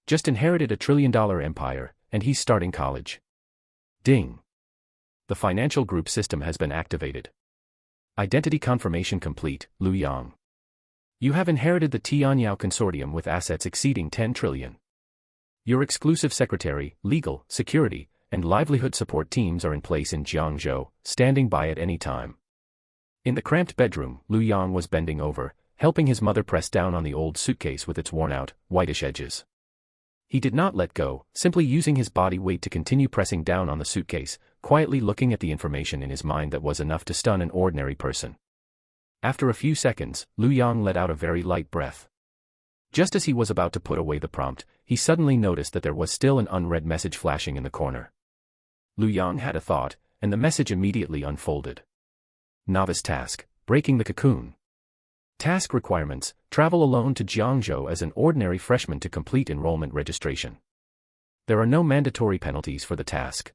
Just inherited a $1 trillion empire, and he's starting college. Ding. The financial group system has been activated. Identity confirmation complete, Lu Yang. You have inherited the Tianyao Consortium with assets exceeding 10 trillion. Your exclusive secretary, legal, security, and livelihood support teams are in place in Jiangzhou, standing by at any time. In the cramped bedroom, Lu Yang was bending over, helping his mother press down on the old suitcase with its worn-out, whitish edges. He did not let go, simply using his body weight to continue pressing down on the suitcase, quietly looking at the information in his mind that was enough to stun an ordinary person. After a few seconds, Lu Yang let out a very light breath. Just as he was about to put away the prompt, he suddenly noticed that there was still an unread message flashing in the corner. Lu Yang had a thought, and the message immediately unfolded. Novice task, breaking the cocoon. Task requirements, travel alone to Jiangzhou as an ordinary freshman to complete enrollment registration. There are no mandatory penalties for the task.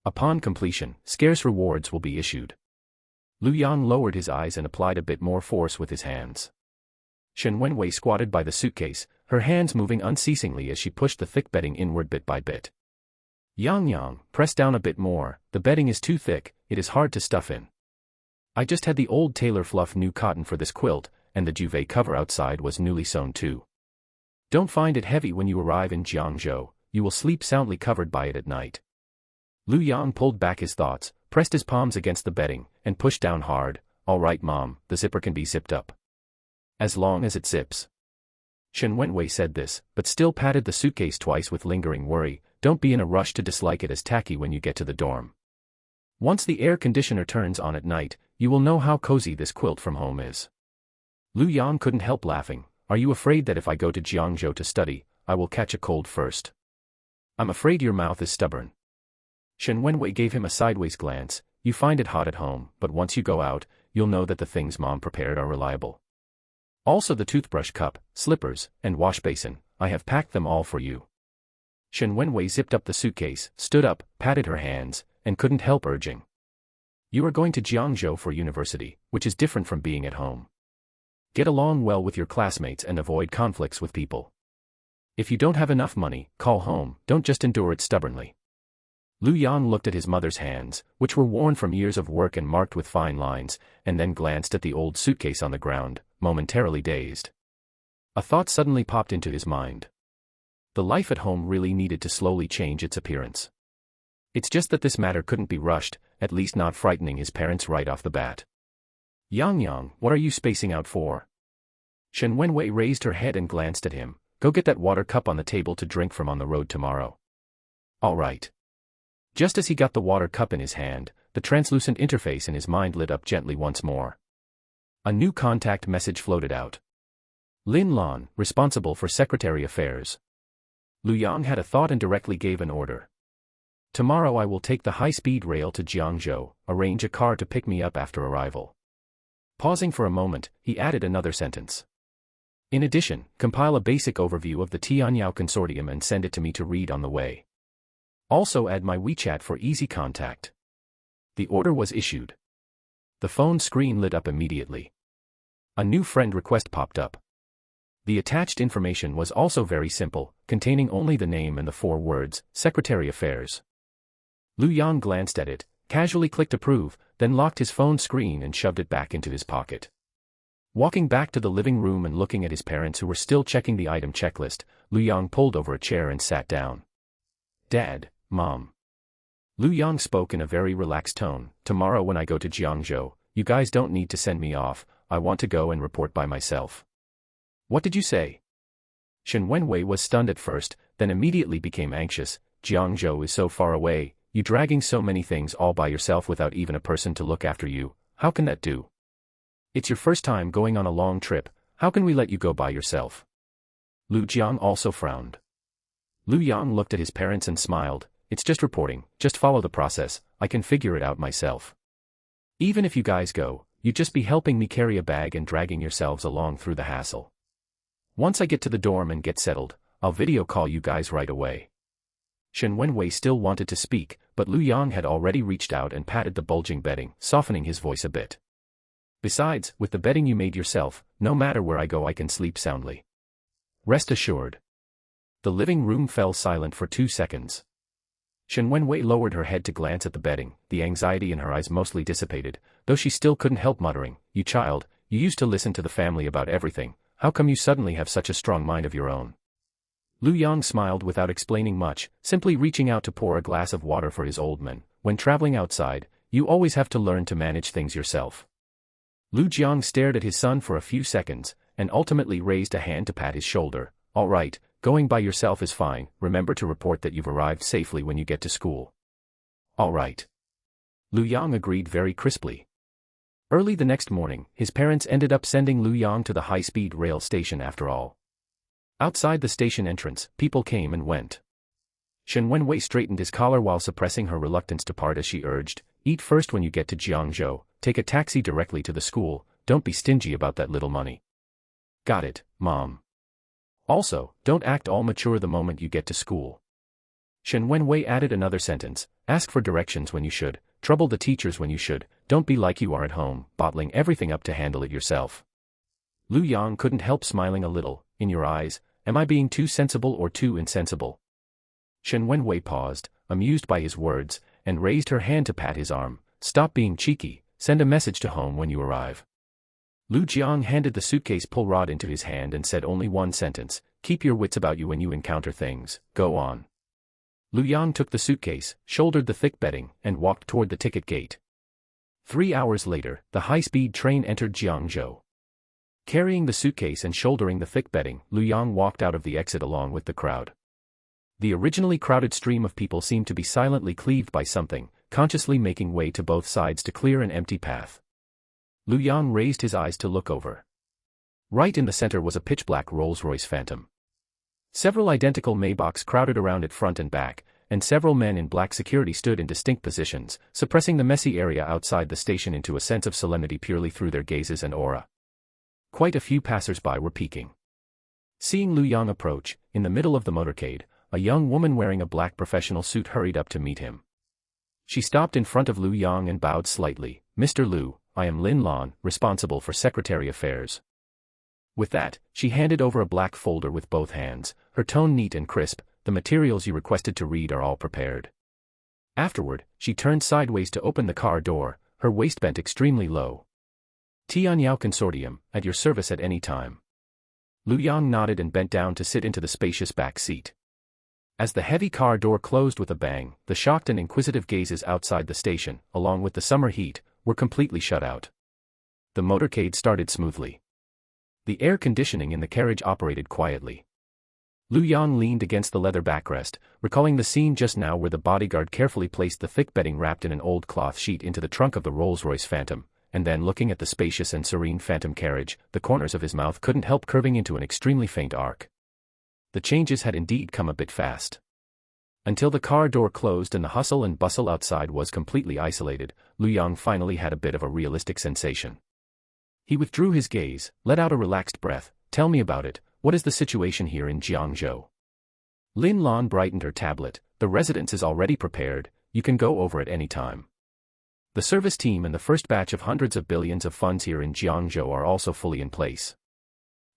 Upon completion, scarce rewards will be issued. Lu Yang lowered his eyes and applied a bit more force with his hands. Shen Wenwei squatted by the suitcase, her hands moving unceasingly as she pushed the thick bedding inward bit by bit. Yang, press down a bit more, the bedding is too thick, it is hard to stuff in. I just had the old tailor fluff new cotton for this quilt, and the duvet cover outside was newly sewn too. Don't find it heavy when you arrive in Jiangzhou, you will sleep soundly covered by it at night. Lu Yang pulled back his thoughts, pressed his palms against the bedding, and pushed down hard. All right mom, the zipper can be zipped up. As long as it zips. Shen Wenwei said this, but still patted the suitcase twice with lingering worry. Don't be in a rush to dislike it as tacky when you get to the dorm. Once the air conditioner turns on at night, you will know how cozy this quilt from home is. Lu Yang couldn't help laughing. Are you afraid that if I go to Jiangzhou to study, I will catch a cold first? I'm afraid your mouth is stubborn. Shen Wenwei gave him a sideways glance. You find it hot at home, but once you go out, you'll know that the things mom prepared are reliable. Also the toothbrush cup, slippers, and wash basin, I have packed them all for you. Shen Wenwei zipped up the suitcase, stood up, patted her hands, and couldn't help urging. You are going to Jiangzhou for university, which is different from being at home. Get along well with your classmates and avoid conflicts with people. If you don't have enough money, call home, don't just endure it stubbornly. Lu Yang looked at his mother's hands, which were worn from years of work and marked with fine lines, and then glanced at the old suitcase on the ground, momentarily dazed. A thought suddenly popped into his mind. The life at home really needed to slowly change its appearance. It's just that this matter couldn't be rushed, at least not frightening his parents right off the bat. Yang, what are you spacing out for? Shen Wenwei raised her head and glanced at him. Go get that water cup on the table to drink from on the road tomorrow. All right. Just as he got the water cup in his hand, the translucent interface in his mind lit up gently once more. A new contact message floated out. Lin Lan, responsible for secretary affairs. Lu Yang had a thought and directly gave an order. Tomorrow I will take the high-speed rail to Jiangzhou, arrange a car to pick me up after arrival. Pausing for a moment, he added another sentence. In addition, compile a basic overview of the Tianyao Consortium and send it to me to read on the way. Also add my WeChat for easy contact. The order was issued. The phone screen lit up immediately. A new friend request popped up. The attached information was also very simple, containing only the name and the 4 words, Secretary Affairs. Lu Yang glanced at it, casually clicked approve, then locked his phone screen and shoved it back into his pocket. Walking back to the living room and looking at his parents who were still checking the item checklist, Lu Yang pulled over a chair and sat down. Dad, Mom. Lu Yang spoke in a very relaxed tone. Tomorrow when I go to Jiangzhou, you guys don't need to send me off, I want to go and report by myself. What did you say? Shen Wenwei was stunned at first, then immediately became anxious. Jiangzhou is so far away, you dragging so many things all by yourself without even a person to look after you, how can that do? It's your first time going on a long trip, how can we let you go by yourself? Lu Jiang also frowned. Lu Yang looked at his parents and smiled. It's just reporting, just follow the process, I can figure it out myself. Even if you guys go, you'd just be helping me carry a bag and dragging yourselves along through the hassle. Once I get to the dorm and get settled, I'll video call you guys right away. Shen Wenwei still wanted to speak, but Lu Yang had already reached out and patted the bulging bedding, softening his voice a bit. Besides, with the bedding you made yourself, no matter where I go I can sleep soundly. Rest assured. The living room fell silent for 2 seconds. Shen Wenwei lowered her head to glance at the bedding, the anxiety in her eyes mostly dissipated, though she still couldn't help muttering, "You child, you used to listen to the family about everything, how come you suddenly have such a strong mind of your own?" Lu Yang smiled without explaining much, simply reaching out to pour a glass of water for his old man. "When traveling outside, you always have to learn to manage things yourself." Lu Jiang stared at his son for a few seconds, and ultimately raised a hand to pat his shoulder. "All right, going by yourself is fine, remember to report that you've arrived safely when you get to school." "All right." Lu Yang agreed very crisply. Early the next morning, his parents ended up sending Lu Yang to the high-speed rail station after all. Outside the station entrance, people came and went. Shen Wenwei straightened his collar while suppressing her reluctance to part as she urged, "Eat first when you get to Jiangzhou, take a taxi directly to the school, don't be stingy about that little money." "Got it, Mom. Also, don't act all mature the moment you get to school." Shen Wenwei added another sentence, "Ask for directions when you should, trouble the teachers when you should, don't be like you are at home, bottling everything up to handle it yourself." Lu Yang couldn't help smiling a little. "In your eyes, am I being too sensible or too insensible?" Shen Wenwei paused, amused by his words, and raised her hand to pat his arm. "Stop being cheeky, send a message to home when you arrive." Lu Jiang handed the suitcase pull rod into his hand and said only one sentence, "Keep your wits about you when you encounter things, go on." Lu Yang took the suitcase, shouldered the thick bedding, and walked toward the ticket gate. 3 hours later, the high-speed train entered Jiangzhou. Carrying the suitcase and shouldering the thick bedding, Lu Yang walked out of the exit along with the crowd. The originally crowded stream of people seemed to be silently cleaved by something, consciously making way to both sides to clear an empty path. Lu Yang raised his eyes to look over. Right in the center was a pitch-black Rolls-Royce Phantom. Several identical Maybachs crowded around it front and back, and several men in black security stood in distinct positions, suppressing the messy area outside the station into a sense of solemnity purely through their gazes and aura. Quite a few passers-by were peeking. Seeing Lu Yang approach, in the middle of the motorcade, a young woman wearing a black professional suit hurried up to meet him. She stopped in front of Lu Yang and bowed slightly. "Mr. Lu, I am Lin Lan, responsible for Secretary Affairs." With that, she handed over a black folder with both hands, her tone neat and crisp. "The materials you requested to read are all prepared." Afterward, she turned sideways to open the car door, her waist bent extremely low. "Tianyao Consortium, at your service at any time." Lu Yang nodded and bent down to sit into the spacious back seat. As the heavy car door closed with a bang, the shocked and inquisitive gazes outside the station, along with the summer heat, were completely shut out. The motorcade started smoothly. The air conditioning in the carriage operated quietly. Lu Yang leaned against the leather backrest, recalling the scene just now where the bodyguard carefully placed the thick bedding wrapped in an old cloth sheet into the trunk of the Rolls-Royce Phantom, and then looking at the spacious and serene Phantom carriage, the corners of his mouth couldn't help curving into an extremely faint arc. The changes had indeed come a bit fast. Until the car door closed and the hustle and bustle outside was completely isolated, Lu Yang finally had a bit of a realistic sensation. He withdrew his gaze, let out a relaxed breath. "Tell me about it, what is the situation here in Jiangzhou?" Lin Lan brightened her tablet. "The residence is already prepared, you can go over it any time. The service team and the first batch of hundreds of billions of funds here in Jiangzhou are also fully in place."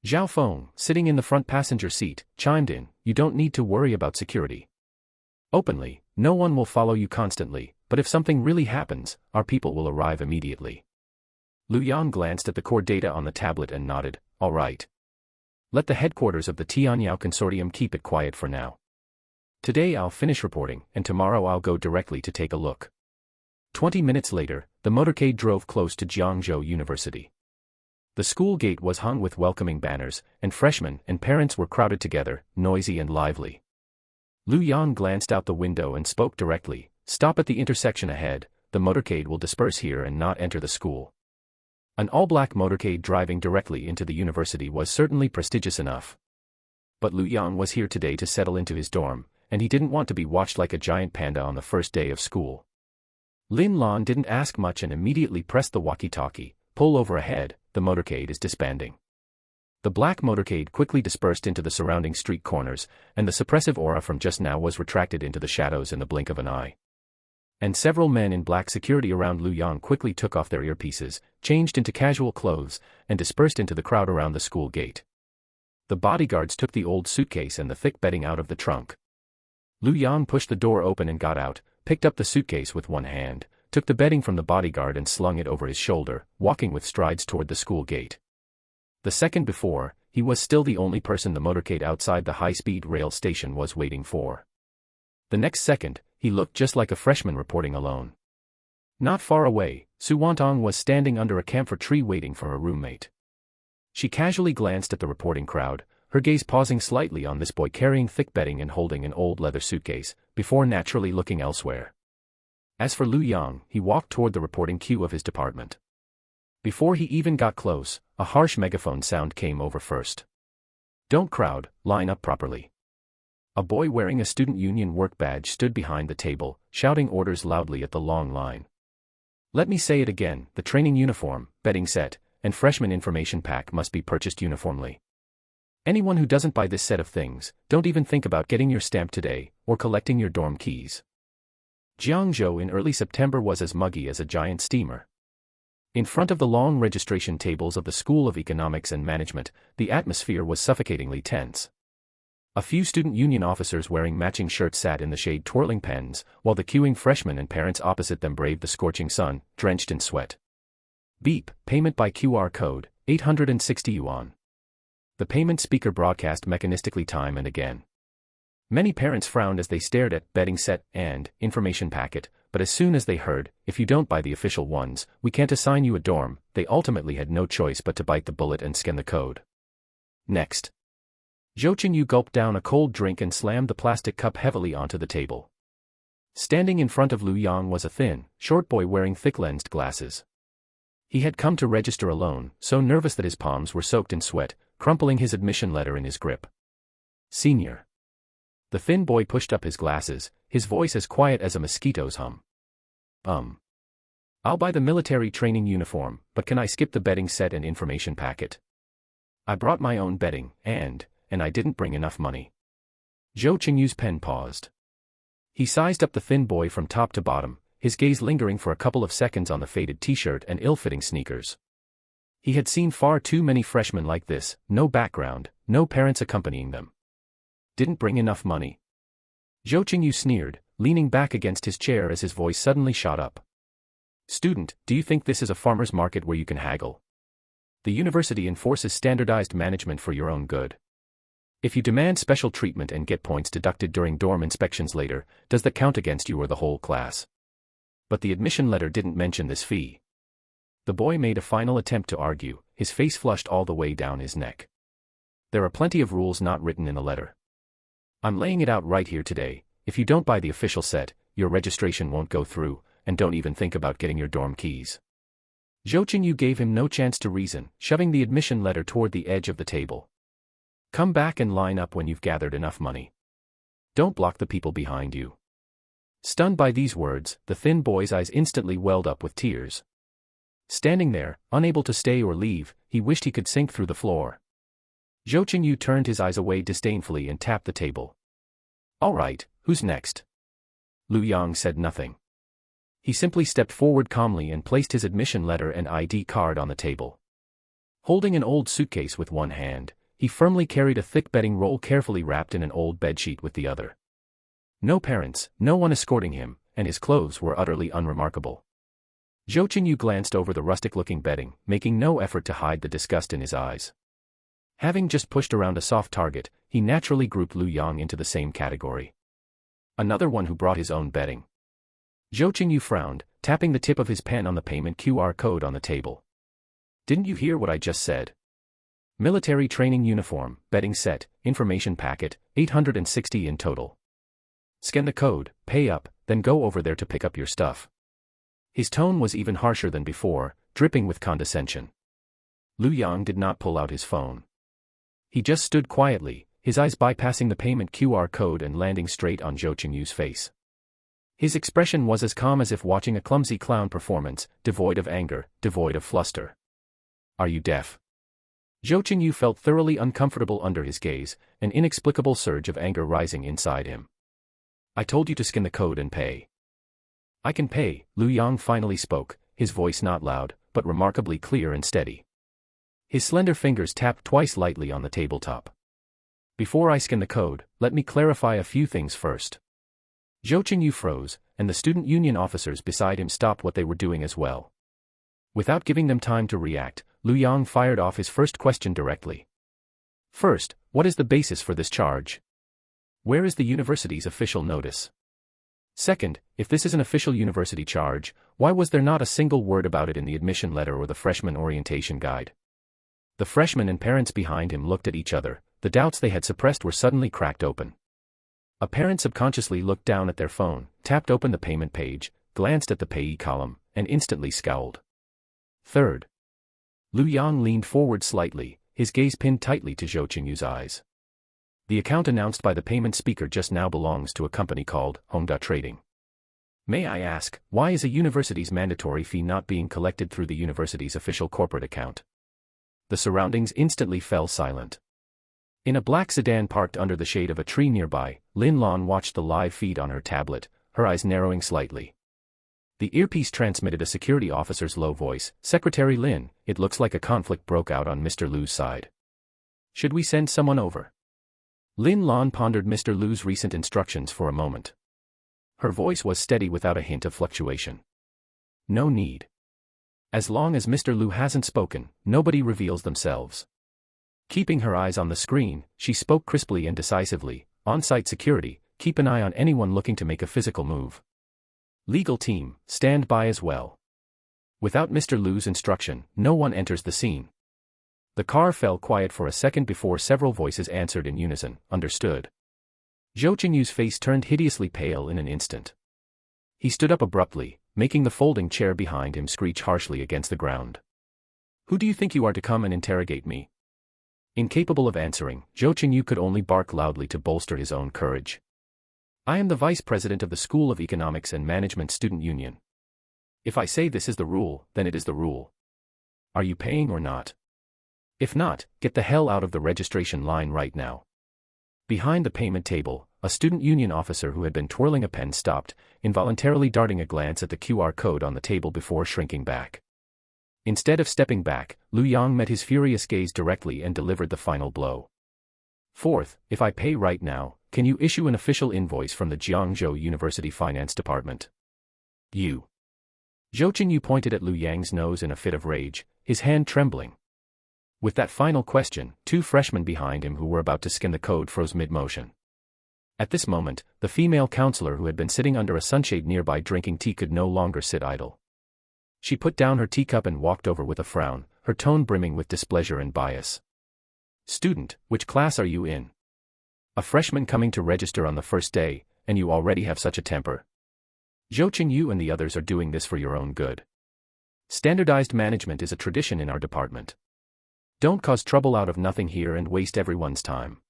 Zhao Feng, sitting in the front passenger seat, chimed in, "You don't need to worry about security. Openly, no one will follow you constantly, but if something really happens, our people will arrive immediately." Lu Yang glanced at the core data on the tablet and nodded, "All right. Let the headquarters of the Tianyao Consortium keep it quiet for now. Today I'll finish reporting, and tomorrow I'll go directly to take a look." 20 minutes later, the motorcade drove close to Jiangzhou University. The school gate was hung with welcoming banners, and freshmen and parents were crowded together, noisy and lively. Lu Yang glanced out the window and spoke directly, "Stop at the intersection ahead, the motorcade will disperse here and not enter the school." An all-black motorcade driving directly into the university was certainly prestigious enough. But Lu Yang was here today to settle into his dorm, and he didn't want to be watched like a giant panda on the first day of school. Lin Lan didn't ask much and immediately pressed the walkie-talkie. "Pull over ahead, the motorcade is disbanding." The black motorcade quickly dispersed into the surrounding street corners, and the suppressive aura from just now was retracted into the shadows in the blink of an eye. And several men in black security around Lu Yang quickly took off their earpieces, changed into casual clothes, and dispersed into the crowd around the school gate. The bodyguards took the old suitcase and the thick bedding out of the trunk. Lu Yang pushed the door open and got out, picked up the suitcase with one hand, took the bedding from the bodyguard and slung it over his shoulder, walking with strides toward the school gate. The second before, he was still the only person the motorcade outside the high-speed rail station was waiting for. The next second, he looked just like a freshman reporting alone. Not far away, Su Wantong was standing under a camphor tree waiting for her roommate. She casually glanced at the reporting crowd, her gaze pausing slightly on this boy carrying thick bedding and holding an old leather suitcase, before naturally looking elsewhere. As for Lu Yang, he walked toward the reporting queue of his department. Before he even got close, a harsh megaphone sound came over first. "Don't crowd, line up properly." A boy wearing a student union work badge stood behind the table, shouting orders loudly at the long line. "Let me say it again, the training uniform, bedding set, and freshman information pack must be purchased uniformly. Anyone who doesn't buy this set of things, don't even think about getting your stamp today, or collecting your dorm keys." Jiangzhou in early September was as muggy as a giant steamer. In front of the long registration tables of the School of Economics and Management, the atmosphere was suffocatingly tense. A few student union officers wearing matching shirts sat in the shade twirling pens, while the queuing freshmen and parents opposite them braved the scorching sun, drenched in sweat. Beep, payment by QR code, 860 yuan. The payment speaker broadcast mechanistically time and again. Many parents frowned as they stared at bedding set and information packet, but as soon as they heard, "If you don't buy the official ones, we can't assign you a dorm," they ultimately had no choice but to bite the bullet and scan the code. Next. Zhou Qingyu gulped down a cold drink and slammed the plastic cup heavily onto the table. Standing in front of Lu Yang was a thin, short boy wearing thick-lensed glasses. He had come to register alone, so nervous that his palms were soaked in sweat, crumpling his admission letter in his grip. "Senior." The thin boy pushed up his glasses, his voice as quiet as a mosquito's hum. I'll buy the military training uniform, but can I skip the bedding set and information packet? I brought my own bedding, and I didn't bring enough money." Zhou Qingyu's pen paused. He sized up the thin boy from top to bottom, his gaze lingering for a couple of seconds on the faded t-shirt and ill-fitting sneakers. He had seen far too many freshmen like this, no background, no parents accompanying them. Didn't bring enough money. Zhou Qingyu sneered, leaning back against his chair as his voice suddenly shot up. "Student, do you think this is a farmer's market where you can haggle? The university enforces standardized management for your own good. If you demand special treatment and get points deducted during dorm inspections later, does that count against you or the whole class? But the admission letter didn't mention this fee." The boy made a final attempt to argue, his face flushed all the way down his neck. "There are plenty of rules not written in the letter. I'm laying it out right here today. If you don't buy the official set, your registration won't go through, and don't even think about getting your dorm keys." Zhou Qingyu gave him no chance to reason, shoving the admission letter toward the edge of the table. "Come back and line up when you've gathered enough money. Don't block the people behind you." Stunned by these words, the thin boy's eyes instantly welled up with tears. Standing there, unable to stay or leave, he wished he could sink through the floor. Zhou Qingyu turned his eyes away disdainfully and tapped the table. "All right, who's next?" Lu Yang said nothing. He simply stepped forward calmly and placed his admission letter and ID card on the table. Holding an old suitcase with one hand, he firmly carried a thick bedding roll carefully wrapped in an old bedsheet with the other. No parents, no one escorting him, and his clothes were utterly unremarkable. Zhou Qingyu glanced over the rustic-looking bedding, making no effort to hide the disgust in his eyes. Having just pushed around a soft target, he naturally grouped Lu Yang into the same category. Another one who brought his own bedding. Zhou Qingyu frowned, tapping the tip of his pen on the payment QR code on the table. "Didn't you hear what I just said? Military training uniform, bedding set, information packet, 860 in total. Scan the code, pay up, then go over there to pick up your stuff." His tone was even harsher than before, dripping with condescension. Lu Yang did not pull out his phone. He just stood quietly, his eyes bypassing the payment QR code and landing straight on Zhou Qingyu's face. His expression was as calm as if watching a clumsy clown performance, devoid of anger, devoid of fluster. "Are you deaf?" Zhou Qingyu felt thoroughly uncomfortable under his gaze, an inexplicable surge of anger rising inside him. "I told you to scan the code and pay." "I can pay," Lu Yang finally spoke, his voice not loud, but remarkably clear and steady. His slender fingers tapped twice lightly on the tabletop. Before I scan the code, let me clarify a few things first. Zhou Qingyu froze, and the student union officers beside him stopped what they were doing as well. Without giving them time to react, Lu Yang fired off his first question directly. First, what is the basis for this charge? Where is the university's official notice? Second, if this is an official university charge, why was there not a single word about it in the admission letter or the freshman orientation guide? The freshmen and parents behind him looked at each other. The doubts they had suppressed were suddenly cracked open. A parent subconsciously looked down at their phone, tapped open the payment page, glanced at the payee column, and instantly scowled. Third. Lu Yang leaned forward slightly, his gaze pinned tightly to Zhou Qingyu's eyes. The account announced by the payment speaker just now belongs to a company called Hongda Trading. May I ask, why is a university's mandatory fee not being collected through the university's official corporate account? The surroundings instantly fell silent. In a black sedan parked under the shade of a tree nearby, Lin Lan watched the live feed on her tablet, her eyes narrowing slightly. The earpiece transmitted a security officer's low voice, "Secretary Lin, it looks like a conflict broke out on Mr. Lu's side. Should we send someone over?" Lin Lan pondered Mr. Lu's recent instructions for a moment. Her voice was steady without a hint of fluctuation. No need. As long as Mr. Lu hasn't spoken, nobody reveals themselves. Keeping her eyes on the screen, she spoke crisply and decisively, "On-site security, keep an eye on anyone looking to make a physical move. Legal team, stand by as well." Without Mr. Lu's instruction, no one enters the scene. The car fell quiet for a second before several voices answered in unison, "Understood." Zhou Qingyu's face turned hideously pale in an instant. He stood up abruptly, making the folding chair behind him screech harshly against the ground. "Who do you think you are to come and interrogate me?" Incapable of answering, Zhou Qingyu could only bark loudly to bolster his own courage. "I am the vice president of the School of Economics and Management Student Union. If I say this is the rule, then it is the rule. Are you paying or not? If not, get the hell out of the registration line right now." Behind the payment table, a student union officer who had been twirling a pen stopped, involuntarily darting a glance at the QR code on the table before shrinking back. Instead of stepping back, Lu Yang met his furious gaze directly and delivered the final blow. "Fourth, if I pay right now, can you issue an official invoice from the Jiangzhou University Finance Department?" "You." Zhou Qingyu pointed at Lu Yang's nose in a fit of rage, his hand trembling. With that final question, two freshmen behind him who were about to scan the code froze mid-motion. At this moment, the female counselor who had been sitting under a sunshade nearby drinking tea could no longer sit idle. She put down her teacup and walked over with a frown, her tone brimming with displeasure and bias. "Student, which class are you in? A freshman coming to register on the first day, and you already have such a temper. Zhou Qingyu and the others are doing this for your own good. Standardized management is a tradition in our department. Don't cause trouble out of nothing here and waste everyone's time."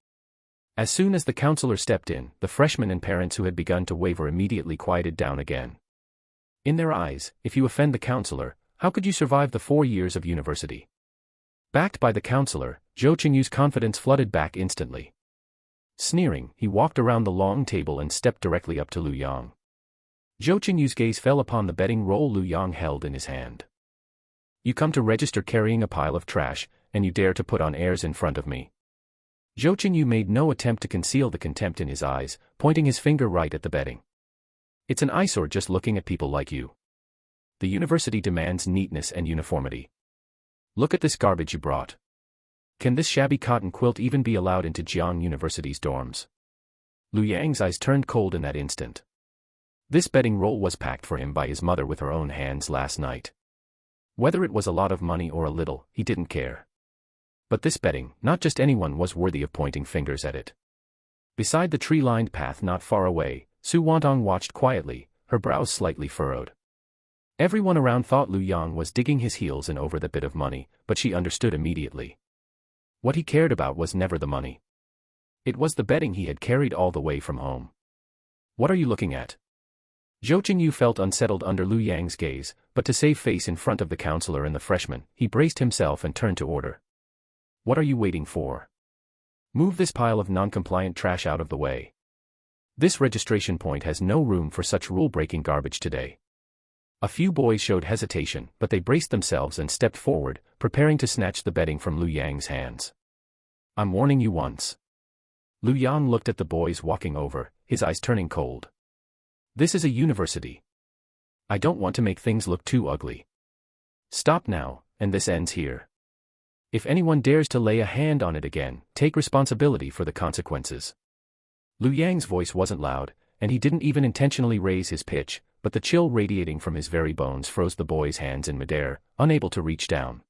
As soon as the counselor stepped in, the freshmen and parents who had begun to waver immediately quieted down again. In their eyes, if you offend the counselor, how could you survive the 4 years of university? Backed by the counselor, Zhou Qingyu's confidence flooded back instantly. Sneering, he walked around the long table and stepped directly up to Lu Yang. Zhou Qingyu's gaze fell upon the betting roll Lu Yang held in his hand. "You come to register carrying a pile of trash, and you dare to put on airs in front of me." Zhou Qingyu made no attempt to conceal the contempt in his eyes, pointing his finger right at the betting. "It's an eyesore just looking at people like you. The university demands neatness and uniformity. Look at this garbage you brought. Can this shabby cotton quilt even be allowed into Jiang University's dorms?" Lu Yang's eyes turned cold in that instant. This betting roll was packed for him by his mother with her own hands last night. Whether it was a lot of money or a little, he didn't care. But this betting, not just anyone was worthy of pointing fingers at it. Beside the tree-lined path not far away, Su Wantong watched quietly, her brows slightly furrowed. Everyone around thought Lu Yang was digging his heels in over that bit of money, but she understood immediately. What he cared about was never the money. It was the betting he had carried all the way from home. "What are you looking at?" Zhou Qingyu felt unsettled under Lu Yang's gaze, but to save face in front of the counselor and the freshman, he braced himself and turned to order. "What are you waiting for? Move this pile of non-compliant trash out of the way. This registration point has no room for such rule-breaking garbage today." A few boys showed hesitation, but they braced themselves and stepped forward, preparing to snatch the betting from Lu Yang's hands. "I'm warning you once. Lu Yang looked at the boys walking over, his eyes turning cold. This is a university. I don't want to make things look too ugly. Stop now, and this ends here. If anyone dares to lay a hand on it again, take responsibility for the consequences. Lu Yang's voice wasn't loud, and he didn't even intentionally raise his pitch, but the chill radiating from his very bones froze the boy's hands in midair, unable to reach down.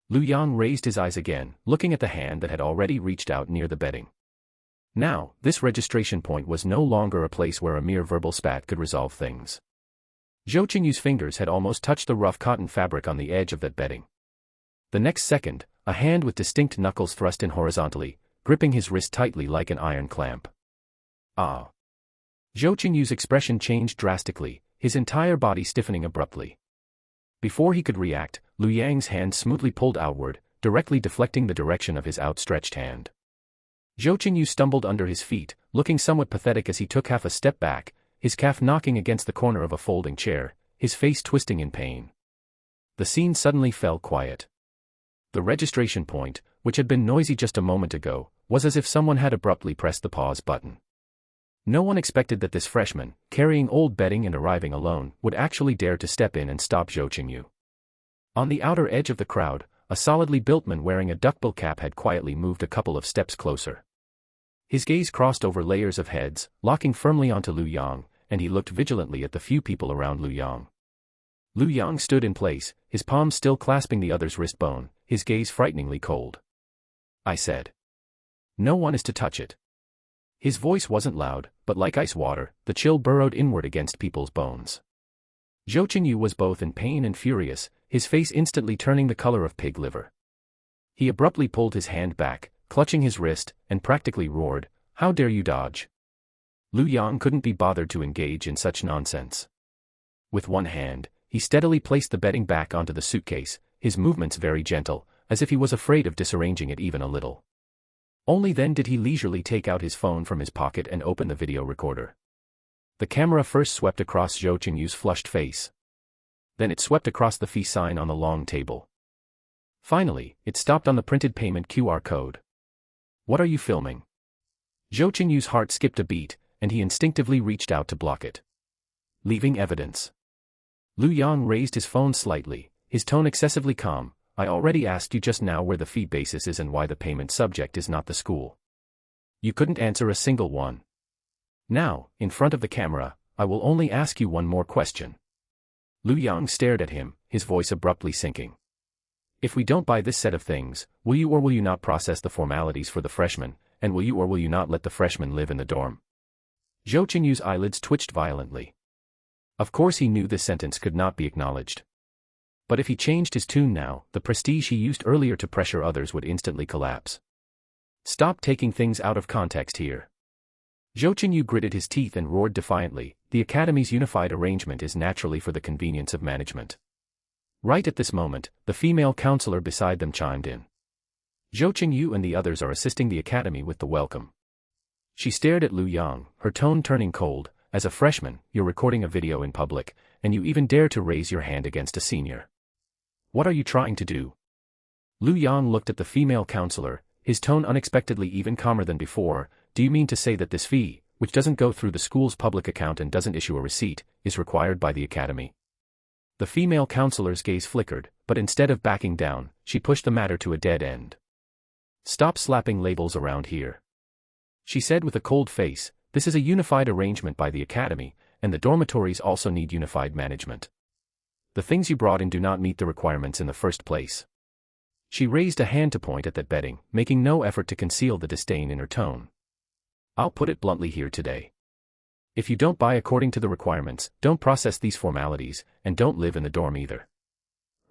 Lu Yang raised his eyes again, looking at the hand that had already reached out near the bedding. Now, this registration point was no longer a place where a mere verbal spat could resolve things. Zhou Qingyu's fingers had almost touched the rough cotton fabric on the edge of that bedding. The next second, a hand with distinct knuckles thrust in horizontally, gripping his wrist tightly like an iron clamp. Ah! Zhou Qingyu's expression changed drastically, his entire body stiffening abruptly. Before he could react, Lu Yang's hand smoothly pulled outward, directly deflecting the direction of his outstretched hand. Zhou Qingyu stumbled under his feet, looking somewhat pathetic as he took half a step back, his calf knocking against the corner of a folding chair, his face twisting in pain. The scene suddenly fell quiet. The registration point, which had been noisy just a moment ago, was as if someone had abruptly pressed the pause button. No one expected that this freshman, carrying old bedding and arriving alone, would actually dare to step in and stop Zhou Qingyu. On the outer edge of the crowd, a solidly built man wearing a duckbill cap had quietly moved a couple of steps closer. His gaze crossed over layers of heads, locking firmly onto Lu Yang, and he looked vigilantly at the few people around Lu Yang. Lu Yang stood in place, his palms still clasping the other's wrist bone, his gaze frighteningly cold. I said. No one is to touch it. His voice wasn't loud, but like ice water, the chill burrowed inward against people's bones. Zhou Qingyu was both in pain and furious, his face instantly turning the color of pig liver. He abruptly pulled his hand back, clutching his wrist, and practically roared, "How dare you dodge?" Lu Yang couldn't be bothered to engage in such nonsense. With one hand, he steadily placed the bedding back onto the suitcase, his movements very gentle, as if he was afraid of disarranging it even a little. Only then did he leisurely take out his phone from his pocket and open the video recorder. The camera first swept across Zhou Qingyu's flushed face. Then it swept across the fee sign on the long table. Finally, it stopped on the printed payment QR code. What are you filming? Zhou Qingyu's heart skipped a beat, and he instinctively reached out to block it. Leaving evidence. Lu Yang raised his phone slightly, his tone excessively calm. I already asked you just now where the fee basis is and why the payment subject is not the school. You couldn't answer a single one. Now, in front of the camera, I will only ask you one more question. Lu Yang stared at him, his voice abruptly sinking. If we don't buy this set of things, will you or will you not process the formalities for the freshmen, and will you or will you not let the freshmen live in the dorm? Zhou Qingyu's eyelids twitched violently. Of course he knew this sentence could not be acknowledged. But if he changed his tune now, the prestige he used earlier to pressure others would instantly collapse. Stop taking things out of context here. Zhou Qingyu gritted his teeth and roared defiantly, the Academy's unified arrangement is naturally for the convenience of management. Right at this moment, the female counselor beside them chimed in. Zhou Qingyu and the others are assisting the Academy with the welcome. She stared at Lu Yang, her tone turning cold. As a freshman, you're recording a video in public, and you even dare to raise your hand against a senior. What are you trying to do? Lu Yang looked at the female counselor, his tone unexpectedly even calmer than before. Do you mean to say that this fee, which doesn't go through the school's public account and doesn't issue a receipt, is required by the Academy? The female counselor's gaze flickered, but instead of backing down, she pushed the matter to a dead end. Stop slapping labels around here. She said with a cold face, this is a unified arrangement by the Academy, and the dormitories also need unified management. The things you brought in do not meet the requirements in the first place. She raised a hand to point at that bedding, making no effort to conceal the disdain in her tone. I'll put it bluntly here today. If you don't buy according to the requirements, don't process these formalities, and don't live in the dorm either.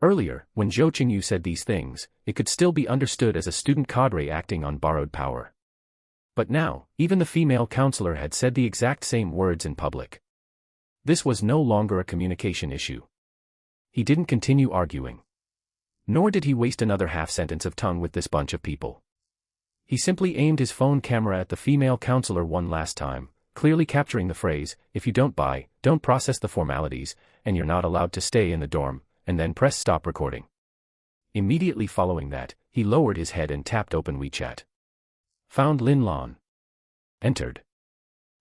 Earlier, when Zhou Qingyu said these things, it could still be understood as a student cadre acting on borrowed power. But now, even the female counselor had said the exact same words in public. This was no longer a communication issue. He didn't continue arguing. Nor did he waste another half-sentence of tongue with this bunch of people. He simply aimed his phone camera at the female counselor one last time, clearly capturing the phrase, if you don't buy, don't process the formalities, and you're not allowed to stay in the dorm, and then press stop recording. Immediately following that, he lowered his head and tapped open WeChat. Found Lin Lan. Entered.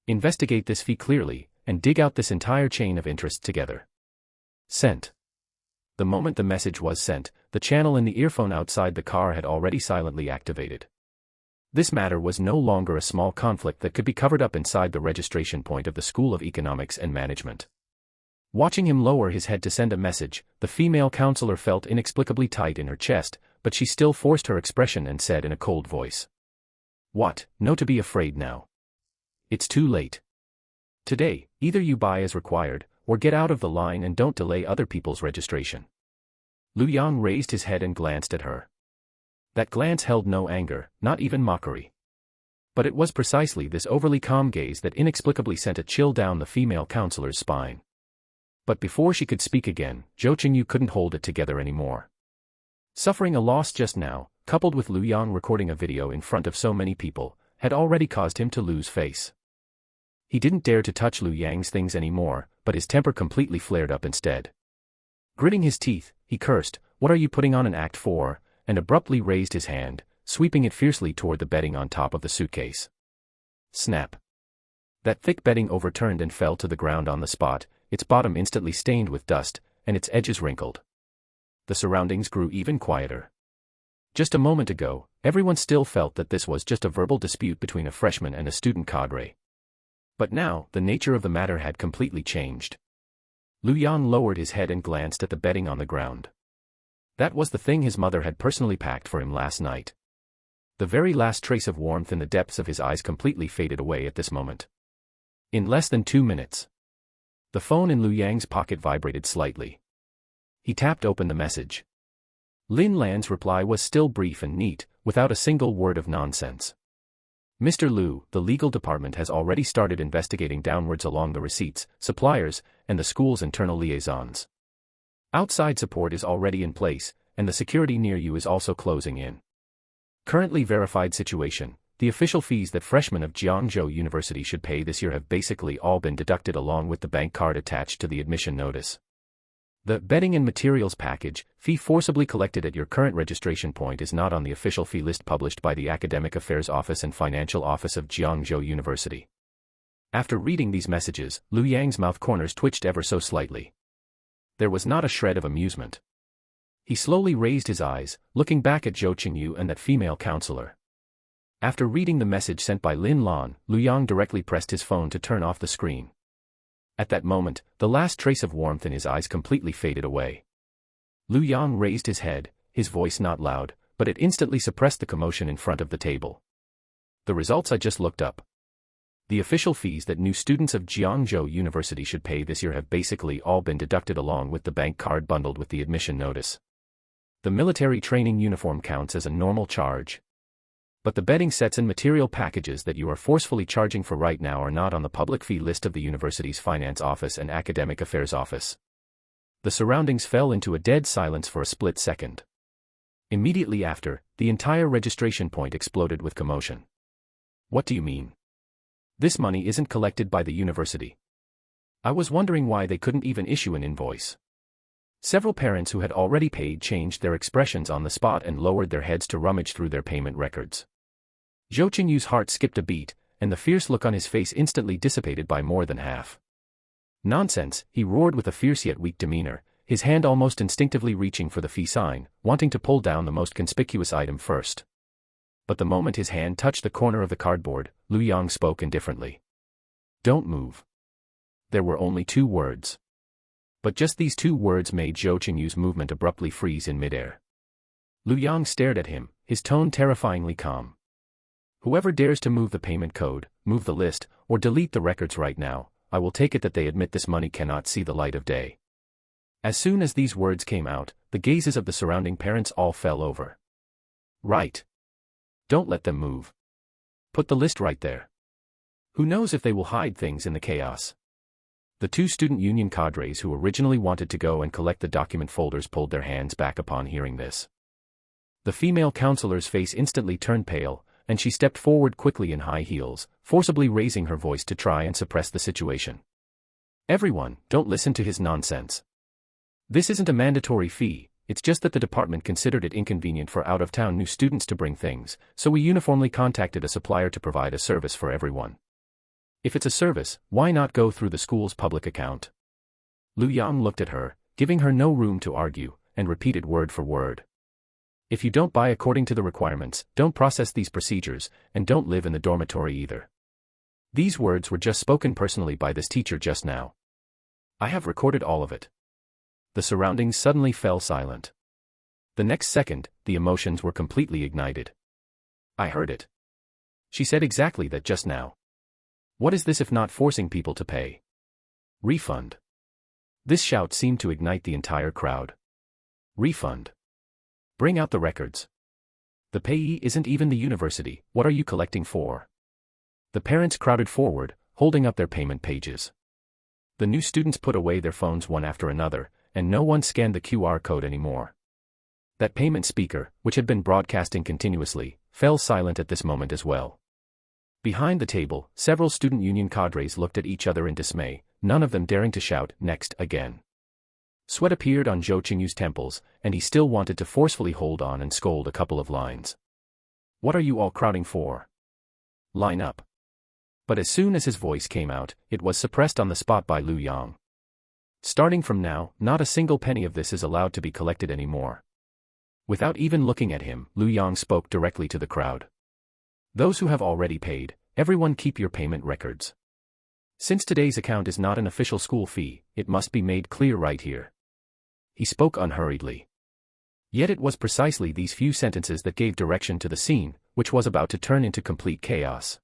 Investigate this fee clearly, and dig out this entire chain of interest together. Sent. The moment the message was sent, the channel in the earphone outside the car had already silently activated. This matter was no longer a small conflict that could be covered up inside the registration point of the School of Economics and Management. Watching him lower his head to send a message, the female counselor felt inexplicably tight in her chest, but she still forced her expression and said in a cold voice. What? No, to be afraid now. It's too late. Today, either you buy as required, or get out of the line and don't delay other people's registration. Lu Yang raised his head and glanced at her. That glance held no anger, not even mockery. But it was precisely this overly calm gaze that inexplicably sent a chill down the female counselor's spine. But before she could speak again, Zhou Qingyu couldn't hold it together anymore. Suffering a loss just now, coupled with Lu Yang recording a video in front of so many people, had already caused him to lose face. He didn't dare to touch Lu Yang's things anymore, but his temper completely flared up instead. Gritting his teeth, he cursed, "What are you putting on an act for?" and abruptly raised his hand, sweeping it fiercely toward the bedding on top of the suitcase. Snap. That thick bedding overturned and fell to the ground on the spot, its bottom instantly stained with dust, and its edges wrinkled. The surroundings grew even quieter. Just a moment ago, everyone still felt that this was just a verbal dispute between a freshman and a student cadre. But now, the nature of the matter had completely changed. Lu Yang lowered his head and glanced at the bedding on the ground. That was the thing his mother had personally packed for him last night. The very last trace of warmth in the depths of his eyes completely faded away at this moment. In less than 2 minutes. The phone in Lu Yang's pocket vibrated slightly. He tapped open the message. Lin Lan's reply was still brief and neat, without a single word of nonsense. Mr. Lu, the legal department has already started investigating downwards along the receipts, suppliers, and the school's internal liaisons. Outside support is already in place, and the security near you is also closing in. Currently verified situation, the official fees that freshmen of Jiangzhou University should pay this year have basically all been deducted along with the bank card attached to the admission notice. The bedding and materials package, fee forcibly collected at your current registration point is not on the official fee list published by the Academic Affairs Office and Financial Office of Jiangzhou University. After reading these messages, Lu Yang's mouth corners twitched ever so slightly. There was not a shred of amusement. He slowly raised his eyes, looking back at Zhou Qingyu and that female counselor. After reading the message sent by Lin Lan, Lu Yang directly pressed his phone to turn off the screen. At that moment, the last trace of warmth in his eyes completely faded away. Lu Yang raised his head, his voice not loud, but it instantly suppressed the commotion in front of the table. The results I just looked up. The official fees that new students of Jiangzhou University should pay this year have basically all been deducted along with the bank card bundled with the admission notice. The military training uniform counts as a normal charge. But the bedding sets and material packages that you are forcefully charging for right now are not on the public fee list of the university's finance office and academic affairs office. The surroundings fell into a dead silence for a split second. Immediately after, the entire registration point exploded with commotion. What do you mean? This money isn't collected by the university. I was wondering why they couldn't even issue an invoice. Several parents who had already paid changed their expressions on the spot and lowered their heads to rummage through their payment records. Zhou Qingyu's heart skipped a beat, and the fierce look on his face instantly dissipated by more than half. Nonsense, he roared with a fierce yet weak demeanor, his hand almost instinctively reaching for the fee sign, wanting to pull down the most conspicuous item first. But the moment his hand touched the corner of the cardboard, Lu Yang spoke indifferently. Don't move. There were only 2 words. But just these 2 words made Zhou Qingyu's movement abruptly freeze in midair. Lu Yang stared at him, his tone terrifyingly calm. Whoever dares to move the payment code, move the list, or delete the records right now, I will take it that they admit this money cannot see the light of day. As soon as these words came out, the gazes of the surrounding parents all fell over. Right. Don't let them move. Put the list right there. Who knows if they will hide things in the chaos. The 2 student union cadres who originally wanted to go and collect the document folders pulled their hands back upon hearing this. The female counselor's face instantly turned pale, and she stepped forward quickly in high heels, forcibly raising her voice to try and suppress the situation. Everyone, don't listen to his nonsense. This isn't a mandatory fee, It's just that the department considered it inconvenient for out-of-town new students to bring things, so we uniformly contacted a supplier to provide a service for everyone. If it's a service, why not go through the school's public account? Lu Yang looked at her, giving her no room to argue, and repeated word for word. If you don't buy according to the requirements, don't process these procedures, and don't live in the dormitory either. These words were just spoken personally by this teacher just now. I have recorded all of it. The surroundings suddenly fell silent. The next second, the emotions were completely ignited. I heard it. She said exactly that just now. What is this if not forcing people to pay? Refund. This shout seemed to ignite the entire crowd. Refund. Bring out the records. The payee isn't even the university, what are you collecting for? The parents crowded forward, holding up their payment pages. The new students put away their phones one after another, and no one scanned the QR code anymore. That payment speaker, which had been broadcasting continuously, fell silent at this moment as well. Behind the table, several student union cadres looked at each other in dismay, none of them daring to shout, "Next," again. Sweat appeared on Zhou Qingyu's temples, and he still wanted to forcefully hold on and scold a couple of lines. What are you all crowding for? Line up. But as soon as his voice came out, it was suppressed on the spot by Lu Yang. Starting from now, not a single penny of this is allowed to be collected anymore. Without even looking at him, Lu Yang spoke directly to the crowd. Those who have already paid, everyone keep your payment records. Since today's account is not an official school fee, it must be made clear right here. He spoke unhurriedly. Yet it was precisely these few sentences that gave direction to the scene, which was about to turn into complete chaos.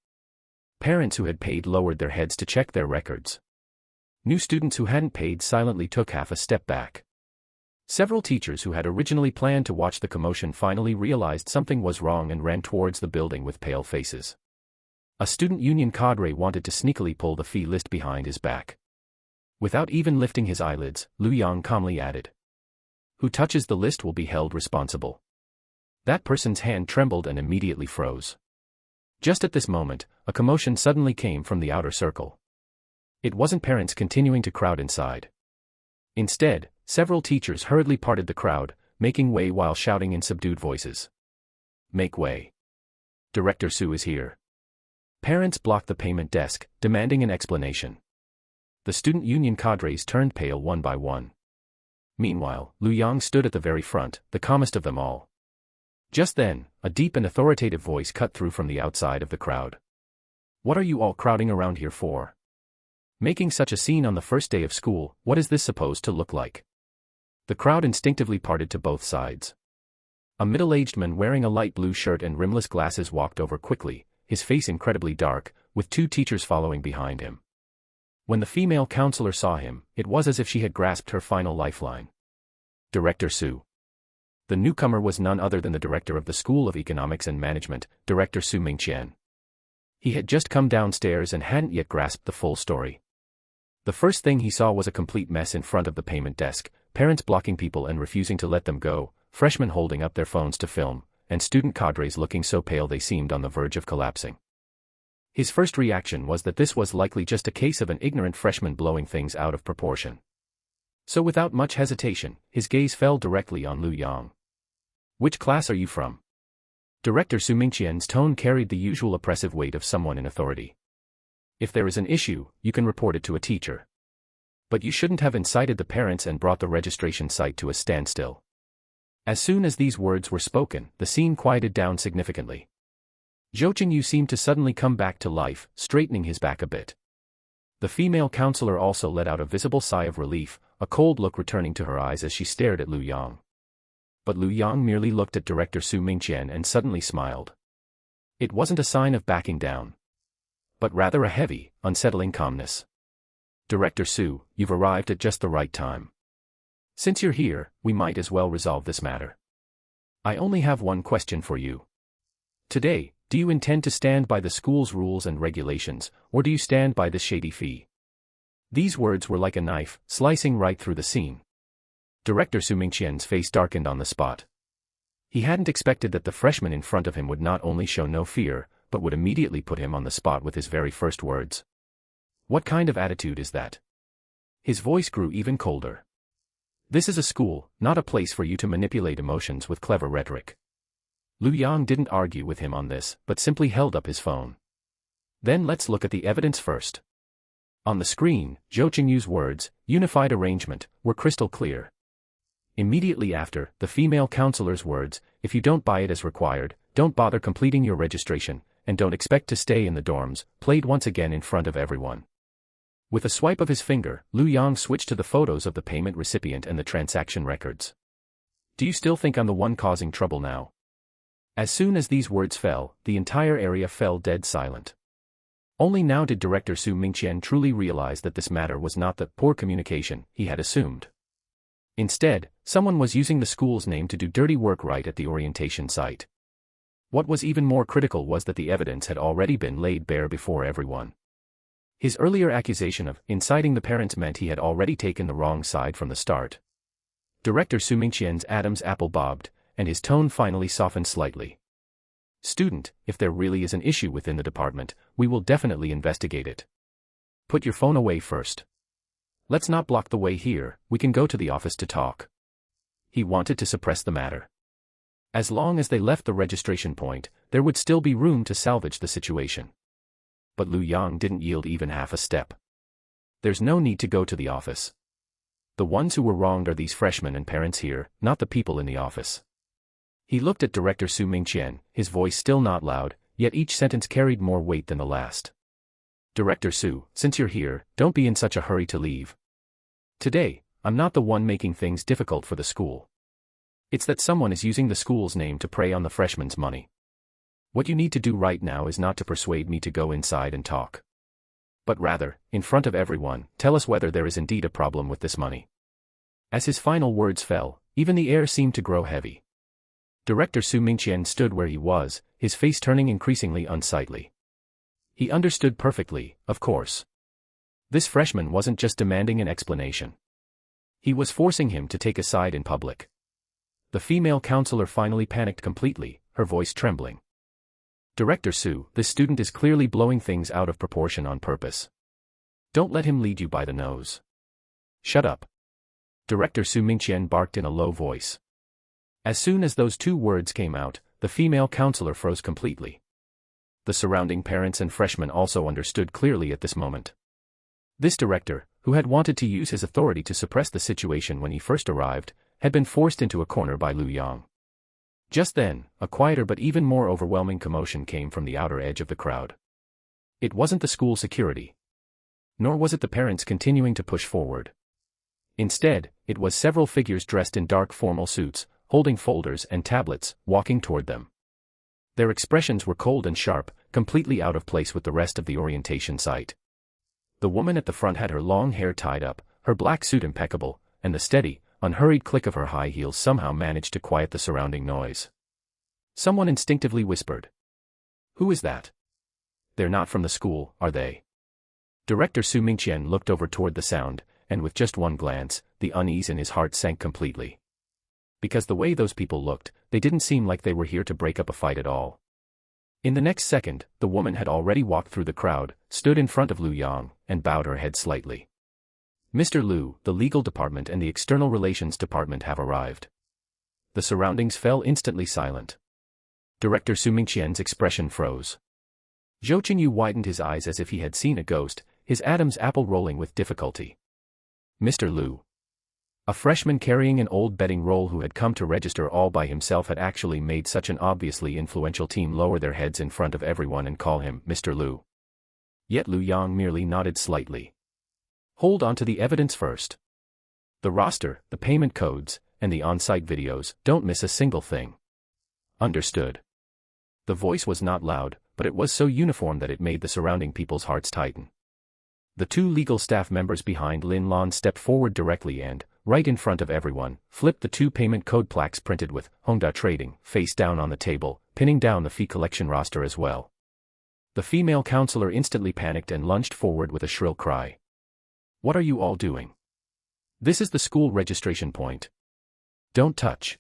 Parents who had paid lowered their heads to check their records. New students who hadn't paid silently took half a step back. Several teachers who had originally planned to watch the commotion finally realized something was wrong and ran towards the building with pale faces. A student union cadre wanted to sneakily pull the fee list behind his back. Without even lifting his eyelids, Lu Yang calmly added, "Who touches the list will be held responsible." That person's hand trembled and immediately froze. Just at this moment, a commotion suddenly came from the outer circle. It wasn't parents continuing to crowd inside. Instead, several teachers hurriedly parted the crowd, making way while shouting in subdued voices. "Make way. Director Su is here." Parents blocked the payment desk, demanding an explanation. The student union cadres turned pale one by one. Meanwhile, Lu Yang stood at the very front, the calmest of them all. Just then, a deep and authoritative voice cut through from the outside of the crowd. "What are you all crowding around here for? Making such a scene on the first day of school, what is this supposed to look like?" The crowd instinctively parted to both sides. A middle-aged man wearing a light blue shirt and rimless glasses walked over quickly, his face incredibly dark, with two teachers following behind him. When the female counselor saw him, it was as if she had grasped her final lifeline. Director Su. The newcomer was none other than the director of the School of Economics and Management, Director Su Mingqian. He had just come downstairs and hadn't yet grasped the full story. The first thing he saw was a complete mess in front of the payment desk, parents blocking people and refusing to let them go, freshmen holding up their phones to film, and student cadres looking so pale they seemed on the verge of collapsing. His first reaction was that this was likely just a case of an ignorant freshman blowing things out of proportion. So without much hesitation, his gaze fell directly on Lu Yang. "Which class are you from?" Director Su Mingqian's tone carried the usual oppressive weight of someone in authority. "If there is an issue, you can report it to a teacher. But you shouldn't have incited the parents and brought the registration site to a standstill." As soon as these words were spoken, the scene quieted down significantly. Zhou Qingyu seemed to suddenly come back to life, straightening his back a bit. The female counselor also let out a visible sigh of relief, a cold look returning to her eyes as she stared at Lu Yang. But Lu Yang merely looked at Director Su Mingqian and suddenly smiled. It wasn't a sign of backing down, but rather a heavy, unsettling calmness. "Director Su, you've arrived at just the right time. Since you're here, we might as well resolve this matter. I only have one question for you. Today, do you intend to stand by the school's rules and regulations, or do you stand by the shady fee?" These words were like a knife, slicing right through the scene. Director Su Mingqian's face darkened on the spot. He hadn't expected that the freshman in front of him would not only show no fear, but would immediately put him on the spot with his very first words. What kind of attitude is that? His voice grew even colder. This is a school, not a place for you to manipulate emotions with clever rhetoric. Lu Yang didn't argue with him on this, but simply held up his phone. Then let's look at the evidence first. On the screen, Zhou Qingyu's words, unified arrangement, were crystal clear. Immediately after, the female counselor's words, if you don't buy it as required, don't bother completing your registration, and don't expect to stay in the dorms, played once again in front of everyone. With a swipe of his finger, Lu Yang switched to the photos of the payment recipient and the transaction records. Do you still think I'm the one causing trouble now? As soon as these words fell, the entire area fell dead silent. Only now did Director Su Mingqian truly realize that this matter was not the poor communication he had assumed. Instead, someone was using the school's name to do dirty work right at the orientation site. What was even more critical was that the evidence had already been laid bare before everyone. His earlier accusation of inciting the parents meant he had already taken the wrong side from the start. Director Su Mingqian's Adam's apple bobbed, and his tone finally softened slightly. Student, if there really is an issue within the department, we will definitely investigate it. Put your phone away first. Let's not block the way here, we can go to the office to talk. He wanted to suppress the matter. As long as they left the registration point, there would still be room to salvage the situation. But Lu Yang didn't yield even half a step. There's no need to go to the office. The ones who were wronged are these freshmen and parents here, not the people in the office. He looked at Director Su Mingqian, his voice still not loud, yet each sentence carried more weight than the last. Director Su, since you're here, don't be in such a hurry to leave. Today, I'm not the one making things difficult for the school. It's that someone is using the school's name to prey on the freshmen's money. What you need to do right now is not to persuade me to go inside and talk. But rather, in front of everyone, tell us whether there is indeed a problem with this money. As his final words fell, even the air seemed to grow heavy. Director Su Mingqian stood where he was, his face turning increasingly unsightly. He understood perfectly, of course. This freshman wasn't just demanding an explanation. He was forcing him to take a side in public. The female counselor finally panicked completely, her voice trembling. Director Su, this student is clearly blowing things out of proportion on purpose. Don't let him lead you by the nose. Shut up. Director Su Mingqian barked in a low voice. As soon as those two words came out, the female counselor froze completely. The surrounding parents and freshmen also understood clearly at this moment. This director, who had wanted to use his authority to suppress the situation when he first arrived, had been forced into a corner by Lu Yang. Just then, a quieter but even more overwhelming commotion came from the outer edge of the crowd. It wasn't the school security. Nor was it the parents continuing to push forward. Instead, it was several figures dressed in dark formal suits, holding folders and tablets, walking toward them. Their expressions were cold and sharp, completely out of place with the rest of the orientation site. The woman at the front had her long hair tied up, her black suit impeccable, and the steady, unhurried click of her high heels somehow managed to quiet the surrounding noise. Someone instinctively whispered. Who is that? They're not from the school, are they? Director Su Mingqian looked over toward the sound, and with just one glance, the unease in his heart sank completely. Because the way those people looked, they didn't seem like they were here to break up a fight at all. In the next second, the woman had already walked through the crowd, stood in front of Lu Yang, and bowed her head slightly. Mr. Lu, the legal department and the external relations department have arrived. The surroundings fell instantly silent. Director Su Mingqian's expression froze. Zhou Qingyu widened his eyes as if he had seen a ghost, his Adam's apple rolling with difficulty. Mr. Lu. A freshman carrying an old betting roll who had come to register all by himself had actually made such an obviously influential team lower their heads in front of everyone and call him Mr. Lu. Yet Lu Yang merely nodded slightly. Hold on to the evidence first. The roster, the payment codes, and the on-site videos, don't miss a single thing. Understood. The voice was not loud, but it was so uniform that it made the surrounding people's hearts tighten. The two legal staff members behind Lin Lan stepped forward directly and, right in front of everyone, flipped the two payment code plaques printed with Hongda Trading face down on the table, pinning down the fee collection roster as well. The female counselor instantly panicked and lunged forward with a shrill cry. What are you all doing? This is the school registration point. Don't touch.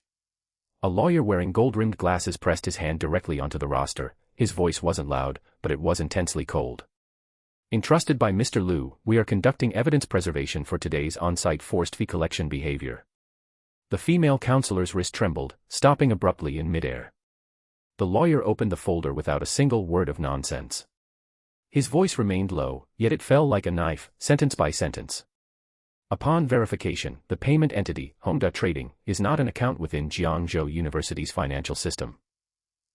A lawyer wearing gold-rimmed glasses pressed his hand directly onto the roster. His voice wasn't loud, but it was intensely cold. Entrusted by Mr. Lu, we are conducting evidence preservation for today's on-site forced fee collection behavior. The female counselor's wrist trembled, stopping abruptly in midair. The lawyer opened the folder without a single word of nonsense. His voice remained low, yet it fell like a knife, sentence by sentence. Upon verification, the payment entity, Honda Trading, is not an account within Jiangzhou University's financial system.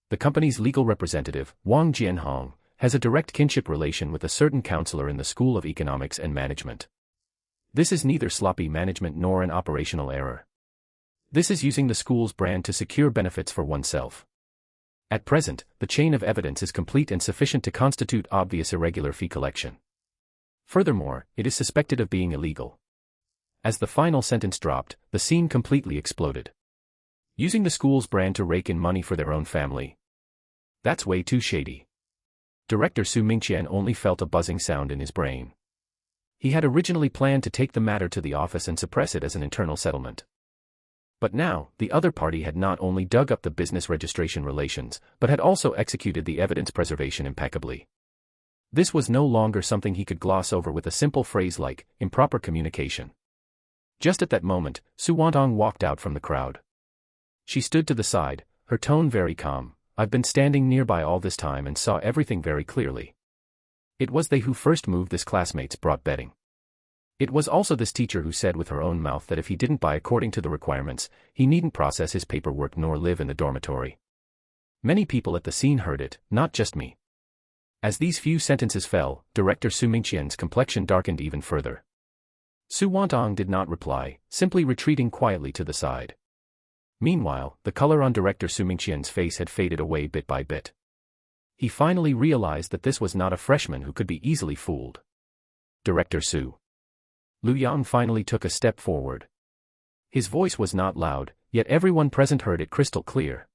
The company's legal representative, Wang Jianhong, has a direct kinship relation with a certain counselor in the School of Economics and Management. This is neither sloppy management nor an operational error. This is using the school's brand to secure benefits for oneself. At present, the chain of evidence is complete and sufficient to constitute obvious irregular fee collection. Furthermore, it is suspected of being illegal. As the final sentence dropped, the scene completely exploded. Using the school's brand to rake in money for their own family. That's way too shady. Director Su Mingqian only felt a buzzing sound in his brain. He had originally planned to take the matter to the office and suppress it as an internal settlement. But now, the other party had not only dug up the business registration relations, but had also executed the evidence preservation impeccably. This was no longer something he could gloss over with a simple phrase like, improper communication. Just at that moment, Su Wantong walked out from the crowd. She stood to the side, her tone very calm. I've been standing nearby all this time and saw everything very clearly. It was they who first moved this classmates brought betting. It was also this teacher who said with her own mouth that if he didn't buy according to the requirements, he needn't process his paperwork nor live in the dormitory. Many people at the scene heard it, not just me. As these few sentences fell, Director Su Mingqian's complexion darkened even further. Su Wantong did not reply, simply retreating quietly to the side. Meanwhile, the color on Director Su Mingqian's face had faded away bit by bit. He finally realized that this was not a freshman who could be easily fooled. Director Su. Lu Yang finally took a step forward. His voice was not loud, yet everyone present heard it crystal clear.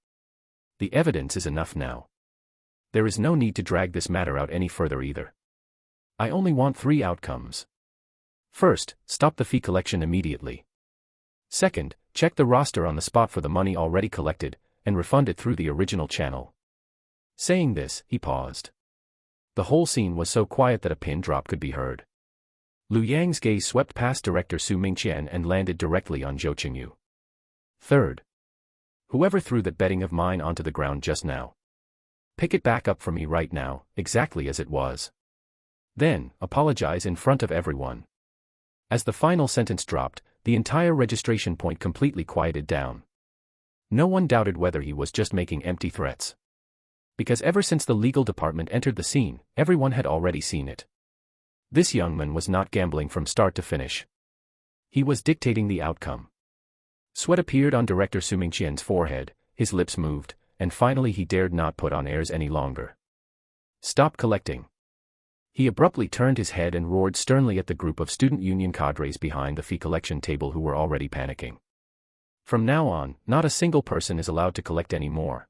The evidence is enough now. There is no need to drag this matter out any further either. I only want 3 outcomes. First, stop the fee collection immediately. Second, check the roster on the spot for the money already collected, and refund it through the original channel. Saying this, he paused. The whole scene was so quiet that a pin drop could be heard. Lu Yang's gaze swept past Director Su Mingqian and landed directly on Zhou Qingyu. Third. Whoever threw that betting of mine onto the ground just now. Pick it back up for me right now, exactly as it was. Then, apologize in front of everyone. As the final sentence dropped, the entire registration point completely quieted down. No one doubted whether he was just making empty threats. Because ever since the legal department entered the scene, everyone had already seen it. This young man was not gambling from start to finish. He was dictating the outcome. Sweat appeared on Director Su Mingqian's forehead, his lips moved, and finally he dared not put on airs any longer. Stop collecting. He abruptly turned his head and roared sternly at the group of student union cadres behind the fee collection table who were already panicking. From now on, not a single person is allowed to collect any more.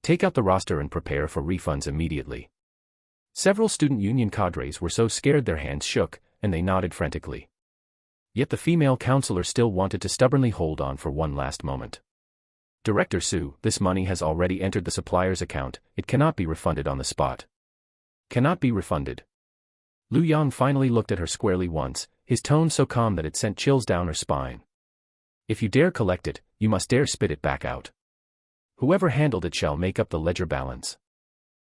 Take out the roster and prepare for refunds immediately. Several student union cadres were so scared their hands shook, and they nodded frantically. Yet the female counselor still wanted to stubbornly hold on for one last moment. Director Su, this money has already entered the supplier's account, it cannot be refunded on the spot. Cannot be refunded. Lu Yang finally looked at her squarely once, his tone so calm that it sent chills down her spine. If you dare collect it, you must dare spit it back out. Whoever handled it shall make up the ledger balance.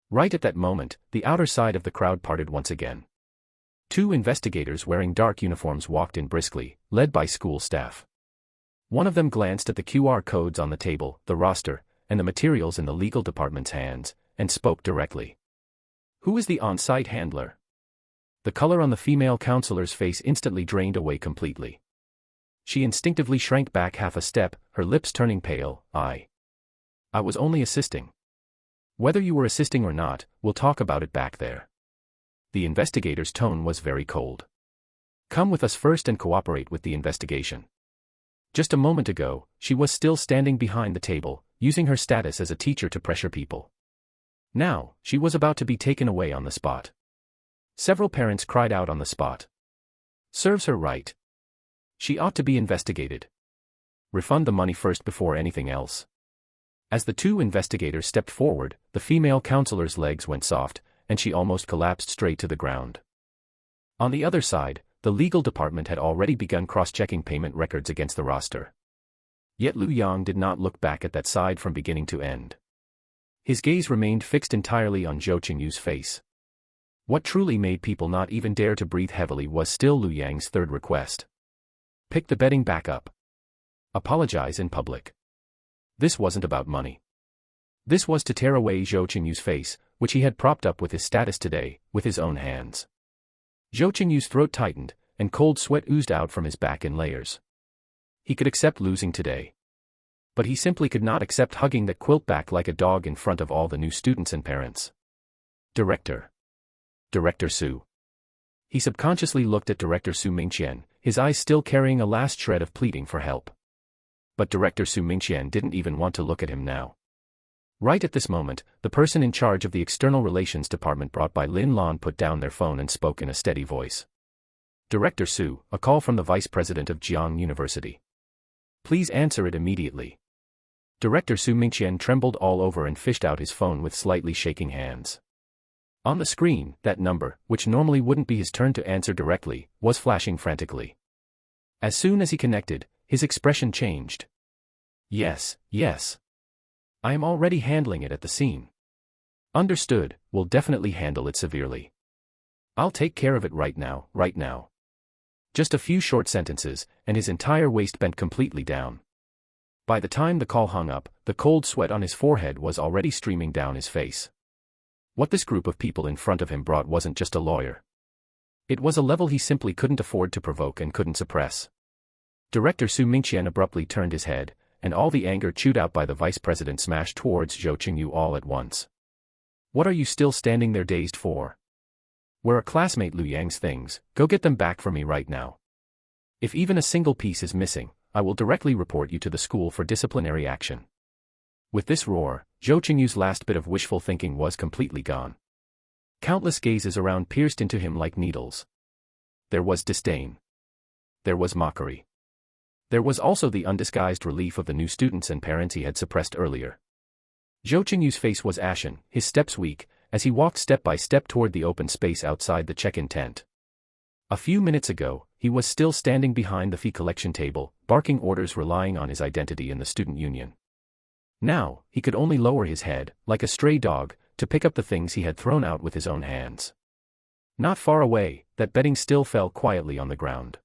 Right at that moment, the outer side of the crowd parted once again. 2 investigators wearing dark uniforms walked in briskly, led by school staff. One of them glanced at the QR codes on the table, the roster, and the materials in the legal department's hands, and spoke directly. Who is the on-site handler? The color on the female counselor's face instantly drained away completely. She instinctively shrank back half a step, her lips turning pale. I was only assisting. Whether you were assisting or not, we'll talk about it back there. The investigator's tone was very cold. Come with us first and cooperate with the investigation. Just a moment ago, she was still standing behind the table, using her status as a teacher to pressure people. Now, she was about to be taken away on the spot. Several parents cried out on the spot. Serves her right. She ought to be investigated. Refund the money first before anything else. As the 2 investigators stepped forward, the female counselor's legs went soft, and she almost collapsed straight to the ground. On the other side, the legal department had already begun cross-checking payment records against the roster. Yet Lu Yang did not look back at that side from beginning to end. His gaze remained fixed entirely on Zhou Qingyu's face. What truly made people not even dare to breathe heavily was still Lu Yang's third request. Pick the betting back up. Apologize in public. This wasn't about money. This was to tear away Zhou Qingyu's face, which he had propped up with his status today, with his own hands. Zhou Qingyu's throat tightened, and cold sweat oozed out from his back in layers. He could accept losing today. But he simply could not accept hugging that quilt back like a dog in front of all the new students and parents. Director Su. He subconsciously looked at Director Su Mingqian, his eyes still carrying a last shred of pleading for help. But Director Su Mingqian didn't even want to look at him now. Right at this moment, the person in charge of the External Relations Department brought by Lin Lan put down their phone and spoke in a steady voice. Director Su, a call from the Vice President of Jiangzhou University. Please answer it immediately. Director Su Mingqian trembled all over and fished out his phone with slightly shaking hands. On the screen, that number, which normally wouldn't be his turn to answer directly, was flashing frantically. As soon as he connected, his expression changed. Yes. I am already handling it at the scene. Understood, we'll definitely handle it severely. I'll take care of it right now. Just a few short sentences, and his entire waist bent completely down. By the time the call hung up, the cold sweat on his forehead was already streaming down his face. What this group of people in front of him brought wasn't just a lawyer. It was a level he simply couldn't afford to provoke and couldn't suppress. Director Su Mingqian abruptly turned his head, and all the anger chewed out by the vice president smashed towards Zhou Qingyu all at once. What are you still standing there dazed for? Where are classmate Lu Yang's things? Go get them back for me right now. If even a single piece is missing, I will directly report you to the school for disciplinary action. With this roar, Zhou Qingyu's last bit of wishful thinking was completely gone. Countless gazes around pierced into him like needles. There was disdain. There was mockery. There was also the undisguised relief of the new students and parents he had suppressed earlier. Zhou Qingyu's face was ashen, his steps weak, as he walked step by step toward the open space outside the check-in tent. A few minutes ago, he was still standing behind the fee collection table, barking orders relying on his identity in the student union. Now, he could only lower his head, like a stray dog, to pick up the things he had thrown out with his own hands. Not far away, that bedding still fell quietly on the ground.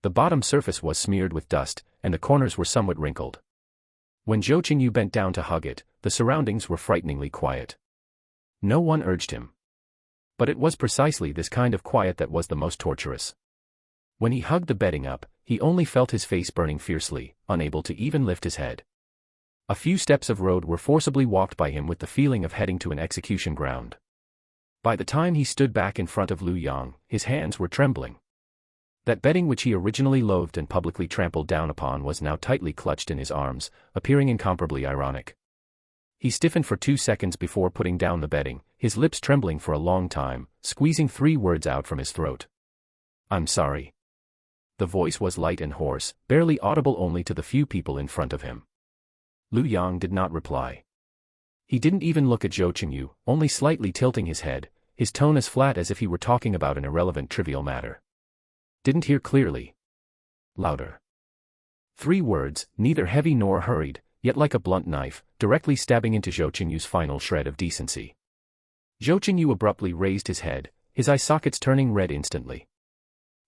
The bottom surface was smeared with dust, and the corners were somewhat wrinkled. When Zhou Qingyu bent down to hug it, the surroundings were frighteningly quiet. No one urged him. But it was precisely this kind of quiet that was the most torturous. When he hugged the bedding up, he only felt his face burning fiercely, unable to even lift his head. A few steps of road were forcibly walked by him with the feeling of heading to an execution ground. By the time he stood back in front of Lu Yang, his hands were trembling. That bedding which he originally loathed and publicly trampled down upon was now tightly clutched in his arms, appearing incomparably ironic. He stiffened for 2 seconds before putting down the bedding, his lips trembling for a long time, squeezing 3 words out from his throat. I'm sorry. The voice was light and hoarse, barely audible only to the few people in front of him. Lu Yang did not reply. He didn't even look at Zhou Qingyu, only slightly tilting his head, his tone as flat as if he were talking about an irrelevant trivial matter. Didn't hear clearly. Louder. 3 words, neither heavy nor hurried, yet like a blunt knife, directly stabbing into Zhou Qingyu's final shred of decency. Zhou Qingyu abruptly raised his head, his eye sockets turning red instantly.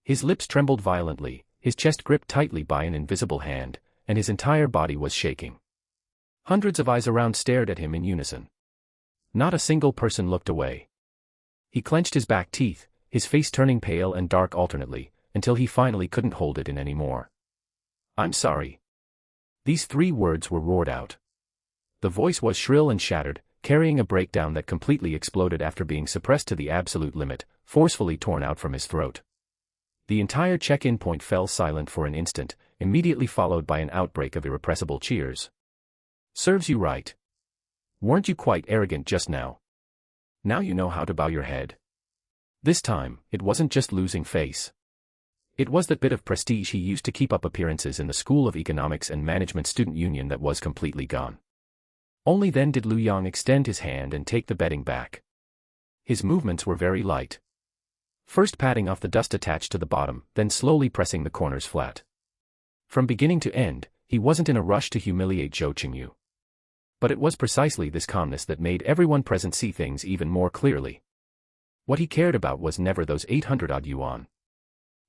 His lips trembled violently, his chest gripped tightly by an invisible hand, and his entire body was shaking. Hundreds of eyes around stared at him in unison. Not a single person looked away. He clenched his back teeth, his face turning pale and dark alternately, until he finally couldn't hold it in anymore. I'm sorry. These 3 words were roared out. The voice was shrill and shattered, carrying a breakdown that completely exploded after being suppressed to the absolute limit, forcefully torn out from his throat. The entire check-in point fell silent for an instant, immediately followed by an outbreak of irrepressible cheers. Serves you right. Weren't you quite arrogant just now? Now you know how to bow your head. This time, it wasn't just losing face. It was that bit of prestige he used to keep up appearances in the School of Economics and Management Student Union that was completely gone. Only then did Lu Yang extend his hand and take the bedding back. His movements were very light. First patting off the dust attached to the bottom, then slowly pressing the corners flat. From beginning to end, He wasn't in a rush to humiliate Zhou Qingyu. But it was precisely this calmness that made everyone present see things even more clearly. What he cared about was never those 800-odd yuan.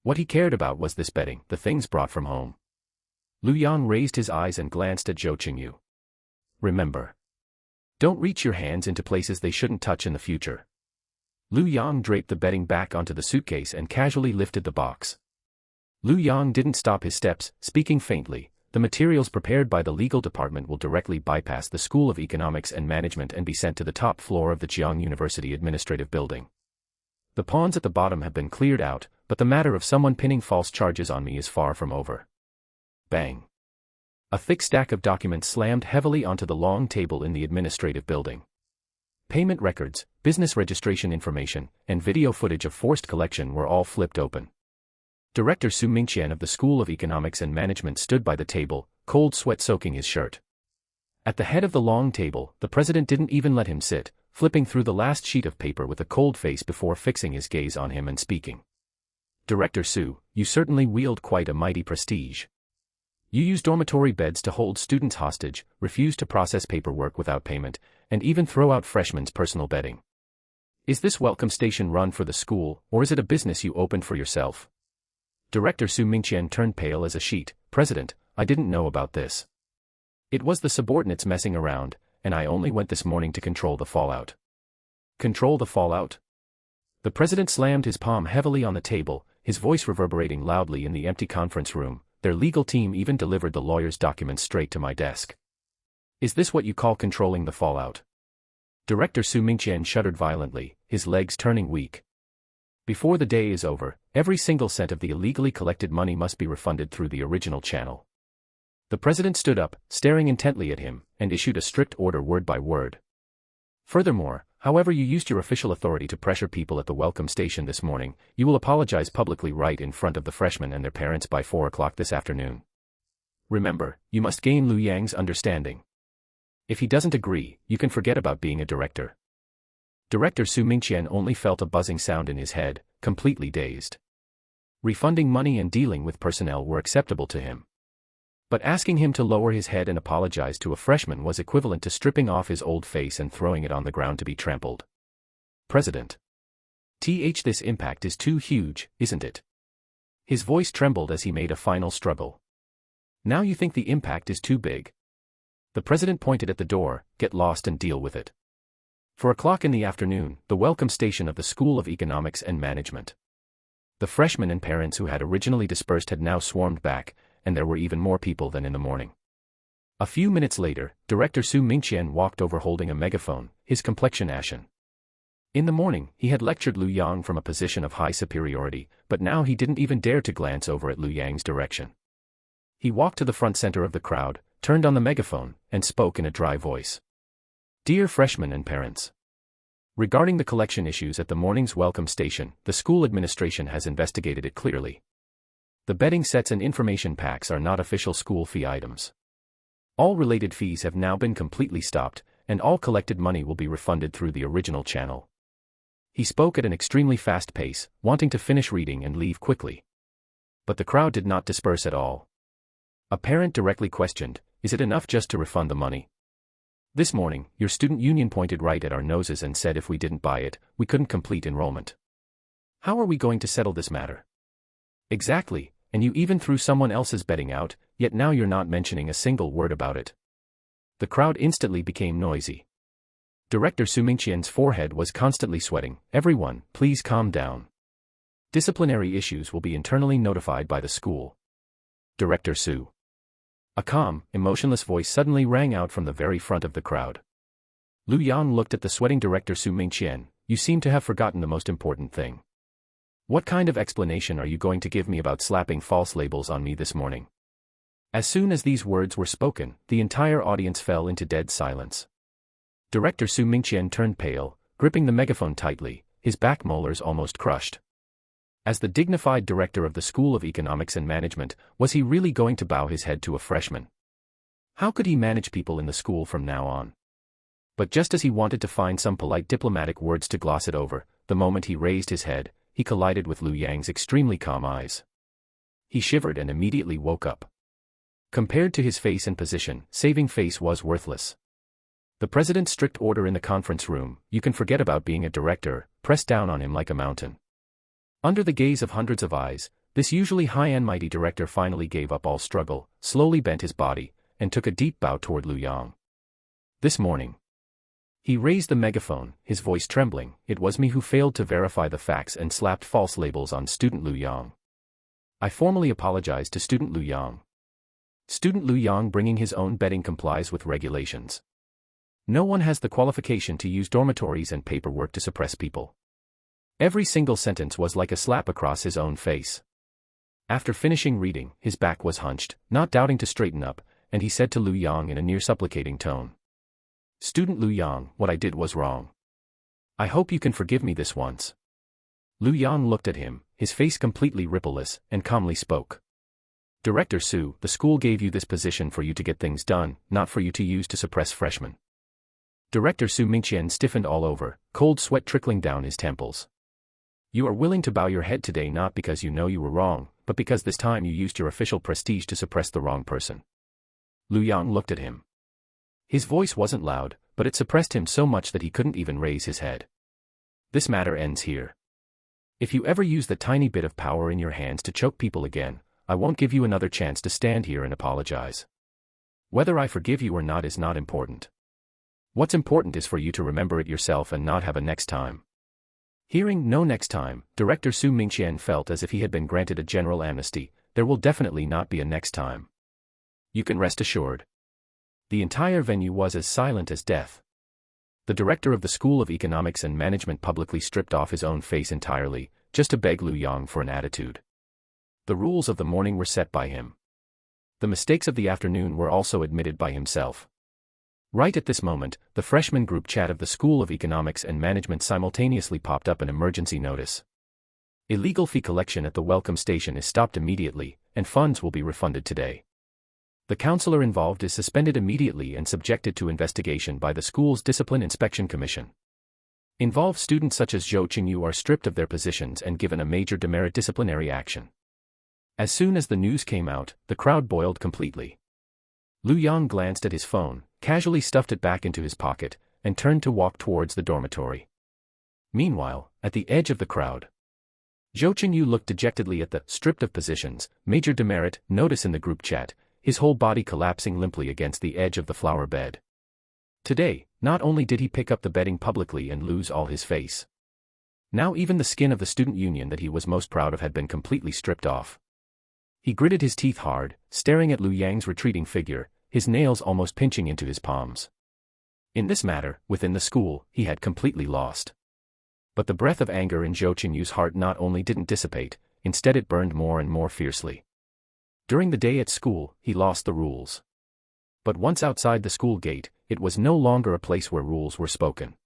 What he cared about was this betting, the things brought from home. Lu Yang raised his eyes and glanced at Zhou Qingyu. Remember. Don't reach your hands into places they shouldn't touch in the future. Lu Yang draped the bedding back onto the suitcase and casually lifted the box. Lu Yang didn't stop his steps, speaking faintly. The materials prepared by the legal department will directly bypass the School of Economics and Management and be sent to the top floor of the Jiangzhou University administrative building. The pawns at the bottom have been cleared out, but the matter of someone pinning false charges on me is far from over. Bang. A thick stack of documents slammed heavily onto the long table in the administrative building. Payment records, business registration information, and video footage of forced collection were all flipped open. Director Su Mingqian of the School of Economics and Management stood by the table, cold sweat soaking his shirt. At the head of the long table, the president didn't even let him sit, flipping through the last sheet of paper with a cold face before fixing his gaze on him and speaking. Director Su, you certainly wield quite a mighty prestige. You use dormitory beds to hold students hostage, refuse to process paperwork without payment, and even throw out freshmen's personal bedding. Is this welcome station run for the school, or is it a business you opened for yourself? Director Su Mingqian turned pale as a sheet. President, I didn't know about this. It was the subordinates messing around, and I only went this morning to control the fallout. Control the fallout? The president slammed his palm heavily on the table, his voice reverberating loudly in the empty conference room. Their legal team even delivered the lawyer's documents straight to my desk. Is this what you call controlling the fallout? Director Su Mingqian shuddered violently, his legs turning weak. Before the day is over, every single cent of the illegally collected money must be refunded through the original channel. The president stood up, staring intently at him, and issued a strict order word by word. Furthermore, however you used your official authority to pressure people at the welcome station this morning, you will apologize publicly right in front of the freshmen and their parents by 4 o'clock this afternoon. Remember, you must gain Lu Yang's understanding. If he doesn't agree, you can forget about being a director. Director Su Mingqian only felt a buzzing sound in his head, completely dazed. Refunding money and dealing with personnel were acceptable to him. But asking him to lower his head and apologize to a freshman was equivalent to stripping off his old face and throwing it on the ground to be trampled. President. This impact is too huge, isn't it? His voice trembled as he made a final struggle. Now you think the impact is too big? The president pointed at the door. Get lost and deal with it. 4 o'clock in the afternoon, the welcome station of the School of Economics and Management. The freshmen and parents who had originally dispersed had now swarmed back, and there were even more people than in the morning. A few minutes later, Director Su Mingqian walked over holding a megaphone, his complexion ashen. In the morning, he had lectured Lu Yang from a position of high superiority, but now he didn't even dare to glance over at Lu Yang's direction. He walked to the front center of the crowd, turned on the megaphone, and spoke in a dry voice. Dear freshmen and parents. Regarding the collection issues at the morning's welcome station, the school administration has investigated it clearly. The betting sets and information packs are not official school fee items. All related fees have now been completely stopped, and all collected money will be refunded through the original channel. He spoke at an extremely fast pace, wanting to finish reading and leave quickly. But the crowd did not disperse at all. A parent directly questioned, is it enough just to refund the money? This morning, your student union pointed right at our noses and said if we didn't buy it, we couldn't complete enrollment. How are we going to settle this matter? Exactly, and you even threw someone else's betting out, yet now you're not mentioning a single word about it. The crowd instantly became noisy. Director Su Mingqian's forehead was constantly sweating. Everyone, please calm down. Disciplinary issues will be internally notified by the school. Director Su. A calm, emotionless voice suddenly rang out from the very front of the crowd. Lu Yang looked at the sweating Director Su Mingqian. You seem to have forgotten the most important thing. What kind of explanation are you going to give me about slapping false labels on me this morning? As soon as these words were spoken, the entire audience fell into dead silence. Director Su Mingqian turned pale, gripping the megaphone tightly, his back molars almost crushed. As the dignified director of the School of Economics and Management, was he really going to bow his head to a freshman? How could he manage people in the school from now on? But just as he wanted to find some polite diplomatic words to gloss it over, the moment he raised his head, he collided with Lu Yang's extremely calm eyes. He shivered and immediately woke up. Compared to his face and position, saving face was worthless. The president's strict order in the conference room, "You can forget about being a director," pressed down on him like a mountain. Under the gaze of hundreds of eyes, this usually high and mighty director finally gave up all struggle, slowly bent his body, and took a deep bow toward Liu Yang. "This morning." He raised the megaphone, his voice trembling. "It was me who failed to verify the facts and slapped false labels on student Liu Yang. I formally apologize to student Liu Yang. Student Liu Yang bringing his own bedding complies with regulations. No one has the qualification to use dormitories and paperwork to suppress people." Every single sentence was like a slap across his own face. After finishing reading, his back was hunched, not doubting to straighten up, and he said to Liu Yang in a near supplicating tone, "Student Liu Yang, what I did was wrong. I hope you can forgive me this once." Liu Yang looked at him, his face completely rippleless, and calmly spoke. "Director Su, the school gave you this position for you to get things done, not for you to use to suppress freshmen." Director Su Mingqian stiffened all over, cold sweat trickling down his temples. "You are willing to bow your head today not because you know you were wrong, but because this time you used your official prestige to suppress the wrong person." Liu Yang looked at him. His voice wasn't loud, but it suppressed him so much that he couldn't even raise his head. "This matter ends here. If you ever use the tiny bit of power in your hands to choke people again, I won't give you another chance to stand here and apologize. Whether I forgive you or not is not important. What's important is for you to remember it yourself and not have a next time." Hearing "no next time," Director Su Mingqian felt as if he had been granted a general amnesty. There will definitely not be a next time. You can rest assured. The entire venue was as silent as death. The director of the School of Economics and Management publicly stripped off his own face entirely, just to beg Liu Yang for an attitude. The rules of the morning were set by him. The mistakes of the afternoon were also admitted by himself. Right at this moment, the freshman group chat of the School of Economics and Management simultaneously popped up an emergency notice. Illegal fee collection at the welcome station is stopped immediately, and funds will be refunded today. The counselor involved is suspended immediately and subjected to investigation by the school's Discipline Inspection Commission. Involved students such as Zhou Qingyu are stripped of their positions and given a major demerit disciplinary action. As soon as the news came out, the crowd boiled completely. Liu Yang glanced at his phone, casually stuffed it back into his pocket, and turned to walk towards the dormitory. Meanwhile, at the edge of the crowd, Zhou Qingyu looked dejectedly at the stripped of positions, major demerit notice in the group chat, his whole body collapsing limply against the edge of the flower bed. Today, not only did he pick up the bedding publicly and lose all his face. Now even the skin of the student union that he was most proud of had been completely stripped off. He gritted his teeth hard, staring at Liu Yang's retreating figure, his nails almost pinching into his palms. In this matter, within the school, he had completely lost. But the breath of anger in Zhou Qingyu's heart not only didn't dissipate, instead it burned more and more fiercely. During the day at school, he lost the rules. But once outside the school gate, it was no longer a place where rules were spoken.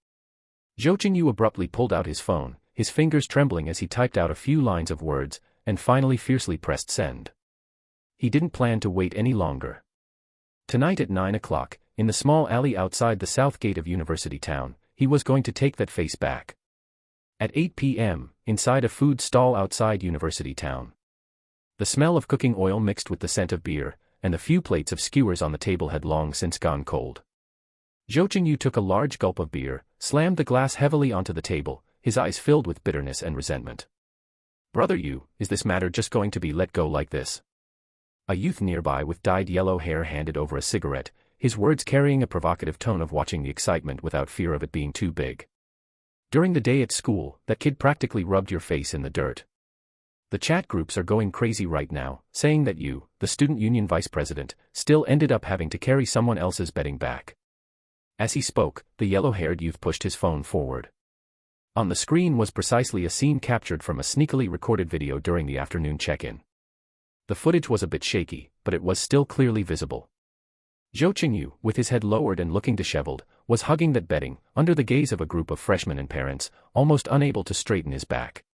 Zhou Qingyu abruptly pulled out his phone, his fingers trembling as he typed out a few lines of words, and finally fiercely pressed send. He didn't plan to wait any longer. Tonight at 9 o'clock, in the small alley outside the south gate of University Town, he was going to take that face back. At 8 p.m., inside a food stall outside University Town. The smell of cooking oil mixed with the scent of beer, and the few plates of skewers on the table had long since gone cold. Zhou Qingyu took a large gulp of beer, slammed the glass heavily onto the table, his eyes filled with bitterness and resentment. "Brother Yu, is this matter just going to be let go like this?" A youth nearby with dyed yellow hair handed over a cigarette, his words carrying a provocative tone of watching the excitement without fear of it being too big. "During the day at school, that kid practically rubbed your face in the dirt. The chat groups are going crazy right now, saying that you, the student union vice president, still ended up having to carry someone else's bedding back." As he spoke, the yellow-haired youth pushed his phone forward. On the screen was precisely a scene captured from a sneakily recorded video during the afternoon check-in. The footage was a bit shaky, but it was still clearly visible. Zhou Qingyu, with his head lowered and looking disheveled, was hugging that bedding, under the gaze of a group of freshmen and parents, almost unable to straighten his back.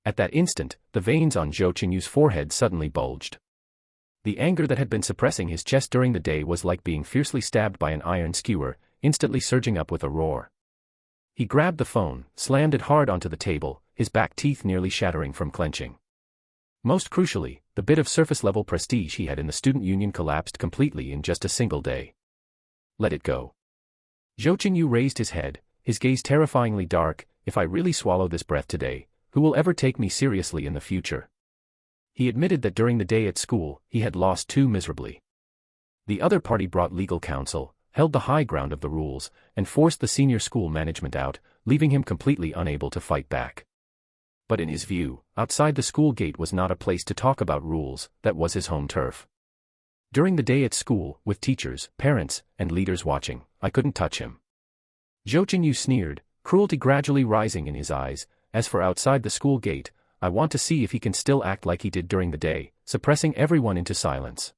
At that instant, the veins on Zhou Qingyu's forehead suddenly bulged. The anger that had been suppressing his chest during the day was like being fiercely stabbed by an iron skewer, instantly surging up with a roar. He grabbed the phone, slammed it hard onto the table, his back teeth nearly shattering from clenching. Most crucially, The bit of surface-level prestige he had in the student union collapsed completely in just a single day. Let it go. Zhou Qingyu raised his head, his gaze terrifyingly dark. If I really swallow this breath today, who will ever take me seriously in the future? He admitted that during the day at school, he had lost too miserably. The other party brought legal counsel, held the high ground of the rules, and forced the senior school management out, leaving him completely unable to fight back. But in his view, outside the school gate was not a place to talk about rules, that was his home turf. During the day at school, with teachers, parents, and leaders watching, I couldn't touch him. Zhou Qingyu sneered, cruelty gradually rising in his eyes. As for outside the school gate, I want to see if he can still act like he did during the day, suppressing everyone into silence.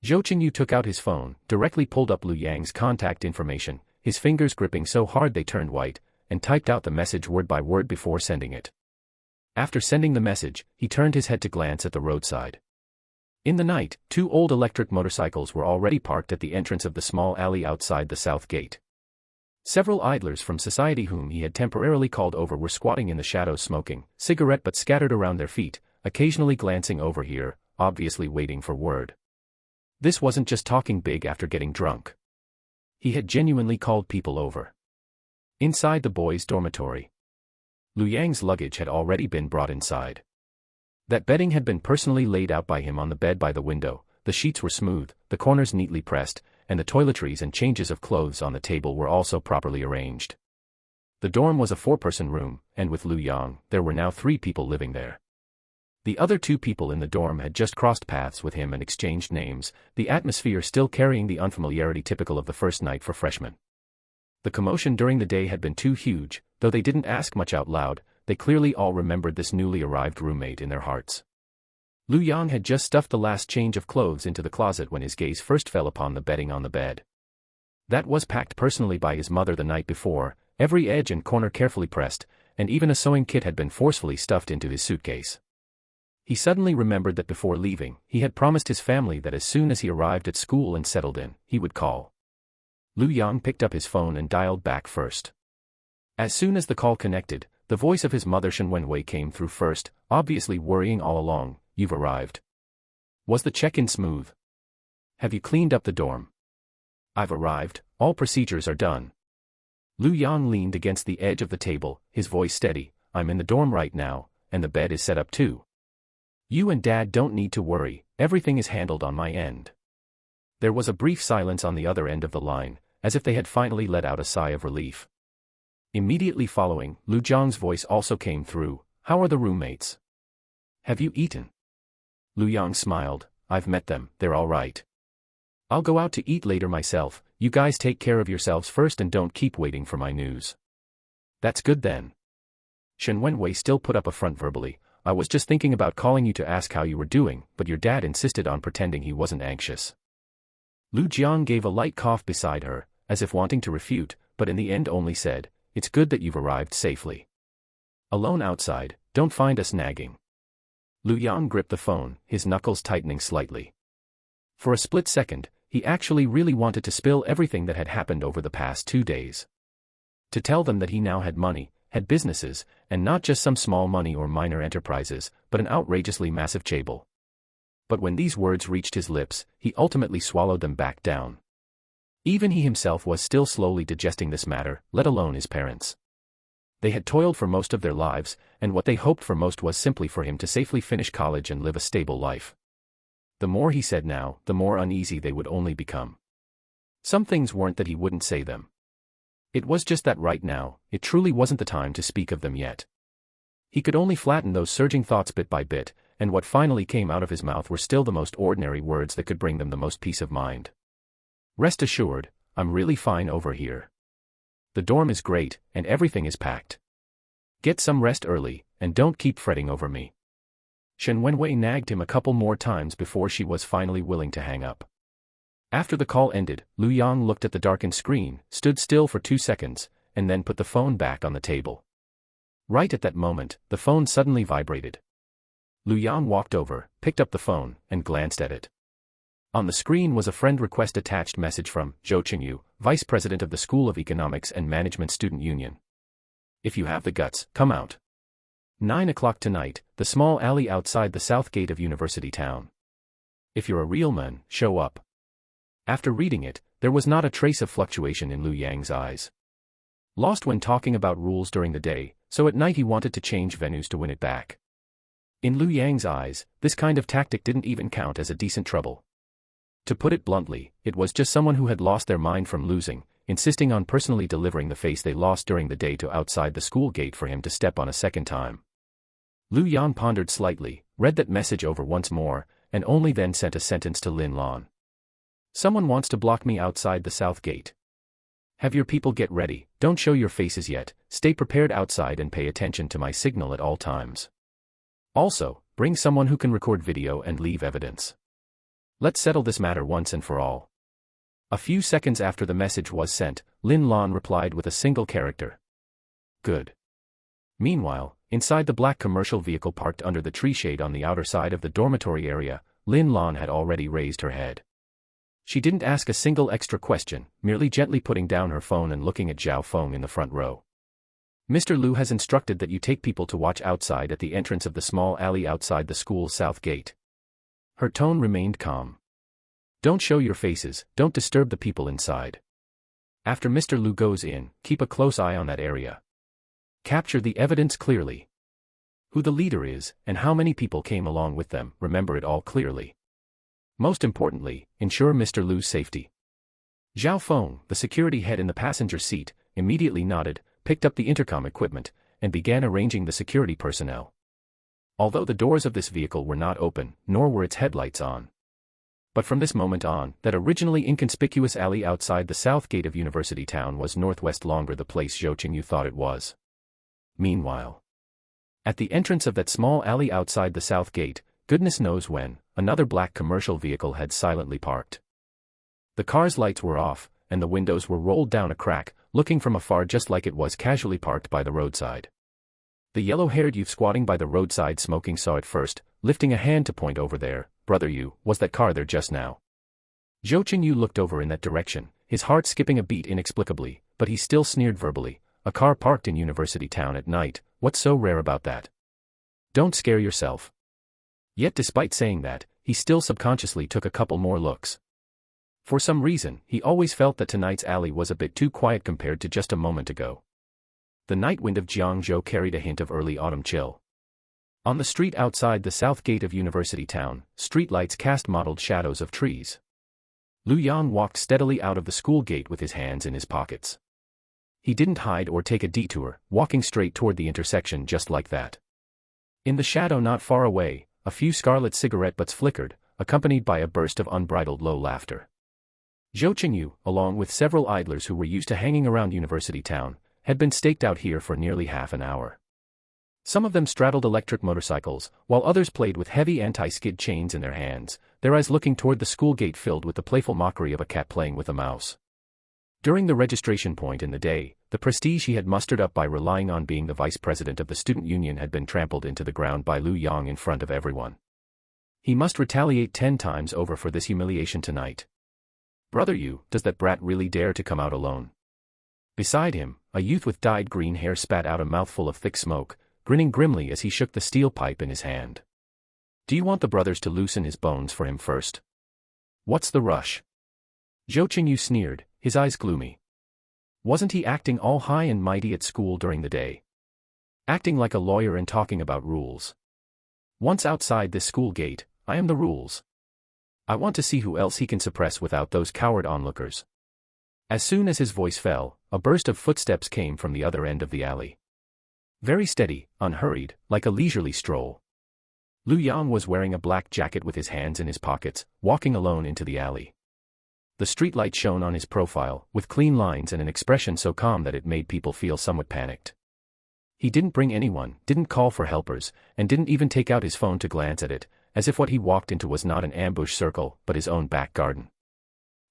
Zhou Qingyu took out his phone, directly pulled up Lu Yang's contact information, his fingers gripping so hard they turned white, and typed out the message word by word before sending it. After sending the message, he turned his head to glance at the roadside. In the night, 2 old electric motorcycles were already parked at the entrance of the small alley outside the south gate. Several idlers from society whom he had temporarily called over were squatting in the shadows smoking, cigarette butts scattered around their feet, occasionally glancing over here, obviously waiting for word. This wasn't just talking big after getting drunk. He had genuinely called people over. Inside the boys' dormitory, Lu Yang's luggage had already been brought inside. That bedding had been personally laid out by him on the bed by the window, the sheets were smooth, the corners neatly pressed, and the toiletries and changes of clothes on the table were also properly arranged. The dorm was a 4-person room, and with Lu Yang, there were now 3 people living there. The other 2 people in the dorm had just crossed paths with him and exchanged names, the atmosphere still carrying the unfamiliarity typical of the first night for freshmen. The commotion during the day had been too huge, though they didn't ask much out loud, they clearly all remembered this newly arrived roommate in their hearts. Lu Yang had just stuffed the last change of clothes into the closet when his gaze first fell upon the bedding on the bed. That was packed personally by his mother the night before, every edge and corner carefully pressed, and even a sewing kit had been forcefully stuffed into his suitcase. He suddenly remembered that before leaving, he had promised his family that as soon as he arrived at school and settled in, he would call. Lu Yang picked up his phone and dialed back first. As soon as the call connected, the voice of his mother Shen Wenwei came through first, obviously worrying all along. You've arrived. Was the check-in smooth? Have you cleaned up the dorm? I've arrived, all procedures are done. Lu Yang leaned against the edge of the table, his voice steady. I'm in the dorm right now, and the bed is set up too. You and Dad don't need to worry, everything is handled on my end. There was a brief silence on the other end of the line, as if they had finally let out a sigh of relief. Immediately following, Lu Jiang's voice also came through. How are the roommates? Have you eaten? Lu Yang smiled. I've met them, they're all right. I'll go out to eat later myself, you guys take care of yourselves first and don't keep waiting for my news. That's good then. Shen Wenwei still put up a front verbally. I was just thinking about calling you to ask how you were doing, but your dad insisted on pretending he wasn't anxious. Lu Jiang gave a light cough beside her, as if wanting to refute, but in the end only said, It's good that you've arrived safely. Alone outside, don't find us nagging. Lu Yang gripped the phone, his knuckles tightening slightly. For a split second, he actually really wanted to spill everything that had happened over the past 2 days. To tell them that he now had money, had businesses, and not just some small money or minor enterprises, but an outrageously massive chaebol. But when these words reached his lips, he ultimately swallowed them back down. Even he himself was still slowly digesting this matter, let alone his parents. They had toiled for most of their lives, and what they hoped for most was simply for him to safely finish college and live a stable life. The more he said now, the more uneasy they would only become. Some things weren't that he wouldn't say them. It was just that right now, it truly wasn't the time to speak of them yet. He could only flatten those surging thoughts bit by bit, and what finally came out of his mouth were still the most ordinary words that could bring them the most peace of mind. Rest assured, I'm really fine over here. The dorm is great, and everything is packed. Get some rest early, and don't keep fretting over me. Shen Wenwei nagged him a couple more times before she was finally willing to hang up. After the call ended, Lu Yang looked at the darkened screen, stood still for 2 seconds, and then put the phone back on the table. Right at that moment, the phone suddenly vibrated. Lu Yang walked over, picked up the phone, and glanced at it. On the screen was a friend request attached message from Zhou Qingyu, Vice President of the School of Economics and Management Student Union. If you have the guts, come out. 9 o'clock tonight, the small alley outside the south gate of University Town. If you're a real man, show up. After reading it, there was not a trace of fluctuation in Liu Yang's eyes. Lost when talking about rules during the day, so at night he wanted to change venues to win it back. In Liu Yang's eyes, this kind of tactic didn't even count as a decent trouble. To put it bluntly, it was just someone who had lost their mind from losing, insisting on personally delivering the face they lost during the day to outside the school gate for him to step on a second time. Liu Yang pondered slightly, read that message over once more, and only then sent a sentence to Lin Lan. Someone wants to block me outside the south gate. Have your people get ready, don't show your faces yet, stay prepared outside and pay attention to my signal at all times. Also, bring someone who can record video and leave evidence. Let's settle this matter once and for all. A few seconds after the message was sent, Lin Lan replied with a single character. Good. Meanwhile, inside the black commercial vehicle parked under the tree shade on the outer side of the dormitory area, Lin Lan had already raised her head. She didn't ask a single extra question, merely gently putting down her phone and looking at Zhao Feng in the front row. Mr. Liu has instructed that you take people to watch outside at the entrance of the small alley outside the school's south gate. Her tone remained calm. Don't show your faces, don't disturb the people inside. After Mr. Liu goes in, keep a close eye on that area. Capture the evidence clearly. Who the leader is, and how many people came along with them, remember it all clearly. Most importantly, ensure Mr. Liu's safety. Zhao Feng, the security head in the passenger seat, immediately nodded, picked up the intercom equipment, and began arranging the security personnel. Although the doors of this vehicle were not open, nor were its headlights on. But from this moment on, that originally inconspicuous alley outside the south gate of University Town was northwest longer the place Zhou Qingyu thought it was. Meanwhile, at the entrance of that small alley outside the south gate, goodness knows when, another black commercial vehicle had silently parked. The car's lights were off, and the windows were rolled down a crack, looking from afar just like it was casually parked by the roadside. The yellow-haired youth squatting by the roadside smoking saw it first, lifting a hand to point over there. Brother Yu, was that car there just now? Zhou Qingyu looked over in that direction, his heart skipping a beat inexplicably, but he still sneered verbally. A car parked in University Town at night, what's so rare about that? Don't scare yourself. Yet despite saying that, he still subconsciously took a couple more looks. For some reason, he always felt that tonight's alley was a bit too quiet compared to just a moment ago. The night wind of Jiangzhou carried a hint of early autumn chill. On the street outside the south gate of University Town, streetlights cast mottled shadows of trees. Liu Yang walked steadily out of the school gate with his hands in his pockets. He didn't hide or take a detour, walking straight toward the intersection just like that. In the shadow not far away, a few scarlet cigarette butts flickered, accompanied by a burst of unbridled low laughter. Zhou Qingyu, along with several idlers who were used to hanging around University Town, had been staked out here for nearly half an hour. Some of them straddled electric motorcycles, while others played with heavy anti-skid chains in their hands, their eyes looking toward the school gate filled with the playful mockery of a cat playing with a mouse. During the registration point in the day, the prestige he had mustered up by relying on being the vice president of the student union had been trampled into the ground by Liu Yang in front of everyone. He must retaliate 10 times over for this humiliation tonight. Brother Yu, does that brat really dare to come out alone? Beside him, a youth with dyed green hair spat out a mouthful of thick smoke, grinning grimly as he shook the steel pipe in his hand. Do you want the brothers to loosen his bones for him first? What's the rush? Zhou Qingyu sneered, his eyes gloomy. Wasn't he acting all high and mighty at school during the day? Acting like a lawyer and talking about rules. Once outside this school gate, I am the rules. I want to see who else he can suppress without those coward onlookers. As soon as his voice fell, a burst of footsteps came from the other end of the alley. Very steady, unhurried, like a leisurely stroll. Liu Yang was wearing a black jacket with his hands in his pockets, walking alone into the alley. The streetlight shone on his profile, with clean lines and an expression so calm that it made people feel somewhat panicked. He didn't bring anyone, didn't call for helpers, and didn't even take out his phone to glance at it, as if what he walked into was not an ambush circle, but his own back garden.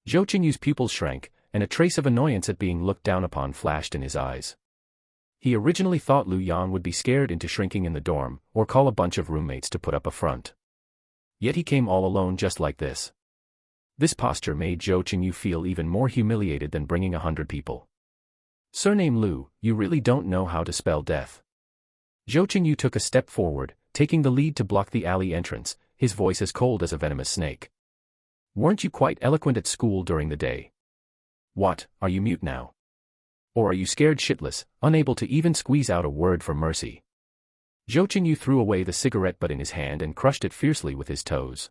Zhou Qingyu's pupils shrank, and a trace of annoyance at being looked down upon flashed in his eyes. He originally thought Liu Yang would be scared into shrinking in the dorm, or call a bunch of roommates to put up a front. Yet he came all alone just like this. This posture made Zhou Qingyu feel even more humiliated than bringing 100 people. Surname Liu, you really don't know how to spell death. Zhou Qingyu took a step forward, taking the lead to block the alley entrance, his voice as cold as a venomous snake. Weren't you quite eloquent at school during the day? What, are you mute now? Or are you scared shitless, unable to even squeeze out a word for mercy? Zhou Qingyu threw away the cigarette butt in his hand and crushed it fiercely with his toes.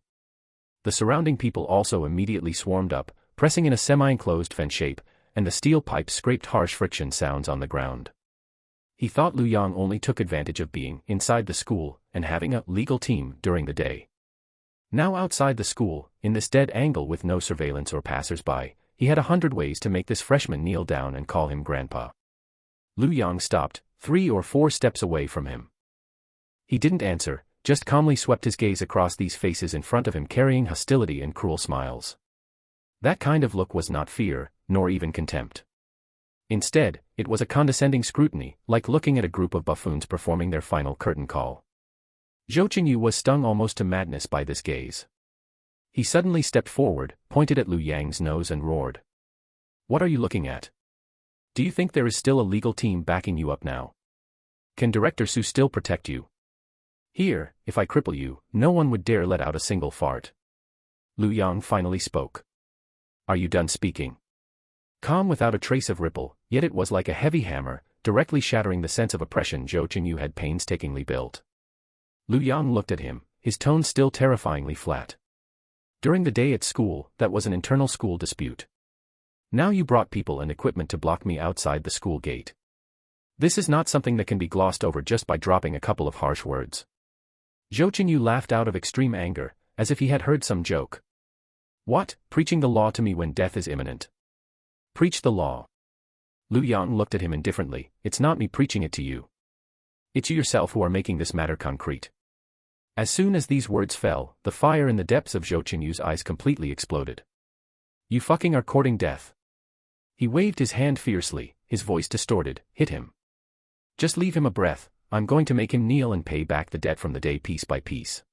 The surrounding people also immediately swarmed up, pressing in a semi-enclosed fan shape, and the steel pipes scraped harsh friction sounds on the ground. He thought Lu Yang only took advantage of being inside the school and having a legal team during the day. Now outside the school, in this dead angle with no surveillance or passers-by, he had 100 ways to make this freshman kneel down and call him grandpa. Lu Yang stopped, 3 or 4 steps away from him. He didn't answer, just calmly swept his gaze across these faces in front of him carrying hostility and cruel smiles. That kind of look was not fear, nor even contempt. Instead, it was a condescending scrutiny, like looking at a group of buffoons performing their final curtain call. Zhou Qingyu was stung almost to madness by this gaze. He suddenly stepped forward, pointed at Lu Yang's nose and roared. What are you looking at? Do you think there is still a legal team backing you up now? Can Director Su still protect you? Here, if I cripple you, no one would dare let out a single fart. Lu Yang finally spoke. Are you done speaking? Calm without a trace of ripple, yet it was like a heavy hammer, directly shattering the sense of oppression Zhou Qingyu had painstakingly built. Lu Yang looked at him, his tone still terrifyingly flat. During the day at school, that was an internal school dispute. Now you brought people and equipment to block me outside the school gate. This is not something that can be glossed over just by dropping a couple of harsh words. Zhou Qingyu laughed out of extreme anger, as if he had heard some joke. What, preaching the law to me when death is imminent? Preach the law. Lu Yang looked at him indifferently. It's not me preaching it to you. It's you yourself who are making this matter concrete. As soon as these words fell, the fire in the depths of Zhou Qingyu's eyes completely exploded. You fucking are courting death. He waved his hand fiercely, his voice distorted. Hit him. Just leave him a breath, I'm going to make him kneel and pay back the debt from the day piece by piece.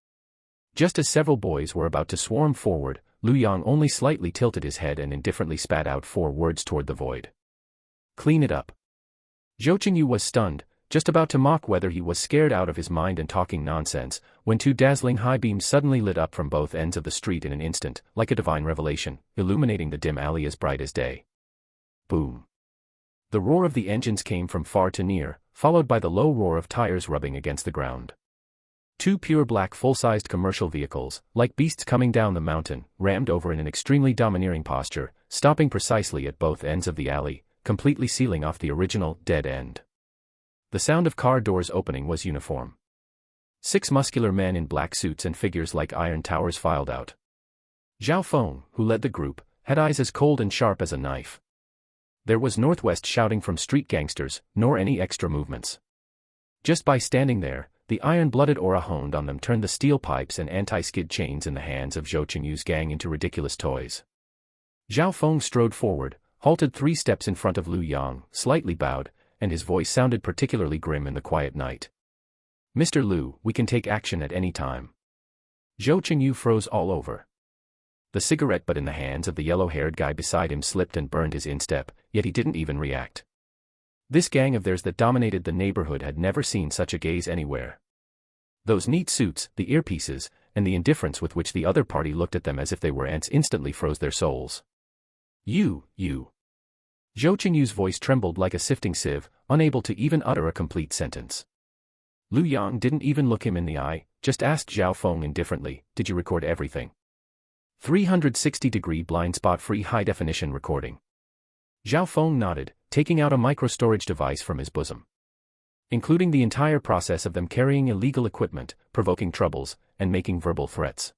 Just as several boys were about to swarm forward, Lu Yang only slightly tilted his head and indifferently spat out 4 words toward the void. Clean it up. Zhou Qingyu was stunned, just about to mock whether he was scared out of his mind and talking nonsense, when 2 dazzling high beams suddenly lit up from both ends of the street in an instant, like a divine revelation, illuminating the dim alley as bright as day. Boom. The roar of the engines came from far to near, followed by the low roar of tires rubbing against the ground. 2 pure black full-sized commercial vehicles, like beasts coming down the mountain, rammed over in an extremely domineering posture, stopping precisely at both ends of the alley, completely sealing off the original dead end. The sound of car doors opening was uniform. 6 muscular men in black suits and figures like iron towers filed out. Zhao Feng, who led the group, had eyes as cold and sharp as a knife. There was northwest shouting from street gangsters, nor any extra movements. Just by standing there, the iron-blooded aura honed on them turned the steel pipes and anti-skid chains in the hands of Zhou Qingyu's gang into ridiculous toys. Zhao Feng strode forward, halted 3 steps in front of Lu Yang, slightly bowed, and his voice sounded particularly grim in the quiet night. Mr. Lu, we can take action at any time. Zhou Qingyu froze all over. The cigarette butt in the hands of the yellow-haired guy beside him slipped and burned his instep, yet he didn't even react. This gang of theirs that dominated the neighborhood had never seen such a gaze anywhere. Those neat suits, the earpieces, and the indifference with which the other party looked at them as if they were ants instantly froze their souls. You. Zhou Qingyu's voice trembled like a sifting sieve, unable to even utter a complete sentence. Lu Yang didn't even look him in the eye, just asked Zhao Feng indifferently, did you record everything? 360-degree blind spot-free high-definition recording. Zhao Feng nodded, taking out a micro-storage device from his bosom. Including the entire process of them carrying illegal equipment, provoking troubles, and making verbal threats.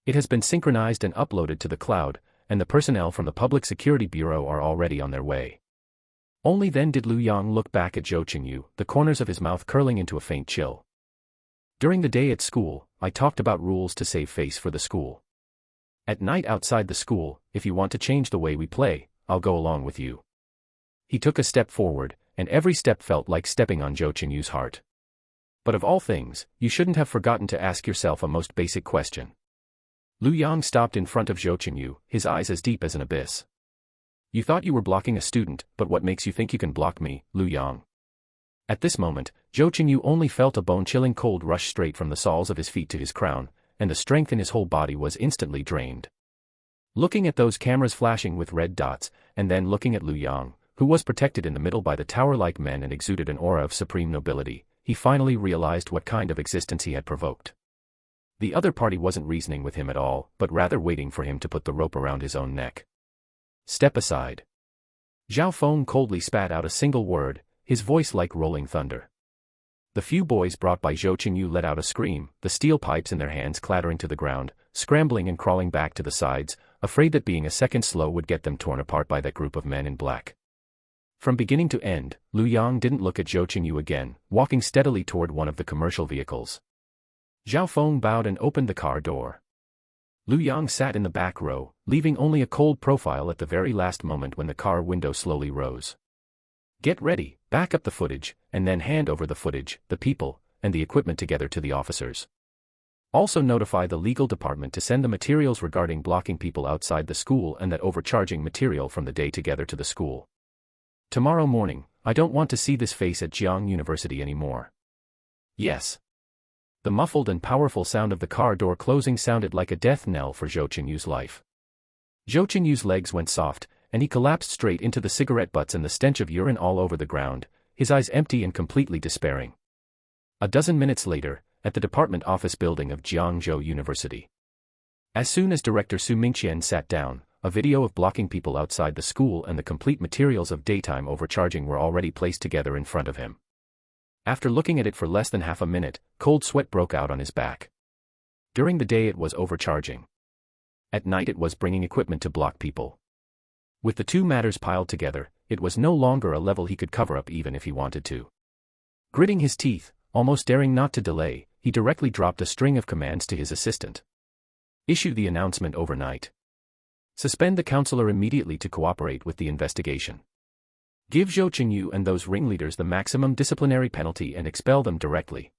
It has been synchronized and uploaded to the cloud, and the personnel from the Public Security Bureau are already on their way. Only then did Lu Yang look back at Zhou Qingyu, the corners of his mouth curling into a faint chill. During the day at school, I talked about rules to save face for the school. At night outside the school, if you want to change the way we play, I'll go along with you. He took a step forward, and every step felt like stepping on Zhou Qingyu's heart. But of all things, you shouldn't have forgotten to ask yourself a most basic question. Lu Yang stopped in front of Zhou Qingyu, his eyes as deep as an abyss. You thought you were blocking a student, but what makes you think you can block me, Lu Yang? At this moment, Zhou Qingyu only felt a bone-chilling cold rush straight from the soles of his feet to his crown, and the strength in his whole body was instantly drained. Looking at those cameras flashing with red dots, and then looking at Lu Yang, who was protected in the middle by the tower-like men and exuded an aura of supreme nobility, he finally realized what kind of existence he had provoked. The other party wasn't reasoning with him at all, but rather waiting for him to put the rope around his own neck. Step aside. Zhao Feng coldly spat out a single word, his voice like rolling thunder. The few boys brought by Zhou Qingyu let out a scream, the steel pipes in their hands clattering to the ground, scrambling and crawling back to the sides, afraid that being a second slow would get them torn apart by that group of men in black. From beginning to end, Lu Yang didn't look at Zhou Qingyu again, walking steadily toward one of the commercial vehicles. Zhao Feng bowed and opened the car door. Lu Yang sat in the back row, leaving only a cold profile at the very last moment when the car window slowly rose. Get ready, back up the footage, and then hand over the footage, the people, and the equipment together to the officers. Also notify the legal department to send the materials regarding blocking people outside the school and that overcharging material from the day together to the school. Tomorrow morning, I don't want to see this face at Jiangzhou University anymore. Yes. The muffled and powerful sound of the car door closing sounded like a death knell for Zhou Qingyu's life. Zhou Qingyu's legs went soft, and he collapsed straight into the cigarette butts and the stench of urine all over the ground, his eyes empty and completely despairing. A dozen minutes later, at the department office building of Jiangzhou University. As soon as Director Su Mingqian sat down, a video of blocking people outside the school and the complete materials of daytime overcharging were already placed together in front of him. After looking at it for less than half a minute, cold sweat broke out on his back. During the day it was overcharging. At night it was bringing equipment to block people. With the two matters piled together, it was no longer a level he could cover up even if he wanted to. Gritting his teeth, almost daring not to delay, he directly dropped a string of commands to his assistant. Issue the announcement overnight. Suspend the counselor immediately to cooperate with the investigation. Give Zhou Qingyu and those ringleaders the maximum disciplinary penalty and expel them directly.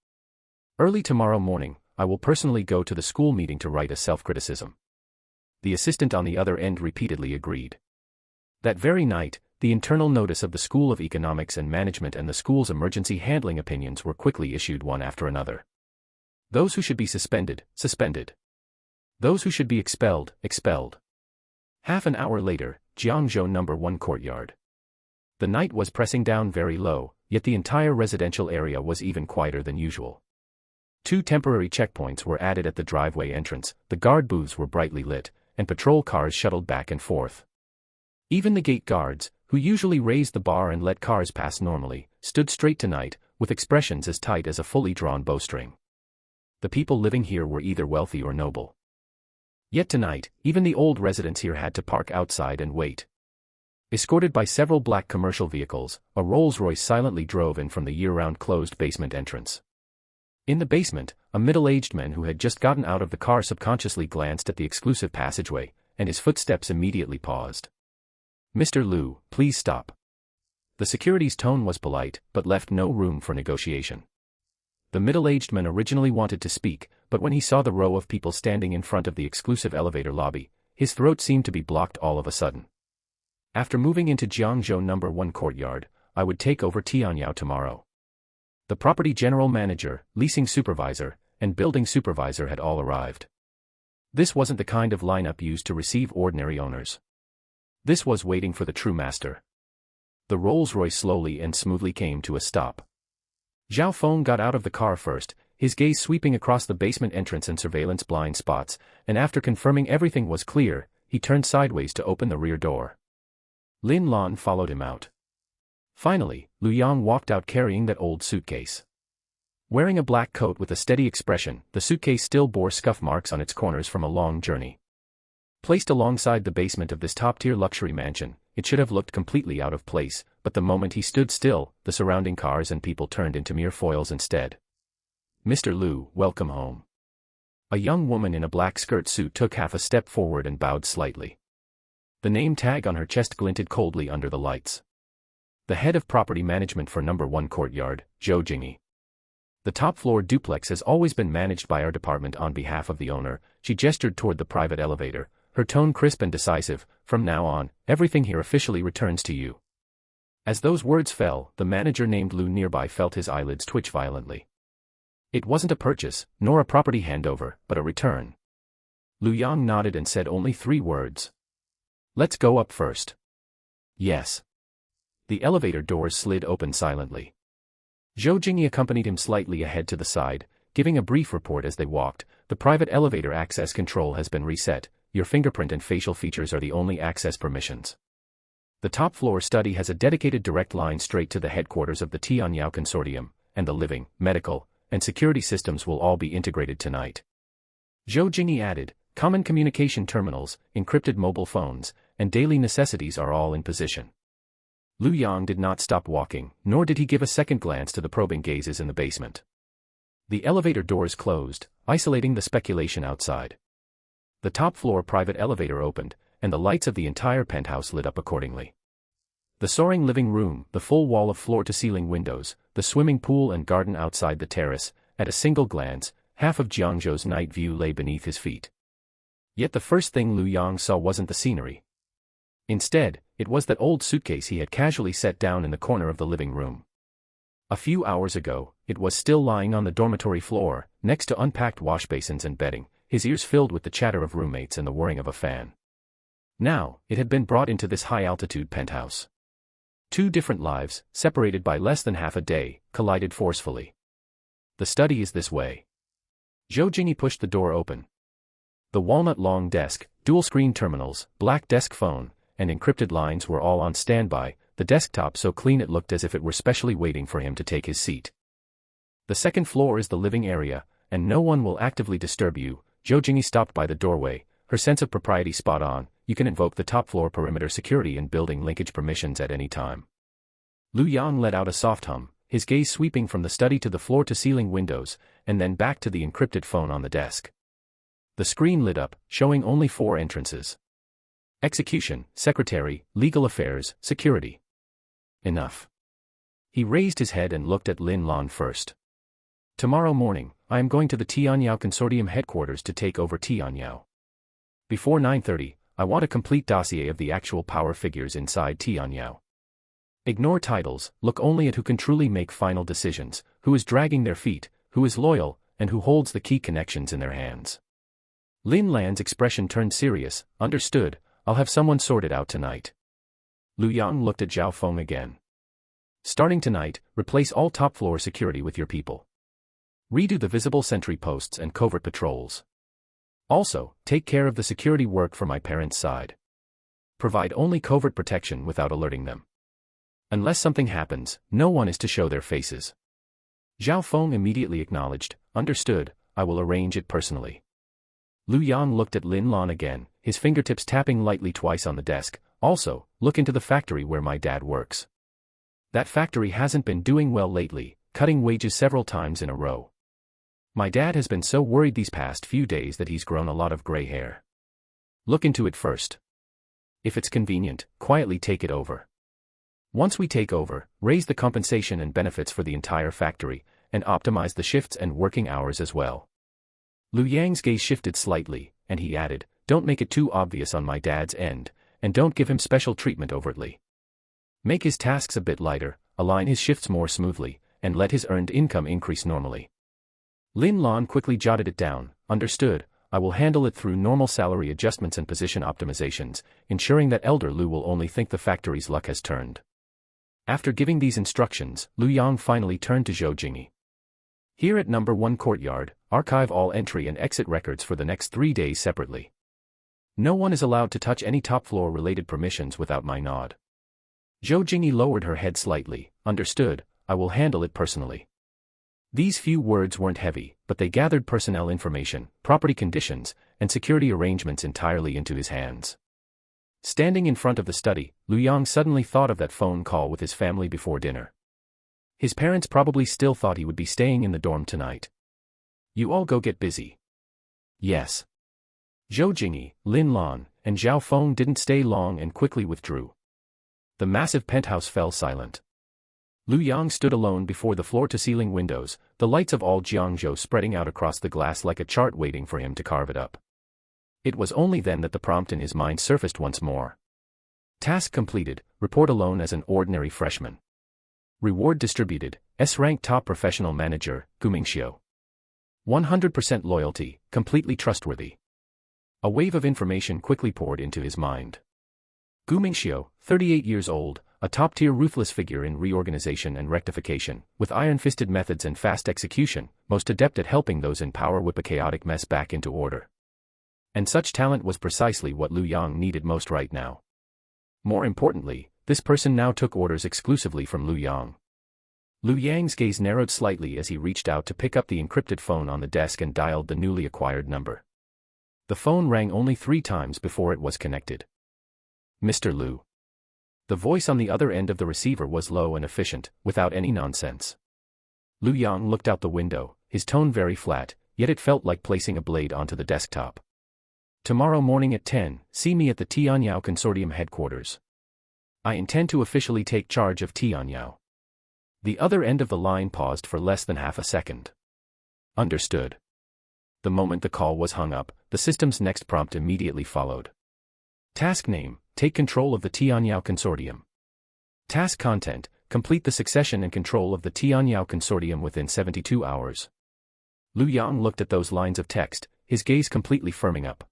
Early tomorrow morning, I will personally go to the school meeting to write a self-criticism. The assistant on the other end repeatedly agreed. That very night, the internal notice of the School of Economics and Management and the school's emergency handling opinions were quickly issued one after another. Those who should be suspended, suspended. Those who should be expelled, expelled. Half an hour later, Jiangzhou No. 1 courtyard. The night was pressing down very low, yet the entire residential area was even quieter than usual. 2 temporary checkpoints were added at the driveway entrance, the guard booths were brightly lit, and patrol cars shuttled back and forth. Even the gate guards, who usually raised the bar and let cars pass normally, stood straight tonight, with expressions as tight as a fully drawn bowstring. The people living here were either wealthy or noble. Yet tonight, even the old residents here had to park outside and wait. Escorted by several black commercial vehicles, a Rolls-Royce silently drove in from the year-round closed basement entrance. In the basement, a middle-aged man who had just gotten out of the car subconsciously glanced at the exclusive passageway, and his footsteps immediately paused. Mr. Liu, please stop. The security's tone was polite, but left no room for negotiation. The middle-aged man originally wanted to speak, but when he saw the row of people standing in front of the exclusive elevator lobby, his throat seemed to be blocked all of a sudden. After moving into Jiangzhou No. 1 courtyard, I would take over Tianyao tomorrow. The property general manager, leasing supervisor, and building supervisor had all arrived. This wasn't the kind of lineup used to receive ordinary owners. This was waiting for the true master. The Rolls-Royce slowly and smoothly came to a stop. Zhao Feng got out of the car first, his gaze sweeping across the basement entrance and surveillance blind spots, and after confirming everything was clear, he turned sideways to open the rear door. Lin Lan followed him out. Finally, Lu Yang walked out carrying that old suitcase. Wearing a black coat with a steady expression, the suitcase still bore scuff marks on its corners from a long journey. Placed alongside the basement of this top-tier luxury mansion, it should have looked completely out of place, but the moment he stood still, the surrounding cars and people turned into mere foils instead. Mr. Liu, welcome home. A young woman in a black skirt suit took half a step forward and bowed slightly. The name tag on her chest glinted coldly under the lights. The head of property management for No. 1 courtyard, Zhou Jingyi. The top-floor duplex has always been managed by our department on behalf of the owner. She gestured toward the private elevator, her tone crisp and decisive. From now on, everything here officially returns to you. As those words fell, the manager named Lu nearby felt his eyelids twitch violently. It wasn't a purchase, nor a property handover, but a return. Lu Yang nodded and said only 3 words. Let's go up first. Yes. The elevator doors slid open silently. Zhou Jingyi accompanied him slightly ahead to the side, giving a brief report as they walked. The private elevator access control has been reset. Your fingerprint and facial features are the only access permissions. The top floor study has a dedicated direct line straight to the headquarters of the Tianyao Consortium, and the living, medical, and security systems will all be integrated tonight. Zhou Jingyi added, common communication terminals, encrypted mobile phones, and daily necessities are all in position. Lu Yang did not stop walking, nor did he give a second glance to the probing gazes in the basement. The elevator doors closed, isolating the speculation outside. The top-floor private elevator opened, and the lights of the entire penthouse lit up accordingly. The soaring living room, the full wall of floor-to-ceiling windows, the swimming pool and garden outside the terrace, at a single glance, half of Jiangzhou's night view lay beneath his feet. Yet the first thing Lu Yang saw wasn't the scenery. Instead, it was that old suitcase he had casually set down in the corner of the living room. A few hours ago, it was still lying on the dormitory floor, next to unpacked washbasins and bedding, his ears filled with the chatter of roommates and the whirring of a fan. Now, it had been brought into this high-altitude penthouse. 2 different lives, separated by less than half a day, collided forcefully. The study is this way. Zhou Jingyi pushed the door open. The walnut-long desk, dual-screen terminals, black desk phone, and encrypted lines were all on standby, the desktop so clean it looked as if it were specially waiting for him to take his seat. The second floor is the living area, and no one will actively disturb you. Zhou Jingyi stopped by the doorway, her sense of propriety spot on. You can invoke the top-floor perimeter security and building linkage permissions at any time. Lu Yang let out a soft hum, his gaze sweeping from the study to the floor-to-ceiling windows, and then back to the encrypted phone on the desk. The screen lit up, showing only 4 entrances. Execution, Secretary, Legal Affairs, Security. Enough. He raised his head and looked at Lin Lan first. Tomorrow morning, I am going to the Tianyao Consortium headquarters to take over Tianyao. Before 9:30, I want a complete dossier of the actual power figures inside Tianyao. Ignore titles, look only at who can truly make final decisions, who is dragging their feet, who is loyal, and who holds the key connections in their hands. Lin Lan's expression turned serious. Understood, I'll have someone sort it out tonight. Lu Yang looked at Zhao Feng again. Starting tonight, replace all top-floor security with your people. Redo the visible sentry posts and covert patrols. Also, take care of the security work for my parents' side. Provide only covert protection without alerting them. Unless something happens, no one is to show their faces. Zhao Feng immediately acknowledged, understood, I will arrange it personally. Lu Yang looked at Lin Lan again, his fingertips tapping lightly twice on the desk. Also, look into the factory where my dad works. That factory hasn't been doing well lately, cutting wages several times in a row. My dad has been so worried these past few days that he's grown a lot of gray hair. Look into it first. If it's convenient, quietly take it over. Once we take over, raise the compensation and benefits for the entire factory, and optimize the shifts and working hours as well. Lu Yang's gaze shifted slightly, and he added, don't make it too obvious on my dad's end, and don't give him special treatment overtly. Make his tasks a bit lighter, align his shifts more smoothly, and let his earned income increase normally. Lin Lan quickly jotted it down, understood, I will handle it through normal salary adjustments and position optimizations, ensuring that Elder Lu will only think the factory's luck has turned. After giving these instructions, Lu Yang finally turned to Zhou Jingyi. Here at number 1 courtyard, archive all entry and exit records for the next 3 days separately. No one is allowed to touch any top-floor related permissions without my nod. Zhou Jingyi lowered her head slightly, understood, I will handle it personally. These few words weren't heavy, but they gathered personnel information, property conditions, and security arrangements entirely into his hands. Standing in front of the study, Lu Yang suddenly thought of that phone call with his family before dinner. His parents probably still thought he would be staying in the dorm tonight. You all go get busy. Yes. Zhou Jingyi, Lin Lan, and Zhao Feng didn't stay long and quickly withdrew. The massive penthouse fell silent. Lu Yang stood alone before the floor-to-ceiling windows, the lights of all Jiangzhou spreading out across the glass like a chart waiting for him to carve it up. It was only then that the prompt in his mind surfaced once more. Task completed, report alone as an ordinary freshman. Reward distributed, S-rank top professional manager, Gumingxiu. 100% loyalty, completely trustworthy. A wave of information quickly poured into his mind. Gumingxiu, 38 years old, a top-tier ruthless figure in reorganization and rectification, with iron-fisted methods and fast execution, most adept at helping those in power whip a chaotic mess back into order. And such talent was precisely what Lu Yang needed most right now. More importantly, this person now took orders exclusively from Lu Yang. Lu Yang's gaze narrowed slightly as he reached out to pick up the encrypted phone on the desk and dialed the newly acquired number. The phone rang only 3 times before it was connected. Mr. Lu. The voice on the other end of the receiver was low and efficient, without any nonsense. Lu Yang looked out the window, his tone very flat, yet it felt like placing a blade onto the desktop. Tomorrow morning at 10, see me at the Tianyao Consortium headquarters. I intend to officially take charge of Tianyao. The other end of the line paused for less than half a second. Understood. The moment the call was hung up, the system's next prompt immediately followed. Task name, take control of the Tianyao Consortium. Task content, complete the succession and control of the Tianyao Consortium within 72 hours. Lu Yang looked at those lines of text, his gaze completely firming up.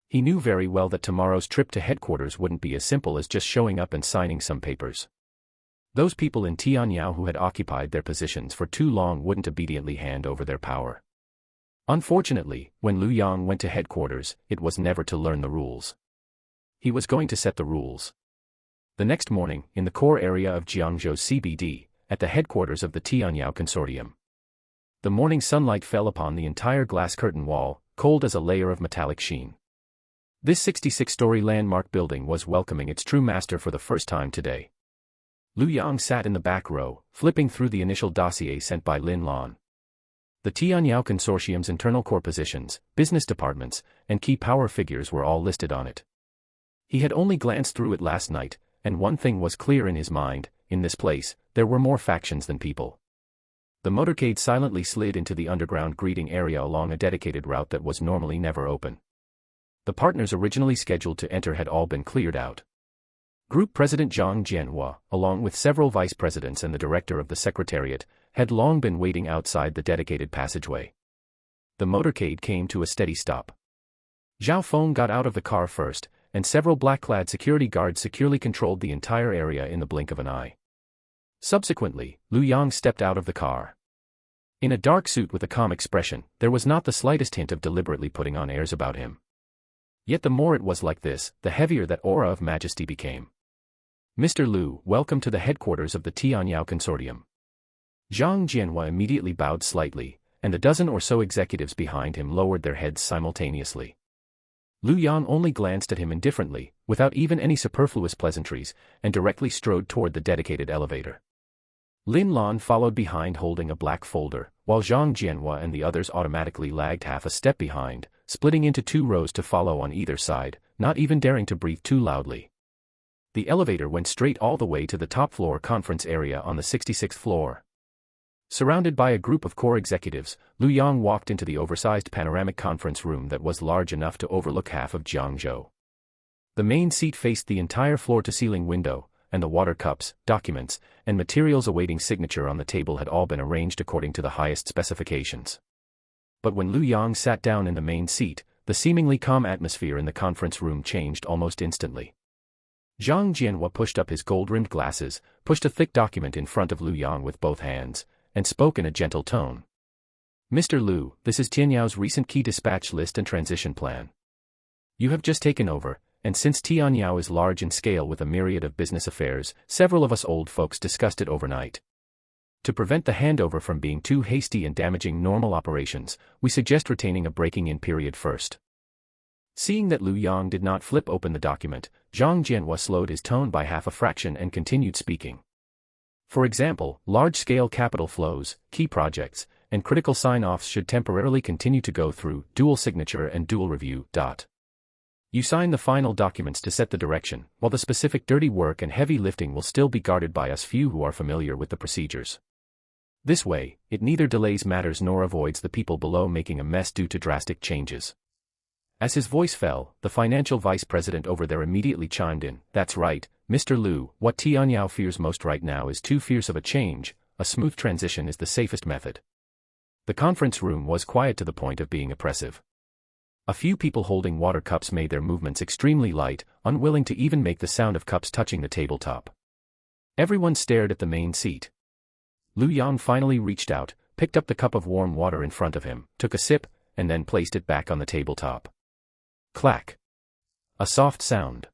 He knew very well that tomorrow's trip to headquarters wouldn't be as simple as just showing up and signing some papers. Those people in Tianyao who had occupied their positions for too long wouldn't obediently hand over their power. Unfortunately, when Lu Yang went to headquarters, it was never to learn the rules. He was going to set the rules. The next morning, in the core area of Jiangzhou CBD, at the headquarters of the Tianyao Consortium. The morning sunlight fell upon the entire glass curtain wall, cold as a layer of metallic sheen. This 66-story landmark building was welcoming its true master for the first time today. Lu Yang sat in the back row, flipping through the initial dossier sent by Lin Lan. The Tianyao Consortium's internal core positions, business departments, and key power figures were all listed on it. He had only glanced through it last night, and one thing was clear in his mind: in this place, there were more factions than people. The motorcade silently slid into the underground greeting area along a dedicated route that was normally never open. The partners originally scheduled to enter had all been cleared out. Group President Zhang Jianhua, along with several vice presidents and the director of the secretariat, had long been waiting outside the dedicated passageway. The motorcade came to a steady stop. Zhao Feng got out of the car first, and several black-clad security guards securely controlled the entire area in the blink of an eye. Subsequently, Lu Yang stepped out of the car. In a dark suit with a calm expression, there was not the slightest hint of deliberately putting on airs about him. Yet the more it was like this, the heavier that aura of majesty became. Mr. Lu, welcome to the headquarters of the Tianyao Consortium. Zhang Jianhua immediately bowed slightly, and the dozen or so executives behind him lowered their heads simultaneously. Lu Yang only glanced at him indifferently, without even any superfluous pleasantries, and directly strode toward the dedicated elevator. Lin Lan followed behind holding a black folder, while Zhang Jianhua and the others automatically lagged half a step behind, splitting into 2 rows to follow on either side, not even daring to breathe too loudly. The elevator went straight all the way to the top floor conference area on the 66th floor. Surrounded by a group of core executives, Lu Yang walked into the oversized panoramic conference room that was large enough to overlook half of Jiangzhou. The main seat faced the entire floor-to-ceiling window, and the water cups, documents, and materials awaiting signature on the table had all been arranged according to the highest specifications. But when Lu Yang sat down in the main seat, the seemingly calm atmosphere in the conference room changed almost instantly. Zhang Jianhua pushed up his gold-rimmed glasses, pushed a thick document in front of Lu Yang with both hands, and spoke in a gentle tone. Mr. Lu, this is Tianyao's recent key dispatch list and transition plan. You have just taken over, and since Tianyao is large in scale with a myriad of business affairs, several of us old folks discussed it overnight. To prevent the handover from being too hasty and damaging normal operations, we suggest retaining a breaking-in period first. Seeing that Lu Yang did not flip open the document, Zhang Jianhua slowed his tone by half a fraction and continued speaking. For example, large-scale capital flows, key projects, and critical sign-offs should temporarily continue to go through dual signature and dual review. You sign the final documents to set the direction, while the specific dirty work and heavy lifting will still be guarded by us few who are familiar with the procedures. This way, it neither delays matters nor avoids the people below making a mess due to drastic changes. As his voice fell, the financial vice president over there immediately chimed in, "That's right, Mr. Liu, what Tianyao fears most right now is too fierce of a change. A smooth transition is the safest method." The conference room was quiet to the point of being oppressive. A few people holding water cups made their movements extremely light, unwilling to even make the sound of cups touching the tabletop. Everyone stared at the main seat. Lu Yang finally reached out, picked up the cup of warm water in front of him, took a sip, and then placed it back on the tabletop. Clack. A soft sound.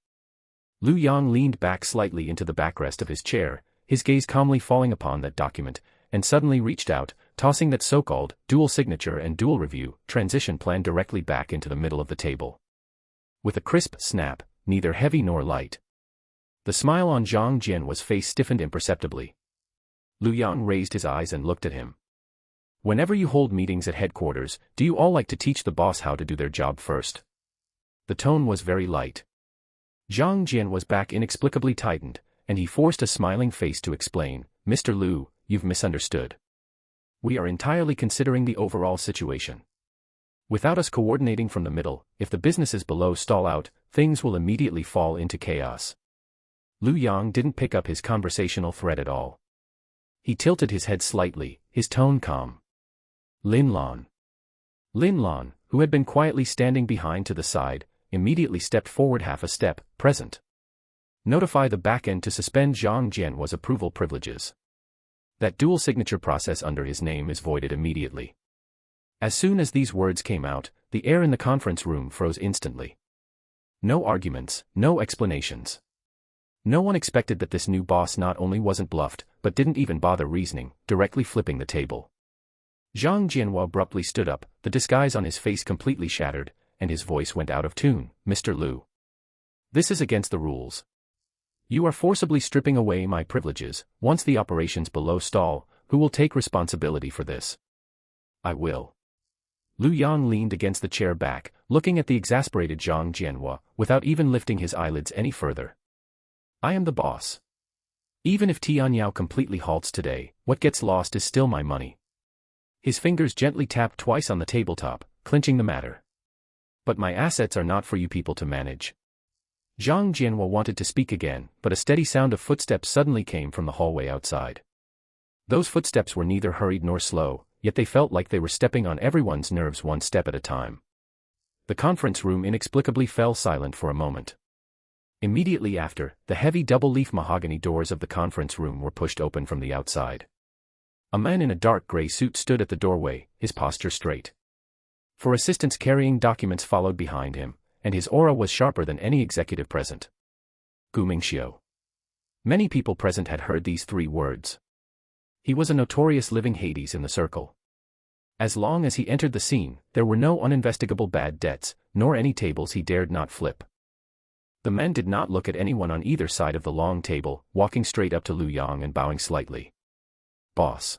Lu Yang leaned back slightly into the backrest of his chair, his gaze calmly falling upon that document, and suddenly reached out, tossing that so-called dual signature and dual review transition plan directly back into the middle of the table. With a crisp snap, neither heavy nor light. The smile on Zhang Jianhua's face stiffened imperceptibly. Lu Yang raised his eyes and looked at him. "Whenever you hold meetings at headquarters, do you all like to teach the boss how to do their job first?" The tone was very light. Zhang Jianhua's back inexplicably tightened, and he forced a smiling face to explain, "Mr. Liu, you've misunderstood. We are entirely considering the overall situation. Without us coordinating from the middle, if the businesses below stall out, things will immediately fall into chaos." Lu Yang didn't pick up his conversational thread at all. He tilted his head slightly, his tone calm. Lin Lan, who had been quietly standing behind to the side, immediately stepped forward half a step, "Present. Notify the back-end to suspend Zhang Jianhua's approval privileges. That dual signature process under his name is voided immediately." As soon as these words came out, the air in the conference room froze instantly. No arguments, no explanations. No one expected that this new boss not only wasn't bluffed, but didn't even bother reasoning, directly flipping the table. Zhang Jianhua abruptly stood up, the disguise on his face completely shattered, and his voice went out of tune. "Mr. Liu. This is against the rules. You are forcibly stripping away my privileges. Once the operations below stall, who will take responsibility for this?" "I will." Lu Yang leaned against the chair back, looking at the exasperated Zhang Jianhua, without even lifting his eyelids any further. "I am the boss. Even if Tianyao completely halts today, what gets lost is still my money." His fingers gently tapped twice on the tabletop, clinching the matter. "But my assets are not for you people to manage." Zhang Jianhua wanted to speak again, but a steady sound of footsteps suddenly came from the hallway outside. Those footsteps were neither hurried nor slow, yet they felt like they were stepping on everyone's nerves one step at a time. The conference room inexplicably fell silent for a moment. Immediately after, the heavy double-leaf mahogany doors of the conference room were pushed open from the outside. A man in a dark gray suit stood at the doorway, his posture straight. Four assistants carrying documents followed behind him, and his aura was sharper than any executive present. Gu Mingxiu. Many people present had heard these three words. He was a notorious living Hades in the circle. As long as he entered the scene, there were no uninvestigable bad debts, nor any tables he dared not flip. The men did not look at anyone on either side of the long table, walking straight up to Lu Yang and bowing slightly. "Boss."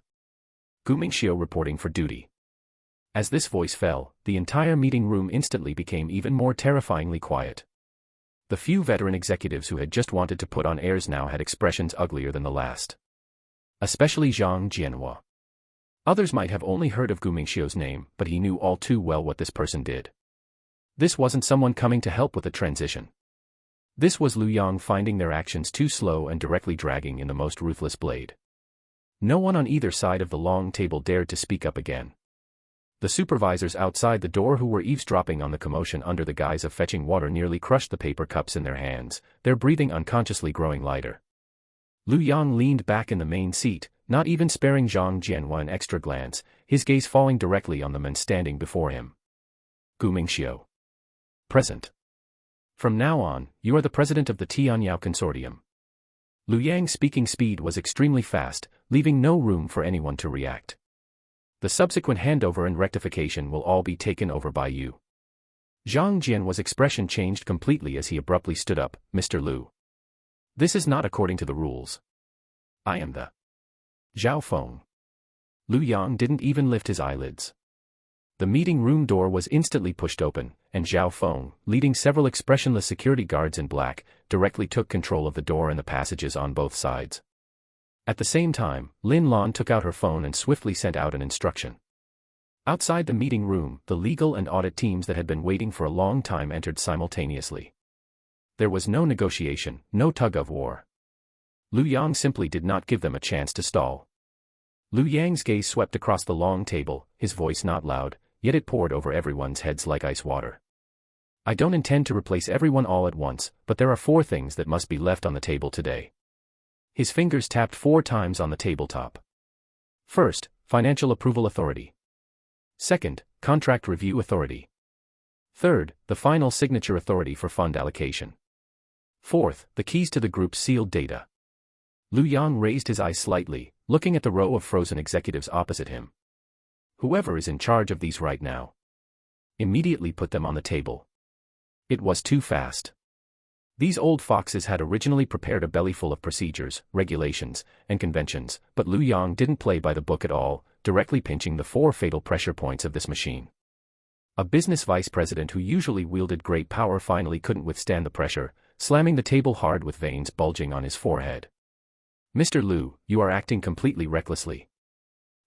Gu Mingxiu reporting for duty. As this voice fell, the entire meeting room instantly became even more terrifyingly quiet. The few veteran executives who had just wanted to put on airs now had expressions uglier than the last. Especially Zhang Jianhua. Others might have only heard of Gu Mingxiu's name, but he knew all too well what this person did. This wasn't someone coming to help with the transition. This was Lu Yang finding their actions too slow and directly dragging in the most ruthless blade. No one on either side of the long table dared to speak up again. The supervisors outside the door who were eavesdropping on the commotion under the guise of fetching water nearly crushed the paper cups in their hands, their breathing unconsciously growing lighter. Lu Yang leaned back in the main seat, not even sparing Zhang Jianhua an extra glance, his gaze falling directly on the men standing before him. Gu Mingxiu. Present. From now on, you are the president of the Tianyao Consortium. Lu Yang's speaking speed was extremely fast, leaving no room for anyone to react. The subsequent handover and rectification will all be taken over by you. Zhang Jianhua's expression changed completely as he abruptly stood up. "Mr. Liu. This is not according to the rules. I am the Zhao Feng." Lu Yang didn't even lift his eyelids. The meeting room door was instantly pushed open, and Zhao Feng, leading several expressionless security guards in black, directly took control of the door and the passages on both sides. At the same time, Lin Lan took out her phone and swiftly sent out an instruction. Outside the meeting room, the legal and audit teams that had been waiting for a long time entered simultaneously. There was no negotiation, no tug-of-war. Liu Yang simply did not give them a chance to stall. Liu Yang's gaze swept across the long table, his voice not loud, yet it poured over everyone's heads like ice water. I don't intend to replace everyone all at once, but there are 4 things that must be left on the table today. His fingers tapped 4 times on the tabletop. First, Financial Approval Authority. Second, Contract Review Authority. Third, the Final Signature Authority for Fund Allocation. Fourth, the keys to the group's sealed data. Liu Yang raised his eyes slightly, looking at the row of frozen executives opposite him. Whoever is in charge of these right now, immediately put them on the table. It was too fast. These old foxes had originally prepared a bellyful of procedures, regulations, and conventions, but Liu Yang didn't play by the book at all, directly pinching the 4 fatal pressure points of this machine. A business vice president who usually wielded great power finally couldn't withstand the pressure, slamming the table hard with veins bulging on his forehead. Mr. Liu, you are acting completely recklessly.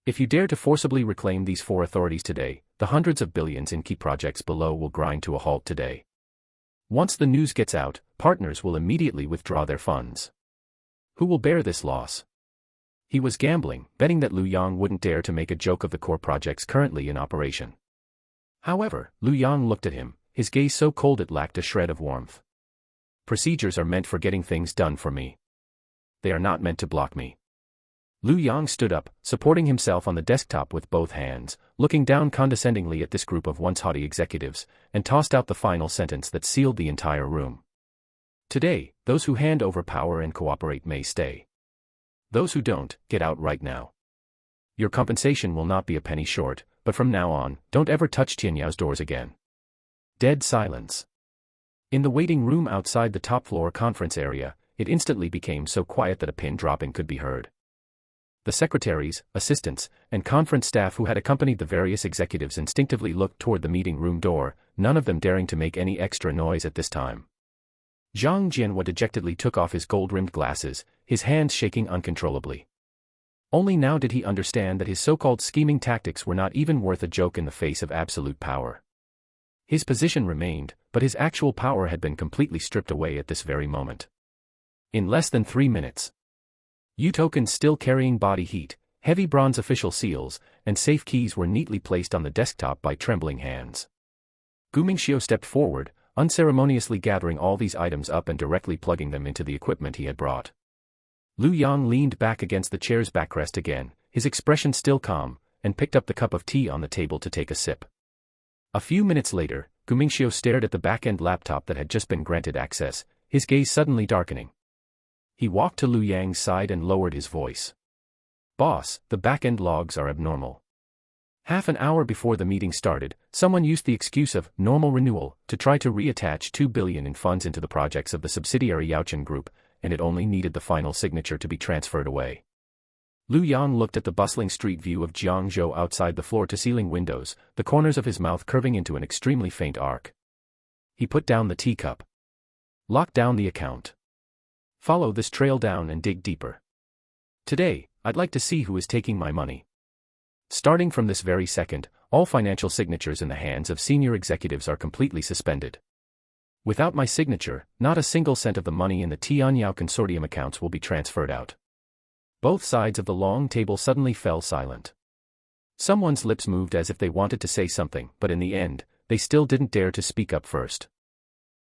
If you dare to forcibly reclaim these 4 authorities today, the hundreds of billions in key projects below will grind to a halt today. Once the news gets out, partners will immediately withdraw their funds. Who will bear this loss? He was gambling, betting that Liu Yang wouldn't dare to make a joke of the core projects currently in operation. However, Liu Yang looked at him, his gaze so cold it lacked a shred of warmth. Procedures are meant for getting things done for me. They are not meant to block me. Liu Yang stood up, supporting himself on the desktop with both hands, looking down condescendingly at this group of once haughty executives, and tossed out the final sentence that sealed the entire room. Today, those who hand over power and cooperate may stay. Those who don't, get out right now. Your compensation will not be a penny short, but from now on, don't ever touch Tianyao's doors again. Dead silence. In the waiting room outside the top-floor conference area, it instantly became so quiet that a pin dropping could be heard. The secretaries, assistants, and conference staff who had accompanied the various executives instinctively looked toward the meeting room door, none of them daring to make any extra noise at this time. Zhang Jianhua dejectedly took off his gold-rimmed glasses, his hands shaking uncontrollably. Only now did he understand that his so-called scheming tactics were not even worth a joke in the face of absolute power. His position remained, but his actual power had been completely stripped away at this very moment. In less than 3 minutes, U-tokens still carrying body heat, heavy bronze official seals, and safe keys were neatly placed on the desktop by trembling hands. Gu Mingxiu stepped forward, unceremoniously gathering all these items up and directly plugging them into the equipment he had brought. Liu Yang leaned back against the chair's backrest again, his expression still calm, and picked up the cup of tea on the table to take a sip. A few minutes later, Gu Mingxiu stared at the back-end laptop that had just been granted access, his gaze suddenly darkening. He walked to Liu Yang's side and lowered his voice. Boss, the back-end logs are abnormal. Half an hour before the meeting started, someone used the excuse of normal renewal to try to reattach 2 billion in funds into the projects of the subsidiary Yaochen Group, and it only needed the final signature to be transferred away. Liu Yang looked at the bustling street view of Jiangzhou outside the floor-to-ceiling windows, the corners of his mouth curving into an extremely faint arc. He put down the teacup. Lock down the account. Follow this trail down and dig deeper. Today, I'd like to see who is taking my money. Starting from this very second, all financial signatures in the hands of senior executives are completely suspended. Without my signature, not a single cent of the money in the Tianyao Consortium accounts will be transferred out. Both sides of the long table suddenly fell silent. Someone's lips moved as if they wanted to say something, but in the end, they still didn't dare to speak up first.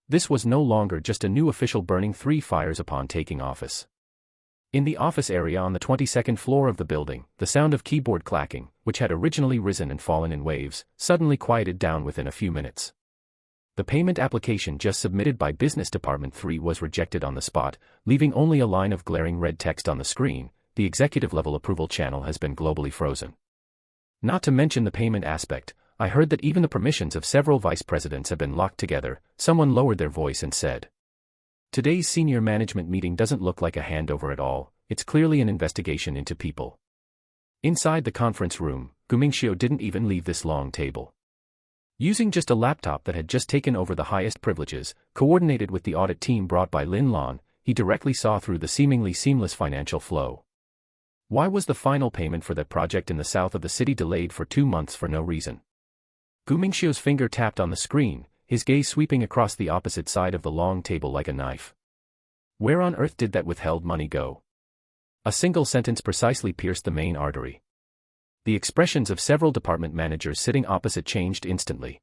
This was no longer just a new official burning 3 fires upon taking office. In the office area on the 22nd floor of the building, the sound of keyboard clacking, which had originally risen and fallen in waves, suddenly quieted down within a few minutes. The payment application just submitted by Business Department 3 was rejected on the spot, leaving only a line of glaring red text on the screen. The executive-level approval channel has been globally frozen. Not to mention the payment aspect, I heard that even the permissions of several vice presidents have been locked together. Someone lowered their voice and said, "Today's senior management meeting doesn't look like a handover at all, it's clearly an investigation into people." Inside the conference room, Gu Mingxiu didn't even leave this long table. Using just a laptop that had just taken over the highest privileges, coordinated with the audit team brought by Lin Lan, he directly saw through the seemingly seamless financial flow. Why was the final payment for that project in the south of the city delayed for 2 months for no reason? Gu Mingxiu's finger tapped on the screen, his gaze sweeping across the opposite side of the long table like a knife. Where on earth did that withheld money go? A single sentence precisely pierced the main artery. The expressions of several department managers sitting opposite changed instantly.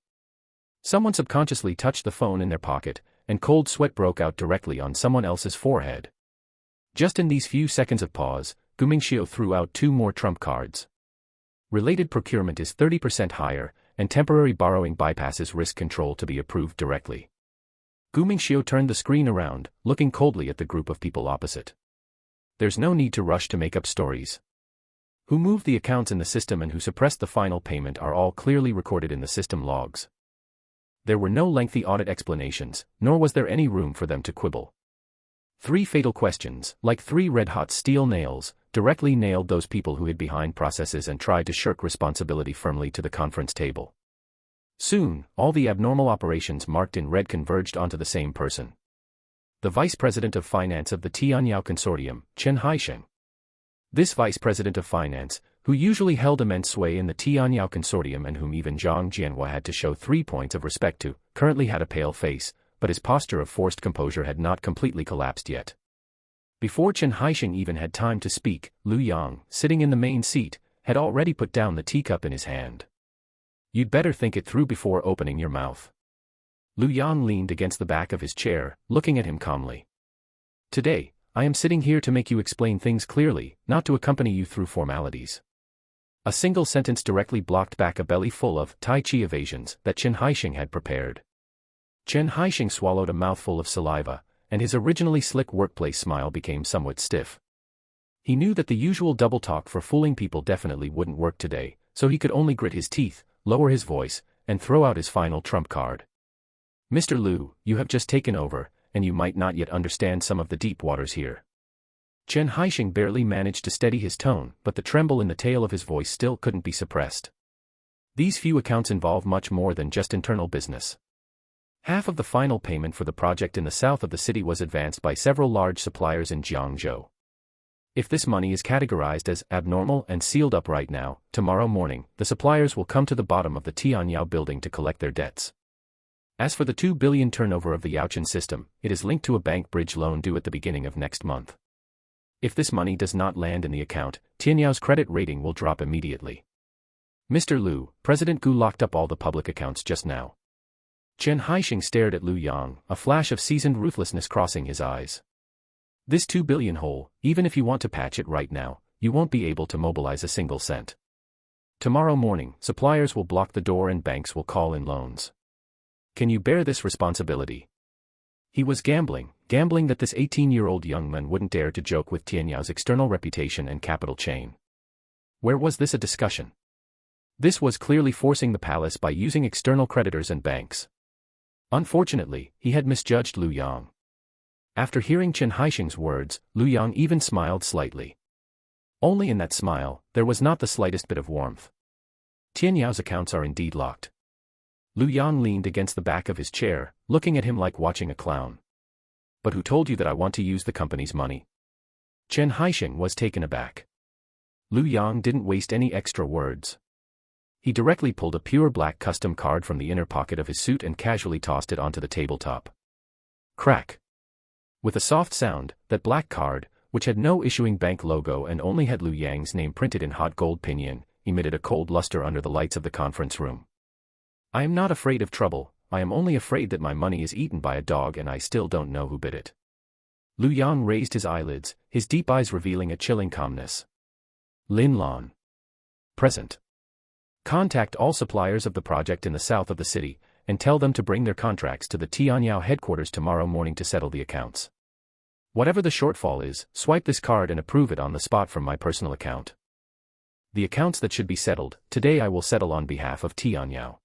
Someone subconsciously touched the phone in their pocket, and cold sweat broke out directly on someone else's forehead. Just in these few seconds of pause, Gu Mingxiu threw out 2 more trump cards. Related procurement is 30% higher, and temporary borrowing bypasses risk control to be approved directly. Gu Mingxiu turned the screen around, looking coldly at the group of people opposite. There's no need to rush to make up stories. Who moved the accounts in the system and who suppressed the final payment are all clearly recorded in the system logs. There were no lengthy audit explanations, nor was there any room for them to quibble. 3 fatal questions, like 3 red-hot steel nails, directly nailed those people who hid behind processes and tried to shirk responsibility firmly to the conference table. Soon, all the abnormal operations marked in red converged onto the same person. The Vice President of Finance of the Tianyao Consortium, Chen Haisheng. This Vice President of Finance, who usually held immense sway in the Tianyao Consortium and whom even Zhang Jianhua had to show 3 points of respect to, currently had a pale face, but his posture of forced composure had not completely collapsed yet. Before Chen Haisheng even had time to speak, Lu Yang, sitting in the main seat, had already put down the teacup in his hand. You'd better think it through before opening your mouth. Lu Yang leaned against the back of his chair, looking at him calmly. Today, I am sitting here to make you explain things clearly, not to accompany you through formalities. A single sentence directly blocked back a belly full of Tai Chi evasions that Chen Haisheng had prepared. Chen Haisheng swallowed a mouthful of saliva, and his originally slick workplace smile became somewhat stiff. He knew that the usual double talk for fooling people definitely wouldn't work today, so he could only grit his teeth, lower his voice, and throw out his final trump card. Mr. Lu, you have just taken over, and you might not yet understand some of the deep waters here. Chen Haisheng barely managed to steady his tone, but the tremble in the tail of his voice still couldn't be suppressed. These few accounts involve much more than just internal business. Half of the final payment for the project in the south of the city was advanced by several large suppliers in Jiangzhou. If this money is categorized as abnormal and sealed up right now, tomorrow morning, the suppliers will come to the bottom of the Tianyao building to collect their debts. As for the 2 billion turnover of the Yaochen system, it is linked to a bank bridge loan due at the beginning of next month. If this money does not land in the account, Tianyao's credit rating will drop immediately. Mr. Lu, President Gu locked up all the public accounts just now. Chen Haisheng stared at Lu Yang, a flash of seasoned ruthlessness crossing his eyes. This 2 billion hole, even if you want to patch it right now, you won't be able to mobilize a single cent. Tomorrow morning, suppliers will block the door and banks will call in loans. Can you bear this responsibility? He was gambling that this 18-year-old young man wouldn't dare to joke with Tianyao's external reputation and capital chain. Where was this a discussion? This was clearly forcing the palace by using external creditors and banks. Unfortunately, he had misjudged Lu Yang. After hearing Chen Haisheng's words, Lu Yang even smiled slightly. Only in that smile, there was not the slightest bit of warmth. Tianyao's accounts are indeed locked. Lu Yang leaned against the back of his chair, looking at him like watching a clown. But who told you that I want to use the company's money? Chen Haisheng was taken aback. Lu Yang didn't waste any extra words. He directly pulled a pure black custom card from the inner pocket of his suit and casually tossed it onto the tabletop. Crack. With a soft sound, that black card, which had no issuing bank logo and only had Lu Yang's name printed in hot gold pinyin, emitted a cold luster under the lights of the conference room. I am not afraid of trouble, I am only afraid that my money is eaten by a dog and I still don't know who bit it. Lu Yang raised his eyelids, his deep eyes revealing a chilling calmness. Lin Lan. Present. Contact all suppliers of the project in the south of the city, and tell them to bring their contracts to the Tianyao headquarters tomorrow morning to settle the accounts. Whatever the shortfall is, swipe this card and approve it on the spot from my personal account. The accounts that should be settled, today I will settle on behalf of Tianyao.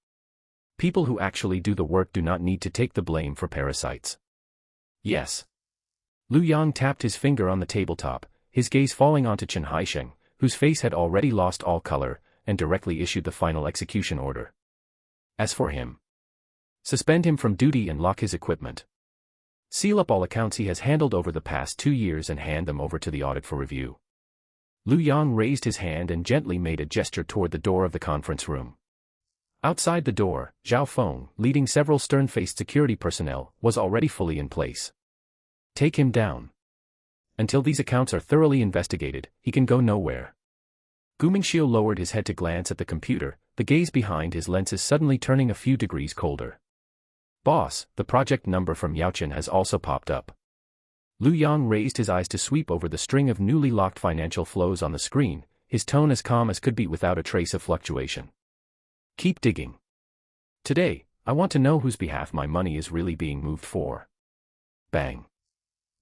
People who actually do the work do not need to take the blame for parasites. Yes. Lu Yang tapped his finger on the tabletop, his gaze falling onto Chen Haisheng, whose face had already lost all color, and directly issued the final execution order. As for him, suspend him from duty and lock his equipment. Seal up all accounts he has handled over the past 2 years and hand them over to the audit for review. Lu Yang raised his hand and gently made a gesture toward the door of the conference room. Outside the door, Zhao Feng, leading several stern-faced security personnel, was already fully in place. Take him down. Until these accounts are thoroughly investigated, he can go nowhere. Gu Mingxiu lowered his head to glance at the computer, the gaze behind his lenses suddenly turning a few degrees colder. Boss, the project number from Yaochen has also popped up. Lu Yang raised his eyes to sweep over the string of newly locked financial flows on the screen, his tone as calm as could be without a trace of fluctuation. Keep digging. Today, I want to know whose behalf my money is really being moved for. Bang.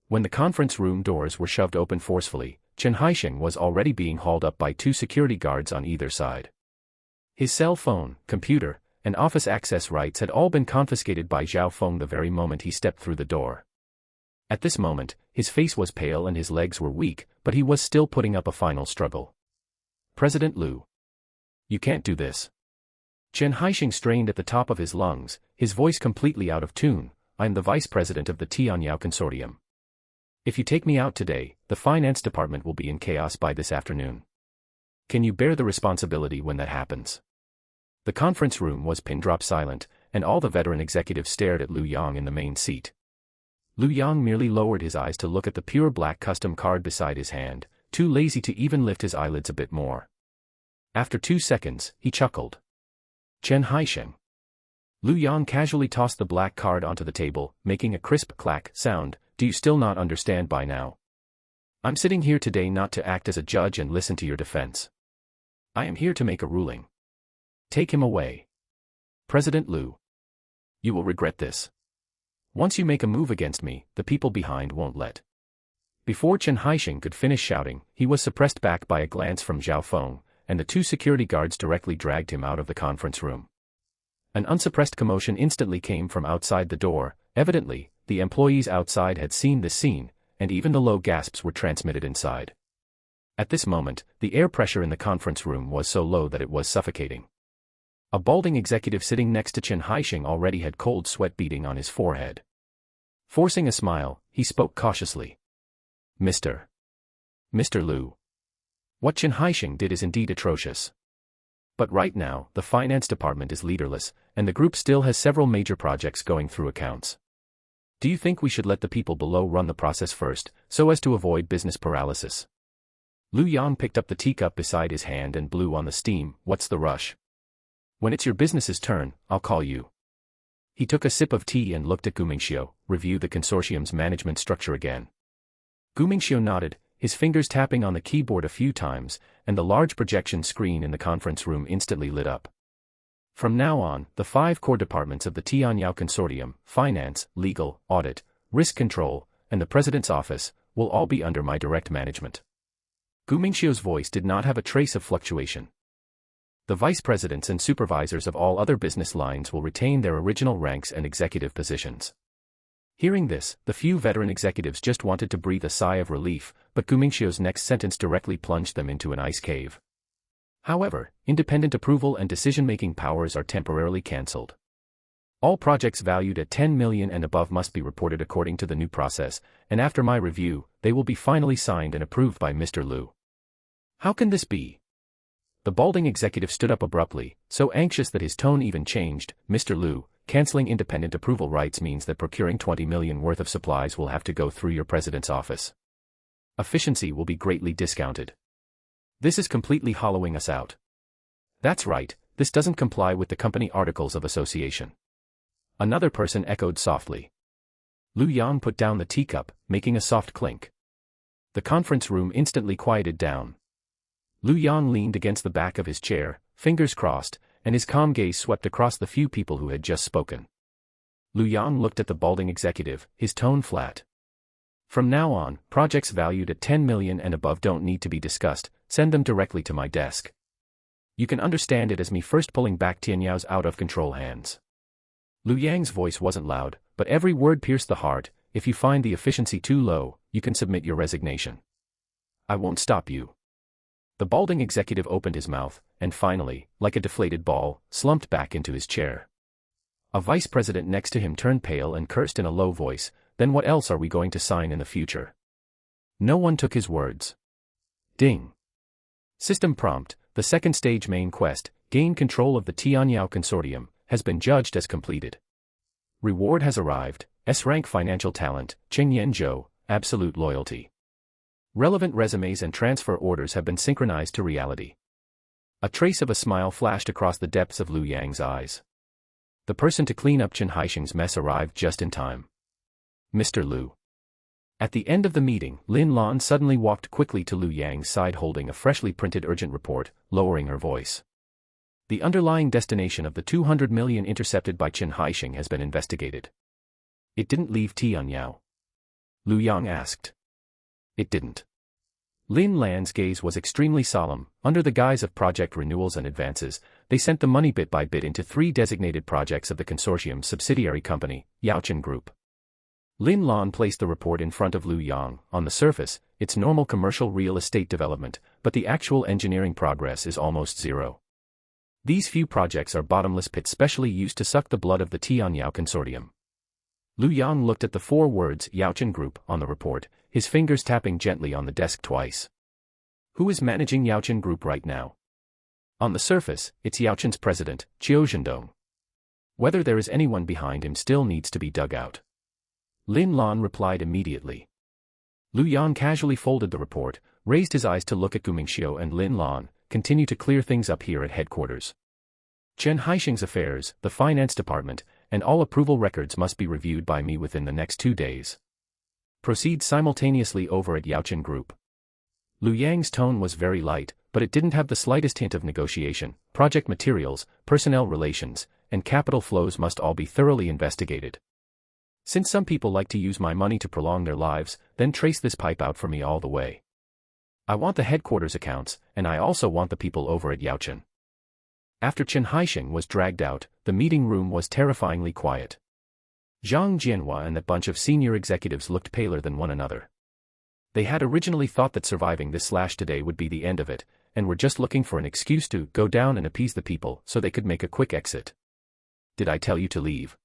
When the conference room doors were shoved open forcefully, Chen Haisheng was already being hauled up by 2 security guards on either side. His cell phone, computer, and office access rights had all been confiscated by Zhao Feng the very moment he stepped through the door. At this moment, his face was pale and his legs were weak, but he was still putting up a final struggle. President Lu. You can't do this. Chen Haisheng strained at the top of his lungs, his voice completely out of tune. I'm the vice president of the Tianyao Consortium. If you take me out today, the finance department will be in chaos by this afternoon. Can you bear the responsibility when that happens? The conference room was pin-drop silent, and all the veteran executives stared at Lu Yang in the main seat. Lu Yang merely lowered his eyes to look at the pure black custom card beside his hand, too lazy to even lift his eyelids a bit more. After 2 seconds, he chuckled. Chen Haisheng. Lu Yang casually tossed the black card onto the table, making a crisp clack sound. Do you still not understand by now? I'm sitting here today not to act as a judge and listen to your defense. I am here to make a ruling. Take him away. President Lu. You will regret this. Once you make a move against me, the people behind won't let. Before Chen Haisheng could finish shouting, he was suppressed back by a glance from Zhao Feng, and the 2 security guards directly dragged him out of the conference room. An unsuppressed commotion instantly came from outside the door. Evidently, the employees outside had seen this scene, and even the low gasps were transmitted inside. At this moment, the air pressure in the conference room was so low that it was suffocating. A balding executive sitting next to Chen Haisheng already had cold sweat beading on his forehead. Forcing a smile, he spoke cautiously. Mr. Lu. What Chen Haisheng did is indeed atrocious. But right now, the finance department is leaderless, and the group still has several major projects going through accounts. Do you think we should let the people below run the process first, so as to avoid business paralysis? Lu Yang picked up the teacup beside his hand and blew on the steam. What's the rush? When it's your business's turn, I'll call you. He took a sip of tea and looked at Gu Mingxiu, review the consortium's management structure again. Gu Mingxiu nodded, his fingers tapping on the keyboard a few times, and the large projection screen in the conference room instantly lit up. From now on, the 5 core departments of the Tianyao Consortium, finance, legal, audit, risk control, and the president's office, will all be under my direct management. Gu Mingxiu's voice did not have a trace of fluctuation. The vice presidents and supervisors of all other business lines will retain their original ranks and executive positions. Hearing this, the few veteran executives just wanted to breathe a sigh of relief, but Gu Mingxiu's next sentence directly plunged them into an ice cave. However, independent approval and decision-making powers are temporarily cancelled. All projects valued at 10 million and above must be reported according to the new process, and after my review, they will be finally signed and approved by Mr. Lu. How can this be? The balding executive stood up abruptly, so anxious that his tone even changed. Mr. Lu, cancelling independent approval rights means that procuring 20 million worth of supplies will have to go through your president's office. Efficiency will be greatly discounted. This is completely hollowing us out. That's right, this doesn't comply with the company articles of association. Another person echoed softly. Lu Yang put down the teacup, making a soft clink. The conference room instantly quieted down. Lu Yang leaned against the back of his chair, fingers crossed, and his calm gaze swept across the few people who had just spoken. Lu Yang looked at the balding executive, his tone flat. From now on, projects valued at 10 million and above don't need to be discussed, send them directly to my desk. You can understand it as me first pulling back Tianyao's out-of-control hands. Lu Yang's voice wasn't loud, but every word pierced the heart. If you find the efficiency too low, you can submit your resignation. I won't stop you. The balding executive opened his mouth, and finally, like a deflated ball, slumped back into his chair. A vice president next to him turned pale and cursed in a low voice, then what else are we going to sign in the future? No one took his words. Ding. System prompt: the second stage main quest, gain control of the Tianyao Consortium, has been judged as completed. Reward has arrived, S-rank financial talent, Jiangzhou, absolute loyalty. Relevant resumes and transfer orders have been synchronized to reality. A trace of a smile flashed across the depths of Lu Yang's eyes. The person to clean up Chen Haixing's mess arrived just in time. Mr. Lu. At the end of the meeting, Lin Lan suddenly walked quickly to Lu Yang's side holding a freshly printed urgent report, lowering her voice. The underlying destination of the 200 million intercepted by Chen Haixing has been investigated. It didn't leave Tianyao? Lu Yang asked. It didn't. Lin Lan's gaze was extremely solemn. Under the guise of project renewals and advances, they sent the money bit by bit into 3 designated projects of the consortium's subsidiary company, Yaochen Group. Lin Lan placed the report in front of Lu Yang. On the surface, it's normal commercial real estate development, but the actual engineering progress is almost zero. These few projects are bottomless pits specially used to suck the blood of the Tianyao Consortium. Lu Yang looked at the 4 words Yaochen Group on the report, his fingers tapping gently on the desk twice. Who is managing Yaochen Group right now? On the surface, it's Yaochen's president, Qiu Zhendong. Whether there is anyone behind him still needs to be dug out. Lin Lan replied immediately. Lu Yang casually folded the report, raised his eyes to look at Gumingxiu and Lin Lan, continue to clear things up here at headquarters. Chen Haixing's affairs, the finance department, and all approval records must be reviewed by me within the next 2 days. Proceed simultaneously over at Yaochen Group. Lu Yang's tone was very light, but it didn't have the slightest hint of negotiation. Project materials, personnel relations, and capital flows must all be thoroughly investigated. Since some people like to use my money to prolong their lives, then trace this pipe out for me all the way. I want the headquarters accounts, and I also want the people over at Yaochen. After Chen Haixing was dragged out, the meeting room was terrifyingly quiet. Zhang Jianhua and that bunch of senior executives looked paler than one another. They had originally thought that surviving this slash today would be the end of it, and were just looking for an excuse to go down and appease the people so they could make a quick exit. Did I tell you to leave?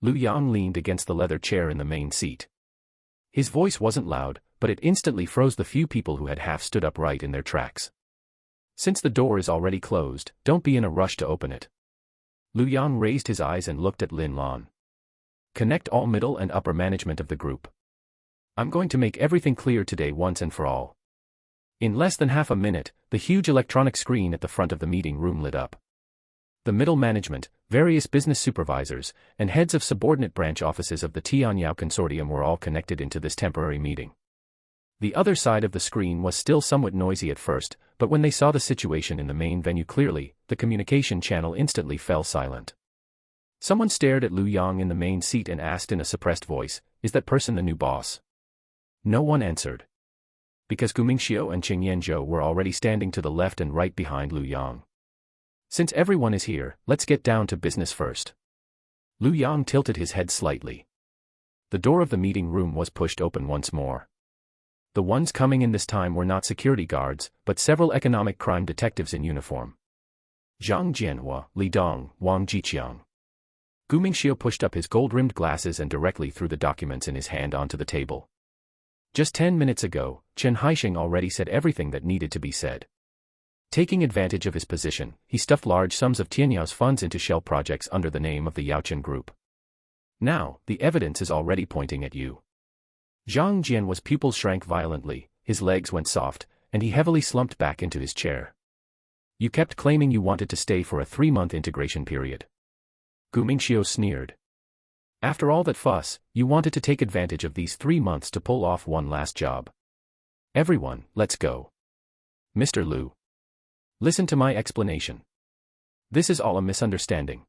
Lu Yang leaned against the leather chair in the main seat. His voice wasn't loud, but it instantly froze the few people who had half stood upright in their tracks. Since the door is already closed, don't be in a rush to open it. Lu Yang raised his eyes and looked at Lin Lan. Connect all middle and upper management of the group. I'm going to make everything clear today once and for all. In less than half a minute, the huge electronic screen at the front of the meeting room lit up. The middle management, various business supervisors, and heads of subordinate branch offices of the Tianyao Consortium were all connected into this temporary meeting. The other side of the screen was still somewhat noisy at first, but when they saw the situation in the main venue clearly, the communication channel instantly fell silent. Someone stared at Lu Yang in the main seat and asked in a suppressed voice, "Is that person the new boss?" No one answered. Because Gumingxiu and Jiangzhou were already standing to the left and right behind Lu Yang. Since everyone is here, let's get down to business first. Lu Yang tilted his head slightly. The door of the meeting room was pushed open once more. The ones coming in this time were not security guards, but several economic crime detectives in uniform. Zhang Jianhua, Li Dong, Wang Jiqiang. Gumingxiu pushed up his gold-rimmed glasses and directly threw the documents in his hand onto the table. Just 10 minutes ago, Chen Haixing already said everything that needed to be said. Taking advantage of his position, he stuffed large sums of Tianyao's funds into shell projects under the name of the Yaochen Group. Now, the evidence is already pointing at you. Zhang Jianhua's pupils shrank violently, his legs went soft, and he heavily slumped back into his chair. You kept claiming you wanted to stay for a 3-month integration period. Gumingxiu sneered. After all that fuss, you wanted to take advantage of these 3 months to pull off one last job. Everyone, let's go. Mr. Lu. Listen to my explanation. This is all a misunderstanding.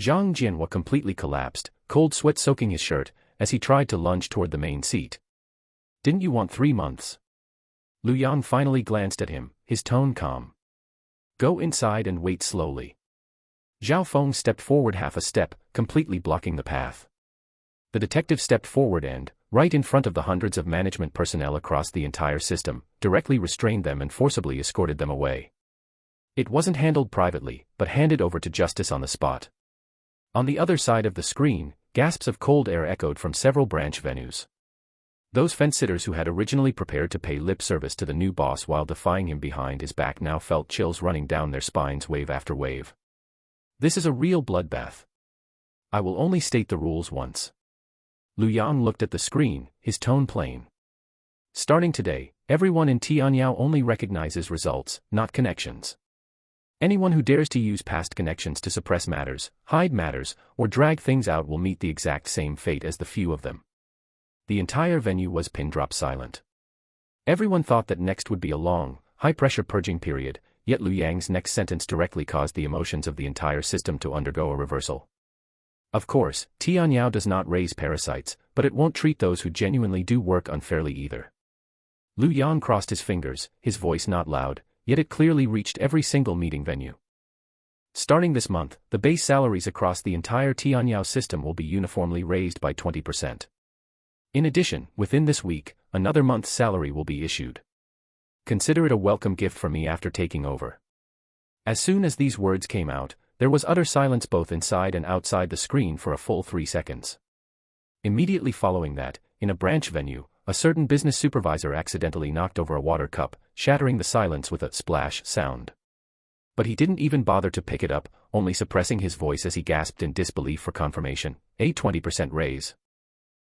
Zhang Jianhua completely collapsed, cold sweat soaking his shirt, as he tried to lunge toward the main seat. Didn't you want 3 months? Lu Yang finally glanced at him, his tone calm. Go inside and wait slowly. Zhao Feng stepped forward half a step, completely blocking the path. The detective stepped forward and, right in front of the hundreds of management personnel across the entire system, directly restrained them and forcibly escorted them away. It wasn't handled privately, but handed over to justice on the spot. On the other side of the screen, gasps of cold air echoed from several branch venues. Those fence-sitters who had originally prepared to pay lip service to the new boss while defying him behind his back now felt chills running down their spines wave after wave. This is a real bloodbath. I will only state the rules once. Lu Yang looked at the screen, his tone plain. Starting today, everyone in Tianyao only recognizes results, not connections. Anyone who dares to use past connections to suppress matters, hide matters, or drag things out will meet the exact same fate as the few of them. The entire venue was pin-drop silent. Everyone thought that next would be a long, high-pressure purging period, yet Lu Yang's next sentence directly caused the emotions of the entire system to undergo a reversal. Of course, Tianyao does not raise parasites, but it won't treat those who genuinely do work unfairly either. Lu Yang crossed his fingers, his voice not loud, yet it clearly reached every single meeting venue. Starting this month, the base salaries across the entire Tianyao system will be uniformly raised by 20%. In addition, within this week, another month's salary will be issued. Consider it a welcome gift from me after taking over. As soon as these words came out, there was utter silence both inside and outside the screen for a full 3 seconds. Immediately following that, in a branch venue, a certain business supervisor accidentally knocked over a water cup, shattering the silence with a splash sound. But he didn't even bother to pick it up, only suppressing his voice as he gasped in disbelief for confirmation, a 20% raise.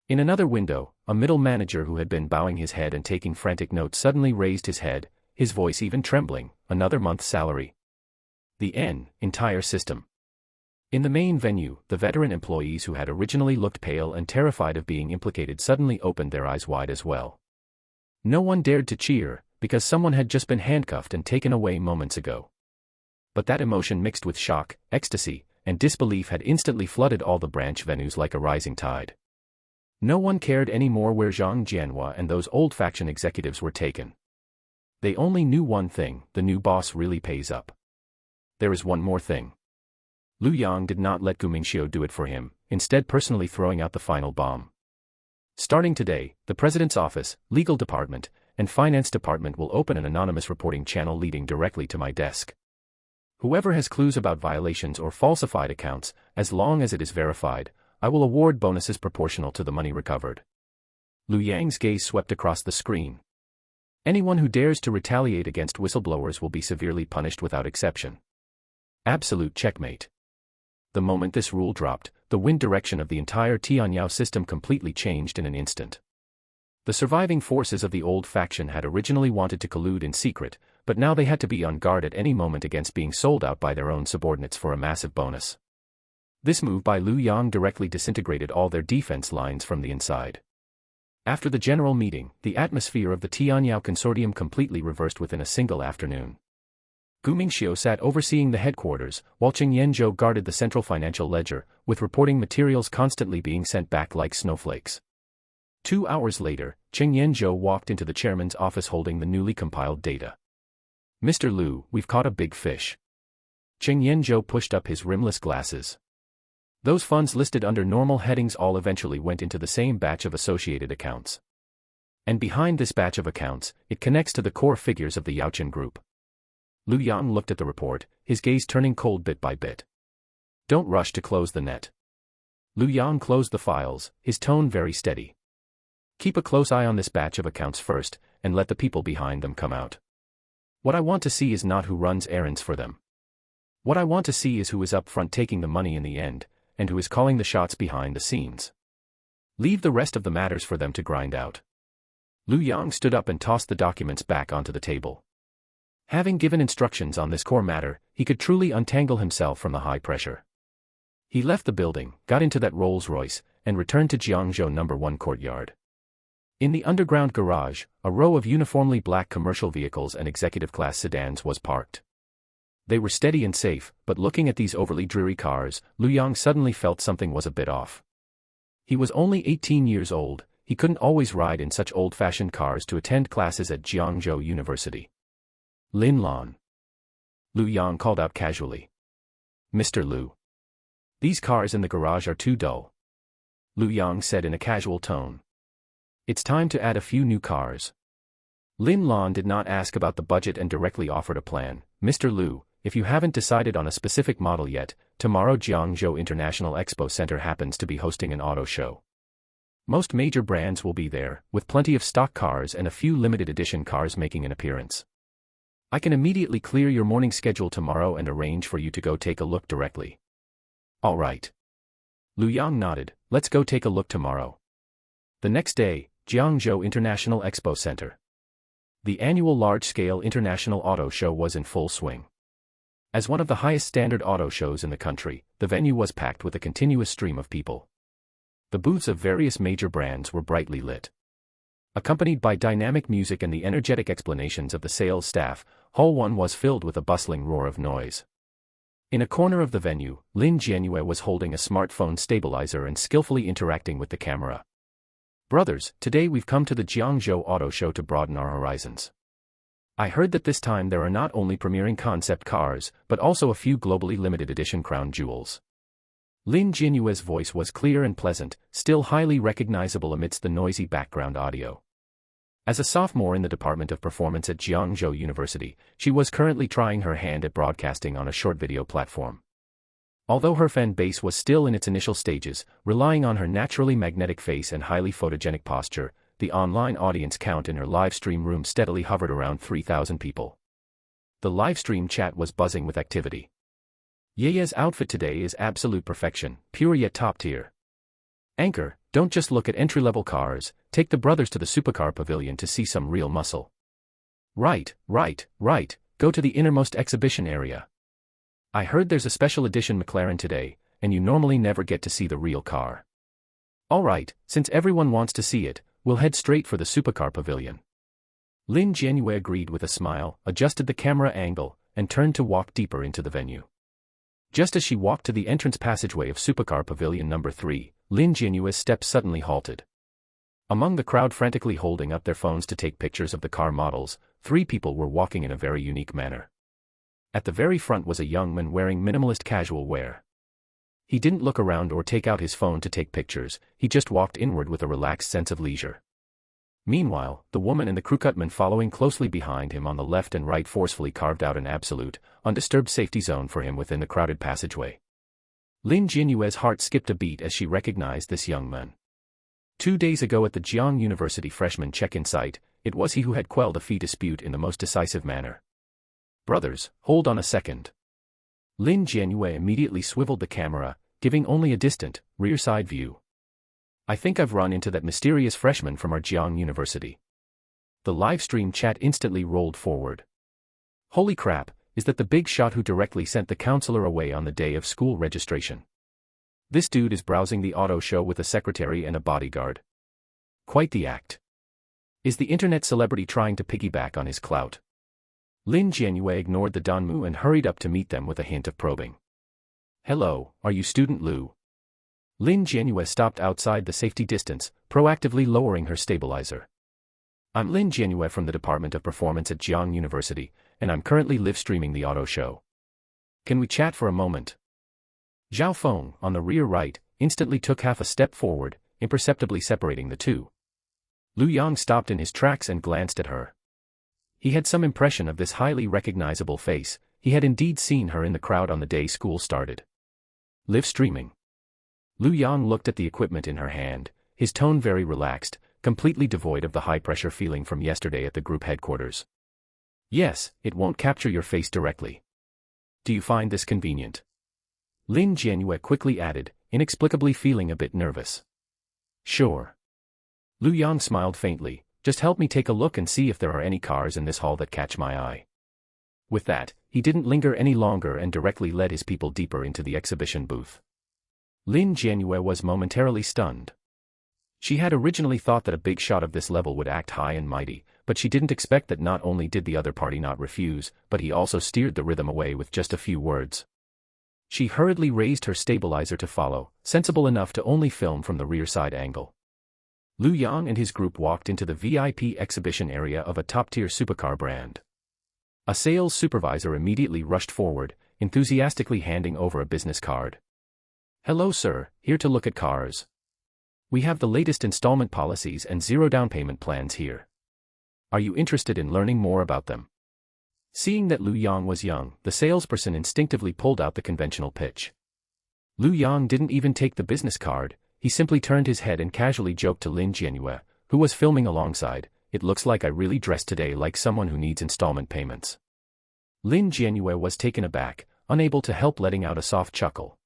In another window, a middle manager who had been bowing his head and taking frantic notes suddenly raised his head, his voice even trembling, another month's salary. The entire system. In the main venue, the veteran employees who had originally looked pale and terrified of being implicated suddenly opened their eyes wide as well. No one dared to cheer, because someone had just been handcuffed and taken away moments ago. But that emotion mixed with shock, ecstasy, and disbelief had instantly flooded all the branch venues like a rising tide. No one cared anymore where Zhang Jianhua and those old faction executives were taken. They only knew one thing: the new boss really pays up. There is one more thing. Lu Yang did not let Gu Mingxiu do it for him, instead personally throwing out the final bomb. Starting today, the President's Office, Legal Department, and Finance Department will open an anonymous reporting channel leading directly to my desk. Whoever has clues about violations or falsified accounts, as long as it is verified, I will award bonuses proportional to the money recovered. Lu Yang's gaze swept across the screen. Anyone who dares to retaliate against whistleblowers will be severely punished without exception. Absolute checkmate. The moment this rule dropped, the wind direction of the entire Tianyao system completely changed in an instant. The surviving forces of the old faction had originally wanted to collude in secret, but now they had to be on guard at any moment against being sold out by their own subordinates for a massive bonus. This move by Lu Yang directly disintegrated all their defense lines from the inside. After the general meeting, the atmosphere of the Tianyao Consortium completely reversed within a single afternoon. Gu Mingxiu sat overseeing the headquarters, while Cheng Yanzhou guarded the central financial ledger, with reporting materials constantly being sent back like snowflakes. 2 hours later, Cheng Yanzhou walked into the chairman's office holding the newly compiled data. "Mr. Lu, we've caught a big fish." Cheng Yanzhou pushed up his rimless glasses. Those funds listed under normal headings all eventually went into the same batch of associated accounts. And behind this batch of accounts, it connects to the core figures of the Yaochen Group. Lu Yang looked at the report, his gaze turning cold bit by bit. "Don't rush to close the net." Lu Yang closed the files, his tone very steady. "Keep a close eye on this batch of accounts first, and let the people behind them come out. What I want to see is not who runs errands for them. What I want to see is who is up front taking the money in the end, and who is calling the shots behind the scenes. Leave the rest of the matters for them to grind out." Lu Yang stood up and tossed the documents back onto the table. Having given instructions on this core matter, he could truly untangle himself from the high pressure. He left the building, got into that Rolls-Royce, and returned to Jiangzhou No. 1 courtyard. In the underground garage, a row of uniformly black commercial vehicles and executive-class sedans was parked. They were steady and safe, but looking at these overly dreary cars, Lu Yang suddenly felt something was a bit off. He was only 18 years old, he couldn't always ride in such old-fashioned cars to attend classes at Jiangzhou University. "Lin Lan." Lu Yang called out casually. "Mr. Lu. These cars in the garage are too dull," Lu Yang said in a casual tone. "It's time to add a few new cars." Lin Lan did not ask about the budget and directly offered a plan. "Mr. Lu, if you haven't decided on a specific model yet, tomorrow Jiangzhou International Expo Center happens to be hosting an auto show. Most major brands will be there, with plenty of stock cars and a few limited edition cars making an appearance. I can immediately clear your morning schedule tomorrow and arrange for you to go take a look directly. All right. Lu Yang nodded. Let's go take a look tomorrow. The next day, Jiangzhou International Expo Center. The annual large-scale international auto show was in full swing. As one of the highest standard auto shows in the country, the venue was packed with a continuous stream of people. The booths of various major brands were brightly lit. Accompanied by dynamic music and the energetic explanations of the sales staff, Hall 1 was filled with a bustling roar of noise. In a corner of the venue, Lin Jianyue was holding a smartphone stabilizer and skillfully interacting with the camera. Brothers, today we've come to the Jiangzhou Auto Show to broaden our horizons. I heard that this time there are not only premiering concept cars, but also a few globally limited edition crown jewels. Lin Jianyue's voice was clear and pleasant, still highly recognizable amidst the noisy background audio. As a sophomore in the Department of Performance at Jiangzhou University, she was currently trying her hand at broadcasting on a short video platform. Although her fan base was still in its initial stages, relying on her naturally magnetic face and highly photogenic posture, the online audience count in her live stream room steadily hovered around 3,000 people. The live stream chat was buzzing with activity. Yeye's outfit today is absolute perfection, pure yet top tier. Anchor, don't just look at entry-level cars, take the brothers to the supercar pavilion to see some real muscle. Right, go to the innermost exhibition area. I heard there's a special edition McLaren today, and you normally never get to see the real car. Alright, since everyone wants to see it, we'll head straight for the supercar pavilion. Lin Jianyue agreed with a smile, adjusted the camera angle, and turned to walk deeper into the venue. Just as she walked to the entrance passageway of Supercar Pavilion number 3, Lin Jianyue's steps suddenly halted. Among the crowd frantically holding up their phones to take pictures of the car models, 3 people were walking in a very unique manner. At the very front was a young man wearing minimalist casual wear. He didn't look around or take out his phone to take pictures, he just walked inward with a relaxed sense of leisure. Meanwhile, the woman and the crewcutman following closely behind him on the left and right forcefully carved out an absolute, undisturbed safety zone for him within the crowded passageway. Lin Jianyue's heart skipped a beat as she recognized this young man. 2 days ago at the Jiangzhou University freshman check-in site, it was he who had quelled a fee dispute in the most decisive manner. Brothers, hold on a second. Lin Jianyue immediately swiveled the camera, giving only a distant, rear-side view. I think I've run into that mysterious freshman from our Jiangzhou University. The live stream chat instantly rolled forward. Holy crap, is that the big shot who directly sent the counselor away on the day of school registration? This dude is browsing the auto show with a secretary and a bodyguard. Quite the act. Is the internet celebrity trying to piggyback on his clout? Lin Jianyue ignored the Danmu and hurried up to meet them with a hint of probing. Hello, are you student Lu? Lin Jianyue stopped outside the safety distance, proactively lowering her stabilizer. I'm Lin Jianyue from the Department of Performance at Jiangzhou University, and I'm currently live streaming the auto show. Can we chat for a moment? Zhao Feng, on the rear right, instantly took half a step forward, imperceptibly separating the two. Lu Yang stopped in his tracks and glanced at her. He had some impression of this highly recognizable face, he had indeed seen her in the crowd on the day school started. Live streaming. Lu Yang looked at the equipment in her hand, his tone very relaxed, completely devoid of the high-pressure feeling from yesterday at the group headquarters. Yes, it won't capture your face directly. Do you find this convenient? Lin Jianyue quickly added, inexplicably feeling a bit nervous. Sure. Lu Yang smiled faintly, just help me take a look and see if there are any cars in this hall that catch my eye. With that, he didn't linger any longer and directly led his people deeper into the exhibition booth. Lin Jianyue was momentarily stunned. She had originally thought that a big shot of this level would act high and mighty, but she didn't expect that not only did the other party not refuse, but he also steered the rhythm away with just a few words. She hurriedly raised her stabilizer to follow, sensible enough to only film from the rear side angle. Lu Yang and his group walked into the VIP exhibition area of a top-tier supercar brand. A sales supervisor immediately rushed forward, enthusiastically handing over a business card. Hello sir, here to look at cars. We have the latest installment policies and zero down payment plans here. Are you interested in learning more about them? Seeing that Lu Yang was young, the salesperson instinctively pulled out the conventional pitch. Lu Yang didn't even take the business card, he simply turned his head and casually joked to Lin Jianyue, who was filming alongside, "It looks like I really dressed today like someone who needs installment payments." Lin Jianyue was taken aback, unable to help letting out a soft chuckle.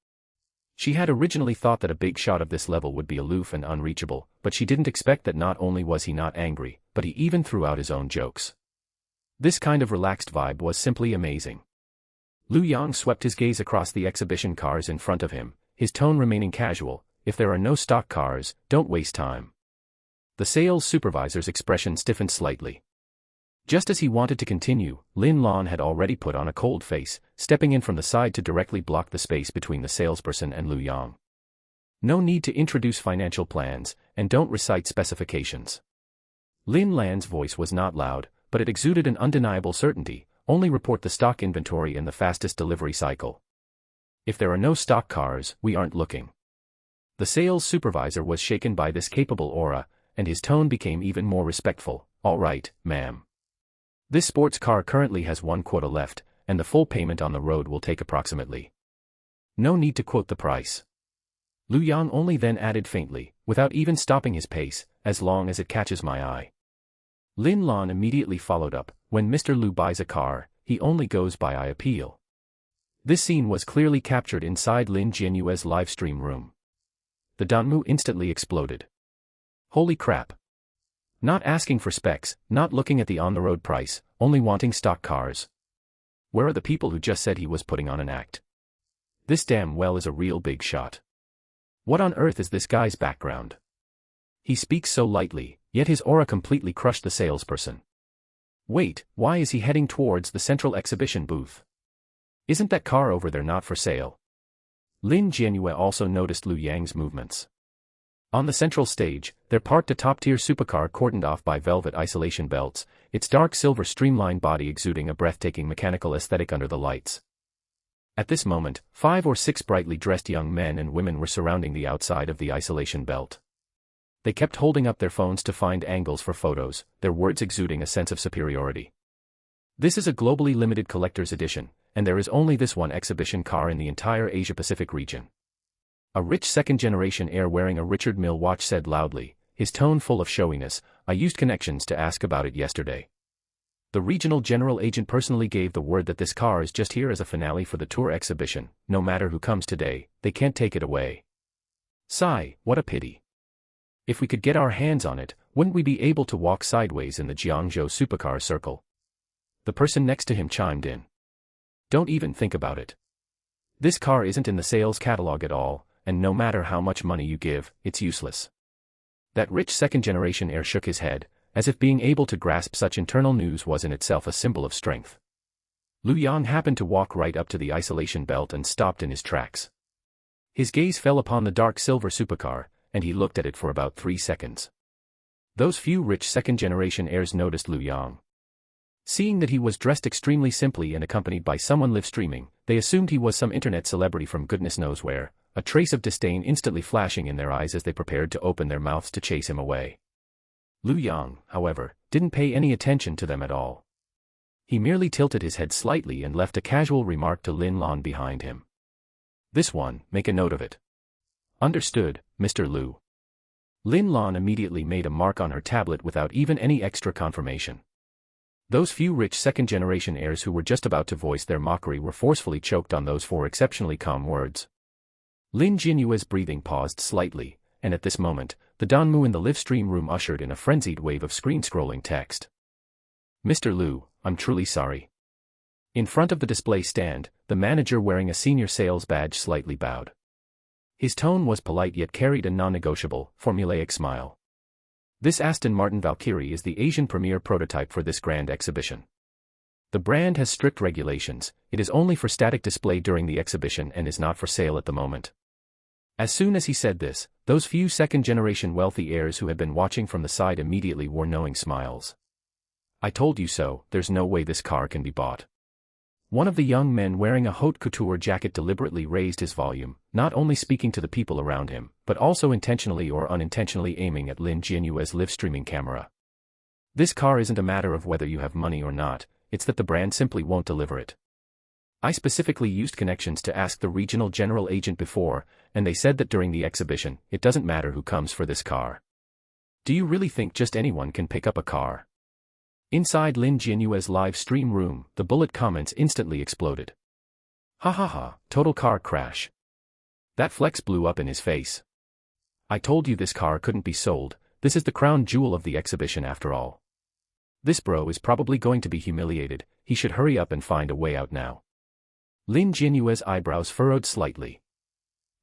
She had originally thought that a big shot of this level would be aloof and unreachable, but she didn't expect that not only was he not angry, but he even threw out his own jokes. This kind of relaxed vibe was simply amazing. Lu Yang swept his gaze across the exhibition cars in front of him, his tone remaining casual. "If there are no stock cars, don't waste time." The sales supervisor's expression stiffened slightly. Just as he wanted to continue, Lin Lan had already put on a cold face, stepping in from the side to directly block the space between the salesperson and Lu Yang. "No need to introduce financial plans, and don't recite specifications." Lin Lan's voice was not loud, but it exuded an undeniable certainty. "Only report the stock inventory and the fastest delivery cycle. If there are no stock cars, we aren't looking." The sales supervisor was shaken by this capable aura, and his tone became even more respectful. "All right, ma'am. This sports car currently has one quota left, and the full payment on the road will take approximately." "No need to quote the price." Lu Yang only then added faintly, without even stopping his pace, "as long as it catches my eye." Lin Lan immediately followed up, "When Mr. Lu buys a car, he only goes by eye appeal." This scene was clearly captured inside Lin Jianyue's live stream room. The Danmu instantly exploded. Holy crap. Not asking for specs, not looking at the on-the-road price, only wanting stock cars. Where are the people who just said he was putting on an act? This damn well is a real big shot. What on earth is this guy's background? He speaks so lightly, yet his aura completely crushed the salesperson. Wait, why is he heading towards the central exhibition booth? Isn't that car over there not for sale? Lin Jianyue also noticed Lu Yang's movements. On the central stage, there parked a top-tier supercar cordoned off by velvet isolation belts, its dark silver streamlined body exuding a breathtaking mechanical aesthetic under the lights. At this moment, 5 or 6 brightly dressed young men and women were surrounding the outside of the isolation belt. They kept holding up their phones to find angles for photos, their words exuding a sense of superiority. "This is a globally limited collector's edition, and there is only this one exhibition car in the entire Asia-Pacific region." A rich second-generation heir wearing a Richard Mille watch said loudly, his tone full of showiness, "I used connections to ask about it yesterday. The regional general agent personally gave the word that this car is just here as a finale for the tour exhibition. No matter who comes today, they can't take it away. Sigh, what a pity. If we could get our hands on it, wouldn't we be able to walk sideways in the Jiangzhou supercar circle?" The person next to him chimed in. "Don't even think about it. This car isn't in the sales catalog at all, and no matter how much money you give, it's useless." That rich second-generation heir shook his head, as if being able to grasp such internal news was in itself a symbol of strength. Lu Yang happened to walk right up to the isolation belt and stopped in his tracks. His gaze fell upon the dark silver supercar, and he looked at it for about 3 seconds. Those few rich second-generation heirs noticed Lu Yang. Seeing that he was dressed extremely simply and accompanied by someone live streaming, they assumed he was some internet celebrity from goodness knows where, a trace of disdain instantly flashing in their eyes as they prepared to open their mouths to chase him away. Lu Yang, however, didn't pay any attention to them at all. He merely tilted his head slightly and left a casual remark to Lin Lan behind him. "This one, make a note of it." "Understood, Mr. Lu." Lin Lan immediately made a mark on her tablet without even any extra confirmation. Those few rich second-generation heirs who were just about to voice their mockery were forcefully choked on those 4 exceptionally calm words. Lin Jianyue's breathing paused slightly, and at this moment, the Danmu in the live stream room ushered in a frenzied wave of screen-scrolling text. "Mr. Lu, I'm truly sorry." In front of the display stand, the manager wearing a senior sales badge slightly bowed. His tone was polite yet carried a non-negotiable, formulaic smile. "This Aston Martin Valkyrie is the Asian premier prototype for this grand exhibition. The brand has strict regulations, it is only for static display during the exhibition and is not for sale at the moment." As soon as he said this, those few second-generation wealthy heirs who had been watching from the side immediately wore knowing smiles. "I told you so, there's no way this car can be bought." One of the young men wearing a haute couture jacket deliberately raised his volume, not only speaking to the people around him, but also intentionally or unintentionally aiming at Lin Jianyue's live streaming camera. "This car isn't a matter of whether you have money or not, it's that the brand simply won't deliver it. I specifically used connections to ask the regional general agent before, and they said that during the exhibition, it doesn't matter who comes for this car. Do you really think just anyone can pick up a car? Inside Lin Jianyue's live stream room, the bullet comments instantly exploded. Ha ha ha, total car crash. That flex blew up in his face. I told you this car couldn't be sold, this is the crown jewel of the exhibition after all. This bro is probably going to be humiliated, he should hurry up and find a way out now. Lin Jianyue's eyebrows furrowed slightly.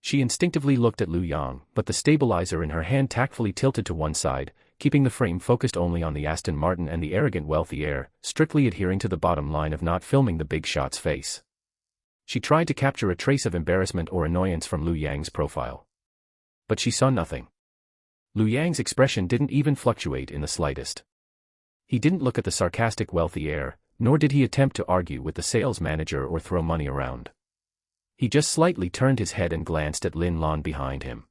She instinctively looked at Lu Yang, but the stabilizer in her hand tactfully tilted to one side, keeping the frame focused only on the Aston Martin and the arrogant wealthy heir, strictly adhering to the bottom line of not filming the big shot's face. She tried to capture a trace of embarrassment or annoyance from Lu Yang's profile. But she saw nothing. Lu Yang's expression didn't even fluctuate in the slightest. He didn't look at the sarcastic wealthy heir, nor did he attempt to argue with the sales manager or throw money around. He just slightly turned his head and glanced at Lin Lan behind him.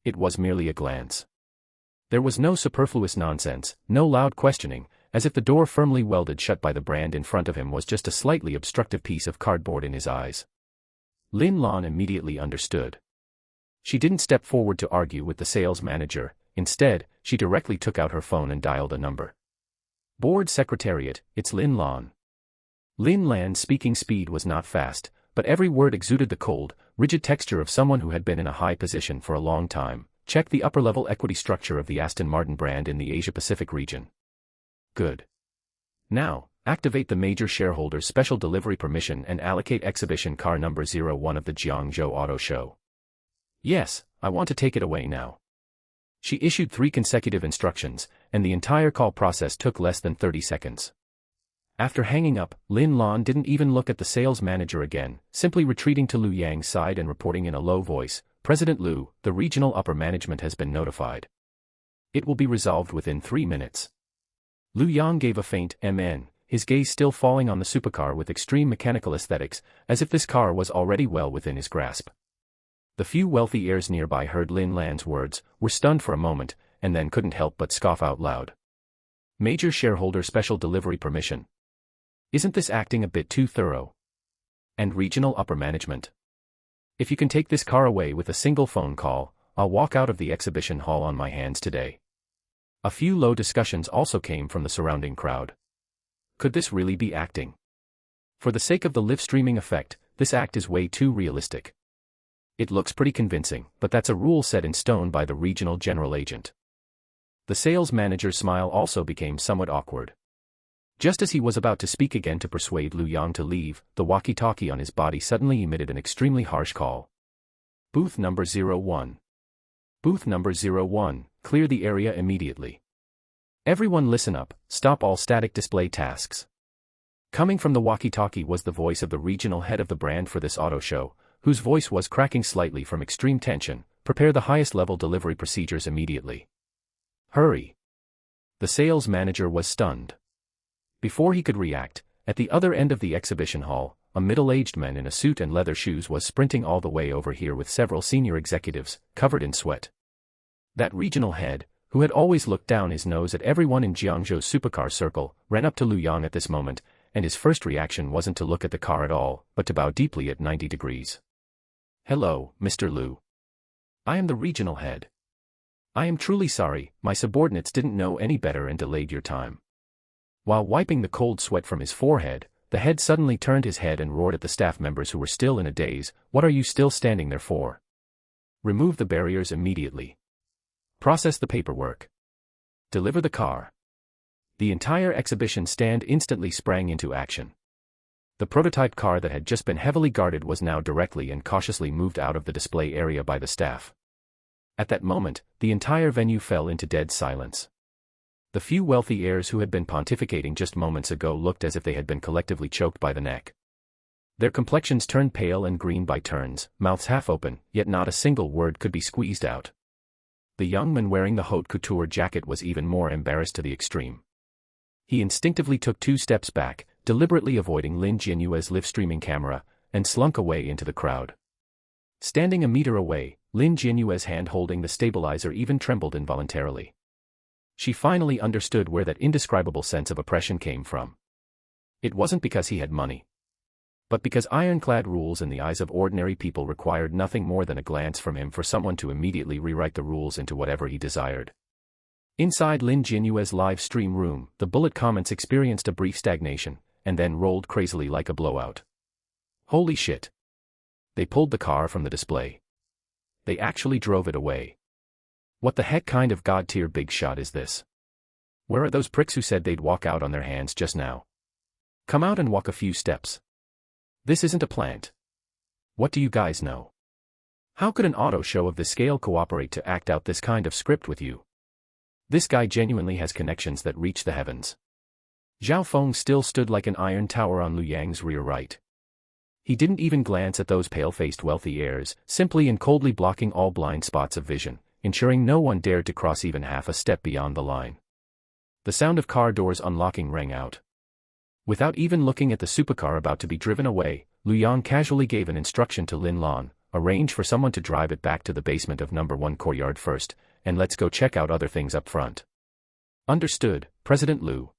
It was merely a glance. There was no superfluous nonsense, no loud questioning, as if the door firmly welded shut by the brand in front of him was just a slightly obstructive piece of cardboard in his eyes. Lin Lan immediately understood. She didn't step forward to argue with the sales manager, instead, she directly took out her phone and dialed a number. Board Secretariat, it's Lin Lan. Lin Lan's speaking speed was not fast, but every word exuded the cold, rigid texture of someone who had been in a high position for a long time. Check the upper-level equity structure of the Aston Martin brand in the Asia-Pacific region. Good. Now, activate the major shareholder's special delivery permission and allocate exhibition car number 01 of the Jiangzhou Auto Show. Yes, I want to take it away now. She issued 3 consecutive instructions, and the entire call process took less than 30 seconds. After hanging up, Lin Lan didn't even look at the sales manager again, simply retreating to Lu Yang's side and reporting in a low voice, President Lu, the regional upper management has been notified. It will be resolved within 3 minutes. Lu Yang gave a faint "mn", his gaze still falling on the supercar with extreme mechanical aesthetics, as if this car was already well within his grasp. The few wealthy heirs nearby heard Lin Lan's words, were stunned for a moment, and then couldn't help but scoff out loud. Major shareholder special delivery permission. Isn't this acting a bit too thorough? And regional upper management. If you can take this car away with a single phone call, I'll walk out of the exhibition hall on my hands today. A few low discussions also came from the surrounding crowd. Could this really be acting? For the sake of the live streaming effect, this act is way too realistic. It looks pretty convincing, but that's a rule set in stone by the regional general agent. The sales manager's smile also became somewhat awkward. Just as he was about to speak again to persuade Lu Yang to leave, the walkie-talkie on his body suddenly emitted an extremely harsh call. Booth number 01. Booth number 01, clear the area immediately. Everyone listen up, stop all static display tasks. Coming from the walkie-talkie was the voice of the regional head of the brand for this auto show, whose voice was cracking slightly from extreme tension. Prepare the highest level delivery procedures immediately. Hurry. The sales manager was stunned. Before he could react, at the other end of the exhibition hall, a middle-aged man in a suit and leather shoes was sprinting all the way over here with several senior executives, covered in sweat. That regional head, who had always looked down his nose at everyone in Jiangzhou's supercar circle, ran up to Lu Yang at this moment, and his first reaction wasn't to look at the car at all, but to bow deeply at 90 degrees. Hello, Mr. Lu. I am the regional head. I am truly sorry, my subordinates didn't know any better and delayed your time. While wiping the cold sweat from his forehead, the head suddenly turned his head and roared at the staff members who were still in a daze. What are you still standing there for? Remove the barriers immediately. Process the paperwork. Deliver the car. The entire exhibition stand instantly sprang into action. The prototype car that had just been heavily guarded was now directly and cautiously moved out of the display area by the staff. At that moment, the entire venue fell into dead silence. The few wealthy heirs who had been pontificating just moments ago looked as if they had been collectively choked by the neck. Their complexions turned pale and green by turns, mouths half open, yet not a single word could be squeezed out. The young man wearing the haute couture jacket was even more embarrassed to the extreme. He instinctively took 2 steps back, deliberately avoiding Lin Jianyue's live-streaming camera, and slunk away into the crowd. Standing a meter away, Lin Jianyue's hand holding the stabilizer even trembled involuntarily. She finally understood where that indescribable sense of oppression came from. It wasn't because he had money. But because ironclad rules in the eyes of ordinary people required nothing more than a glance from him for someone to immediately rewrite the rules into whatever he desired. Inside Lin Jianyue's live stream room, the bullet comments experienced a brief stagnation, and then rolled crazily like a blowout. Holy shit. They pulled the car from the display. They actually drove it away. What the heck kind of god-tier big shot is this? Where are those pricks who said they'd walk out on their hands just now? Come out and walk a few steps. This isn't a plant. What do you guys know? How could an auto show of this scale cooperate to act out this kind of script with you? This guy genuinely has connections that reach the heavens. Zhao Feng still stood like an iron tower on Lu Yang's rear right. He didn't even glance at those pale-faced wealthy heirs, simply and coldly blocking all blind spots of vision, ensuring no one dared to cross even half a step beyond the line. The sound of car doors unlocking rang out. Without even looking at the supercar about to be driven away, Lu Yang casually gave an instruction to Lin Lan: arrange for someone to drive it back to the basement of number 1 courtyard first, and let's go check out other things up front. Understood, President Lu.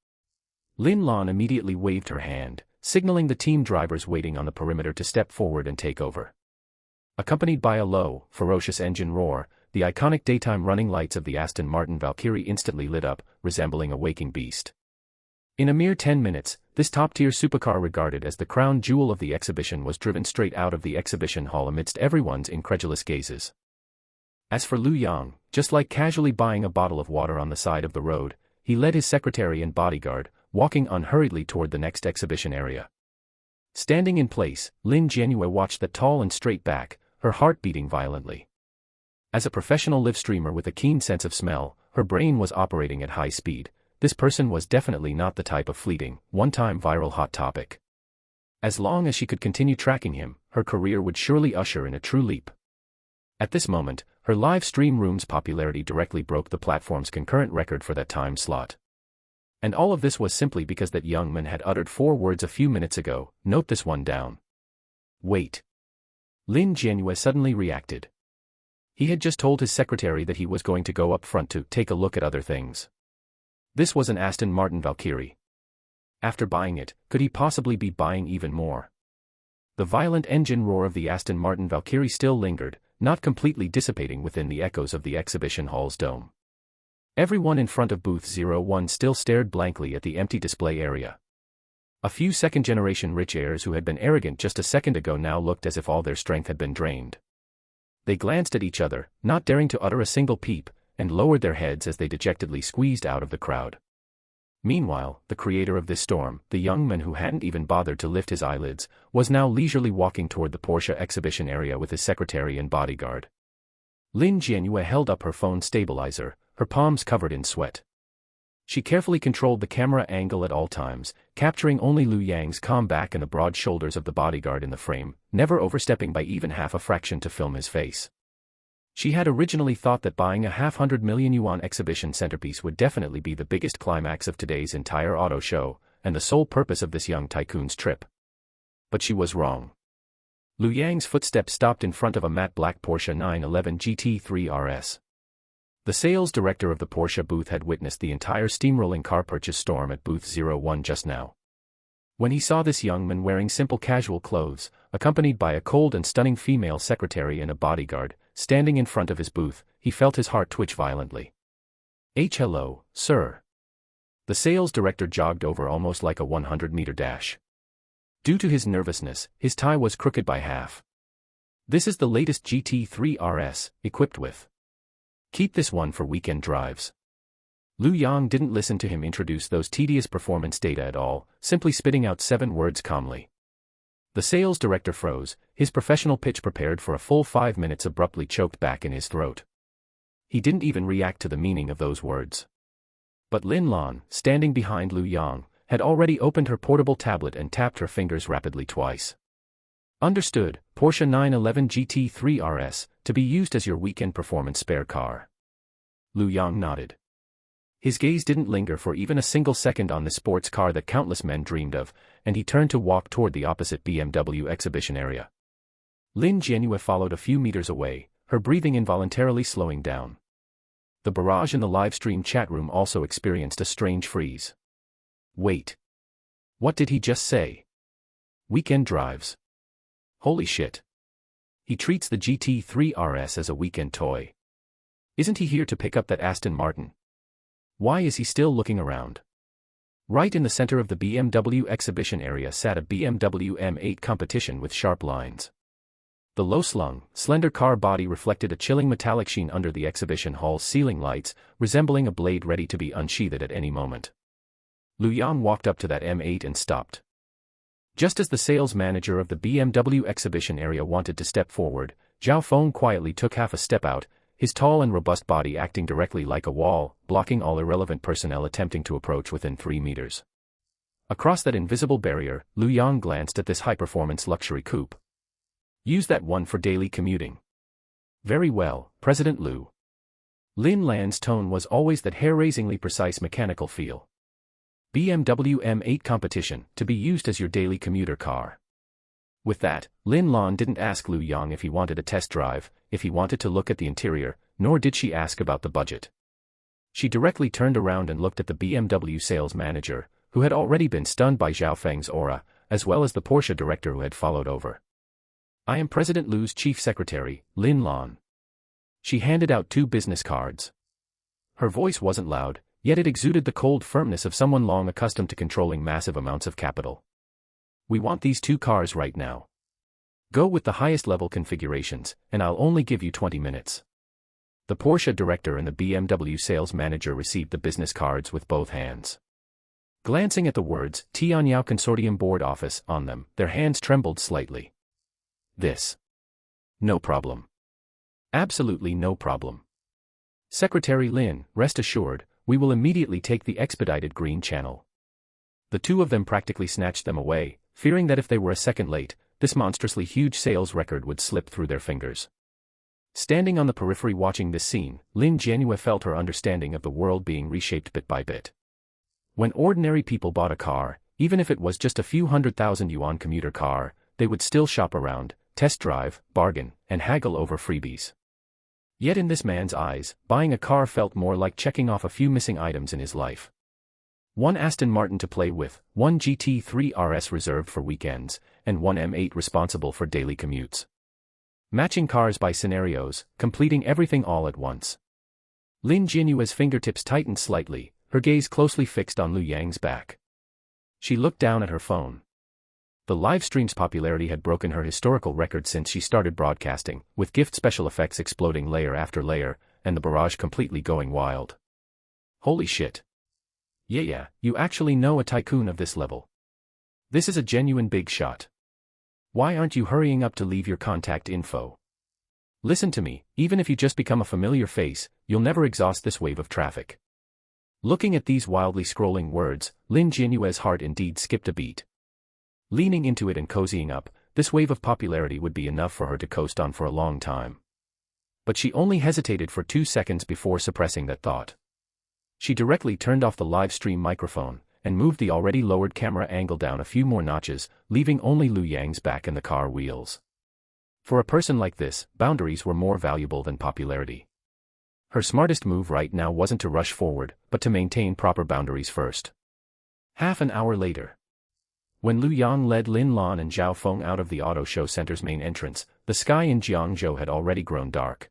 Lin Lan immediately waved her hand, signaling the team drivers waiting on the perimeter to step forward and take over. Accompanied by a low, ferocious engine roar, the iconic daytime running lights of the Aston Martin Valkyrie instantly lit up, resembling a waking beast. In a mere 10 minutes, this top-tier supercar regarded as the crown jewel of the exhibition was driven straight out of the exhibition hall amidst everyone's incredulous gazes. As for Lu Yang, just like casually buying a bottle of water on the side of the road, he led his secretary and bodyguard, walking unhurriedly toward the next exhibition area. Standing in place, Lin Jianyue watched that tall and straight back, her heart beating violently. As a professional live streamer with a keen sense of smell, her brain was operating at high speed. This person was definitely not the type of fleeting, one-time viral hot topic. As long as she could continue tracking him, her career would surely usher in a true leap. At this moment, her live stream room's popularity directly broke the platform's concurrent record for that time slot. And all of this was simply because that young man had uttered 4 words a few minutes ago. Note this one down. Wait. Lin Jianyue suddenly reacted. He had just told his secretary that he was going to go up front to take a look at other things. This was an Aston Martin Valkyrie. After buying it, could he possibly be buying even more? The violent engine roar of the Aston Martin Valkyrie still lingered, not completely dissipating within the echoes of the exhibition hall's dome. Everyone in front of booth 01 still stared blankly at the empty display area. A few second-generation rich heirs who had been arrogant just a second ago now looked as if all their strength had been drained. They glanced at each other, not daring to utter a single peep, and lowered their heads as they dejectedly squeezed out of the crowd. Meanwhile, the creator of this storm, the young man who hadn't even bothered to lift his eyelids, was now leisurely walking toward the Porsche exhibition area with his secretary and bodyguard. Lin Jianyue held up her phone stabilizer, her palms covered in sweat. She carefully controlled the camera angle at all times, capturing only Lu Yang's calm back and the broad shoulders of the bodyguard in the frame, never overstepping by even half a fraction to film his face. She had originally thought that buying a $500 million exhibition centerpiece would definitely be the biggest climax of today's entire auto show, and the sole purpose of this young tycoon's trip. But she was wrong. Lu Yang's footsteps stopped in front of a matte black Porsche 911 GT3 RS. The sales director of the Porsche booth had witnessed the entire steamrolling car purchase storm at booth 01 just now. When he saw this young man wearing simple casual clothes, accompanied by a cold and stunning female secretary and a bodyguard, standing in front of his booth, he felt his heart twitch violently. Hello, sir. The sales director jogged over almost like a 100-meter dash. Due to his nervousness, his tie was crooked by half. This is the latest GT3 RS, equipped with. Keep this one for weekend drives. Lu Yang didn't listen to him introduce those tedious performance data at all, simply spitting out 7 words calmly. The sales director froze, his professional pitch prepared for a full 5 minutes abruptly choked back in his throat. He didn't even react to the meaning of those words. But Lin Lan, standing behind Lu Yang, had already opened her portable tablet and tapped her fingers rapidly twice. Understood, Porsche 911 GT3 RS, to be used as your weekend performance spare car. Lu Yang nodded. His gaze didn't linger for even a single second on the sports car that countless men dreamed of, and he turned to walk toward the opposite BMW exhibition area. Lin Jianyue followed a few meters away, her breathing involuntarily slowing down. The barrage in the livestream chat room also experienced a strange freeze. Wait. What did he just say? Weekend drives. Holy shit. He treats the GT3 RS as a weekend toy. Isn't he here to pick up that Aston Martin? Why is he still looking around? Right in the center of the BMW exhibition area sat a BMW M8 competition with sharp lines. The low-slung, slender car body reflected a chilling metallic sheen under the exhibition hall's ceiling lights, resembling a blade ready to be unsheathed at any moment. Lu Yang walked up to that M8 and stopped. Just as the sales manager of the BMW exhibition area wanted to step forward, Zhao Feng quietly took half a step out, his tall and robust body acting directly like a wall, blocking all irrelevant personnel attempting to approach within 3 meters. Across that invisible barrier, Lu Yang glanced at this high-performance luxury coupe. Use that one for daily commuting. Very well, President Lu. Lin Lan's tone was always that hair-raisingly precise mechanical feel. BMW M8 competition, to be used as your daily commuter car. With that, Lin Lan didn't ask Lu Yang if he wanted a test drive, if he wanted to look at the interior, nor did she ask about the budget. She directly turned around and looked at the BMW sales manager, who had already been stunned by Zhao Feng's aura, as well as the Porsche director who had followed over. I am President Lu's chief secretary, Lin Lan. She handed out 2 business cards. Her voice wasn't loud, yet it exuded the cold firmness of someone long accustomed to controlling massive amounts of capital. We want these 2 cars right now. Go with the highest level configurations, and I'll only give you 20 minutes. The Porsche director and the BMW sales manager received the business cards with both hands. Glancing at the words, Tianyao Consortium board office, on them, their hands trembled slightly. This. No problem. Absolutely no problem. Secretary Lin, rest assured, we will immediately take the expedited green channel. The 2 of them practically snatched them away, fearing that if they were a second late, this monstrously huge sales record would slip through their fingers. Standing on the periphery watching this scene, Lin Jianyue felt her understanding of the world being reshaped bit by bit. When ordinary people bought a car, even if it was just a few $100,000 commuter car, they would still shop around, test drive, bargain, and haggle over freebies. Yet in this man's eyes, buying a car felt more like checking off a few missing items in his life. 1 Aston Martin to play with, 1 GT3 RS reserved for weekends, and 1 M8 responsible for daily commutes. Matching cars by scenarios, completing everything all at once. Lin Jianyue's fingertips tightened slightly, her gaze closely fixed on Lu Yang's back. She looked down at her phone. The live stream's popularity had broken her historical record since she started broadcasting, with gift special effects exploding layer after layer, and the barrage completely going wild. Holy shit. Yeah, you actually know a tycoon of this level. This is a genuine big shot. Why aren't you hurrying up to leave your contact info? Listen to me, even if you just become a familiar face, you'll never exhaust this wave of traffic. Looking at these wildly scrolling words, Lin Jianyue's heart indeed skipped a beat. Leaning into it and cozying up, this wave of popularity would be enough for her to coast on for a long time. But she only hesitated for 2 seconds before suppressing that thought. She directly turned off the live stream microphone, and moved the already lowered camera angle down a few more notches, leaving only Lu Yang's back and the car wheels. For a person like this, boundaries were more valuable than popularity. Her smartest move right now wasn't to rush forward, but to maintain proper boundaries first. Half an hour later. When Lu Yang led Lin Lan and Zhao Feng out of the auto show center's main entrance, the sky in Jiangzhou had already grown dark.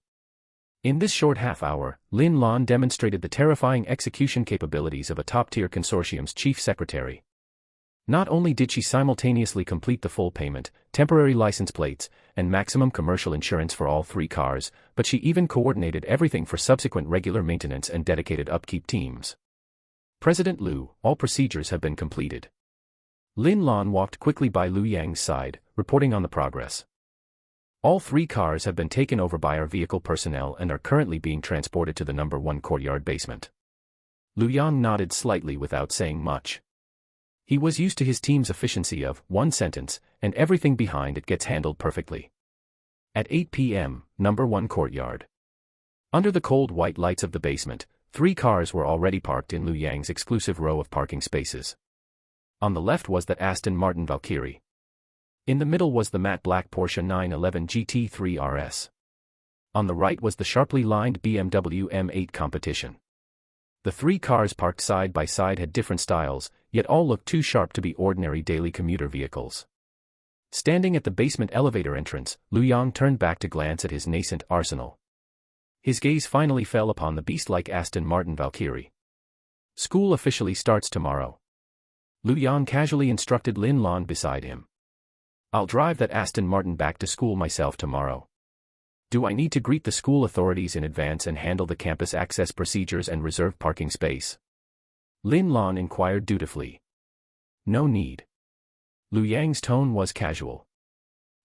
In this short half hour, Lin Lan demonstrated the terrifying execution capabilities of a top-tier consortium's chief secretary. Not only did she simultaneously complete the full payment, temporary license plates, and maximum commercial insurance for all 3 cars, but she even coordinated everything for subsequent regular maintenance and dedicated upkeep teams. President Lu, all procedures have been completed. Lin Lan walked quickly by Lu Yang's side, reporting on the progress. All 3 cars have been taken over by our vehicle personnel and are currently being transported to the number 1 courtyard basement. Lu Yang nodded slightly without saying much. He was used to his team's efficiency of 1 sentence, and everything behind it gets handled perfectly. At 8 p.m., number 1 courtyard. Under the cold white lights of the basement, 3 cars were already parked in Lu Yang's exclusive row of parking spaces. On the left was that Aston Martin Valkyrie. In the middle was the matte black Porsche 911 GT3 RS. On the right was the sharply lined BMW M8 competition. The 3 cars parked side by side had different styles, yet all looked too sharp to be ordinary daily commuter vehicles. Standing at the basement elevator entrance, Lu Yang turned back to glance at his nascent arsenal. His gaze finally fell upon the beast-like Aston Martin Valkyrie. School officially starts tomorrow. Lu Yang casually instructed Lin Lan beside him. I'll drive that Aston Martin back to school myself tomorrow. Do I need to greet the school authorities in advance and handle the campus access procedures and reserve parking space? Lin Lan inquired dutifully. No need. Lu Yang's tone was casual.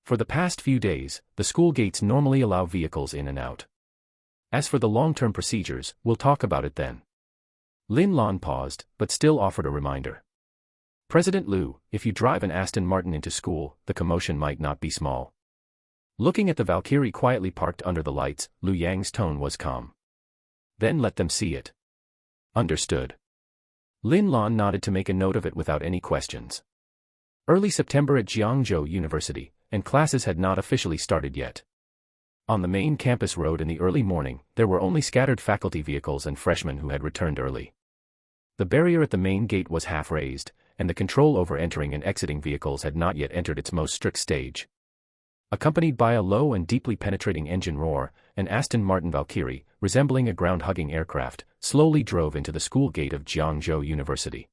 For the past few days, the school gates normally allow vehicles in and out. As for the long-term procedures, we'll talk about it then. Lin Lan paused, but still offered a reminder. President Lu, if you drive an Aston Martin into school, the commotion might not be small. Looking at the Valkyrie quietly parked under the lights, Lu Yang's tone was calm. Then let them see it. Understood. Lin Lan nodded to make a note of it without any questions. Early September at Jiangzhou University, and classes had not officially started yet. On the main campus road in the early morning, there were only scattered faculty vehicles and freshmen who had returned early. The barrier at the main gate was half raised, and the control over entering and exiting vehicles had not yet entered its most strict stage. Accompanied by a low and deeply penetrating engine roar, an Aston Martin Valkyrie, resembling a ground-hugging aircraft, slowly drove into the school gate of Jiangzhou University.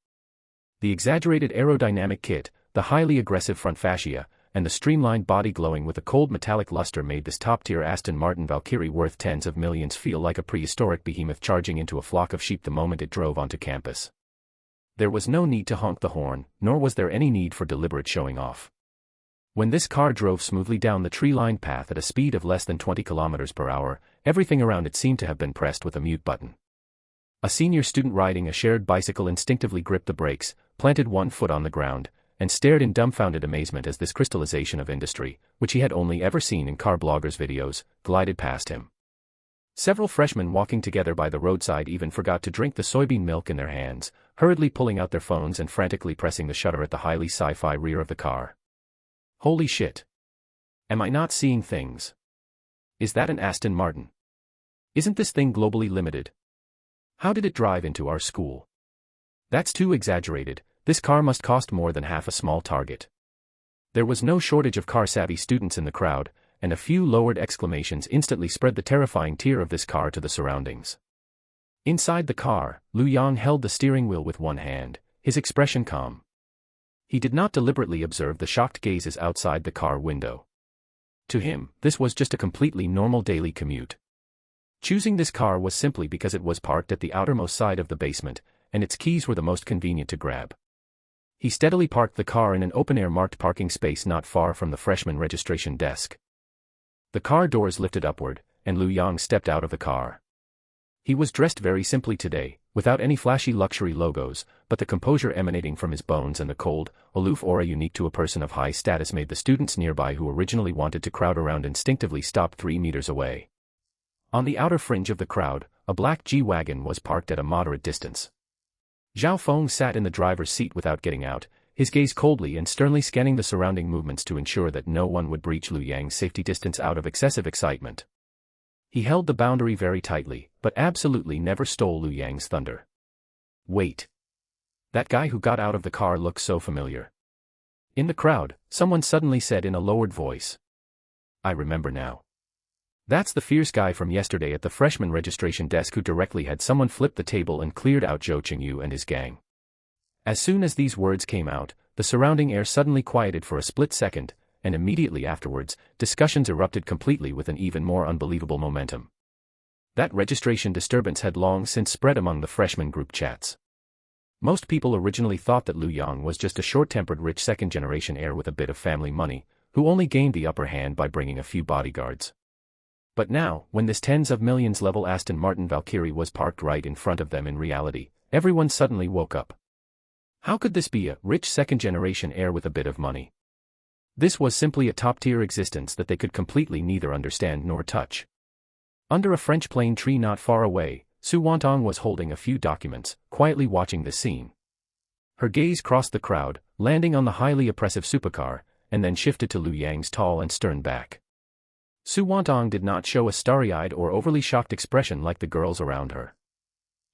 The exaggerated aerodynamic kit, the highly aggressive front fascia, and the streamlined body glowing with a cold metallic luster made this top-tier Aston Martin Valkyrie worth tens of millions feel like a prehistoric behemoth charging into a flock of sheep the moment it drove onto campus. There was no need to honk the horn, nor was there any need for deliberate showing off. When this car drove smoothly down the tree-lined path at a speed of less than 20 kilometers per hour, everything around it seemed to have been pressed with a mute button. A senior student riding a shared bicycle instinctively gripped the brakes, planted one foot on the ground, and stared in dumbfounded amazement as this crystallization of industry, which he had only ever seen in car bloggers' videos, glided past him. Several freshmen walking together by the roadside even forgot to drink the soybean milk in their hands, hurriedly pulling out their phones and frantically pressing the shutter at the highly sci-fi rear of the car. Holy shit. Am I not seeing things? Is that an Aston Martin? Isn't this thing globally limited? How did it drive into our school? That's too exaggerated. This car must cost more than half a small Target. There was no shortage of car-savvy students in the crowd, and a few lowered exclamations instantly spread the terrifying tier of this car to the surroundings. Inside the car, Lu Yang held the steering wheel with one hand, his expression calm. He did not deliberately observe the shocked gazes outside the car window. To him, this was just a completely normal daily commute. Choosing this car was simply because it was parked at the outermost side of the basement, and its keys were the most convenient to grab. He steadily parked the car in an open-air marked parking space not far from the freshman registration desk. The car doors lifted upward, and Lu Yang stepped out of the car. He was dressed very simply today, without any flashy luxury logos, but the composure emanating from his bones and the cold, aloof aura unique to a person of high status made the students nearby who originally wanted to crowd around instinctively stop 3 meters away. On the outer fringe of the crowd, a black G-Wagon was parked at a moderate distance. Zhao Feng sat in the driver's seat without getting out, his gaze coldly and sternly scanning the surrounding movements to ensure that no one would breach Lu Yang's safety distance out of excessive excitement. He held the boundary very tightly, but absolutely never stole Lu Yang's thunder. Wait. That guy who got out of the car looks so familiar. In the crowd, someone suddenly said in a lowered voice. I remember now. That's the fierce guy from yesterday at the freshman registration desk who directly had someone flip the table and cleared out Zhou Qingyu and his gang. As soon as these words came out, the surrounding air suddenly quieted for a split second, and immediately afterwards, discussions erupted completely with an even more unbelievable momentum. That registration disturbance had long since spread among the freshman group chats. Most people originally thought that Lu Yang was just a short-tempered rich second-generation heir with a bit of family money, who only gained the upper hand by bringing a few bodyguards. But now, when this tens of millions level Aston Martin Valkyrie was parked right in front of them in reality, everyone suddenly woke up. How could this be a rich second-generation heir with a bit of money? This was simply a top-tier existence that they could completely neither understand nor touch. Under a French plane tree not far away, Su Wantong was holding a few documents, quietly watching the scene. Her gaze crossed the crowd, landing on the highly oppressive supercar, and then shifted to Lu Yang's tall and stern back. Su Wantong did not show a starry-eyed or overly shocked expression like the girls around her.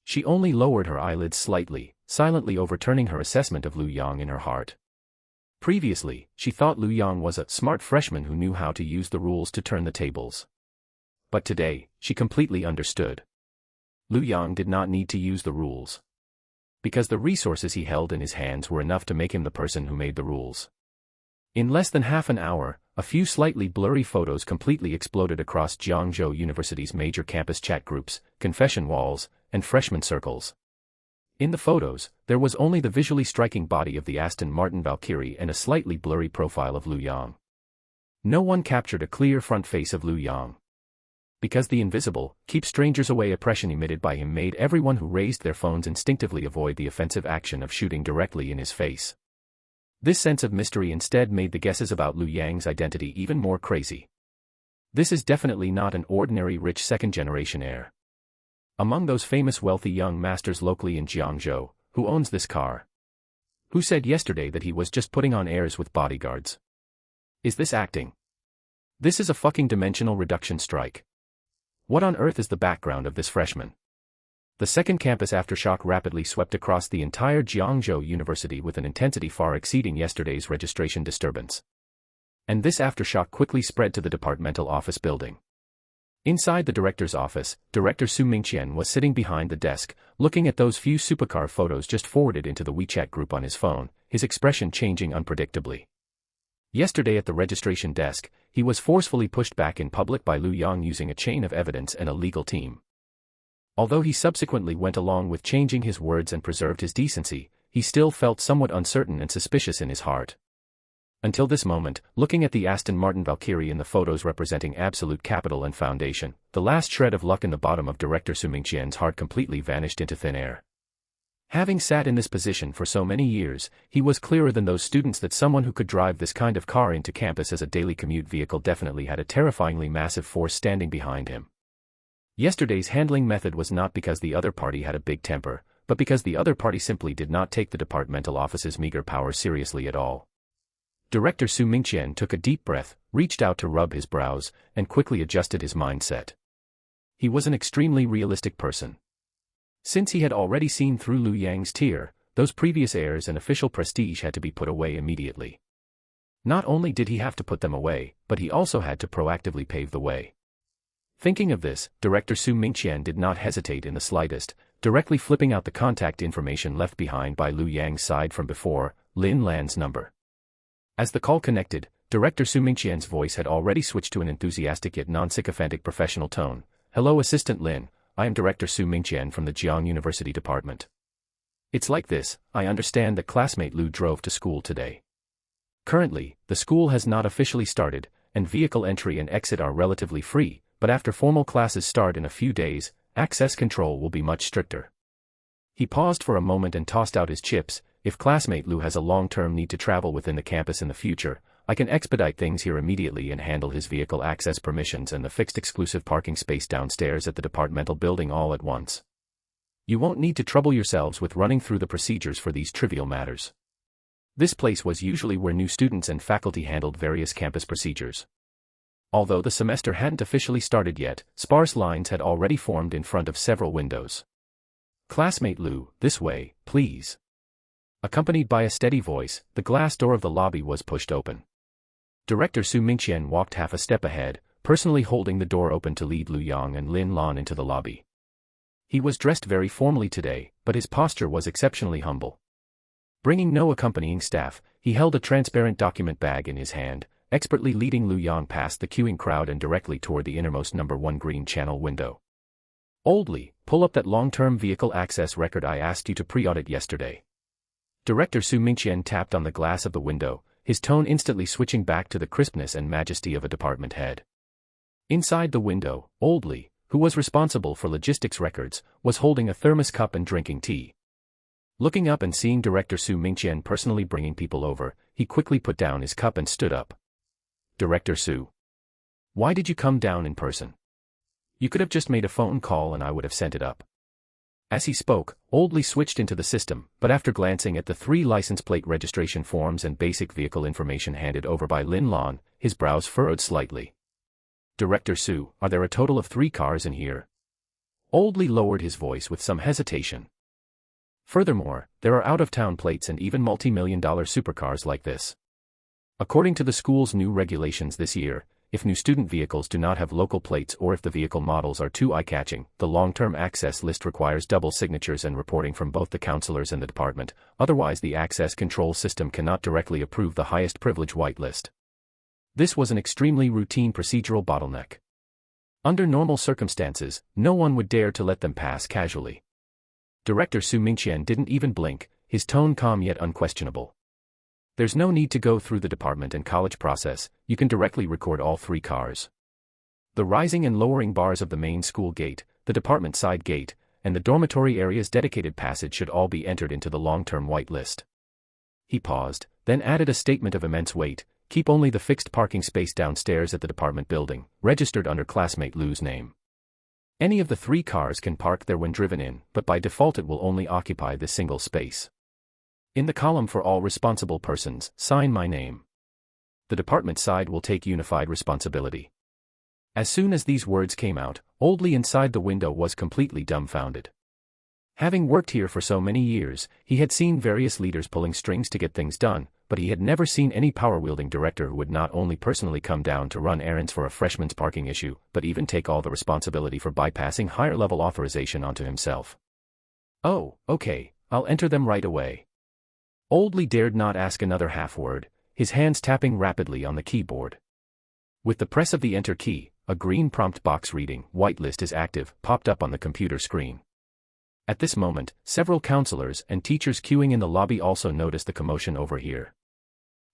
She only lowered her eyelids slightly, silently overturning her assessment of Lu Yang in her heart. Previously, she thought Lu Yang was a smart freshman who knew how to use the rules to turn the tables. But today, she completely understood. Lu Yang did not need to use the rules. Because the resources he held in his hands were enough to make him the person who made the rules. In less than half an hour, a few slightly blurry photos completely exploded across Jiangzhou University's major campus chat groups, confession walls, and freshman circles. In the photos, there was only the visually striking body of the Aston Martin Valkyrie and a slightly blurry profile of Lu Yang. No one captured a clear front face of Lu Yang. Because the invisible, keep strangers away impression emitted by him made everyone who raised their phones instinctively avoid the offensive action of shooting directly in his face. This sense of mystery instead made the guesses about Lu Yang's identity even more crazy. This is definitely not an ordinary rich second-generation heir. Among those famous wealthy young masters locally in Jiangzhou, who owns this car? Who said yesterday that he was just putting on airs with bodyguards? Is this acting? This is a fucking dimensional reduction strike. What on earth is the background of this freshman? The second campus aftershock rapidly swept across the entire Jiangzhou University with an intensity far exceeding yesterday's registration disturbance. And this aftershock quickly spread to the departmental office building. Inside the director's office, Director Su Mingqian was sitting behind the desk, looking at those few supercar photos just forwarded into the WeChat group on his phone, his expression changing unpredictably. Yesterday at the registration desk, he was forcefully pushed back in public by Lu Yang using a chain of evidence and a legal team. Although he subsequently went along with changing his words and preserved his decency, he still felt somewhat uncertain and suspicious in his heart. Until this moment, looking at the Aston Martin Valkyrie in the photos representing absolute capital and foundation, the last shred of luck in the bottom of Director Su Mingqian's heart completely vanished into thin air. Having sat in this position for so many years, he was clearer than those students that someone who could drive this kind of car into campus as a daily commute vehicle definitely had a terrifyingly massive force standing behind him. Yesterday's handling method was not because the other party had a big temper, but because the other party simply did not take the departmental office's meager power seriously at all. Director Su Mingqian took a deep breath, reached out to rub his brows, and quickly adjusted his mindset. He was an extremely realistic person. Since he had already seen through Lu Yang's tear, those previous airs and official prestige had to be put away immediately. Not only did he have to put them away, but he also had to proactively pave the way. Thinking of this, Director Su Mingqian did not hesitate in the slightest, directly flipping out the contact information left behind by Lu Yang's side from before, Lin Lan's number. As the call connected, Director Su Mingqian's voice had already switched to an enthusiastic yet non-sycophantic professional tone. "Hello Assistant Lin, I am Director Su Mingqian from the Jiangzhou University Department. It's like this, I understand that classmate Lu drove to school today. Currently, the school has not officially started, and vehicle entry and exit are relatively free, but after formal classes start in a few days, access control will be much stricter." He paused for a moment and tossed out his chips. "If classmate Lu has a long-term need to travel within the campus in the future, I can expedite things here immediately and handle his vehicle access permissions and the fixed exclusive parking space downstairs at the departmental building all at once. You won't need to trouble yourselves with running through the procedures for these trivial matters. This place was usually where new students and faculty handled various campus procedures. Although the semester hadn't officially started yet, sparse lines had already formed in front of several windows. Classmate Lu, this way, please." Accompanied by a steady voice, the glass door of the lobby was pushed open. Director Su Mingqian walked half a step ahead, personally holding the door open to lead Lu Yang and Lin Lan into the lobby. He was dressed very formally today, but his posture was exceptionally humble. Bringing no accompanying staff, he held a transparent document bag in his hand, expertly leading Lu Yang past the queuing crowd and directly toward the innermost number 1 green channel window. "Oldly, pull up that long-term vehicle access record I asked you to pre-audit yesterday." Director Su Mingqian tapped on the glass of the window, his tone instantly switching back to the crispness and majesty of a department head. Inside the window, Oldly, who was responsible for logistics records, was holding a thermos cup and drinking tea. Looking up and seeing Director Su Mingqian personally bringing people over, he quickly put down his cup and stood up. "Director Su, why did you come down in person? You could have just made a phone call and I would have sent it up." As he spoke, Oldly switched into the system, but after glancing at the 3 license plate registration forms and basic vehicle information handed over by Lin Lan, his brows furrowed slightly. "Director Su, are there a total of 3 cars in here?" Oldly lowered his voice with some hesitation. "Furthermore, there are out-of-town plates and even multi-million-dollar supercars like this." According to the school's new regulations this year, if new student vehicles do not have local plates or if the vehicle models are too eye-catching, the long-term access list requires double signatures and reporting from both the counselors and the department, otherwise the access control system cannot directly approve the highest privilege whitelist. This was an extremely routine procedural bottleneck. Under normal circumstances, no one would dare to let them pass casually. Director Su Mingqian didn't even blink, his tone calm yet unquestionable. There's no need to go through the department and college process, you can directly record all 3 cars. The rising and lowering bars of the main school gate, the department side gate, and the dormitory area's dedicated passage should all be entered into the long-term whitelist. He paused, then added a statement of immense weight, keep only the fixed parking space downstairs at the department building, registered under classmate Lu's name. Any of the 3 cars can park there when driven in, but by default it will only occupy this single space. In the column for all responsible persons, sign my name. The department side will take unified responsibility. As soon as these words came out, old Li inside the window was completely dumbfounded. Having worked here for so many years, he had seen various leaders pulling strings to get things done, but he had never seen any power-wielding director who would not only personally come down to run errands for a freshman's parking issue, but even take all the responsibility for bypassing higher-level authorization onto himself. Oh, okay, I'll enter them right away. Old Li dared not ask another half-word, his hands tapping rapidly on the keyboard. With the press of the enter key, a green prompt box reading, "Whitelist is active," popped up on the computer screen. At this moment, several counselors and teachers queuing in the lobby also noticed the commotion over here.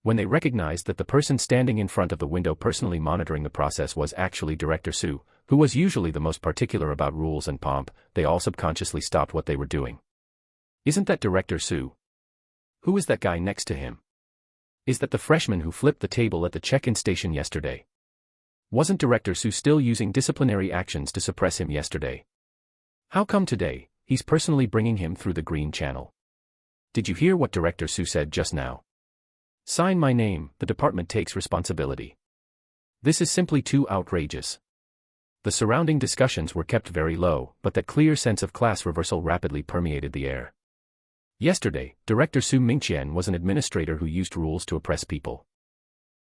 When they recognized that the person standing in front of the window personally monitoring the process was actually Director Su, who was usually the most particular about rules and pomp, they all subconsciously stopped what they were doing. Isn't that Director Su? Who is that guy next to him? Is that the freshman who flipped the table at the check-in station yesterday? Wasn't Director Su still using disciplinary actions to suppress him yesterday? How come today, he's personally bringing him through the green channel? Did you hear what Director Su said just now? Sign my name, the department takes responsibility. This is simply too outrageous. The surrounding discussions were kept very low, but that clear sense of class reversal rapidly permeated the air. Yesterday, Director Su Mingqian was an administrator who used rules to oppress people.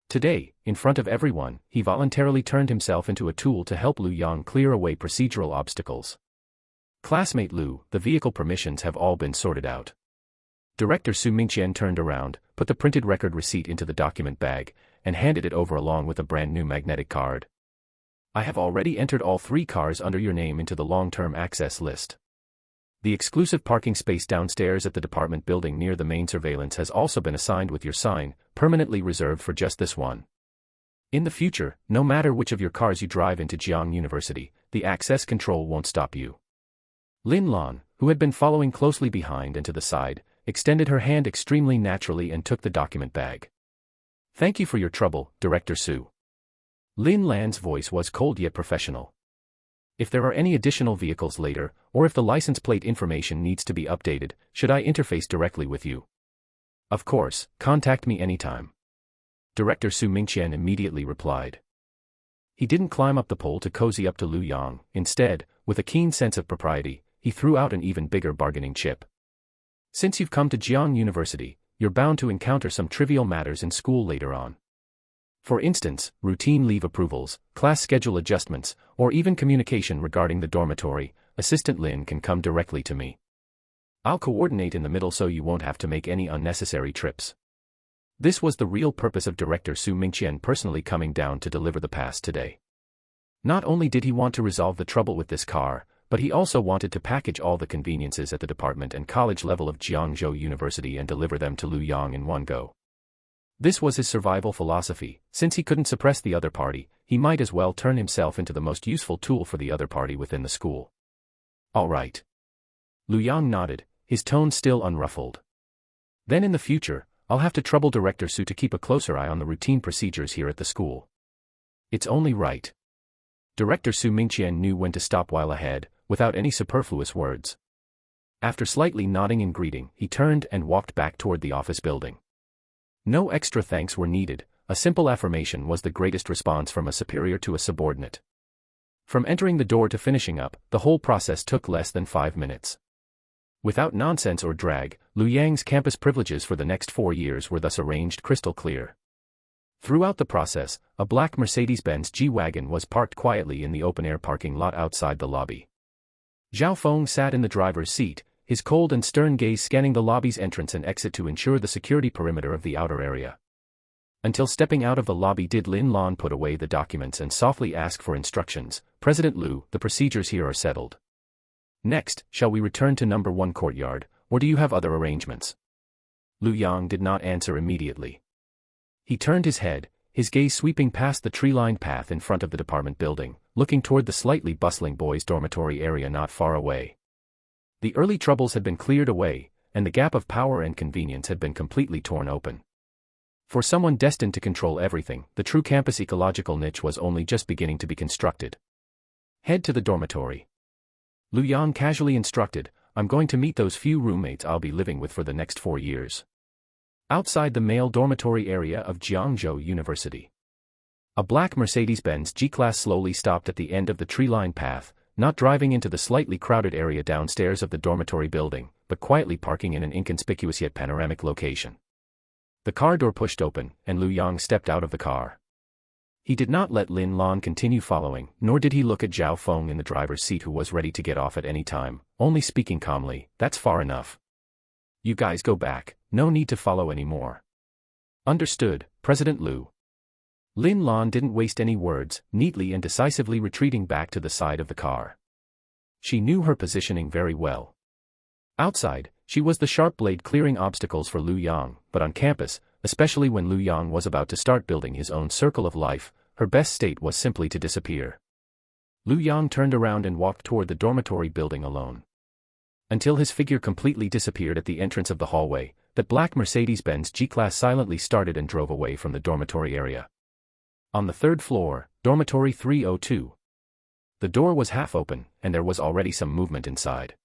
Today, in front of everyone, he voluntarily turned himself into a tool to help Lu Yang clear away procedural obstacles. Classmate Lu, the vehicle permissions have all been sorted out. Director Su Mingqian turned around, put the printed record receipt into the document bag, and handed it over along with a brand new magnetic card. I have already entered all 3 cars under your name into the long-term access list. The exclusive parking space downstairs at the department building near the main surveillance has also been assigned with your sign, permanently reserved for just this one. In the future, no matter which of your cars you drive into Jiangzhou University, the access control won't stop you. Lin Lan, who had been following closely behind and to the side, extended her hand extremely naturally and took the document bag. Thank you for your trouble, Director Su. Lin Lan's voice was cold yet professional. If there are any additional vehicles later, or if the license plate information needs to be updated, should I interface directly with you? Of course, contact me anytime. Director Su Mingqian immediately replied. He didn't climb up the pole to cozy up to Lu Yang, instead, with a keen sense of propriety, he threw out an even bigger bargaining chip. Since you've come to Jiangzhou University, you're bound to encounter some trivial matters in school later on. For instance, routine leave approvals, class schedule adjustments, or even communication regarding the dormitory. Assistant Lin can come directly to me. I'll coordinate in the middle so you won't have to make any unnecessary trips. This was the real purpose of Director Su Mingqian personally coming down to deliver the pass today. Not only did he want to resolve the trouble with this car, but he also wanted to package all the conveniences at the department and college level of Jiangzhou University and deliver them to Lu Yang in one go. This was his survival philosophy. Since he couldn't suppress the other party, he might as well turn himself into the most useful tool for the other party within the school. All right. Lu Yang nodded, his tone still unruffled. Then in the future, I'll have to trouble Director Su to keep a closer eye on the routine procedures here at the school. It's only right. Director Su Mingqian knew when to stop while ahead, without any superfluous words. After slightly nodding in greeting, he turned and walked back toward the office building. No extra thanks were needed, a simple affirmation was the greatest response from a superior to a subordinate. From entering the door to finishing up, the whole process took less than 5 minutes. Without nonsense or drag, Lu Yang's campus privileges for the next 4 years were thus arranged crystal clear. Throughout the process, a black Mercedes-Benz G-Wagon was parked quietly in the open-air parking lot outside the lobby. Zhao Feng sat in the driver's seat, his cold and stern gaze scanning the lobby's entrance and exit to ensure the security perimeter of the outer area. Until stepping out of the lobby did Lin Lan put away the documents and softly ask for instructions. President Liu, the procedures here are settled. Next, shall we return to number 1 courtyard, or do you have other arrangements? Lu Yang did not answer immediately. He turned his head, his gaze sweeping past the tree-lined path in front of the department building, looking toward the slightly bustling boys' dormitory area not far away. The early troubles had been cleared away, and the gap of power and convenience had been completely torn open. For someone destined to control everything, the true campus ecological niche was only just beginning to be constructed. Head to the dormitory. Lu Yang casually instructed, I'm going to meet those few roommates I'll be living with for the next 4 years. Outside the male dormitory area of Jiangzhou University. A black Mercedes-Benz G-Class slowly stopped at the end of the tree-lined path, not driving into the slightly crowded area downstairs of the dormitory building, but quietly parking in an inconspicuous yet panoramic location. The car door pushed open, and Lu Yang stepped out of the car. He did not let Lin Lan continue following, nor did he look at Zhao Feng in the driver's seat who was ready to get off at any time, only speaking calmly, that's far enough. You guys go back, no need to follow anymore. Understood, President Liu. Lin Lan didn't waste any words, neatly and decisively retreating back to the side of the car. She knew her positioning very well. Outside, she was the sharp blade clearing obstacles for Lu Yang, but on campus, especially when Lu Yang was about to start building his own circle of life, her best state was simply to disappear. Lu Yang turned around and walked toward the dormitory building alone. Until his figure completely disappeared at the entrance of the hallway, that black Mercedes-Benz G-Class silently started and drove away from the dormitory area. On the 3rd floor, dormitory 302. The door was half open, and there was already some movement inside.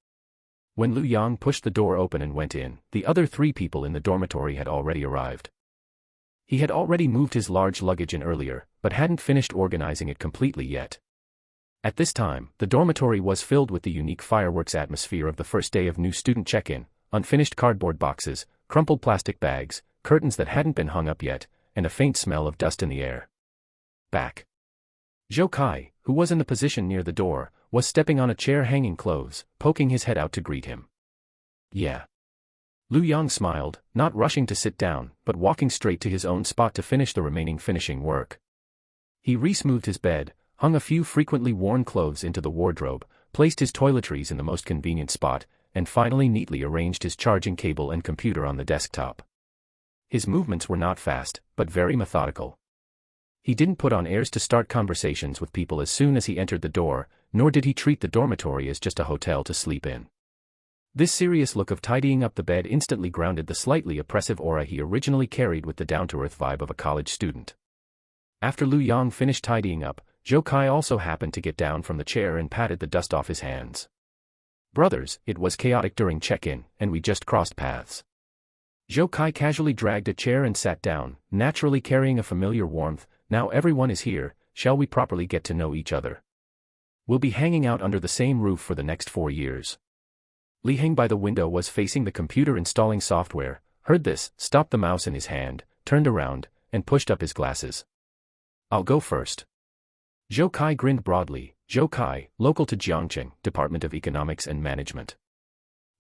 When Lu Yang pushed the door open and went in, the other 3 people in the dormitory had already arrived. He had already moved his large luggage in earlier, but hadn't finished organizing it completely yet. At this time, the dormitory was filled with the unique fireworks atmosphere of the first day of new student check-in, unfinished cardboard boxes, crumpled plastic bags, curtains that hadn't been hung up yet, and a faint smell of dust in the air. Back. Zhou Kai, who was in the position near the door, was stepping on a chair hanging clothes, poking his head out to greet him. Yeah. Lu Yang smiled, not rushing to sit down, but walking straight to his own spot to finish the remaining finishing work. He re-smoothed his bed, hung a few frequently worn clothes into the wardrobe, placed his toiletries in the most convenient spot, and finally neatly arranged his charging cable and computer on the desktop. His movements were not fast, but very methodical. He didn't put on airs to start conversations with people as soon as he entered the door, nor did he treat the dormitory as just a hotel to sleep in. This serious look of tidying up the bed instantly grounded the slightly oppressive aura he originally carried with the down-to-earth vibe of a college student. After Lu Yang finished tidying up, Zhou Kai also happened to get down from the chair and patted the dust off his hands. Brothers, it was chaotic during check-in, and we just crossed paths. Zhou Kai casually dragged a chair and sat down, naturally carrying a familiar warmth. Now everyone is here, shall we properly get to know each other? We'll be hanging out under the same roof for the next 4 years. Li Heng by the window was facing the computer installing software, heard this, stopped the mouse in his hand, turned around, and pushed up his glasses. I'll go first. Zhou Kai grinned broadly. Zhou Kai, local to Jiangcheng, Department of Economics and Management.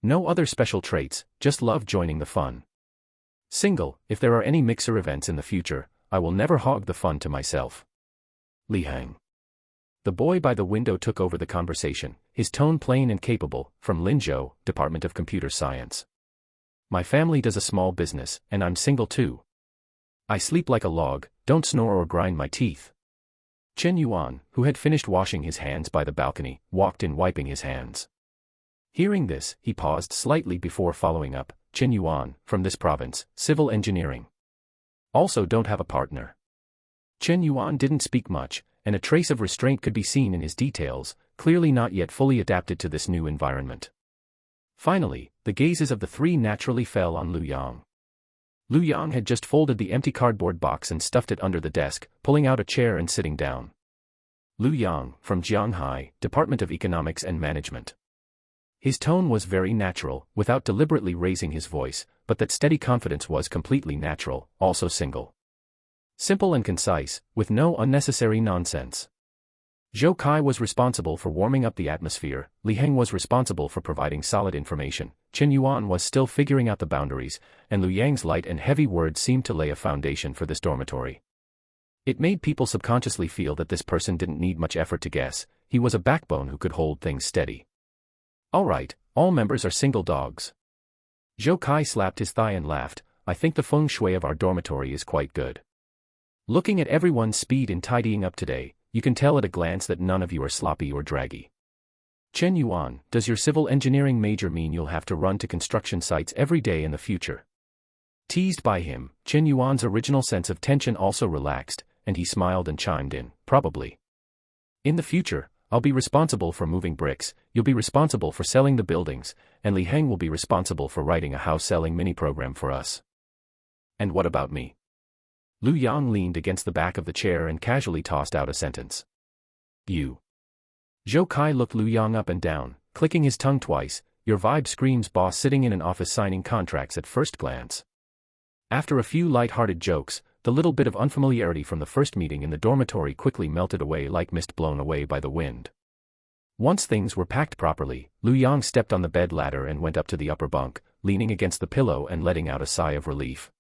No other special traits, just love joining the fun. Single, if there are any mixer events in the future, I will never hog the fun to myself. Li Heng. The boy by the window took over the conversation, his tone plain and capable, from Linzhou, Department of Computer Science. My family does a small business, and I'm single too. I sleep like a log, don't snore or grind my teeth. Chen Yuan, who had finished washing his hands by the balcony, walked in wiping his hands. Hearing this, he paused slightly before following up. Chen Yuan, from this province, civil engineering. Also don't have a partner. Chen Yuan didn't speak much, and a trace of restraint could be seen in his details, clearly not yet fully adapted to this new environment. Finally, the gazes of the 3 naturally fell on Lu Yang. Lu Yang had just folded the empty cardboard box and stuffed it under the desk, pulling out a chair and sitting down. Lu Yang, from Jianghai, Department of Economics and Management. His tone was very natural, without deliberately raising his voice, but that steady confidence was completely natural, also single. Simple and concise, with no unnecessary nonsense. Zhou Kai was responsible for warming up the atmosphere, Li Heng was responsible for providing solid information, Chen Yuan was still figuring out the boundaries, and Lu Yang's light and heavy words seemed to lay a foundation for this dormitory. It made people subconsciously feel that this person didn't need much effort to guess, he was a backbone who could hold things steady. Alright, all members are single dogs. Zhou Kai slapped his thigh and laughed, I think the feng shui of our dormitory is quite good. Looking at everyone's speed in tidying up today, you can tell at a glance that none of you are sloppy or draggy. Chen Yuan, does your civil engineering major mean you'll have to run to construction sites every day in the future? Teased by him, Chen Yuan's original sense of tension also relaxed, and he smiled and chimed in, probably. In the future, I'll be responsible for moving bricks, you'll be responsible for selling the buildings, and Li Heng will be responsible for writing a house-selling mini-program for us. And what about me? Lu Yang leaned against the back of the chair and casually tossed out a sentence. You. Zhou Kai looked Lu Yang up and down, clicking his tongue twice, your vibe screams boss sitting in an office signing contracts at first glance. After a few light-hearted jokes, the little bit of unfamiliarity from the first meeting in the dormitory quickly melted away like mist blown away by the wind. Once things were packed properly, Lu Yang stepped on the bed ladder and went up to the upper bunk, leaning against the pillow and letting out a sigh of relief.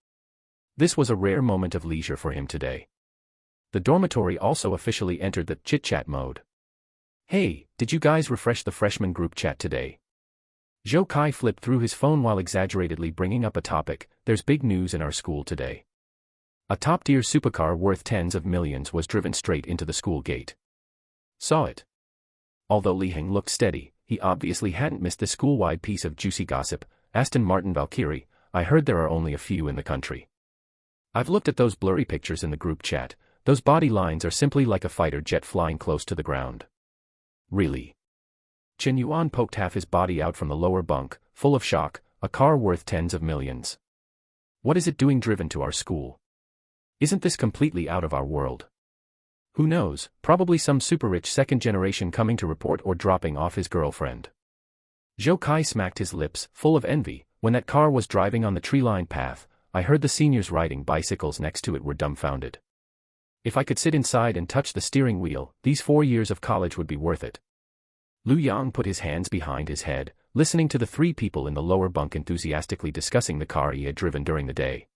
This was a rare moment of leisure for him today. The dormitory also officially entered the chit-chat mode. Hey, did you guys refresh the freshman group chat today? Zhou Kai flipped through his phone while exaggeratedly bringing up a topic, there's big news in our school today. A top-tier supercar worth tens of millions was driven straight into the school gate. Saw it. Although Li Heng looked steady, he obviously hadn't missed this school-wide piece of juicy gossip. Aston Martin Valkyrie, I heard there are only a few in the country. I've looked at those blurry pictures in the group chat, those body lines are simply like a fighter jet flying close to the ground. Really? Chen Yuan poked half his body out from the lower bunk, full of shock, a car worth tens of millions. What is it doing driven to our school? Isn't this completely out of our world? Who knows, probably some super-rich second generation coming to report or dropping off his girlfriend. Zhou Kai smacked his lips, full of envy, when that car was driving on the tree-lined path. I heard the seniors riding bicycles next to it were dumbfounded. If I could sit inside and touch the steering wheel, these 4 years of college would be worth it. Lu Yang put his hands behind his head, listening to the three people in the lower bunk enthusiastically discussing the car he had driven during the day.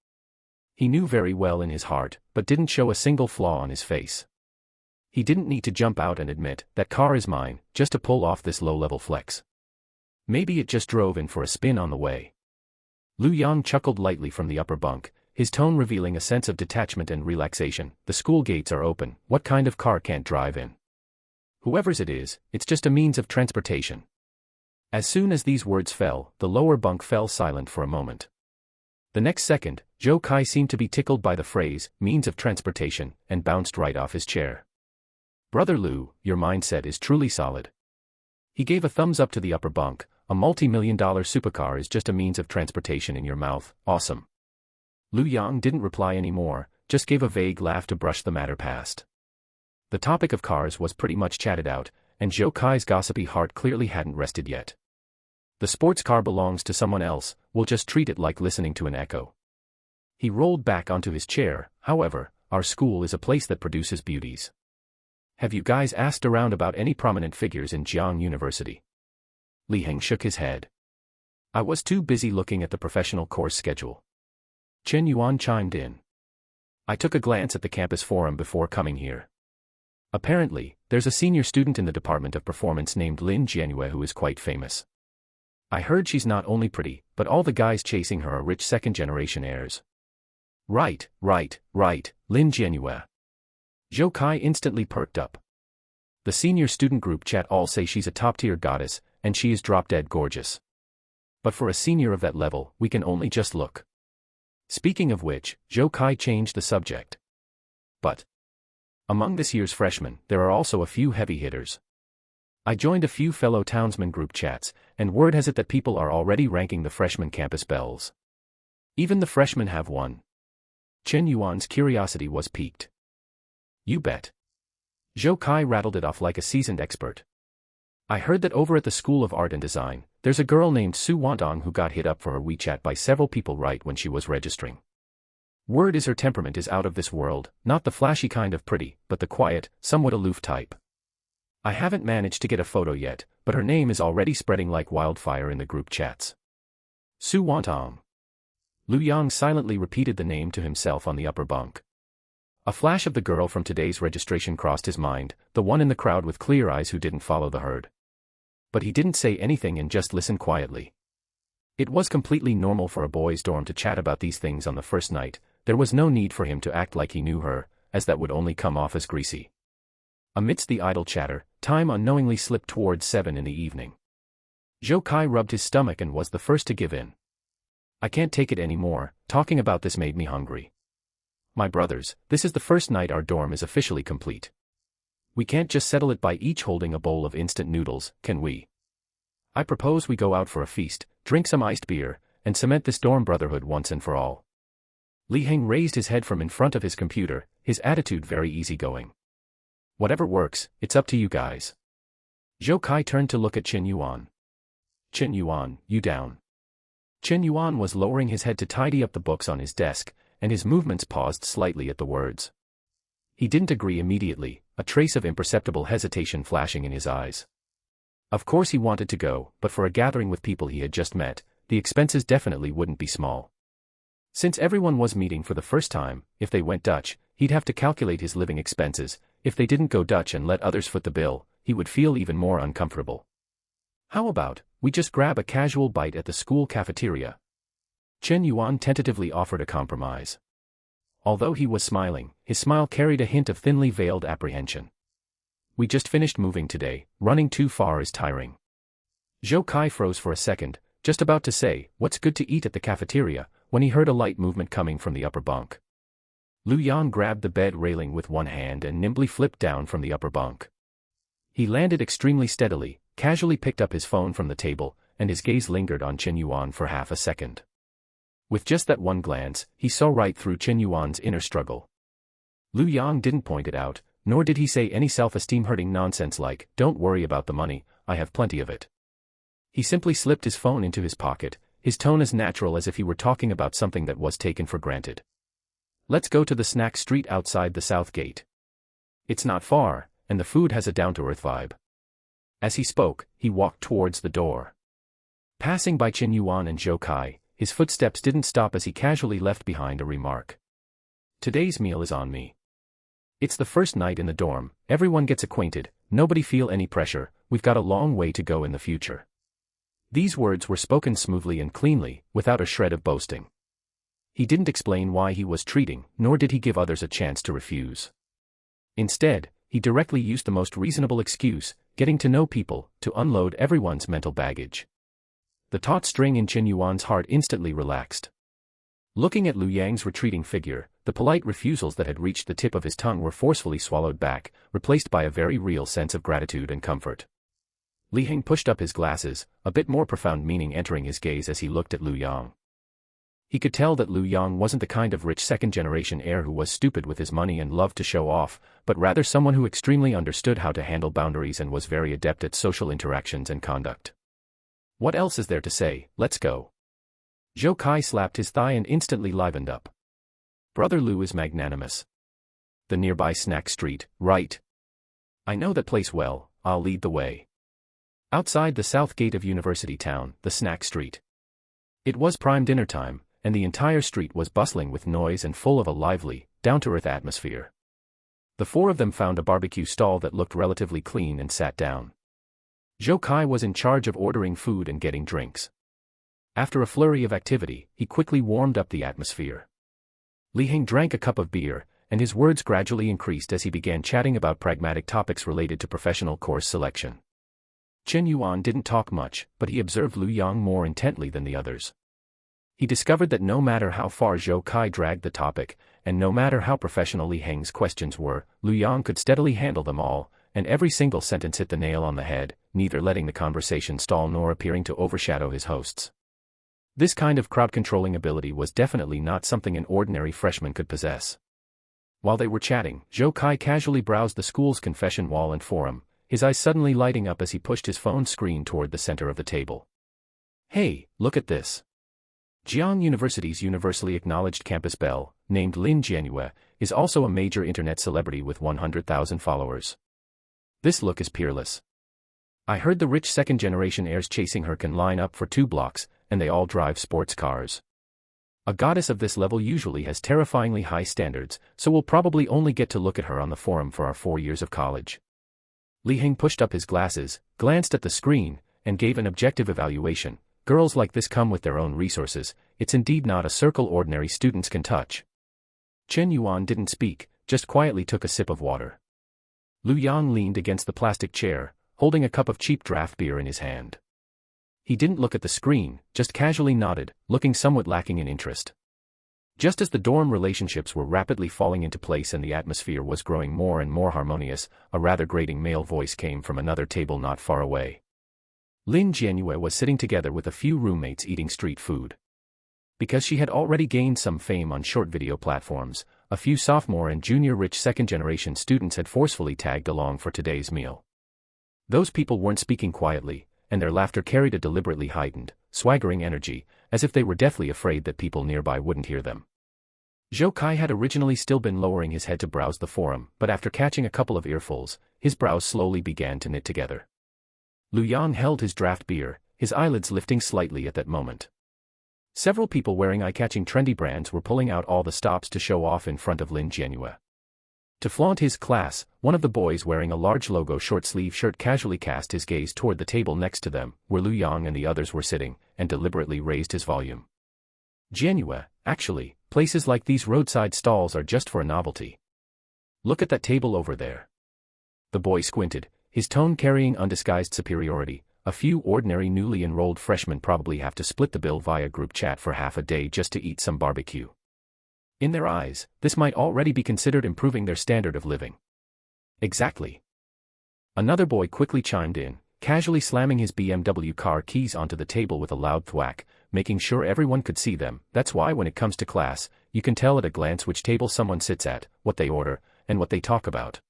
He knew very well in his heart, but didn't show a single flaw on his face. He didn't need to jump out and admit, that car is mine, just to pull off this low-level flex. Maybe it just drove in for a spin on the way. Lu Yang chuckled lightly from the upper bunk, his tone revealing a sense of detachment and relaxation. The school gates are open, what kind of car can't drive in? Whoever's it is, it's just a means of transportation. As soon as these words fell, the lower bunk fell silent for a moment. The next second, Zhou Kai seemed to be tickled by the phrase, means of transportation, and bounced right off his chair. Brother Lu, your mindset is truly solid. He gave a thumbs up to the upper bunk, a multi-million-dollar supercar is just a means of transportation in your mouth, awesome. Lu Yang didn't reply anymore, just gave a vague laugh to brush the matter past. The topic of cars was pretty much chatted out, and Zhou Kai's gossipy heart clearly hadn't rested yet. The sports car belongs to someone else, we'll just treat it like listening to an echo. He rolled back onto his chair, however, our school is a place that produces beauties. Have you guys asked around about any prominent figures in Jiangzhou University? Li Heng shook his head. I was too busy looking at the professional course schedule. Chen Yuan chimed in. I took a glance at the campus forum before coming here. Apparently, there's a senior student in the Department of Performance named Lin Jianyue who is quite famous. I heard she's not only pretty, but all the guys chasing her are rich second-generation heirs. Right, Lin Jianyue. Zhou Kai instantly perked up. The senior student group chat all say she's a top-tier goddess, and she is drop-dead gorgeous. But for a senior of that level, we can only just look. Speaking of which, Zhou Kai changed the subject. But among this year's freshmen, there are also a few heavy hitters. I joined a few fellow townsmen group chats, and word has it that people are already ranking the freshman campus belles. Even the freshmen have one. Chen Yuan's curiosity was piqued. You bet. Zhou Kai rattled it off like a seasoned expert. I heard that over at the School of Art and Design, there's a girl named Su Wantong who got hit up for her WeChat by several people right when she was registering. Word is her temperament is out of this world, not the flashy kind of pretty, but the quiet, somewhat aloof type. I haven't managed to get a photo yet, but her name is already spreading like wildfire in the group chats. Su Wantong. Lu Yang silently repeated the name to himself on the upper bunk. A flash of the girl from today's registration crossed his mind, the one in the crowd with clear eyes who didn't follow the herd. But he didn't say anything and just listened quietly. It was completely normal for a boys' dorm to chat about these things on the first night. There was no need for him to act like he knew her, as that would only come off as greasy. Amidst the idle chatter, time unknowingly slipped towards 7 in the evening. Zhou Kai rubbed his stomach and was the first to give in. I can't take it anymore, talking about this made me hungry. My brothers, this is the first night our dorm is officially complete. We can't just settle it by each holding a bowl of instant noodles, can we? I propose we go out for a feast, drink some iced beer, and cement this dorm brotherhood once and for all. Li Heng raised his head from in front of his computer, his attitude very easygoing. Whatever works, it's up to you guys. Zhou Kai turned to look at Qin Yuan. Qin Yuan, you down. Qin Yuan was lowering his head to tidy up the books on his desk, and his movements paused slightly at the words. He didn't agree immediately, a trace of imperceptible hesitation flashing in his eyes. Of course he wanted to go, but for a gathering with people he had just met, the expenses definitely wouldn't be small. Since everyone was meeting for the first time, if they went Dutch, he'd have to calculate his living expenses. If they didn't go Dutch and let others foot the bill, he would feel even more uncomfortable. How about, we just grab a casual bite at the school cafeteria? Qin Yuan tentatively offered a compromise. Although he was smiling, his smile carried a hint of thinly veiled apprehension. We just finished moving today, running too far is tiring. Zhou Kai froze for a second, just about to say, what's good to eat at the cafeteria, when he heard a light movement coming from the upper bunk. Lu Yang grabbed the bed railing with one hand and nimbly flipped down from the upper bunk. He landed extremely steadily, casually picked up his phone from the table, and his gaze lingered on Qin Yuan for half a second. With just that one glance, he saw right through Qin Yuan's inner struggle. Lu Yang didn't point it out, nor did he say any self-esteem-hurting nonsense like, don't worry about the money, I have plenty of it. He simply slipped his phone into his pocket, his tone as natural as if he were talking about something that was taken for granted. Let's go to the snack street outside the south gate. It's not far, and the food has a down-to-earth vibe. As he spoke, he walked towards the door. Passing by Qin Yuan and Zhou Kai, his footsteps didn't stop as he casually left behind a remark. Today's meal is on me. It's the first night in the dorm, everyone gets acquainted, nobody feel any pressure, we've got a long way to go in the future. These words were spoken smoothly and cleanly, without a shred of boasting. He didn't explain why he was treating, nor did he give others a chance to refuse. Instead, he directly used the most reasonable excuse, getting to know people, to unload everyone's mental baggage. The taut string in Qin Yuan's heart instantly relaxed. Looking at Lu Yang's retreating figure, the polite refusals that had reached the tip of his tongue were forcefully swallowed back, replaced by a very real sense of gratitude and comfort. Li Heng pushed up his glasses, a bit more profound meaning entering his gaze as he looked at Lu Yang. He could tell that Lu Yang wasn't the kind of rich second-generation heir who was stupid with his money and loved to show off, but rather someone who extremely understood how to handle boundaries and was very adept at social interactions and conduct. What else is there to say, let's go. Zhou Kai slapped his thigh and instantly livened up. Brother Lu is magnanimous. The nearby snack street, right? I know that place well, I'll lead the way. Outside the south gate of University Town, the snack street. It was prime dinner time, and the entire street was bustling with noise and full of a lively, down-to-earth atmosphere. The four of them found a barbecue stall that looked relatively clean and sat down. Zhou Kai was in charge of ordering food and getting drinks. After a flurry of activity, he quickly warmed up the atmosphere. Li Heng drank a cup of beer, and his words gradually increased as he began chatting about pragmatic topics related to professional course selection. Qin Yuan didn't talk much, but he observed Lu Yang more intently than the others. He discovered that no matter how far Zhou Kai dragged the topic, and no matter how professional Li Heng's questions were, Lu Yang could steadily handle them all, and every single sentence hit the nail on the head, neither letting the conversation stall nor appearing to overshadow his hosts. This kind of crowd-controlling ability was definitely not something an ordinary freshman could possess. While they were chatting, Zhou Kai casually browsed the school's confession wall and forum, his eyes suddenly lighting up as he pushed his phone screen toward the center of the table. Hey, look at this. Jiangzhou University's universally acknowledged campus belle, named Lin Jianyue, is also a major internet celebrity with 100,000 followers. This look is peerless. I heard the rich second-generation heirs chasing her can line up for 2 blocks, and they all drive sports cars. A goddess of this level usually has terrifyingly high standards, so we'll probably only get to look at her on the forum for our 4 years of college. Li Hing pushed up his glasses, glanced at the screen, and gave an objective evaluation. Girls like this come with their own resources, it's indeed not a circle ordinary students can touch. Chen Yuan didn't speak, just quietly took a sip of water. Lu Yang leaned against the plastic chair, holding a cup of cheap draft beer in his hand. He didn't look at the screen, just casually nodded, looking somewhat lacking in interest. Just as the dorm relationships were rapidly falling into place and the atmosphere was growing more and more harmonious, a rather grating male voice came from another table not far away. Lin Jianyue was sitting together with a few roommates eating street food. Because she had already gained some fame on short video platforms, a few sophomore and junior rich second-generation students had forcefully tagged along for today's meal. Those people weren't speaking quietly, and their laughter carried a deliberately heightened, swaggering energy, as if they were deathly afraid that people nearby wouldn't hear them. Zhou Kai had originally still been lowering his head to browse the forum, but after catching a couple of earfuls, his brows slowly began to knit together. Lu Yang held his draft beer, his eyelids lifting slightly at that moment. Several people wearing eye-catching trendy brands were pulling out all the stops to show off in front of Lin Jianyue. To flaunt his class, one of the boys wearing a large logo short-sleeve shirt casually cast his gaze toward the table next to them, where Lu Yang and the others were sitting, and deliberately raised his volume. Jianyue, actually, places like these roadside stalls are just for a novelty. Look at that table over there. The boy squinted, his tone carrying undisguised superiority. A few ordinary newly enrolled freshmen probably have to split the bill via group chat for half a day just to eat some barbecue. In their eyes, this might already be considered improving their standard of living. Exactly. Another boy quickly chimed in, casually slamming his BMW car keys onto the table with a loud thwack, making sure everyone could see them. That's why when it comes to class, you can tell at a glance which table someone sits at, what they order, and what they talk about.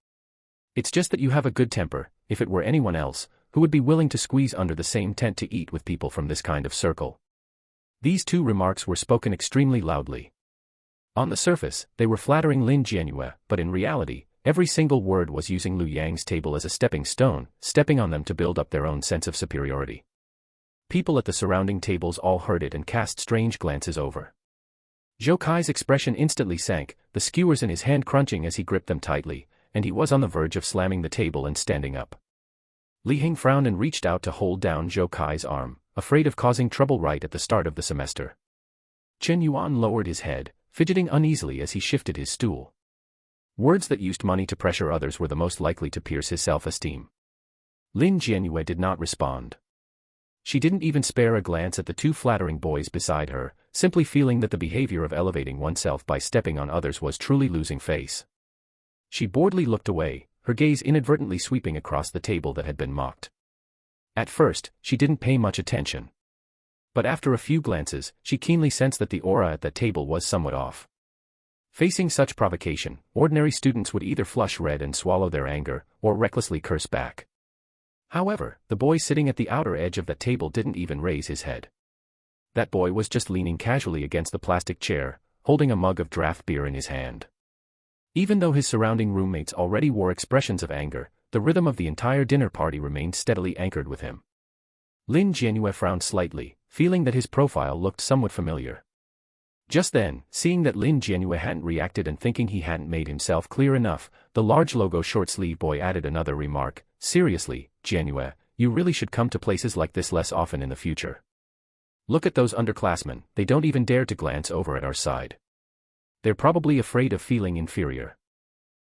It's just that you have a good temper. If it were anyone else, who would be willing to squeeze under the same tent to eat with people from this kind of circle? These 2 remarks were spoken extremely loudly. On the surface, they were flattering Lin Jianyue, but in reality, every single word was using Lu Yang's table as a stepping stone, stepping on them to build up their own sense of superiority. People at the surrounding tables all heard it and cast strange glances over. Zhou Kai's expression instantly sank, the skewers in his hand crunching as he gripped them tightly, and he was on the verge of slamming the table and standing up. Li Hing frowned and reached out to hold down Zhou Kai's arm, afraid of causing trouble right at the start of the semester. Chen Yuan lowered his head, fidgeting uneasily as he shifted his stool. Words that used money to pressure others were the most likely to pierce his self-esteem. Lin Jianyue did not respond. She didn't even spare a glance at the 2 flattering boys beside her, simply feeling that the behavior of elevating oneself by stepping on others was truly losing face. She boredly looked away, her gaze inadvertently sweeping across the table that had been mocked. At first, she didn't pay much attention. But after a few glances, she keenly sensed that the aura at that table was somewhat off. Facing such provocation, ordinary students would either flush red and swallow their anger, or recklessly curse back. However, the boy sitting at the outer edge of that table didn't even raise his head. That boy was just leaning casually against the plastic chair, holding a mug of draft beer in his hand. Even though his surrounding roommates already wore expressions of anger, the rhythm of the entire dinner party remained steadily anchored with him. Lin Jianyue frowned slightly, feeling that his profile looked somewhat familiar. Just then, seeing that Lin Jianyue hadn't reacted and thinking he hadn't made himself clear enough, the large logo short-sleeve boy added another remark. Seriously, Jianyue, you really should come to places like this less often in the future. Look at those underclassmen, they don't even dare to glance over at our side. They're probably afraid of feeling inferior.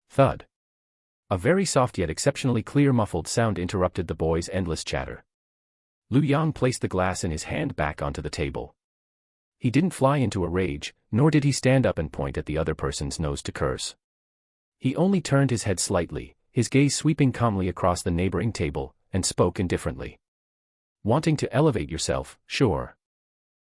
Thud. A very soft yet exceptionally clear muffled sound interrupted the boy's endless chatter. Lu Yang placed the glass in his hand back onto the table. He didn't fly into a rage, nor did he stand up and point at the other person's nose to curse. He only turned his head slightly, his gaze sweeping calmly across the neighboring table, and spoke indifferently. Wanting to elevate yourself, sure.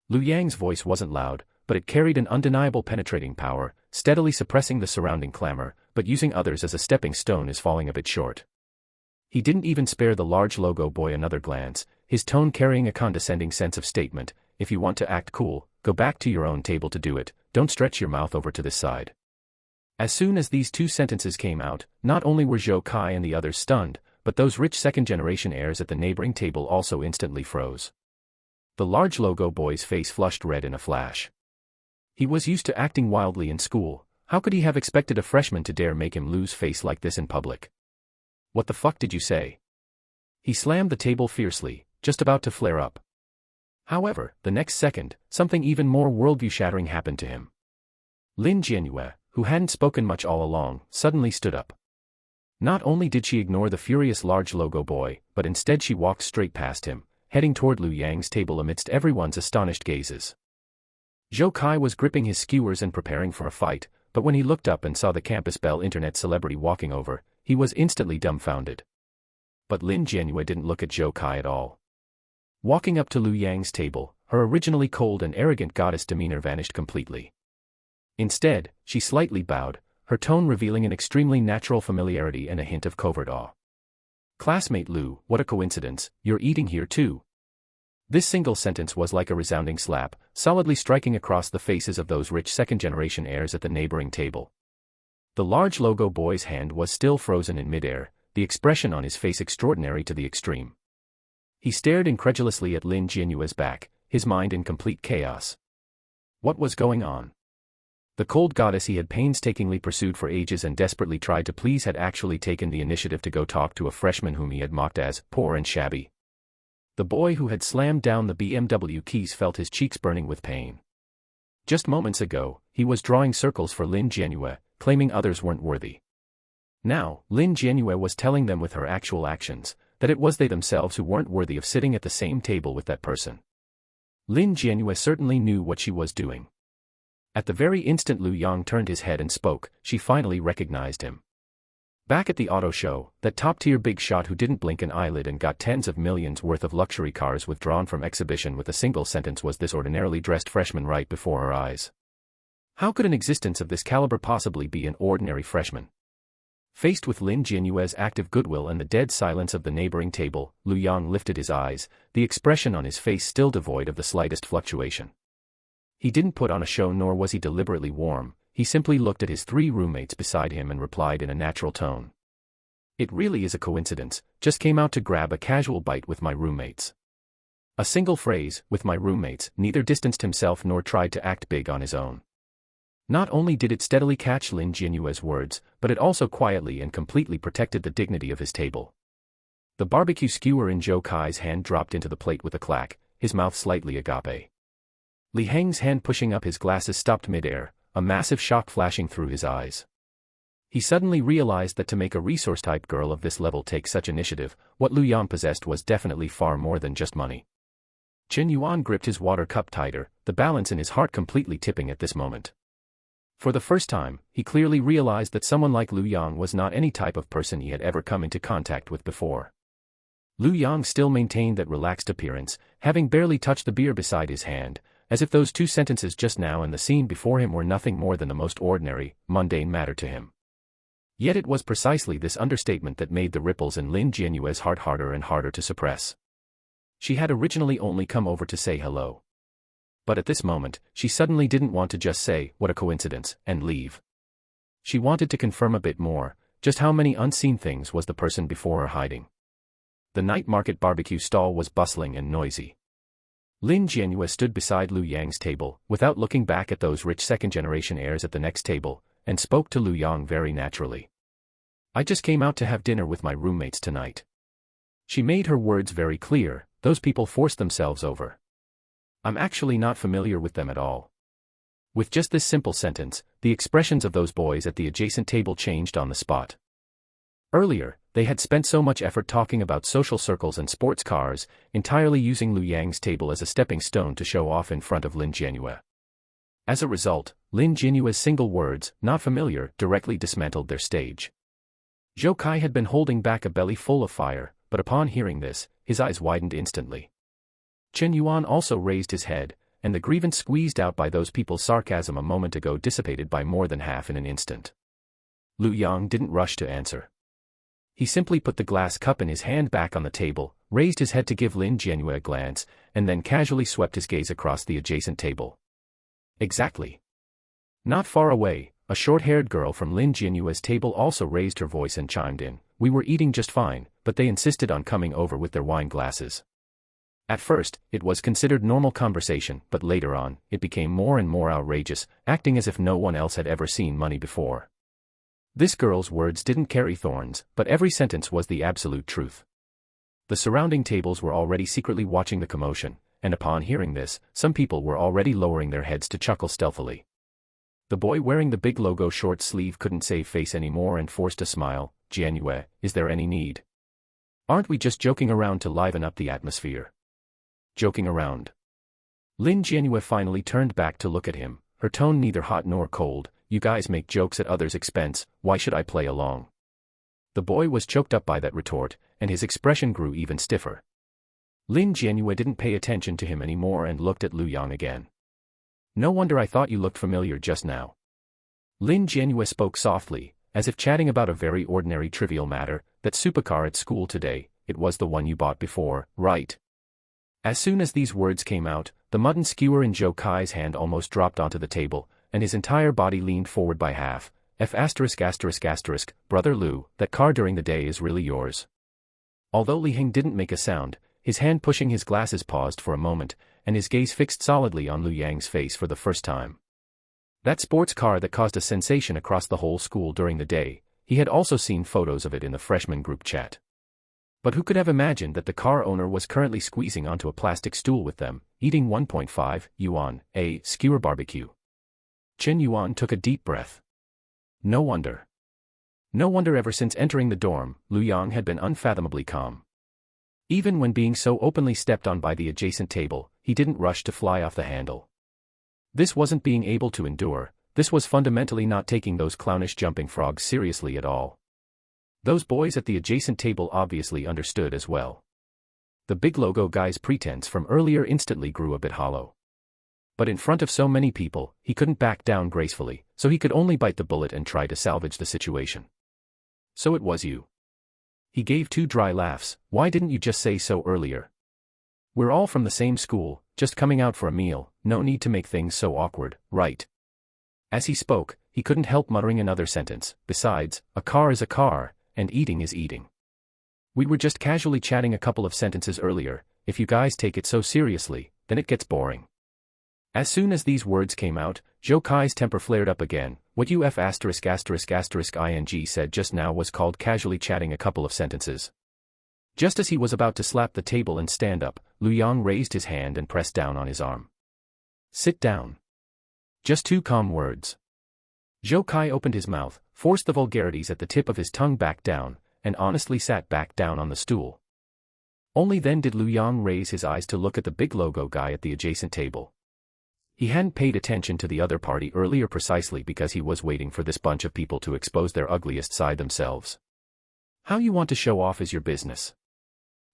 Lu Yang's voice wasn't loud, but it carried an undeniable penetrating power, steadily suppressing the surrounding clamor, but using others as a stepping stone is falling a bit short. He didn't even spare the large logo boy another glance, his tone carrying a condescending sense of statement. if you want to act cool, go back to your own table to do it, don't stretch your mouth over to this side. As soon as these two sentences came out, not only were Zhou Kai and the others stunned, but those rich second-generation heirs at the neighboring table also instantly froze. The large logo boy's face flushed red in a flash. He was used to acting wildly in school. How could he have expected a freshman to dare make him lose face like this in public? What the fuck did you say? He slammed the table fiercely, just about to flare up. However, the next second, something even more worldview-shattering happened to him. Lin Jianyue, who hadn't spoken much all along, suddenly stood up. Not only did she ignore the furious large logo boy, but instead she walked straight past him, heading toward Lu Yang's table amidst everyone's astonished gazes. Zhou Kai was gripping his skewers and preparing for a fight, but when he looked up and saw the campus belle internet celebrity walking over, he was instantly dumbfounded. But Lin Jianyue didn't look at Zhou Kai at all. Walking up to Lu Yang's table, her originally cold and arrogant goddess demeanor vanished completely. Instead, she slightly bowed, her tone revealing an extremely natural familiarity and a hint of covert awe. "Classmate Lu, what a coincidence, you're eating here too." This single sentence was like a resounding slap, solidly striking across the faces of those rich second-generation heirs at the neighboring table. The large logo boy's hand was still frozen in midair, the expression on his face extraordinary to the extreme. He stared incredulously at Lin Jianyue's back, his mind in complete chaos. What was going on? The cold goddess he had painstakingly pursued for ages and desperately tried to please had actually taken the initiative to go talk to a freshman whom he had mocked as poor and shabby. The boy who had slammed down the BMW keys felt his cheeks burning with pain. Just moments ago, he was drawing circles for Lin Jianyue, claiming others weren't worthy. Now, Lin Jianyue was telling them with her actual actions, that it was they themselves who weren't worthy of sitting at the same table with that person. Lin Jianyue certainly knew what she was doing. At the very instant Lu Yang turned his head and spoke, she finally recognized him. Back at the auto show, that top-tier big shot who didn't blink an eyelid and got tens of millions worth of luxury cars withdrawn from exhibition with a single sentence was this ordinarily dressed freshman right before her eyes. How could an existence of this caliber possibly be an ordinary freshman? Faced with Lin Jianyue's active goodwill and the dead silence of the neighboring table, Lu Yang lifted his eyes, the expression on his face still devoid of the slightest fluctuation. He didn't put on a show nor was he deliberately warm, he simply looked at his three roommates beside him and replied in a natural tone. "It really is a coincidence, just came out to grab a casual bite with my roommates." A single phrase, "with my roommates," neither distanced himself nor tried to act big on his own. Not only did it steadily catch Lin Jianyue's words, but it also quietly and completely protected the dignity of his table. The barbecue skewer in Zhou Kai's hand dropped into the plate with a clack, his mouth slightly agape. Li Heng's hand pushing up his glasses stopped midair, a massive shock flashing through his eyes. He suddenly realized that to make a resource-type girl of this level take such initiative, what Lu Yang possessed was definitely far more than just money. Chen Yuan gripped his water cup tighter, the balance in his heart completely tipping at this moment. For the first time, he clearly realized that someone like Lu Yang was not any type of person he had ever come into contact with before. Lu Yang still maintained that relaxed appearance, having barely touched the beer beside his hand, as if those two sentences just now and the scene before him were nothing more than the most ordinary, mundane matter to him. Yet it was precisely this understatement that made the ripples in Lin Jianyue's heart harder and harder to suppress. She had originally only come over to say hello. But at this moment, she suddenly didn't want to just say, "What a coincidence," and leave. She wanted to confirm a bit more, just how many unseen things was the person before her hiding. The night market barbecue stall was bustling and noisy. Lin Jianyue stood beside Lu Yang's table, without looking back at those rich second-generation heirs at the next table, and spoke to Lu Yang very naturally. "I just came out to have dinner with my roommates tonight." She made her words very clear, those people forced themselves over. "I'm actually not familiar with them at all." With just this simple sentence, the expressions of those boys at the adjacent table changed on the spot. Earlier, they had spent so much effort talking about social circles and sports cars, entirely using Lu Yang's table as a stepping stone to show off in front of Lin Jianyue. As a result, Lin Jianyue's single words, "not familiar," directly dismantled their stage. Zhou Kai had been holding back a belly full of fire, but upon hearing this, his eyes widened instantly. Chen Yuan also raised his head, and the grievance squeezed out by those people's sarcasm a moment ago dissipated by more than half in an instant. Lu Yang didn't rush to answer. He simply put the glass cup in his hand back on the table, raised his head to give Lin Jianyue a glance, and then casually swept his gaze across the adjacent table. Exactly. Not far away, a short-haired girl from Lin Jianyue's table also raised her voice and chimed in. We were eating just fine, but they insisted on coming over with their wine glasses. At first, it was considered normal conversation, but later on, it became more and more outrageous, acting as if no one else had ever seen money before. This girl's words didn't carry thorns, but every sentence was the absolute truth. The surrounding tables were already secretly watching the commotion, and upon hearing this, some people were already lowering their heads to chuckle stealthily. The boy wearing the big logo short sleeve couldn't save face anymore and forced a smile. Jianyue, is there any need? Aren't we just joking around to liven up the atmosphere? Joking around. Lin Jianyue finally turned back to look at him, her tone neither hot nor cold. You guys make jokes at others' expense, why should I play along? The boy was choked up by that retort, and his expression grew even stiffer. Lin Jianyue didn't pay attention to him anymore and looked at Lu Yang again. No wonder I thought you looked familiar just now. Lin Jianyue spoke softly, as if chatting about a very ordinary trivial matter. That supercar at school today, it was the one you bought before, right? As soon as these words came out, the mutton skewer in Zhou Kai's hand almost dropped onto the table, and his entire body leaned forward by half. Brother Lu, that car during the day is really yours. Although Li Hing didn't make a sound, his hand pushing his glasses paused for a moment, and his gaze fixed solidly on Lu Yang's face for the first time. That sports car that caused a sensation across the whole school during the day, he had also seen photos of it in the freshman group chat. But who could have imagined that the car owner was currently squeezing onto a plastic stool with them, eating 1.5 yuan, a skewer barbecue. Chen Yuan took a deep breath. No wonder. No wonder ever since entering the dorm, Lu Yang had been unfathomably calm. Even when being so openly stepped on by the adjacent table, he didn't rush to fly off the handle. This wasn't being able to endure, this was fundamentally not taking those clownish jumping frogs seriously at all. Those boys at the adjacent table obviously understood as well. The big logo guy's pretense from earlier instantly grew a bit hollow. But in front of so many people, he couldn't back down gracefully, so he could only bite the bullet and try to salvage the situation. So it was you. He gave two dry laughs. Why didn't you just say so earlier? We're all from the same school, just coming out for a meal, no need to make things so awkward, right? As he spoke, he couldn't help muttering another sentence. Besides, a car is a car, and eating is eating. We were just casually chatting a couple of sentences earlier. If you guys take it so seriously, then it gets boring. As soon as these words came out, Zhou Kai's temper flared up again. What you ing said just now was called casually chatting a couple of sentences. Just as he was about to slap the table and stand up, Lu Yang raised his hand and pressed down on his arm. Sit down. Just two calm words. Zhou Kai opened his mouth, forced the vulgarities at the tip of his tongue back down, and honestly sat back down on the stool. Only then did Lu Yang raise his eyes to look at the big logo guy at the adjacent table. He hadn't paid attention to the other party earlier precisely because he was waiting for this bunch of people to expose their ugliest side themselves. How you want to show off is your business.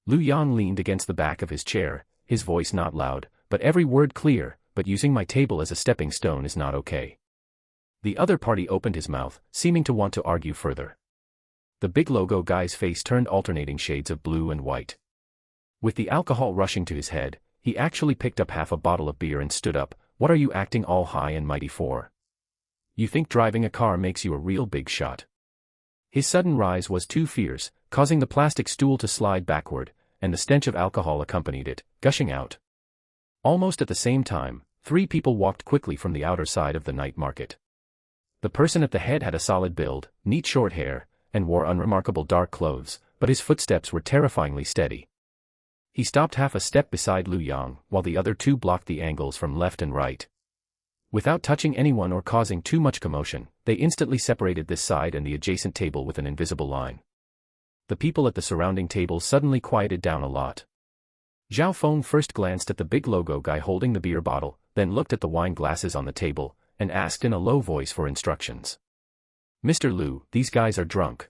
Lu Yang leaned against the back of his chair, his voice not loud, but every word clear, but using my table as a stepping stone is not okay. The other party opened his mouth, seeming to want to argue further. The big logo guy's face turned alternating shades of blue and white. With the alcohol rushing to his head, he actually picked up half a bottle of beer and stood up. What are you acting all high and mighty for? You think driving a car makes you a real big shot? His sudden rise was too fierce, causing the plastic stool to slide backward, and the stench of alcohol accompanied it, gushing out. Almost at the same time, three people walked quickly from the outer side of the night market. The person at the head had a solid build, neat short hair, and wore unremarkable dark clothes, but his footsteps were terrifyingly steady. He stopped half a step beside Lu Yang, while the other two blocked the angles from left and right. Without touching anyone or causing too much commotion, they instantly separated this side and the adjacent table with an invisible line. The people at the surrounding tables suddenly quieted down a lot. Zhao Feng first glanced at the big logo guy holding the beer bottle, then looked at the wine glasses on the table, and asked in a low voice for instructions. Mr. Lu, these guys are drunk.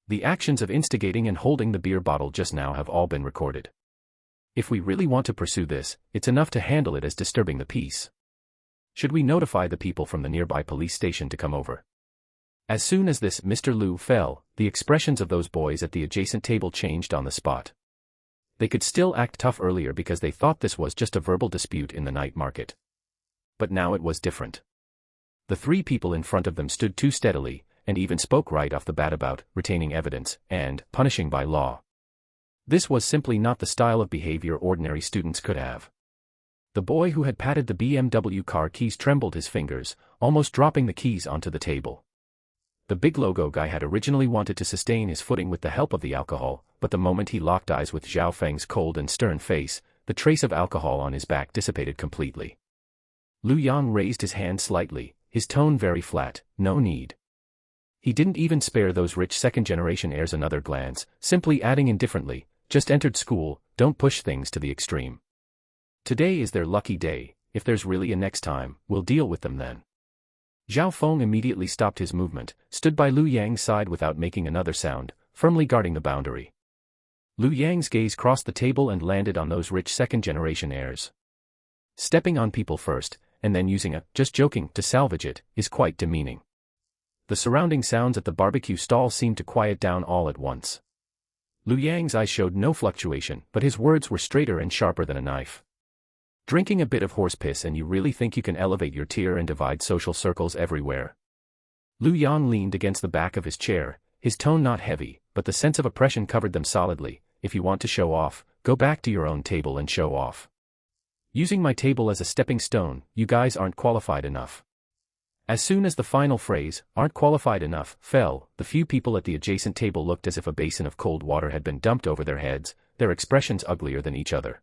The actions of instigating and holding the beer bottle just now have all been recorded. If we really want to pursue this, it's enough to handle it as disturbing the peace. Should we notify the people from the nearby police station to come over? As soon as this Mr. Lu fell, the expressions of those boys at the adjacent table changed on the spot. They could still act tough earlier because they thought this was just a verbal dispute in the night market. But now it was different. The three people in front of them stood too steadily, and even spoke right off the bat about retaining evidence and punishing by law. This was simply not the style of behavior ordinary students could have. The boy who had patted the BMW car keys trembled his fingers, almost dropping the keys onto the table. The big logo guy had originally wanted to sustain his footing with the help of the alcohol, but the moment he locked eyes with Zhao Feng's cold and stern face, the trace of alcohol on his back dissipated completely. Lu Yang raised his hand slightly, his tone very flat, no need. He didn't even spare those rich second-generation heirs another glance, simply adding indifferently, just entered school, don't push things to the extreme. Today is their lucky day, if there's really a next time, we'll deal with them then. Zhao Feng immediately stopped his movement, stood by Lu Yang's side without making another sound, firmly guarding the boundary. Lu Yang's gaze crossed the table and landed on those rich second-generation heirs. Stepping on people first, and then using a "just joking" to salvage it, is quite demeaning. The surrounding sounds at the barbecue stall seemed to quiet down all at once. Lu Yang's eyes showed no fluctuation, but his words were straighter and sharper than a knife. Drinking a bit of horse piss and you really think you can elevate your tier and divide social circles everywhere? Lu Yang leaned against the back of his chair, his tone not heavy, but the sense of oppression covered them solidly. If you want to show off, go back to your own table and show off. Using my table as a stepping stone, you guys aren't qualified enough. As soon as the final phrase, aren't qualified enough, fell, the few people at the adjacent table looked as if a basin of cold water had been dumped over their heads, their expressions uglier than each other.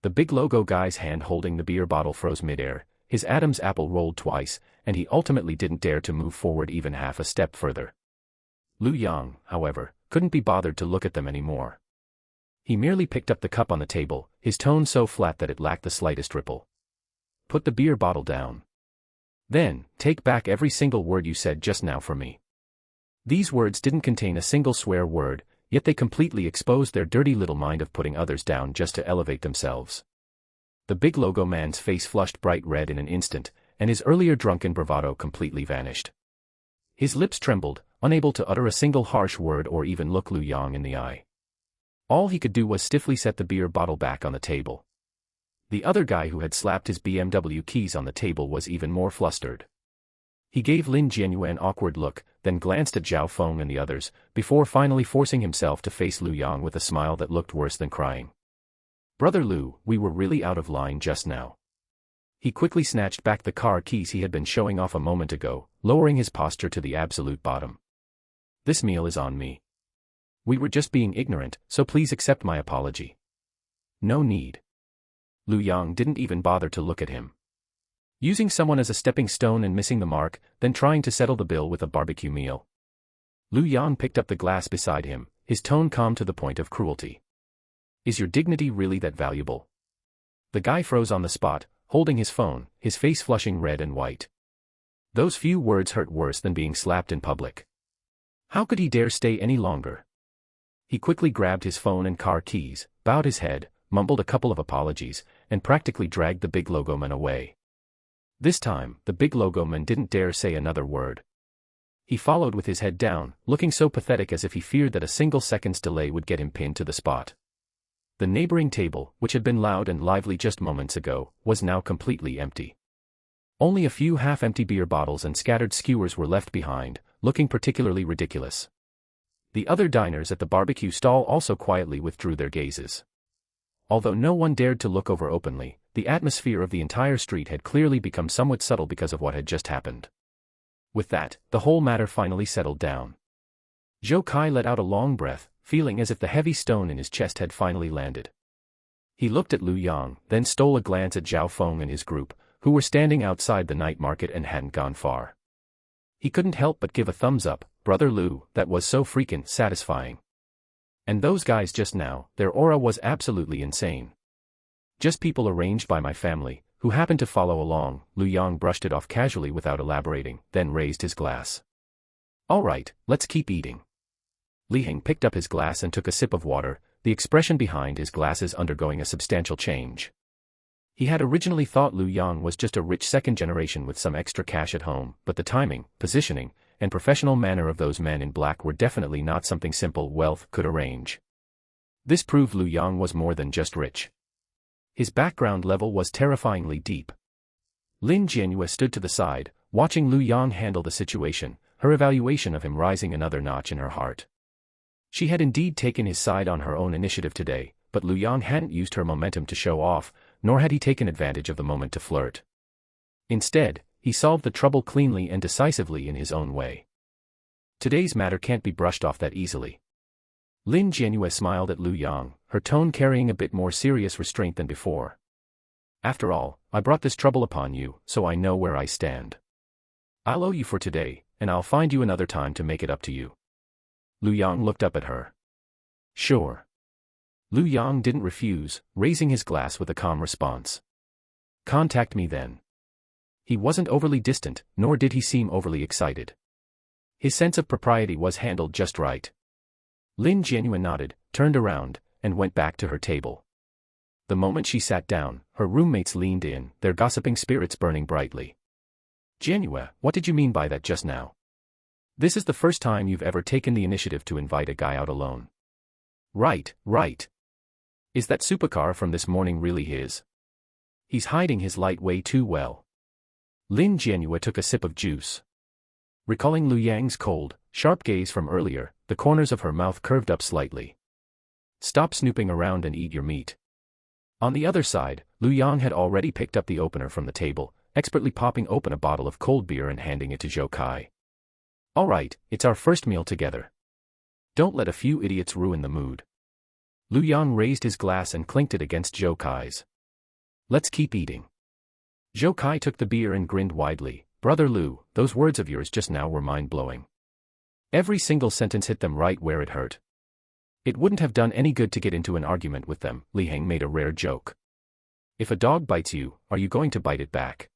The big logo guy's hand holding the beer bottle froze midair, his Adam's apple rolled twice, and he ultimately didn't dare to move forward even half a step further. Lu Yang, however, couldn't be bothered to look at them anymore. He merely picked up the cup on the table, his tone so flat that it lacked the slightest ripple. Put the beer bottle down. Then, take back every single word you said just now for me. These words didn't contain a single swear word, yet they completely exposed their dirty little mind of putting others down just to elevate themselves. The big logo man's face flushed bright red in an instant, and his earlier drunken bravado completely vanished. His lips trembled, unable to utter a single harsh word or even look Lu Yang in the eye. All he could do was stiffly set the beer bottle back on the table. The other guy who had slapped his BMW keys on the table was even more flustered. He gave Lin Jianyu an awkward look, then glanced at Zhao Feng and the others, before finally forcing himself to face Lu Yang with a smile that looked worse than crying. Brother Lu, we were really out of line just now. He quickly snatched back the car keys he had been showing off a moment ago, lowering his posture to the absolute bottom. This meal is on me. We were just being ignorant, so please accept my apology. No need. Lu Yang didn't even bother to look at him. Using someone as a stepping stone and missing the mark, then trying to settle the bill with a barbecue meal. Lu Yang picked up the glass beside him, his tone calm to the point of cruelty. Is your dignity really that valuable? The guy froze on the spot, holding his phone, his face flushing red and white. Those few words hurt worse than being slapped in public. How could he dare stay any longer? He quickly grabbed his phone and car keys, bowed his head, mumbled a couple of apologies, and practically dragged the big logo man away. This time, the big logo man didn't dare say another word. He followed with his head down, looking so pathetic as if he feared that a single second's delay would get him pinned to the spot. The neighboring table, which had been loud and lively just moments ago, was now completely empty. Only a few half-empty beer bottles and scattered skewers were left behind, looking particularly ridiculous. The other diners at the barbecue stall also quietly withdrew their gazes. Although no one dared to look over openly, the atmosphere of the entire street had clearly become somewhat subtle because of what had just happened. With that, the whole matter finally settled down. Zhou Kai let out a long breath, feeling as if the heavy stone in his chest had finally landed. He looked at Lu Yang, then stole a glance at Zhao Feng and his group, who were standing outside the night market and hadn't gone far. He couldn't help but give a thumbs up, Brother Lu, that was so freaking satisfying. And those guys just now, their aura was absolutely insane. Just people arranged by my family, who happened to follow along. Lu Yang brushed it off casually without elaborating, then raised his glass. All right, let's keep eating. Li Heng picked up his glass and took a sip of water, the expression behind his glasses undergoing a substantial change. He had originally thought Lu Yang was just a rich second generation with some extra cash at home, but the timing, positioning, and professional manner of those men in black were definitely not something simple wealth could arrange. This proved Lu Yang was more than just rich. His background level was terrifyingly deep. Lin Jianyue stood to the side, watching Lu Yang handle the situation, her evaluation of him rising another notch in her heart. She had indeed taken his side on her own initiative today, but Lu Yang hadn't used her momentum to show off, nor had he taken advantage of the moment to flirt. Instead, he solved the trouble cleanly and decisively in his own way. Today's matter can't be brushed off that easily. Lin Jianyue smiled at Lu Yang, her tone carrying a bit more serious restraint than before. After all, I brought this trouble upon you, so I know where I stand. I'll owe you for today, and I'll find you another time to make it up to you. Lu Yang looked up at her. Sure. Lu Yang didn't refuse, raising his glass with a calm response. Contact me then. He wasn't overly distant, nor did he seem overly excited. His sense of propriety was handled just right. Lin Jianyue nodded, turned around, and went back to her table. The moment she sat down, her roommates leaned in, their gossiping spirits burning brightly. Jianyue, what did you mean by that just now? This is the first time you've ever taken the initiative to invite a guy out alone. Right. Is that supercar from this morning really his? He's hiding his light way too well. Lin Jianyue took a sip of juice. Recalling Lu Yang's cold, sharp gaze from earlier, the corners of her mouth curved up slightly. Stop snooping around and eat your meat. On the other side, Lu Yang had already picked up the opener from the table, expertly popping open a bottle of cold beer and handing it to Zhou Kai. All right, it's our first meal together. Don't let a few idiots ruin the mood. Lu Yang raised his glass and clinked it against Zhou Kai's. Let's keep eating. Zhou Kai took the beer and grinned widely. Brother Lu, those words of yours just now were mind-blowing. Every single sentence hit them right where it hurt. It wouldn't have done any good to get into an argument with them, Li Heng made a rare joke. If a dog bites you, are you going to bite it back?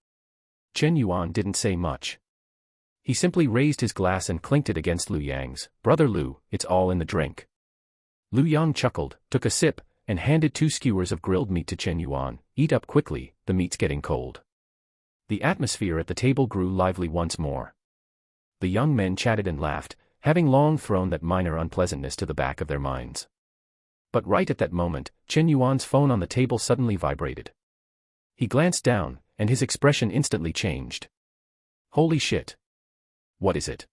Chen Yuan didn't say much. He simply raised his glass and clinked it against Lu Yang's. Brother Lu, it's all in the drink. Lu Yang chuckled, took a sip, and handed 2 skewers of grilled meat to Chen Yuan. Eat up quickly, the meat's getting cold. The atmosphere at the table grew lively once more. The young men chatted and laughed, having long thrown that minor unpleasantness to the back of their minds. But right at that moment, Chen Yuan's phone on the table suddenly vibrated. He glanced down, and his expression instantly changed. Holy shit. What is it?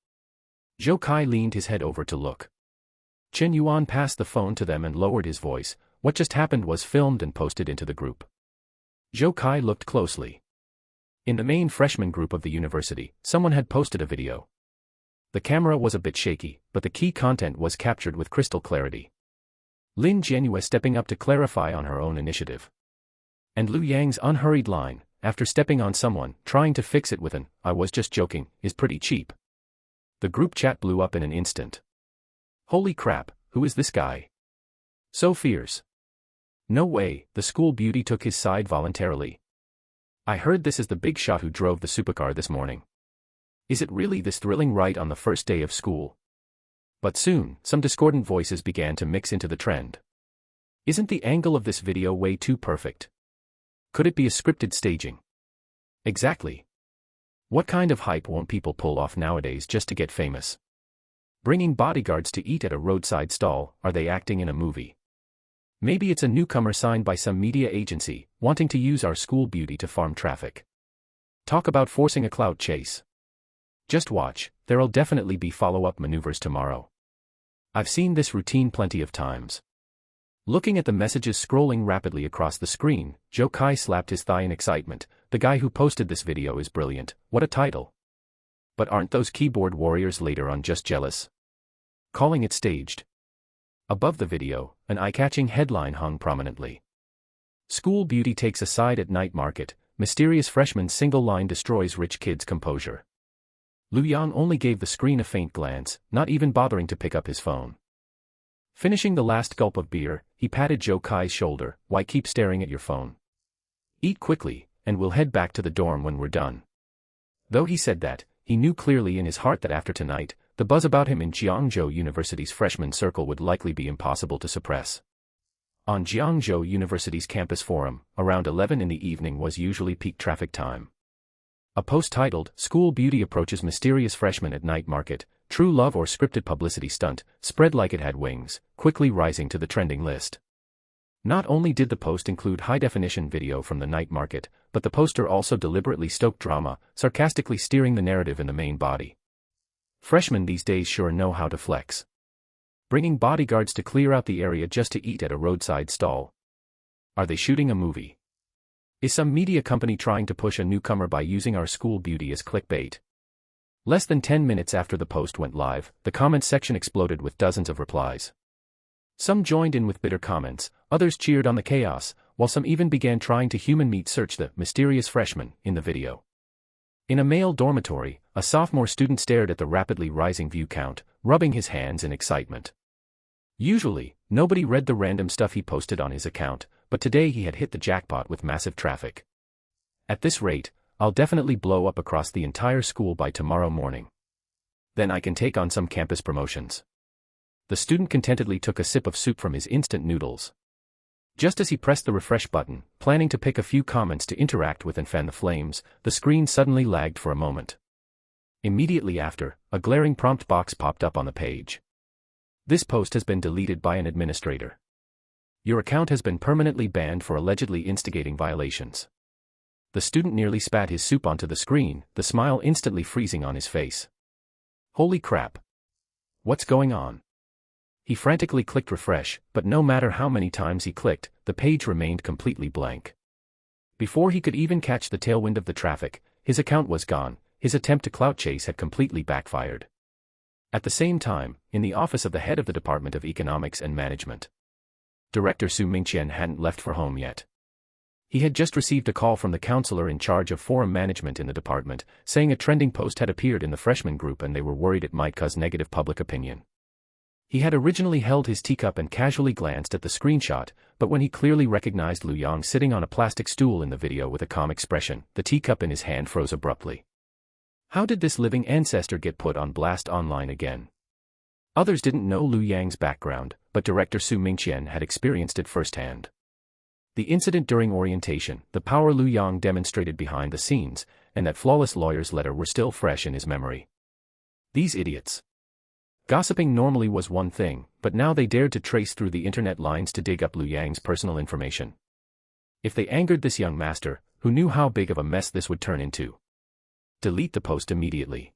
Zhou Kai leaned his head over to look. Chen Yuan passed the phone to them and lowered his voice. What just happened was filmed and posted into the group. Zhou Kai looked closely. In the main freshman group of the university, someone had posted a video. The camera was a bit shaky, but the key content was captured with crystal clarity. Lin Jianyue stepping up to clarify on her own initiative. And Lu Yang's unhurried line, after stepping on someone, trying to fix it with an, I was just joking, is pretty cheap. The group chat blew up in an instant. Holy crap, who is this guy? So fierce. No way, the school beauty took his side voluntarily. I heard this is the big shot who drove the supercar this morning. Is it really this thrilling right on the first day of school? But soon, some discordant voices began to mix into the trend. Isn't the angle of this video way too perfect? Could it be a scripted staging? Exactly. What kind of hype won't people pull off nowadays just to get famous? Bringing bodyguards to eat at a roadside stall, are they acting in a movie? Maybe it's a newcomer signed by some media agency, wanting to use our school beauty to farm traffic. Talk about forcing a clout chase. Just watch, there'll definitely be follow-up maneuvers tomorrow. I've seen this routine plenty of times. Looking at the messages scrolling rapidly across the screen, Zhou Kai slapped his thigh in excitement. The guy who posted this video is brilliant, what a title. But aren't those keyboard warriors later on just jealous? Calling it staged. Above the video, an eye-catching headline hung prominently. School beauty takes a side at night market, mysterious freshman single line destroys rich kid's composure. Lu Yang only gave the screen a faint glance, not even bothering to pick up his phone. Finishing the last gulp of beer, he patted Zhou Kai's shoulder. Why keep staring at your phone? Eat quickly, and we'll head back to the dorm when we're done. Though he said that, he knew clearly in his heart that after tonight, the buzz about him in Jiangzhou University's freshman circle would likely be impossible to suppress. On Jiangzhou University's campus forum, around 11 in the evening was usually peak traffic time. A post titled, "School Beauty Approaches Mysterious Freshman at Night Market, True Love or Scripted Publicity Stunt," spread like it had wings, quickly rising to the trending list. Not only did the post include high-definition video from the night market, but the poster also deliberately stoked drama, sarcastically steering the narrative in the main body. Freshmen these days sure know how to flex. Bringing bodyguards to clear out the area just to eat at a roadside stall. Are they shooting a movie? Is some media company trying to push a newcomer by using our school beauty as clickbait? Less than 10 minutes after the post went live, the comments section exploded with dozens of replies. Some joined in with bitter comments, others cheered on the chaos, while some even began trying to human meat search the mysterious freshman in the video. In a male dormitory, a sophomore student stared at the rapidly rising view count, rubbing his hands in excitement. Usually, nobody read the random stuff he posted on his account, but today he had hit the jackpot with massive traffic. At this rate, I'll definitely blow up across the entire school by tomorrow morning. Then I can take on some campus promotions. The student contentedly took a sip of soup from his instant noodles. Just as he pressed the refresh button, planning to pick a few comments to interact with and fan the flames, the screen suddenly lagged for a moment. Immediately after, a glaring prompt box popped up on the page. This post has been deleted by an administrator. Your account has been permanently banned for allegedly instigating violations. The student nearly spat his soup onto the screen, the smile instantly freezing on his face. Holy crap! What's going on? He frantically clicked refresh, but no matter how many times he clicked, the page remained completely blank. Before he could even catch the tailwind of the traffic, his account was gone. His attempt to clout chase had completely backfired. At the same time, in the office of the head of the Department of Economics and Management, Director Su Mingqian hadn't left for home yet. He had just received a call from the counselor in charge of forum management in the department, saying a trending post had appeared in the freshman group and they were worried it might cause negative public opinion. He had originally held his teacup and casually glanced at the screenshot, but when he clearly recognized Lu Yang sitting on a plastic stool in the video with a calm expression, the teacup in his hand froze abruptly. How did this living ancestor get put on blast online again? Others didn't know Lu Yang's background, but Director Su Mingqian had experienced it firsthand. The incident during orientation, the power Lu Yang demonstrated behind the scenes, and that flawless lawyer's letter were still fresh in his memory. These idiots. Gossiping normally was one thing, but now they dared to trace through the internet lines to dig up Lu Yang's personal information. If they angered this young master, who knew how big of a mess this would turn into? Delete the post immediately.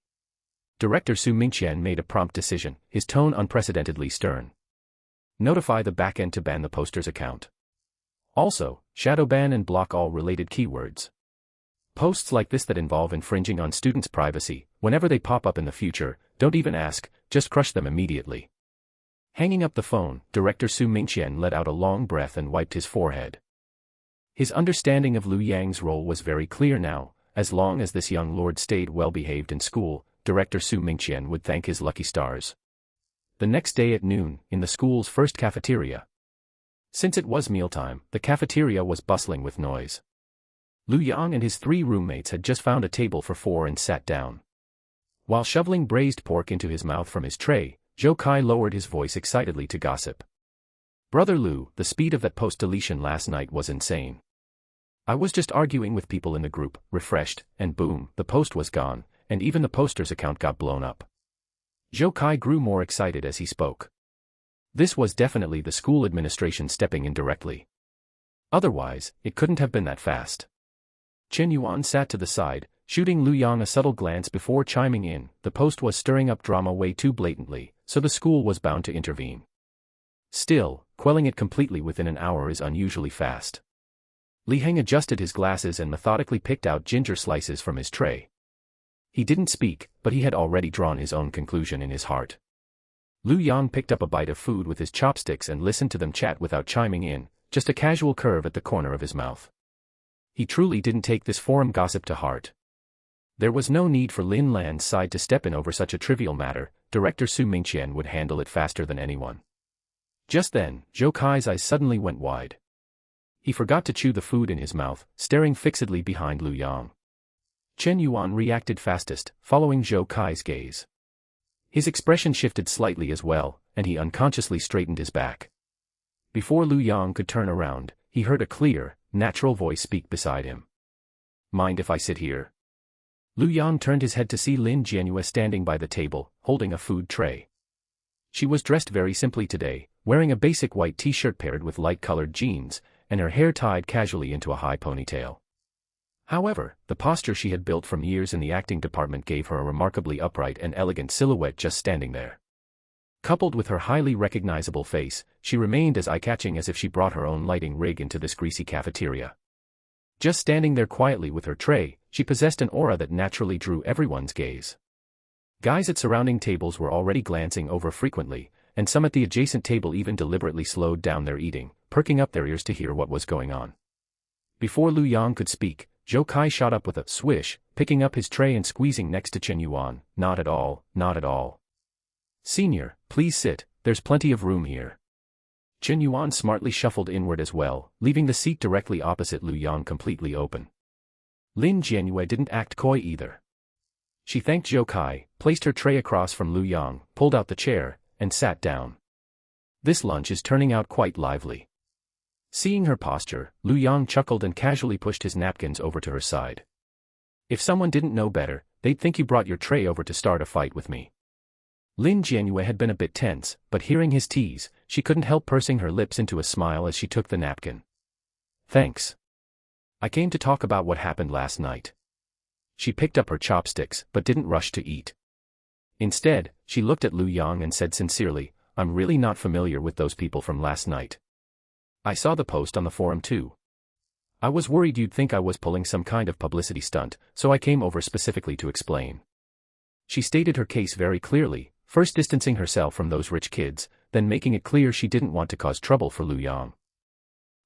Director Su Mingqian made a prompt decision, his tone unprecedentedly stern. Notify the backend to ban the poster's account. Also, shadow ban and block all related keywords. Posts like this that involve infringing on students' privacy, whenever they pop up in the future, don't even ask, just crush them immediately. Hanging up the phone, Director Su Mingqian let out a long breath and wiped his forehead. His understanding of Lu Yang's role was very clear now. As long as this young lord stayed well-behaved in school, Director Su Mingqian would thank his lucky stars. The next day at noon, in the school's first cafeteria. Since it was mealtime, the cafeteria was bustling with noise. Lu Yang and his 3 roommates had just found a table for 4 and sat down. While shoveling braised pork into his mouth from his tray, Zhou Kai lowered his voice excitedly to gossip. Brother Lu, the speed of that post-deletion last night was insane. I was just arguing with people in the group, refreshed, and boom, the post was gone, and even the poster's account got blown up. Zhou Kai grew more excited as he spoke. This was definitely the school administration stepping in directly. Otherwise, it couldn't have been that fast. Chen Yuan sat to the side, shooting Lu Yang a subtle glance before chiming in. The post was stirring up drama way too blatantly, so the school was bound to intervene. Still, quelling it completely within an hour is unusually fast. Li Heng adjusted his glasses and methodically picked out ginger slices from his tray. He didn't speak, but he had already drawn his own conclusion in his heart. Lu Yang picked up a bite of food with his chopsticks and listened to them chat without chiming in, just a casual curve at the corner of his mouth. He truly didn't take this forum gossip to heart. There was no need for Lin Lan's side to step in over such a trivial matter. Director Su Mingqian would handle it faster than anyone. Just then, Zhou Kai's eyes suddenly went wide. He forgot to chew the food in his mouth, staring fixedly behind Lu Yang. Chen Yuan reacted fastest, following Zhou Kai's gaze. His expression shifted slightly as well, and he unconsciously straightened his back. Before Lu Yang could turn around, he heard a clear, natural voice speak beside him. Mind if I sit here? Lu Yang turned his head to see Lin Jianyue standing by the table, holding a food tray. She was dressed very simply today, wearing a basic white t-shirt paired with light-colored jeans, and her hair tied casually into a high ponytail. However, the posture she had built from years in the acting department gave her a remarkably upright and elegant silhouette just standing there. Coupled with her highly recognizable face, she remained as eye-catching as if she brought her own lighting rig into this greasy cafeteria. Just standing there quietly with her tray, she possessed an aura that naturally drew everyone's gaze. Guys at surrounding tables were already glancing over frequently, and some at the adjacent table even deliberately slowed down their eating, perking up their ears to hear what was going on. Before Lu Yang could speak, Zhou Kai shot up with a swish, picking up his tray and squeezing next to Chen Yuan. Not at all, not at all. Senior, please sit, there's plenty of room here. Chen Yuan smartly shuffled inward as well, leaving the seat directly opposite Lu Yang completely open. Lin Jianyue didn't act coy either. She thanked Zhou Kai, placed her tray across from Lu Yang, pulled out the chair, and sat down. This lunch is turning out quite lively. Seeing her posture, Lu Yang chuckled and casually pushed his napkins over to her side. If someone didn't know better, they'd think you brought your tray over to start a fight with me. Lin Jianyue had been a bit tense, but hearing his tease, she couldn't help pursing her lips into a smile as she took the napkin. Thanks. I came to talk about what happened last night. She picked up her chopsticks, but didn't rush to eat. Instead, she looked at Lu Yang and said sincerely, I'm really not familiar with those people from last night. I saw the post on the forum too. I was worried you'd think I was pulling some kind of publicity stunt, so I came over specifically to explain. She stated her case very clearly, first distancing herself from those rich kids, then making it clear she didn't want to cause trouble for Lu Yang.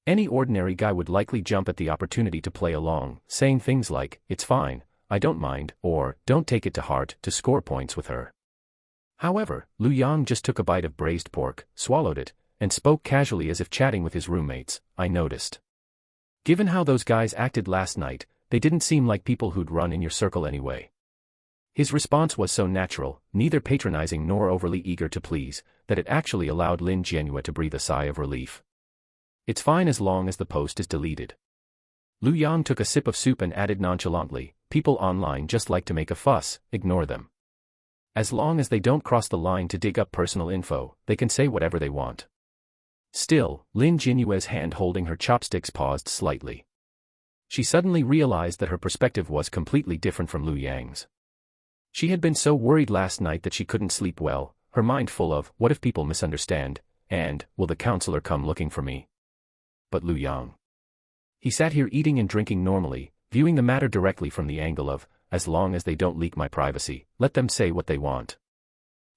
Any ordinary guy would likely jump at the opportunity to play along, saying things like, it's fine, I don't mind, or, don't take it to heart, to score points with her. However, Lu Yang just took a bite of braised pork, swallowed it, and spoke casually as if chatting with his roommates. I noticed. Given how those guys acted last night, they didn't seem like people who'd run in your circle anyway. His response was so natural, neither patronizing nor overly eager to please, that it actually allowed Lin Jianyue to breathe a sigh of relief. It's fine as long as the post is deleted. Lu Yang took a sip of soup and added nonchalantly, people online just like to make a fuss, ignore them. As long as they don't cross the line to dig up personal info, they can say whatever they want. Still, Lin Jianyue's hand holding her chopsticks paused slightly. She suddenly realized that her perspective was completely different from Lu Yang's. She had been so worried last night that she couldn't sleep well, her mind full of, what if people misunderstand, and, will the counselor come looking for me? But Lu Yang. He sat here eating and drinking normally, viewing the matter directly from the angle of, as long as they don't leak my privacy, let them say what they want.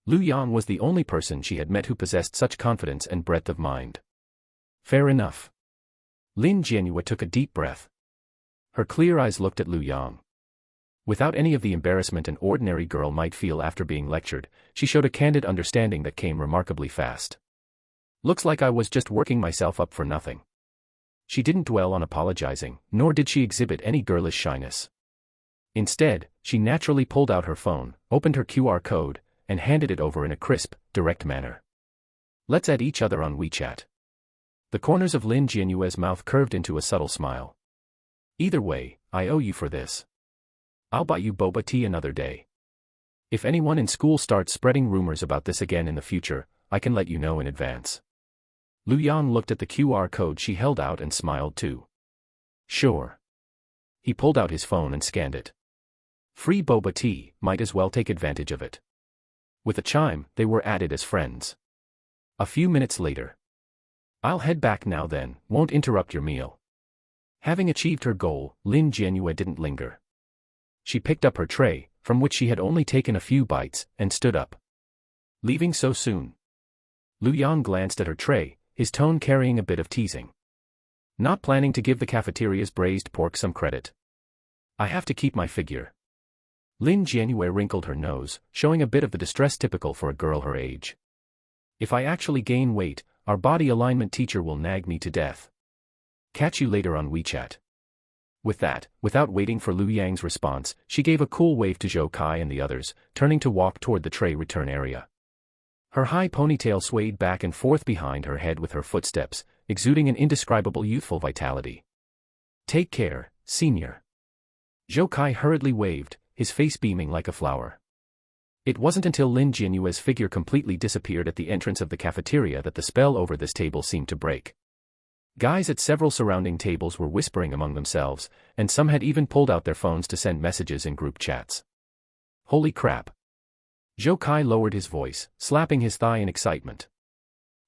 Lu Yang was the only person she had met who possessed such confidence and breadth of mind. Fair enough. Lin Jianyue took a deep breath. Her clear eyes looked at Lu Yang. Without any of the embarrassment an ordinary girl might feel after being lectured, she showed a candid understanding that came remarkably fast. Looks like I was just working myself up for nothing. She didn't dwell on apologizing, nor did she exhibit any girlish shyness. Instead, she naturally pulled out her phone, opened her QR code, and handed it over in a crisp, direct manner. Let's add each other on WeChat. The corners of Lin Jianyue's mouth curved into a subtle smile. Either way, I owe you for this. I'll buy you boba tea another day. If anyone in school starts spreading rumors about this again in the future, I can let you know in advance. Lu Yang looked at the QR code she held out and smiled too. Sure. He pulled out his phone and scanned it. Free boba tea, might as well take advantage of it. With a chime, they were added as friends. A few minutes later. I'll head back now then, won't interrupt your meal. Having achieved her goal, Lin Jianyue didn't linger. She picked up her tray, from which she had only taken a few bites, and stood up. Leaving so soon? Lu Yang glanced at her tray, his tone carrying a bit of teasing. Not planning to give the cafeteria's braised pork some credit. I have to keep my figure. Lin Jianyue wrinkled her nose, showing a bit of the distress typical for a girl her age. If I actually gain weight, our body alignment teacher will nag me to death. Catch you later on WeChat. With that, without waiting for Lu Yang's response, she gave a cool wave to Zhou Kai and the others, turning to walk toward the tray return area. Her high ponytail swayed back and forth behind her head with her footsteps, exuding an indescribable youthful vitality. Take care, senior. Zhou Kai hurriedly waved, his face beaming like a flower. It wasn't until Lin Jianyue's figure completely disappeared at the entrance of the cafeteria that the spell over this table seemed to break. Guys at several surrounding tables were whispering among themselves, and some had even pulled out their phones to send messages in group chats. Holy crap! Zhou Kai lowered his voice, slapping his thigh in excitement.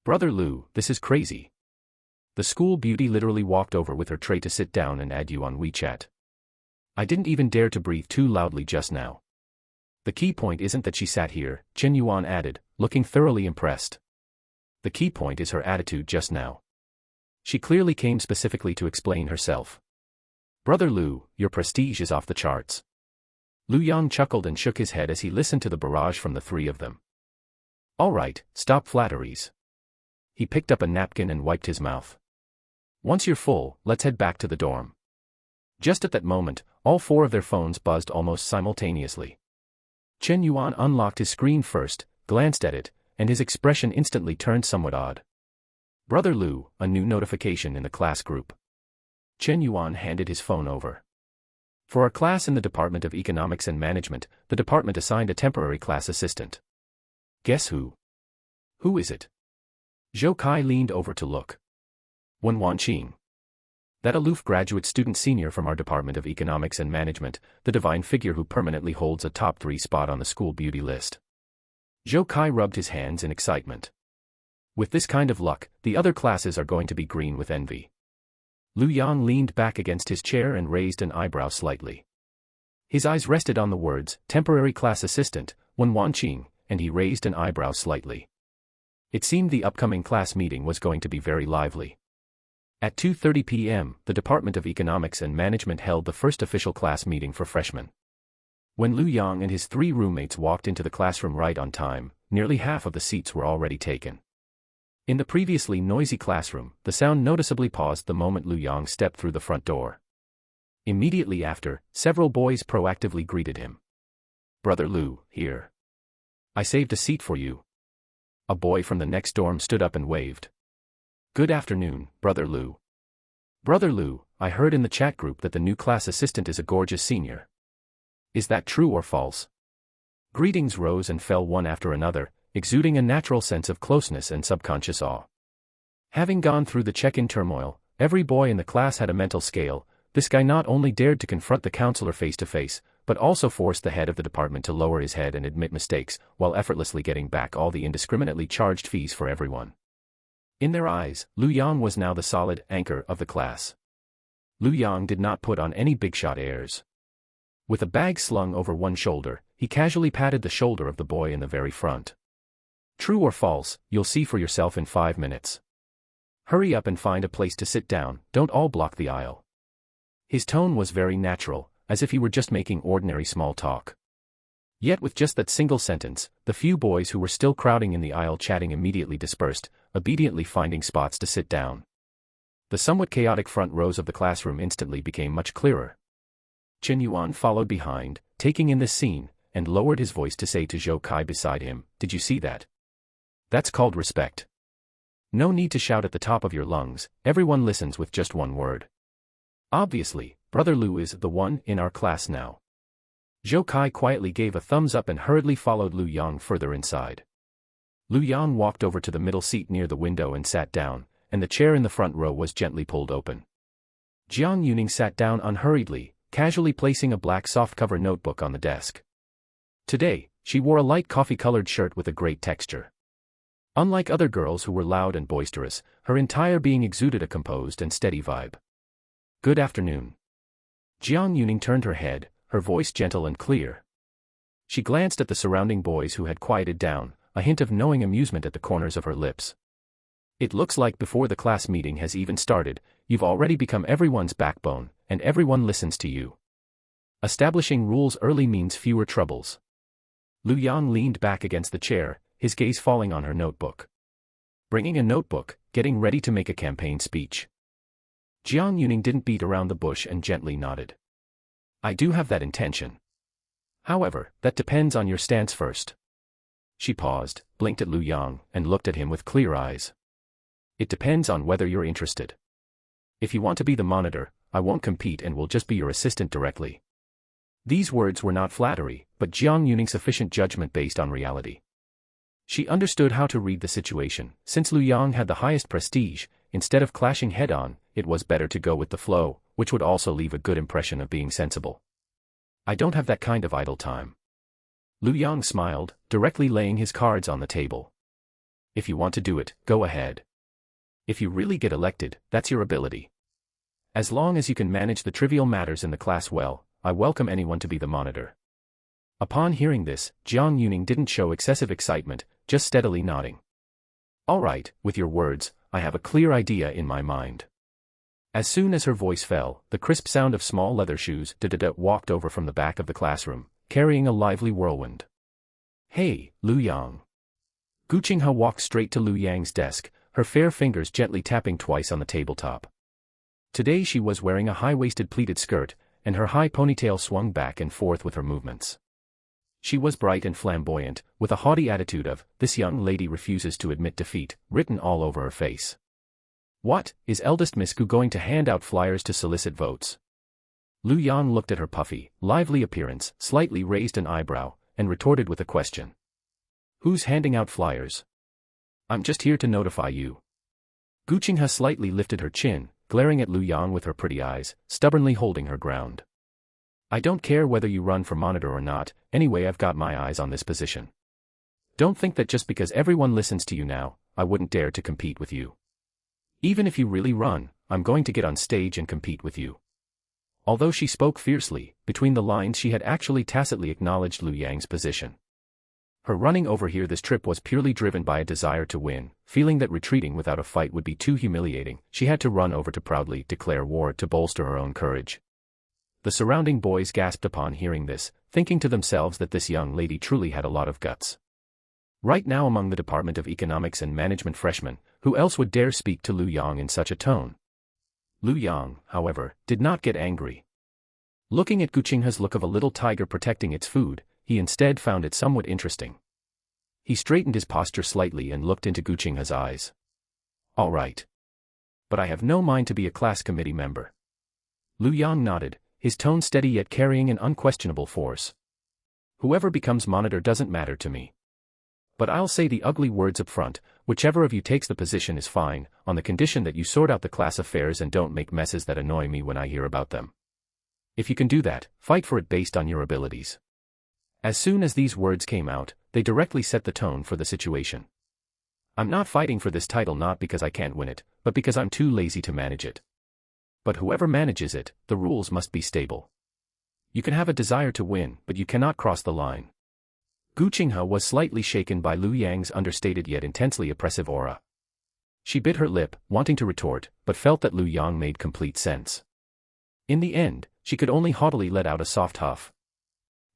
Brother Lu, this is crazy. The school beauty literally walked over with her tray to sit down and add you on WeChat. I didn't even dare to breathe too loudly just now. The key point isn't that she sat here, Chen Yuan added, looking thoroughly impressed. The key point is her attitude just now. She clearly came specifically to explain herself. Brother Lu, your prestige is off the charts. Lu Yang chuckled and shook his head as he listened to the barrage from the three of them. All right, stop flatteries. He picked up a napkin and wiped his mouth. Once you're full, let's head back to the dorm. Just at that moment, all four of their phones buzzed almost simultaneously. Chen Yuan unlocked his screen first, glanced at it, and his expression instantly turned somewhat odd. Brother Lu, a new notification in the class group. Chen Yuan handed his phone over. For our class in the Department of Economics and Management, the department assigned a temporary class assistant. Guess who? Who is it? Zhou Kai leaned over to look. Wen Wanqing. That aloof graduate student senior from our Department of Economics and Management, the divine figure who permanently holds a top 3 spot on the school beauty list. Zhou Kai rubbed his hands in excitement. With this kind of luck, the other classes are going to be green with envy. Lu Yang leaned back against his chair and raised an eyebrow slightly. His eyes rested on the words, temporary class assistant, Wen Wanqing, and he raised an eyebrow slightly. It seemed the upcoming class meeting was going to be very lively. At 2:30 p.m., the Department of Economics and Management held the first official class meeting for freshmen. When Lu Yang and his 3 roommates walked into the classroom right on time, nearly half of the seats were already taken. In the previously noisy classroom, the sound noticeably paused the moment Lu Yang stepped through the front door. Immediately after, several boys proactively greeted him. Brother Lu, here. I saved a seat for you. A boy from the next dorm stood up and waved. Good afternoon, Brother Lu. Brother Lu, I heard in the chat group that the new class assistant is a gorgeous senior. Is that true or false? Greetings rose and fell one after another, exuding a natural sense of closeness and subconscious awe. Having gone through the check-in turmoil, every boy in the class had a mental scale. This guy not only dared to confront the counselor face-to-face, but also forced the head of the department to lower his head and admit mistakes, while effortlessly getting back all the indiscriminately charged fees for everyone. In their eyes, Lu Yang was now the solid anchor of the class. Lu Yang did not put on any big-shot airs. With a bag slung over one shoulder, he casually patted the shoulder of the boy in the very front. True or false, you'll see for yourself in 5 minutes. Hurry up and find a place to sit down, don't all block the aisle. His tone was very natural, as if he were just making ordinary small talk. Yet with just that single sentence, the few boys who were still crowding in the aisle chatting immediately dispersed, obediently finding spots to sit down. The somewhat chaotic front rows of the classroom instantly became much clearer. Chen Yuan followed behind, taking in this scene, and lowered his voice to say to Zhou Kai beside him, did you see that? That's called respect. No need to shout at the top of your lungs, everyone listens with just one word. Obviously, Brother Lu is the one in our class now. Zhou Kai quietly gave a thumbs up and hurriedly followed Lu Yang further inside. Lu Yang walked over to the middle seat near the window and sat down, and the chair in the front row was gently pulled open. Jiang Yuning sat down unhurriedly, casually placing a black softcover notebook on the desk. Today, she wore a light coffee-colored shirt with a great texture. Unlike other girls who were loud and boisterous, her entire being exuded a composed and steady vibe. Good afternoon. Jiang Yuning turned her head, her voice gentle and clear. She glanced at the surrounding boys who had quieted down, a hint of knowing amusement at the corners of her lips. It looks like before the class meeting has even started, you've already become everyone's backbone, and everyone listens to you. Establishing rules early means fewer troubles. Lu Yang leaned back against the chair, his gaze falling on her notebook. Bringing a notebook, getting ready to make a campaign speech. Jiang Yuning didn't beat around the bush and gently nodded. I do have that intention. However, that depends on your stance first. She paused, blinked at Lu Yang, and looked at him with clear eyes. It depends on whether you're interested. If you want to be the monitor, I won't compete and will just be your assistant directly. These words were not flattery, but Jiang Yuning's sufficient judgment based on reality. She understood how to read the situation. Since Lu Yang had the highest prestige, instead of clashing head-on, it was better to go with the flow, which would also leave a good impression of being sensible. I don't have that kind of idle time. Lu Yang smiled, directly laying his cards on the table. If you want to do it, go ahead. If you really get elected, that's your ability. As long as you can manage the trivial matters in the class well, I welcome anyone to be the monitor. Upon hearing this, Jiang Yuning didn't show excessive excitement, just steadily nodding. All right, with your words, I have a clear idea in my mind. As soon as her voice fell, the crisp sound of small leather shoes walked over from the back of the classroom, carrying a lively whirlwind. Hey, Lu Yang. Gu Qinghe walked straight to Lu Yang's desk, her fair fingers gently tapping twice on the tabletop. Today she was wearing a high-waisted pleated skirt, and her high ponytail swung back and forth with her movements. She was bright and flamboyant, with a haughty attitude of, "This young lady refuses to admit defeat," written all over her face. What, is eldest Miss Gu going to hand out flyers to solicit votes? Lu Yang looked at her puffy, lively appearance, slightly raised an eyebrow, and retorted with a question. Who's handing out flyers? I'm just here to notify you. Gu Qinghe slightly lifted her chin, glaring at Lu Yang with her pretty eyes, stubbornly holding her ground. I don't care whether you run for monitor or not, anyway I've got my eyes on this position. Don't think that just because everyone listens to you now, I wouldn't dare to compete with you. Even if you really run, I'm going to get on stage and compete with you. Although she spoke fiercely, between the lines she had actually tacitly acknowledged Lu Yang's position. Her running over here this trip was purely driven by a desire to win, feeling that retreating without a fight would be too humiliating, she had to run over to proudly declare war to bolster her own courage. The surrounding boys gasped upon hearing this, thinking to themselves that this young lady truly had a lot of guts. Right now among the Department of Economics and Management freshmen, who else would dare speak to Lu Yang in such a tone? Lu Yang, however, did not get angry. Looking at Gu Qinghe's look of a little tiger protecting its food, he instead found it somewhat interesting. He straightened his posture slightly and looked into Gu Qinghe's eyes. All right. But I have no mind to be a class committee member. Lu Yang nodded, his tone steady yet carrying an unquestionable force. Whoever becomes monitor doesn't matter to me. But I'll say the ugly words up front, whichever of you takes the position is fine, on the condition that you sort out the class affairs and don't make messes that annoy me when I hear about them. If you can do that, fight for it based on your abilities. As soon as these words came out, they directly set the tone for the situation. I'm not fighting for this title not because I can't win it, but because I'm too lazy to manage it. But whoever manages it, the rules must be stable. You can have a desire to win, but you cannot cross the line. Gu Qinghe was slightly shaken by Lu Yang's understated yet intensely oppressive aura. She bit her lip, wanting to retort, but felt that Lu Yang made complete sense. In the end, she could only haughtily let out a soft huff.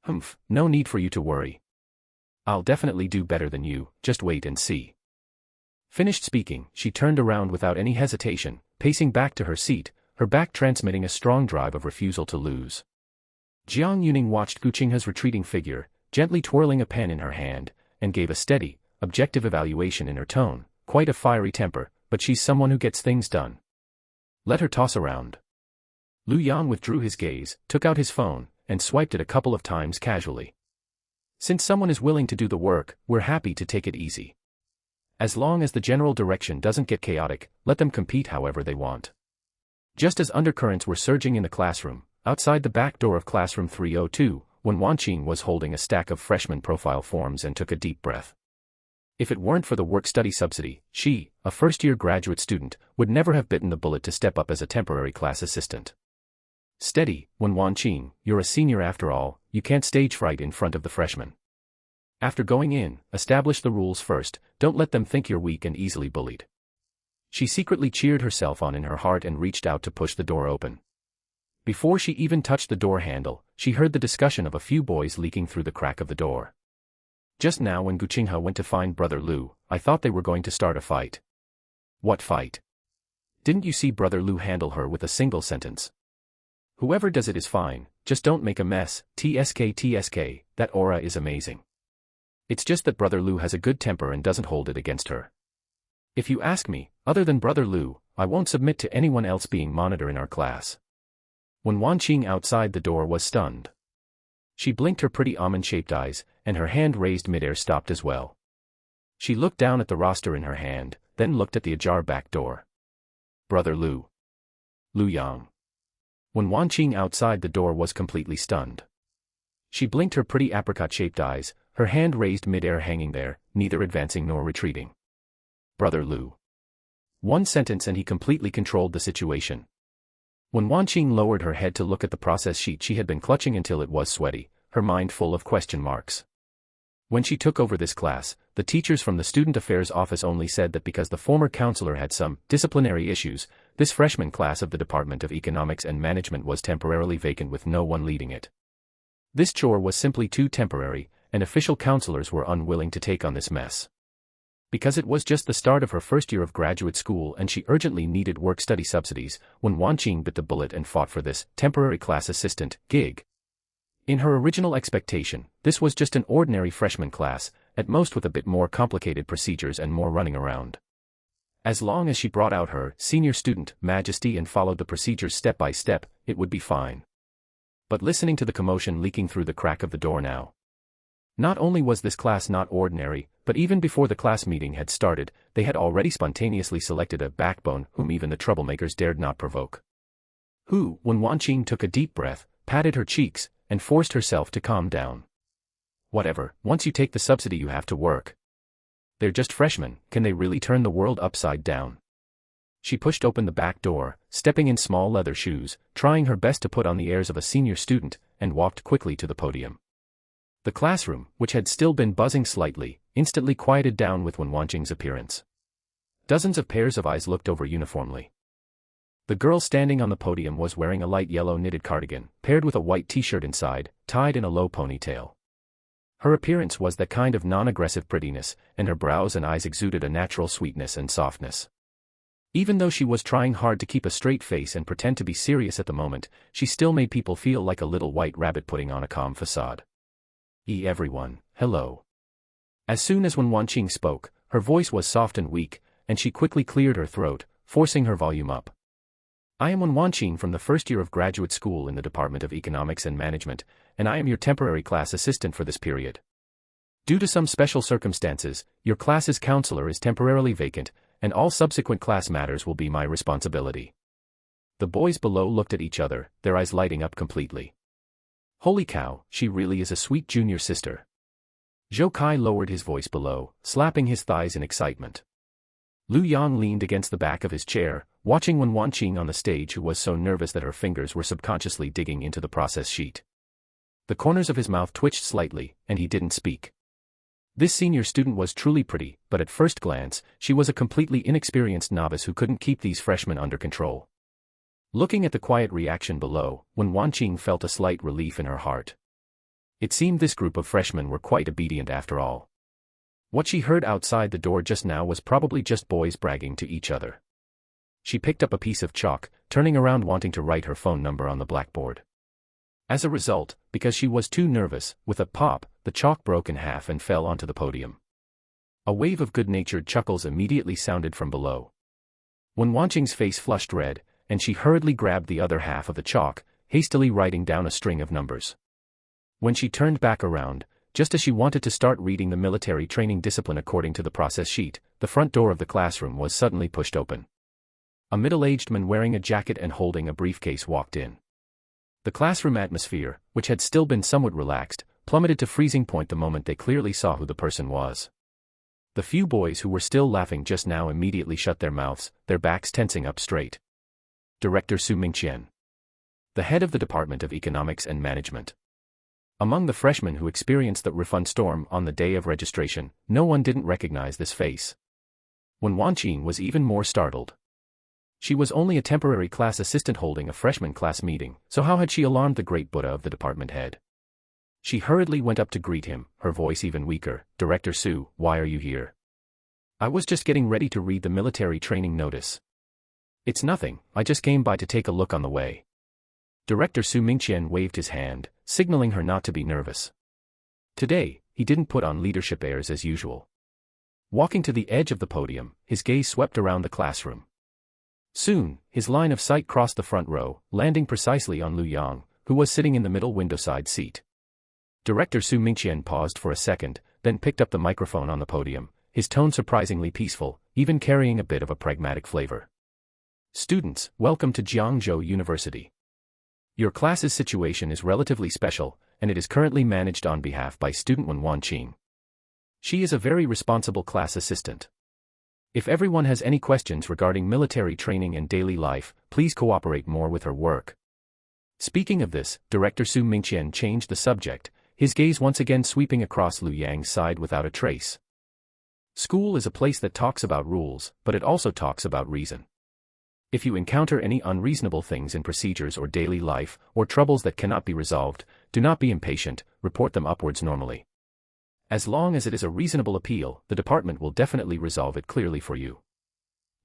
Humph, no need for you to worry. I'll definitely do better than you, just wait and see. Finished speaking, she turned around without any hesitation, pacing back to her seat, her back transmitting a strong drive of refusal to lose. Jiang Yuning watched Gu Qinghe's retreating figure, gently twirling a pen in her hand, and gave a steady, objective evaluation in her tone, quite a fiery temper, but she's someone who gets things done. Let her toss around. Lu Yang withdrew his gaze, took out his phone, and swiped it a couple of times casually. Since someone is willing to do the work, we're happy to take it easy. As long as the general direction doesn't get chaotic, let them compete however they want. Just as undercurrents were surging in the classroom, outside the back door of classroom 302, when Wanqing was holding a stack of freshman profile forms and took a deep breath. If it weren't for the work-study subsidy, she, a first-year graduate student, would never have bitten the bullet to step up as a temporary class assistant. Steady, Wanqing, you're a senior after all, you can't stage fright in front of the freshmen. After going in, establish the rules first, don't let them think you're weak and easily bullied. She secretly cheered herself on in her heart and reached out to push the door open. Before she even touched the door handle, she heard the discussion of a few boys leaking through the crack of the door. Just now when Gu Qinghe went to find Brother Lu, I thought they were going to start a fight. What fight? Didn't you see Brother Lu handle her with a single sentence? Whoever does it is fine, just don't make a mess, tsk, that aura is amazing. It's just that Brother Lu has a good temper and doesn't hold it against her. If you ask me, other than Brother Lu, I won't submit to anyone else being monitor in our class. When Wanqing outside the door was stunned. She blinked her pretty almond-shaped eyes, and her hand raised midair stopped as well. She looked down at the roster in her hand, then looked at the ajar back door. Brother Lu. Lu Yang. When Wanqing outside the door was completely stunned. She blinked her pretty apricot-shaped eyes, her hand raised midair hanging there, neither advancing nor retreating. Brother Lu. One sentence and he completely controlled the situation. When Wanqing lowered her head to look at the process sheet she had been clutching until it was sweaty, her mind full of question marks. When she took over this class, the teachers from the Student Affairs Office only said that because the former counselor had some disciplinary issues, this freshman class of the Department of Economics and Management was temporarily vacant with no one leading it. This chore was simply too temporary, and official counselors were unwilling to take on this mess. Because it was just the start of her first year of graduate school and she urgently needed work-study subsidies, when Wanqing bit the bullet and fought for this temporary class assistant gig. In her original expectation, this was just an ordinary freshman class, at most with a bit more complicated procedures and more running around. As long as she brought out her senior student majesty and followed the procedures step by step, it would be fine. But listening to the commotion leaking through the crack of the door now. Not only was this class not ordinary, but even before the class meeting had started, they had already spontaneously selected a backbone whom even the troublemakers dared not provoke. Who, when Wanqing took a deep breath, patted her cheeks, and forced herself to calm down. Whatever, once you take the subsidy you have to work. They're just freshmen, can they really turn the world upside down? She pushed open the back door, stepping in small leather shoes, trying her best to put on the airs of a senior student, and walked quickly to the podium. The classroom, which had still been buzzing slightly, instantly quieted down with Wanqing's appearance. Dozens of pairs of eyes looked over uniformly. The girl standing on the podium was wearing a light yellow knitted cardigan, paired with a white t-shirt inside, tied in a low ponytail. Her appearance was that kind of non-aggressive prettiness, and her brows and eyes exuded a natural sweetness and softness. Even though she was trying hard to keep a straight face and pretend to be serious at the moment, she still made people feel like a little white rabbit putting on a calm facade. Everyone, hello. As soon as Wanqing spoke, her voice was soft and weak, and she quickly cleared her throat, forcing her volume up. I am Wanqing from the first year of graduate school in the Department of Economics and Management, and I am your temporary class assistant for this period. Due to some special circumstances, your class's counselor is temporarily vacant, and all subsequent class matters will be my responsibility. The boys below looked at each other, their eyes lighting up completely. Holy cow, she really is a sweet junior sister. Zhou Kai lowered his voice below, slapping his thighs in excitement. Lu Yang leaned against the back of his chair, watching Wanqing on the stage who was so nervous that her fingers were subconsciously digging into the process sheet. The corners of his mouth twitched slightly, and he didn't speak. This senior student was truly pretty, but at first glance, she was a completely inexperienced novice who couldn't keep these freshmen under control. Looking at the quiet reaction below, Wanqing felt a slight relief in her heart. It seemed this group of freshmen were quite obedient after all. What she heard outside the door just now was probably just boys bragging to each other. She picked up a piece of chalk, turning around wanting to write her phone number on the blackboard. As a result, because she was too nervous, with a pop, the chalk broke in half and fell onto the podium. A wave of good-natured chuckles immediately sounded from below. Wanqing's face flushed red, and she hurriedly grabbed the other half of the chalk, hastily writing down a string of numbers. When she turned back around, just as she wanted to start reading the military training discipline according to the process sheet, the front door of the classroom was suddenly pushed open. A middle-aged man wearing a jacket and holding a briefcase walked in. The classroom atmosphere, which had still been somewhat relaxed, plummeted to freezing point the moment they clearly saw who the person was. The few boys who were still laughing just now immediately shut their mouths, their backs tensing up straight. Director Su Mingqian, the head of the Department of Economics and Management. Among the freshmen who experienced the refund storm on the day of registration, no one didn't recognize this face. Wanqing was even more startled. She was only a temporary class assistant holding a freshman class meeting, so how had she alarmed the great Buddha of the department head? She hurriedly went up to greet him, her voice even weaker. Director Su, why are you here? I was just getting ready to read the military training notice. It's nothing, I just came by to take a look on the way. Director Su Mingqian waved his hand, signaling her not to be nervous. Today, he didn't put on leadership airs as usual. Walking to the edge of the podium, his gaze swept around the classroom. Soon, his line of sight crossed the front row, landing precisely on Lu Yang, who was sitting in the middle window side seat. Director Su Mingqian paused for a second, then picked up the microphone on the podium, his tone surprisingly peaceful, even carrying a bit of a pragmatic flavor. Students, welcome to Jiangzhou University. Your class's situation is relatively special, and it is currently managed on behalf by student Wen Wanqing. She is a very responsible class assistant. If everyone has any questions regarding military training and daily life, please cooperate more with her work. Speaking of this, Director Su Mingqian changed the subject, his gaze once again sweeping across Lu Yang's side without a trace. School is a place that talks about rules, but it also talks about reason. If you encounter any unreasonable things in procedures or daily life, or troubles that cannot be resolved, do not be impatient, report them upwards normally. As long as it is a reasonable appeal, the department will definitely resolve it clearly for you.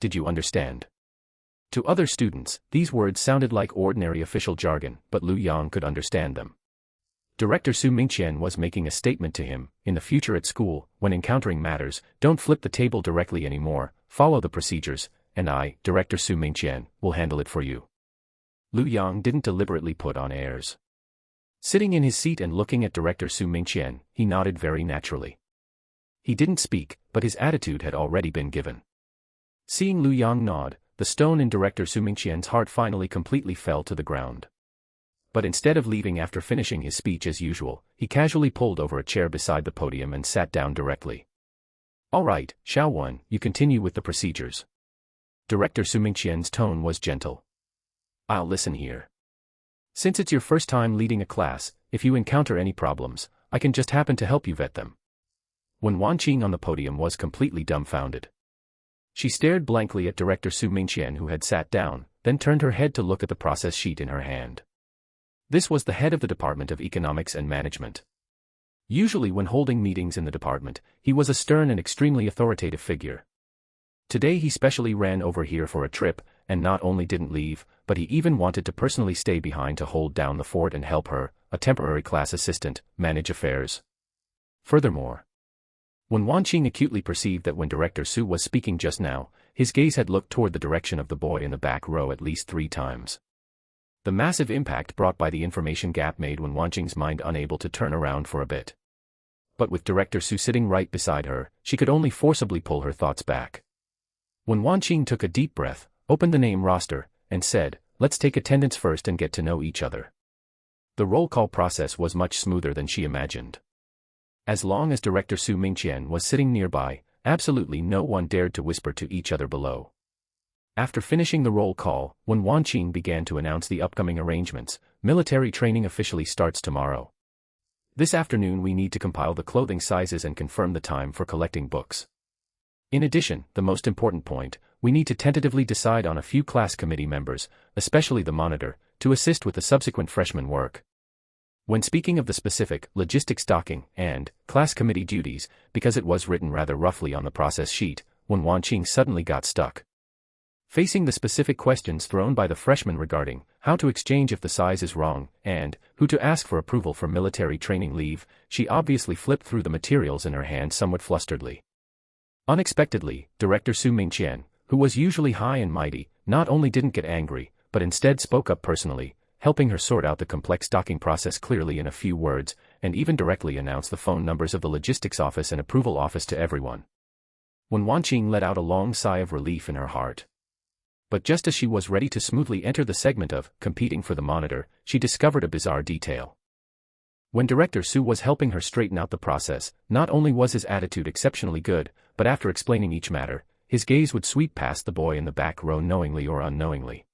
Did you understand? To other students, these words sounded like ordinary official jargon, but Lu Yang could understand them. Director Su Mingqian was making a statement to him: in the future at school, when encountering matters, don't flip the table directly anymore, follow the procedures, and I, Director Su Mingqian, will handle it for you. Lu Yang didn't deliberately put on airs. Sitting in his seat and looking at Director Su Mingqian, he nodded very naturally. He didn't speak, but his attitude had already been given. Seeing Lu Yang nod, the stone in Director Su Mingqian's heart finally completely fell to the ground. But instead of leaving after finishing his speech as usual, he casually pulled over a chair beside the podium and sat down directly. All right, Xiao Wen, you continue with the procedures. Director Su Mingqian's tone was gentle. I'll listen here. Since it's your first time leading a class, if you encounter any problems, I can just happen to help you vet them. When Wanqing on the podium was completely dumbfounded. She stared blankly at Director Su Mingqian, who had sat down, then turned her head to look at the process sheet in her hand. This was the head of the Department of Economics and Management. Usually when holding meetings in the department, he was a stern and extremely authoritative figure. Today he specially ran over here for a trip, and not only didn't leave, but he even wanted to personally stay behind to hold down the fort and help her, a temporary class assistant, manage affairs. Furthermore, when Wanqing acutely perceived that when Director Su was speaking just now, his gaze had looked toward the direction of the boy in the back row at least 3 times. The massive impact brought by the information gap made when Wanqing's mind unable to turn around for a bit. But with Director Su sitting right beside her, she could only forcibly pull her thoughts back. When Wanqing took a deep breath, opened the name roster, and said, "Let's take attendance first and get to know each other." The roll call process was much smoother than she imagined. As long as Director Su Mingqian was sitting nearby, absolutely no one dared to whisper to each other below. After finishing the roll call, when Wanqing began to announce the upcoming arrangements, military training officially starts tomorrow. This afternoon we need to compile the clothing sizes and confirm the time for collecting books. In addition, the most important point, we need to tentatively decide on a few class committee members, especially the monitor, to assist with the subsequent freshman work. When speaking of the specific logistics docking and class committee duties, because it was written rather roughly on the process sheet, when Wanqing suddenly got stuck. Facing the specific questions thrown by the freshmen regarding how to exchange if the size is wrong, and who to ask for approval for military training leave, she obviously flipped through the materials in her hand somewhat flusteredly. Unexpectedly, Director Su Mingqian, who was usually high and mighty, not only didn't get angry, but instead spoke up personally, helping her sort out the complex docking process clearly in a few words, and even directly announced the phone numbers of the logistics office and approval office to everyone. When Wanqing let out a long sigh of relief in her heart. But just as she was ready to smoothly enter the segment of competing for the monitor, she discovered a bizarre detail. When Director Su was helping her straighten out the process, not only was his attitude exceptionally good, but after explaining each matter, his gaze would sweep past the boy in the back row knowingly or unknowingly.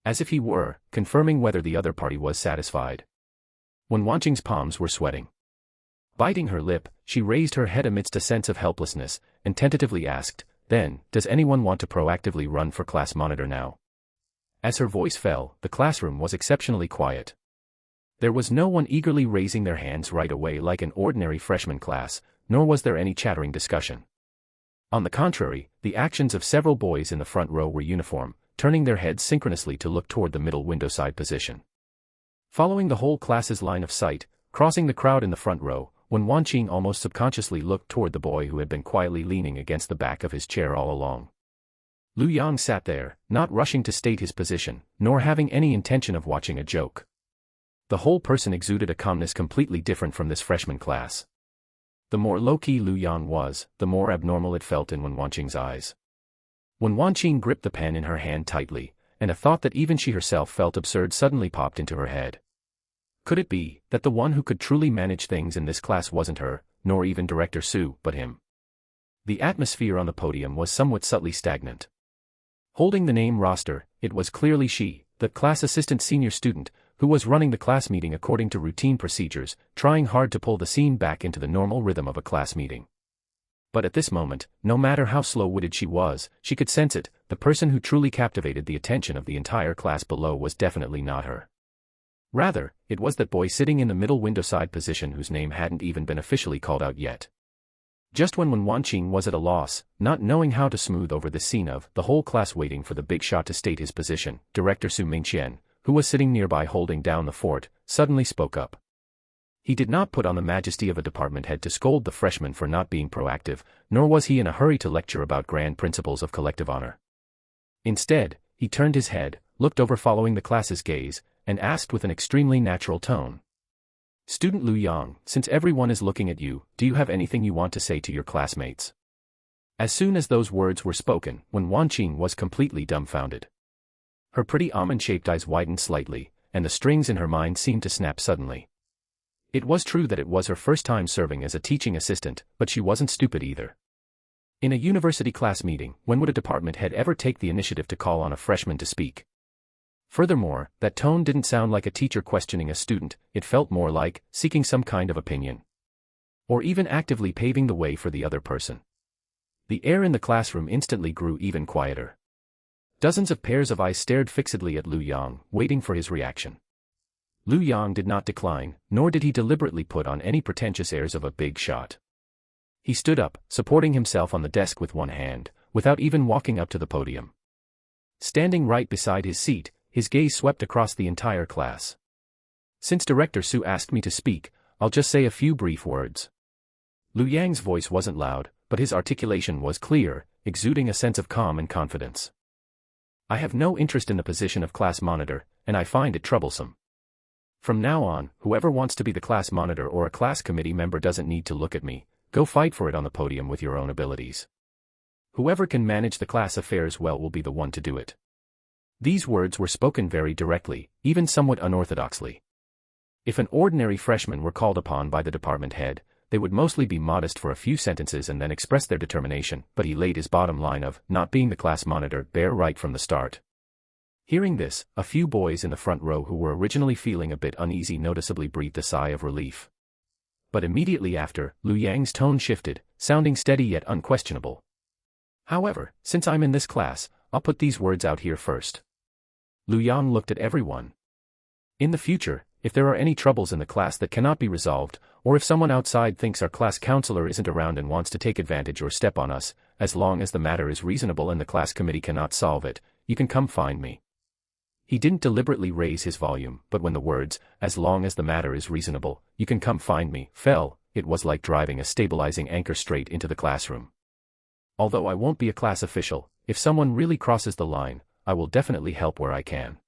As if he were confirming whether the other party was satisfied. When Wanqing's palms were sweating. Biting her lip, she raised her head amidst a sense of helplessness, and tentatively asked, "Then, does anyone want to proactively run for class monitor now?" As her voice fell, the classroom was exceptionally quiet. There was no one eagerly raising their hands right away like an ordinary freshman class, nor was there any chattering discussion. On the contrary, the actions of several boys in the front row were uniform, turning their heads synchronously to look toward the middle window side position. Following the whole class's line of sight, crossing the crowd in the front row, when Wanqing almost subconsciously looked toward the boy who had been quietly leaning against the back of his chair all along. Lu Yang sat there, not rushing to state his position, nor having any intention of watching a joke. The whole person exuded a calmness completely different from this freshman class. The more low-key Lu Yang was, the more abnormal it felt in Wen Wanqing's eyes. Wen Wanqing gripped the pen in her hand tightly, and a thought that even she herself felt absurd suddenly popped into her head. Could it be that the one who could truly manage things in this class wasn't her, nor even Director Su, but him? The atmosphere on the podium was somewhat subtly stagnant. Holding the name roster, it was clearly she, the class assistant senior student, who was running the class meeting according to routine procedures, trying hard to pull the scene back into the normal rhythm of a class meeting. But at this moment, no matter how slow-witted she was, she could sense it, the person who truly captivated the attention of the entire class below was definitely not her. Rather, it was that boy sitting in the middle window-side position whose name hadn't even been officially called out yet. Just when Wen Wanqing was at a loss, not knowing how to smooth over this scene of the whole class waiting for the big shot to state his position, Director Su Mingqian, who was sitting nearby holding down the fort, suddenly spoke up. He did not put on the majesty of a department head to scold the freshman for not being proactive, nor was he in a hurry to lecture about grand principles of collective honor. Instead, he turned his head, looked over following the class's gaze, and asked with an extremely natural tone. "Student Lu Yang, since everyone is looking at you, do you have anything you want to say to your classmates?" As soon as those words were spoken, Wen Wanqing was completely dumbfounded. Her pretty almond-shaped eyes widened slightly, and the strings in her mind seemed to snap suddenly. It was true that it was her first time serving as a teaching assistant, but she wasn't stupid either. In a university class meeting, when would a department head ever take the initiative to call on a freshman to speak? Furthermore, that tone didn't sound like a teacher questioning a student, it felt more like seeking some kind of opinion. Or even actively paving the way for the other person. The air in the classroom instantly grew even quieter. Dozens of pairs of eyes stared fixedly at Lu Yang, waiting for his reaction. Lu Yang did not decline, nor did he deliberately put on any pretentious airs of a big shot. He stood up, supporting himself on the desk with one hand, without even walking up to the podium. Standing right beside his seat, his gaze swept across the entire class. "Since Director Su asked me to speak, I'll just say a few brief words." Lu Yang's voice wasn't loud, but his articulation was clear, exuding a sense of calm and confidence. "I have no interest in the position of class monitor, and I find it troublesome. From now on, whoever wants to be the class monitor or a class committee member doesn't need to look at me, go fight for it on the podium with your own abilities. Whoever can manage the class affairs well will be the one to do it." These words were spoken very directly, even somewhat unorthodoxly. If an ordinary freshman were called upon by the department head, they would mostly be modest for a few sentences and then express their determination, but he laid his bottom line of not being the class monitor bare right from the start. Hearing this, a few boys in the front row who were originally feeling a bit uneasy noticeably breathed a sigh of relief. But immediately after, Lu Yang's tone shifted, sounding steady yet unquestionable. "However, since I'm in this class, I'll put these words out here first." Lu Yang looked at everyone. "In the future, if there are any troubles in the class that cannot be resolved, or if someone outside thinks our class counselor isn't around and wants to take advantage or step on us, as long as the matter is reasonable and the class committee cannot solve it, you can come find me." He didn't deliberately raise his volume, but when the words, "as long as the matter is reasonable, you can come find me," fell, it was like driving a stabilizing anchor straight into the classroom. "Although I won't be a class official, if someone really crosses the line, I will definitely help where I can."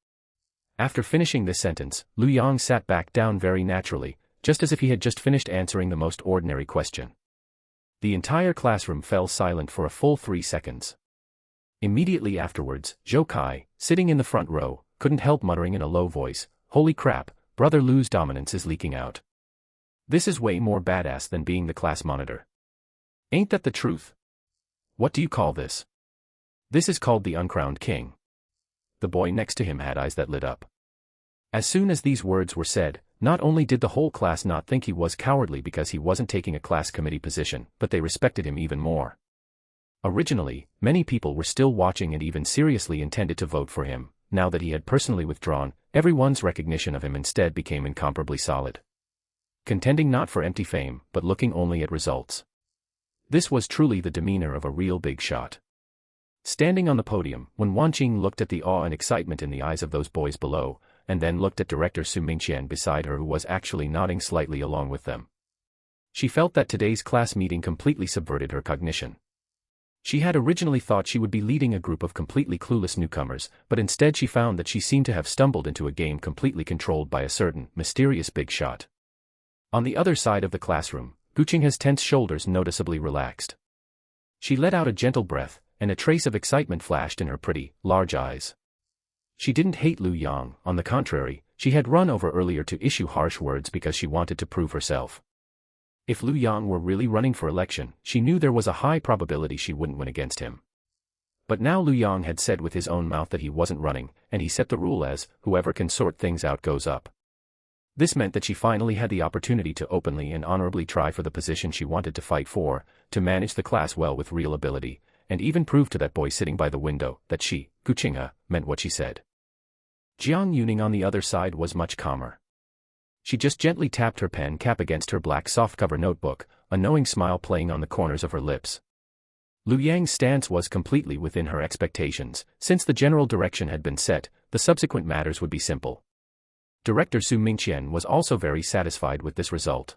After finishing this sentence, Lu Yang sat back down very naturally, just as if he had just finished answering the most ordinary question. The entire classroom fell silent for a full 3 seconds. Immediately afterwards, Zhou Kai, sitting in the front row, couldn't help muttering in a low voice, "Holy crap, Brother Lu's dominance is leaking out. This is way more badass than being the class monitor. Ain't that the truth? What do you call this? This is called the uncrowned king." The boy next to him had eyes that lit up. As soon as these words were said, not only did the whole class not think he was cowardly because he wasn't taking a class committee position, but they respected him even more. Originally, many people were still watching and even seriously intended to vote for him. Now that he had personally withdrawn, everyone's recognition of him instead became incomparably solid. Contending not for empty fame, but looking only at results. This was truly the demeanor of a real big shot. Standing on the podium, Wen Wanqing looked at the awe and excitement in the eyes of those boys below, and then looked at Director Su Mingqian beside her who was actually nodding slightly along with them. She felt that today's class meeting completely subverted her cognition. She had originally thought she would be leading a group of completely clueless newcomers, but instead she found that she seemed to have stumbled into a game completely controlled by a certain, mysterious big shot. On the other side of the classroom, Guqingha's tense shoulders noticeably relaxed. She let out a gentle breath, and a trace of excitement flashed in her pretty, large eyes. She didn't hate Lu Yang, on the contrary, she had run over earlier to issue harsh words because she wanted to prove herself. If Lu Yang were really running for election, she knew there was a high probability she wouldn't win against him. But now Lu Yang had said with his own mouth that he wasn't running, and he set the rule as, whoever can sort things out goes up. This meant that she finally had the opportunity to openly and honorably try for the position she wanted to fight for, to manage the class well with real ability, and even prove to that boy sitting by the window that she, Guqingha, meant what she said. Jiang Yuning on the other side was much calmer. She just gently tapped her pen cap against her black softcover notebook, a knowing smile playing on the corners of her lips. Lu Yang's stance was completely within her expectations. Since the general direction had been set, the subsequent matters would be simple. Director Su Mingqian was also very satisfied with this result.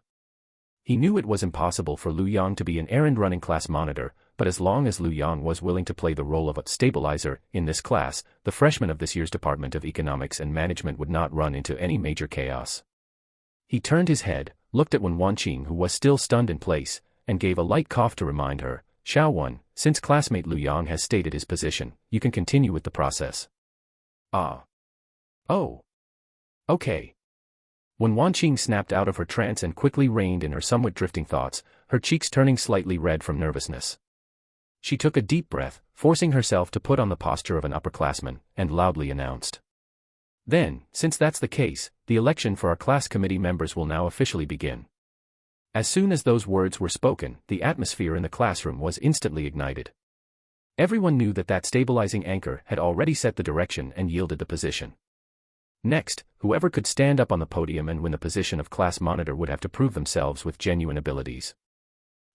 He knew it was impossible for Lu Yang to be an errand-running class monitor, but as long as Lu Yang was willing to play the role of a stabilizer in this class, the freshmen of this year's Department of Economics and Management would not run into any major chaos. He turned his head, looked at Wen Wanqing, who was still stunned in place, and gave a light cough to remind her, "Xiao Wen, since classmate Lu Yang has stated his position, you can continue with the process." "Ah. Oh. Okay." Wen Wanqing snapped out of her trance and quickly reined in her somewhat drifting thoughts, her cheeks turning slightly red from nervousness. She took a deep breath, forcing herself to put on the posture of an upperclassman, and loudly announced, "Then, since that's the case, the election for our class committee members will now officially begin." As soon as those words were spoken, the atmosphere in the classroom was instantly ignited. Everyone knew that that stabilizing anchor had already set the direction and yielded the position. Next, whoever could stand up on the podium and win the position of class monitor would have to prove themselves with genuine abilities.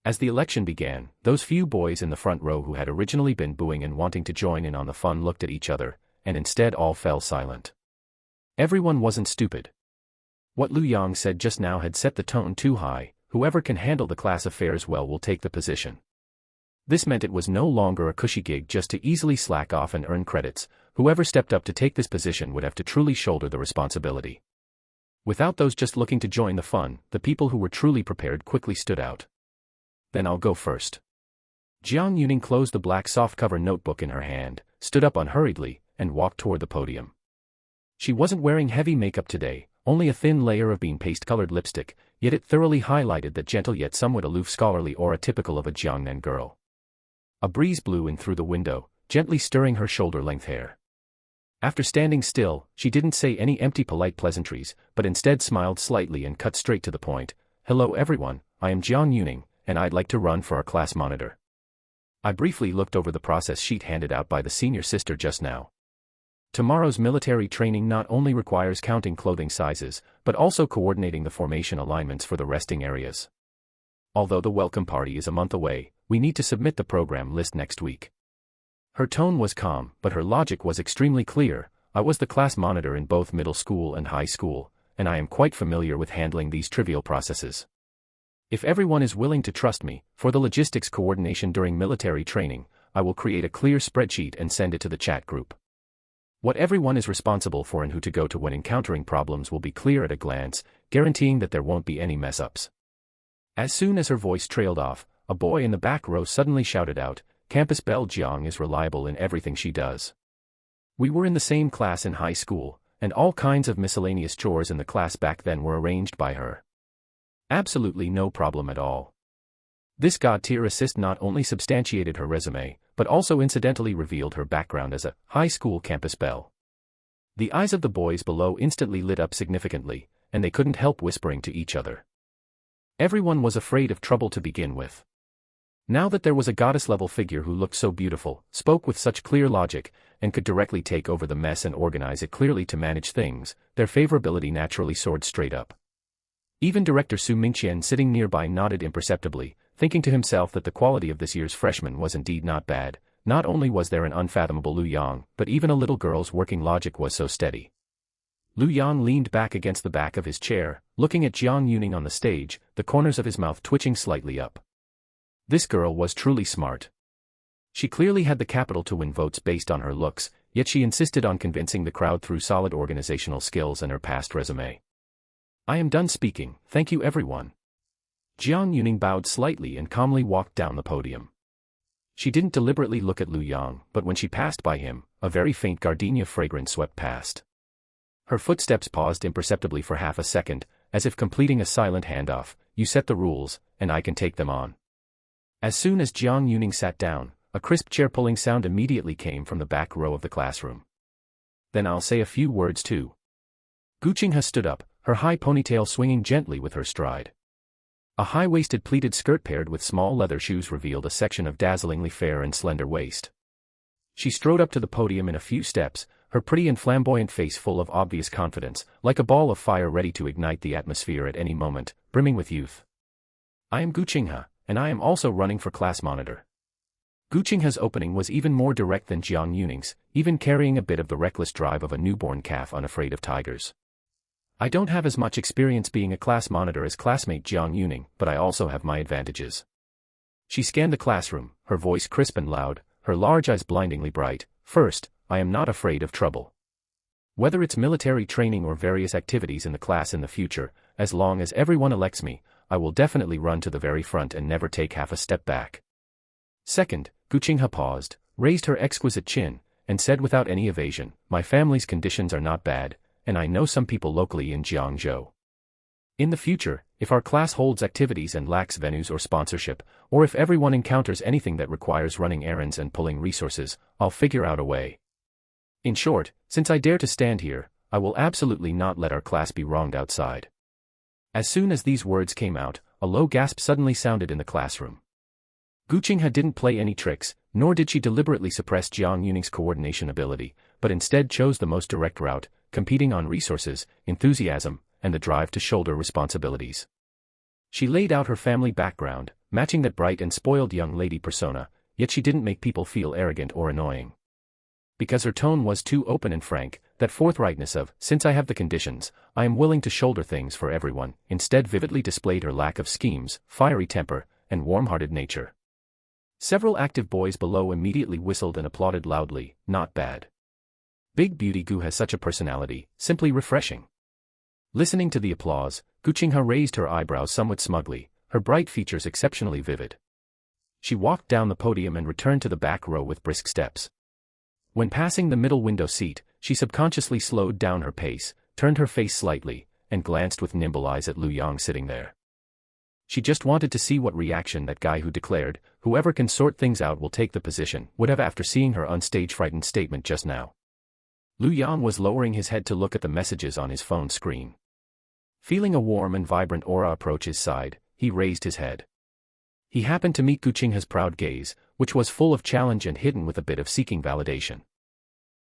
As the election began, those few boys in the front row who had originally been booing and wanting to join in on the fun looked at each other, and instead all fell silent. Everyone wasn't stupid. What Lu Yang said just now had set the tone too high. Whoever can handle the class affairs well will take the position. This meant it was no longer a cushy gig just to easily slack off and earn credits. Whoever stepped up to take this position would have to truly shoulder the responsibility. Without those just looking to join the fun, the people who were truly prepared quickly stood out. "Then I'll go first." Jiang Yuning closed the black softcover notebook in her hand, stood up unhurriedly, and walked toward the podium. She wasn't wearing heavy makeup today, only a thin layer of bean paste-colored lipstick, yet it thoroughly highlighted that gentle yet somewhat aloof scholarly aura typical of a Jiangnan girl. A breeze blew in through the window, gently stirring her shoulder-length hair. After standing still, she didn't say any empty polite pleasantries, but instead smiled slightly and cut straight to the point. "Hello everyone, I am Jiang Yuning, and I'd like to run for our class monitor." I briefly looked over the process sheet handed out by the senior sister just now. Tomorrow's military training not only requires counting clothing sizes, but also coordinating the formation alignments for the resting areas. Although the welcome party is a month away, we need to submit the program list next week. Her tone was calm, but her logic was extremely clear. I was the class monitor in both middle school and high school, and I am quite familiar with handling these trivial processes. If everyone is willing to trust me, for the logistics coordination during military training, I will create a clear spreadsheet and send it to the chat group. What everyone is responsible for and who to go to when encountering problems will be clear at a glance, guaranteeing that there won't be any mess-ups. As soon as her voice trailed off, a boy in the back row suddenly shouted out, "Campus Belle Jiang is reliable in everything she does." We were in the same class in high school, and all kinds of miscellaneous chores in the class back then were arranged by her. Absolutely no problem at all. This god-tier assist not only substantiated her resume, but also incidentally revealed her background as a high school campus belle. The eyes of the boys below instantly lit up significantly, and they couldn't help whispering to each other. Everyone was afraid of trouble to begin with. Now that there was a goddess-level figure who looked so beautiful, spoke with such clear logic, and could directly take over the mess and organize it clearly to manage things, their favorability naturally soared straight up. Even Director Su Mingqian sitting nearby nodded imperceptibly, thinking to himself that the quality of this year's freshman was indeed not bad. Not only was there an unfathomable Lu Yang, but even a little girl's working logic was so steady. Lu Yang leaned back against the back of his chair, looking at Jiang Yuning on the stage, the corners of his mouth twitching slightly up. This girl was truly smart. She clearly had the capital to win votes based on her looks, yet she insisted on convincing the crowd through solid organizational skills and her past resume. I am done speaking, thank you everyone. Jiang Yuning bowed slightly and calmly walked down the podium. She didn't deliberately look at Lu Yang, but when she passed by him, a very faint gardenia fragrance swept past. Her footsteps paused imperceptibly for half a second, as if completing a silent handoff. You set the rules, and I can take them on. As soon as Jiang Yuning sat down, a crisp chair-pulling sound immediately came from the back row of the classroom. Then I'll say a few words too. Gu Qinghe stood up, her high ponytail swinging gently with her stride. A high-waisted pleated skirt paired with small leather shoes revealed a section of dazzlingly fair and slender waist. She strode up to the podium in a few steps, her pretty and flamboyant face full of obvious confidence, like a ball of fire ready to ignite the atmosphere at any moment, brimming with youth. I am Gu Qinghe, and I am also running for class monitor. Gu Qinghe's opening was even more direct than Jiang Yuning's, even carrying a bit of the reckless drive of a newborn calf unafraid of tigers. I don't have as much experience being a class monitor as classmate Jiang Yuning, but I also have my advantages. She scanned the classroom, her voice crisp and loud, her large eyes blindingly bright. First, I am not afraid of trouble. Whether it's military training or various activities in the class in the future, as long as everyone elects me, I will definitely run to the very front and never take half a step back. Second, Gu Qinghe paused, raised her exquisite chin, and said without any evasion, my family's conditions are not bad, and I know some people locally in Jiangzhou. In the future, if our class holds activities and lacks venues or sponsorship, or if everyone encounters anything that requires running errands and pulling resources, I'll figure out a way. In short, since I dare to stand here, I will absolutely not let our class be wronged outside. As soon as these words came out, a low gasp suddenly sounded in the classroom. Gu Qinghe didn't play any tricks, nor did she deliberately suppress Jiang Yuning's coordination ability, but instead chose the most direct route, competing on resources, enthusiasm, and the drive to shoulder responsibilities. She laid out her family background, matching that bright and spoiled young lady persona, yet she didn't make people feel arrogant or annoying. Because her tone was too open and frank, that forthrightness of, since I have the conditions, I am willing to shoulder things for everyone, instead vividly displayed her lack of schemes, fiery temper, and warm-hearted nature. Several active boys below immediately whistled and applauded loudly, not bad. Big Beauty Gu has such a personality, simply refreshing. Listening to the applause, Gu Qinghe raised her eyebrows somewhat smugly, her bright features exceptionally vivid. She walked down the podium and returned to the back row with brisk steps. When passing the middle window seat, she subconsciously slowed down her pace, turned her face slightly, and glanced with nimble eyes at Lu Yang sitting there. She just wanted to see what reaction that guy who declared, whoever can sort things out will take the position, would have after seeing her on-stage frightened statement just now. Lu Yang was lowering his head to look at the messages on his phone screen. Feeling a warm and vibrant aura approach his side, he raised his head. He happened to meet Gu Qinghe's proud gaze, which was full of challenge and hidden with a bit of seeking validation.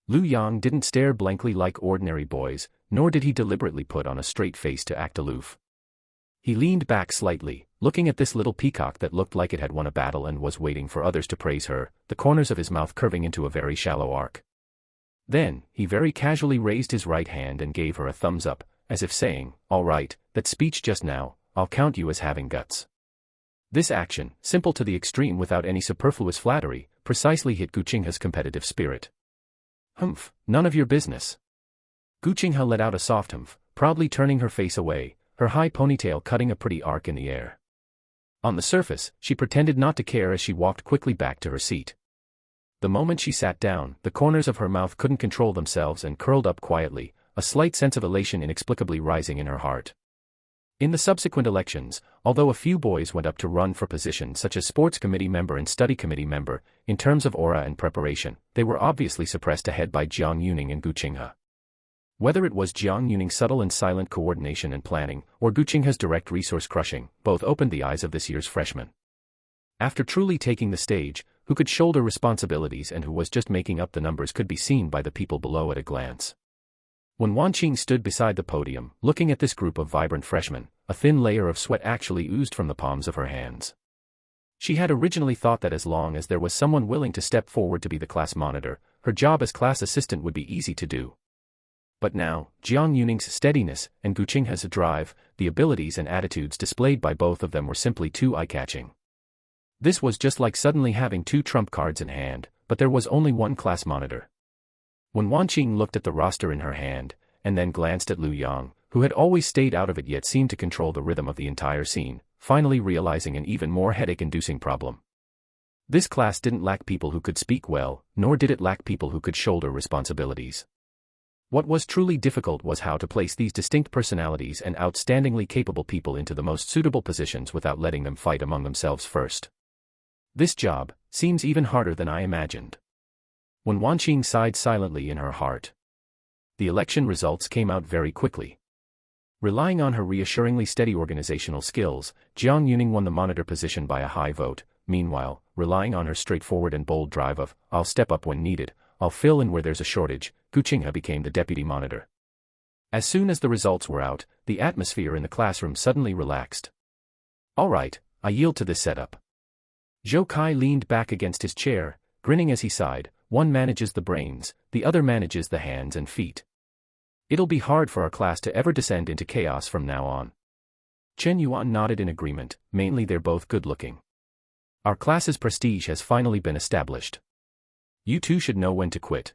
Lu Yang didn't stare blankly like ordinary boys, nor did he deliberately put on a straight face to act aloof. He leaned back slightly, looking at this little peacock that looked like it had won a battle and was waiting for others to praise her, the corners of his mouth curving into a very shallow arc. Then, he very casually raised his right hand and gave her a thumbs up, as if saying, all right, that speech just now, I'll count you as having guts. This action, simple to the extreme without any superfluous flattery, precisely hit Gu Qinghe's competitive spirit. Humph, none of your business. Gu Qinghe let out a soft humph, proudly turning her face away, her high ponytail cutting a pretty arc in the air. On the surface, she pretended not to care as she walked quickly back to her seat. The moment she sat down, the corners of her mouth couldn't control themselves and curled up quietly, a slight sense of elation inexplicably rising in her heart. In the subsequent elections, although a few boys went up to run for positions such as sports committee member and study committee member, in terms of aura and preparation, they were obviously suppressed ahead by Jiang Yuning and Gu Qinghe. Whether it was Jiang Yuning's subtle and silent coordination and planning, or Gu Qinghe's direct resource crushing, both opened the eyes of this year's freshmen. After truly taking the stage, who could shoulder responsibilities and who was just making up the numbers could be seen by the people below at a glance. When Wanqing stood beside the podium, looking at this group of vibrant freshmen, a thin layer of sweat actually oozed from the palms of her hands. She had originally thought that as long as there was someone willing to step forward to be the class monitor, her job as class assistant would be easy to do. But now, Jiang Yuning's steadiness and Gu Qinghe's drive, the abilities and attitudes displayed by both of them were simply too eye-catching. This was just like suddenly having two trump cards in hand, but there was only one class monitor. When Wanqing looked at the roster in her hand, and then glanced at Lu Yang, who had always stayed out of it yet seemed to control the rhythm of the entire scene, finally realizing an even more headache-inducing problem. This class didn't lack people who could speak well, nor did it lack people who could shoulder responsibilities. What was truly difficult was how to place these distinct personalities and outstandingly capable people into the most suitable positions without letting them fight among themselves first. This job seems even harder than I imagined. When Wanqing sighed silently in her heart. The election results came out very quickly. Relying on her reassuringly steady organizational skills, Jiang Yuning won the monitor position by a high vote. Meanwhile, relying on her straightforward and bold drive of, I'll step up when needed, I'll fill in where there's a shortage, Gu Qinghe became the deputy monitor. As soon as the results were out, the atmosphere in the classroom suddenly relaxed. All right, I yield to this setup. Zhou Kai leaned back against his chair, grinning as he sighed, one manages the brains, the other manages the hands and feet. It'll be hard for our class to ever descend into chaos from now on. Chen Yuan nodded in agreement, mainly they're both good-looking. Our class's prestige has finally been established. You two should know when to quit.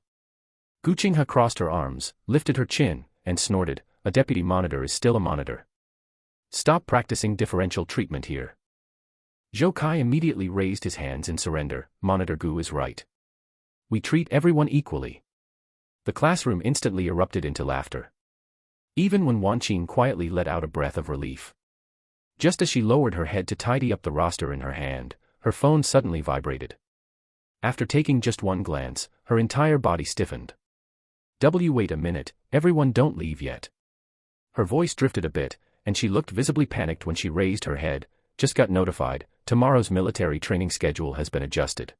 Gu Qinghe crossed her arms, lifted her chin, and snorted, a deputy monitor is still a monitor. Stop practicing differential treatment here. Zhou Kai immediately raised his hands in surrender, Monitor Gu is right. We treat everyone equally. The classroom instantly erupted into laughter. Even when Wanqing quietly let out a breath of relief. Just as she lowered her head to tidy up the roster in her hand, her phone suddenly vibrated. After taking just one glance, her entire body stiffened. Wait a minute, everyone don't leave yet. Her voice drifted a bit, and she looked visibly panicked when she raised her head. Just got notified, tomorrow's military training schedule has been adjusted.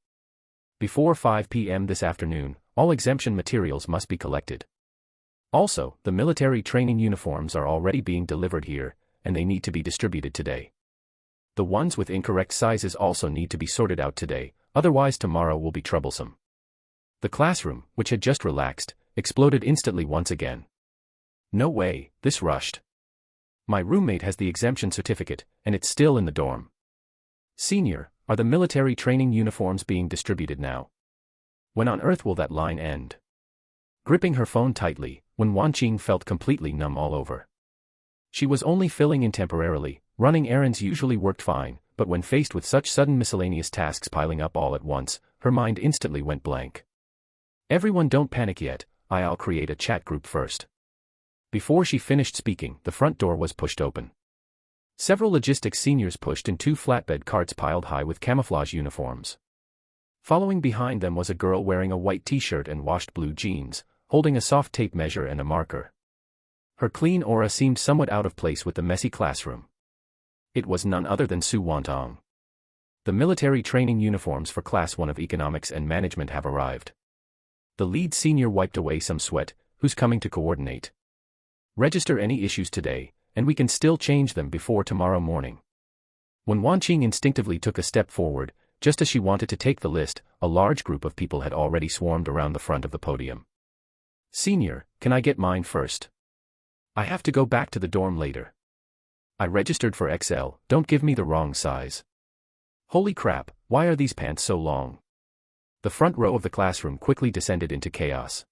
Before 5 p.m. this afternoon, all exemption materials must be collected. Also, the military training uniforms are already being delivered here, and they need to be distributed today. The ones with incorrect sizes also need to be sorted out today, otherwise tomorrow will be troublesome. The classroom, which had just relaxed, exploded instantly once again. No way, this rushed. My roommate has the exemption certificate, and it's still in the dorm. Senior, are the military training uniforms being distributed now? When on earth will that line end? Gripping her phone tightly, when Wanqing felt completely numb all over. She was only filling in temporarily, running errands usually worked fine, but when faced with such sudden miscellaneous tasks piling up all at once, her mind instantly went blank. Everyone don't panic yet, I'll create a chat group first. Before she finished speaking, the front door was pushed open. Several logistics seniors pushed in two flatbed carts piled high with camouflage uniforms. Following behind them was a girl wearing a white t-shirt and washed blue jeans, holding a soft tape measure and a marker. Her clean aura seemed somewhat out of place with the messy classroom. It was none other than Su Wantong. The military training uniforms for Class 1 of Economics and Management have arrived. The lead senior wiped away some sweat, who's coming to coordinate. Register any issues today, and we can still change them before tomorrow morning. When Wanqing instinctively took a step forward, just as she wanted to take the list, a large group of people had already swarmed around the front of the podium. Senior, can I get mine first? I have to go back to the dorm later. I registered for XL, don't give me the wrong size. Holy crap, why are these pants so long? The front row of the classroom quickly descended into chaos.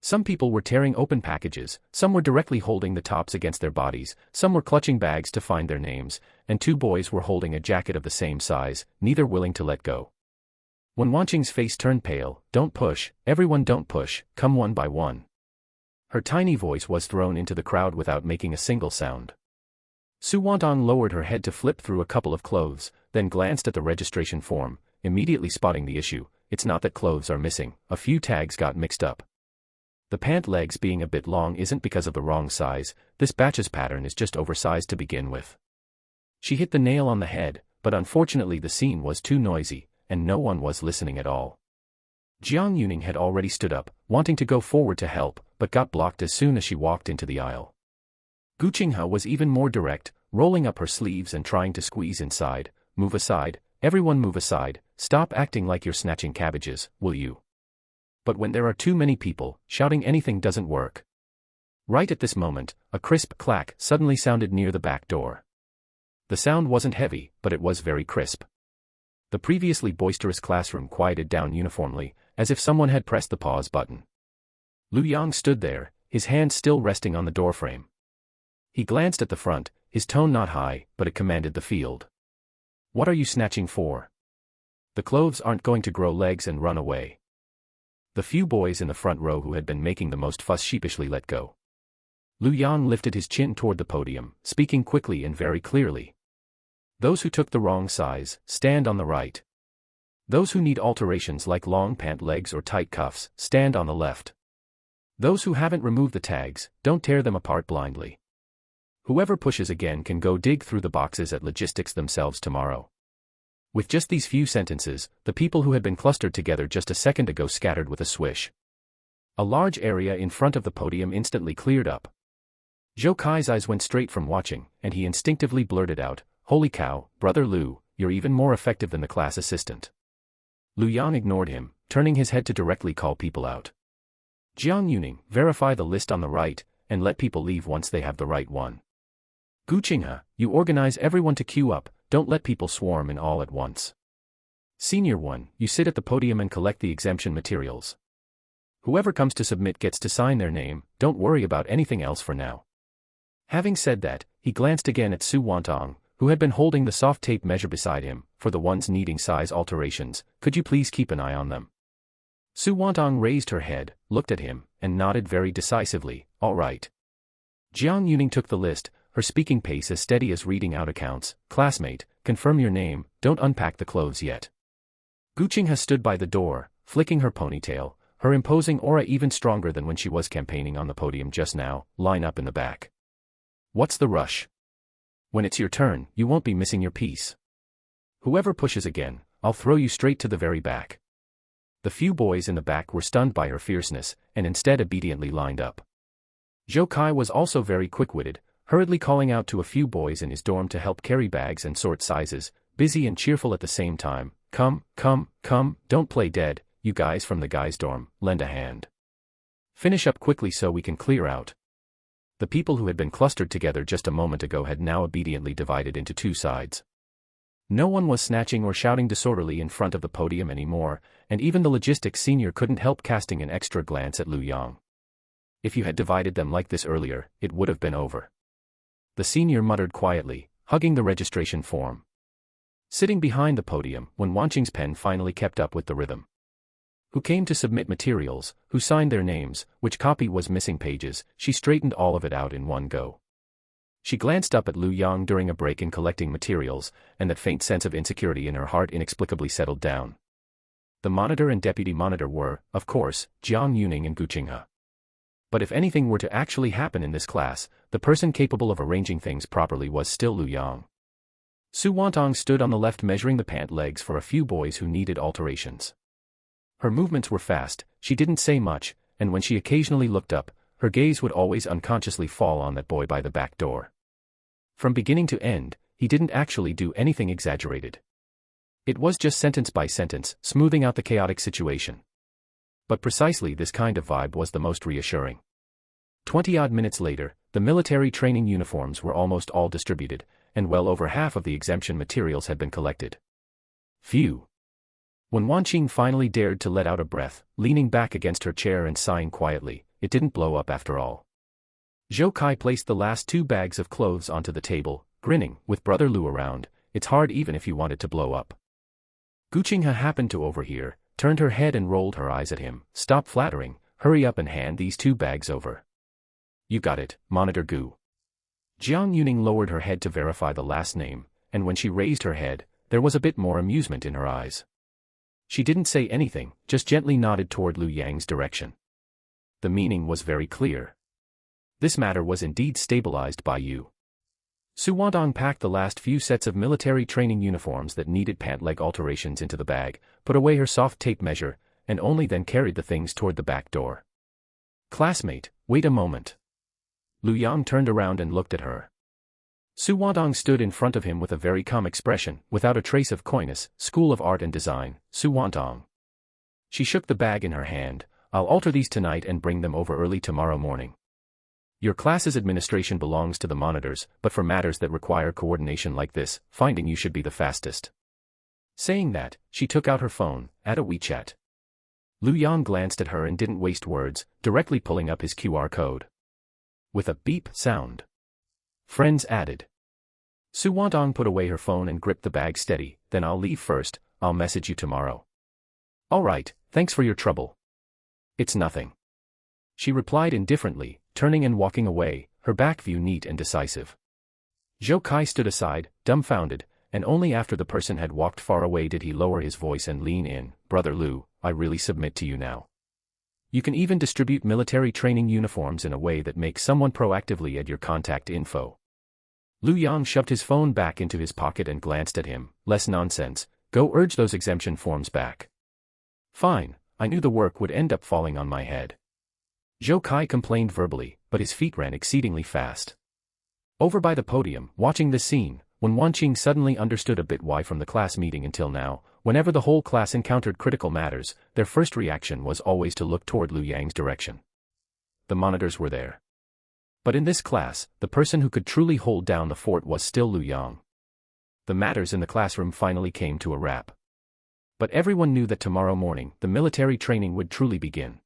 Some people were tearing open packages, some were directly holding the tops against their bodies, some were clutching bags to find their names, and two boys were holding a jacket of the same size, neither willing to let go. When Wanqing's face turned pale, don't push, everyone don't push, come one by one. Her tiny voice was thrown into the crowd without making a single sound. Su Wantong lowered her head to flip through a couple of clothes, then glanced at the registration form, immediately spotting the issue. It's not that clothes are missing, a few tags got mixed up. The pant legs being a bit long isn't because of the wrong size, this batch's pattern is just oversized to begin with. She hit the nail on the head, but unfortunately the scene was too noisy, and no one was listening at all. Jiang Yuning had already stood up, wanting to go forward to help, but got blocked as soon as she walked into the aisle. Gu Qinghe was even more direct, rolling up her sleeves and trying to squeeze inside. Move aside, everyone move aside, stop acting like you're snatching cabbages, will you? But when there are too many people, shouting anything doesn't work. Right at this moment, a crisp clack suddenly sounded near the back door. The sound wasn't heavy, but it was very crisp. The previously boisterous classroom quieted down uniformly, as if someone had pressed the pause button. Lu Yang stood there, his hand still resting on the doorframe. He glanced at the front, his tone not high, but it commanded the field. What are you snatching for? The clothes aren't going to grow legs and run away. The few boys in the front row who had been making the most fuss sheepishly let go. Lu Yang lifted his chin toward the podium, speaking quickly and very clearly. Those who took the wrong size, stand on the right. Those who need alterations like long pant legs or tight cuffs, stand on the left. Those who haven't removed the tags, don't tear them apart blindly. Whoever pushes again can go dig through the boxes at logistics themselves tomorrow. With just these few sentences, the people who had been clustered together just a second ago scattered with a swish. A large area in front of the podium instantly cleared up. Zhou Kai's eyes went straight from watching, and he instinctively blurted out, "Holy cow, Brother Lu, you're even more effective than the class assistant." Lu Yang ignored him, turning his head to directly call people out. Jiang Yuning, verify the list on the right, and let people leave once they have the right one. Gu Qinghe, you organize everyone to queue up, don't let people swarm in all at once. Senior 1, you sit at the podium and collect the exemption materials. Whoever comes to submit gets to sign their name, don't worry about anything else for now. Having said that, he glanced again at Su Wantong, who had been holding the soft tape measure beside him. For the ones needing size alterations, could you please keep an eye on them? Su Wantong raised her head, looked at him, and nodded very decisively, all right. Jiang Yuning took the list, her speaking pace as steady as reading out accounts. Classmate, confirm your name, don't unpack the clothes yet. Gu Qinghe stood by the door, flicking her ponytail, her imposing aura even stronger than when she was campaigning on the podium just now. Line up in the back. What's the rush? When it's your turn, you won't be missing your piece. Whoever pushes again, I'll throw you straight to the very back. The few boys in the back were stunned by her fierceness, and instead obediently lined up. Zhou Kai was also very quick-witted, hurriedly calling out to a few boys in his dorm to help carry bags and sort sizes, busy and cheerful at the same time. Come, don't play dead, you guys from the guys' dorm, lend a hand. Finish up quickly so we can clear out. The people who had been clustered together just a moment ago had now obediently divided into two sides. No one was snatching or shouting disorderly in front of the podium anymore, and even the logistics senior couldn't help casting an extra glance at Lu Yang. If you had divided them like this earlier, it would have been over. The senior muttered quietly, hugging the registration form. Sitting behind the podium, when Wanqing's pen finally kept up with the rhythm. Who came to submit materials, who signed their names, which copy was missing pages, she straightened all of it out in one go. She glanced up at Lu Yang during a break in collecting materials, and that faint sense of insecurity in her heart inexplicably settled down. The monitor and deputy monitor were, of course, Jiang Yuning and Gu Qinghe. But if anything were to actually happen in this class, the person capable of arranging things properly was still Lu Yang. Su Wantong stood on the left measuring the pant legs for a few boys who needed alterations. Her movements were fast, she didn't say much, and when she occasionally looked up, her gaze would always unconsciously fall on that boy by the back door. From beginning to end, he didn't actually do anything exaggerated. It was just sentence by sentence, smoothing out the chaotic situation. But precisely this kind of vibe was the most reassuring. 20-odd minutes later, the military training uniforms were almost all distributed, and well over half of the exemption materials had been collected. Phew. When Wanqing finally dared to let out a breath, leaning back against her chair and sighing quietly, it didn't blow up after all. Zhou Kai placed the last 2 bags of clothes onto the table, grinning. With Brother Lu around, it's hard even if you want it to blow up. Gu Qinghe happened to overhear, turned her head and rolled her eyes at him. Stop flattering, hurry up and hand these 2 bags over. You got it, Monitor Gu. Jiang Yuning lowered her head to verify the last name, and when she raised her head, there was a bit more amusement in her eyes. She didn't say anything, just gently nodded toward Lu Yang's direction. The meaning was very clear. This matter was indeed stabilized by you. Su Wantong packed the last few sets of military training uniforms that needed pant leg alterations into the bag, put away her soft tape measure, and only then carried the things toward the back door. Classmate, wait a moment. Lu Yang turned around and looked at her. Su Wantong stood in front of him with a very calm expression, without a trace of coyness. School of Art and Design, Su Wantong. She shook the bag in her hand. I'll alter these tonight and bring them over early tomorrow morning. Your class's administration belongs to the monitors, but for matters that require coordination like this, finding you should be the fastest. Saying that, she took out her phone, at a WeChat. Lu Yang glanced at her and didn't waste words, directly pulling up his QR code. With a beep sound. Friends added. Su Wantong put away her phone and gripped the bag steady. Then I'll leave first, I'll message you tomorrow. Alright, thanks for your trouble. It's nothing. She replied indifferently, turning and walking away, her back view neat and decisive. Zhou Kai stood aside, dumbfounded, and only after the person had walked far away did he lower his voice and lean in. Brother Lu, I really submit to you now. You can even distribute military training uniforms in a way that makes someone proactively add your contact info. Lu Yang shoved his phone back into his pocket and glanced at him. Less nonsense, go urge those exemption forms back. Fine, I knew the work would end up falling on my head. Zhou Kai complained verbally, but his feet ran exceedingly fast. Over by the podium, watching this scene, when Wanqing suddenly understood a bit why from the class meeting until now, whenever the whole class encountered critical matters, their first reaction was always to look toward Lu Yang's direction. The monitors were there. But in this class, the person who could truly hold down the fort was still Lu Yang. The matters in the classroom finally came to a wrap. But everyone knew that tomorrow morning, the military training would truly begin.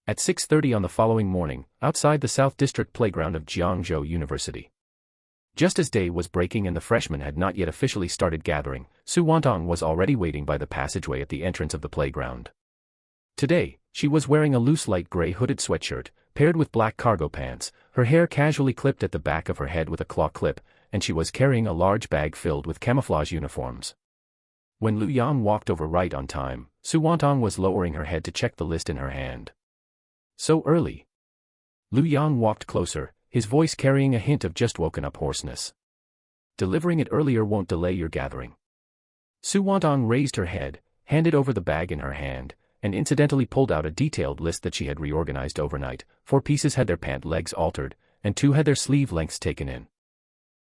At 6:30 on the following morning, outside the South District playground of Jiangzhou University. Just as day was breaking and the freshmen had not yet officially started gathering, Su Wantong was already waiting by the passageway at the entrance of the playground. Today, she was wearing a loose light gray hooded sweatshirt, paired with black cargo pants, her hair casually clipped at the back of her head with a claw clip, and she was carrying a large bag filled with camouflage uniforms. When Lu Yang walked over right on time, Su Wantong was lowering her head to check the list in her hand. So early. Lu Yang walked closer, his voice carrying a hint of just woken up hoarseness. Delivering it earlier won't delay your gathering. Su Wantong raised her head, handed over the bag in her hand, and incidentally pulled out a detailed list that she had reorganized overnight. 4 pieces had their pant legs altered, and 2 had their sleeve lengths taken in.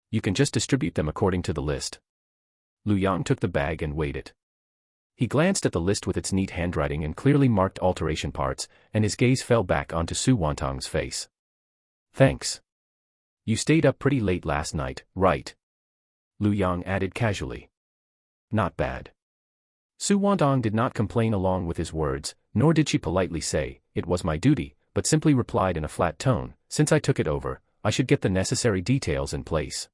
You can just distribute them according to the list. Lu Yang took the bag and weighed it. He glanced at the list with its neat handwriting and clearly marked alteration parts, and his gaze fell back onto Su Wantong's face. Thanks. You stayed up pretty late last night, right? Lu Yang added casually. Not bad. Su Wantong did not complain along with his words, nor did she politely say, it was my duty, but simply replied in a flat tone, since I took it over, I should get the necessary details in place.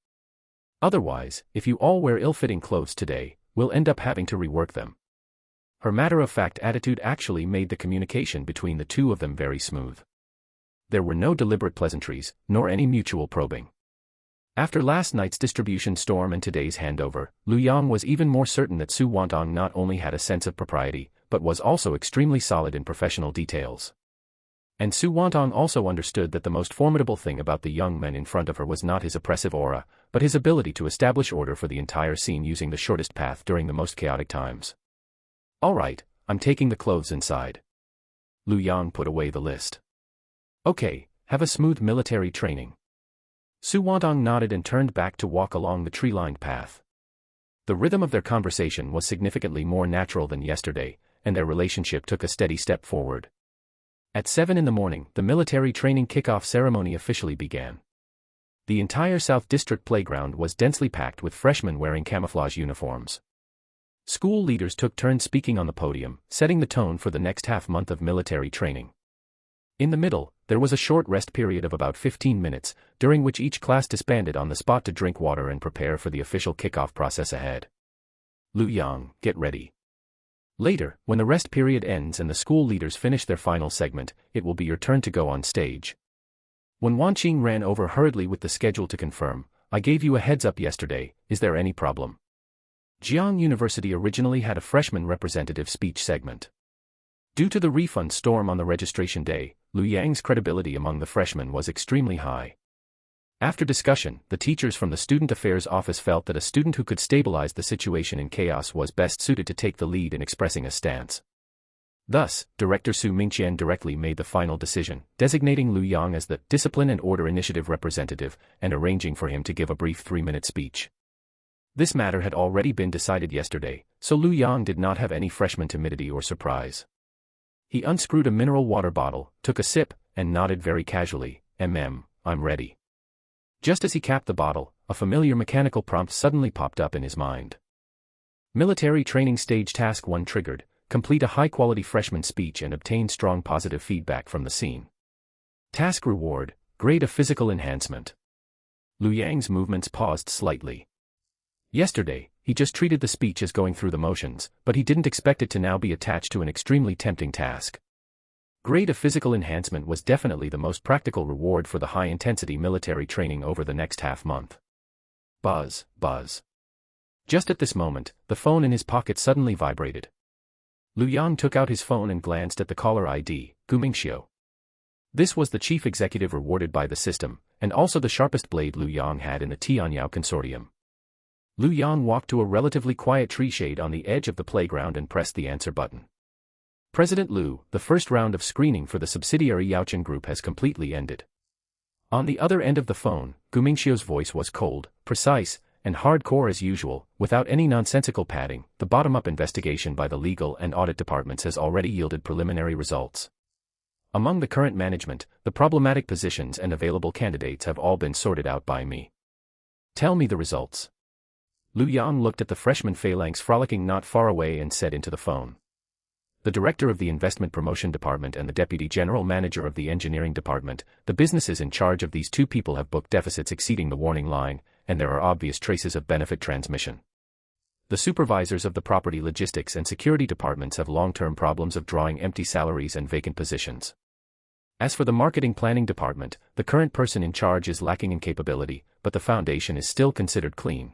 Otherwise, if you all wear ill-fitting clothes today, we'll end up having to rework them. Her matter-of-fact attitude actually made the communication between the two of them very smooth. There were no deliberate pleasantries, nor any mutual probing. After last night's distribution storm and today's handover, Lu Yang was even more certain that Su Wantong not only had a sense of propriety, but was also extremely solid in professional details. And Su Wantong also understood that the most formidable thing about the young man in front of her was not his oppressive aura, but his ability to establish order for the entire scene using the shortest path during the most chaotic times. Alright, I'm taking the clothes inside. Lu Yang put away the list. Okay, have a smooth military training. Su Wantong nodded and turned back to walk along the tree-lined path. The rhythm of their conversation was significantly more natural than yesterday, and their relationship took a steady step forward. At 7 in the morning, the military training kickoff ceremony officially began. The entire South District playground was densely packed with freshmen wearing camouflage uniforms. School leaders took turns speaking on the podium, setting the tone for the next half-month of military training. In the middle, there was a short rest period of about 15 minutes, during which each class disbanded on the spot to drink water and prepare for the official kickoff process ahead. Lu Yang, get ready. Later, when the rest period ends and the school leaders finish their final segment, it will be your turn to go on stage. When Wanqing ran over hurriedly with the schedule to confirm, I gave you a heads up yesterday, is there any problem? Jiangzhou University originally had a freshman representative speech segment. Due to the refund storm on the registration day, Lu Yang's credibility among the freshmen was extremely high. After discussion, the teachers from the Student Affairs Office felt that a student who could stabilize the situation in chaos was best suited to take the lead in expressing a stance. Thus, Director Su Mingqian directly made the final decision, designating Lu Yang as the Discipline and Order Initiative representative and arranging for him to give a brief 3-minute speech. This matter had already been decided yesterday, so Lu Yang did not have any freshman timidity or surprise. He unscrewed a mineral water bottle, took a sip, and nodded very casually, I'm ready. Just as he capped the bottle, a familiar mechanical prompt suddenly popped up in his mind. Military Training Stage Task 1 triggered. Complete a high-quality freshman speech and obtain strong positive feedback from the scene. Task reward, grade of physical enhancement. Lu Yang's movements paused slightly. Yesterday, he just treated the speech as going through the motions, but he didn't expect it to now be attached to an extremely tempting task. Grade of physical enhancement was definitely the most practical reward for the high-intensity military training over the next half-month. Buzz, buzz. Just at this moment, the phone in his pocket suddenly vibrated. Lu Yang took out his phone and glanced at the caller ID, Gu Mingxiu. This was the chief executive rewarded by the system, and also the sharpest blade Lu Yang had in the Tianyao Consortium. Lu Yang walked to a relatively quiet tree shade on the edge of the playground and pressed the answer button. President Lu, the first round of screening for the subsidiary Yaochen Group has completely ended. On the other end of the phone, Gu Mingxiu's voice was cold, precise, and hardcore as usual, without any nonsensical padding. The bottom-up investigation by the legal and audit departments has already yielded preliminary results. Among the current management, the problematic positions and available candidates have all been sorted out by me. Tell me the results. Lu Yang looked at the freshman phalanx frolicking not far away and said into the phone. The director of the investment promotion department and the deputy general manager of the engineering department, the businesses in charge of these two people have booked deficits exceeding the warning line, and there are obvious traces of benefit transmission. The supervisors of the property logistics and security departments have long-term problems of drawing empty salaries and vacant positions. As for the marketing planning department, the current person in charge is lacking in capability, but the foundation is still considered clean.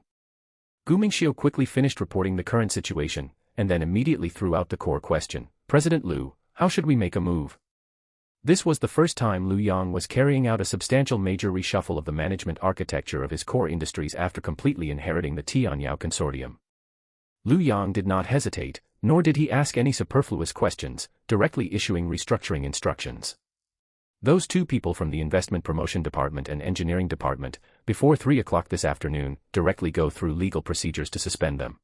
Gu Mingxiu quickly finished reporting the current situation, and then immediately threw out the core question, President Lu, how should we make a move? This was the first time Lu Yang was carrying out a substantial major reshuffle of the management architecture of his core industries after completely inheriting the Tianyao Consortium. Lu Yang did not hesitate, nor did he ask any superfluous questions, directly issuing restructuring instructions. Those two people from the investment promotion department and engineering department, before 3 o'clock this afternoon, directly go through legal procedures to suspend them.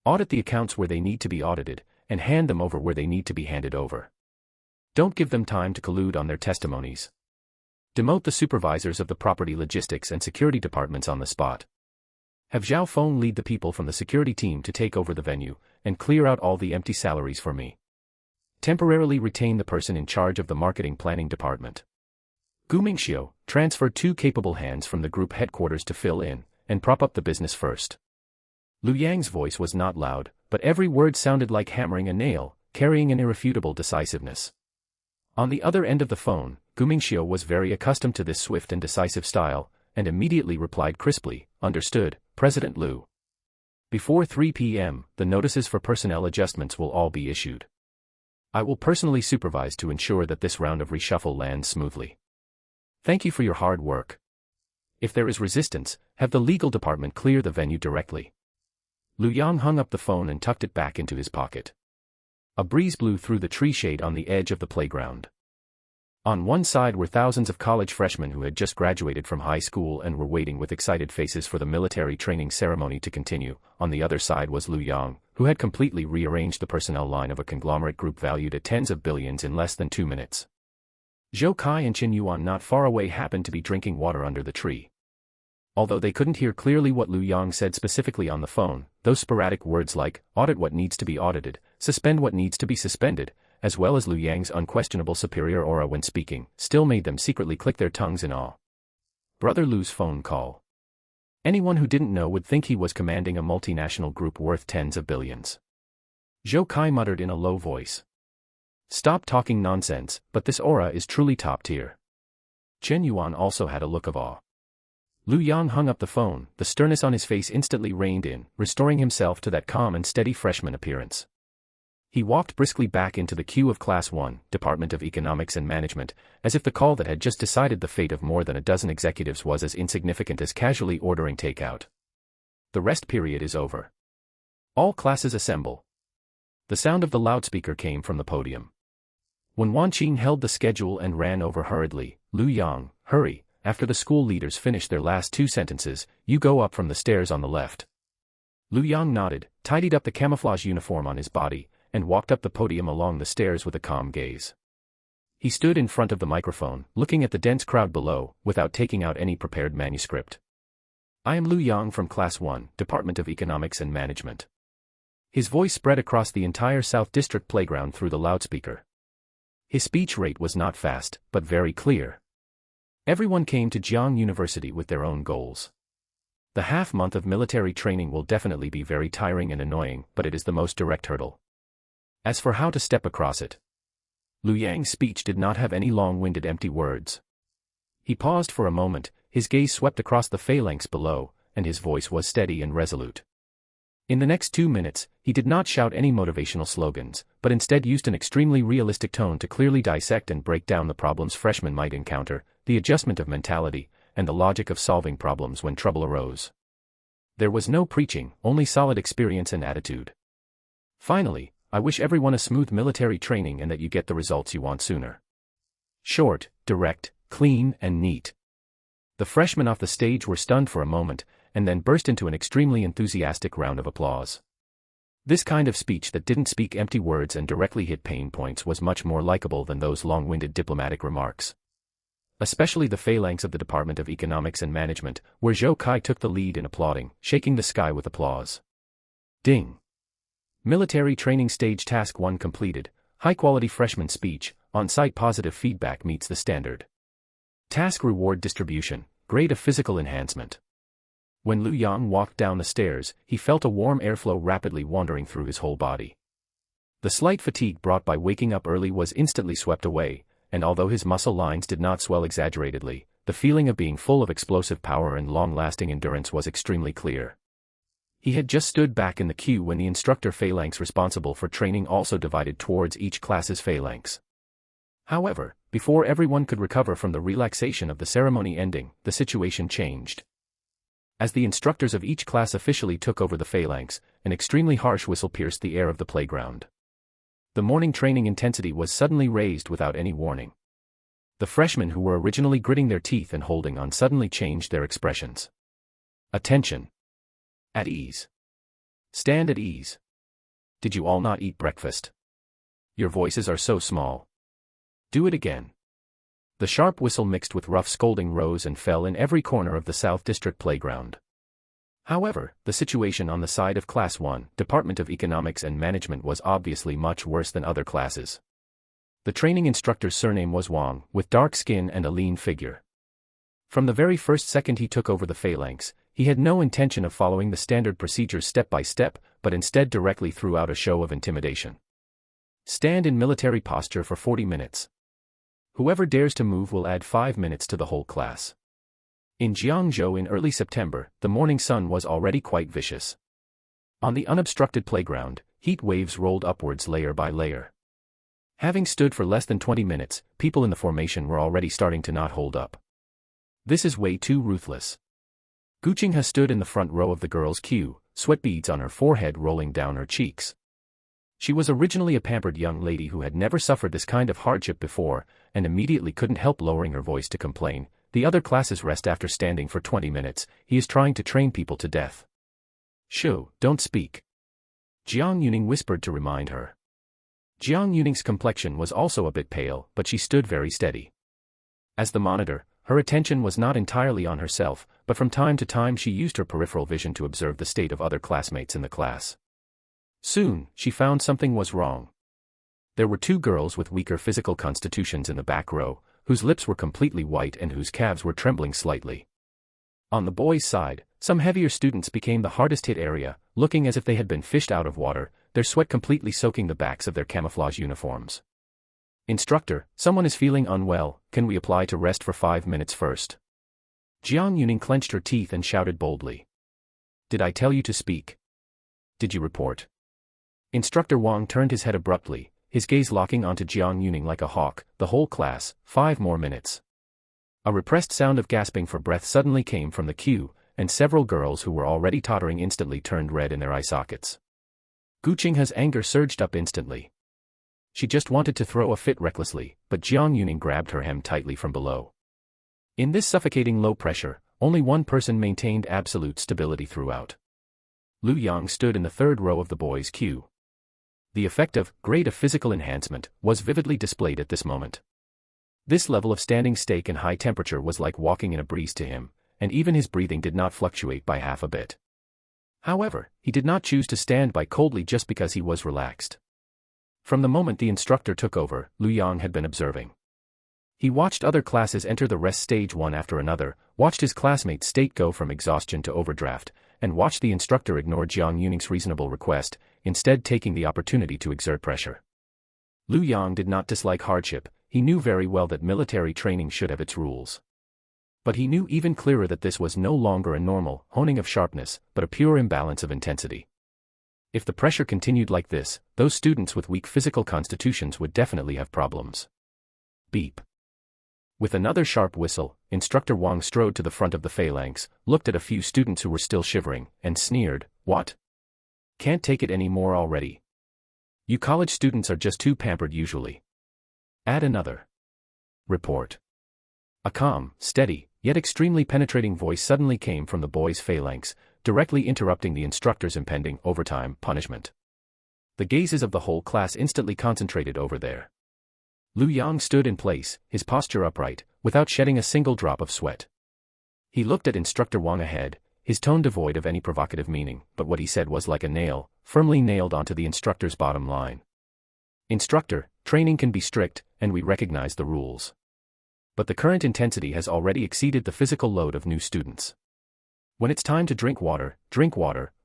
Audit the accounts where they need to be audited, and hand them over where they need to be handed over. Don't give them time to collude on their testimonies. Demote the supervisors of the property logistics and security departments on the spot. Have Zhao Feng lead the people from the security team to take over the venue, and clear out all the empty salaries for me. Temporarily retain the person in charge of the marketing planning department. Gu Mingxiu, transfer 2 capable hands from the group headquarters to fill in, and prop up the business first. Lu Yang's voice was not loud, but every word sounded like hammering a nail, carrying an irrefutable decisiveness. On the other end of the phone, Gu Mingxiu was very accustomed to this swift and decisive style, and immediately replied crisply, Understood, President Lu. Before 3 p.m., the notices for personnel adjustments will all be issued. I will personally supervise to ensure that this round of reshuffle lands smoothly. Thank you for your hard work. If there is resistance, have the legal department clear the venue directly. Lu Yang hung up the phone and tucked it back into his pocket. A breeze blew through the tree shade on the edge of the playground. On one side were thousands of college freshmen who had just graduated from high school and were waiting with excited faces for the military training ceremony to continue. On the other side was Lu Yang, who had completely rearranged the personnel line of a conglomerate group valued at tens of billions in less than 2 minutes. Zhou Kai and Chen Yuan not far away happened to be drinking water under the tree. Although they couldn't hear clearly what Lu Yang said specifically on the phone, those sporadic words like, audit what needs to be audited, suspend what needs to be suspended, as well as Lu Yang's unquestionable superior aura when speaking, still made them secretly click their tongues in awe. Brother Lu's phone call. Anyone who didn't know would think he was commanding a multinational group worth tens of billions. Zhou Kai muttered in a low voice. Stop talking nonsense, but this aura is truly top tier. Chen Yuan also had a look of awe. Lu Yang hung up the phone, the sternness on his face instantly reined in, restoring himself to that calm and steady freshman appearance. He walked briskly back into the queue of Class 1, Department of Economics and Management, as if the call that had just decided the fate of more than a dozen executives was as insignificant as casually ordering takeout. The rest period is over. All classes assemble. The sound of the loudspeaker came from the podium. When Wan Qing held the schedule and ran over hurriedly, Lu Yang, hurry. After the school leaders finished their last 2 sentences, you go up from the stairs on the left. Lu Yang nodded, tidied up the camouflage uniform on his body, and walked up the podium along the stairs with a calm gaze. He stood in front of the microphone, looking at the dense crowd below, without taking out any prepared manuscript. I am Lu Yang from Class 1, Department of Economics and Management. His voice spread across the entire South District playground through the loudspeaker. His speech rate was not fast, but very clear. Everyone came to Jiangzhou University with their own goals. The half-month of military training will definitely be very tiring and annoying, but it is the most direct hurdle. As for how to step across it, Liu Yang's speech did not have any long-winded empty words. He paused for a moment, his gaze swept across the phalanx below, and his voice was steady and resolute. In the next 2 minutes, he did not shout any motivational slogans, but instead used an extremely realistic tone to clearly dissect and break down the problems freshmen might encounter, the adjustment of mentality, and the logic of solving problems when trouble arose. There was no preaching, only solid experience and attitude. Finally, I wish everyone a smooth military training and that you get the results you want sooner. Short, direct, clean, and neat. The freshmen off the stage were stunned for a moment, and then burst into an extremely enthusiastic round of applause. This kind of speech that didn't speak empty words and directly hit pain points was much more likable than those long-winded diplomatic remarks. Especially the phalanx of the Department of Economics and Management, where Zhou Kai took the lead in applauding, shaking the sky with applause. Ding! Military Training Stage Task 1 completed, high-quality freshman speech, on-site positive feedback meets the standard. Task Reward Distribution, Grade of Physical Enhancement. When Liu Yang walked down the stairs, he felt a warm airflow rapidly wandering through his whole body. The slight fatigue brought by waking up early was instantly swept away, and although his muscle lines did not swell exaggeratedly, the feeling of being full of explosive power and long-lasting endurance was extremely clear. He had just stood back in the queue when the instructor phalanx responsible for training also divided towards each class's phalanx. However, before everyone could recover from the relaxation of the ceremony ending, the situation changed. As the instructors of each class officially took over the phalanx, an extremely harsh whistle pierced the air of the playground. The morning training intensity was suddenly raised without any warning. The freshmen who were originally gritting their teeth and holding on suddenly changed their expressions. Attention! At ease. Stand at ease. Did you all not eat breakfast? Your voices are so small. Do it again. The sharp whistle mixed with rough scolding rose and fell in every corner of the South District playground. However, the situation on the side of Class 1, Department of Economics and Management, was obviously much worse than other classes. The training instructor's surname was Wang, with dark skin and a lean figure. From the very first second he took over the phalanx, he had no intention of following the standard procedures step by step, but instead directly threw out a show of intimidation. Stand in military posture for 40 minutes. Whoever dares to move will add 5 minutes to the whole class. In Jiangzhou in early September, the morning sun was already quite vicious. On the unobstructed playground, heat waves rolled upwards layer by layer. Having stood for less than 20 minutes, people in the formation were already starting to not hold up. This is way too ruthless. Guqing has stood in the front row of the girls' queue, sweat beads on her forehead rolling down her cheeks. She was originally a pampered young lady who had never suffered this kind of hardship before, and immediately couldn't help lowering her voice to complain. The other classes rest after standing for 20 minutes, he is trying to train people to death. Shoo, don't speak. Jiang Yuning whispered to remind her. Jiang Yuning's complexion was also a bit pale, but she stood very steady. As the monitor, her attention was not entirely on herself, but from time to time she used her peripheral vision to observe the state of other classmates in the class. Soon, she found something was wrong. There were 2 girls with weaker physical constitutions in the back row, whose lips were completely white and whose calves were trembling slightly. On the boys' side, some heavier students became the hardest hit area, looking as if they had been fished out of water, their sweat completely soaking the backs of their camouflage uniforms. Instructor, someone is feeling unwell, can we apply to rest for 5 minutes first? Jiang Yuning clenched her teeth and shouted boldly. Did I tell you to speak? Did you report? Instructor Wang turned his head abruptly, his gaze locking onto Jiang Yuning like a hawk. The whole class, 5 more minutes. A repressed sound of gasping for breath suddenly came from the queue, and several girls who were already tottering instantly turned red in their eye sockets. Guqing's anger surged up instantly. She just wanted to throw a fit recklessly, but Jiang Yuning grabbed her hem tightly from below. In this suffocating low pressure, only one person maintained absolute stability throughout. Liu Yang stood in the 3rd row of the boys' queue. The effect of grade of physical enhancement was vividly displayed at this moment. This level of standing stake and high temperature was like walking in a breeze to him, and even his breathing did not fluctuate by half a bit. However, he did not choose to stand by coldly just because he was relaxed. From the moment the instructor took over, Lu Yang had been observing. He watched other classes enter the rest stage one after another, watched his classmates' state go from exhaustion to overdraft, and watched the instructor ignore Jiang Yuning's reasonable request, instead taking the opportunity to exert pressure. Lu Yang did not dislike hardship. He knew very well that military training should have its rules. But he knew even clearer that this was no longer a normal honing of sharpness, but a pure imbalance of intensity. If the pressure continued like this, those students with weak physical constitutions would definitely have problems. Beep. With another sharp whistle, Instructor Wang strode to the front of the phalanx, looked at a few students who were still shivering, and sneered, "What? Can't take it any more already? You college students are just too pampered usually. Add another." Report. A calm, steady, yet extremely penetrating voice suddenly came from the boys' phalanx, directly interrupting the instructor's impending overtime punishment. The gazes of the whole class instantly concentrated over there. Lu Yang stood in place, his posture upright, without shedding a single drop of sweat. He looked at Instructor Wang ahead, his tone devoid of any provocative meaning, but what he said was like a nail, firmly nailed onto the instructor's bottom line. "Instructor, training can be strict, and we recognize the rules. But the current intensity has already exceeded the physical load of new students. When it's time to drink water,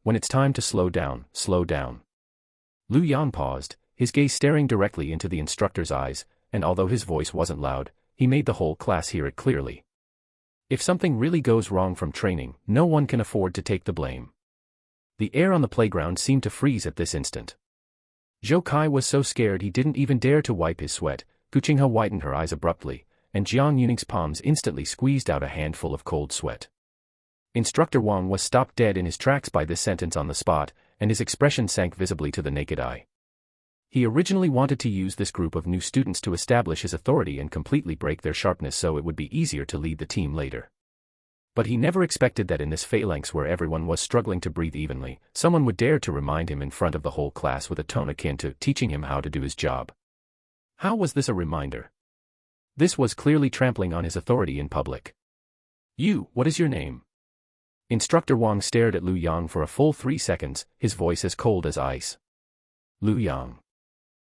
when it's time to slow down, slow down." Lu Yang paused, his gaze staring directly into the instructor's eyes, and although his voice wasn't loud, he made the whole class hear it clearly. If something really goes wrong from training, no one can afford to take the blame. The air on the playground seemed to freeze at this instant. Zhou Kai was so scared he didn't even dare to wipe his sweat. Gu Qinghe widened her eyes abruptly, and Jiang Yuning's palms instantly squeezed out a handful of cold sweat. Instructor Wang was stopped dead in his tracks by this sentence on the spot, and his expression sank visibly to the naked eye. He originally wanted to use this group of new students to establish his authority and completely break their sharpness so it would be easier to lead the team later. But he never expected that in this phalanx where everyone was struggling to breathe evenly, someone would dare to remind him in front of the whole class with a tone akin to teaching him how to do his job. How was this a reminder? This was clearly trampling on his authority in public. "You, what is your name?" Instructor Wang stared at Lu Yang for a full 3 seconds, his voice as cold as ice. "Lu Yang."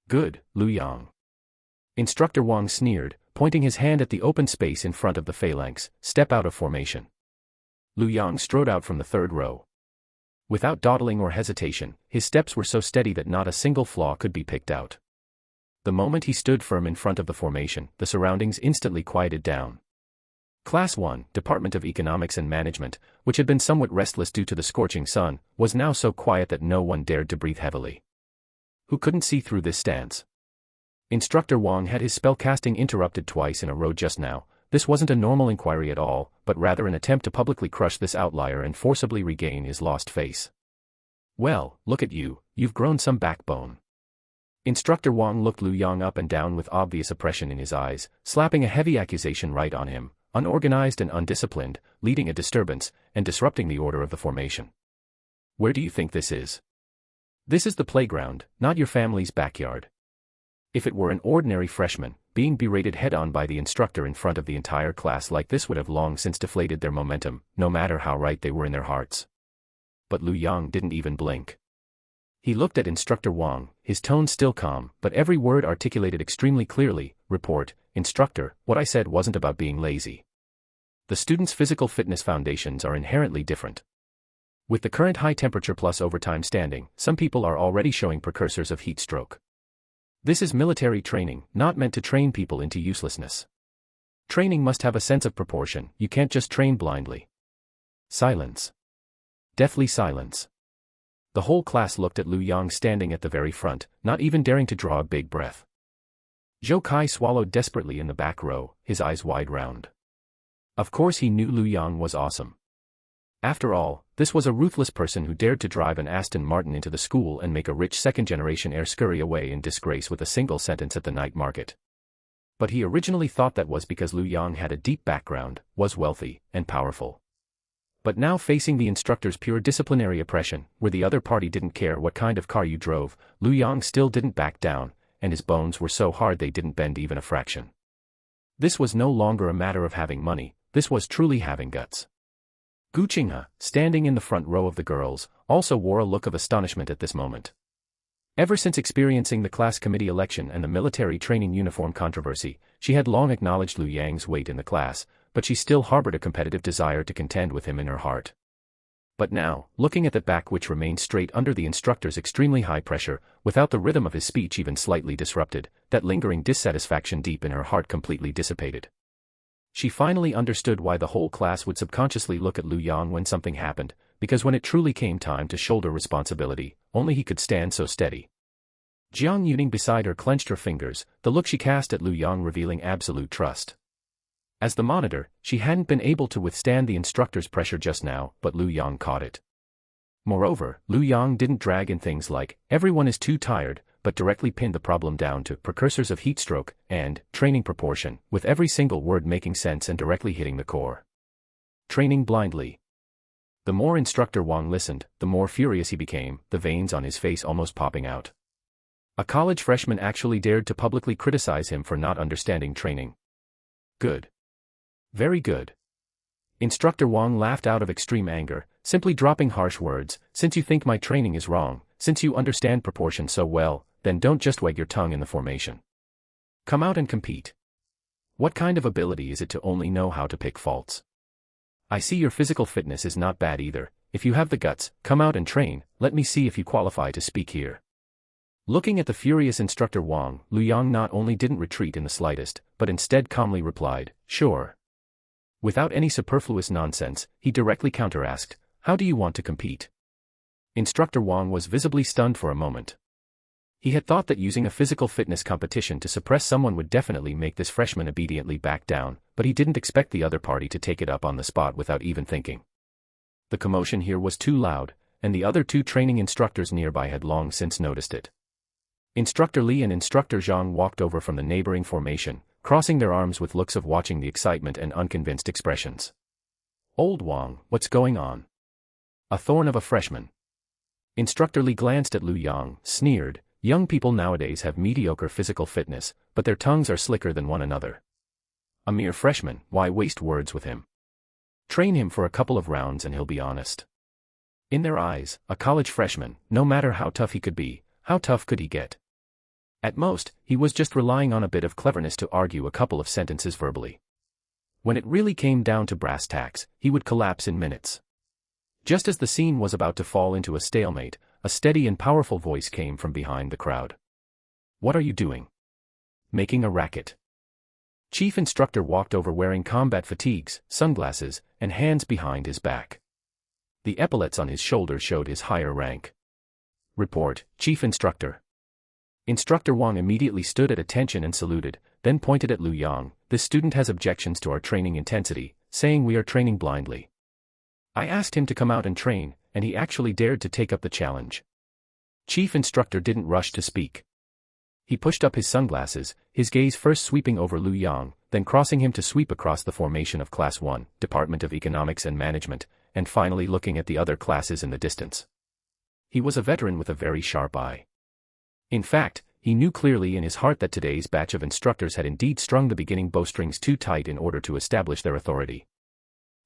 "Good, Lu Yang." Instructor Wang sneered, pointing his hand at the open space in front of the phalanx. "Step out of formation." Lu Yang strode out from the third row. Without dawdling or hesitation, his steps were so steady that not a single flaw could be picked out. The moment he stood firm in front of the formation, the surroundings instantly quieted down. Class 1, Department of Economics and Management, which had been somewhat restless due to the scorching sun, was now so quiet that no one dared to breathe heavily. Who couldn't see through this stance? Instructor Wang had his spellcasting interrupted twice in a row just now. This wasn't a normal inquiry at all, but rather an attempt to publicly crush this outlier and forcibly regain his lost face. "Well, look at you, you've grown some backbone." Instructor Wang looked Lu Yang up and down with obvious oppression in his eyes, slapping a heavy accusation right on him, unorganized and undisciplined, leading a disturbance, and disrupting the order of the formation. "Where do you think this is? This is the playground, not your family's backyard." If it were an ordinary freshman, being berated head-on by the instructor in front of the entire class like this would have long since deflated their momentum, no matter how right they were in their hearts. But Lu Yang didn't even blink. He looked at Instructor Wang, his tone still calm, but every word articulated extremely clearly. "Report, Instructor, what I said wasn't about being lazy. The students' physical fitness foundations are inherently different. With the current high temperature plus overtime standing, some people are already showing precursors of heat stroke. This is military training, not meant to train people into uselessness. Training must have a sense of proportion, you can't just train blindly." Silence. Deathly silence. The whole class looked at Lu Yang standing at the very front, not even daring to draw a big breath. Zhou Kai swallowed desperately in the back row, his eyes wide round. Of course he knew Lu Yang was awesome. After all, this was a ruthless person who dared to drive an Aston Martin into the school and make a rich second-generation heir scurry away in disgrace with a single sentence at the night market. But he originally thought that was because Lu Yang had a deep background, was wealthy, and powerful. But now facing the instructor's pure disciplinary oppression, where the other party didn't care what kind of car you drove, Lu Yang still didn't back down, and his bones were so hard they didn't bend even a fraction. This was no longer a matter of having money, this was truly having guts. Gu Qinghe, standing in the front row of the girls, also wore a look of astonishment at this moment. Ever since experiencing the class committee election and the military training uniform controversy, she had long acknowledged Lu Yang's weight in the class, but she still harbored a competitive desire to contend with him in her heart. But now, looking at that back which remained straight under the instructor's extremely high pressure, without the rhythm of his speech even slightly disrupted, that lingering dissatisfaction deep in her heart completely dissipated. She finally understood why the whole class would subconsciously look at Lu Yang when something happened, because when it truly came time to shoulder responsibility, only he could stand so steady. Jiang Yuning beside her clenched her fingers, the look she cast at Lu Yang revealing absolute trust. As the monitor, she hadn't been able to withstand the instructor's pressure just now, but Lu Yang caught it. Moreover, Lu Yang didn't drag in things like, everyone is too tired, but directly pinned the problem down to precursors of heat stroke and training proportion, with every single word making sense and directly hitting the core. Training blindly. The more Instructor Wang listened, the more furious he became, the veins on his face almost popping out. A college freshman actually dared to publicly criticize him for not understanding training. Good. Very good. Instructor Wang laughed out of extreme anger, simply dropping harsh words, since you think my training is wrong, since you understand proportion so well, then don't just wag your tongue in the formation. Come out and compete. What kind of ability is it to only know how to pick faults? I see your physical fitness is not bad either. If you have the guts, come out and train, let me see if you qualify to speak here. Looking at the furious Instructor Wang, Lu Yang not only didn't retreat in the slightest, but instead calmly replied, sure. Without any superfluous nonsense, he directly counter-asked, how do you want to compete? Instructor Wang was visibly stunned for a moment. He had thought that using a physical fitness competition to suppress someone would definitely make this freshman obediently back down, but he didn't expect the other party to take it up on the spot without even thinking. The commotion here was too loud, and the other two training instructors nearby had long since noticed it. Instructor Li and Instructor Zhang walked over from the neighboring formation, crossing their arms with looks of watching the excitement and unconvinced expressions. Old Wang, what's going on? A thorn of a freshman. Instructor Li glanced at Lu Yang, sneered, young people nowadays have mediocre physical fitness, but their tongues are slicker than one another. A mere freshman, why waste words with him? Train him for a couple of rounds and he'll be honest. In their eyes, a college freshman, no matter how tough he could be, how tough could he get? At most, he was just relying on a bit of cleverness to argue a couple of sentences verbally. When it really came down to brass tacks, he would collapse in minutes. Just as the scene was about to fall into a stalemate, a steady and powerful voice came from behind the crowd. What are you doing? Making a racket. Chief Instructor walked over wearing combat fatigues, sunglasses, and hands behind his back. The epaulets on his shoulders showed his higher rank. Report, Chief Instructor. Instructor Wang immediately stood at attention and saluted, then pointed at Lu Yang. This student has objections to our training intensity, saying we are training blindly. I asked him to come out and train, and he actually dared to take up the challenge. Chief Instructor didn't rush to speak. He pushed up his sunglasses, his gaze first sweeping over Lu Yang, then crossing him to sweep across the formation of Class 1, Department of Economics and Management, and finally looking at the other classes in the distance. He was a veteran with a very sharp eye. In fact, he knew clearly in his heart that today's batch of instructors had indeed strung the beginning bowstrings too tight in order to establish their authority.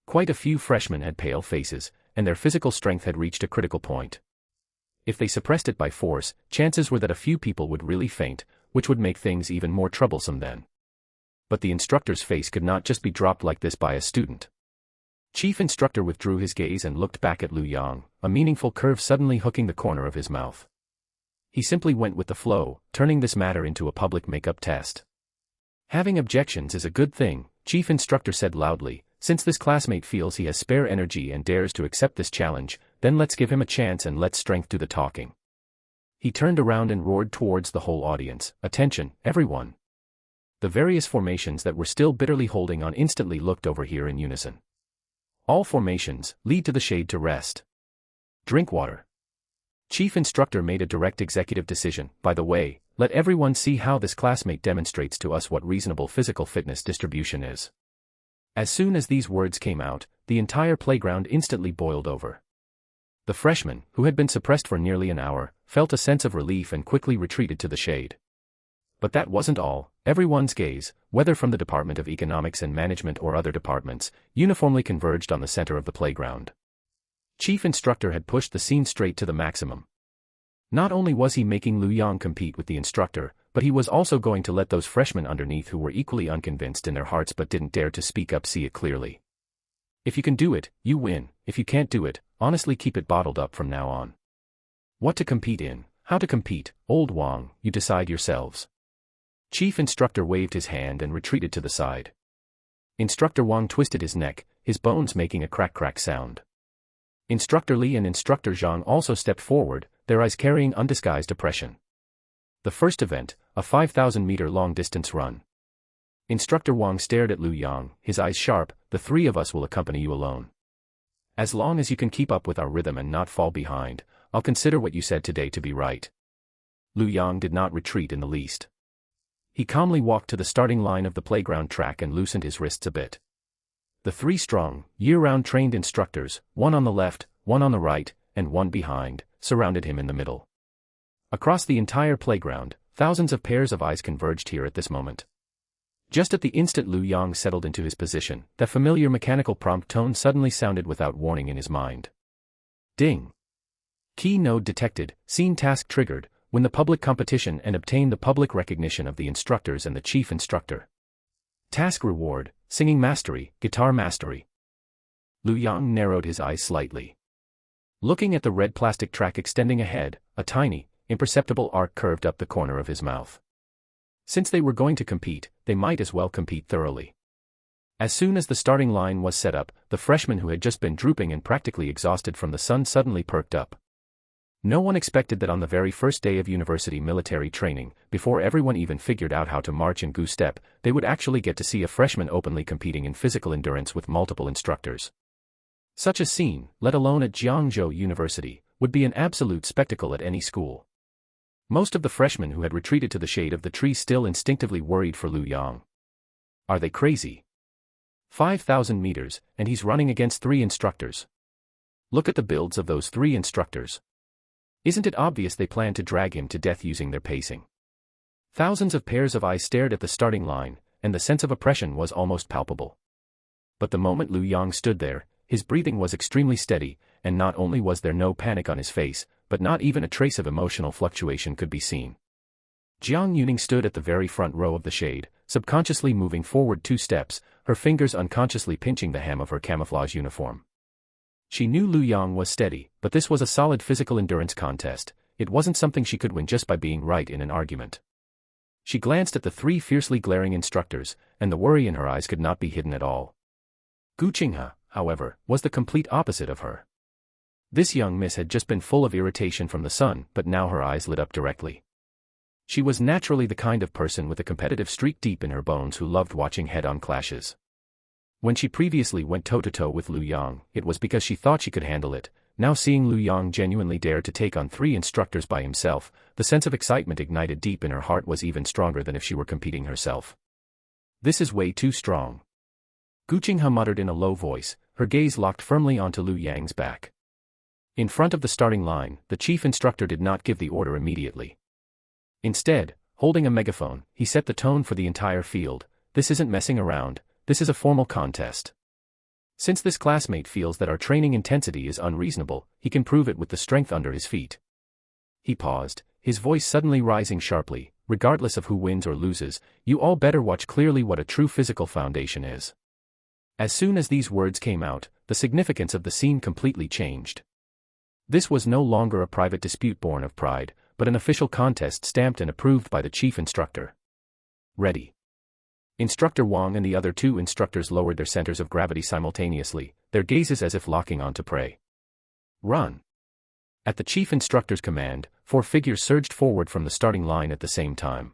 Quite a few freshmen had pale faces, and their physical strength had reached a critical point. If they suppressed it by force, chances were that a few people would really faint, which would make things even more troublesome then. But the instructor's face could not just be dropped like this by a student. Chief Instructor withdrew his gaze and looked back at Lu Yang, a meaningful curve suddenly hooking the corner of his mouth. He simply went with the flow, turning this matter into a public make-up test. Having objections is a good thing, Chief Instructor said loudly. Since this classmate feels he has spare energy and dares to accept this challenge, then let's give him a chance and let strength do the talking. He turned around and roared towards the whole audience, attention, everyone. The various formations that were still bitterly holding on instantly looked over here in unison. All formations, lead to the shade to rest. Drink water. Chief Instructor made a direct executive decision. By the way, let everyone see how this classmate demonstrates to us what reasonable physical fitness distribution is. As soon as these words came out, the entire playground instantly boiled over. The freshman, who had been suppressed for nearly an hour, felt a sense of relief and quickly retreated to the shade. But that wasn't all. Everyone's gaze, whether from the Department of Economics and Management or other departments, uniformly converged on the center of the playground. Chief Instructor had pushed the scene straight to the maximum. Not only was he making Lu Yang compete with the instructor, but he was also going to let those freshmen underneath who were equally unconvinced in their hearts but didn't dare to speak up see it clearly. If you can do it, you win. If you can't do it, honestly keep it bottled up from now on. What to compete in, how to compete, old Wang, you decide yourselves. Chief Instructor waved his hand and retreated to the side. Instructor Wang twisted his neck, his bones making a crack-crack sound. Instructor Li and Instructor Zhang also stepped forward, their eyes carrying undisguised oppression. The first event, a 5,000-meter long-distance run. Instructor Wang stared at Lu Yang, his eyes sharp. The three of us will accompany you alone. As long as you can keep up with our rhythm and not fall behind, I'll consider what you said today to be right. Lu Yang did not retreat in the least. He calmly walked to the starting line of the playground track and loosened his wrists a bit. The three strong, year-round trained instructors, one on the left, one on the right, and one behind, surrounded him in the middle. Across the entire playground, thousands of pairs of eyes converged here at this moment. Just at the instant Lu Yang settled into his position, that familiar mechanical prompt tone suddenly sounded without warning in his mind. Ding! Key node detected, scene task triggered, win the public competition and obtain the public recognition of the instructors and the chief instructor. Task reward, singing mastery, guitar mastery. Lu Yang narrowed his eyes slightly. Looking at the red plastic track extending ahead, a tiny, imperceptible arc curved up the corner of his mouth. Since they were going to compete, they might as well compete thoroughly. As soon as the starting line was set up, the freshman who had just been drooping and practically exhausted from the sun suddenly perked up. No one expected that on the very first day of university military training, before everyone even figured out how to march in goose step, they would actually get to see a freshman openly competing in physical endurance with multiple instructors. Such a scene, let alone at Jiangzhou University, would be an absolute spectacle at any school. Most of the freshmen who had retreated to the shade of the tree still instinctively worried for Lu Yang. Are they crazy? 5,000 meters, and he's running against 3 instructors. Look at the builds of those 3 instructors. Isn't it obvious they plan to drag him to death using their pacing? Thousands of pairs of eyes stared at the starting line, and the sense of oppression was almost palpable. But the moment Lu Yang stood there, his breathing was extremely steady, and not only was there no panic on his face, but not even a trace of emotional fluctuation could be seen. Jiang Yuning stood at the very front row of the shade, subconsciously moving forward 2 steps, her fingers unconsciously pinching the hem of her camouflage uniform. She knew Lu Yang was steady, but this was a solid physical endurance contest. It wasn't something she could win just by being right in an argument. She glanced at the 3 fiercely glaring instructors, and the worry in her eyes could not be hidden at all. Gu Qinghe, however, was the complete opposite of her. This young miss had just been full of irritation from the sun, but now her eyes lit up directly. She was naturally the kind of person with a competitive streak deep in her bones who loved watching head-on clashes. When she previously went toe-to-toe with Lu Yang, it was because she thought she could handle it. Now seeing Lu Yang genuinely dare to take on 3 instructors by himself, the sense of excitement ignited deep in her heart was even stronger than if she were competing herself. This is way too strong. Gu Qinghe muttered in a low voice, her gaze locked firmly onto Lu Yang's back. In front of the starting line, the chief instructor did not give the order immediately. Instead, holding a megaphone, he set the tone for the entire field. This isn't messing around, this is a formal contest. Since this classmate feels that our training intensity is unreasonable, he can prove it with the strength under his feet. He paused, his voice suddenly rising sharply. Regardless of who wins or loses, you all better watch clearly what a true physical foundation is. As soon as these words came out, the significance of the scene completely changed. This was no longer a private dispute born of pride, but an official contest stamped and approved by the chief instructor. Ready. Instructor Wang and the other 2 instructors lowered their centers of gravity simultaneously, their gazes as if locking onto prey. Run. At the chief instructor's command, 4 figures surged forward from the starting line at the same time.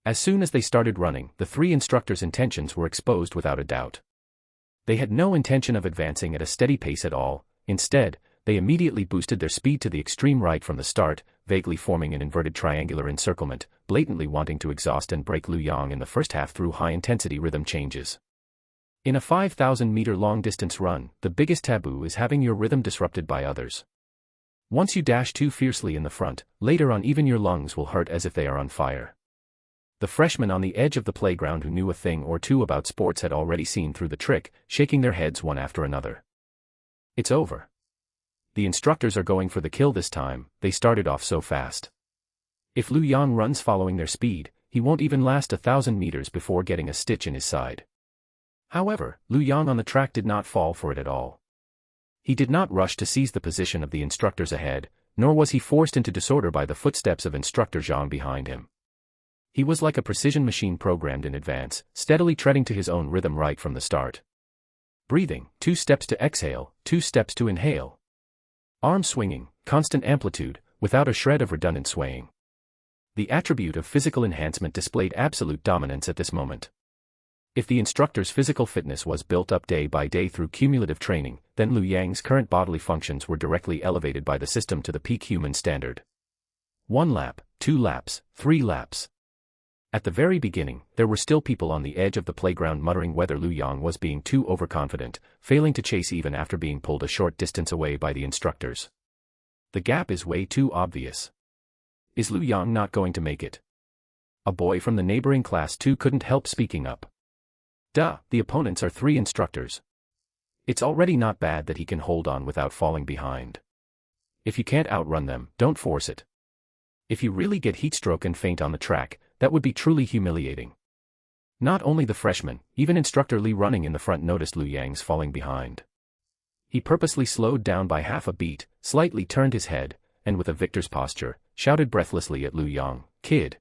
As soon as they started running, the 3 instructors' intentions were exposed without a doubt. They had no intention of advancing at a steady pace at all. Instead, they immediately boosted their speed to the extreme right from the start, vaguely forming an inverted triangular encirclement, blatantly wanting to exhaust and break Lu Yang in the first half through high-intensity rhythm changes. In a 5,000-meter long-distance run, the biggest taboo is having your rhythm disrupted by others. Once you dash too fiercely in the front, later on even your lungs will hurt as if they are on fire. The freshmen on the edge of the playground who knew a thing or two about sports had already seen through the trick, shaking their heads one after another. It's over. The instructors are going for the kill this time, they started off so fast. If Lu Yang runs following their speed, he won't even last 1,000 meters before getting a stitch in his side. However, Lu Yang on the track did not fall for it at all. He did not rush to seize the position of the instructors ahead, nor was he forced into disorder by the footsteps of Instructor Zhang behind him. He was like a precision machine programmed in advance, steadily treading to his own rhythm right from the start. Breathing, 2 steps to exhale, 2 steps to inhale. Arm swinging, constant amplitude, without a shred of redundant swaying. The attribute of physical enhancement displayed absolute dominance at this moment. If the instructor's physical fitness was built up day by day through cumulative training, then Lu Yang's current bodily functions were directly elevated by the system to the peak human standard. 1 lap, 2 laps, 3 laps. At the very beginning, there were still people on the edge of the playground muttering whether Lu Yang was being too overconfident, failing to chase even after being pulled a short distance away by the instructors. The gap is way too obvious. Is Lu Yang not going to make it? A boy from the neighboring class too couldn't help speaking up. Duh, the opponents are 3 instructors. It's already not bad that he can hold on without falling behind. If you can't outrun them, don't force it. If you really get heatstroke and faint on the track, that would be truly humiliating. Not only the freshman, even Instructor Li running in the front noticed Lu Yang's falling behind. He purposely slowed down by half a beat, slightly turned his head, and with a victor's posture, shouted breathlessly at Lu Yang, "Kid.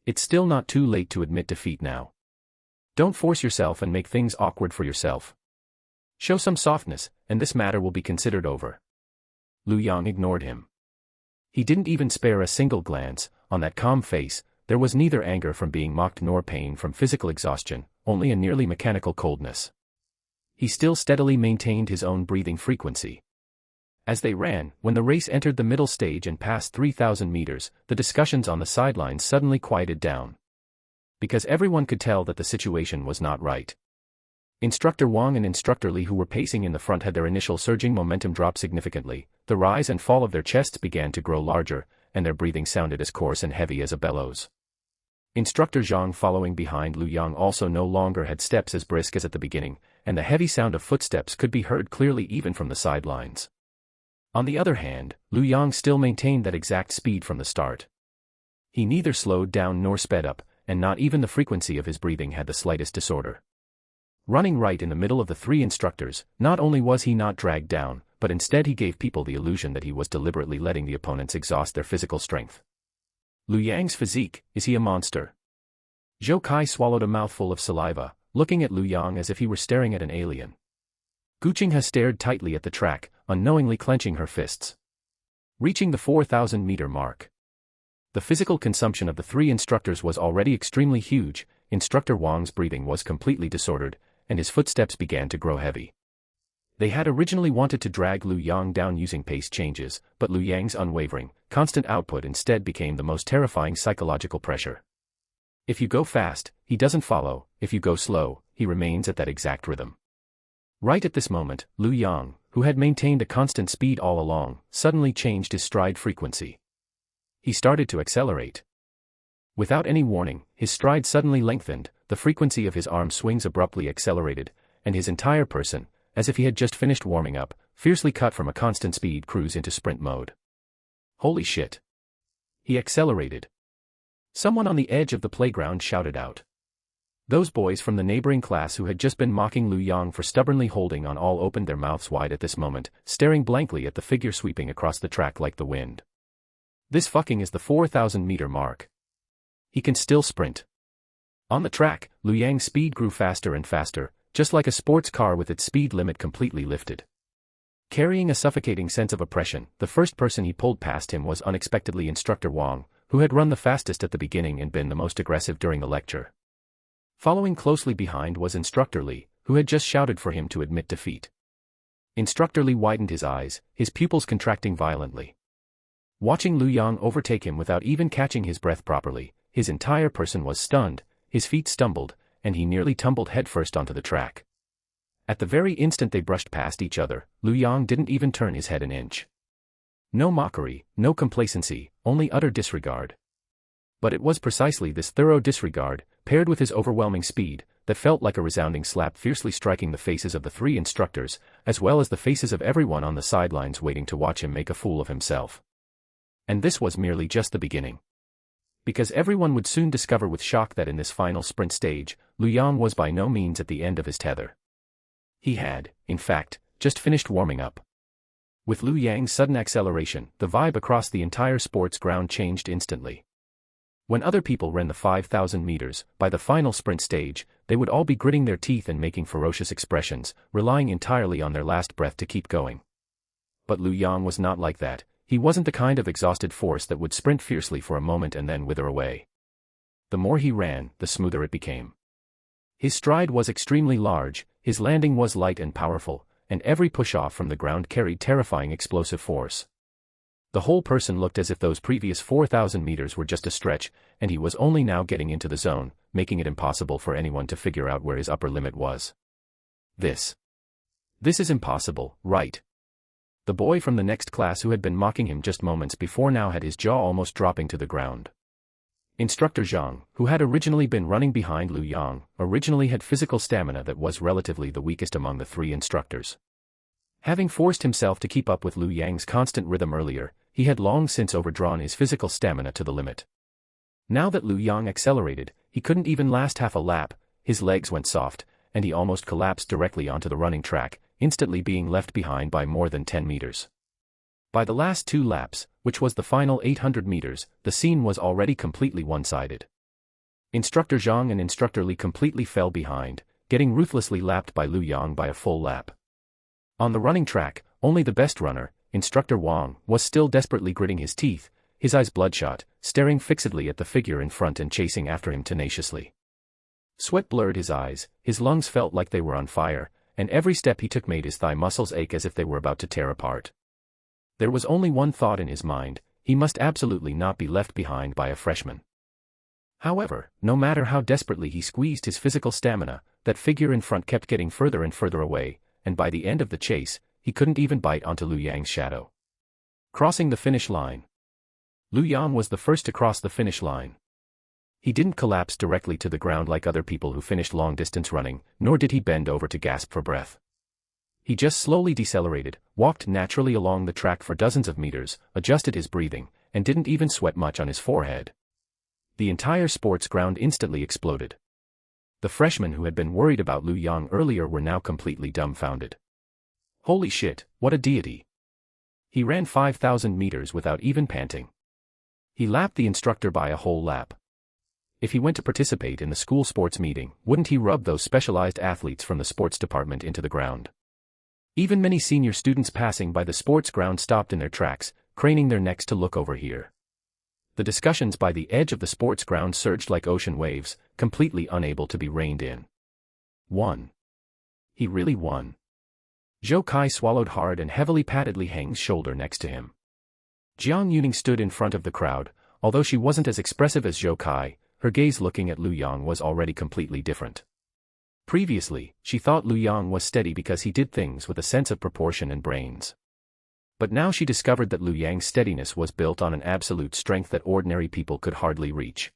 It's still not too late to admit defeat now. Don't force yourself and make things awkward for yourself. Show some softness, and this matter will be considered over." Lu Yang ignored him. He didn't even spare a single glance. On that calm face, there was neither anger from being mocked nor pain from physical exhaustion, only a nearly mechanical coldness. He still steadily maintained his own breathing frequency. As they ran, when the race entered the middle stage and passed 3,000 meters, the discussions on the sidelines suddenly quieted down. Because everyone could tell that the situation was not right. Instructor Wang and Instructor Li, who were pacing in the front, had their initial surging momentum drop significantly. The rise and fall of their chests began to grow larger, and their breathing sounded as coarse and heavy as a bellows. Instructor Zhang following behind Lu Yang also no longer had steps as brisk as at the beginning, and the heavy sound of footsteps could be heard clearly even from the sidelines. On the other hand, Lu Yang still maintained that exact speed from the start. He neither slowed down nor sped up, and not even the frequency of his breathing had the slightest disorder. Running right in the middle of the 3 instructors, not only was he not dragged down, but instead he gave people the illusion that he was deliberately letting the opponents exhaust their physical strength. Lu Yang's physique, is he a monster? Zhou Kai swallowed a mouthful of saliva, looking at Lu Yang as if he were staring at an alien. Gu Qinghe stared tightly at the track, unknowingly clenching her fists. Reaching the 4,000-meter mark. The physical consumption of the 3 instructors was already extremely huge. Instructor Wang's breathing was completely disordered, and his footsteps began to grow heavy. They had originally wanted to drag Lu Yang down using pace changes, but Lu Yang's unwavering, constant output instead became the most terrifying psychological pressure. If you go fast, he doesn't follow. If you go slow, he remains at that exact rhythm. Right at this moment, Lu Yang, who had maintained a constant speed all along, suddenly changed his stride frequency. He started to accelerate. Without any warning, his stride suddenly lengthened, the frequency of his arm swings abruptly accelerated, and his entire person, as if he had just finished warming up, fiercely cut from a constant speed cruise into sprint mode. Holy shit! He accelerated. Someone on the edge of the playground shouted out. Those boys from the neighboring class who had just been mocking Lu Yang for stubbornly holding on all opened their mouths wide at this moment, staring blankly at the figure sweeping across the track like the wind. This fucking is the 4,000-meter mark. He can still sprint. On the track, Lu Yang's speed grew faster and faster, just like a sports car with its speed limit completely lifted. Carrying a suffocating sense of oppression, the first person he pulled past him was unexpectedly Instructor Wang, who had run the fastest at the beginning and been the most aggressive during the lecture. Following closely behind was Instructor Li, who had just shouted for him to admit defeat. Instructor Li widened his eyes, his pupils contracting violently. Watching Lu Yang overtake him without even catching his breath properly, his entire person was stunned, his feet stumbled, and he nearly tumbled headfirst onto the track. At the very instant they brushed past each other, Lu Yang didn't even turn his head an inch. No mockery, no complacency, only utter disregard. But it was precisely this thorough disregard, paired with his overwhelming speed, that felt like a resounding slap, fiercely striking the faces of the three instructors, as well as the faces of everyone on the sidelines waiting to watch him make a fool of himself. And this was merely just the beginning. Because everyone would soon discover with shock that in this final sprint stage, Lu Yang was by no means at the end of his tether. He had, in fact, just finished warming up. With Lu Yang's sudden acceleration, the vibe across the entire sports ground changed instantly. When other people ran the 5,000 meters, by the final sprint stage, they would all be gritting their teeth and making ferocious expressions, relying entirely on their last breath to keep going. But Lu Yang was not like that. He wasn't the kind of exhausted force that would sprint fiercely for a moment and then wither away. The more he ran, the smoother it became. His stride was extremely large, his landing was light and powerful, and every push-off from the ground carried terrifying explosive force. The whole person looked as if those previous 4,000 meters were just a stretch, and he was only now getting into the zone, making it impossible for anyone to figure out where his upper limit was. This is impossible, right? The boy from the next class who had been mocking him just moments before now had his jaw almost dropping to the ground. Instructor Zhang, who had originally been running behind Lu Yang, originally had physical stamina that was relatively the weakest among the three instructors. Having forced himself to keep up with Lu Yang's constant rhythm earlier, he had long since overdrawn his physical stamina to the limit. Now that Lu Yang accelerated, he couldn't even last half a lap, his legs went soft, and he almost collapsed directly onto the running track, instantly being left behind by more than 10 meters. By the last 2 laps, which was the final 800 meters, the scene was already completely one-sided. Instructor Zhang and Instructor Li completely fell behind, getting ruthlessly lapped by Lu Yang by a full lap. On the running track, only the best runner, Instructor Wang, was still desperately gritting his teeth, his eyes bloodshot, staring fixedly at the figure in front and chasing after him tenaciously. Sweat blurred his eyes, his lungs felt like they were on fire, and every step he took made his thigh muscles ache as if they were about to tear apart. There was only one thought in his mind: he must absolutely not be left behind by a freshman. However, no matter how desperately he squeezed his physical stamina, that figure in front kept getting further and further away, and by the end of the chase, he couldn't even bite onto Lu Yang's shadow. Crossing the finish line. Lu Yang was the first to cross the finish line. He didn't collapse directly to the ground like other people who finished long-distance running, nor did he bend over to gasp for breath. He just slowly decelerated, walked naturally along the track for dozens of meters, adjusted his breathing, and didn't even sweat much on his forehead. The entire sports ground instantly exploded. The freshmen who had been worried about Lu Yang earlier were now completely dumbfounded. Holy shit, what a deity! He ran 5,000 meters without even panting. He lapped the instructor by a whole lap. If he went to participate in the school sports meeting, wouldn't he rub those specialized athletes from the sports department into the ground? Even many senior students passing by the sports ground stopped in their tracks, craning their necks to look over here. The discussions by the edge of the sports ground surged like ocean waves, completely unable to be reined in. Won. He really won. Zhou Kai swallowed hard and heavily patted Li Heng's shoulder next to him. Jiang Yuning stood in front of the crowd, although she wasn't as expressive as Zhou Kai. Her gaze looking at Lu Yang was already completely different. Previously, she thought Lu Yang was steady because he did things with a sense of proportion and brains. But now she discovered that Lu Yang's steadiness was built on an absolute strength that ordinary people could hardly reach.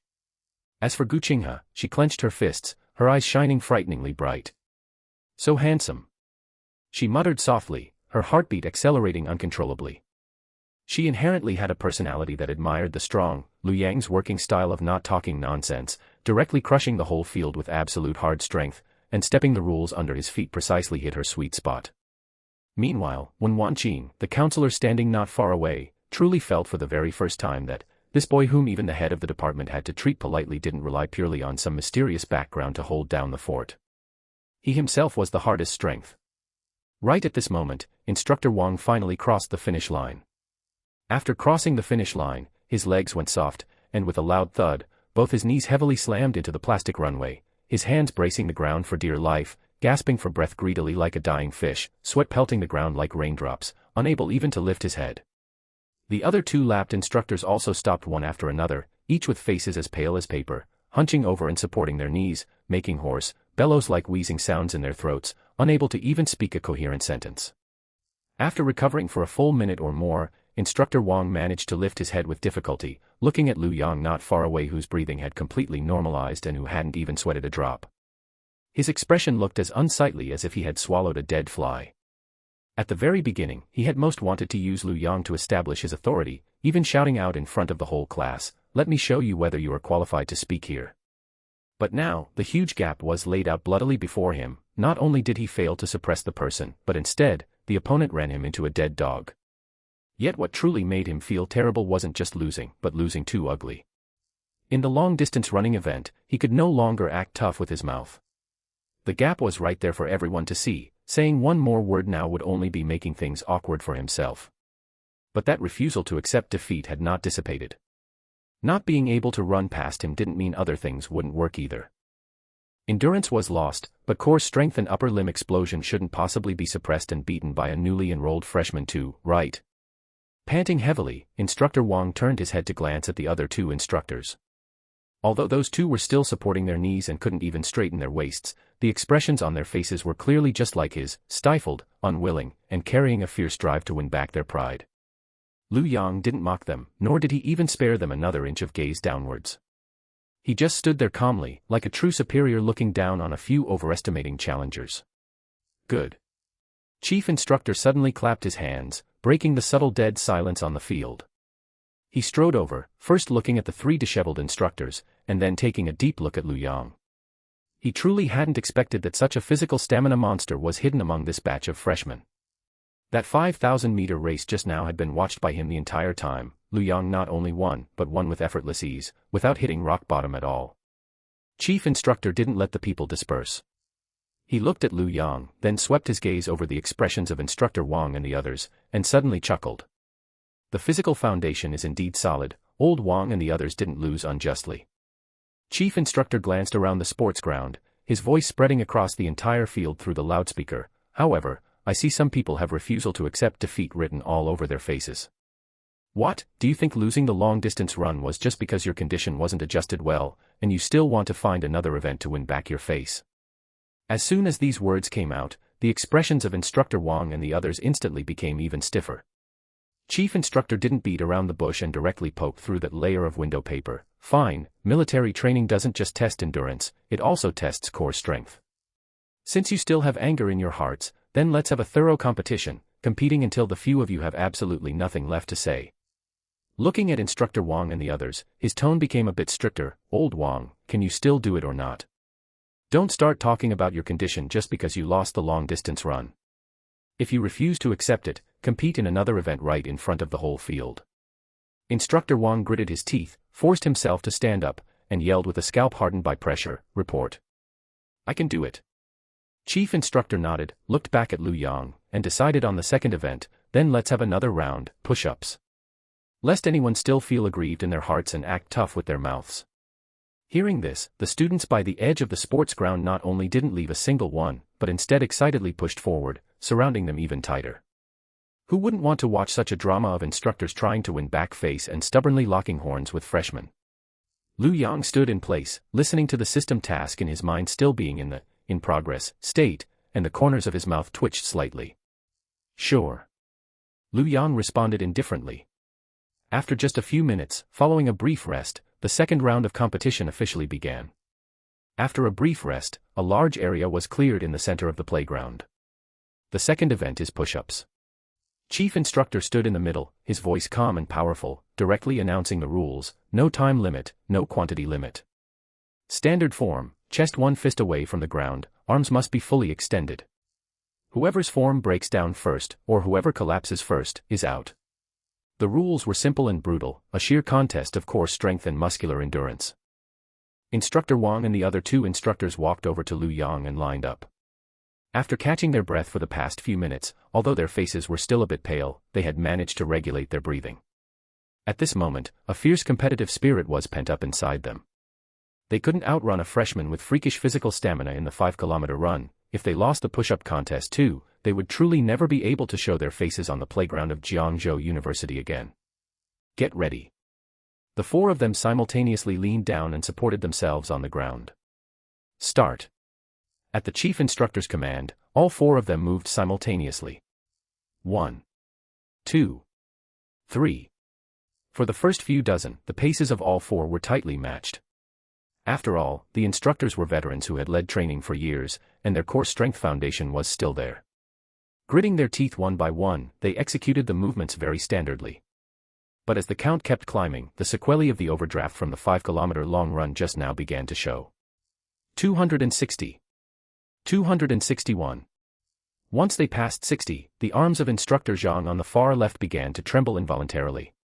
As for Gu Qinghe, she clenched her fists, her eyes shining frighteningly bright. So handsome. She muttered softly, her heartbeat accelerating uncontrollably. She inherently had a personality that admired the strong. Lu Yang's working style of not talking nonsense, directly crushing the whole field with absolute hard strength, and stepping the rules under his feet precisely hit her sweet spot. Meanwhile, when Wan Qin, the counselor standing not far away, truly felt for the very first time that this boy whom even the head of the department had to treat politely didn't rely purely on some mysterious background to hold down the fort. He himself was the hardest strength. Right at this moment, Instructor Wang finally crossed the finish line. After crossing the finish line, his legs went soft, and with a loud thud, both his knees heavily slammed into the plastic runway, his hands bracing the ground for dear life, gasping for breath greedily like a dying fish, sweat pelting the ground like raindrops, unable even to lift his head. The other 2 lapped instructors also stopped one after another, each with faces as pale as paper, hunching over and supporting their knees, making hoarse, bellows like wheezing sounds in their throats, unable to even speak a coherent sentence. After recovering for a full minute or more, Instructor Wang managed to lift his head with difficulty, looking at Lu Yang not far away, whose breathing had completely normalized and who hadn't even sweated a drop. His expression looked as unsightly as if he had swallowed a dead fly. At the very beginning, he had most wanted to use Lu Yang to establish his authority, even shouting out in front of the whole class, "Let me show you whether you are qualified to speak here." But now, the huge gap was laid out bloodily before him. Not only did he fail to suppress the person, but instead, the opponent ran him into a dead dog. Yet what truly made him feel terrible wasn't just losing, but losing too ugly. In the long-distance running event, he could no longer act tough with his mouth. The gap was right there for everyone to see. Saying one more word now would only be making things awkward for himself. But that refusal to accept defeat had not dissipated. Not being able to run past him didn't mean other things wouldn't work either. Endurance was lost, but core strength and upper limb explosion shouldn't possibly be suppressed and beaten by a newly enrolled freshman too, right? Panting heavily, Instructor Wang turned his head to glance at the other two instructors. Although those two were still supporting their knees and couldn't even straighten their waists, the expressions on their faces were clearly just like his, stifled, unwilling, and carrying a fierce drive to win back their pride. Lu Yang didn't mock them, nor did he even spare them another inch of gaze downwards. He just stood there calmly, like a true superior looking down on a few overestimating challengers. Good. Chief Instructor suddenly clapped his hands, breaking the subtle dead silence on the field. He strode over, first looking at the three disheveled instructors, and then taking a deep look at Lu Yang. He truly hadn't expected that such a physical stamina monster was hidden among this batch of freshmen. That 5,000-meter race just now had been watched by him the entire time. Lu Yang not only won, but won with effortless ease, without hitting rock bottom at all. Chief Instructor didn't let the people disperse. He looked at Lu Yang, then swept his gaze over the expressions of Instructor Wang and the others, and suddenly chuckled. The physical foundation is indeed solid. Old Wang and the others didn't lose unjustly. Chief Instructor glanced around the sports ground, his voice spreading across the entire field through the loudspeaker. However, I see some people have refusal to accept defeat written all over their faces. What, do you think losing the long-distance run was just because your condition wasn't adjusted well, and you still want to find another event to win back your face? As soon as these words came out, the expressions of Instructor Wang and the others instantly became even stiffer. Chief Instructor didn't beat around the bush and directly poke through that layer of window paper. Fine, military training doesn't just test endurance, it also tests core strength. Since you still have anger in your hearts, then let's have a thorough competition, competing until the few of you have absolutely nothing left to say. Looking at Instructor Wang and the others, his tone became a bit stricter. Old Wang, can you still do it or not? Don't start talking about your condition just because you lost the long-distance run. If you refuse to accept it, compete in another event right in front of the whole field. Instructor Wang gritted his teeth, forced himself to stand up, and yelled with a scalp hardened by pressure, "Report. I can do it." Chief Instructor nodded, looked back at Lu Yang, and decided on the second event. Then let's have another round, push-ups. Lest anyone still feel aggrieved in their hearts and act tough with their mouths. Hearing this, the students by the edge of the sports ground not only didn't leave a single one, but instead excitedly pushed forward, surrounding them even tighter. Who wouldn't want to watch such a drama of instructors trying to win back face and stubbornly locking horns with freshmen? Lu Yang stood in place, listening to the system task in his mind still being in the in progress state, and the corners of his mouth twitched slightly. Sure. Lu Yang responded indifferently. After just a few minutes, following a brief rest, the second round of competition officially began. After a brief rest, a large area was cleared in the center of the playground. The second event is push-ups. Chief Instructor stood in the middle, his voice calm and powerful, directly announcing the rules: no time limit, no quantity limit. Standard form, chest one fist away from the ground, arms must be fully extended. Whoever's form breaks down first, or whoever collapses first, is out. The rules were simple and brutal, a sheer contest of core strength and muscular endurance. Instructor Wang and the other two instructors walked over to Lu Yang and lined up. After catching their breath for the past few minutes, although their faces were still a bit pale, they had managed to regulate their breathing. At this moment, a fierce competitive spirit was pent up inside them. They couldn't outrun a freshman with freakish physical stamina in the 5-kilometer run. If they lost the push-up contest too, they would truly never be able to show their faces on the playground of Jiangzhou University again. Get ready. The four of them simultaneously leaned down and supported themselves on the ground. Start. At the chief instructor's command, all four of them moved simultaneously. 1, 2, 3, For the first few dozen, the paces of all four were tightly matched. After all, the instructors were veterans who had led training for years, and their core strength foundation was still there. Gritting their teeth one by one, they executed the movements very standardly. But as the count kept climbing, the sequelae of the overdraft from the 5-kilometer long run just now began to show. 260. 261. Once they passed 60, the arms of Instructor Zhang on the far left began to tremble involuntarily.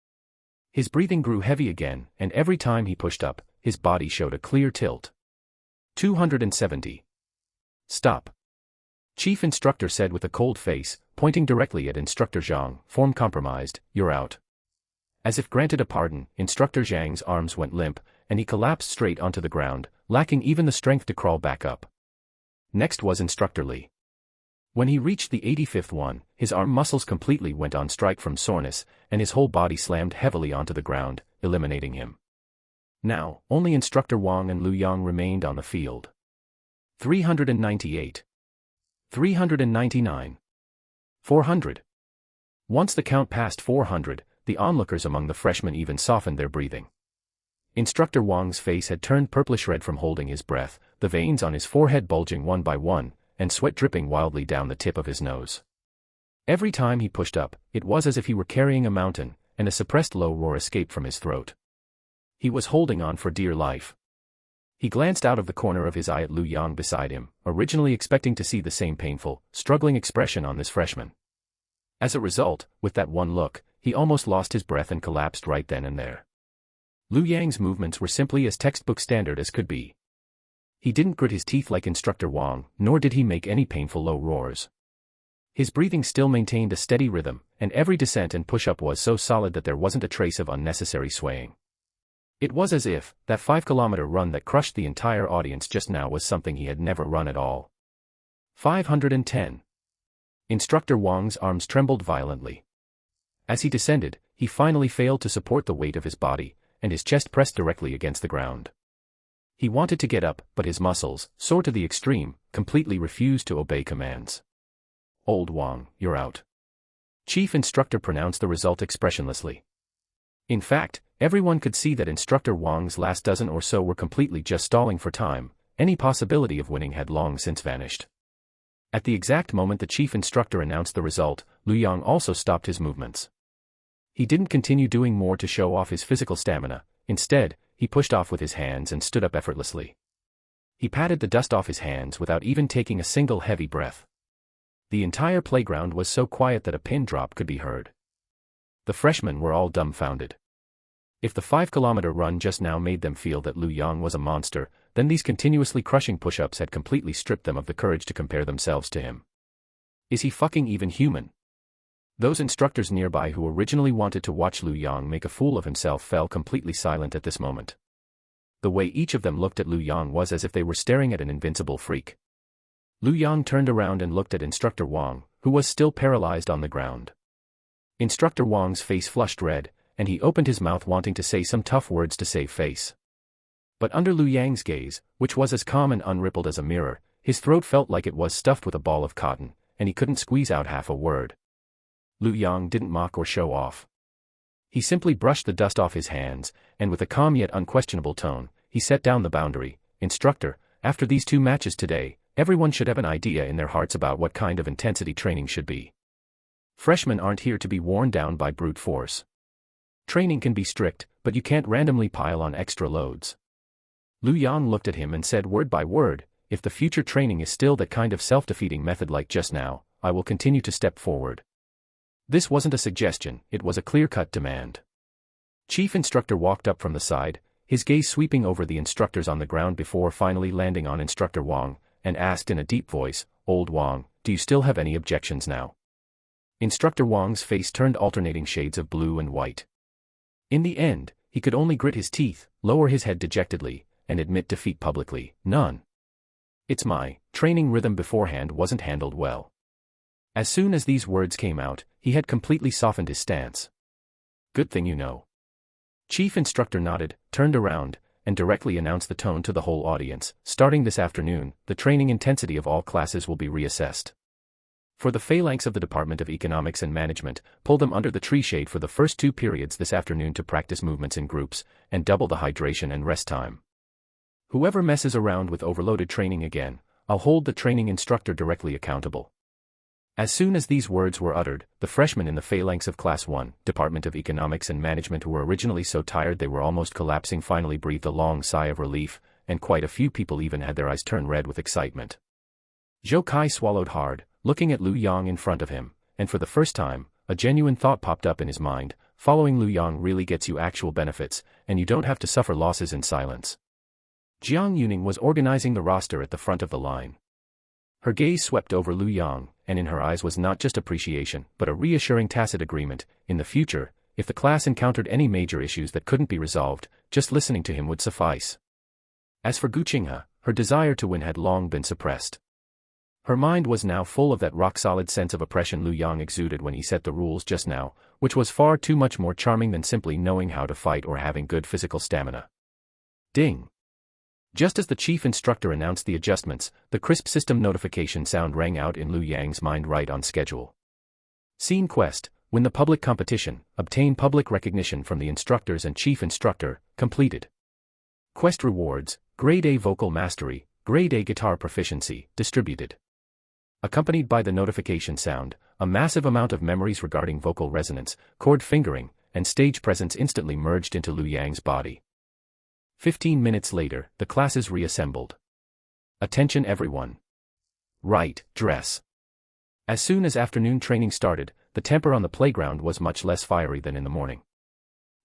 His breathing grew heavy again, and every time he pushed up, his body showed a clear tilt. 270. Stop. Chief Instructor said with a cold face, pointing directly at Instructor Zhang, form compromised, you're out. As if granted a pardon, Instructor Zhang's arms went limp, and he collapsed straight onto the ground, lacking even the strength to crawl back up. Next was Instructor Li. When he reached the 85th one, his arm muscles completely went on strike from soreness, and his whole body slammed heavily onto the ground, eliminating him. Now, only Instructor Wang and Lu Yang remained on the field. 398. 399. 400. Once the count passed 400, the onlookers among the freshmen even softened their breathing. Instructor Wang's face had turned purplish red from holding his breath, the veins on his forehead bulging one by one, and sweat dripping wildly down the tip of his nose. Every time he pushed up, it was as if he were carrying a mountain, and a suppressed low roar escaped from his throat. He was holding on for dear life. He glanced out of the corner of his eye at Lu Yang beside him, originally expecting to see the same painful, struggling expression on this freshman. As a result, with that one look, he almost lost his breath and collapsed right then and there. Lu Yang's movements were simply as textbook standard as could be. He didn't grit his teeth like Instructor Wang, nor did he make any painful low roars. His breathing still maintained a steady rhythm, and every descent and push-up was so solid that there wasn't a trace of unnecessary swaying. It was as if that 5-kilometer run that crushed the entire audience just now was something he had never run at all. 510. Instructor Wang's arms trembled violently. As he descended, he finally failed to support the weight of his body, and his chest pressed directly against the ground. He wanted to get up, but his muscles, sore to the extreme, completely refused to obey commands. Old Wang, you're out. Chief Instructor pronounced the result expressionlessly. In fact, everyone could see that Instructor Wang's last dozen or so were completely just stalling for time, any possibility of winning had long since vanished. At the exact moment the Chief Instructor announced the result, Lu Yang also stopped his movements. He didn't continue doing more to show off his physical stamina, instead, he pushed off with his hands and stood up effortlessly. He patted the dust off his hands without even taking a single heavy breath. The entire playground was so quiet that a pin drop could be heard. The freshmen were all dumbfounded. If the 5-kilometer run just now made them feel that Lu Yang was a monster, then these continuously crushing push-ups had completely stripped them of the courage to compare themselves to him. Is he fucking even human? Those instructors nearby who originally wanted to watch Lu Yang make a fool of himself fell completely silent at this moment. The way each of them looked at Lu Yang was as if they were staring at an invincible freak. Lu Yang turned around and looked at Instructor Wang, who was still paralyzed on the ground. Instructor Wang's face flushed red, and he opened his mouth wanting to say some tough words to save face. But under Lu Yang's gaze, which was as calm and unrippled as a mirror, his throat felt like it was stuffed with a ball of cotton, and he couldn't squeeze out half a word. Lu Yang didn't mock or show off. He simply brushed the dust off his hands, and with a calm yet unquestionable tone, he set down the boundary. Instructor, after these 2 matches today, everyone should have an idea in their hearts about what kind of intensity training should be. Freshmen aren't here to be worn down by brute force. Training can be strict, but you can't randomly pile on extra loads. Lu Yang looked at him and said word by word, if the future training is still that kind of self-defeating method like just now, I will continue to step forward. This wasn't a suggestion, it was a clear-cut demand. Chief Instructor walked up from the side, his gaze sweeping over the instructors on the ground before finally landing on Instructor Wang, and asked in a deep voice, Old Wang, do you still have any objections now? Instructor Wang's face turned alternating shades of blue and white. In the end, he could only grit his teeth, lower his head dejectedly, and admit defeat publicly, none. It's my training rhythm beforehand wasn't handled well. As soon as these words came out, he had completely softened his stance. Good thing you know. Chief Instructor nodded, turned around, and directly announced the tone to the whole audience, starting this afternoon, the training intensity of all classes will be reassessed. For the phalanx of the Department of Economics and Management, pull them under the tree shade for the first 2 periods this afternoon to practice movements in groups, and double the hydration and rest time. Whoever messes around with overloaded training again, I'll hold the training instructor directly accountable. As soon as these words were uttered, the freshmen in the phalanx of Class 1, Department of Economics and Management, who were originally so tired they were almost collapsing, finally breathed a long sigh of relief, and quite a few people even had their eyes turn red with excitement. Zhou Kai swallowed hard, looking at Lu Yang in front of him, and for the first time, a genuine thought popped up in his mind: following Lu Yang really gets you actual benefits, and you don't have to suffer losses in silence. Jiang Yuning was organizing the roster at the front of the line. Her gaze swept over Lu Yang, and in her eyes was not just appreciation, but a reassuring tacit agreement. In the future, if the class encountered any major issues that couldn't be resolved, just listening to him would suffice. As for Gu Qinghe, her desire to win had long been suppressed. Her mind was now full of that rock-solid sense of oppression Lu Yang exuded when he set the rules just now, which was far too much more charming than simply knowing how to fight or having good physical stamina. Ding! Just as the chief instructor announced the adjustments, the crisp system notification sound rang out in Lu Yang's mind: right on schedule. Scene quest: win the public competition, obtain public recognition from the instructors and chief instructor, completed. Quest rewards: Grade A vocal mastery, Grade A guitar proficiency, distributed. Accompanied by the notification sound, a massive amount of memories regarding vocal resonance, chord fingering, and stage presence instantly merged into Lu Yang's body. 15 minutes later, the classes reassembled. Attention everyone. Right, dress. As soon as afternoon training started, the temper on the playground was much less fiery than in the morning.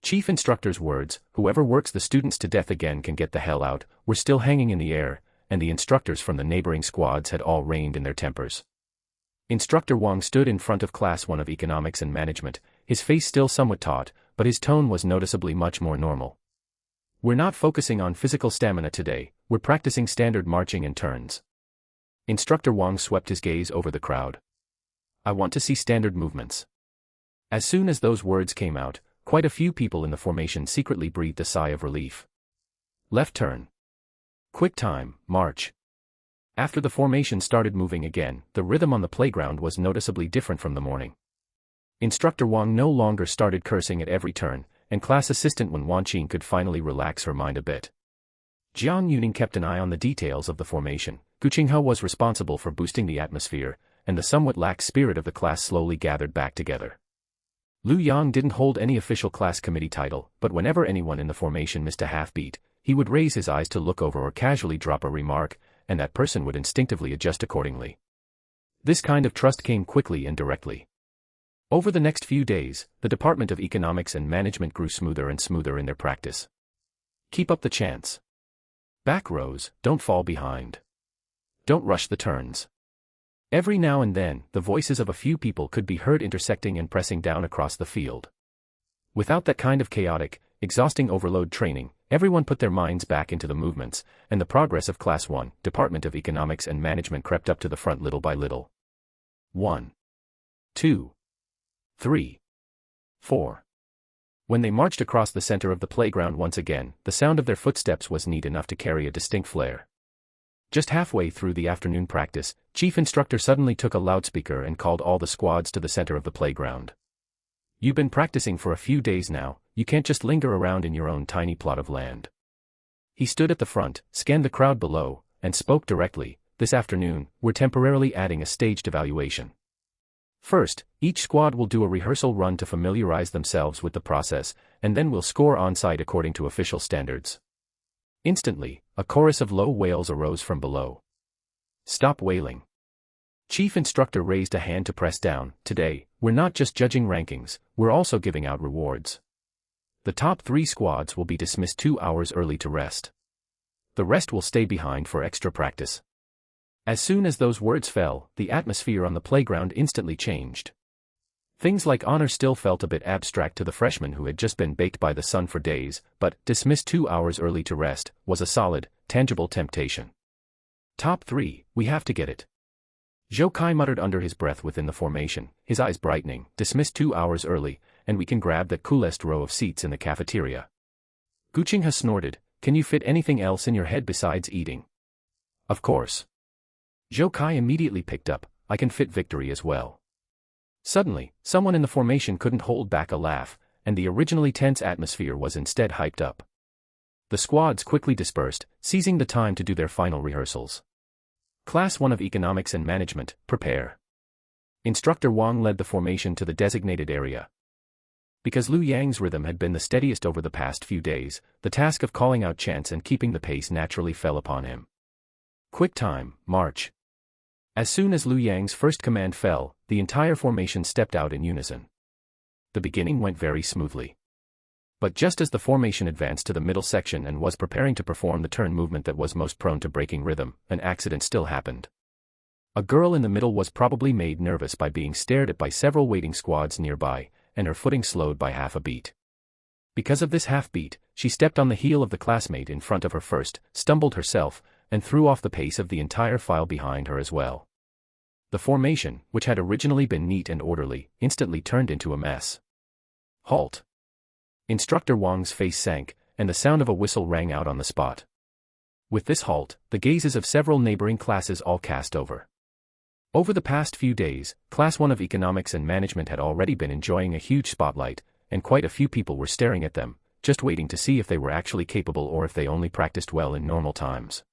Chief instructor's words, "Whoever works the students to death again can get the hell out," were still hanging in the air, and the instructors from the neighboring squads had all reined in their tempers. Instructor Wang stood in front of Class 1 of Economics and Management, his face still somewhat taut, but his tone was noticeably much more normal. "We're not focusing on physical stamina today, we're practicing standard marching and turns." Instructor Wang swept his gaze over the crowd. "I want to see standard movements." As soon as those words came out, quite a few people in the formation secretly breathed a sigh of relief. Left turn. Quick time, march. After the formation started moving again, the rhythm on the playground was noticeably different from the morning. Instructor Wang no longer started cursing at every turn, and class assistant Wen Wanqing could finally relax her mind a bit. Jiang Yuning kept an eye on the details of the formation. Gu Qinghe was responsible for boosting the atmosphere, and the somewhat lax spirit of the class slowly gathered back together. Lu Yang didn't hold any official class committee title, but whenever anyone in the formation missed a half-beat, he would raise his eyes to look over or casually drop a remark, and that person would instinctively adjust accordingly. This kind of trust came quickly and directly. Over the next few days, the Department of Economics and Management grew smoother and smoother in their practice. Keep up the chance. Back rows, don't fall behind. Don't rush the turns. Every now and then, the voices of a few people could be heard intersecting and pressing down across the field. Without that kind of chaotic, exhausting overload training, everyone put their minds back into the movements, and the progress of Class 1, Department of Economics and Management crept up to the front little by little. 1, 2, 3, 4. When they marched across the center of the playground once again, the sound of their footsteps was neat enough to carry a distinct flair. Just halfway through the afternoon practice, Chief Instructor suddenly took a loudspeaker and called all the squads to the center of the playground. "You've been practicing for a few days now, you can't just linger around in your own tiny plot of land." He stood at the front, scanned the crowd below, and spoke directly. "This afternoon, we're temporarily adding a staged evaluation. First, each squad will do a rehearsal run to familiarize themselves with the process, and then we'll score on-site according to official standards." Instantly, a chorus of low wails arose from below. "Stop wailing." Chief Instructor raised a hand to press down. "Today, we're not just judging rankings, we're also giving out rewards. The top 3 squads will be dismissed 2 hours early to rest. The rest will stay behind for extra practice." As soon as those words fell, the atmosphere on the playground instantly changed. Things like honor still felt a bit abstract to the freshmen who had just been baked by the sun for days, but dismissed 2 hours early to rest was a solid, tangible temptation. "Top 3, we have to get it." Zhou Kai muttered under his breath within the formation, his eyes brightening. "Dismissed 2 hours early, and we can grab that coolest row of seats in the cafeteria." Gu Qinghe snorted, "Can you fit anything else in your head besides eating?" "Of course." Zhou Kai immediately picked up, I can fit victory as well. Suddenly, someone in the formation couldn't hold back a laugh, and the originally tense atmosphere was instead hyped up. The squads quickly dispersed, seizing the time to do their final rehearsals. Class 1 of Economics and Management, prepare. Instructor Wang led the formation to the designated area. Because Liu Yang's rhythm had been the steadiest over the past few days, the task of calling out chants and keeping the pace naturally fell upon him. Quick time, march. As soon as Liu Yang's first command fell, the entire formation stepped out in unison. The beginning went very smoothly. But just as the formation advanced to the middle section and was preparing to perform the turn movement that was most prone to breaking rhythm, an accident still happened. A girl in the middle was probably made nervous by being stared at by several waiting squads nearby, and her footing slowed by half a beat. Because of this half beat, she stepped on the heel of the classmate in front of her first, stumbled herself, and threw off the pace of the entire file behind her as well. The formation, which had originally been neat and orderly, instantly turned into a mess. Halt! Instructor Wang's face sank, and the sound of a whistle rang out on the spot. With this halt, the gazes of several neighboring classes all cast over. Over the past few days, Class 1 of Economics and Management had already been enjoying a huge spotlight, and quite a few people were staring at them, just waiting to see if they were actually capable or if they only practiced well in normal times.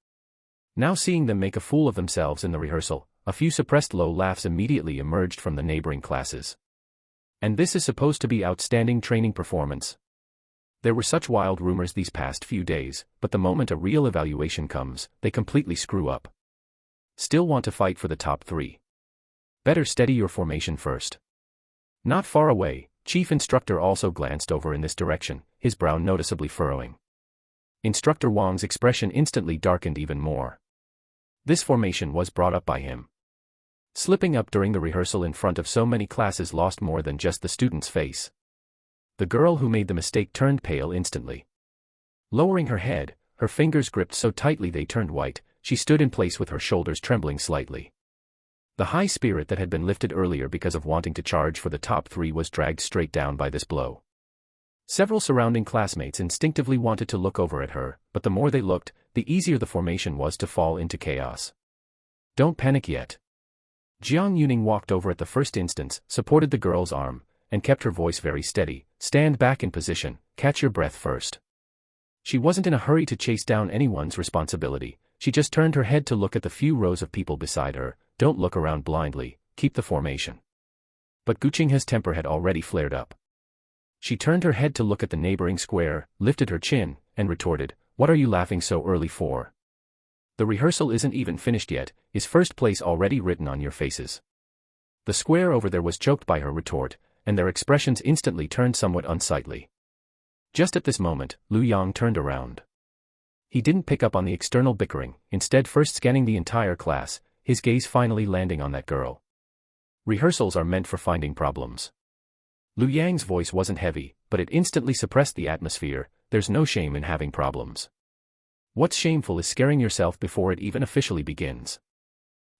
Now seeing them make a fool of themselves in the rehearsal, a few suppressed low laughs immediately emerged from the neighboring classes. And this is supposed to be outstanding training performance. There were such wild rumors these past few days, but the moment a real evaluation comes, they completely screw up. Still want to fight for the top 3? Better steady your formation first. Not far away, Chief Instructor also glanced over in this direction, his brow noticeably furrowing. Instructor Wang's expression instantly darkened even more. This formation was brought up by him. Slipping up during the rehearsal in front of so many classes lost more than just the student's face. The girl who made the mistake turned pale instantly. Lowering her head, her fingers gripped so tightly they turned white, she stood in place with her shoulders trembling slightly. The high spirit that had been lifted earlier because of wanting to charge for the top 3 was dragged straight down by this blow. Several surrounding classmates instinctively wanted to look over at her, but the more they looked, the easier the formation was to fall into chaos. Don't panic yet. Jiang Yuning walked over at the first instance, supported the girl's arm, and kept her voice very steady. Stand back in position, catch your breath first. She wasn't in a hurry to chase down anyone's responsibility, she just turned her head to look at the few rows of people beside her. Don't look around blindly, keep the formation. But Guqinghe's temper had already flared up. She turned her head to look at the neighboring square, lifted her chin, and retorted, "What are you laughing so early for? The rehearsal isn't even finished yet, is first place already written on your faces?" The square over there was choked by her retort, and their expressions instantly turned somewhat unsightly. Just at this moment, Liu Yang turned around. He didn't pick up on the external bickering, instead first scanning the entire class, his gaze finally landing on that girl. Rehearsals are meant for finding problems. Liu Yang's voice wasn't heavy, but it instantly suppressed the atmosphere. There's no shame in having problems. What's shameful is scaring yourself before it even officially begins.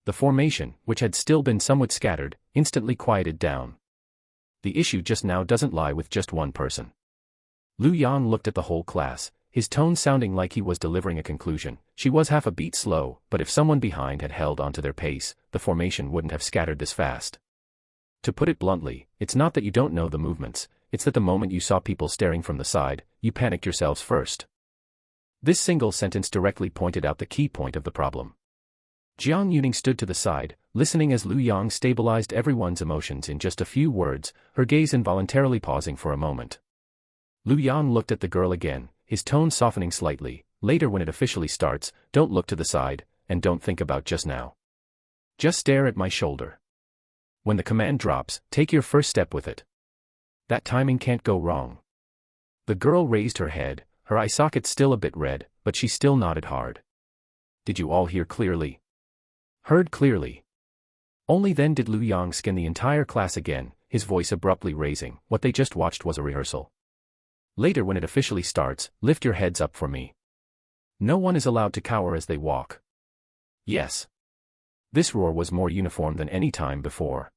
The formation, which had still been somewhat scattered, instantly quieted down. The issue just now doesn't lie with just one person. Liu Yang looked at the whole class, his tone sounding like he was delivering a conclusion. She was half a beat slow, but if someone behind had held onto their pace, the formation wouldn't have scattered this fast. To put it bluntly, it's not that you don't know the movements, it's that the moment you saw people staring from the side, you panicked yourselves first. This single sentence directly pointed out the key point of the problem. Jiang Yuning stood to the side, listening as Liu Yang stabilized everyone's emotions in just a few words, her gaze involuntarily pausing for a moment. Liu Yang looked at the girl again, his tone softening slightly. Later when it officially starts, don't look to the side, and don't think about just now. Just stare at my shoulder. When the command drops, take your first step with it. That timing can't go wrong. The girl raised her head, her eye socket still a bit red, but she still nodded hard. Did you all hear clearly? Heard clearly. Only then did Liu Yang scan the entire class again, his voice abruptly raising. What they just watched was a rehearsal. Later when it officially starts, lift your heads up for me. No one is allowed to cower as they walk. Yes. This roar was more uniform than any time before.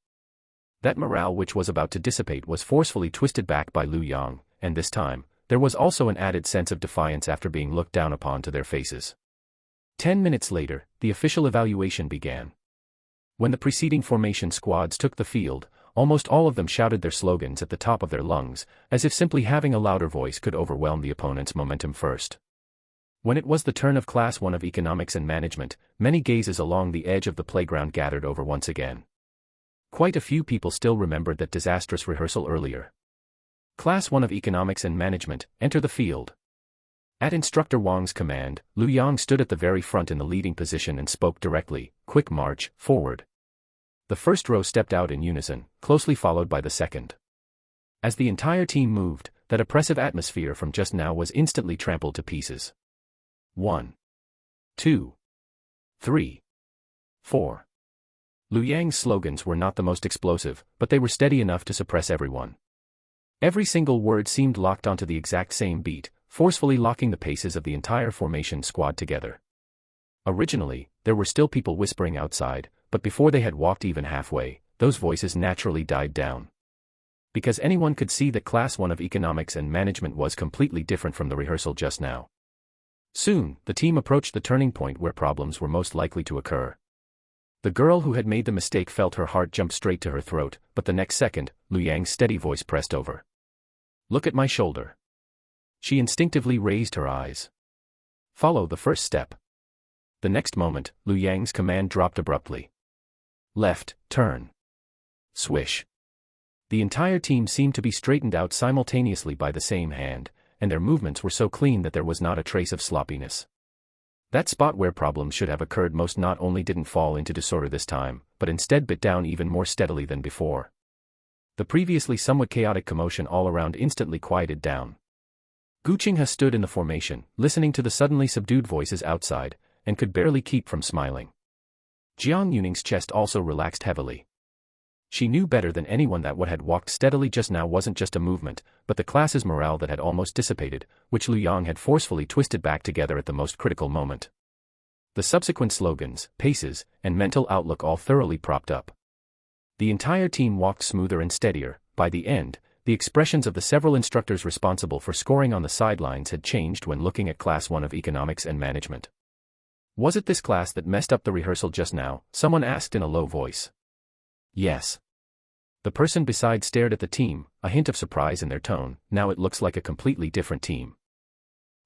That morale which was about to dissipate was forcefully twisted back by Liu Yang, and this time, there was also an added sense of defiance after being looked down upon to their faces. 10 minutes later, the official evaluation began. When the preceding formation squads took the field, almost all of them shouted their slogans at the top of their lungs, as if simply having a louder voice could overwhelm the opponent's momentum first. When it was the turn of Class 1 of Economics and Management, many gazes along the edge of the playground gathered over once again. Quite a few people still remembered that disastrous rehearsal earlier. Class 1 of Economics and Management, enter the field. At Instructor Wang's command, Lu Yang stood at the very front in the leading position and spoke directly, "Quick march, forward." The first row stepped out in unison, closely followed by the second. As the entire team moved, that oppressive atmosphere from just now was instantly trampled to pieces. 1, 2, 3, 4. Lu Yang's slogans were not the most explosive, but they were steady enough to suppress everyone. Every single word seemed locked onto the exact same beat, forcefully locking the paces of the entire formation squad together. Originally, there were still people whispering outside, but before they had walked even halfway, those voices naturally died down. Because anyone could see that Class 1 of Economics and Management was completely different from the rehearsal just now. Soon, the team approached the turning point where problems were most likely to occur. The girl who had made the mistake felt her heart jump straight to her throat, but the next second, Lu Yang's steady voice pressed over. "Look at my shoulder." She instinctively raised her eyes. "Follow the first step." The next moment, Lu Yang's command dropped abruptly. "Left, turn." Swish. The entire team seemed to be straightened out simultaneously by the same hand, and their movements were so clean that there was not a trace of sloppiness. That spot where problems should have occurred most not only didn't fall into disorder this time, but instead bit down even more steadily than before. The previously somewhat chaotic commotion all around instantly quieted down. Gu Qinghe stood in the formation, listening to the suddenly subdued voices outside, and could barely keep from smiling. Jiang Yuning's chest also relaxed heavily. She knew better than anyone that what had walked steadily just now wasn't just a movement, but the class's morale that had almost dissipated, which Lu Yang had forcefully twisted back together at the most critical moment. The subsequent slogans, paces, and mental outlook all thoroughly propped up. The entire team walked smoother and steadier. By the end, the expressions of the several instructors responsible for scoring on the sidelines had changed when looking at Class 1 of Economics and Management. "Was it this class that messed up the rehearsal just now?" someone asked in a low voice. "Yes." The person beside stared at the team, a hint of surprise in their tone. "Now it looks like a completely different team."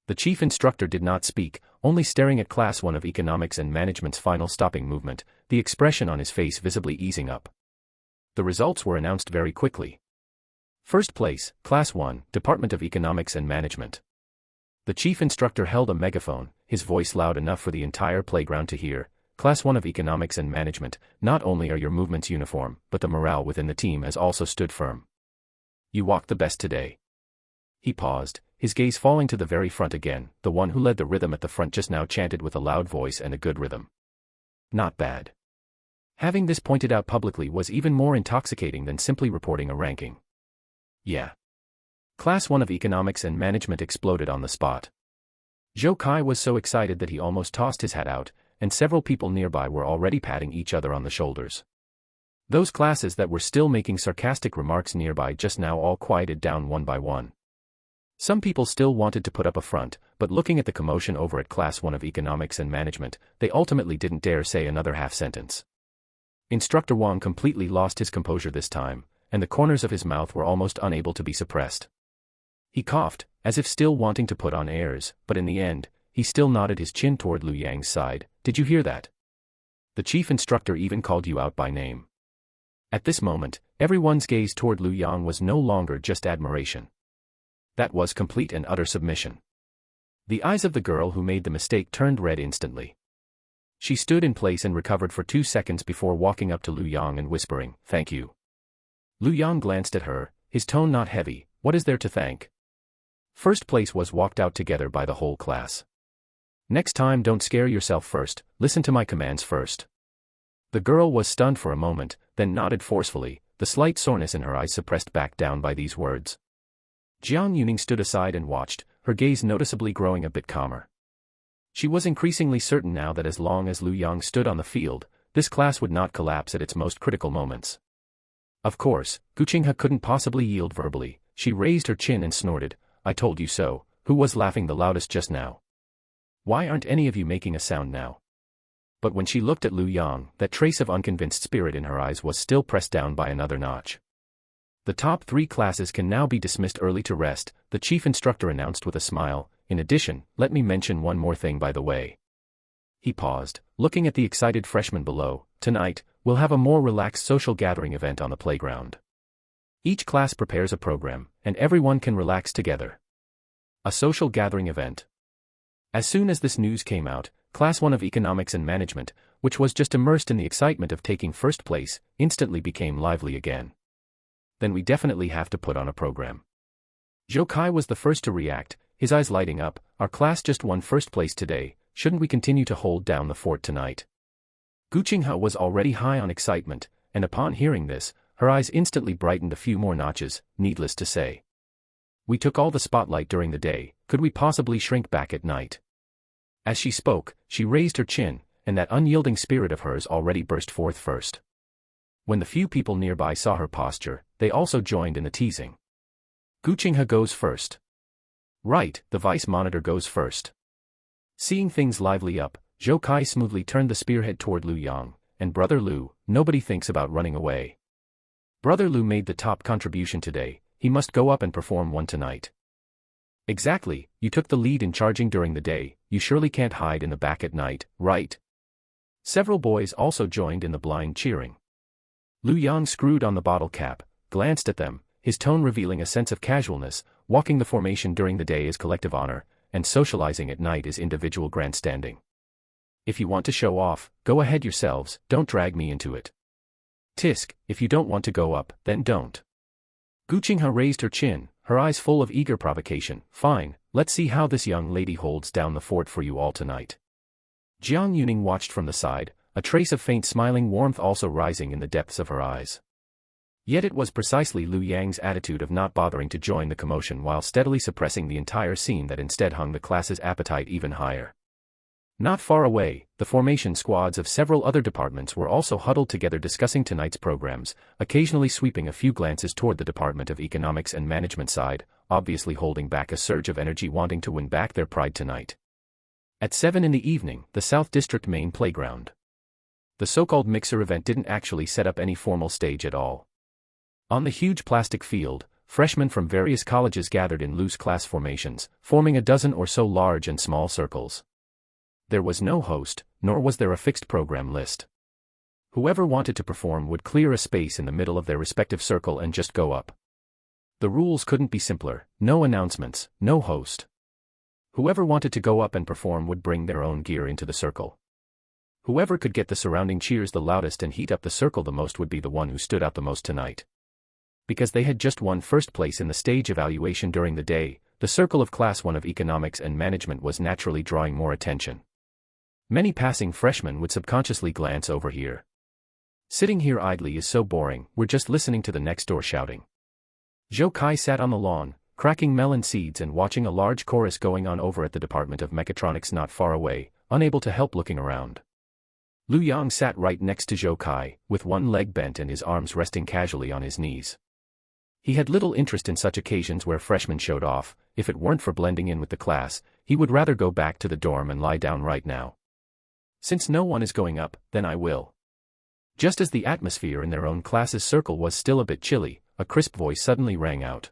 The chief instructor did not speak, only staring at Class 1 of Economics and Management's final stopping movement, the expression on his face visibly easing up. The results were announced very quickly. First place, Class 1, Department of Economics and Management. The chief instructor held a megaphone, his voice loud enough for the entire playground to hear. "Class 1 of Economics and Management, not only are your movements uniform, but the morale within the team has also stood firm. You walked the best today." He paused, his gaze falling to the very front again. The one who led the rhythm at the front just now chanted with a loud voice and a good rhythm. Not bad. Having this pointed out publicly was even more intoxicating than simply reporting a ranking. Yeah. Class 1 of Economics and Management exploded on the spot. Zhou Kai was so excited that he almost tossed his hat out, and several people nearby were already patting each other on the shoulders. Those classes that were still making sarcastic remarks nearby just now all quieted down one by one. Some people still wanted to put up a front, but looking at the commotion over at Class 1 of Economics and Management, they ultimately didn't dare say another half sentence. Instructor Wang completely lost his composure this time, and the corners of his mouth were almost unable to be suppressed. He coughed, as if still wanting to put on airs, but in the end, he still nodded his chin toward Lu Yang's side. "Did you hear that? The chief instructor even called you out by name." At this moment, everyone's gaze toward Lu Yang was no longer just admiration. That was complete and utter submission. The eyes of the girl who made the mistake turned red instantly. She stood in place and recovered for 2 seconds before walking up to Lu Yang and whispering, "Thank you." Lu Yang glanced at her, his tone not heavy. "What is there to thank?" First place was walked out together by the whole class. "Next time don't scare yourself first, listen to my commands first." The girl was stunned for a moment, then nodded forcefully, the slight soreness in her eyes suppressed back down by these words. Jiang Yuning stood aside and watched, her gaze noticeably growing a bit calmer. She was increasingly certain now that as long as Lu Yang stood on the field, this class would not collapse at its most critical moments. Of course, Gu Qinghe couldn't possibly yield verbally. She raised her chin and snorted, "I told you so." Who was laughing the loudest just now? Why aren't any of you making a sound now? But when she looked at Lu Yang, that trace of unconvinced spirit in her eyes was still pressed down by another notch. The top 3 classes can now be dismissed early to rest, the chief instructor announced with a smile. In addition, let me mention one more thing by the way. He paused, looking at the excited freshmen below. Tonight, we'll have a more relaxed social gathering event on the playground. Each class prepares a program, and everyone can relax together. A social gathering event. As soon as this news came out, Class 1 of Economics and Management, which was just immersed in the excitement of taking first place, instantly became lively again. Then we definitely have to put on a program. Zhou Kai was the first to react, his eyes lighting up. Our class just won first place today, shouldn't we continue to hold down the fort tonight? Gu Qinghe was already high on excitement, and upon hearing this, her eyes instantly brightened a few more notches. Needless to say, we took all the spotlight during the day, could we possibly shrink back at night? As she spoke, she raised her chin, and that unyielding spirit of hers already burst forth first. When the few people nearby saw her posture, they also joined in the teasing. Gu Qinghe goes first. Right, the vice monitor goes first. Seeing things lively up, Zhou Kai smoothly turned the spearhead toward Lu Yang, and Brother Lu, nobody thinks about running away. Brother Lu made the top contribution today, he must go up and perform one tonight. Exactly, you took the lead in charging during the day, you surely can't hide in the back at night, right? Several boys also joined in the blind cheering. Lu Yang screwed on the bottle cap, glanced at them, his tone revealing a sense of casualness. Walking the formation during the day is collective honor, and socializing at night is individual grandstanding. If you want to show off, go ahead yourselves, don't drag me into it. Tisk, if you don't want to go up, then don't. Gu Qinghe raised her chin, her eyes full of eager provocation. Fine, let's see how this young lady holds down the fort for you all tonight. Jiang Yuning watched from the side, a trace of faint smiling warmth also rising in the depths of her eyes. Yet it was precisely Lu Yang's attitude of not bothering to join the commotion while steadily suppressing the entire scene that instead hung the class's appetite even higher. Not far away, the formation squads of several other departments were also huddled together discussing tonight's programs, occasionally sweeping a few glances toward the Department of Economics and Management side, obviously holding back a surge of energy wanting to win back their pride tonight. At 7 in the evening, the South District main playground. The so-called mixer event didn't actually set up any formal stage at all. On the huge plastic field, freshmen from various colleges gathered in loose class formations, forming a dozen or so large and small circles. There was no host, nor was there a fixed program list. Whoever wanted to perform would clear a space in the middle of their respective circle and just go up. The rules couldn't be simpler, no announcements, no host. Whoever wanted to go up and perform would bring their own gear into the circle. Whoever could get the surrounding cheers the loudest and heat up the circle the most would be the one who stood out the most tonight. Because they had just won first place in the stage evaluation during the day, the circle of Class 1 of Economics and Management was naturally drawing more attention. Many passing freshmen would subconsciously glance over here. Sitting here idly is so boring, we're just listening to the next door shouting. Zhou Kai sat on the lawn, cracking melon seeds and watching a large chorus going on over at the Department of Mechatronics not far away, unable to help looking around. Lu Yang sat right next to Zhou Kai, with one leg bent and his arms resting casually on his knees. He had little interest in such occasions where freshmen showed off. If it weren't for blending in with the class, he would rather go back to the dorm and lie down right now. Since no one is going up, then I will. Just as the atmosphere in their own class's circle was still a bit chilly, a crisp voice suddenly rang out.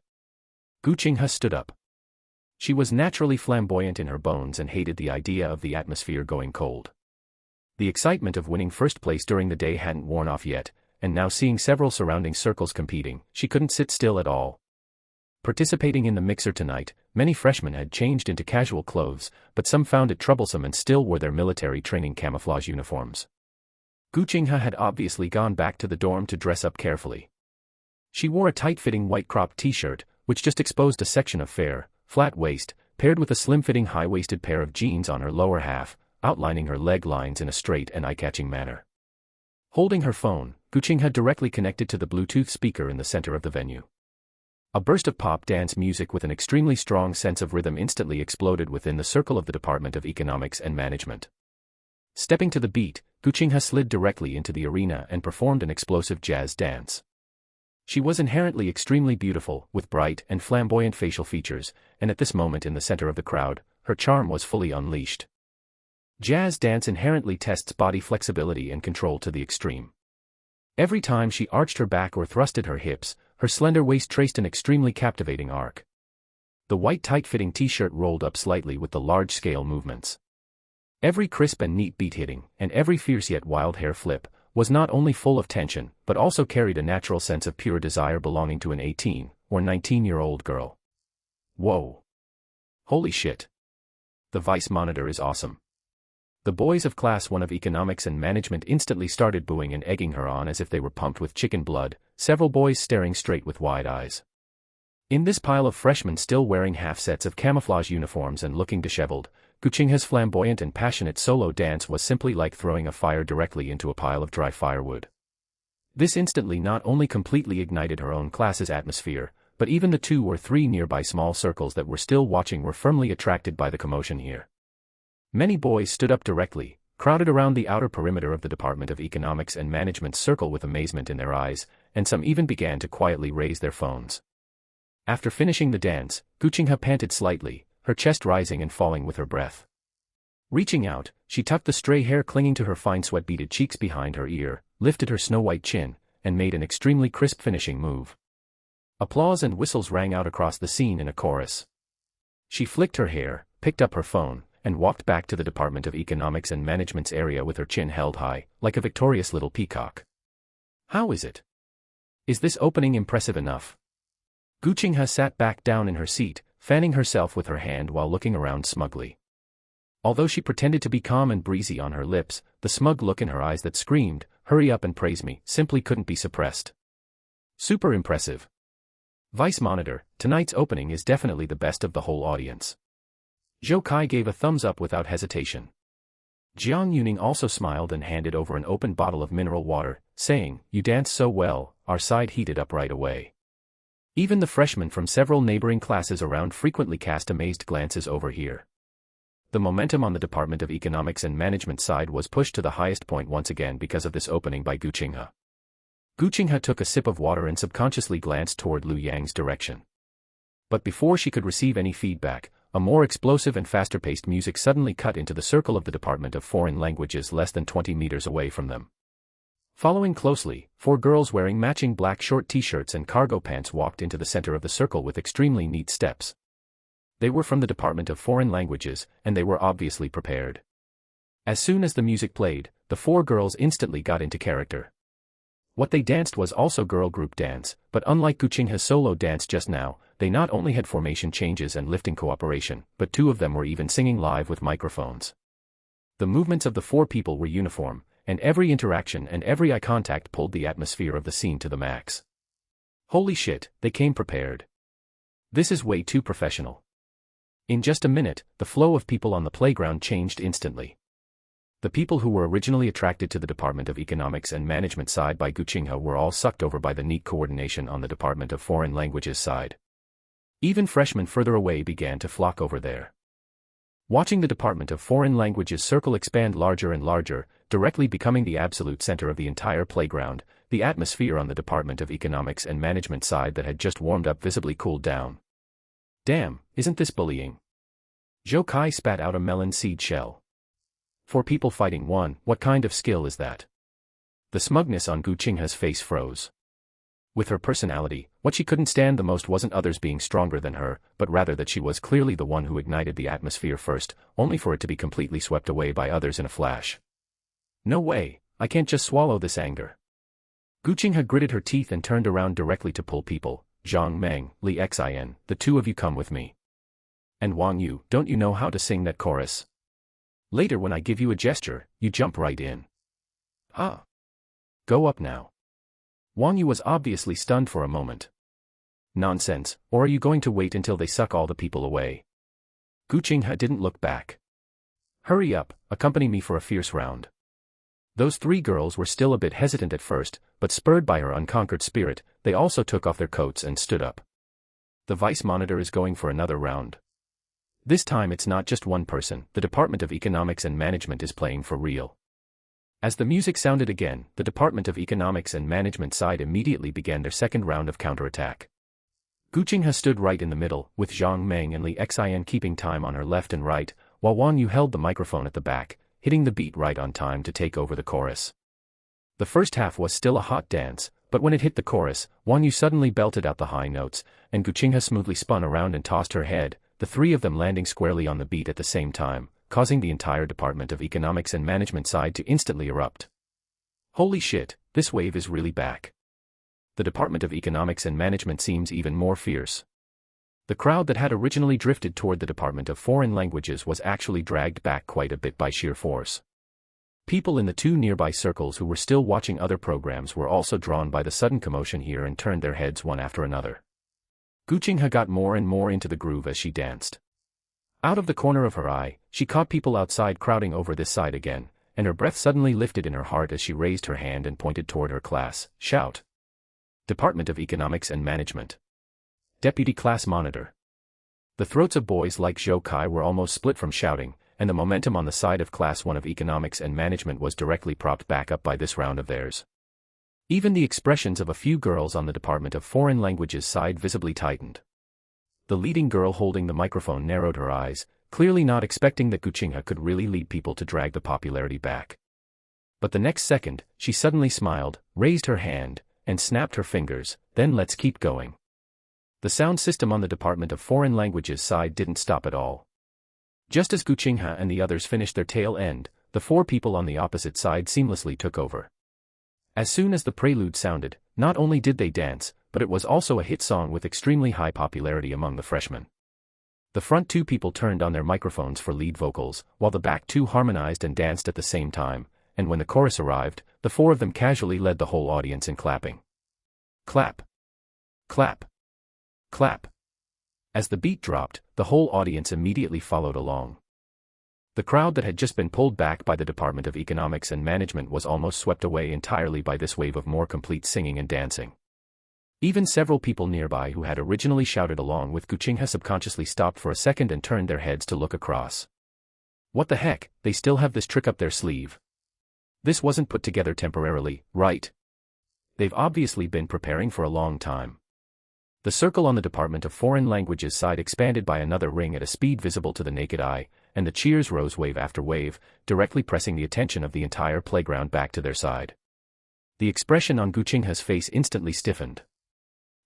Gu Qinghe stood up. She was naturally flamboyant in her bones and hated the idea of the atmosphere going cold. The excitement of winning first place during the day hadn't worn off yet, and now seeing several surrounding circles competing, she couldn't sit still at all. Participating in the mixer tonight, many freshmen had changed into casual clothes, but some found it troublesome and still wore their military training camouflage uniforms. Gu Qinghe had obviously gone back to the dorm to dress up carefully. She wore a tight-fitting white cropped t-shirt, which just exposed a section of fair, flat waist, paired with a slim-fitting high-waisted pair of jeans on her lower half, outlining her leg lines in a straight and eye-catching manner. Holding her phone, Gu Qinghe directly connected to the Bluetooth speaker in the center of the venue. A burst of pop dance music with an extremely strong sense of rhythm instantly exploded within the circle of the Department of Economics and Management. Stepping to the beat, Gu Qinghe slid directly into the arena and performed an explosive jazz dance. She was inherently extremely beautiful, with bright and flamboyant facial features, and at this moment in the center of the crowd, her charm was fully unleashed. Jazz dance inherently tests body flexibility and control to the extreme. Every time she arched her back or thrusted her hips, her slender waist traced an extremely captivating arc. The white tight-fitting t-shirt rolled up slightly with the large-scale movements. Every crisp and neat beat hitting, and every fierce yet wild hair flip, was not only full of tension, but also carried a natural sense of pure desire belonging to an 18 or 19-year-old girl. Whoa. Holy shit. The vice monitor is awesome. The boys of Class 1 of Economics and Management instantly started booing and egging her on as if they were pumped with chicken blood, several boys staring straight with wide eyes. In this pile of freshmen still wearing half sets of camouflage uniforms and looking disheveled, Guqinghe's flamboyant and passionate solo dance was simply like throwing a fire directly into a pile of dry firewood. This instantly not only completely ignited her own class's atmosphere, but even the 2 or 3 nearby small circles that were still watching were firmly attracted by the commotion here. Many boys stood up directly, crowded around the outer perimeter of the Department of Economics and Management's circle with amazement in their eyes, and some even began to quietly raise their phones. After finishing the dance, Guqinghe panted slightly, her chest rising and falling with her breath. Reaching out, she tucked the stray hair clinging to her fine sweat-beaded cheeks behind her ear, lifted her snow-white chin, and made an extremely crisp finishing move. Applause and whistles rang out across the scene in a chorus. She flicked her hair, picked up her phone, and walked back to the Department of Economics and Management's area with her chin held high, like a victorious little peacock. How is it? Is this opening impressive enough? Guqinghe sat back down in her seat, fanning herself with her hand while looking around smugly. Although she pretended to be calm and breezy on her lips, the smug look in her eyes that screamed, "Hurry up and praise me," simply couldn't be suppressed. Super impressive. Vice Monitor, tonight's opening is definitely the best of the whole audience. Zhou Kai gave a thumbs up without hesitation. Jiang Yuning also smiled and handed over an open bottle of mineral water, saying, "You dance so well," our side heated up right away. Even the freshmen from several neighboring classes around frequently cast amazed glances over here. The momentum on the Department of Economics and Management side was pushed to the highest point once again because of this opening by Guqinghe. Guqinghe took a sip of water and subconsciously glanced toward Liu Yang's direction. But before she could receive any feedback, a more explosive and faster-paced music suddenly cut into the circle of the Department of Foreign Languages less than 20 meters away from them. Following closely, 4 girls wearing matching black short t-shirts and cargo pants walked into the center of the circle with extremely neat steps. They were from the Department of Foreign Languages, and they were obviously prepared. As soon as the music played, the 4 girls instantly got into character. What they danced was also girl group dance, but unlike Guqinghe's solo dance just now, they not only had formation changes and lifting cooperation, but 2 of them were even singing live with microphones. The movements of the 4 people were uniform, and every interaction and every eye contact pulled the atmosphere of the scene to the max. Holy shit, they came prepared. This is way too professional. In just a minute, the flow of people on the playground changed instantly. The people who were originally attracted to the Department of Economics and Management side by Guqinghe were all sucked over by the neat coordination on the Department of Foreign Languages side. Even freshmen further away began to flock over there. Watching the Department of Foreign Languages circle expand larger and larger, directly becoming the absolute center of the entire playground, the atmosphere on the Department of Economics and Management side that had just warmed up visibly cooled down. Damn, isn't this bullying? Zhou Kai spat out a melon seed shell. 4 people fighting 1, what kind of skill is that? The smugness on Guqinghe's face froze. With her personality, what she couldn't stand the most wasn't others being stronger than her, but rather that she was clearly the one who ignited the atmosphere first, only for it to be completely swept away by others in a flash. No way, I can't just swallow this anger. Guqinghe gritted her teeth and turned around directly to pull people. Zhang Meng, Li Xin, the 2 of you come with me. And Wang Yu, don't you know how to sing that chorus? Later when I give you a gesture, you jump right in. Ah. Go up now. Wang Yu was obviously stunned for a moment. Nonsense, or are you going to wait until they suck all the people away? Guqinghe didn't look back. Hurry up, accompany me for a fierce round. Those 3 girls were still a bit hesitant at first, but spurred by her unconquered spirit, they also took off their coats and stood up. The Vice Monitor is going for another round. This time it's not just one person, the Department of Economics and Management is playing for real. As the music sounded again, the Department of Economics and Management side immediately began their second round of counterattack. Guqinghe stood right in the middle, with Zhang Meng and Li Xin keeping time on her left and right, while Wang Yu held the microphone at the back, hitting the beat right on time to take over the chorus. The first half was still a hot dance, but when it hit the chorus, Wang Yu suddenly belted out the high notes, and Guqinghe smoothly spun around and tossed her head, the three of them landing squarely on the beat at the same time, causing the entire Department of Economics and Management side to instantly erupt. Holy shit, this wave is really back. The Department of Economics and Management seems even more fierce. The crowd that had originally drifted toward the Department of Foreign Languages was actually dragged back quite a bit by sheer force. People in the two nearby circles who were still watching other programs were also drawn by the sudden commotion here and turned their heads one after another. Guqinghe got more and more into the groove as she danced. Out of the corner of her eye, she caught people outside crowding over this side again, and her breath suddenly lifted in her heart as she raised her hand and pointed toward her class. Shout! Department of Economics and Management. Deputy Class Monitor. The throats of boys like Zhou Kai were almost split from shouting, and the momentum on the side of Class 1 of Economics and Management was directly propped back up by this round of theirs. Even the expressions of a few girls on the Department of Foreign Languages side visibly tightened. The leading girl holding the microphone narrowed her eyes, clearly not expecting that Guqinghe could really lead people to drag the popularity back. But the next second, she suddenly smiled, raised her hand, and snapped her fingers. Then let's keep going. The sound system on the Department of Foreign Languages side didn't stop at all. Just as Guqinghe and the others finished their tail end, the four people on the opposite side seamlessly took over. As soon as the prelude sounded, not only did they dance, but it was also a hit song with extremely high popularity among the freshmen. The front two people turned on their microphones for lead vocals, while the back two harmonized and danced at the same time, and when the chorus arrived, the four of them casually led the whole audience in clapping. Clap! Clap! Clap! As the beat dropped, the whole audience immediately followed along. The crowd that had just been pulled back by the Department of Economics and Management was almost swept away entirely by this wave of more complete singing and dancing. Even several people nearby who had originally shouted along with Guqinghe subconsciously stopped for a second and turned their heads to look across. What the heck, they still have this trick up their sleeve. This wasn't put together temporarily, right? They've obviously been preparing for a long time. The circle on the Department of Foreign Languages side expanded by another ring at a speed visible to the naked eye, and the cheers rose wave after wave, directly pressing the attention of the entire playground back to their side. The expression on Guqinghe's face instantly stiffened.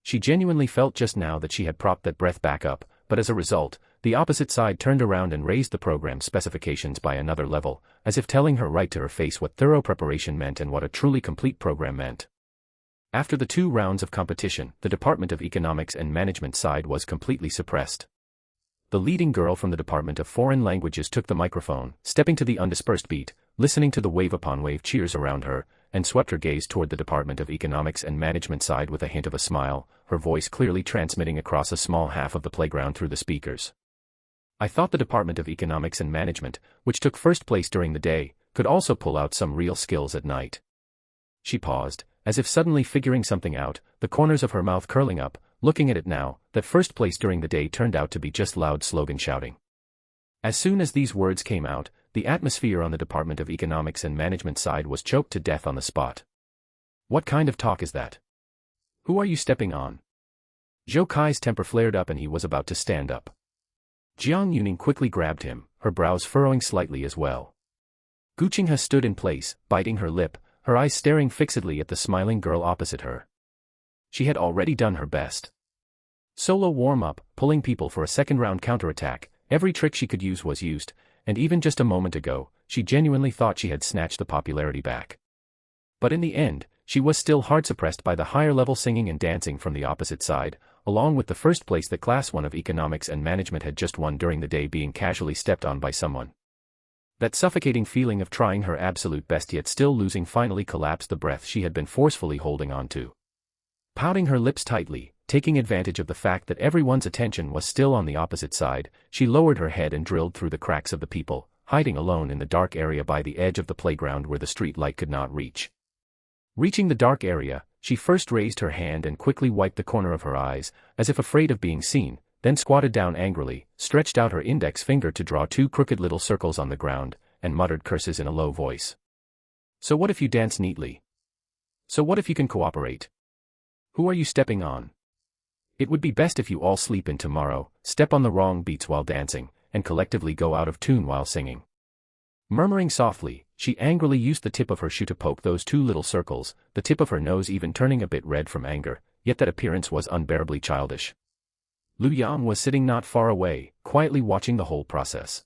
She genuinely felt just now that she had propped that breath back up, but as a result, the opposite side turned around and raised the program's specifications by another level, as if telling her right to her face what thorough preparation meant and what a truly complete program meant. After the 2 rounds of competition, the Department of Economics and Management side was completely suppressed. The leading girl from the Department of Foreign Languages took the microphone, stepping to the undispersed beat, listening to the wave upon wave cheers around her, and swept her gaze toward the Department of Economics and Management side with a hint of a smile, her voice clearly transmitting across a small half of the playground through the speakers. I thought the Department of Economics and Management, which took first place during the day, could also pull out some real skills at night. She paused, as if suddenly figuring something out, the corners of her mouth curling up, looking at it now, that first place during the day turned out to be just loud slogan shouting. As soon as these words came out, the atmosphere on the Department of Economics and Management side was choked to death on the spot. What kind of talk is that? Who are you stepping on? Zhou Kai's temper flared up and he was about to stand up. Jiang Yuning quickly grabbed him, her brows furrowing slightly as well. Guqinghe stood in place, biting her lip, her eyes staring fixedly at the smiling girl opposite her. She had already done her best. Solo warm-up, pulling people for a second-round counterattack, every trick she could use was used, and even just a moment ago, she genuinely thought she had snatched the popularity back. But in the end, she was still hard suppressed by the higher-level singing and dancing from the opposite side, along with the first place that Class 1 of Economics and Management had just won during the day being casually stepped on by someone. That suffocating feeling of trying her absolute best yet still losing finally collapsed the breath she had been forcefully holding on to. Pouting her lips tightly, taking advantage of the fact that everyone's attention was still on the opposite side, she lowered her head and drilled through the cracks of the people, hiding alone in the dark area by the edge of the playground where the street light could not reach. Reaching the dark area, she first raised her hand and quickly wiped the corner of her eyes, as if afraid of being seen, then squatted down angrily, stretched out her index finger to draw 2 crooked little circles on the ground, and muttered curses in a low voice. So what if you dance neatly? So what if you can cooperate? Who are you stepping on? It would be best if you all sleep in tomorrow, step on the wrong beats while dancing, and collectively go out of tune while singing. Murmuring softly, she angrily used the tip of her shoe to poke those two little circles, the tip of her nose even turning a bit red from anger, yet that appearance was unbearably childish. Lu Yang was sitting not far away, quietly watching the whole process.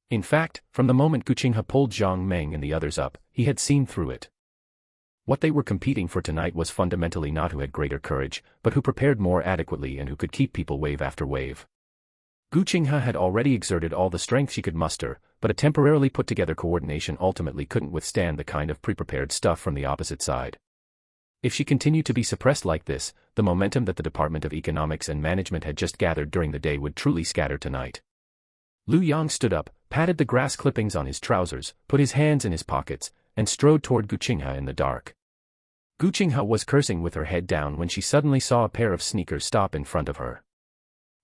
In fact, from the moment Gu Qinghe pulled Zhang Meng and the others up, he had seen through it. What they were competing for tonight was fundamentally not who had greater courage, but who prepared more adequately and who could keep people wave after wave. Gu Qinghe had already exerted all the strength she could muster, but a temporarily put-together coordination ultimately couldn't withstand the kind of pre-prepared stuff from the opposite side. If she continued to be suppressed like this, the momentum that the Department of Economics and Management had just gathered during the day would truly scatter tonight. Lu Yang stood up, patted the grass clippings on his trousers, put his hands in his pockets, and strode toward Gu Qinghe in the dark. Gu Qinghe was cursing with her head down when she suddenly saw a pair of sneakers stop in front of her.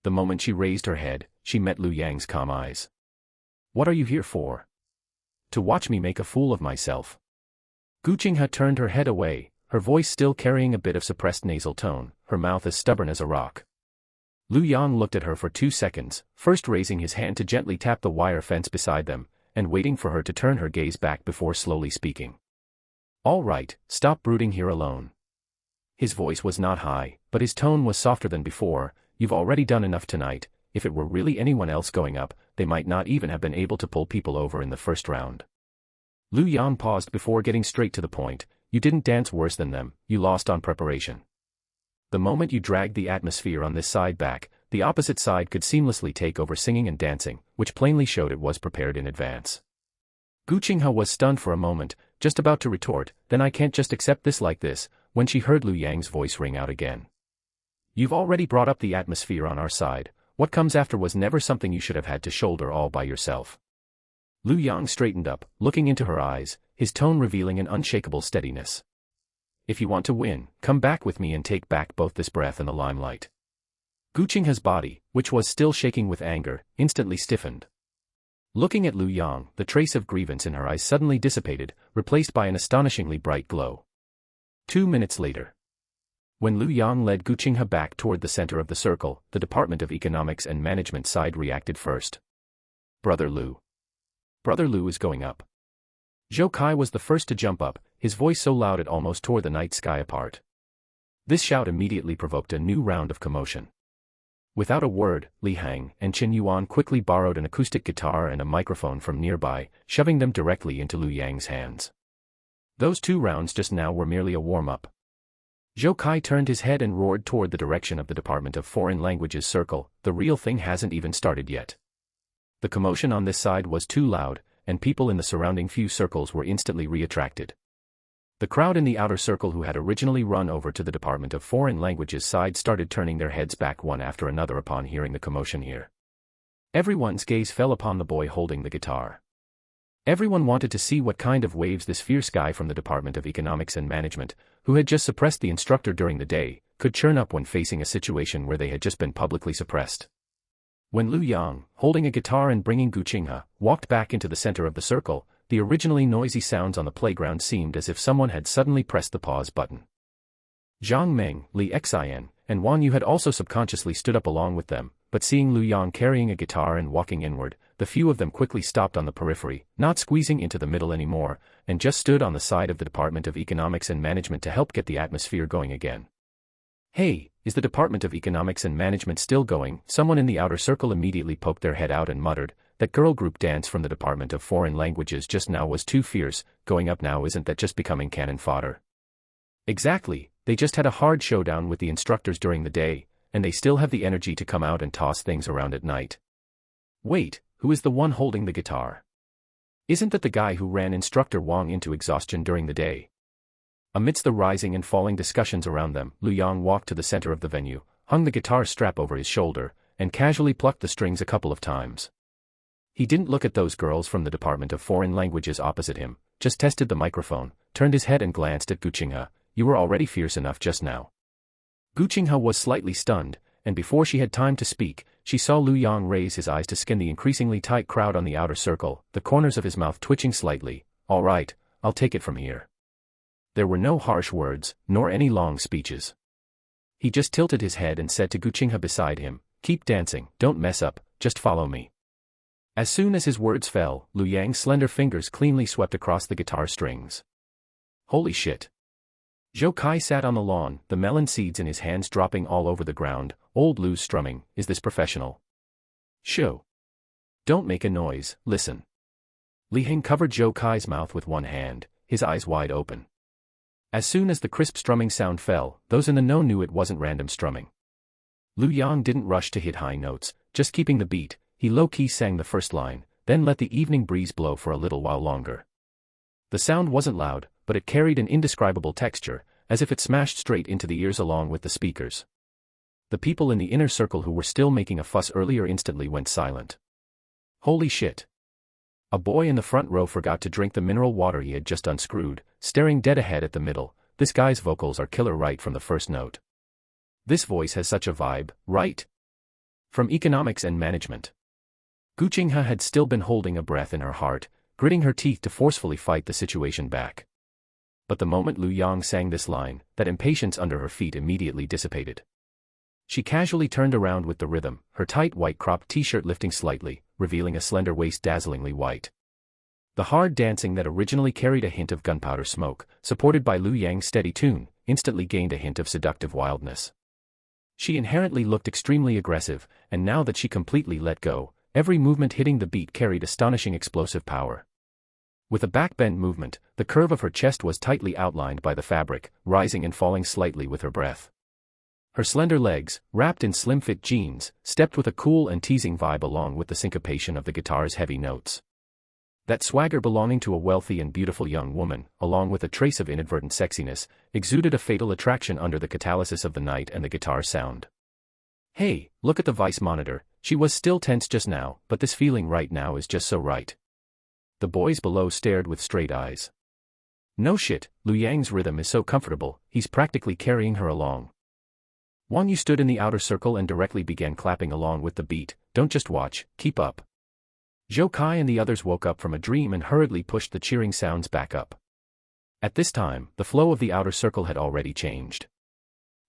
The moment she raised her head, she met Lu Yang's calm eyes. "What are you here for?" "To watch me make a fool of myself." Gu Qinghe turned her head away, her voice still carrying a bit of suppressed nasal tone, her mouth as stubborn as a rock. Lu Yang looked at her for 2 seconds, first raising his hand to gently tap the wire fence beside them, and waiting for her to turn her gaze back before slowly speaking. "All right, stop brooding here alone." His voice was not high, but his tone was softer than before. "You've already done enough tonight. If it were really anyone else going up, they might not even have been able to pull people over in the first round." Lu Yang paused before getting straight to the point. "You didn't dance worse than them, you lost on preparation. The moment you dragged the atmosphere on this side back, the opposite side could seamlessly take over singing and dancing, which plainly showed it was prepared in advance." Gu Qinghe was stunned for a moment, just about to retort, "Then I can't just accept this like this," when she heard Lu Yang's voice ring out again. "You've already brought up the atmosphere on our side. What comes after was never something you should have had to shoulder all by yourself." Lu Yang straightened up, looking into her eyes, his tone revealing an unshakable steadiness. "If you want to win, come back with me and take back both this breath and the limelight." Gu Qinghe's body, which was still shaking with anger, instantly stiffened. Looking at Lu Yang, the trace of grievance in her eyes suddenly dissipated, replaced by an astonishingly bright glow. 2 minutes later, when Lu Yang led Gu Qinghe back toward the center of the circle, the Department of Economics and Management side reacted first. "Brother Lu. Brother Lu is going up." Zhou Kai was the first to jump up, his voice so loud it almost tore the night sky apart. This shout immediately provoked a new round of commotion. Without a word, Li Hang and Chen Yuan quickly borrowed an acoustic guitar and a microphone from nearby, shoving them directly into Lu Yang's hands. Those 2 rounds just now were merely a warm-up. Zhou Kai turned his head and roared toward the direction of the Department of Foreign Languages circle. "The real thing hasn't even started yet." The commotion on this side was too loud, and people in the surrounding few circles were instantly reattracted. The crowd in the outer circle who had originally run over to the Department of Foreign Languages side started turning their heads back one after another upon hearing the commotion here. Everyone's gaze fell upon the boy holding the guitar. Everyone wanted to see what kind of waves this fierce guy from the Department of Economics and Management, who had just suppressed the instructor during the day, could churn up when facing a situation where they had just been publicly suppressed. When Lu Yang, holding a guitar and bringing Gu Qinghe, walked back into the center of the circle, the originally noisy sounds on the playground seemed as if someone had suddenly pressed the pause button. Zhang Meng, Li Xian, and Wan Yu had also subconsciously stood up along with them, but seeing Lu Yang carrying a guitar and walking inward, the few of them quickly stopped on the periphery, not squeezing into the middle anymore, and just stood on the side of the Department of Economics and Management to help get the atmosphere going again. "Hey, is the Department of Economics and Management still going?" Someone in the outer circle immediately poked their head out and muttered, "That girl group dance from the Department of Foreign Languages just now was too fierce. Going up now isn't that just becoming cannon fodder?" "Exactly, they just had a hard showdown with the instructors during the day, and they still have the energy to come out and toss things around at night." "Wait, who is the one holding the guitar? Isn't that the guy who ran Instructor Wang into exhaustion during the day?" Amidst the rising and falling discussions around them, Lu Yang walked to the center of the venue, hung the guitar strap over his shoulder, and casually plucked the strings a couple of times. He didn't look at those girls from the Department of Foreign Languages opposite him, just tested the microphone, turned his head and glanced at Gu Qinghe. "You were already fierce enough just now." Gu Qinghe was slightly stunned, and before she had time to speak, she saw Lu Yang raise his eyes to scan the increasingly tight crowd on the outer circle, the corners of his mouth twitching slightly. "All right, I'll take it from here." There were no harsh words, nor any long speeches. He just tilted his head and said to Gu Qinghe beside him, "Keep dancing, don't mess up, just follow me." As soon as his words fell, Lu Yang's slender fingers cleanly swept across the guitar strings. Holy shit. Zhou Kai sat on the lawn, the melon seeds in his hands dropping all over the ground. Old Lu's strumming, is this professional? Show. Don't make a noise, listen. Li Hing covered Zhou Kai's mouth with one hand, his eyes wide open. As soon as the crisp strumming sound fell, those in the know knew it wasn't random strumming. Lu Yang didn't rush to hit high notes, just keeping the beat. He low-key sang the first line, then let the evening breeze blow for a little while longer. The sound wasn't loud, but it carried an indescribable texture, as if it smashed straight into the ears along with the speakers. The people in the inner circle who were still making a fuss earlier instantly went silent. Holy shit. A boy in the front row forgot to drink the mineral water he had just unscrewed, staring dead ahead at the middle. This guy's vocals are killer right from the first note. This voice has such a vibe, right? From Economics and Management. Gu Qinghe had still been holding a breath in her heart, gritting her teeth to forcefully fight the situation back. But the moment Lu Yang sang this line, that impatience under her feet immediately dissipated. She casually turned around with the rhythm, her tight white cropped t-shirt lifting slightly, revealing a slender waist dazzlingly white. The hard dancing that originally carried a hint of gunpowder smoke, supported by Lu Yang's steady tune, instantly gained a hint of seductive wildness. She inherently looked extremely aggressive, and now that she completely let go, every movement hitting the beat carried astonishing explosive power. With a back-bend movement, the curve of her chest was tightly outlined by the fabric, rising and falling slightly with her breath. Her slender legs, wrapped in slim-fit jeans, stepped with a cool and teasing vibe along with the syncopation of the guitar's heavy notes. That swagger belonging to a wealthy and beautiful young woman, along with a trace of inadvertent sexiness, exuded a fatal attraction under the catalysis of the night and the guitar's sound. Hey, look at the vice monitor. She was still tense just now, but this feeling right now is just so right. The boys below stared with straight eyes. No shit, Lu Yang's rhythm is so comfortable, he's practically carrying her along. Wang Yu stood in the outer circle and directly began clapping along with the beat. Don't just watch, keep up. Zhou Kai and the others woke up from a dream and hurriedly pushed the cheering sounds back up. At this time, the flow of the outer circle had already changed.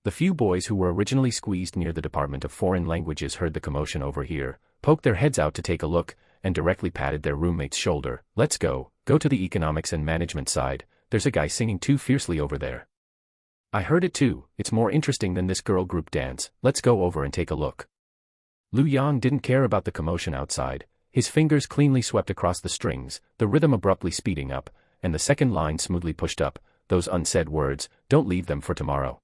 The few boys who were originally squeezed near the Department of Foreign Languages heard the commotion over here, poked their heads out to take a look, and directly patted their roommate's shoulder. Let's go to the Economics and Management side, there's a guy singing too fiercely over there. I heard it too, it's more interesting than this girl group dance, let's go over and take a look. Lu Yang didn't care about the commotion outside, his fingers cleanly swept across the strings, the rhythm abruptly speeding up, and the second line smoothly pushed up, those unsaid words, don't leave them for tomorrow.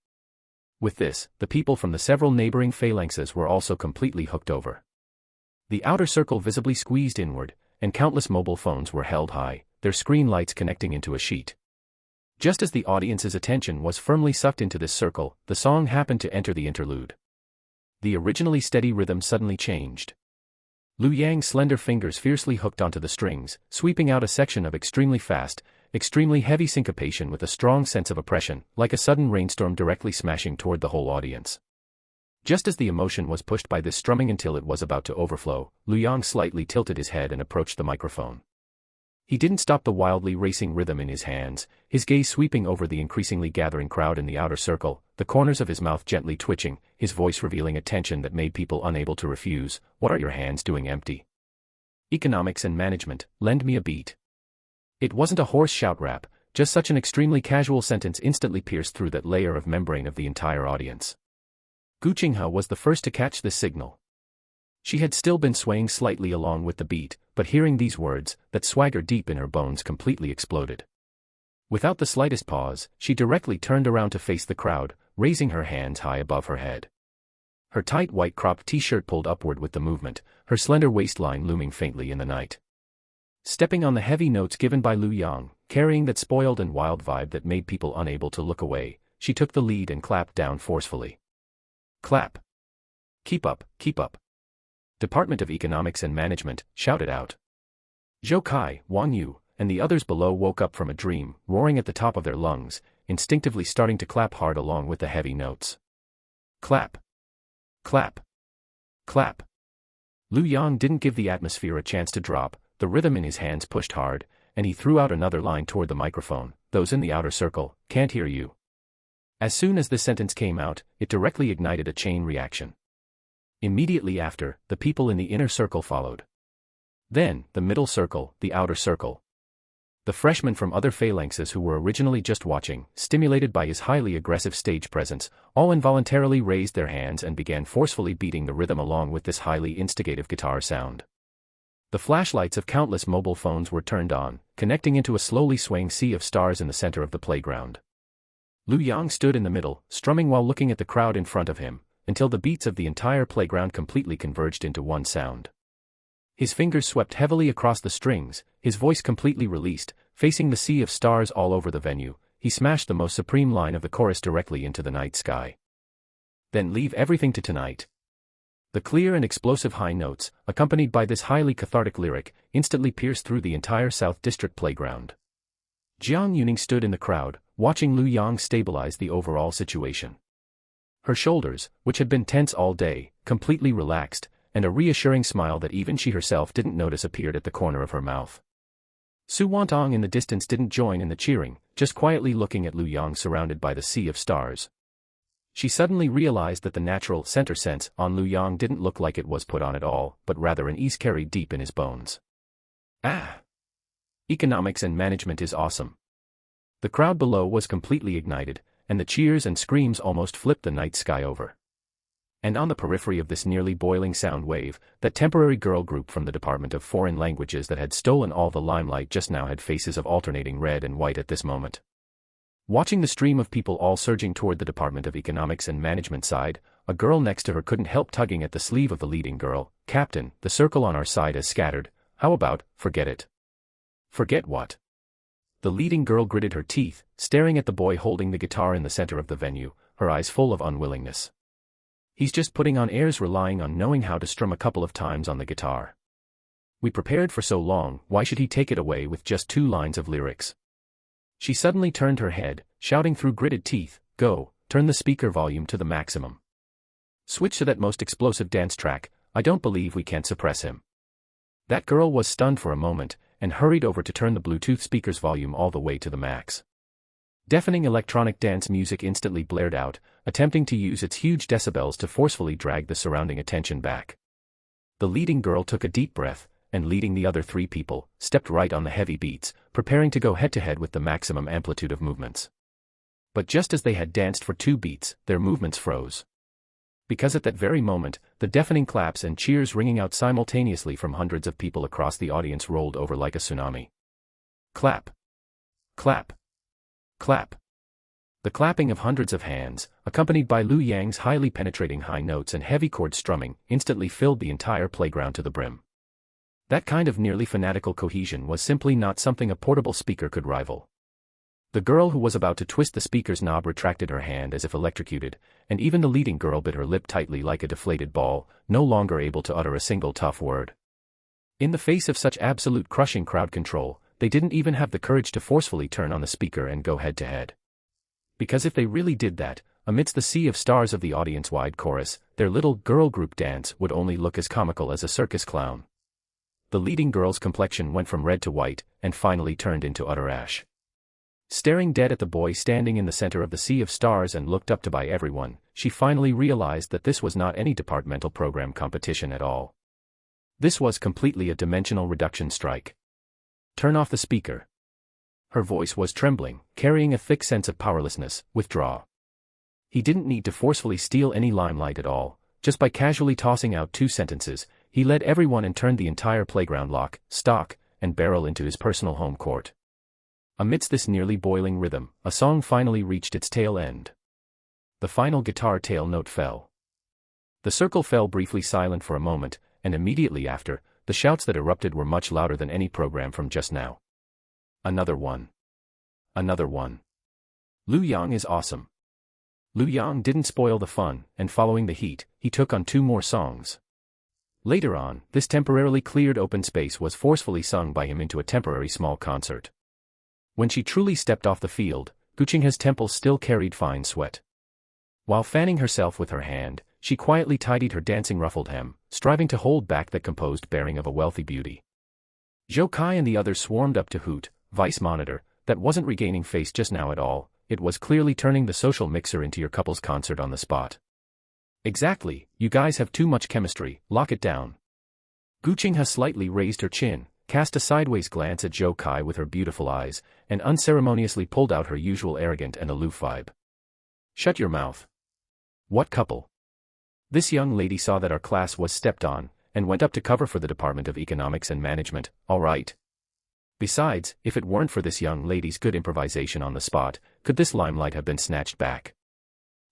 With this, the people from the several neighboring phalanxes were also completely hooked over. The outer circle visibly squeezed inward, and countless mobile phones were held high, their screen lights connecting into a sheet. Just as the audience's attention was firmly sucked into this circle, the song happened to enter the interlude. The originally steady rhythm suddenly changed. Lu Yang's slender fingers fiercely hooked onto the strings, sweeping out a section of extremely fast, extremely heavy syncopation with a strong sense of oppression, like a sudden rainstorm directly smashing toward the whole audience. Just as the emotion was pushed by this strumming until it was about to overflow, Lu Yang slightly tilted his head and approached the microphone. He didn't stop the wildly racing rhythm in his hands, his gaze sweeping over the increasingly gathering crowd in the outer circle, the corners of his mouth gently twitching, his voice revealing a tension that made people unable to refuse. What are your hands doing empty? Economics and Management, lend me a beat. It wasn't a hoarse shout rap, just such an extremely casual sentence instantly pierced through that layer of membrane of the entire audience. Gu Qinghe was the first to catch this signal. She had still been swaying slightly along with the beat, but hearing these words, that swagger deep in her bones completely exploded. Without the slightest pause, she directly turned around to face the crowd, raising her hands high above her head. Her tight white cropped t-shirt pulled upward with the movement, her slender waistline looming faintly in the night. Stepping on the heavy notes given by Lu Yang, carrying that spoiled and wild vibe that made people unable to look away, she took the lead and clapped down forcefully. Clap. Keep up, keep up. Department of Economics and Management, shouted out. Zhou Kai, Wang Yu, and the others below woke up from a dream, roaring at the top of their lungs, instinctively starting to clap hard along with the heavy notes. Clap. Clap. Clap. Lu Yang didn't give the atmosphere a chance to drop, the rhythm in his hands pushed hard, and he threw out another line toward the microphone. Those in the outer circle, can't hear you. As soon as this sentence came out, it directly ignited a chain reaction. Immediately after, the people in the inner circle followed. Then, the middle circle, the outer circle. The freshmen from other phalanxes who were originally just watching, stimulated by his highly aggressive stage presence, all involuntarily raised their hands and began forcefully beating the rhythm along with this highly instigative guitar sound. The flashlights of countless mobile phones were turned on, connecting into a slowly swaying sea of stars in the center of the playground. Lu Yang stood in the middle, strumming while looking at the crowd in front of him, until the beats of the entire playground completely converged into one sound. His fingers swept heavily across the strings, his voice completely released, facing the sea of stars all over the venue. He smashed the most supreme line of the chorus directly into the night sky. Then leave everything to tonight. The clear and explosive high notes, accompanied by this highly cathartic lyric, instantly pierced through the entire South District playground. Jiang Yuning stood in the crowd, watching Lu Yang stabilize the overall situation. Her shoulders, which had been tense all day, completely relaxed, and a reassuring smile that even she herself didn't notice appeared at the corner of her mouth. Su Wantong in the distance didn't join in the cheering, just quietly looking at Lu Yang surrounded by the sea of stars. She suddenly realized that the natural center sense on Lu Yang didn't look like it was put on at all, but rather an ease carried deep in his bones. Ah! Economics and management is awesome. The crowd below was completely ignited, and the cheers and screams almost flipped the night sky over. And on the periphery of this nearly boiling sound wave, that temporary girl group from the Department of Foreign Languages that had stolen all the limelight just now had faces of alternating red and white at this moment. Watching the stream of people all surging toward the Department of Economics and Management side, a girl next to her couldn't help tugging at the sleeve of the leading girl. "Captain, the circle on our side is scattered. How about, forget it?" "Forget what?" The leading girl gritted her teeth, staring at the boy holding the guitar in the center of the venue, her eyes full of unwillingness. "He's just putting on airs, relying on knowing how to strum a couple of times on the guitar. We prepared for so long, why should he take it away with just 2 lines of lyrics?" She suddenly turned her head, shouting through gritted teeth, "Go, turn the speaker volume to the maximum. Switch to that most explosive dance track, I don't believe we can't suppress him." That girl was stunned for a moment, and hurried over to turn the Bluetooth speaker's volume all the way to the max. Deafening electronic dance music instantly blared out, attempting to use its huge decibels to forcefully drag the surrounding attention back. The leading girl took a deep breath, and leading the other 3 people, stepped right on the heavy beats, preparing to go head-to-head with the maximum amplitude of movements. But just as they had danced for 2 beats, their movements froze. Because at that very moment, the deafening claps and cheers ringing out simultaneously from hundreds of people across the audience rolled over like a tsunami. Clap! Clap! Clap! The clapping of hundreds of hands, accompanied by Lu Yang's highly penetrating high notes and heavy chord strumming, instantly filled the entire playground to the brim. That kind of nearly fanatical cohesion was simply not something a portable speaker could rival. The girl who was about to twist the speaker's knob retracted her hand as if electrocuted, and even the leading girl bit her lip tightly like a deflated ball, no longer able to utter a single tough word. In the face of such absolute crushing crowd control, they didn't even have the courage to forcefully turn on the speaker and go head-to-head. Because if they really did that, amidst the sea of stars of the audience-wide chorus, their little girl group dance would only look as comical as a circus clown. The leading girl's complexion went from red to white, and finally turned into utter ash. Staring dead at the boy standing in the center of the sea of stars and looked up to by everyone, she finally realized that this was not any departmental program competition at all. This was completely a dimensional reduction strike. "Turn off the speaker." Her voice was trembling, carrying a thick sense of powerlessness. "Withdraw." He didn't need to forcefully steal any limelight at all. Just by casually tossing out 2 sentences, he led everyone and turned the entire playground lock, stock, and barrel into his personal home court. Amidst this nearly boiling rhythm, a song finally reached its tail end. The final guitar tail note fell. The circle fell briefly silent for a moment, and immediately after, the shouts that erupted were much louder than any program from just now. "Another one. Another one. Lu Yang is awesome." Lu Yang didn't spoil the fun, and following the heat, he took on 2 more songs. Later on, this temporarily cleared open space was forcefully sung by him into a temporary small concert. When she truly stepped off the field, Guqinghe's temples still carried fine sweat. While fanning herself with her hand, she quietly tidied her dancing ruffled hem, striving to hold back the composed bearing of a wealthy beauty. Zhou Kai and the others swarmed up to hoot, "Vice Monitor, that wasn't regaining face just now at all, it was clearly turning the social mixer into your couple's concert on the spot." "Exactly, you guys have too much chemistry, lock it down." Gu Qinghe slightly raised her chin, cast a sideways glance at Zhou Kai with her beautiful eyes, and unceremoniously pulled out her usual arrogant and aloof vibe. Shut your mouth. What couple? This young lady saw that our class was stepped on, and went up to cover for the Department of Economics and Management, all right. Besides, if it weren't for this young lady's good improvisation on the spot, could this limelight have been snatched back?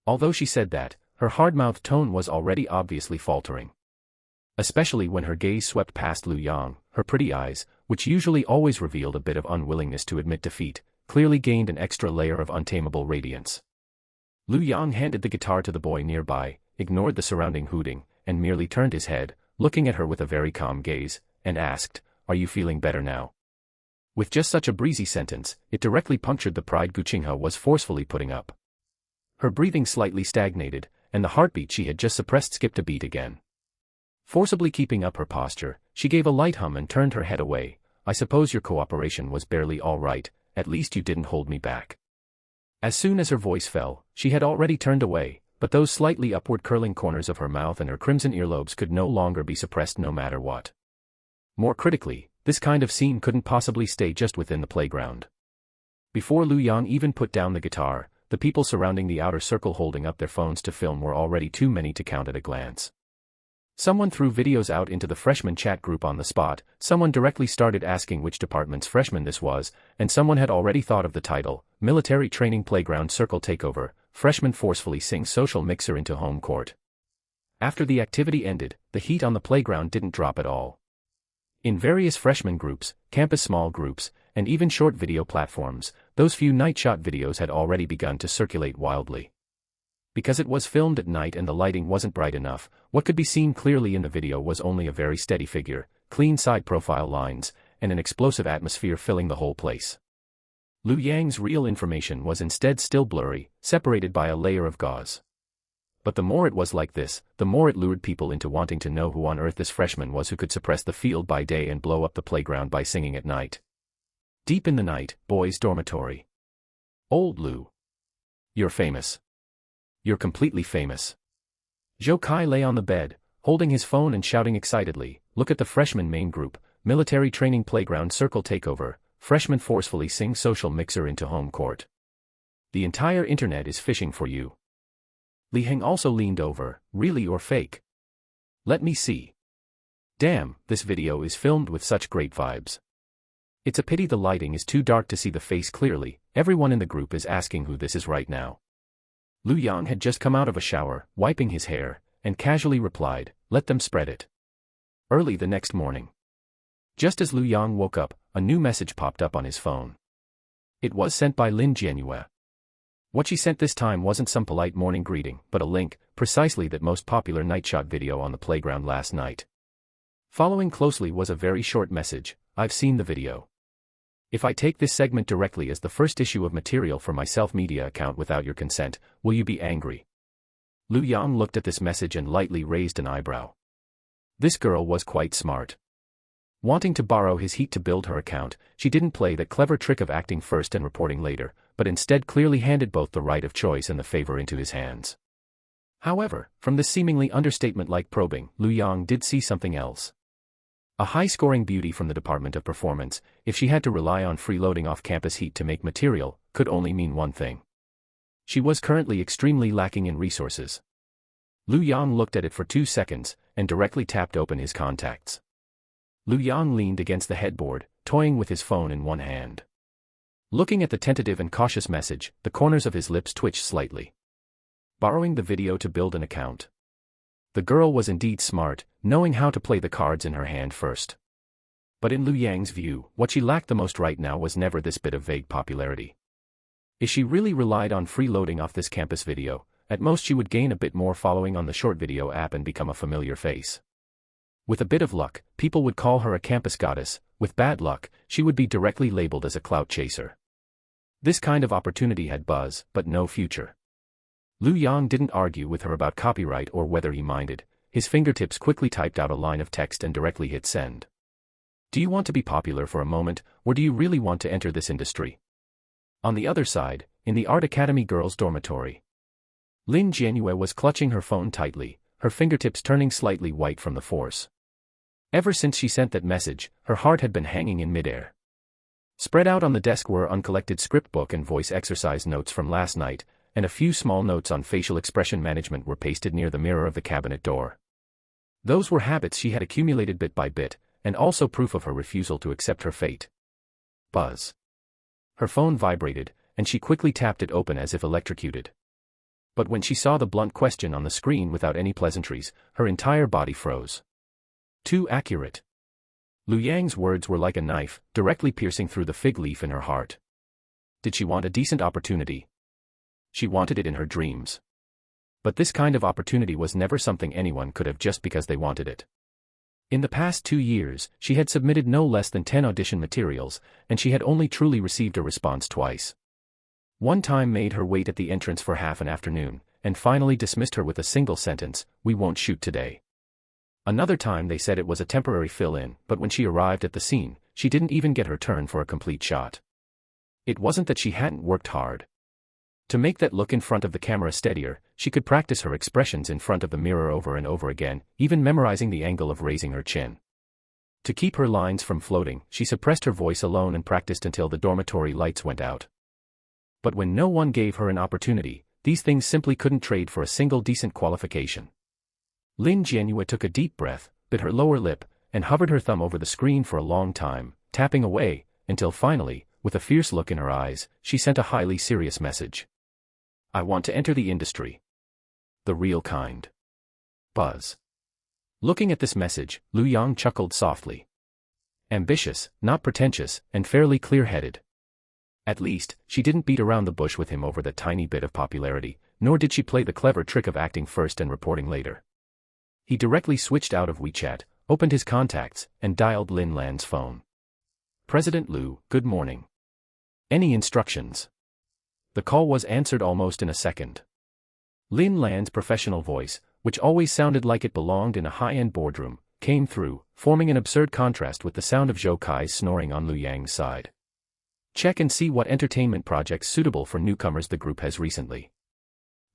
Although she said that, her hard-mouthed tone was already obviously faltering. Especially when her gaze swept past Lu Yang, her pretty eyes, which usually always revealed a bit of unwillingness to admit defeat, clearly gained an extra layer of untamable radiance. Lu Yang handed the guitar to the boy nearby, ignored the surrounding hooting, and merely turned his head, looking at her with a very calm gaze, and asked, "Are you feeling better now?" With just such a breezy sentence, it directly punctured the pride Gu Qinghe was forcefully putting up. Her breathing slightly stagnated, and the heartbeat she had just suppressed skipped a beat again. Forcibly keeping up her posture, she gave a light hum and turned her head away. "I suppose your cooperation was barely all right, at least you didn't hold me back." As soon as her voice fell, she had already turned away, but those slightly upward curling corners of her mouth and her crimson earlobes could no longer be suppressed no matter what. More critically, this kind of scene couldn't possibly stay just within the playground. Before Lu Yang even put down the guitar, the people surrounding the outer circle holding up their phones to film were already too many to count at a glance. Someone threw videos out into the freshman chat group on the spot, someone directly started asking which department's freshman this was, and someone had already thought of the title, Military Training Playground Circle Takeover, Freshmen Forcefully Sing Social Mixer into Home Court. After the activity ended, the heat on the playground didn't drop at all. In various freshman groups, campus small groups, and even short video platforms, those few night shot videos had already begun to circulate wildly. Because it was filmed at night and the lighting wasn't bright enough, what could be seen clearly in the video was only a very steady figure, clean side profile lines, and an explosive atmosphere filling the whole place. Lu Yang's real information was instead still blurry, separated by a layer of gauze. But the more it was like this, the more it lured people into wanting to know who on earth this freshman was who could suppress the field by day and blow up the playground by singing at night. Deep in the night, boys' dormitory. Old Lu. You're famous. You're completely famous. Zhou Kai lay on the bed, holding his phone and shouting excitedly, "Look at the freshman main group, Military Training Playground Circle Takeover, Freshmen Forcefully Sing Social Mixer into Home Court. The entire internet is fishing for you." Li Heng also leaned over, "Really or fake? Let me see. Damn, this video is filmed with such great vibes. It's a pity the lighting is too dark to see the face clearly, everyone in the group is asking who this is right now." Lu Yang had just come out of a shower, wiping his hair, and casually replied, "Let them spread it." Early the next morning. Just as Lu Yang woke up, a new message popped up on his phone. It was sent by Lin Jianyue. What she sent this time wasn't some polite morning greeting, but a link, precisely that most popular nightshot video on the playground last night. Following closely was a very short message, "I've seen the video. If I take this segment directly as the first issue of material for my self-media account without your consent, will you be angry?" Lu Yang looked at this message and lightly raised an eyebrow. This girl was quite smart. Wanting to borrow his heat to build her account, she didn't play that clever trick of acting first and reporting later, but instead clearly handed both the right of choice and the favor into his hands. However, from this seemingly understatement-like probing, Lu Yang did see something else. A high-scoring beauty from the Department of Performance, if she had to rely on freeloading off-campus heat to make material, could only mean one thing. She was currently extremely lacking in resources. Lu Yang looked at it for 2 seconds, and directly tapped open his contacts. Lu Yang leaned against the headboard, toying with his phone in one hand. Looking at the tentative and cautious message, the corners of his lips twitched slightly. Borrowing the video to build an account. The girl was indeed smart, knowing how to play the cards in her hand first. But in Lu Yang's view, what she lacked the most right now was never this bit of vague popularity. If she really relied on freeloading off this campus video, at most she would gain a bit more following on the short video app and become a familiar face. With a bit of luck, people would call her a campus goddess, with bad luck, she would be directly labeled as a clout chaser. This kind of opportunity had buzz, but no future. Lu Yang didn't argue with her about copyright or whether he minded. His fingertips quickly typed out a line of text and directly hit send. "Do you want to be popular for a moment, or do you really want to enter this industry?" On the other side, in the Art Academy girls' dormitory, Lin Jianyue was clutching her phone tightly, her fingertips turning slightly white from the force. Ever since she sent that message, her heart had been hanging in midair. Spread out on the desk were uncollected script book and voice exercise notes from last night, and a few small notes on facial expression management were pasted near the mirror of the cabinet door. Those were habits she had accumulated bit by bit, and also proof of her refusal to accept her fate. Buzz. Her phone vibrated, and she quickly tapped it open as if electrocuted. But when she saw the blunt question on the screen without any pleasantries, her entire body froze. Too accurate. Liu Yang's words were like a knife, directly piercing through the fig leaf in her heart. Did she want a decent opportunity? She wanted it in her dreams. But this kind of opportunity was never something anyone could have just because they wanted it. In the past 2 years, she had submitted no less than 10 audition materials, and she had only truly received a response twice. One time made her wait at the entrance for half an afternoon, and finally dismissed her with a single sentence, "We won't shoot today." Another time they said it was a temporary fill-in, but when she arrived at the scene, she didn't even get her turn for a complete shot. It wasn't that she hadn't worked hard. To make that look in front of the camera steadier, she could practice her expressions in front of the mirror over and over again, even memorizing the angle of raising her chin. To keep her lines from floating, she suppressed her voice alone and practiced until the dormitory lights went out. But when no one gave her an opportunity, these things simply couldn't trade for a single decent qualification. Lin Jianyue took a deep breath, bit her lower lip, and hovered her thumb over the screen for a long time, tapping away, until finally, with a fierce look in her eyes, she sent a highly serious message. "I want to enter the industry. The real kind." Buzz. Looking at this message, Liu Yang chuckled softly. Ambitious, not pretentious, and fairly clear-headed. At least, she didn't beat around the bush with him over that tiny bit of popularity, nor did she play the clever trick of acting first and reporting later. He directly switched out of WeChat, opened his contacts, and dialed Lin Lan's phone. "President Liu, good morning. Any instructions?" The call was answered almost in a second. Lin Lan's professional voice, which always sounded like it belonged in a high-end boardroom, came through, forming an absurd contrast with the sound of Zhou Kai's snoring on Liu Yang's side. "Check and see what entertainment projects suitable for newcomers the group has recently."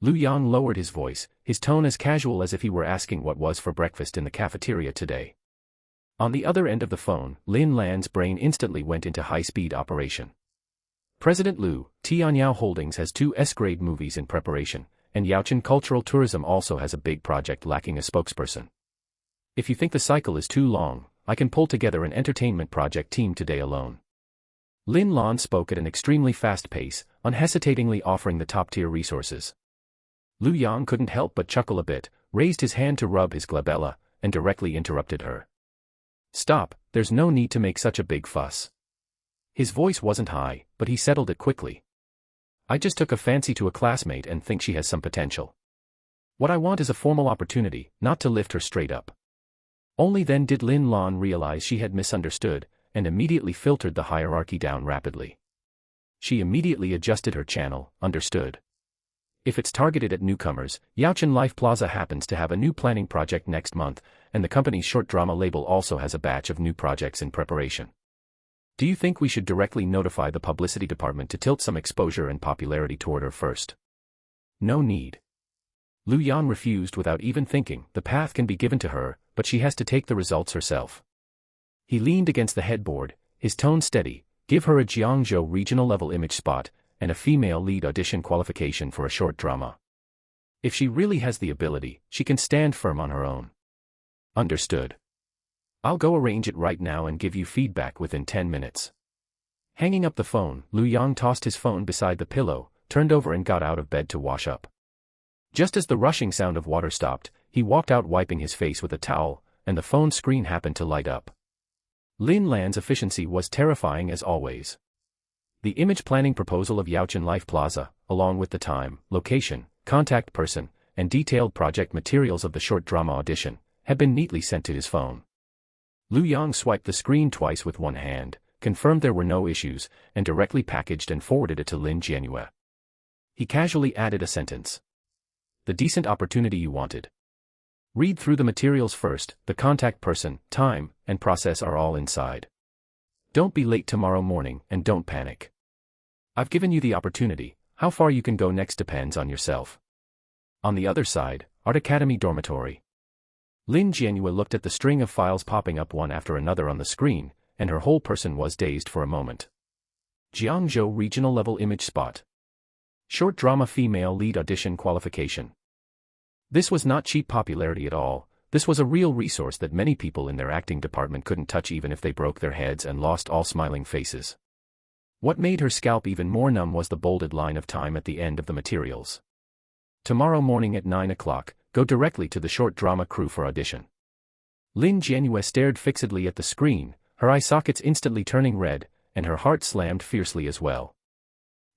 Liu Yang lowered his voice, his tone as casual as if he were asking what was for breakfast in the cafeteria today. On the other end of the phone, Lin Lan's brain instantly went into high-speed operation. "President Liu, Tianyao Holdings has 2 S-grade movies in preparation, and Yaochen Cultural Tourism also has a big project lacking a spokesperson. If you think the cycle is too long, I can pull together an entertainment project team today alone." Lin Lan spoke at an extremely fast pace, unhesitatingly offering the top-tier resources. Liu Yang couldn't help but chuckle a bit, raised his hand to rub his glabella, and directly interrupted her. "Stop, there's no need to make such a big fuss." His voice wasn't high, but he settled it quickly. "I just took a fancy to a classmate and think she has some potential. What I want is a formal opportunity, not to lift her straight up." Only then did Lin Lan realize she had misunderstood, and immediately filtered the hierarchy down rapidly. She immediately adjusted her channel, understood. If it's targeted at newcomers, Yaochen Life Plaza happens to have a new planning project next month, and the company's short drama label also has a batch of new projects in preparation. Do you think we should directly notify the publicity department to tilt some exposure and popularity toward her first? No need. Liu Yang refused without even thinking. The path can be given to her, but she has to take the results herself. He leaned against the headboard, his tone steady. "Give her a Jiangzhou regional level image spot, and a female lead audition qualification for a short drama. If she really has the ability, she can stand firm on her own." "Understood. I'll go arrange it right now and give you feedback within 10 minutes. Hanging up the phone, Liu Yang tossed his phone beside the pillow, turned over and got out of bed to wash up. Just as the rushing sound of water stopped, he walked out wiping his face with a towel, and the phone screen happened to light up. Lin Lan's efficiency was terrifying as always. The image planning proposal of Yaochen Life Plaza, along with the time, location, contact person, and detailed project materials of the short drama audition, had been neatly sent to his phone. Liu Yang swiped the screen twice with one hand, confirmed there were no issues, and directly packaged and forwarded it to Lin Jianyue. He casually added a sentence. "The decent opportunity you wanted. Read through the materials first, the contact person, time, and process are all inside. Don't be late tomorrow morning, and don't panic. I've given you the opportunity, how far you can go next depends on yourself." On the other side, Art Academy Dormitory. Lin Jianyue looked at the string of files popping up one after another on the screen, and her whole person was dazed for a moment. Jiangzhou Regional Level Image Spot. Short Drama Female Lead Audition Qualification. This was not cheap popularity at all. This was a real resource that many people in their acting department couldn't touch even if they broke their heads and lost all smiling faces. What made her scalp even more numb was the bolded line of time at the end of the materials. Tomorrow morning at 9 o'clock, go directly to the short drama crew for audition. Lin Jianyue stared fixedly at the screen, her eye sockets instantly turning red, and her heart slammed fiercely as well.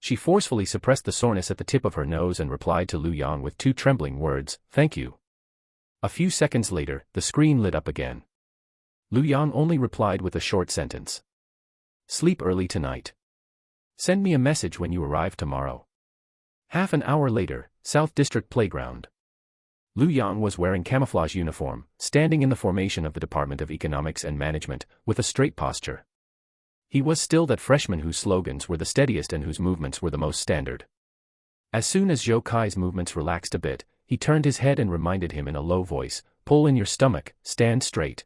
She forcefully suppressed the soreness at the tip of her nose and replied to Lu Yang with two trembling words, "Thank you." A few seconds later, the screen lit up again. Lu Yang only replied with a short sentence. "Sleep early tonight. Send me a message when you arrive tomorrow." Half an hour later, South District Playground. Lu Yang was wearing camouflage uniform, standing in the formation of the Department of Economics and Management, with a straight posture. He was still that freshman whose slogans were the steadiest and whose movements were the most standard. As soon as Zhou Kai's movements relaxed a bit, he turned his head and reminded him in a low voice, "Pull in your stomach, stand straight."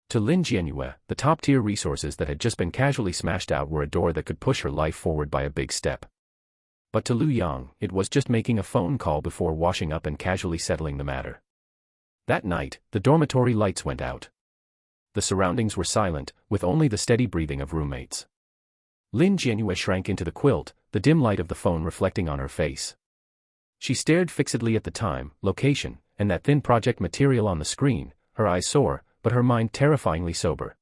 To Lin Jianyue, the top-tier resources that had just been casually smashed out were a door that could push her life forward by a big step. But to Lu Yang, it was just making a phone call before washing up and casually settling the matter. That night, the dormitory lights went out. The surroundings were silent, with only the steady breathing of roommates. Lin Jianyue shrank into the quilt, the dim light of the phone reflecting on her face. She stared fixedly at the time, location, and that thin project material on the screen, her eyes sore, but her mind terrifyingly sober.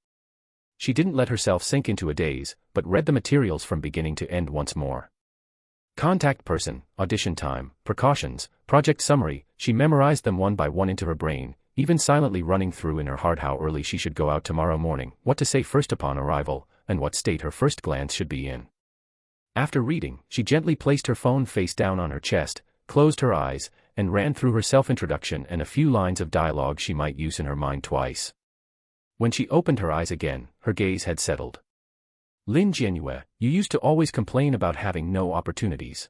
She didn't let herself sink into a daze, but read the materials from beginning to end once more. Contact person, audition time, precautions, project summary, she memorized them one by one into her brain, even silently running through in her heart how early she should go out tomorrow morning, what to say first upon arrival, and what state her first glance should be in. After reading, she gently placed her phone face down on her chest, closed her eyes, and ran through her self-introduction and a few lines of dialogue she might use in her mind twice. When she opened her eyes again, her gaze had settled. "Lin Jianyue, you used to always complain about having no opportunities.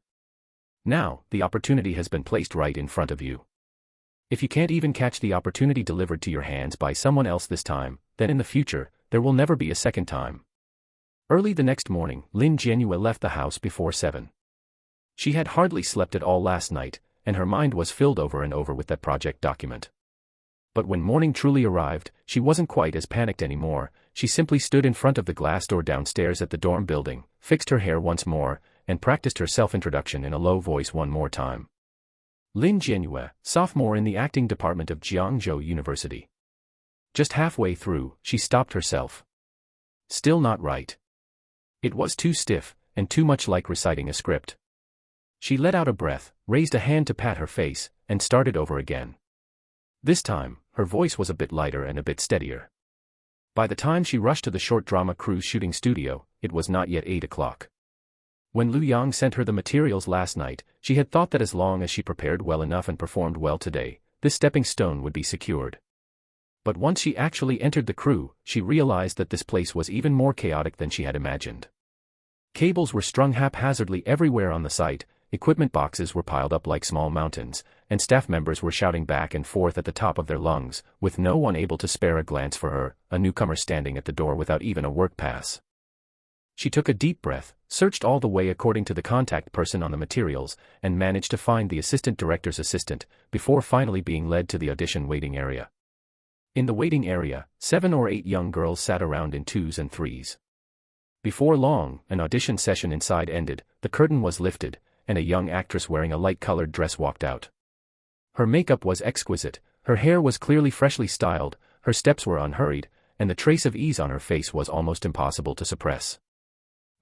Now, the opportunity has been placed right in front of you. If you can't even catch the opportunity delivered to your hands by someone else this time, then in the future, there will never be a second time." Early the next morning, Lin Jianyue left the house before 7. She had hardly slept at all last night, and her mind was filled over and over with that project document. But when morning truly arrived, she wasn't quite as panicked anymore. She simply stood in front of the glass door downstairs at the dorm building, fixed her hair once more, and practiced her self-introduction in a low voice one more time. Lin Jianyue, sophomore in the acting department of Jiangzhou University. Just halfway through, she stopped herself. Still not right. It was too stiff, and too much like reciting a script. She let out a breath, raised a hand to pat her face, and started over again. This time, her voice was a bit lighter and a bit steadier. By the time she rushed to the short drama crew's shooting studio, it was not yet 8 o'clock. When Lu Yang sent her the materials last night, she had thought that as long as she prepared well enough and performed well today, this stepping stone would be secured. But once she actually entered the crew, she realized that this place was even more chaotic than she had imagined. Cables were strung haphazardly everywhere on the site, equipment boxes were piled up like small mountains, and staff members were shouting back and forth at the top of their lungs, with no one able to spare a glance for her, a newcomer standing at the door without even a work pass. She took a deep breath, searched all the way according to the contact person on the materials, and managed to find the assistant director's assistant, before finally being led to the audition waiting area. In the waiting area, 7 or 8 young girls sat around in 2s and 3s. Before long, an audition session inside ended, the curtain was lifted, and a young actress wearing a light-colored dress walked out. Her makeup was exquisite, her hair was clearly freshly styled, her steps were unhurried, and the trace of ease on her face was almost impossible to suppress.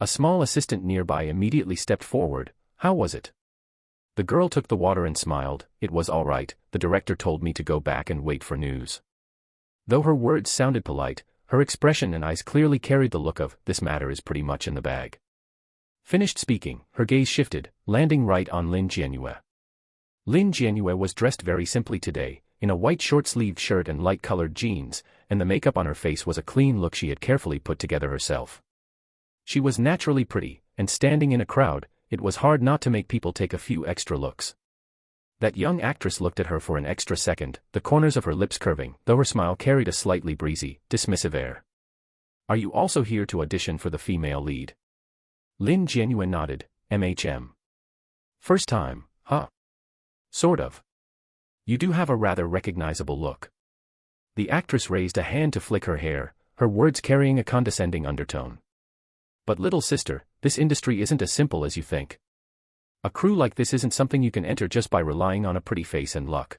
A small assistant nearby immediately stepped forward. "How was it?" The girl took the water and smiled. "It was all right, the director told me to go back and wait for news." Though her words sounded polite, her expression and eyes clearly carried the look of, "This matter is pretty much in the bag." Finished speaking, her gaze shifted, landing right on Lin Jianyue. Lin Jianyue was dressed very simply today, in a white short-sleeved shirt and light-colored jeans, and the makeup on her face was a clean look she had carefully put together herself. She was naturally pretty, and standing in a crowd, it was hard not to make people take a few extra looks. That young actress looked at her for an extra second, the corners of her lips curving, though her smile carried a slightly breezy, dismissive air. Are you also here to audition for the female lead? Lin Jianyue nodded, MHM. First time, huh? Sort of. You do have a rather recognizable look. The actress raised a hand to flick her hair, her words carrying a condescending undertone. But little sister, this industry isn't as simple as you think. A crew like this isn't something you can enter just by relying on a pretty face and luck.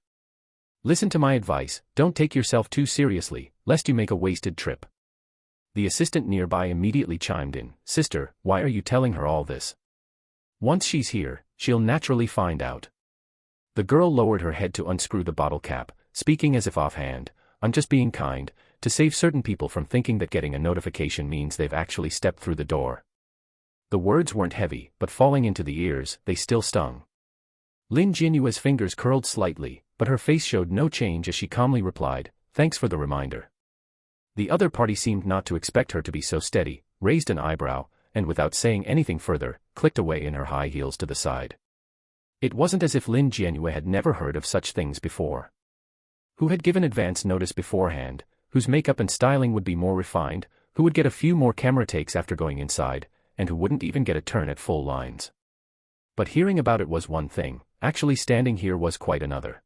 Listen to my advice, don't take yourself too seriously, lest you make a wasted trip. The assistant nearby immediately chimed in, Sister, why are you telling her all this? Once she's here, she'll naturally find out. The girl lowered her head to unscrew the bottle cap, speaking as if offhand, I'm just being kind, to save certain people from thinking that getting a notification means they've actually stepped through the door. The words weren't heavy, but falling into the ears, they still stung. Lin Jianyue's fingers curled slightly, but her face showed no change as she calmly replied, Thanks for the reminder. The other party seemed not to expect her to be so steady, raised an eyebrow, and without saying anything further, clicked away in her high heels to the side. It wasn't as if Lin Jianyue had never heard of such things before. Who had given advance notice beforehand, whose makeup and styling would be more refined, who would get a few more camera takes after going inside, and who wouldn't even get a turn at full lines. But hearing about it was one thing, actually standing here was quite another.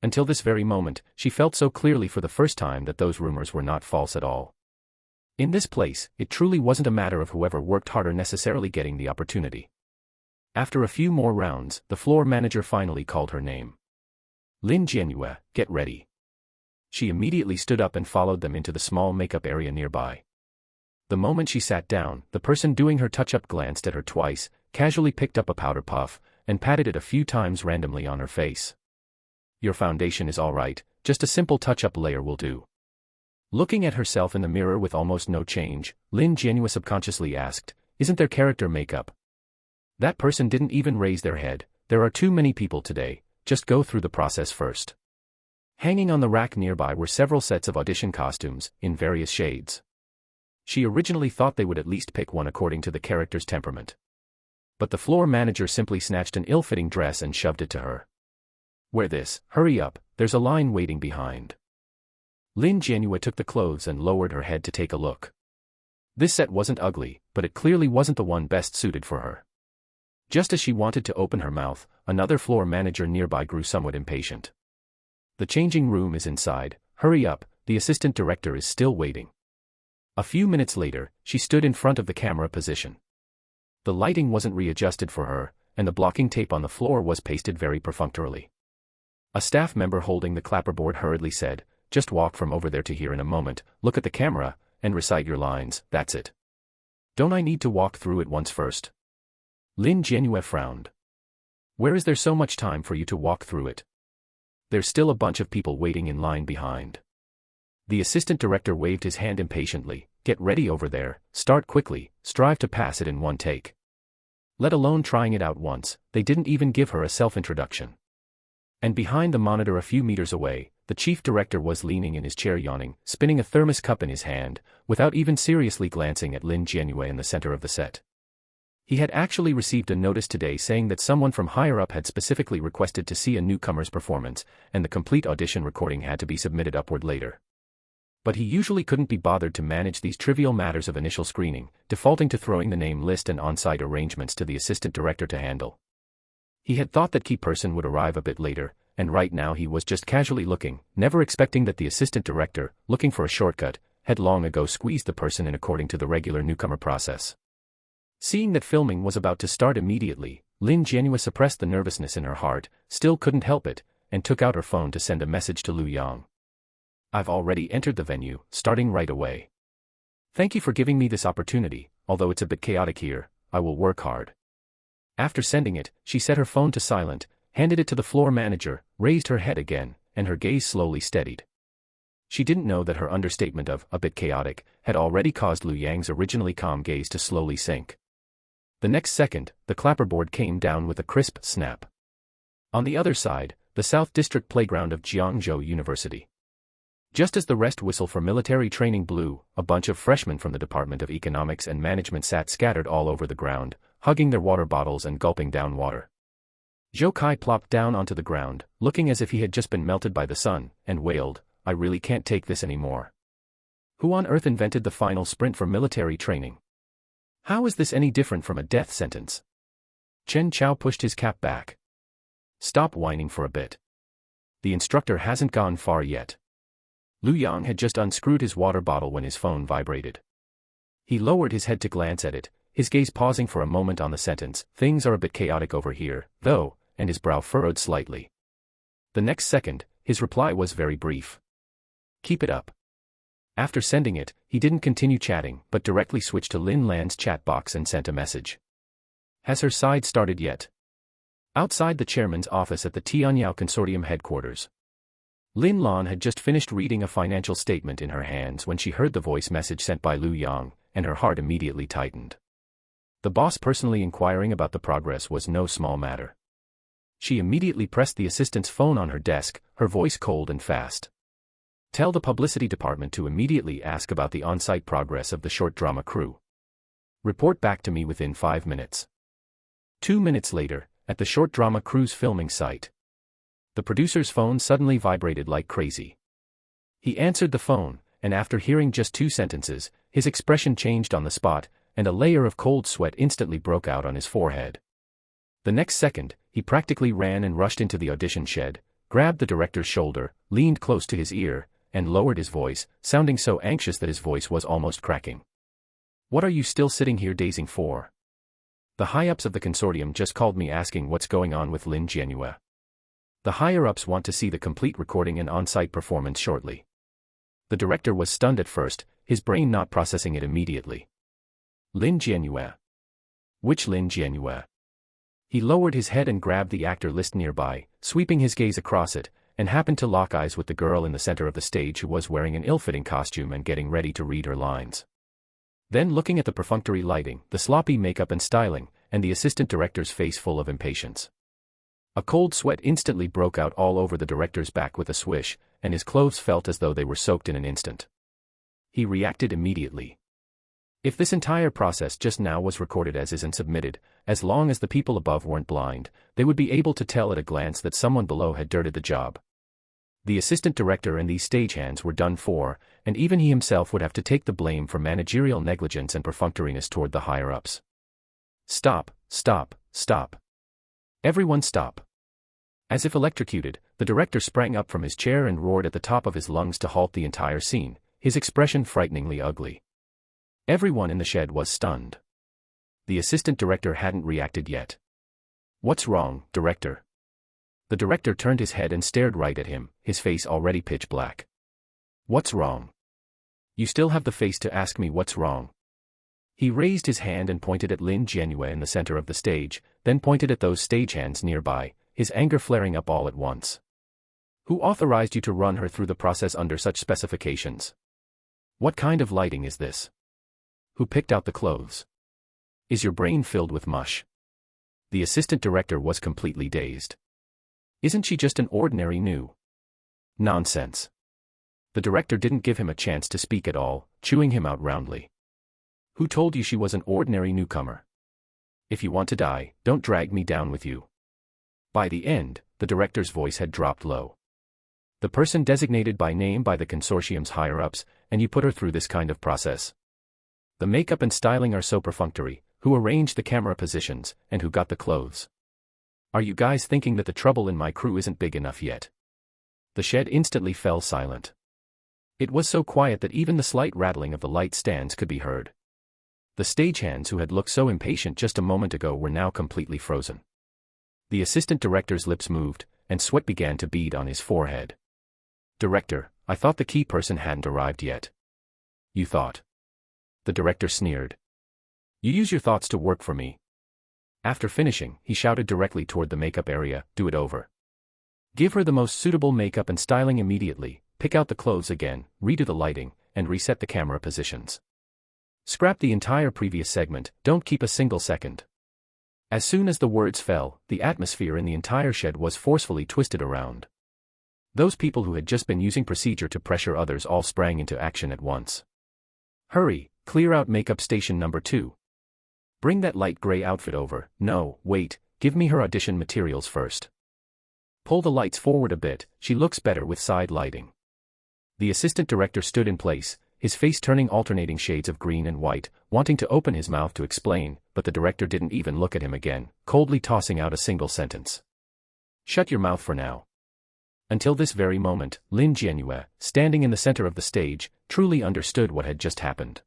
Until this very moment, she felt so clearly for the first time that those rumors were not false at all. In this place, it truly wasn't a matter of whoever worked harder necessarily getting the opportunity. After a few more rounds, the floor manager finally called her name. Lin Jianyue, get ready. She immediately stood up and followed them into the small makeup area nearby. The moment she sat down, the person doing her touch-up glanced at her twice, casually picked up a powder puff, and patted it a few times randomly on her face. Your foundation is all right, just a simple touch-up layer will do. Looking at herself in the mirror with almost no change, Lin Jianyue subconsciously asked, Isn't there character makeup? That person didn't even raise their head, there are too many people today, just go through the process first. Hanging on the rack nearby were several sets of audition costumes, in various shades. She originally thought they would at least pick one according to the character's temperament. But the floor manager simply snatched an ill-fitting dress and shoved it to her. Wear this, hurry up, there's a line waiting behind. Lin Jianyue took the clothes and lowered her head to take a look. This set wasn't ugly, but it clearly wasn't the one best suited for her. Just as she wanted to open her mouth, another floor manager nearby grew somewhat impatient. The changing room is inside, hurry up, the assistant director is still waiting. A few minutes later, she stood in front of the camera position. The lighting wasn't readjusted for her, and the blocking tape on the floor was pasted very perfunctorily. A staff member holding the clapperboard hurriedly said, Just walk from over there to here in a moment, look at the camera, and recite your lines, that's it. Don't I need to walk through it once first? Lin Jianyue frowned. Where is there so much time for you to walk through it? There's still a bunch of people waiting in line behind. The assistant director waved his hand impatiently, Get ready over there, start quickly, strive to pass it in one take. Let alone trying it out once, they didn't even give her a self-introduction. And behind the monitor a few meters away, the chief director was leaning in his chair yawning, spinning a thermos cup in his hand, without even seriously glancing at Lin Jianyue in the center of the set. He had actually received a notice today saying that someone from higher up had specifically requested to see a newcomer's performance, and the complete audition recording had to be submitted upward later. But he usually couldn't be bothered to manage these trivial matters of initial screening, defaulting to throwing the name list and on-site arrangements to the assistant director to handle. He had thought that key person would arrive a bit later, and right now he was just casually looking, never expecting that the assistant director, looking for a shortcut, had long ago squeezed the person in according to the regular newcomer process. Seeing that filming was about to start immediately, Lin Jianyue suppressed the nervousness in her heart, still couldn't help it, and took out her phone to send a message to Lu Yang. I've already entered the venue, starting right away. Thank you for giving me this opportunity, although it's a bit chaotic here, I will work hard. After sending it, she set her phone to silent, handed it to the floor manager, raised her head again, and her gaze slowly steadied. She didn't know that her understatement of a bit chaotic had already caused Lu Yang's originally calm gaze to slowly sink. The next second, the clapperboard came down with a crisp snap. On the other side, the South District playground of Jiangzhou University. Just as the rest whistle for military training blew, a bunch of freshmen from the Department of Economics and Management sat scattered all over the ground, hugging their water bottles and gulping down water. Zhou Kai plopped down onto the ground, looking as if he had just been melted by the sun, and wailed, "I really can't take this anymore. Who on earth invented the final sprint for military training? How is this any different from a death sentence?" Chen Chao pushed his cap back. "Stop whining for a bit. The instructor hasn't gone far yet." Lu Yang had just unscrewed his water bottle when his phone vibrated. He lowered his head to glance at it, his gaze pausing for a moment on the sentence, "Things are a bit chaotic over here, though," and his brow furrowed slightly. The next second, his reply was very brief. "Keep it up." After sending it, he didn't continue chatting, but directly switched to Lin Lan's chat box and sent a message. "Has her side started yet?" Outside the chairman's office at the Tianyao Consortium headquarters. Lin Lan had just finished reading a financial statement in her hands when she heard the voice message sent by Lu Yang, and her heart immediately tightened. The boss personally inquiring about the progress was no small matter. She immediately pressed the assistant's phone on her desk, her voice cold and fast. "Tell the publicity department to immediately ask about the on-site progress of the short drama crew. Report back to me within 5 minutes." 2 minutes later, at the short drama crew's filming site. The producer's phone suddenly vibrated like crazy. He answered the phone, and after hearing just 2 sentences, his expression changed on the spot, and a layer of cold sweat instantly broke out on his forehead. The next second, he practically ran and rushed into the audition shed, grabbed the director's shoulder, leaned close to his ear, and lowered his voice, sounding so anxious that his voice was almost cracking. "What are you still sitting here dazing for? The high-ups of the consortium just called me asking what's going on with Lin Jianyue. The higher-ups want to see the complete recording and on-site performance shortly." The director was stunned at first, his brain not processing it immediately. Lin Jianyue? Which Lin Jianyue? He lowered his head and grabbed the actor list nearby, sweeping his gaze across it, and happened to lock eyes with the girl in the center of the stage who was wearing an ill-fitting costume and getting ready to read her lines. Then looking at the perfunctory lighting, the sloppy makeup and styling, and the assistant director's face full of impatience. A cold sweat instantly broke out all over the director's back with a swish, and his clothes felt as though they were soaked in an instant. He reacted immediately. If this entire process just now was recorded as is and submitted, as long as the people above weren't blind, they would be able to tell at a glance that someone below had dirted the job. The assistant director and these stagehands were done for, and even he himself would have to take the blame for managerial negligence and perfunctoriness toward the higher-ups. "Stop, stop, stop. Everyone stop." As if electrocuted, the director sprang up from his chair and roared at the top of his lungs to halt the entire scene, his expression frighteningly ugly. Everyone in the shed was stunned. The assistant director hadn't reacted yet. "What's wrong, director?" The director turned his head and stared right at him, his face already pitch black. "What's wrong? You still have the face to ask me what's wrong?" He raised his hand and pointed at Lin Jianyue in the center of the stage, then pointed at those stagehands nearby, his anger flaring up all at once. "Who authorized you to run her through the process under such specifications? What kind of lighting is this? Who picked out the clothes? Is your brain filled with mush?" The assistant director was completely dazed. "Isn't she just an ordinary new?" "Nonsense." The director didn't give him a chance to speak at all, chewing him out roundly. "Who told you she was an ordinary newcomer? If you want to die, don't drag me down with you." By the end, the director's voice had dropped low. "The person designated by name by the consortium's higher-ups, and you put her through this kind of process. The makeup and styling are so perfunctory, who arranged the camera positions, and who got the clothes? Are you guys thinking that the trouble in my crew isn't big enough yet?" The shed instantly fell silent. It was so quiet that even the slight rattling of the light stands could be heard. The stagehands who had looked so impatient just a moment ago were now completely frozen. The assistant director's lips moved, and sweat began to bead on his forehead. "Director, I thought the key person hadn't arrived yet." "You thought?" The director sneered. "You use your thoughts to work for me." After finishing, he shouted directly toward the makeup area, "Do it over. Give her the most suitable makeup and styling immediately, pick out the clothes again, redo the lighting, and reset the camera positions. Scrap the entire previous segment, don't keep a single second." As soon as the words fell, the atmosphere in the entire shed was forcefully twisted around. Those people who had just been using procedure to pressure others all sprang into action at once. "Hurry, clear out makeup station number 2. Bring that light gray outfit over. No, wait, give me her audition materials first. Pull the lights forward a bit, she looks better with side lighting. The assistant director stood in place, his face turning alternating shades of green and white, wanting to open his mouth to explain, but the director didn't even look at him again, coldly tossing out a single sentence. Shut your mouth for now. Until this very moment, Lin Jianyue, standing in the center of the stage, truly understood what had just happened.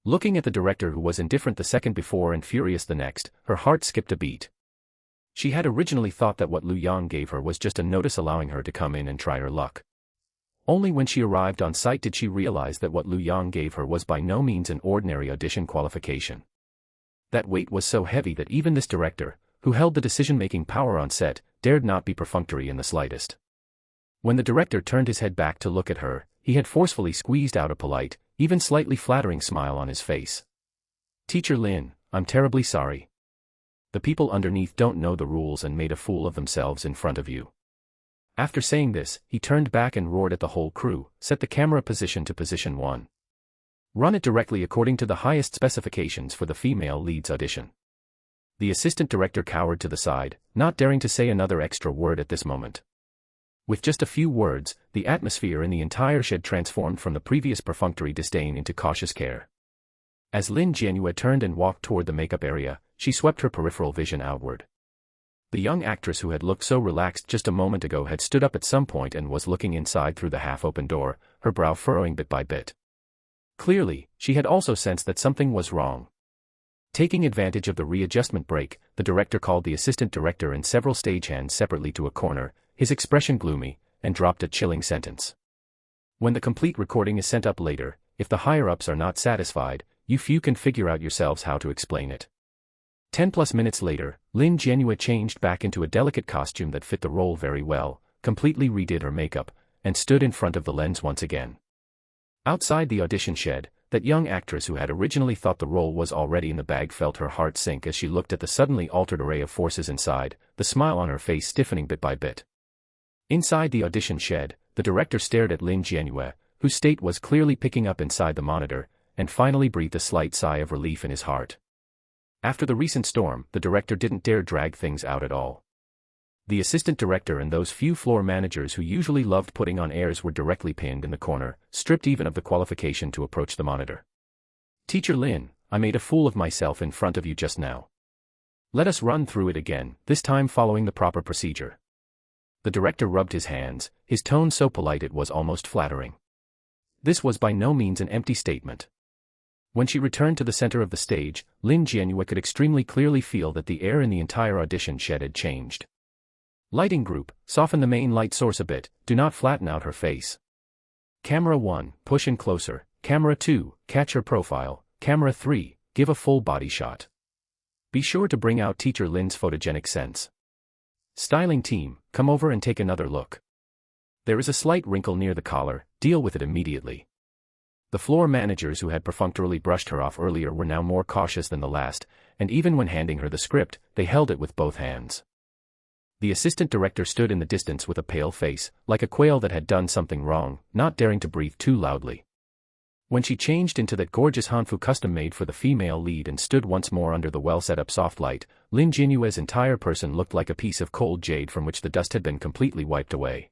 Looking at the director who was indifferent the second before and furious the next, her heart skipped a beat. She had originally thought that what Lu Yang gave her was just a notice allowing her to come in and try her luck. Only when she arrived on site did she realize that what Lu Yang gave her was by no means an ordinary audition qualification. That weight was so heavy that even this director, who held the decision-making power on set, dared not be perfunctory in the slightest. When the director turned his head back to look at her, he had forcefully squeezed out a polite, even slightly flattering smile on his face. Teacher Lin, I'm terribly sorry. The people underneath don't know the rules and made a fool of themselves in front of you. After saying this, he turned back and roared at the whole crew, set the camera position to position 1. Run it directly according to the highest specifications for the female lead's audition. The assistant director cowered to the side, not daring to say another extra word at this moment. With just a few words, the atmosphere in the entire shed transformed from the previous perfunctory disdain into cautious care. As Lin Jianyue turned and walked toward the makeup area, she swept her peripheral vision outward. The young actress who had looked so relaxed just a moment ago had stood up at some point and was looking inside through the half-open door, her brow furrowing bit by bit. Clearly, she had also sensed that something was wrong. Taking advantage of the readjustment break, the director called the assistant director and several stagehands separately to a corner, his expression gloomy, and dropped a chilling sentence. When the complete recording is sent up later, if the higher-ups are not satisfied, you few can figure out yourselves how to explain it. 10+ minutes later, Lin Jianyue changed back into a delicate costume that fit the role very well, completely redid her makeup, and stood in front of the lens once again. Outside the audition shed, that young actress who had originally thought the role was already in the bag felt her heart sink as she looked at the suddenly altered array of forces inside, the smile on her face stiffening bit by bit. Inside the audition shed, the director stared at Lin Jianyue, whose state was clearly picking up inside the monitor, and finally breathed a slight sigh of relief in his heart. After the recent storm, the director didn't dare drag things out at all. The assistant director and those few floor managers who usually loved putting on airs were directly pinned in the corner, stripped even of the qualification to approach the monitor. Teacher Lin, I made a fool of myself in front of you just now. Let us run through it again, this time following the proper procedure. The director rubbed his hands, his tone so polite it was almost flattering. This was by no means an empty statement. When she returned to the center of the stage, Lin Jianyue could extremely clearly feel that the air in the entire audition shed had changed. Lighting group, soften the main light source a bit, do not flatten out her face. Camera 1, push in closer. Camera 2, catch her profile. Camera 3, give a full body shot. Be sure to bring out Teacher Lin's photogenic sense. Styling team, come over and take another look. There is a slight wrinkle near the collar, deal with it immediately. The floor managers who had perfunctorily brushed her off earlier were now more cautious than the last, and even when handing her the script, they held it with both hands. The assistant director stood in the distance with a pale face, like a quail that had done something wrong, not daring to breathe too loudly. When she changed into that gorgeous hanfu custom-made for the female lead and stood once more under the well-set-up soft light, Lin Jianyue's entire person looked like a piece of cold jade from which the dust had been completely wiped away.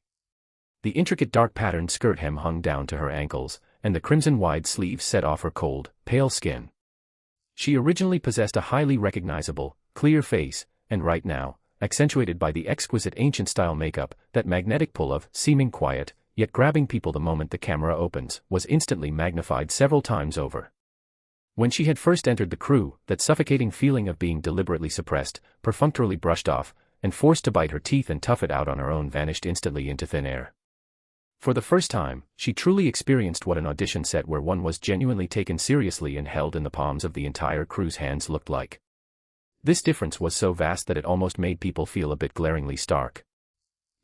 The intricate dark patterned skirt hem hung down to her ankles, and the crimson wide sleeves set off her cold, pale skin. She originally possessed a highly recognizable, clear face, and right now, accentuated by the exquisite ancient-style makeup, that magnetic pull of seeming quiet, yet grabbing people the moment the camera opens, was instantly magnified several times over. When she had first entered the crew, that suffocating feeling of being deliberately suppressed, perfunctorily brushed off, and forced to bite her teeth and tough it out on her own vanished instantly into thin air. For the first time, she truly experienced what an audition set where one was genuinely taken seriously and held in the palms of the entire crew's hands looked like. This difference was so vast that it almost made people feel a bit glaringly stark.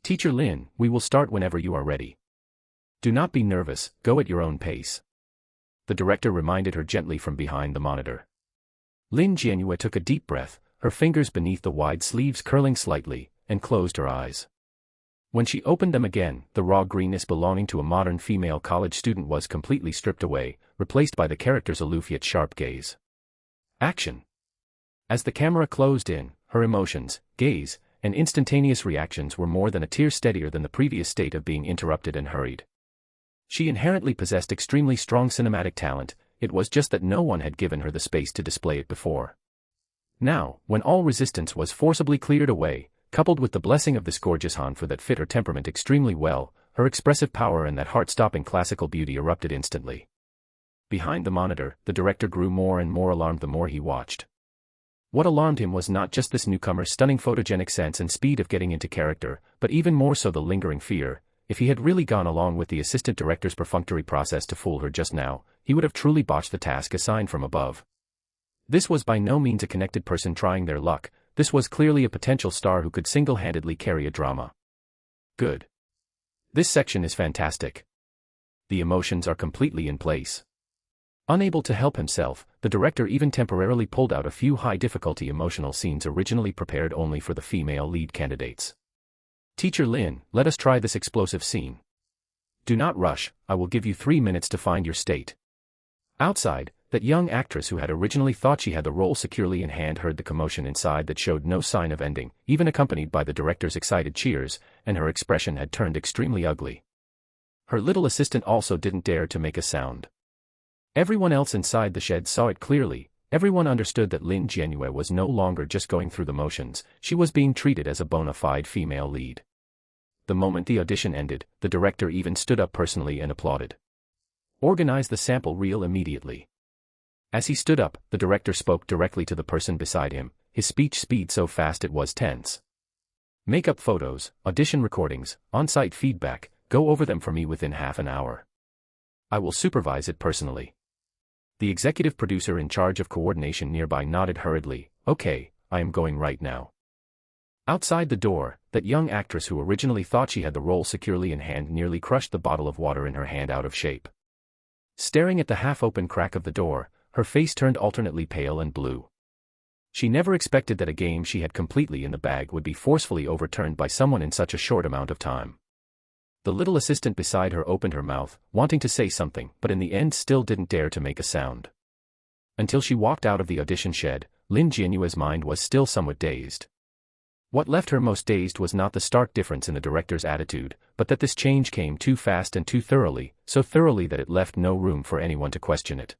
Teacher Lin, we will start whenever you are ready. Do not be nervous, go at your own pace. The director reminded her gently from behind the monitor. Lin Jianyue took a deep breath, her fingers beneath the wide sleeves curling slightly, and closed her eyes. When she opened them again, the raw greenness belonging to a modern female college student was completely stripped away, replaced by the character's aloof yet sharp gaze. Action! As the camera closed in, her emotions, gaze, and instantaneous reactions were more than a tear steadier than the previous state of being interrupted and hurried. She inherently possessed extremely strong cinematic talent, it was just that no one had given her the space to display it before. Now, when all resistance was forcibly cleared away, coupled with the blessing of this gorgeous Hanfu that fit her temperament extremely well, her expressive power and that heart-stopping classical beauty erupted instantly. Behind the monitor, the director grew more and more alarmed the more he watched. What alarmed him was not just this newcomer's stunning photogenic sense and speed of getting into character, but even more so the lingering fear. If he had really gone along with the assistant director's perfunctory process to fool her just now, he would have truly botched the task assigned from above. This was by no means a connected person trying their luck, this was clearly a potential star who could single-handedly carry a drama. Good. This section is fantastic. The emotions are completely in place. Unable to help himself, the director even temporarily pulled out a few high-difficulty emotional scenes originally prepared only for the female lead candidates. Teacher Lin, let us try this explosive scene. Do not rush, I will give you 3 minutes to find your state. Outside, that young actress who had originally thought she had the role securely in hand heard the commotion inside that showed no sign of ending, even accompanied by the director's excited cheers, and her expression had turned extremely ugly. Her little assistant also didn't dare to make a sound. Everyone else inside the shed saw it clearly, everyone understood that Lin Jianyue was no longer just going through the motions, she was being treated as a bona fide female lead. The moment the audition ended, the director even stood up personally and applauded. Organize the sample reel immediately. As he stood up, the director spoke directly to the person beside him, his speech speed so fast it was tense. Makeup photos, audition recordings, on-site feedback, go over them for me within half an hour. I will supervise it personally. The executive producer in charge of coordination nearby nodded hurriedly, okay, I am going right now. Outside the door, that young actress who originally thought she had the role securely in hand nearly crushed the bottle of water in her hand out of shape. Staring at the half-open crack of the door, her face turned alternately pale and blue. She never expected that a game she had completely in the bag would be forcefully overturned by someone in such a short amount of time. The little assistant beside her opened her mouth, wanting to say something, but in the end still didn't dare to make a sound. Until she walked out of the audition shed, Lin Jianyue's mind was still somewhat dazed. What left her most dazed was not the stark difference in the director's attitude, but that this change came too fast and too thoroughly, so thoroughly that it left no room for anyone to question it.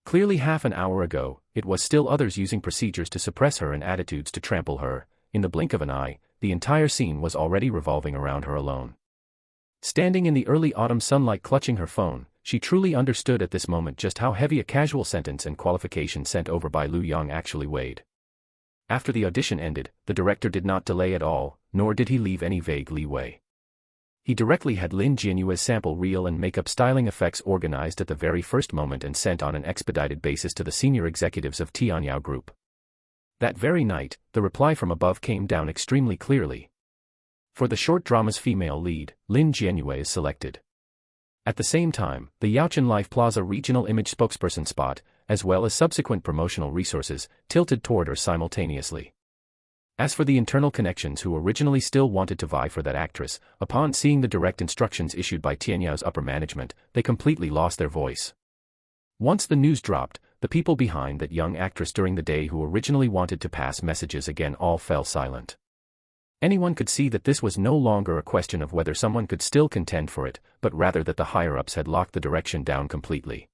Clearly half an hour ago, it was still others using procedures to suppress her and attitudes to trample her. In the blink of an eye, the entire scene was already revolving around her alone. Standing in the early autumn sunlight clutching her phone, she truly understood at this moment just how heavy a casual sentence and qualification sent over by Lu Yang actually weighed. After the audition ended, the director did not delay at all, nor did he leave any vague leeway. He directly had Lin Jianyue's sample reel and makeup styling effects organized at the very first moment and sent on an expedited basis to the senior executives of Tianyao Group. That very night, the reply from above came down extremely clearly. For the short drama's female lead, Lin Jianyue is selected. At the same time, the Yaochen Life Plaza regional image spokesperson spot, as well as subsequent promotional resources, tilted toward her simultaneously. As for the internal connections who originally still wanted to vie for that actress, upon seeing the direct instructions issued by Tianyao's upper management, they completely lost their voice. Once the news dropped, the people behind that young actress during the day who originally wanted to pass messages again all fell silent. Anyone could see that this was no longer a question of whether someone could still contend for it, but rather that the higher-ups had locked the direction down completely.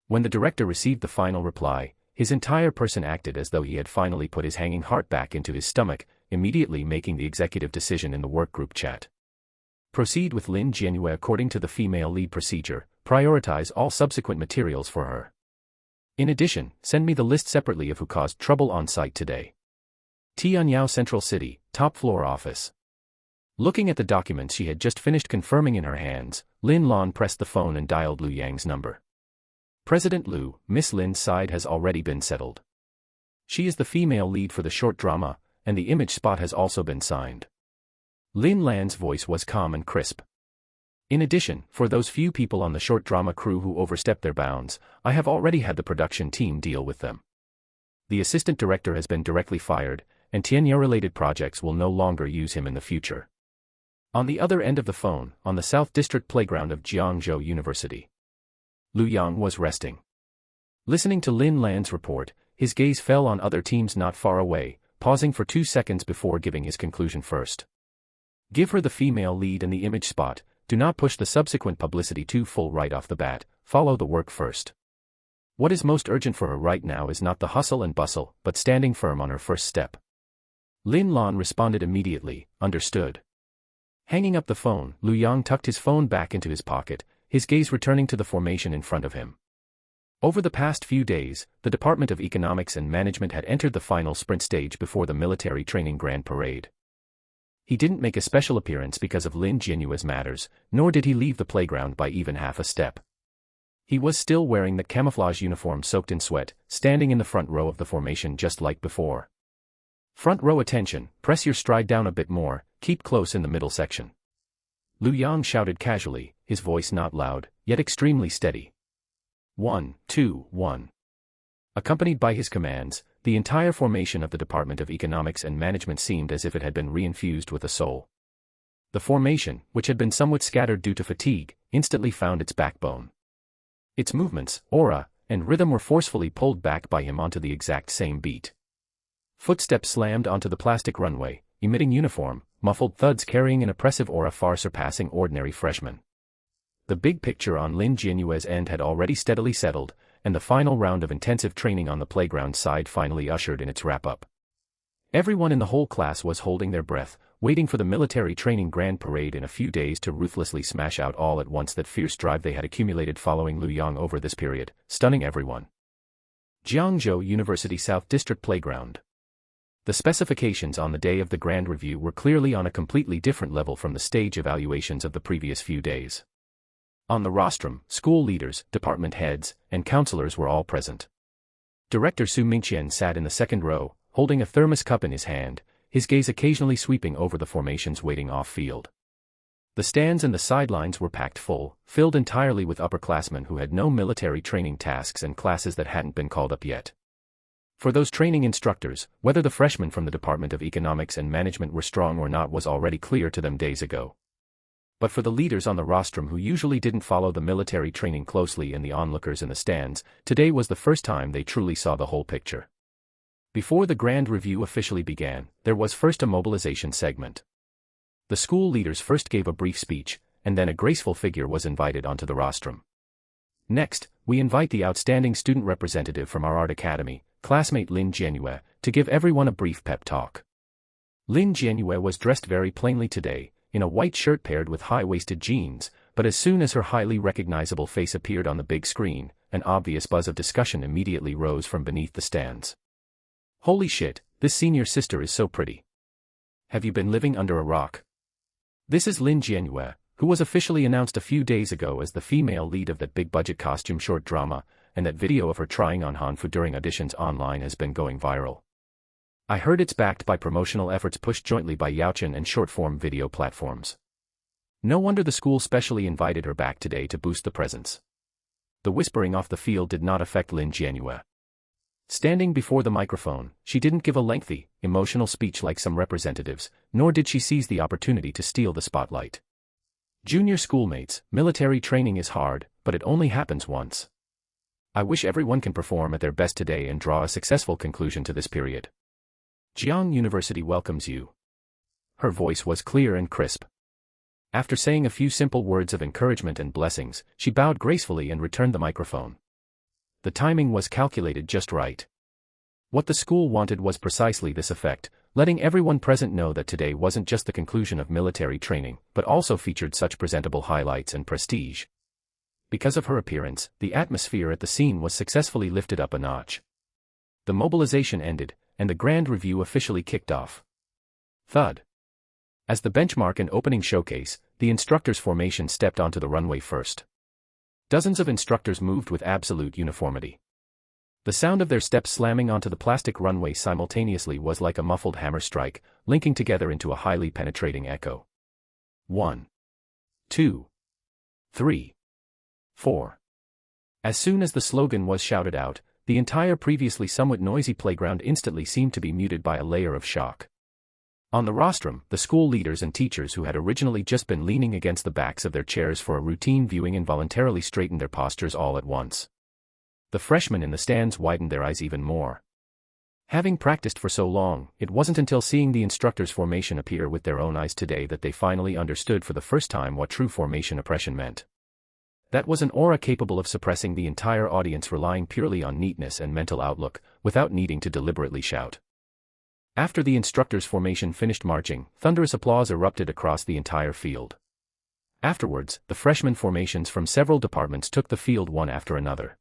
When the director received the final reply, his entire person acted as though he had finally put his hanging heart back into his stomach, immediately making the executive decision in the workgroup chat. Proceed with Lin Jianyue according to the female lead procedure, prioritize all subsequent materials for her. In addition, send me the list separately of who caused trouble on site today. Tianyao Central City, top floor office. Looking at the documents she had just finished confirming in her hands, Lin Lan pressed the phone and dialed Lu Yang's number. President Lu, Miss Lin's side has already been settled. She is the female lead for the short drama, and the image spot has also been signed. Lin Lan's voice was calm and crisp. In addition, for those few people on the short drama crew who overstepped their bounds, I have already had the production team deal with them. The assistant director has been directly fired, and Tianyao-related projects will no longer use him in the future. On the other end of the phone, on the South District playground of Jiangzhou University, Lu Yang was resting. Listening to Lin Lan's report, his gaze fell on other teams not far away, pausing for 2 seconds before giving his conclusion first. Give her the female lead and the image spot, do not push the subsequent publicity too full right off the bat, follow the work first. What is most urgent for her right now is not the hustle and bustle, but standing firm on her first step. Lin Lan responded immediately, understood. Hanging up the phone, Lu Yang tucked his phone back into his pocket, his gaze returning to the formation in front of him. Over the past few days, the Department of Economics and Management had entered the final sprint stage before the military training grand parade. He didn't make a special appearance because of Lin Jianyue's matters, nor did he leave the playground by even half a step. He was still wearing the camouflage uniform soaked in sweat, standing in the front row of the formation just like before. Front row attention, press your stride down a bit more, keep close in the middle section. Lu Yang shouted casually, his voice not loud, yet extremely steady. 1, 2, 1. Accompanied by his commands, the entire formation of the Department of Economics and Management seemed as if it had been reinfused with a soul. The formation, which had been somewhat scattered due to fatigue, instantly found its backbone. Its movements, aura, and rhythm were forcefully pulled back by him onto the exact same beat. Footsteps slammed onto the plastic runway, emitting uniform, muffled thuds carrying an oppressive aura far surpassing ordinary freshmen. The big picture on Lin Jianyue's end had already steadily settled, and the final round of intensive training on the playground side finally ushered in its wrap-up. Everyone in the whole class was holding their breath, waiting for the military training grand parade in a few days to ruthlessly smash out all at once that fierce drive they had accumulated following Lu Yang over this period, stunning everyone. Jiangzhou University South District Playground. The specifications on the day of the grand review were clearly on a completely different level from the stage evaluations of the previous few days. On the rostrum, school leaders, department heads, and counselors were all present. Director Su Mingqian sat in the second row, holding a thermos cup in his hand, his gaze occasionally sweeping over the formations waiting off-field. The stands and the sidelines were packed full, filled entirely with upperclassmen who had no military training tasks and classes that hadn't been called up yet. For those training instructors, whether the freshmen from the Department of Economics and Management were strong or not was already clear to them days ago. But for the leaders on the rostrum who usually didn't follow the military training closely and the onlookers in the stands, today was the first time they truly saw the whole picture. Before the grand review officially began, there was first a mobilization segment. The school leaders first gave a brief speech, and then a graceful figure was invited onto the rostrum. Next, we invite the outstanding student representative from our art academy, classmate Lin Jianyue, to give everyone a brief pep talk. Lin Jianyue was dressed very plainly today, in a white shirt paired with high-waisted jeans, but as soon as her highly recognizable face appeared on the big screen, an obvious buzz of discussion immediately rose from beneath the stands. Holy shit, this senior sister is so pretty. Have you been living under a rock? This is Lin Jianyue, who was officially announced a few days ago as the female lead of that big-budget costume short drama, and that video of her trying on hanfu during auditions online has been going viral. I heard it's backed by promotional efforts pushed jointly by Yaochen and short-form video platforms. No wonder the school specially invited her back today to boost the presence. The whispering off the field did not affect Lin Jianyue. Standing before the microphone, she didn't give a lengthy, emotional speech like some representatives, nor did she seize the opportunity to steal the spotlight. Junior schoolmates, military training is hard, but it only happens once. I wish everyone can perform at their best today and draw a successful conclusion to this period. Jiangzhou University welcomes you. Her voice was clear and crisp. After saying a few simple words of encouragement and blessings, she bowed gracefully and returned the microphone. The timing was calculated just right. What the school wanted was precisely this effect, letting everyone present know that today wasn't just the conclusion of military training, but also featured such presentable highlights and prestige. Because of her appearance, the atmosphere at the scene was successfully lifted up a notch. The mobilization ended, and the grand review officially kicked off. Thud. As the benchmark and opening showcase, the instructors' formation stepped onto the runway first. Dozens of instructors moved with absolute uniformity. The sound of their steps slamming onto the plastic runway simultaneously was like a muffled hammer strike, linking together into a highly penetrating echo. 1, 2, 3, 4. As soon as the slogan was shouted out, the entire previously somewhat noisy playground instantly seemed to be muted by a layer of shock. On the rostrum, the school leaders and teachers who had originally just been leaning against the backs of their chairs for a routine viewing involuntarily straightened their postures all at once. The freshmen in the stands widened their eyes even more. Having practiced for so long, it wasn't until seeing the instructor's formation appear with their own eyes today that they finally understood for the first time what true formation oppression meant. That was an aura capable of suppressing the entire audience, relying purely on neatness and mental outlook, without needing to deliberately shout. After the instructor's formation finished marching, thunderous applause erupted across the entire field. Afterwards, the freshman formations from several departments took the field one after another.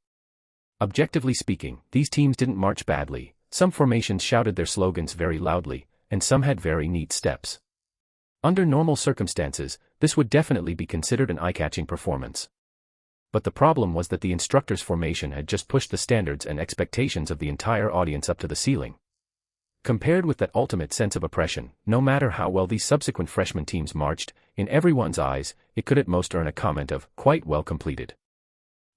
Objectively speaking, these teams didn't march badly. Some formations shouted their slogans very loudly, and some had very neat steps. Under normal circumstances, this would definitely be considered an eye-catching performance. But the problem was that the instructor's formation had just pushed the standards and expectations of the entire audience up to the ceiling. Compared with that ultimate sense of oppression, no matter how well these subsequent freshman teams marched, in everyone's eyes, it could at most earn a comment of, "quite well completed."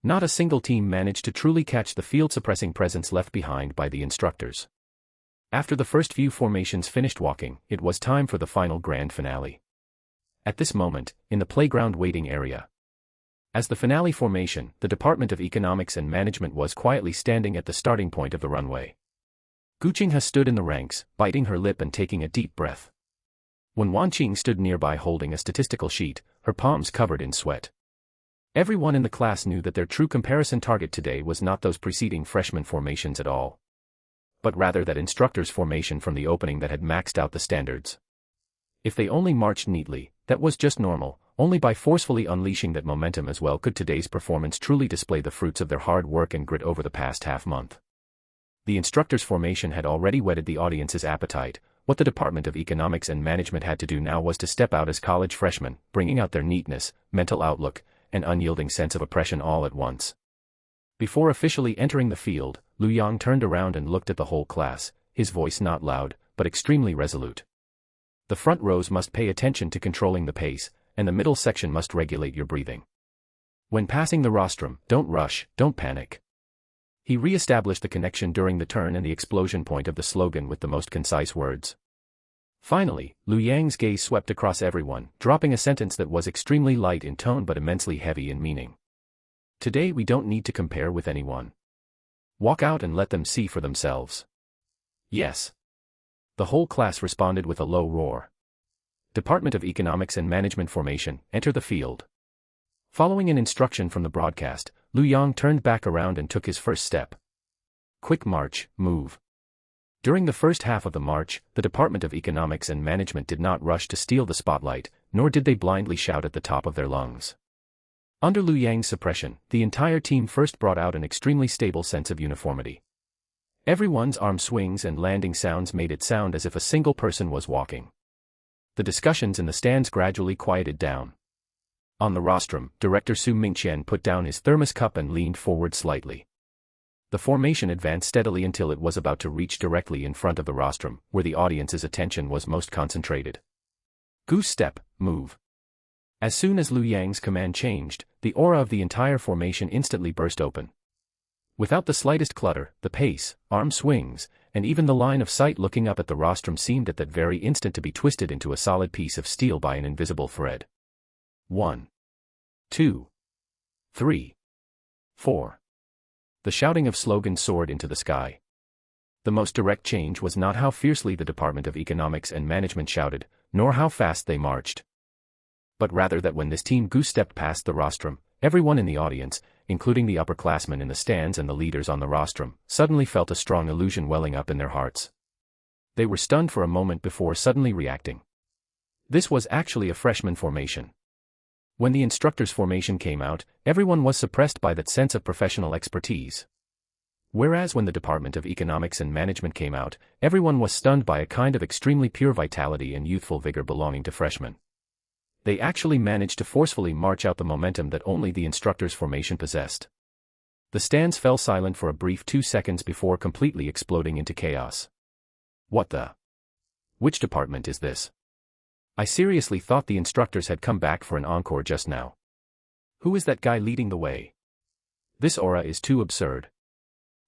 Not a single team managed to truly catch the field-suppressing presence left behind by the instructors. After the first few formations finished walking, it was time for the final grand finale. At this moment, in the playground waiting area. As the finale formation, the Department of Economics and Management was quietly standing at the starting point of the runway. Guqinghe stood in the ranks, biting her lip and taking a deep breath. When Wanqing stood nearby holding a statistical sheet, her palms covered in sweat. Everyone in the class knew that their true comparison target today was not those preceding freshman formations at all, but rather that instructor's formation from the opening that had maxed out the standards. If they only marched neatly, that was just normal. Only by forcefully unleashing that momentum as well could today's performance truly display the fruits of their hard work and grit over the past half-month. The instructor's formation had already whetted the audience's appetite. What the Department of Economics and Management had to do now was to step out as college freshmen, bringing out their neatness, mental outlook, and unyielding sense of oppression all at once. Before officially entering the field, Lu Yang turned around and looked at the whole class, his voice not loud, but extremely resolute. The front rows must pay attention to controlling the pace, and the middle section must regulate your breathing. When passing the rostrum, don't rush, don't panic. He re-established the connection during the turn and the explosion point of the slogan with the most concise words. Finally, Lu Yang's gaze swept across everyone, dropping a sentence that was extremely light in tone but immensely heavy in meaning. Today we don't need to compare with anyone. Walk out and let them see for themselves. Yes. The whole class responded with a low roar. Department of Economics and Management formation, enter the field. Following an instruction from the broadcast, Lu Yang turned back around and took his first step. Quick march, move. During the first half of the march, the Department of Economics and Management did not rush to steal the spotlight, nor did they blindly shout at the top of their lungs. Under Lu Yang's suppression, the entire team first brought out an extremely stable sense of uniformity. Everyone's arm swings and landing sounds made it sound as if a single person was walking. The discussions in the stands gradually quieted down. On the rostrum, Director Su Mingqian put down his thermos cup and leaned forward slightly. The formation advanced steadily until it was about to reach directly in front of the rostrum, where the audience's attention was most concentrated. Goose step, move. As soon as Lu Yang's command changed, the aura of the entire formation instantly burst open. Without the slightest clutter, the pace, arm swings, and even the line of sight looking up at the rostrum seemed at that very instant to be twisted into a solid piece of steel by an invisible thread. 1, 2, 3, 4. The shouting of slogans soared into the sky. The most direct change was not how fiercely the Department of Economics and Management shouted, nor how fast they marched, but rather that when this team goose-stepped past the rostrum, everyone in the audience, including the upperclassmen in the stands and the leaders on the rostrum, suddenly felt a strong illusion welling up in their hearts. They were stunned for a moment before suddenly reacting. This was actually a freshman formation. When the instructor's formation came out, everyone was suppressed by that sense of professional expertise. Whereas when the Department of Economics and Management came out, everyone was stunned by a kind of extremely pure vitality and youthful vigor belonging to freshmen. They actually managed to forcefully march out the momentum that only the instructor's formation possessed. The stands fell silent for a brief 2 seconds before completely exploding into chaos. What the? Which department is this? I seriously thought the instructors had come back for an encore just now. Who is that guy leading the way? This aura is too absurd.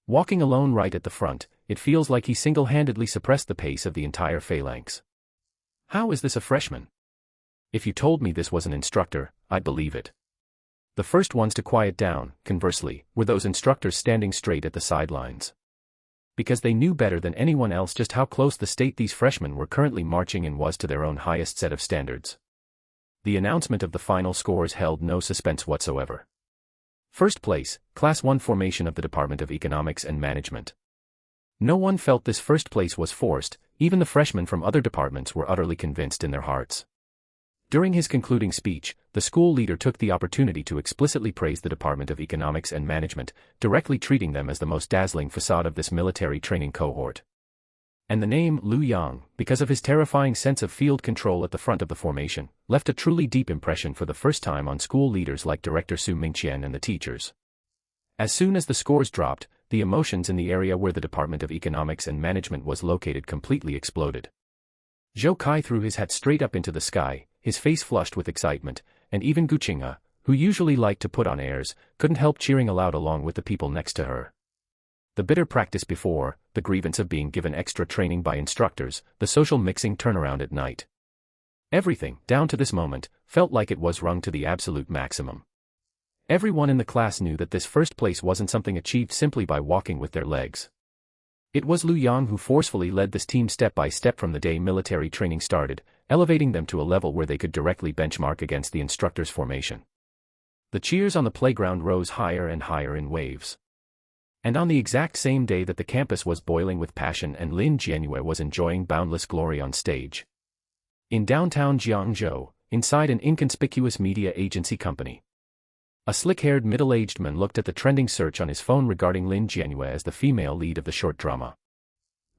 Walking alone right at the front, it feels like he single-handedly suppressed the pace of the entire phalanx. How is this a freshman? If you told me this was an instructor, I'd believe it. The first ones to quiet down, conversely, were those instructors standing straight at the sidelines. Because they knew better than anyone else just how close the state these freshmen were currently marching in was to their own highest set of standards. The announcement of the final scores held no suspense whatsoever. First place, Class 1 formation of the Department of Economics and Management. No one felt this first place was forced, even the freshmen from other departments were utterly convinced in their hearts. During his concluding speech, the school leader took the opportunity to explicitly praise the Department of Economics and Management, directly treating them as the most dazzling facade of this military training cohort. And the name Liu Yang, because of his terrifying sense of field control at the front of the formation, left a truly deep impression for the first time on school leaders like Director Su Mingqian and the teachers. As soon as the scores dropped, the emotions in the area where the Department of Economics and Management was located completely exploded. Zhou Kai threw his hat straight up into the sky, his face flushed with excitement, and even Gu Qinghe, who usually liked to put on airs, couldn't help cheering aloud along with the people next to her. The bitter practice before, the grievance of being given extra training by instructors, the social mixing turnaround at night. Everything, down to this moment, felt like it was wrung to the absolute maximum. Everyone in the class knew that this first place wasn't something achieved simply by walking with their legs. It was Liu Yang who forcefully led this team step by step from the day military training started, elevating them to a level where they could directly benchmark against the instructor's formation. The cheers on the playground rose higher and higher in waves. And on the exact same day that the campus was boiling with passion and Lin Jianyue was enjoying boundless glory on stage. In downtown Jiangzhou, inside an inconspicuous media agency company. A slick-haired middle-aged man looked at the trending search on his phone regarding Lin Jianyue as the female lead of the short drama.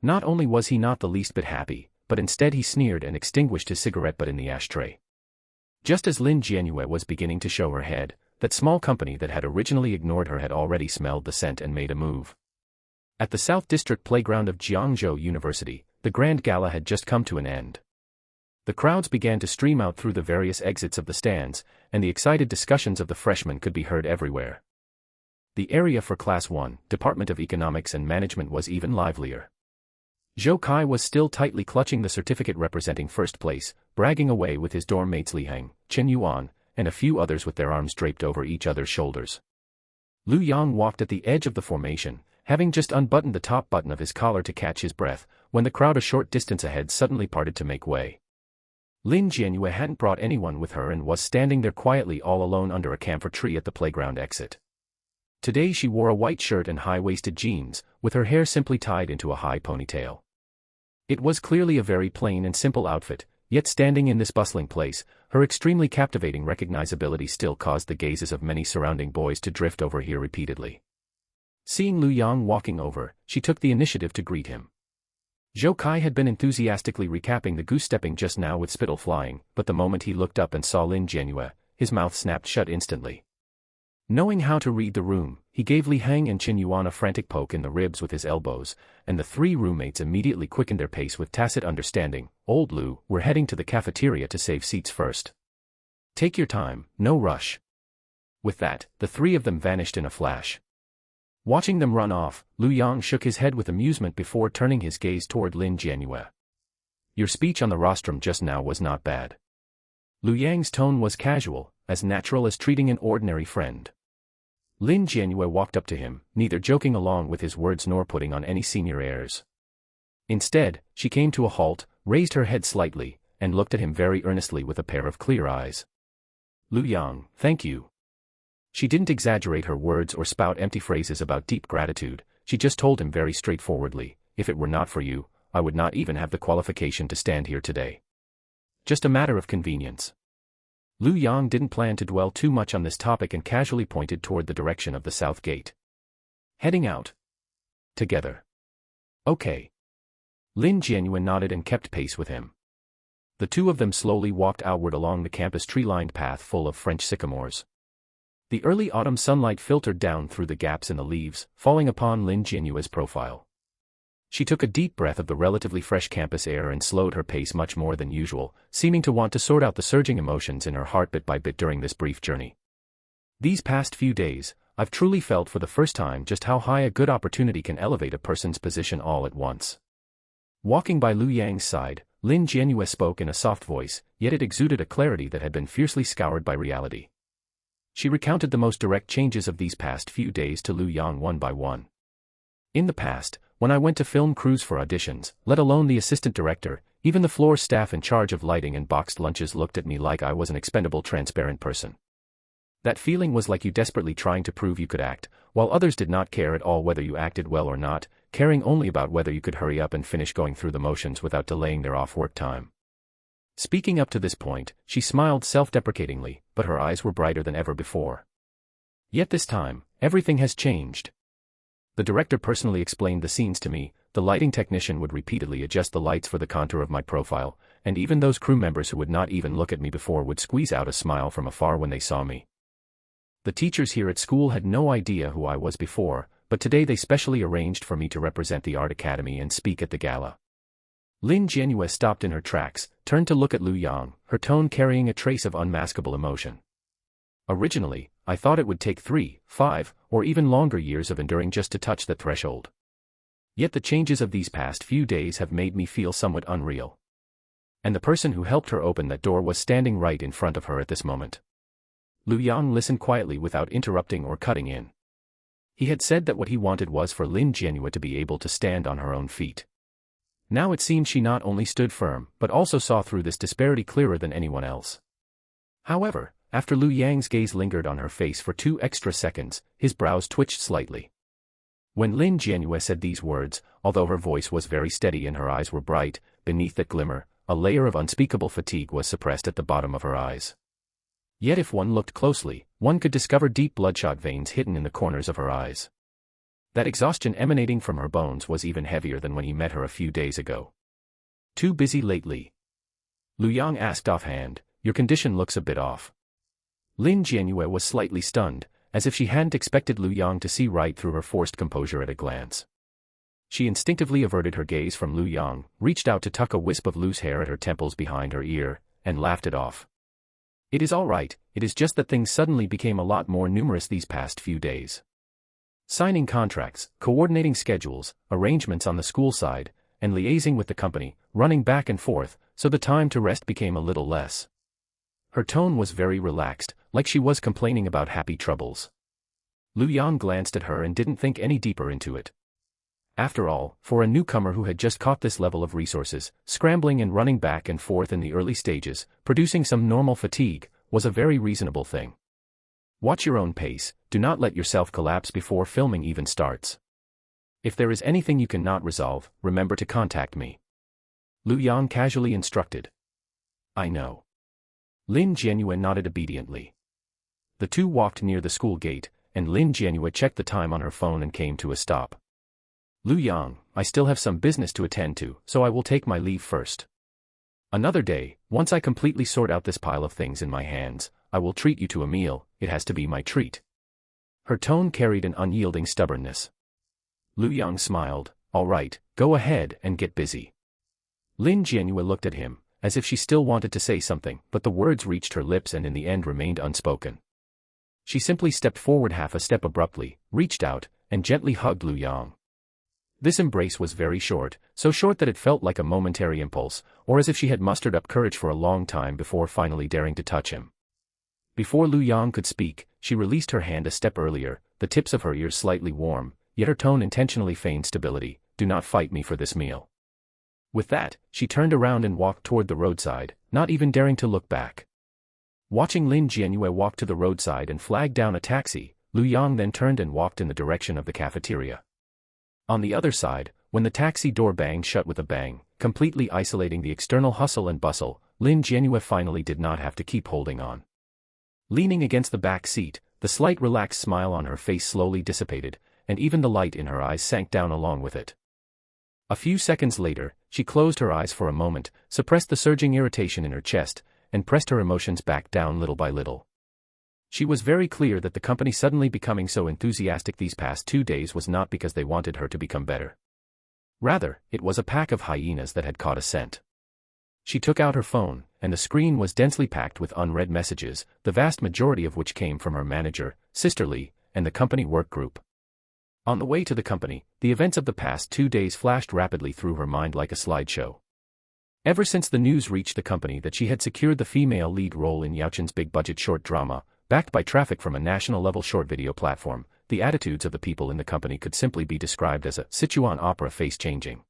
Not only was he not the least bit happy, but instead he sneered and extinguished his cigarette butt in the ashtray. Just as Lin Jianyue was beginning to show her head, that small company that had originally ignored her had already smelled the scent and made a move. At the South District playground of Jiangzhou University, the grand gala had just come to an end. The crowds began to stream out through the various exits of the stands, and the excited discussions of the freshmen could be heard everywhere. The area for Class 1, Department of Economics and Management was even livelier. Zhou Kai was still tightly clutching the certificate representing first place, bragging away with his dorm mates Li Heng, Chen Yuan, and a few others with their arms draped over each other's shoulders. Liu Yang walked at the edge of the formation, having just unbuttoned the top button of his collar to catch his breath, when the crowd a short distance ahead suddenly parted to make way. Lin Jianyue hadn't brought anyone with her and was standing there quietly all alone under a camphor tree at the playground exit. Today she wore a white shirt and high-waisted jeans, with her hair simply tied into a high ponytail. It was clearly a very plain and simple outfit, yet standing in this bustling place, her extremely captivating recognizability still caused the gazes of many surrounding boys to drift over here repeatedly. Seeing Liu Yang walking over, she took the initiative to greet him. Zhou Kai had been enthusiastically recapping the goose-stepping just now with spittle flying, but the moment he looked up and saw Lin Jianyue, his mouth snapped shut instantly. Knowing how to read the room, he gave Li Heng and Chen Yuan a frantic poke in the ribs with his elbows, and the three roommates immediately quickened their pace with tacit understanding. Old Liu, we're heading to the cafeteria to save seats first. Take your time, no rush. With that, the three of them vanished in a flash. Watching them run off, Liu Yang shook his head with amusement before turning his gaze toward Lin Jianyue. Your speech on the rostrum just now was not bad. Liu Yang's tone was casual, as natural as treating an ordinary friend. Lin Jianyue walked up to him, neither joking along with his words nor putting on any senior airs. Instead, she came to a halt, raised her head slightly, and looked at him very earnestly with a pair of clear eyes. Liu Yang, thank you. She didn't exaggerate her words or spout empty phrases about deep gratitude, she just told him very straightforwardly, if it were not for you, I would not even have the qualification to stand here today. Just a matter of convenience. Liu Yang didn't plan to dwell too much on this topic and casually pointed toward the direction of the south gate. Heading out. Together. Okay. Lin Jianyue nodded and kept pace with him. The two of them slowly walked outward along the campus tree-lined path full of French sycamores. The early autumn sunlight filtered down through the gaps in the leaves, falling upon Lin Jianyue's profile. She took a deep breath of the relatively fresh campus air and slowed her pace much more than usual, seeming to want to sort out the surging emotions in her heart bit by bit during this brief journey. These past few days, I've truly felt for the first time just how high a good opportunity can elevate a person's position all at once. Walking by Liu Yang's side, Lin Jianyue spoke in a soft voice, yet it exuded a clarity that had been fiercely scoured by reality. She recounted the most direct changes of these past few days to Liu Yang one by one. In the past, when I went to film crews for auditions, let alone the assistant director, even the floor staff in charge of lighting and boxed lunches looked at me like I was an expendable transparent person. That feeling was like you desperately trying to prove you could act, while others did not care at all whether you acted well or not, caring only about whether you could hurry up and finish going through the motions without delaying their off-work time. Speaking up to this point, she smiled self-deprecatingly, but her eyes were brighter than ever before. Yet this time, everything has changed. The director personally explained the scenes to me, the lighting technician would repeatedly adjust the lights for the contour of my profile, and even those crew members who would not even look at me before would squeeze out a smile from afar when they saw me. The teachers here at school had no idea who I was before, but today they specially arranged for me to represent the art academy and speak at the gala. Lin Jianyue stopped in her tracks, turned to look at Lu Yang, her tone carrying a trace of unmaskable emotion. Originally, I thought it would take 3, 5, or even longer years of enduring just to touch the threshold. Yet the changes of these past few days have made me feel somewhat unreal. And the person who helped her open that door was standing right in front of her at this moment. Lu Yang listened quietly without interrupting or cutting in. He had said that what he wanted was for Lin Jianyue to be able to stand on her own feet. Now it seemed she not only stood firm, but also saw through this disparity clearer than anyone else. However, after Lu Yang's gaze lingered on her face for 2 extra seconds, his brows twitched slightly. When Lin Jianyue said these words, although her voice was very steady and her eyes were bright, beneath that glimmer, a layer of unspeakable fatigue was suppressed at the bottom of her eyes. Yet if one looked closely, one could discover deep bloodshot veins hidden in the corners of her eyes. That exhaustion emanating from her bones was even heavier than when he met her a few days ago. "Too busy lately?" Lu Yang asked offhand. "Your condition looks a bit off." Lin Jianyue was slightly stunned, as if she hadn't expected Lu Yang to see right through her forced composure at a glance. She instinctively averted her gaze from Lu Yang, reached out to tuck a wisp of loose hair at her temples behind her ear, and laughed it off. "It is all right, it is just that things suddenly became a lot more numerous these past few days. Signing contracts, coordinating schedules, arrangements on the school side, and liaising with the company, running back and forth, so the time to rest became a little less." Her tone was very relaxed, like she was complaining about happy troubles. Lu Yang glanced at her and didn't think any deeper into it. After all, for a newcomer who had just caught this level of resources, scrambling and running back and forth in the early stages, producing some normal fatigue, was a very reasonable thing. Watch your own pace, do not let yourself collapse before filming even starts. If there is anything you cannot resolve, remember to contact me. Lu Yang casually instructed. "I know." Lin Jianyue nodded obediently. The two walked near the school gate, and Lin Jianyue checked the time on her phone and came to a stop. "Lu Yang, I still have some business to attend to, so I will take my leave first. Another day, once I completely sort out this pile of things in my hands, I will treat you to a meal, it has to be my treat." Her tone carried an unyielding stubbornness. Lu Yang smiled. "All right, go ahead and get busy." Lin Jianyue looked at him, as if she still wanted to say something, but the words reached her lips and in the end remained unspoken. She simply stepped forward half a step abruptly, reached out, and gently hugged Lu Yang. This embrace was very short, so short that it felt like a momentary impulse, or as if she had mustered up courage for a long time before finally daring to touch him. Before Lu Yang could speak, she released her hand a step earlier, the tips of her ears slightly warm, yet her tone intentionally feigned stability. "Do not fight me for this meal." With that, she turned around and walked toward the roadside, not even daring to look back. Watching Lin Jianyue walk to the roadside and flag down a taxi, Lu Yang then turned and walked in the direction of the cafeteria. On the other side, when the taxi door banged shut with a bang, completely isolating the external hustle and bustle, Lin Jianyue finally did not have to keep holding on. Leaning against the back seat, the slight relaxed smile on her face slowly dissipated, and even the light in her eyes sank down along with it. A few seconds later, she closed her eyes for a moment, suppressed the surging irritation in her chest, and pressed her emotions back down little by little. She was very clear that the company suddenly becoming so enthusiastic these past 2 days was not because they wanted her to become better. Rather, it was a pack of hyenas that had caught a scent. She took out her phone, and the screen was densely packed with unread messages, the vast majority of which came from her manager, Sister Lee, and the company work group. On the way to the company, the events of the past 2 days flashed rapidly through her mind like a slideshow. Ever since the news reached the company that she had secured the female lead role in Yaochen's big-budget short drama, backed by traffic from a national-level short video platform, the attitudes of the people in the company could simply be described as a Sichuan opera face-changing.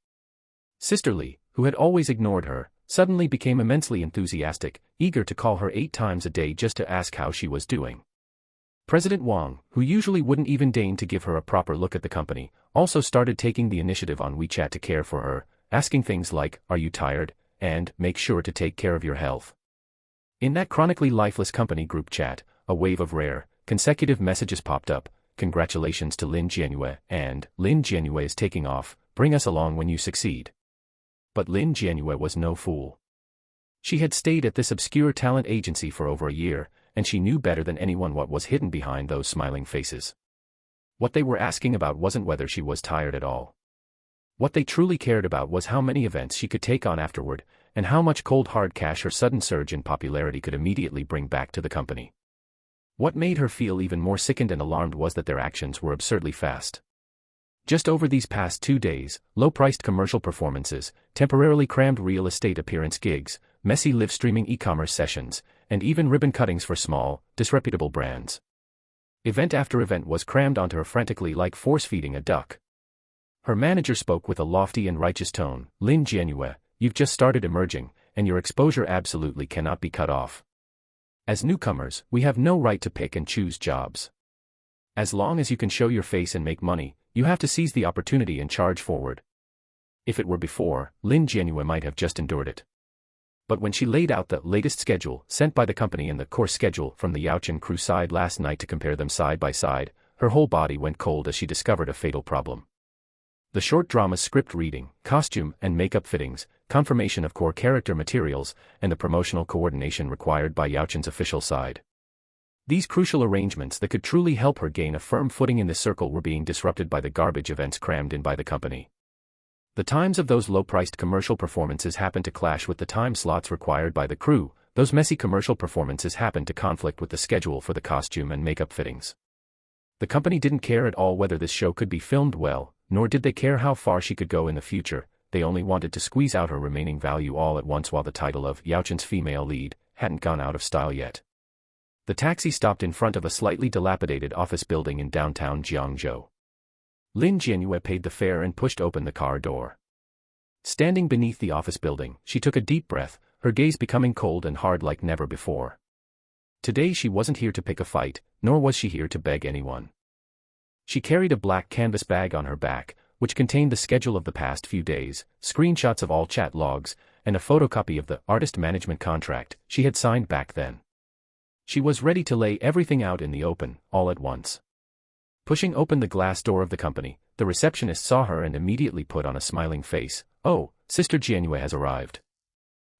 Sister Li, who had always ignored her, suddenly became immensely enthusiastic, eager to call her 8 times a day just to ask how she was doing. President Wang, who usually wouldn't even deign to give her a proper look at the company, also started taking the initiative on WeChat to care for her, asking things like, "Are you tired?" and "Make sure to take care of your health." In that chronically lifeless company group chat, a wave of rare, consecutive messages popped up: "Congratulations to Lin Jianyue," and "Lin Jianyue is taking off, bring us along when you succeed." But Lin Jianyue was no fool. She had stayed at this obscure talent agency for over a year, and she knew better than anyone what was hidden behind those smiling faces. What they were asking about wasn't whether she was tired at all. What they truly cared about was how many events she could take on afterward, and how much cold hard cash her sudden surge in popularity could immediately bring back to the company. What made her feel even more sickened and alarmed was that their actions were absurdly fast. Just over these past 2 days, low-priced commercial performances, temporarily crammed real estate appearance gigs, messy live-streaming e-commerce sessions, and even ribbon cuttings for small, disreputable brands. Event after event was crammed onto her frantically, like force-feeding a duck. Her manager spoke with a lofty and righteous tone. "Lin Jianyue, you've just started emerging, and your exposure absolutely cannot be cut off. As newcomers, we have no right to pick and choose jobs. As long as you can show your face and make money, you have to seize the opportunity and charge forward." If it were before, Lin Jianyue might have just endured it. But when she laid out the latest schedule sent by the company and the course schedule from the Yaochen crew side last night to compare them side by side, her whole body went cold as she discovered a fatal problem. The short drama's script reading, costume and makeup fittings, confirmation of core character materials, and the promotional coordination required by Yaochen's official side. These crucial arrangements that could truly help her gain a firm footing in this circle were being disrupted by the garbage events crammed in by the company. The times of those low-priced commercial performances happened to clash with the time slots required by the crew. Those messy commercial performances happened to conflict with the schedule for the costume and makeup fittings. The company didn't care at all whether this show could be filmed well, nor did they care how far she could go in the future. They only wanted to squeeze out her remaining value all at once while the title of Yaochen's female lead hadn't gone out of style yet. The taxi stopped in front of a slightly dilapidated office building in downtown Jiangzhou. Lin Jianyue paid the fare and pushed open the car door. Standing beneath the office building, she took a deep breath, her gaze becoming cold and hard like never before. Today she wasn't here to pick a fight, nor was she here to beg anyone. She carried a black canvas bag on her back, which contained the schedule of the past few days, screenshots of all chat logs, and a photocopy of the artist management contract she had signed back then. She was ready to lay everything out in the open, all at once. Pushing open the glass door of the company, the receptionist saw her and immediately put on a smiling face. "Oh, Sister Jianyue has arrived.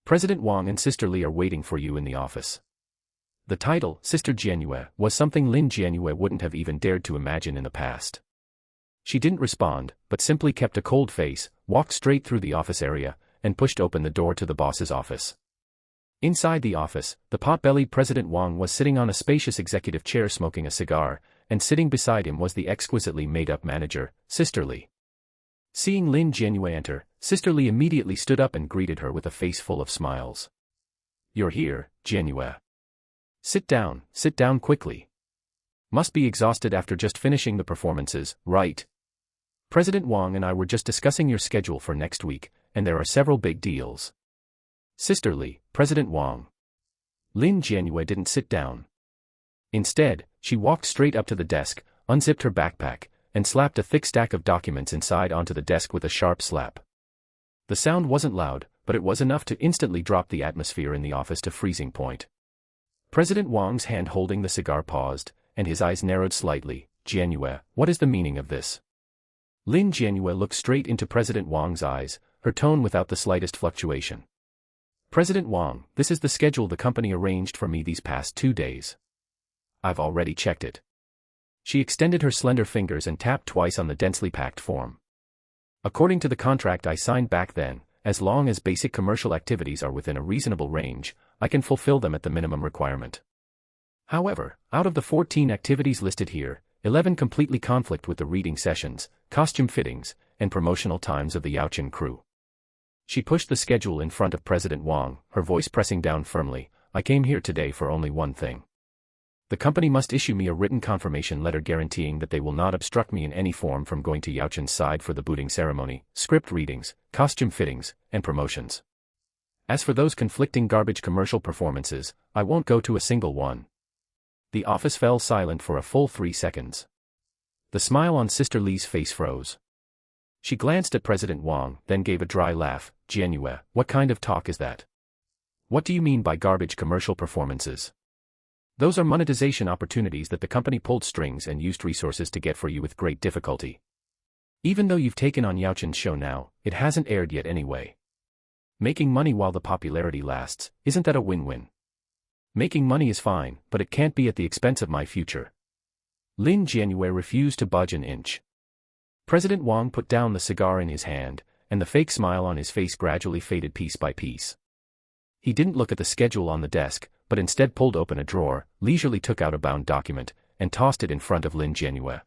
President Wang and Sister Li are waiting for you in the office." The title, Sister Jianyue, was something Lin Jianyue wouldn't have even dared to imagine in the past. She didn't respond, but simply kept a cold face, walked straight through the office area, and pushed open the door to the boss's office. Inside the office, the pot-bellied President Wang was sitting on a spacious executive chair smoking a cigar, and sitting beside him was the exquisitely made-up manager, Sister Li. Seeing Lin Jianyue enter, Sister Li immediately stood up and greeted her with a face full of smiles. "You're here, Jianyue. Sit down quickly. Must be exhausted after just finishing the performances, right? President Wang and I were just discussing your schedule for next week, and there are several big deals." "Sister Li, President Wang." Lin Jianyue didn't sit down. Instead, she walked straight up to the desk, unzipped her backpack, and slapped a thick stack of documents inside onto the desk with a sharp slap. The sound wasn't loud, but it was enough to instantly drop the atmosphere in the office to freezing point. President Wang's hand holding the cigar paused, and his eyes narrowed slightly. "Jianyue, what is the meaning of this?" Lin Jianyue looked straight into President Wang's eyes, her tone without the slightest fluctuation. "President Wang, this is the schedule the company arranged for me these past 2 days. I've already checked it." She extended her slender fingers and tapped twice on the densely packed form. "According to the contract I signed back then, as long as basic commercial activities are within a reasonable range, I can fulfill them at the minimum requirement. However, out of the 14 activities listed here, 11 completely conflict with the reading sessions, costume fittings, and promotional times of the Yaochen crew." She pushed the schedule in front of President Wang, her voice pressing down firmly. "I came here today for only one thing. The company must issue me a written confirmation letter guaranteeing that they will not obstruct me in any form from going to Yaochen's side for the booting ceremony, script readings, costume fittings, and promotions. As for those conflicting garbage commercial performances, I won't go to a single one. The office fell silent for a full 3 seconds. The smile on Sister Li's face froze. She glanced at President Wang, then gave a dry laugh. Jianyue, what kind of talk is that? What do you mean by garbage commercial performances? Those are monetization opportunities that the company pulled strings and used resources to get for you with great difficulty. Even though you've taken on Yaochen's show now, it hasn't aired yet anyway. Making money while the popularity lasts, isn't that a win-win? Making money is fine, but it can't be at the expense of my future. Lin Jianyue refused to budge an inch. President Wang put down the cigar in his hand, and the fake smile on his face gradually faded piece by piece. He didn't look at the schedule on the desk, but instead pulled open a drawer, leisurely took out a bound document, and tossed it in front of Lin Jianyue.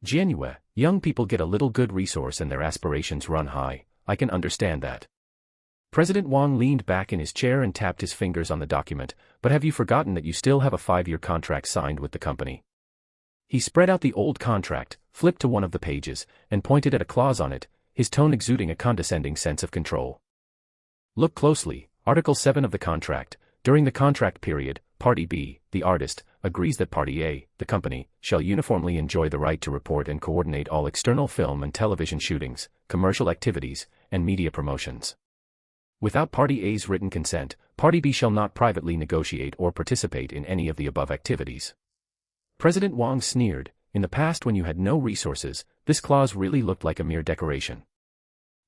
Jianyue, young people get a little good resource and their aspirations run high, I can understand that. President Wang leaned back in his chair and tapped his fingers on the document, but have you forgotten that you still have a 5-year contract signed with the company? He spread out the old contract, flipped to one of the pages, and pointed at a clause on it, his tone exuding a condescending sense of control. Look closely, Article 7 of the contract. During the contract period, Party B, the artist, agrees that Party A, the company, shall uniformly enjoy the right to report and coordinate all external film and television shootings, commercial activities, and media promotions. Without Party A's written consent, Party B shall not privately negotiate or participate in any of the above activities. President Wang sneered, in the past when you had no resources, this clause really looked like a mere decoration.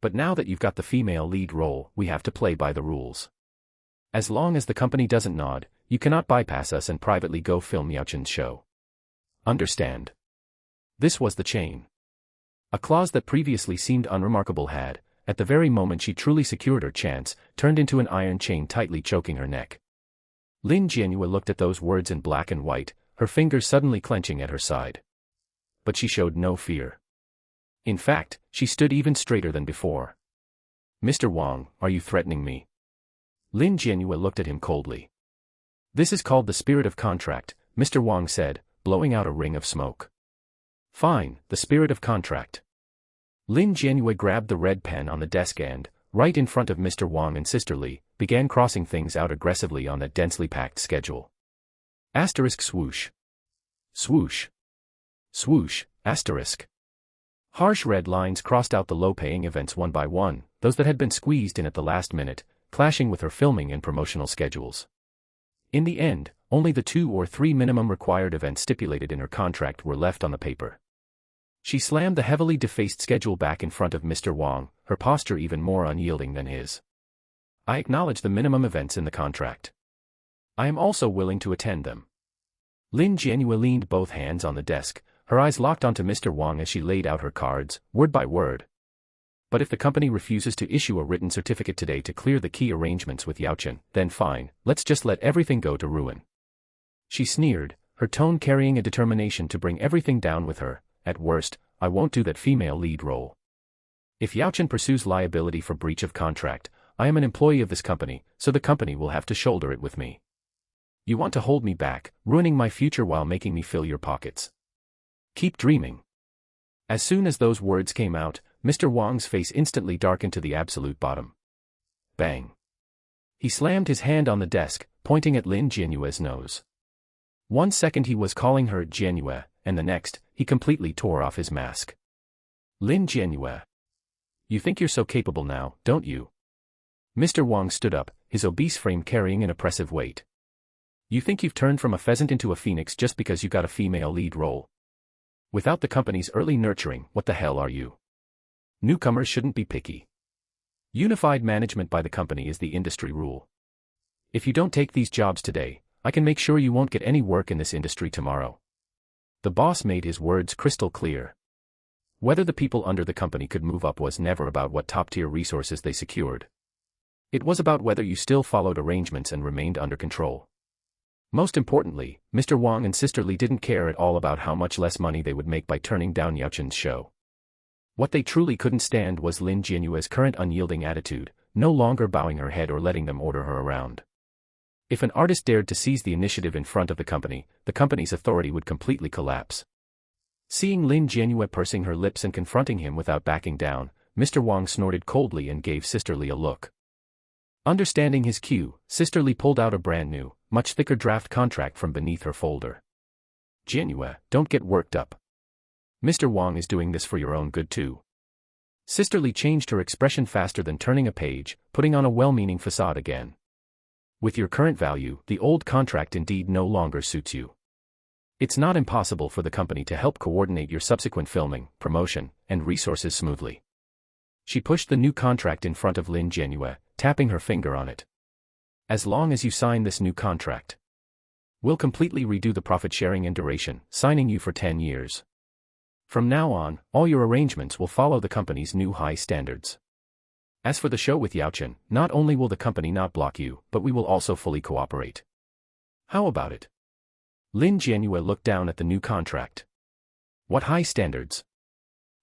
But now that you've got the female lead role, we have to play by the rules. As long as the company doesn't nod, you cannot bypass us and privately go film Yaochen's show. Understand? This was the chain. A clause that previously seemed unremarkable had, at the very moment she truly secured her chance, turned into an iron chain tightly choking her neck. Lin Jianyue looked at those words in black and white, her fingers suddenly clenching at her side. But she showed no fear. In fact, she stood even straighter than before. Mr. Wang, are you threatening me? Lin Jianyue looked at him coldly. This is called the spirit of contract, Mr. Wang said, blowing out a ring of smoke. Fine, the spirit of contract. Lin Jianyue grabbed the red pen on the desk and, right in front of Mr. Wang and Sister Li, began crossing things out aggressively on that densely packed schedule. Asterisk swoosh. Swoosh. Swoosh, asterisk. Harsh red lines crossed out the low-paying events one by one, those that had been squeezed in at the last minute, clashing with her filming and promotional schedules. In the end, only the 2 or 3 minimum required events stipulated in her contract were left on the paper. She slammed the heavily defaced schedule back in front of Mr. Wang, her posture even more unyielding than his. I acknowledge the minimum events in the contract. I am also willing to attend them. Lin Jianyue leaned both hands on the desk, her eyes locked onto Mr. Wang as she laid out her cards, word by word. But if the company refuses to issue a written certificate today to clear the key arrangements with Yaochen, then fine, let's just let everything go to ruin. She sneered, her tone carrying a determination to bring everything down with her. At worst, I won't do that female lead role. If Yaochen pursues liability for breach of contract, I am an employee of this company, so the company will have to shoulder it with me. You want to hold me back, ruining my future while making me fill your pockets. Keep dreaming. As soon as those words came out, Mr. Wang's face instantly darkened to the absolute bottom. Bang. He slammed his hand on the desk, pointing at Lin Jianyue's nose. 1 second he was calling her Jianyue, and the next, he completely tore off his mask. Lin Jianyue. You think you're so capable now, don't you? Mr. Wang stood up, his obese frame carrying an oppressive weight. You think you've turned from a pheasant into a phoenix just because you got a female lead role? Without the company's early nurturing, what the hell are you? Newcomers shouldn't be picky. Unified management by the company is the industry rule. If you don't take these jobs today, I can make sure you won't get any work in this industry tomorrow. The boss made his words crystal clear. Whether the people under the company could move up was never about what top-tier resources they secured. It was about whether you still followed arrangements and remained under control. Most importantly, Mr. Wang and Sister Li didn't care at all about how much less money they would make by turning down Yaochen's show. What they truly couldn't stand was Lin Jianyue's current unyielding attitude, no longer bowing her head or letting them order her around. If an artist dared to seize the initiative in front of the company's authority would completely collapse. Seeing Lin Jianyue pursing her lips and confronting him without backing down, Mr. Wang snorted coldly and gave Sister Li a look. Understanding his cue, Sister Li pulled out a brand new, much thicker draft contract from beneath her folder. Jianyue, don't get worked up. Mr. Wang is doing this for your own good too. Sister Li changed her expression faster than turning a page, putting on a well-meaning facade again. With your current value, the old contract indeed no longer suits you. It's not impossible for the company to help coordinate your subsequent filming, promotion, and resources smoothly. She pushed the new contract in front of Lin Jianyue, tapping her finger on it. As long as you sign this new contract, we'll completely redo the profit sharing and duration, signing you for 10 years. From now on, all your arrangements will follow the company's new high standards. As for the show with Yaochen, not only will the company not block you, but we will also fully cooperate. How about it? Lin Jianyue looked down at the new contract. What high standards?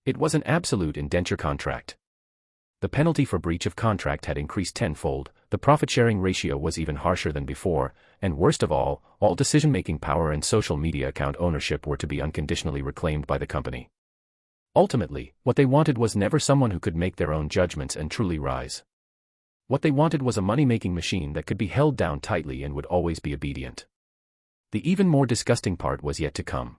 It was an absolute indenture contract. The penalty for breach of contract had increased tenfold, the profit-sharing ratio was even harsher than before, and worst of all decision-making power and social media account ownership were to be unconditionally reclaimed by the company. Ultimately, what they wanted was never someone who could make their own judgments and truly rise. What they wanted was a money-making machine that could be held down tightly and would always be obedient. The even more disgusting part was yet to come.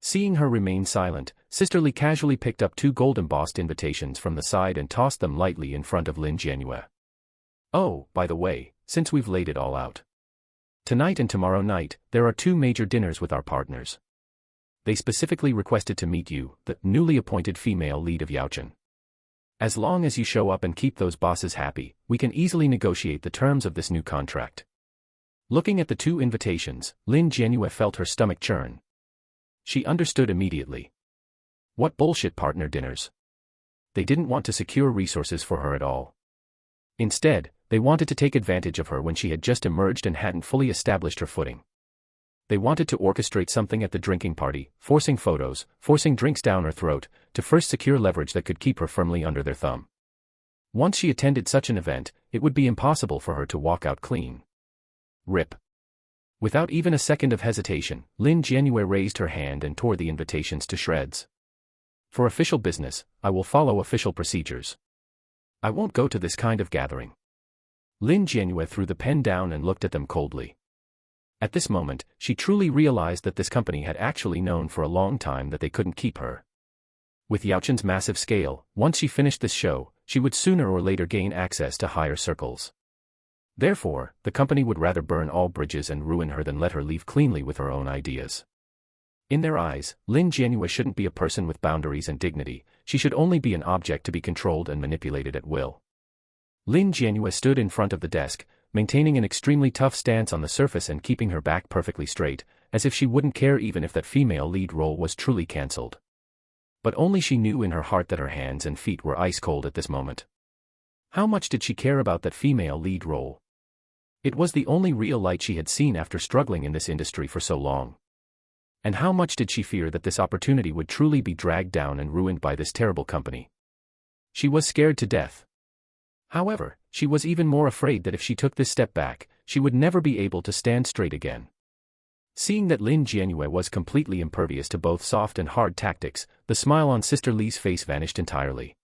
Seeing her remain silent, Sister Li casually picked up 2 gold-embossed invitations from the side and tossed them lightly in front of Lin Jianyue. Oh, by the way, since we've laid it all out. Tonight and tomorrow night, there are 2 major dinners with our partners. They specifically requested to meet you, the newly appointed female lead of Yaochen. As long as you show up and keep those bosses happy, we can easily negotiate the terms of this new contract. Looking at the 2 invitations, Lin Jianyue felt her stomach churn. She understood immediately. What bullshit partner dinners? They didn't want to secure resources for her at all. Instead, they wanted to take advantage of her when she had just emerged and hadn't fully established her footing. They wanted to orchestrate something at the drinking party, forcing photos, forcing drinks down her throat, to first secure leverage that could keep her firmly under their thumb. Once she attended such an event, it would be impossible for her to walk out clean. Rip. Without even a second of hesitation, Lin Jianyue raised her hand and tore the invitations to shreds. For official business, I will follow official procedures. I won't go to this kind of gathering. Lin Jianyue threw the pen down and looked at them coldly. At this moment, she truly realized that this company had actually known for a long time that they couldn't keep her. With Yaochen's massive scale, once she finished this show, she would sooner or later gain access to higher circles. Therefore, the company would rather burn all bridges and ruin her than let her leave cleanly with her own ideas. In their eyes, Lin Jianyue shouldn't be a person with boundaries and dignity, she should only be an object to be controlled and manipulated at will. Lin Jianyue stood in front of the desk, maintaining an extremely tough stance on the surface and keeping her back perfectly straight, as if she wouldn't care even if that female lead role was truly cancelled. But only she knew in her heart that her hands and feet were ice cold at this moment. How much did she care about that female lead role? It was the only real light she had seen after struggling in this industry for so long. And how much did she fear that this opportunity would truly be dragged down and ruined by this terrible company? She was scared to death. However, she was even more afraid that if she took this step back, she would never be able to stand straight again. Seeing that Lin Jianyue was completely impervious to both soft and hard tactics, the smile on Sister Li's face vanished entirely.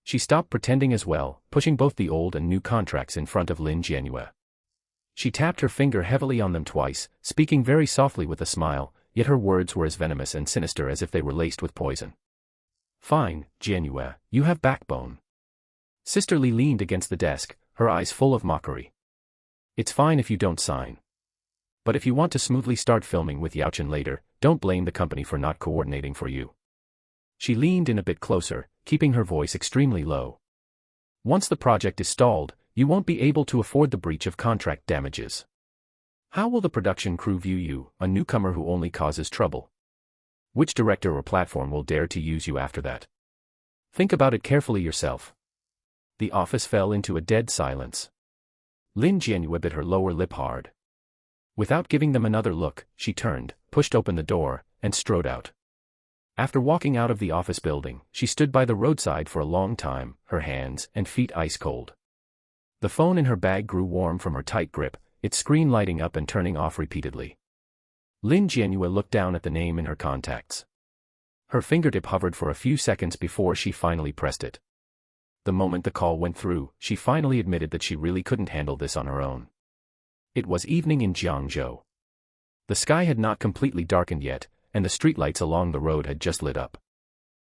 She stopped pretending as well, pushing both the old and new contracts in front of Lin Jianyue. She tapped her finger heavily on them twice, speaking very softly with a smile, yet her words were as venomous and sinister as if they were laced with poison. Fine, Jianyue, you have backbone. Sister Li leaned against the desk, her eyes full of mockery. It's fine if you don't sign. But if you want to smoothly start filming with Yaochen later, don't blame the company for not coordinating for you. She leaned in a bit closer, keeping her voice extremely low. Once the project is stalled, you won't be able to afford the breach of contract damages. How will the production crew view you, a newcomer who only causes trouble? Which director or platform will dare to use you after that? Think about it carefully yourself. The office fell into a dead silence. Lin Jianyue bit her lower lip hard. Without giving them another look, she turned, pushed open the door, and strode out. After walking out of the office building, she stood by the roadside for a long time, her hands and feet ice cold. The phone in her bag grew warm from her tight grip, its screen lighting up and turning off repeatedly. Lin Jianyue looked down at the name in her contacts. Her fingertip hovered for a few seconds before she finally pressed it. The moment the call went through, she finally admitted that she really couldn't handle this on her own. It was evening in Jiangzhou. The sky had not completely darkened yet, and the streetlights along the road had just lit up.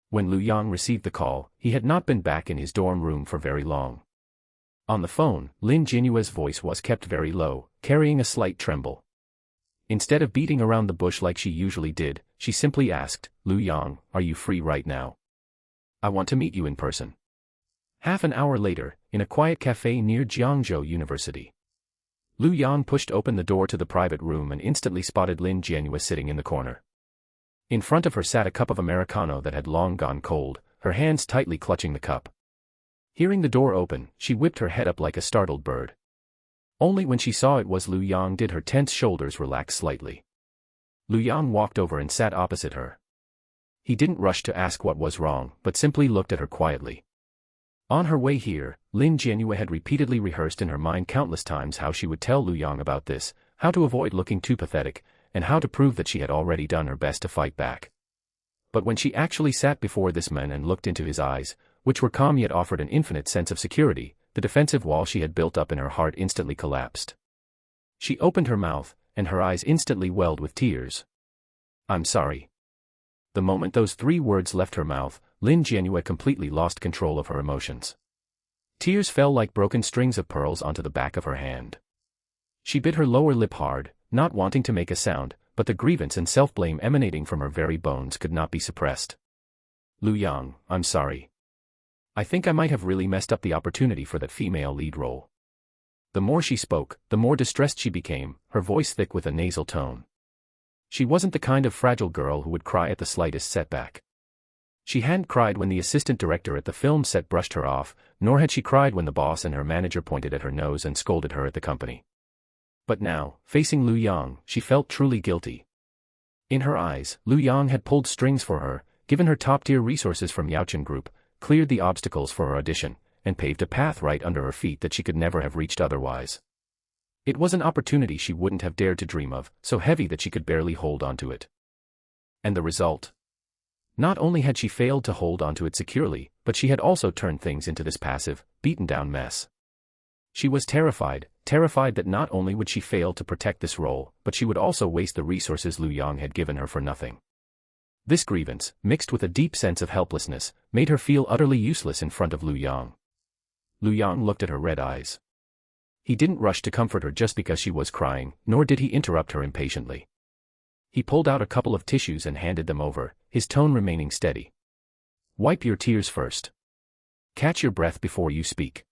When Lu Yang received the call, he had not been back in his dorm room for very long. On the phone, Lin Jianyue's voice was kept very low, carrying a slight tremble. Instead of beating around the bush like she usually did, she simply asked, "Lu Yang, are you free right now? I want to meet you in person." Half an hour later, in a quiet cafe near Jiangzhou University. Lu Yang pushed open the door to the private room and instantly spotted Lin Jianyue sitting in the corner. In front of her sat a cup of Americano that had long gone cold, her hands tightly clutching the cup. Hearing the door open, she whipped her head up like a startled bird. Only when she saw it was Lu Yang did her tense shoulders relax slightly. Lu Yang walked over and sat opposite her. He didn't rush to ask what was wrong, but simply looked at her quietly. On her way here, Lin Jianyue had repeatedly rehearsed in her mind countless times how she would tell Lu Yang about this, how to avoid looking too pathetic, and how to prove that she had already done her best to fight back. But when she actually sat before this man and looked into his eyes, which were calm yet offered an infinite sense of security, the defensive wall she had built up in her heart instantly collapsed. She opened her mouth, and her eyes instantly welled with tears. "I'm sorry." The moment those 3 words left her mouth, Lin Jianyue completely lost control of her emotions. Tears fell like broken strings of pearls onto the back of her hand. She bit her lower lip hard, not wanting to make a sound, but the grievance and self-blame emanating from her very bones could not be suppressed. "Lu Yang, I'm sorry. I think I might have really messed up the opportunity for that female lead role." The more she spoke, the more distressed she became, her voice thick with a nasal tone. She wasn't the kind of fragile girl who would cry at the slightest setback. She hadn't cried when the assistant director at the film set brushed her off, nor had she cried when the boss and her manager pointed at her nose and scolded her at the company. But now, facing Lu Yang, she felt truly guilty. In her eyes, Lu Yang had pulled strings for her, given her top-tier resources from Yaochen Group, cleared the obstacles for her audition, and paved a path right under her feet that she could never have reached otherwise. It was an opportunity she wouldn't have dared to dream of, so heavy that she could barely hold onto it. And the result? Not only had she failed to hold onto it securely, but she had also turned things into this passive, beaten-down mess. She was terrified that not only would she fail to protect this role, but she would also waste the resources Lu Yang had given her for nothing. This grievance, mixed with a deep sense of helplessness, made her feel utterly useless in front of Lu Yang. Lu Yang looked at her red eyes. He didn't rush to comfort her just because she was crying, nor did he interrupt her impatiently. He pulled out a couple of tissues and handed them over, his tone remaining steady. "Wipe your tears first. Catch your breath before you speak."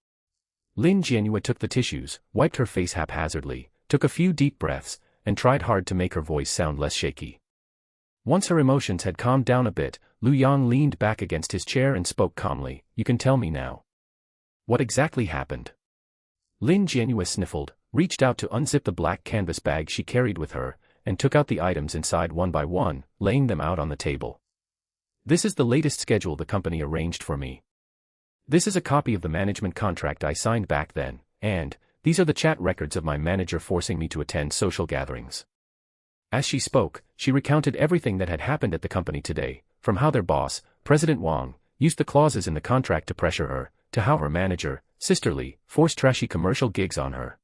Lin Jianyue took the tissues, wiped her face haphazardly, took a few deep breaths, and tried hard to make her voice sound less shaky. Once her emotions had calmed down a bit, Lu Yang leaned back against his chair and spoke calmly, "You can tell me now. What exactly happened?" Lin Jianyue sniffled, reached out to unzip the black canvas bag she carried with her, and took out the items inside one by one, laying them out on the table. "This is the latest schedule the company arranged for me. This is a copy of the management contract I signed back then, and these are the chat records of my manager forcing me to attend social gatherings." As she spoke, she recounted everything that had happened at the company today, from how their boss, President Wang, used the clauses in the contract to pressure her, to how her manager, Sister Li, forced trashy commercial gigs on her.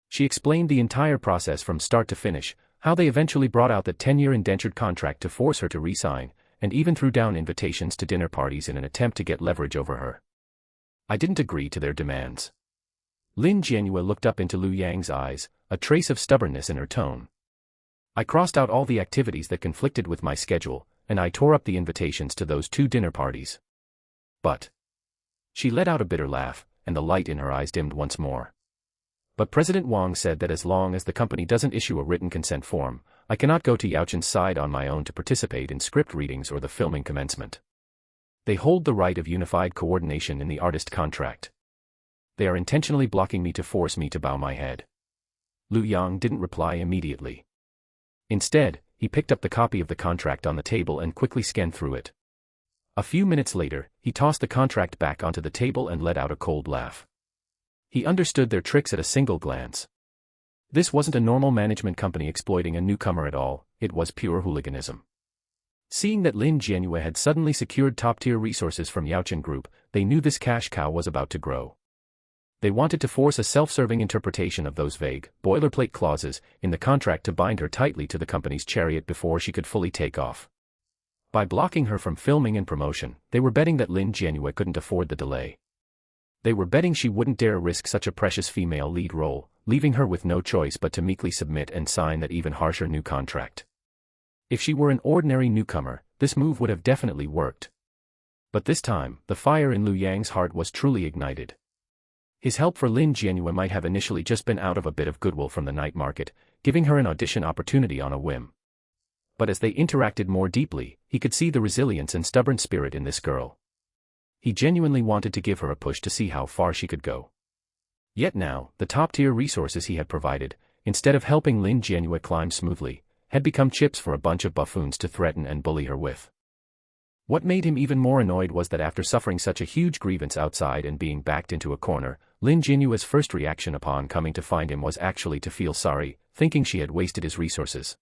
She explained the entire process from start to finish, how they eventually brought out that 10-year indentured contract to force her to re-sign, and even threw down invitations to dinner parties in an attempt to get leverage over her. "I didn't agree to their demands." Lin Jianyue looked up into Lu Yang's eyes, a trace of stubbornness in her tone. "I crossed out all the activities that conflicted with my schedule, and I tore up the invitations to those 2 dinner parties. But..." She let out a bitter laugh, and the light in her eyes dimmed once more. "But President Wang said that as long as the company doesn't issue a written consent form, I cannot go to Yaochen's side on my own to participate in script readings or the filming commencement. They hold the right of unified coordination in the artist contract. They are intentionally blocking me to force me to bow my head." Lu Yang didn't reply immediately. Instead, he picked up the copy of the contract on the table and quickly scanned through it. A few minutes later, he tossed the contract back onto the table and let out a cold laugh. He understood their tricks at a single glance. This wasn't a normal management company exploiting a newcomer at all, it was pure hooliganism. Seeing that Lin Jianyue had suddenly secured top-tier resources from Yaochen Group, they knew this cash cow was about to grow. They wanted to force a self-serving interpretation of those vague, boilerplate clauses in the contract to bind her tightly to the company's chariot before she could fully take off. By blocking her from filming and promotion, they were betting that Lin Jianyue couldn't afford the delay. They were betting she wouldn't dare risk such a precious female lead role, leaving her with no choice but to meekly submit and sign that even harsher new contract. If she were an ordinary newcomer, this move would have definitely worked. But this time, the fire in Lu Yang's heart was truly ignited. His help for Lin Jianyue might have initially just been out of a bit of goodwill from the night market, giving her an audition opportunity on a whim. But as they interacted more deeply, he could see the resilience and stubborn spirit in this girl. He genuinely wanted to give her a push to see how far she could go. Yet now, the top-tier resources he had provided, instead of helping Lin Jianyue climb smoothly, had become chips for a bunch of buffoons to threaten and bully her with. What made him even more annoyed was that after suffering such a huge grievance outside and being backed into a corner, Lin Jianyue's first reaction upon coming to find him was actually to feel sorry, thinking she had wasted his resources.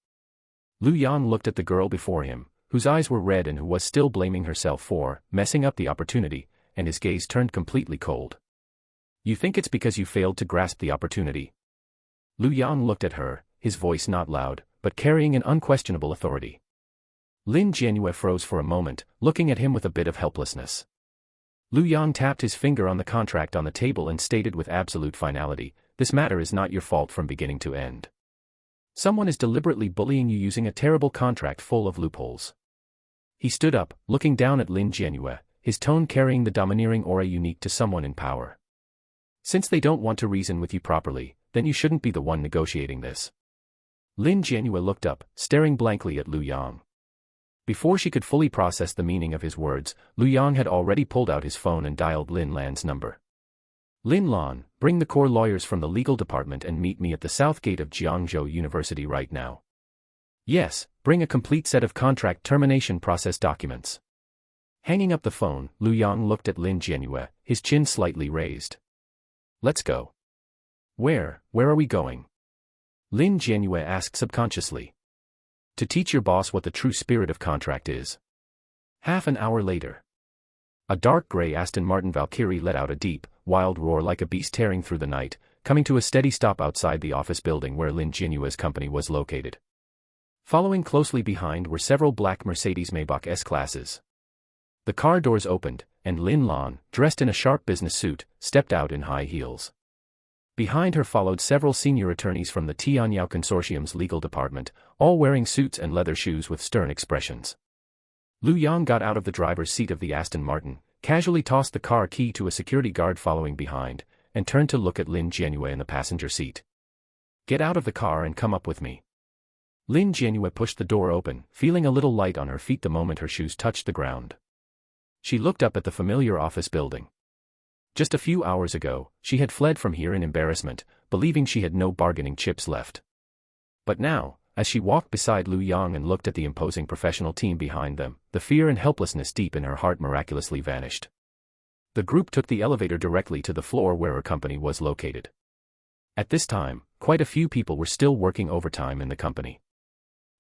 Lu Yang looked at the girl before him, whose eyes were red and who was still blaming herself for messing up the opportunity, and his gaze turned completely cold. You think it's because you failed to grasp the opportunity? Lu Yang looked at her, his voice not loud, but carrying an unquestionable authority. Lin Jianyue froze for a moment, looking at him with a bit of helplessness. Lu Yang tapped his finger on the contract on the table and stated with absolute finality, "This matter is not your fault from beginning to end. Someone is deliberately bullying you using a terrible contract full of loopholes." He stood up, looking down at Lin Jianyue, his tone carrying the domineering aura unique to someone in power. "Since they don't want to reason with you properly, then you shouldn't be the one negotiating this." Lin Jianyue looked up, staring blankly at Lu Yang. Before she could fully process the meaning of his words, Lu Yang had already pulled out his phone and dialed Lin Lan's number. "Lin Lan, bring the core lawyers from the legal department and meet me at the south gate of Jiangzhou University right now. Yes, bring a complete set of contract termination process documents." Hanging up the phone, Lu Yang looked at Lin Jianyue, his chin slightly raised. "Let's go." Where are we going?" Lin Jianyue asked subconsciously. "To teach your boss what the true spirit of contract is." Half an hour later. A dark gray Aston Martin Valkyrie let out a deep, wild roar like a beast tearing through the night, coming to a steady stop outside the office building where Lin Jianyue's company was located. Following closely behind were several black Mercedes-Maybach S-classes. The car doors opened, and Lin Lan, dressed in a sharp business suit, stepped out in high heels. Behind her followed several senior attorneys from the Tianyao Consortium's legal department, all wearing suits and leather shoes with stern expressions. Lu Yang got out of the driver's seat of the Aston Martin, casually tossed the car key to a security guard following behind, and turned to look at Lin Jianyue in the passenger seat. "Get out of the car and come up with me." Lin Jianyue pushed the door open, feeling a little light on her feet the moment her shoes touched the ground. She looked up at the familiar office building. Just a few hours ago, she had fled from here in embarrassment, believing she had no bargaining chips left. But now, as she walked beside Lu Yang and looked at the imposing professional team behind them, the fear and helplessness deep in her heart miraculously vanished. The group took the elevator directly to the floor where her company was located. At this time, quite a few people were still working overtime in the company.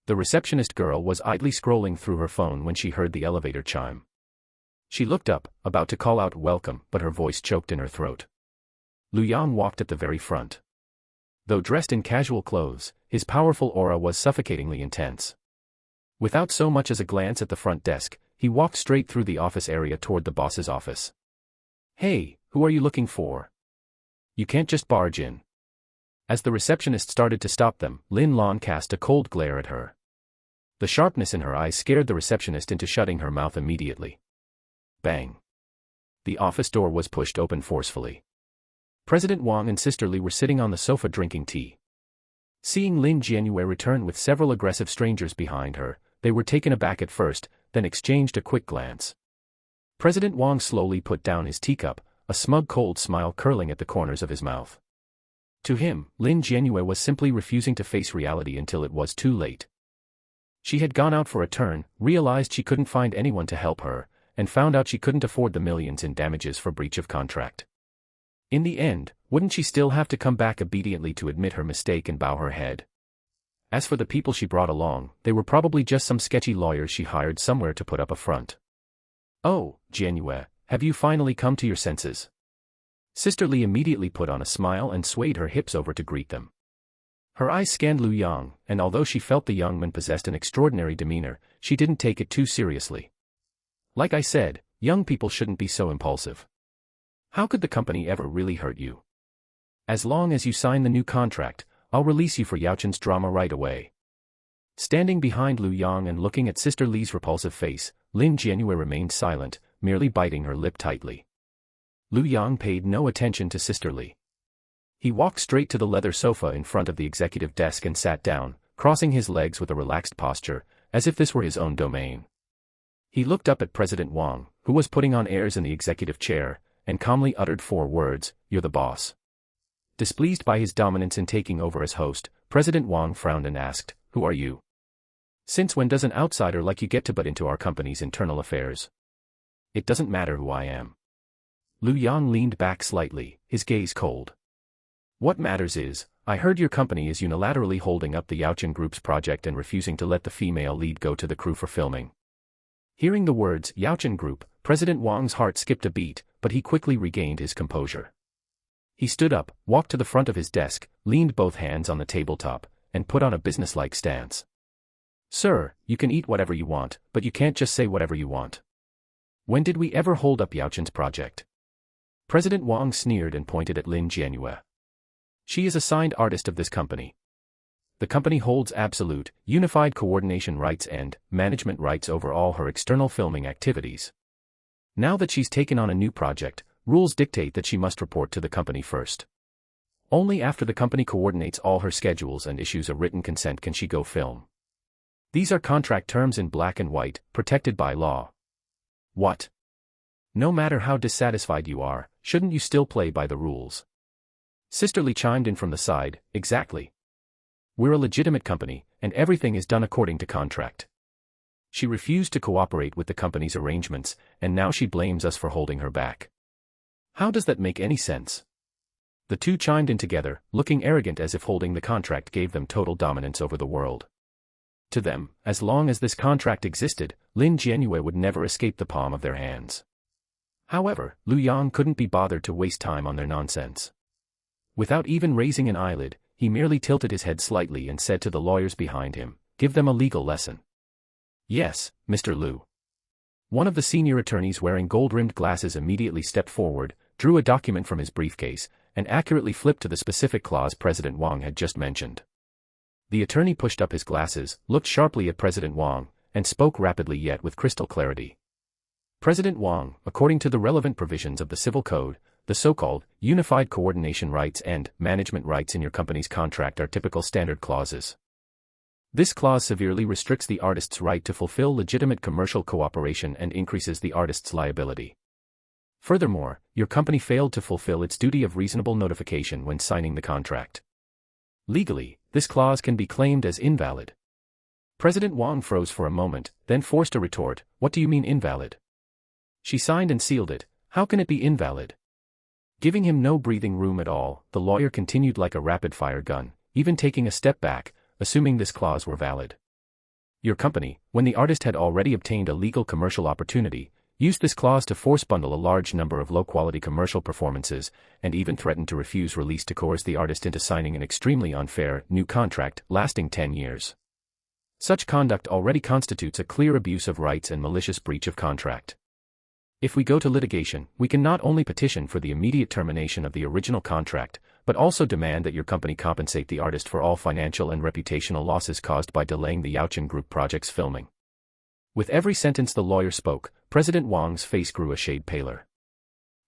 The receptionist girl was idly scrolling through her phone when she heard the elevator chime. She looked up, about to call out welcome, but her voice choked in her throat. Lu Yang walked at the very front. Though dressed in casual clothes, his powerful aura was suffocatingly intense. Without so much as a glance at the front desk, he walked straight through the office area toward the boss's office. "Hey, who are you looking for? You can't just barge in." As the receptionist started to stop them, Lin Lan cast a cold glare at her. The sharpness in her eyes scared the receptionist into shutting her mouth immediately. Bang. The office door was pushed open forcefully. President Wang and Sister Li were sitting on the sofa drinking tea. Seeing Lin Jianyue return with several aggressive strangers behind her, they were taken aback at first, then exchanged a quick glance. President Wang slowly put down his teacup, a smug cold smile curling at the corners of his mouth. To him, Lin Jianyue was simply refusing to face reality until it was too late. She had gone out for a turn, realized she couldn't find anyone to help her, and found out she couldn't afford the millions in damages for breach of contract. In the end, wouldn't she still have to come back obediently to admit her mistake and bow her head? As for the people she brought along, they were probably just some sketchy lawyers she hired somewhere to put up a front. "Oh, Jianyue, have you finally come to your senses?" Sister Li immediately put on a smile and swayed her hips over to greet them. Her eyes scanned Lu Yang, and although she felt the young man possessed an extraordinary demeanor, she didn't take it too seriously. "Like I said, young people shouldn't be so impulsive. How could the company ever really hurt you? As long as you sign the new contract, I'll release you for Yaochen's drama right away." Standing behind Lu Yang and looking at Sister Li's repulsive face, Lin Jianyue remained silent, merely biting her lip tightly. Lu Yang paid no attention to Sister Li. He walked straight to the leather sofa in front of the executive desk and sat down, crossing his legs with a relaxed posture, as if this were his own domain. He looked up at President Wang, who was putting on airs in the executive chair, and calmly uttered 4 words, "You're the boss." Displeased by his dominance in taking over as host, President Wang frowned and asked, "Who are you? Since when does an outsider like you get to butt into our company's internal affairs?" "It doesn't matter who I am." Lu Yang leaned back slightly, his gaze cold. "What matters is, I heard your company is unilaterally holding up the Yaochen Group's project and refusing to let the female lead go to the crew for filming." Hearing the words Yaochen Group, President Wang's heart skipped a beat, but he quickly regained his composure. He stood up, walked to the front of his desk, leaned both hands on the tabletop, and put on a businesslike stance. "Sir, you can eat whatever you want, but you can't just say whatever you want. When did we ever hold up Yaochen's project?" President Wang sneered and pointed at Lin Jianyue. "She is assigned artist of this company. The company holds absolute, unified coordination rights and management rights over all her external filming activities. Now that she's taken on a new project, rules dictate that she must report to the company first. Only after the company coordinates all her schedules and issues a written consent can she go film. These are contract terms in black and white, protected by law." "What? No matter how dissatisfied you are, shouldn't you still play by the rules?" Sister Li chimed in from the side, "Exactly. We're a legitimate company, and everything is done according to contract. She refused to cooperate with the company's arrangements, and now she blames us for holding her back. How does that make any sense?" The two chimed in together, looking arrogant as if holding the contract gave them total dominance over the world. To them, as long as this contract existed, Lin Jianyue would never escape the palm of their hands. However, Lu Yang couldn't be bothered to waste time on their nonsense. Without even raising an eyelid, he merely tilted his head slightly and said to the lawyers behind him, "Give them a legal lesson." "Yes, Mr. Lu." One of the senior attorneys wearing gold-rimmed glasses immediately stepped forward, drew a document from his briefcase, and accurately flipped to the specific clause President Wang had just mentioned. The attorney pushed up his glasses, looked sharply at President Wang, and spoke rapidly yet with crystal clarity. "President Wang, according to the relevant provisions of the Civil Code, the so-called unified coordination rights and management rights in your company's contract are typical standard clauses. This clause severely restricts the artist's right to fulfill legitimate commercial cooperation and increases the artist's liability. Furthermore, your company failed to fulfill its duty of reasonable notification when signing the contract. Legally, this clause can be claimed as invalid." President Wang froze for a moment, then forced a retort, "What do you mean invalid? She signed and sealed it, how can it be invalid?" Giving him no breathing room at all, the lawyer continued like a rapid-fire gun, even taking a step back, assuming this clause were valid. "Your company, when the artist had already obtained a legal commercial opportunity, used this clause to force bundle a large number of low-quality commercial performances, and even threatened to refuse release to coerce the artist into signing an extremely unfair, new contract, lasting 10 years. Such conduct already constitutes a clear abuse of rights and malicious breach of contract. If we go to litigation, we can not only petition for the immediate termination of the original contract, but also demand that your company compensate the artist for all financial and reputational losses caused by delaying the Yaochen Group project's filming." With every sentence the lawyer spoke, President Wang's face grew a shade paler.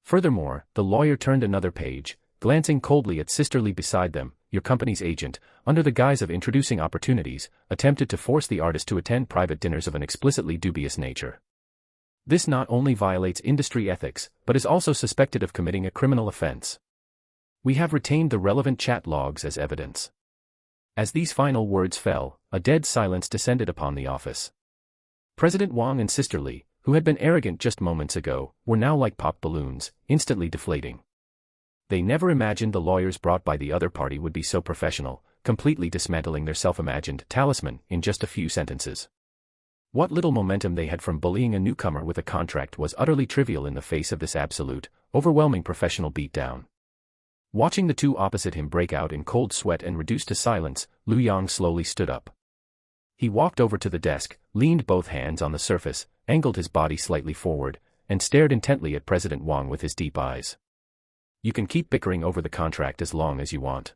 Furthermore, the lawyer turned another page, glancing coldly at Sister Li beside them. "Your company's agent, under the guise of introducing opportunities, attempted to force the artist to attend private dinners of an explicitly dubious nature. This not only violates industry ethics, but is also suspected of committing a criminal offense. We have retained the relevant chat logs as evidence." As these final words fell, a dead silence descended upon the office. President Wang and Sister Li, who had been arrogant just moments ago, were now like popped balloons, instantly deflating. They never imagined the lawyers brought by the other party would be so professional, completely dismantling their self-imagined talisman in just a few sentences. What little momentum they had from bullying a newcomer with a contract was utterly trivial in the face of this absolute, overwhelming professional beatdown. Watching the two opposite him break out in cold sweat and reduced to silence, Lu Yang slowly stood up. He walked over to the desk, leaned both hands on the surface, angled his body slightly forward, and stared intently at President Wang with his deep eyes. You can keep bickering over the contract as long as you want.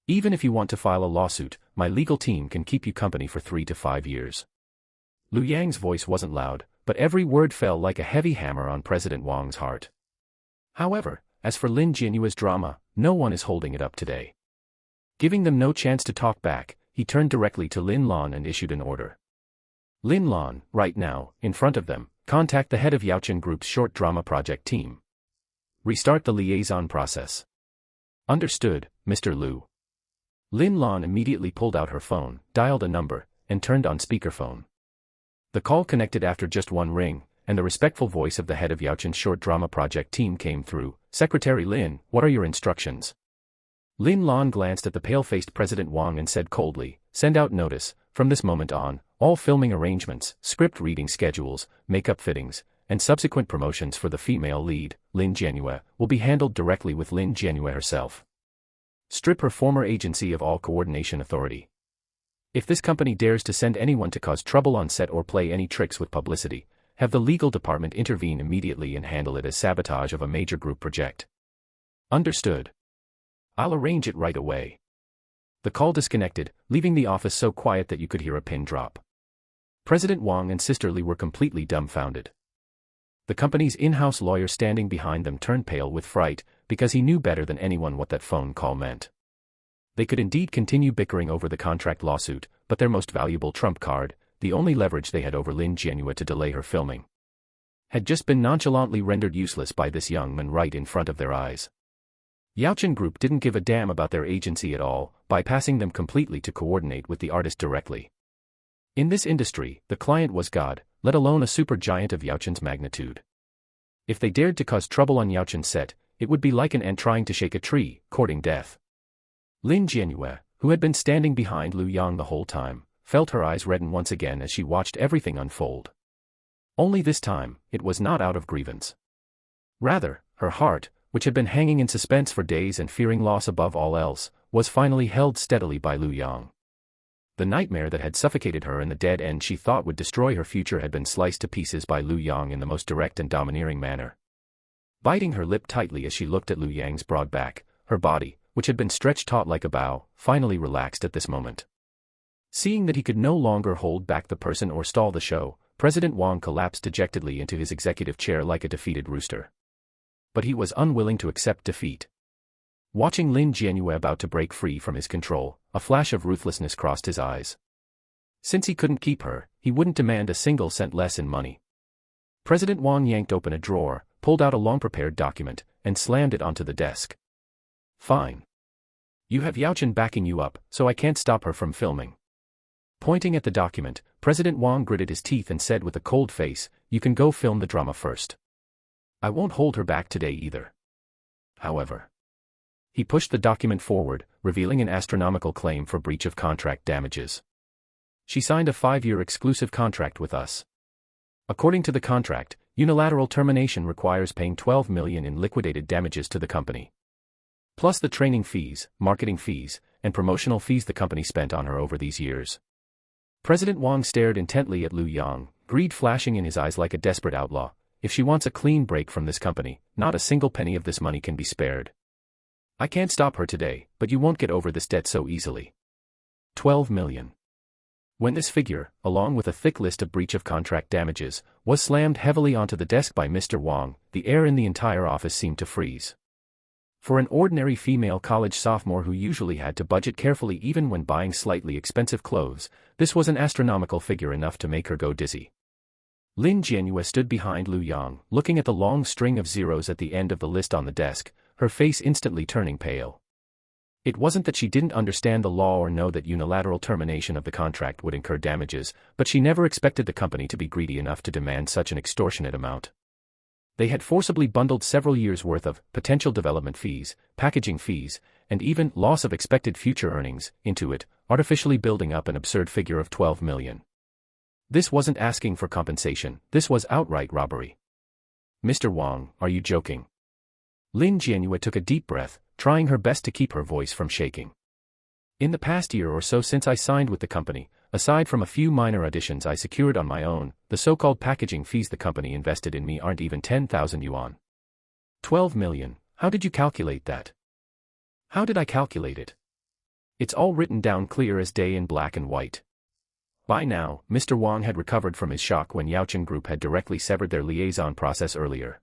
Even if you want to file a lawsuit, my legal team can keep you company for 3 to 5 years. Lu Yang's voice wasn't loud, but every word fell like a heavy hammer on President Wang's heart. However, as for Lin Jianyue's drama, no one is holding it up today. Giving them no chance to talk back, he turned directly to Lin Lan and issued an order. Lin Lan, right now, in front of them, contact the head of Yaochen Group's short drama project team. Restart the liaison process. Understood, Mr. Lu. Lin Lan immediately pulled out her phone, dialed a number, and turned on speakerphone. The call connected after just one ring, and the respectful voice of the head of Yaochen's short drama project team came through. Secretary Lin, what are your instructions? Lin Lan glanced at the pale-faced President Wang and said coldly, send out notice, from this moment on, all filming arrangements, script reading schedules, makeup fittings, and subsequent promotions for the female lead, Lin Jianyue, will be handled directly with Lin Jianyue herself. Strip her former agency of all coordination authority. If this company dares to send anyone to cause trouble on set or play any tricks with publicity, have the legal department intervene immediately and handle it as sabotage of a major group project. Understood. I'll arrange it right away. The call disconnected, leaving the office so quiet that you could hear a pin drop. President Wang and Sister Li were completely dumbfounded. The company's in-house lawyer standing behind them turned pale with fright, because he knew better than anyone what that phone call meant. They could indeed continue bickering over the contract lawsuit, but their most valuable trump card, the only leverage they had over Lin Jianyue to delay her filming, had just been nonchalantly rendered useless by this young man right in front of their eyes. Yaochen Group didn't give a damn about their agency at all, bypassing them completely to coordinate with the artist directly. In this industry, the client was God, let alone a supergiant of Yaochen's magnitude. If they dared to cause trouble on Yaochen's set, it would be like an ant trying to shake a tree, courting death. Lin Jianyue, who had been standing behind Lu Yang the whole time, felt her eyes redden once again as she watched everything unfold. Only this time, it was not out of grievance. Rather, her heart, which had been hanging in suspense for days and fearing loss above all else, was finally held steadily by Lu Yang. The nightmare that had suffocated her and the dead end she thought would destroy her future had been sliced to pieces by Lu Yang in the most direct and domineering manner. Biting her lip tightly as she looked at Lu Yang's broad back, her body, which had been stretched taut like a bow, finally relaxed at this moment. Seeing that he could no longer hold back the person or stall the show, President Wang collapsed dejectedly into his executive chair like a defeated rooster. But he was unwilling to accept defeat. Watching Lin Jianyue about to break free from his control, a flash of ruthlessness crossed his eyes. Since he couldn't keep her, he wouldn't demand a single cent less in money. President Wang yanked open a drawer, pulled out a long-prepared document, and slammed it onto the desk. Fine. You have Yaochen backing you up, so I can't stop her from filming. Pointing at the document, President Wang gritted his teeth and said with a cold face, you can go film the drama first. I won't hold her back today either. However, he pushed the document forward, revealing an astronomical claim for breach of contract damages. She signed a 5-year exclusive contract with us. According to the contract, unilateral termination requires paying $12 million in liquidated damages to the company. Plus the training fees, marketing fees, and promotional fees the company spent on her over these years. President Wang stared intently at Lu Yang, greed flashing in his eyes like a desperate outlaw. If she wants a clean break from this company, not a single penny of this money can be spared. I can't stop her today, but you won't get over this debt so easily. 12 million. When this figure, along with a thick list of breach of contract damages, was slammed heavily onto the desk by Mr. Wang, the air in the entire office seemed to freeze. For an ordinary female college sophomore who usually had to budget carefully even when buying slightly expensive clothes, this was an astronomical figure enough to make her go dizzy. Lin Jianyue stood behind Lu Yang, looking at the long string of zeros at the end of the list on the desk, her face instantly turning pale. It wasn't that she didn't understand the law or know that unilateral termination of the contract would incur damages, but she never expected the company to be greedy enough to demand such an extortionate amount. They had forcibly bundled several years' worth of potential development fees, packaging fees, and even loss of expected future earnings into it, artificially building up an absurd figure of 12 million. This wasn't asking for compensation, this was outright robbery. Mr. Wang, are you joking? Lin Jianyue took a deep breath, trying her best to keep her voice from shaking. In the past year or so since I signed with the company, aside from a few minor additions I secured on my own, the so-called packaging fees the company invested in me aren't even 10,000 yuan. 12 million, how did you calculate that? How did I calculate it? It's all written down clear as day in black and white. By now, Mr. Wang had recovered from his shock when Yaochen Group had directly severed their liaison process earlier.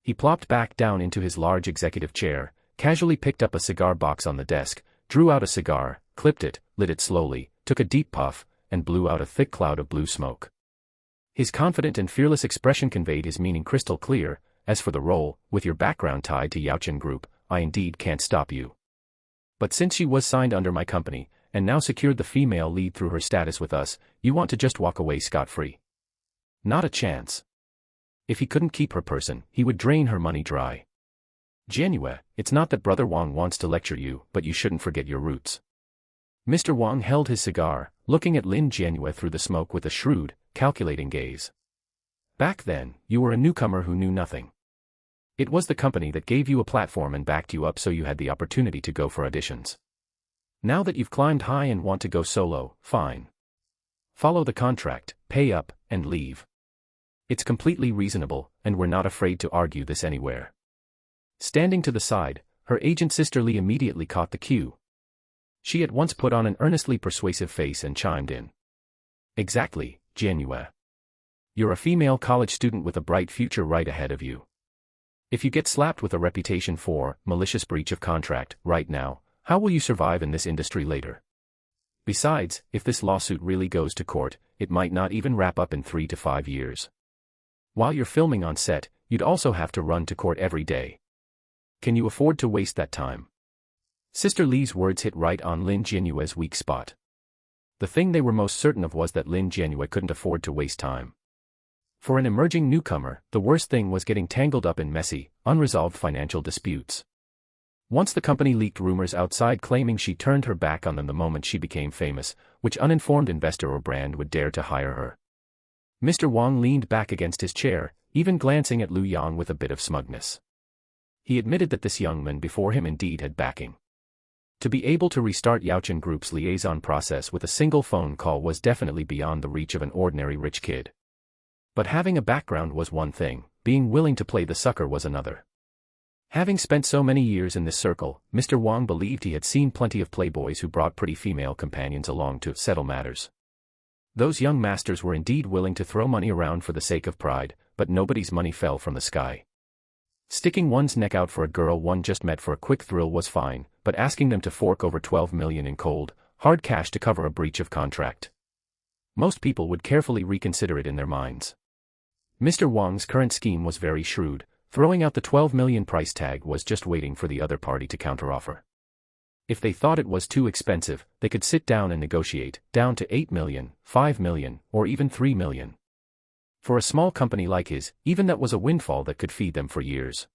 He plopped back down into his large executive chair, casually picked up a cigar box on the desk, drew out a cigar, clipped it, lit it slowly, took a deep puff, and blew out a thick cloud of blue smoke. His confident and fearless expression conveyed his meaning crystal clear. As for the role, with your background tied to Yaochen Group, I indeed can't stop you. But since she was signed under my company, and now secured the female lead through her status with us, you want to just walk away scot-free? Not a chance. If he couldn't keep her person, he would drain her money dry. Jianyue, it's not that Brother Wang wants to lecture you, but you shouldn't forget your roots. Mr. Wang held his cigar, looking at Lin Jianyue through the smoke with a shrewd, calculating gaze. Back then, you were a newcomer who knew nothing. It was the company that gave you a platform and backed you up so you had the opportunity to go for auditions. Now that you've climbed high and want to go solo, fine. Follow the contract, pay up, and leave. It's completely reasonable, and we're not afraid to argue this anywhere. Standing to the side, her agent Sister Li immediately caught the cue. She at once put on an earnestly persuasive face and chimed in. Exactly, Jianyue. You're a female college student with a bright future right ahead of you. If you get slapped with a reputation for malicious breach of contract right now, how will you survive in this industry later? Besides, if this lawsuit really goes to court, it might not even wrap up in 3 to 5 years. While you're filming on set, you'd also have to run to court every day. Can you afford to waste that time? Sister Li's words hit right on Lin Jianyue's weak spot. The thing they were most certain of was that Lin Jianyue couldn't afford to waste time. For an emerging newcomer, the worst thing was getting tangled up in messy, unresolved financial disputes. Once the company leaked rumors outside claiming she turned her back on them the moment she became famous, which uninformed investor or brand would dare to hire her? Mr. Wang leaned back against his chair, even glancing at Lu Yang with a bit of smugness. He admitted that this young man before him indeed had backing. To be able to restart Yaochen Group's liaison process with a single phone call was definitely beyond the reach of an ordinary rich kid. But having a background was one thing, being willing to play the sucker was another. Having spent so many years in this circle, Mr. Wang believed he had seen plenty of playboys who brought pretty female companions along to settle matters. Those young masters were indeed willing to throw money around for the sake of pride, but nobody's money fell from the sky. Sticking one's neck out for a girl one just met for a quick thrill was fine, but asking them to fork over 12 million in cold, hard cash to cover a breach of contract. Most people would carefully reconsider it in their minds. Mr. Wang's current scheme was very shrewd. Throwing out the 12 million price tag was just waiting for the other party to counteroffer. If they thought it was too expensive, they could sit down and negotiate, down to 8 million, 5 million, or even 3 million. For a small company like his, even that was a windfall that could feed them for years.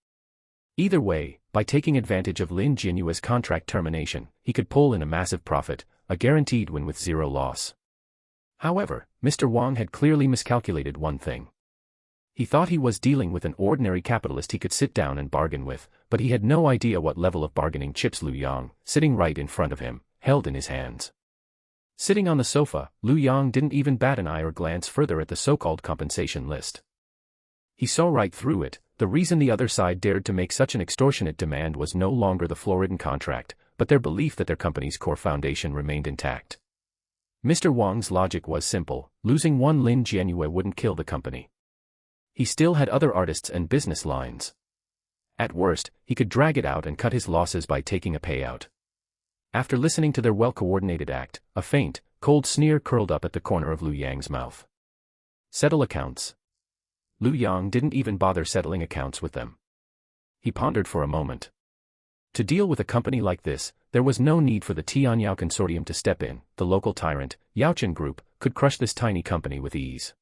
Either way, by taking advantage of Lin Jianyue's contract termination, he could pull in a massive profit, a guaranteed win with zero loss. However, Mr. Wang had clearly miscalculated one thing. He thought he was dealing with an ordinary capitalist he could sit down and bargain with, but he had no idea what level of bargaining chips Lu Yang, sitting right in front of him, held in his hands. Sitting on the sofa, Lu Yang didn't even bat an eye or glance further at the so-called compensation list. He saw right through it. The reason the other side dared to make such an extortionate demand was no longer the flaw-ridden contract, but their belief that their company's core foundation remained intact. Mr. Wang's logic was simple: losing one Lin Jianyue wouldn't kill the company. He still had other artists and business lines. At worst, he could drag it out and cut his losses by taking a payout. After listening to their well-coordinated act, a faint, cold sneer curled up at the corner of Lu Yang's mouth. Settle accounts. Lu Yang didn't even bother settling accounts with them. He pondered for a moment. To deal with a company like this, there was no need for the Tianyao Consortium to step in. The local tyrant, Yaochen Group, could crush this tiny company with ease.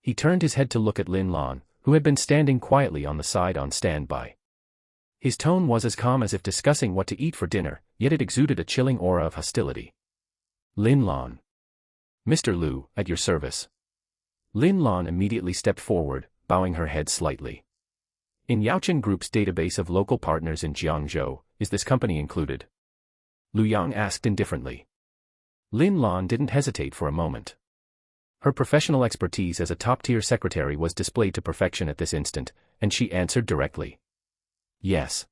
He turned his head to look at Lin Lan, who had been standing quietly on the side on standby. His tone was as calm as if discussing what to eat for dinner, yet it exuded a chilling aura of hostility. Lin Lan. Mr. Liu, at your service. Lin Lan immediately stepped forward, bowing her head slightly. In Yaochen Group's database of local partners in Jiangzhou, is this company included? Lu Yang asked indifferently. Lin Lan didn't hesitate for a moment. Her professional expertise as a top-tier secretary was displayed to perfection at this instant, and she answered directly. Yes.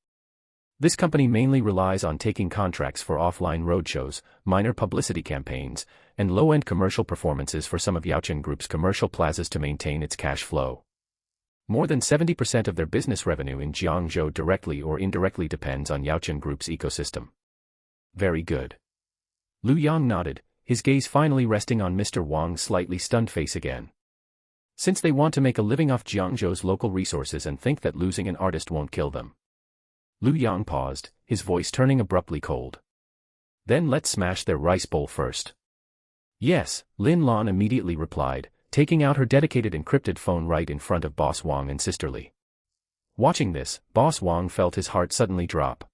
This company mainly relies on taking contracts for offline roadshows, minor publicity campaigns, and low-end commercial performances for some of Yaochen Group's commercial plazas to maintain its cash flow. More than 70% of their business revenue in Jiangzhou directly or indirectly depends on Yaochen Group's ecosystem. Very good. Lu Yang nodded, his gaze finally resting on Mr. Wang's slightly stunned face again. Since they want to make a living off Jiangzhou's local resources and think that losing an artist won't kill them. Lu Yang paused, his voice turning abruptly cold. Then let's smash their rice bowl first. Yes, Lin Lan immediately replied, taking out her dedicated encrypted phone right in front of Boss Wang and sisterly. Watching this, Boss Wang felt his heart suddenly drop.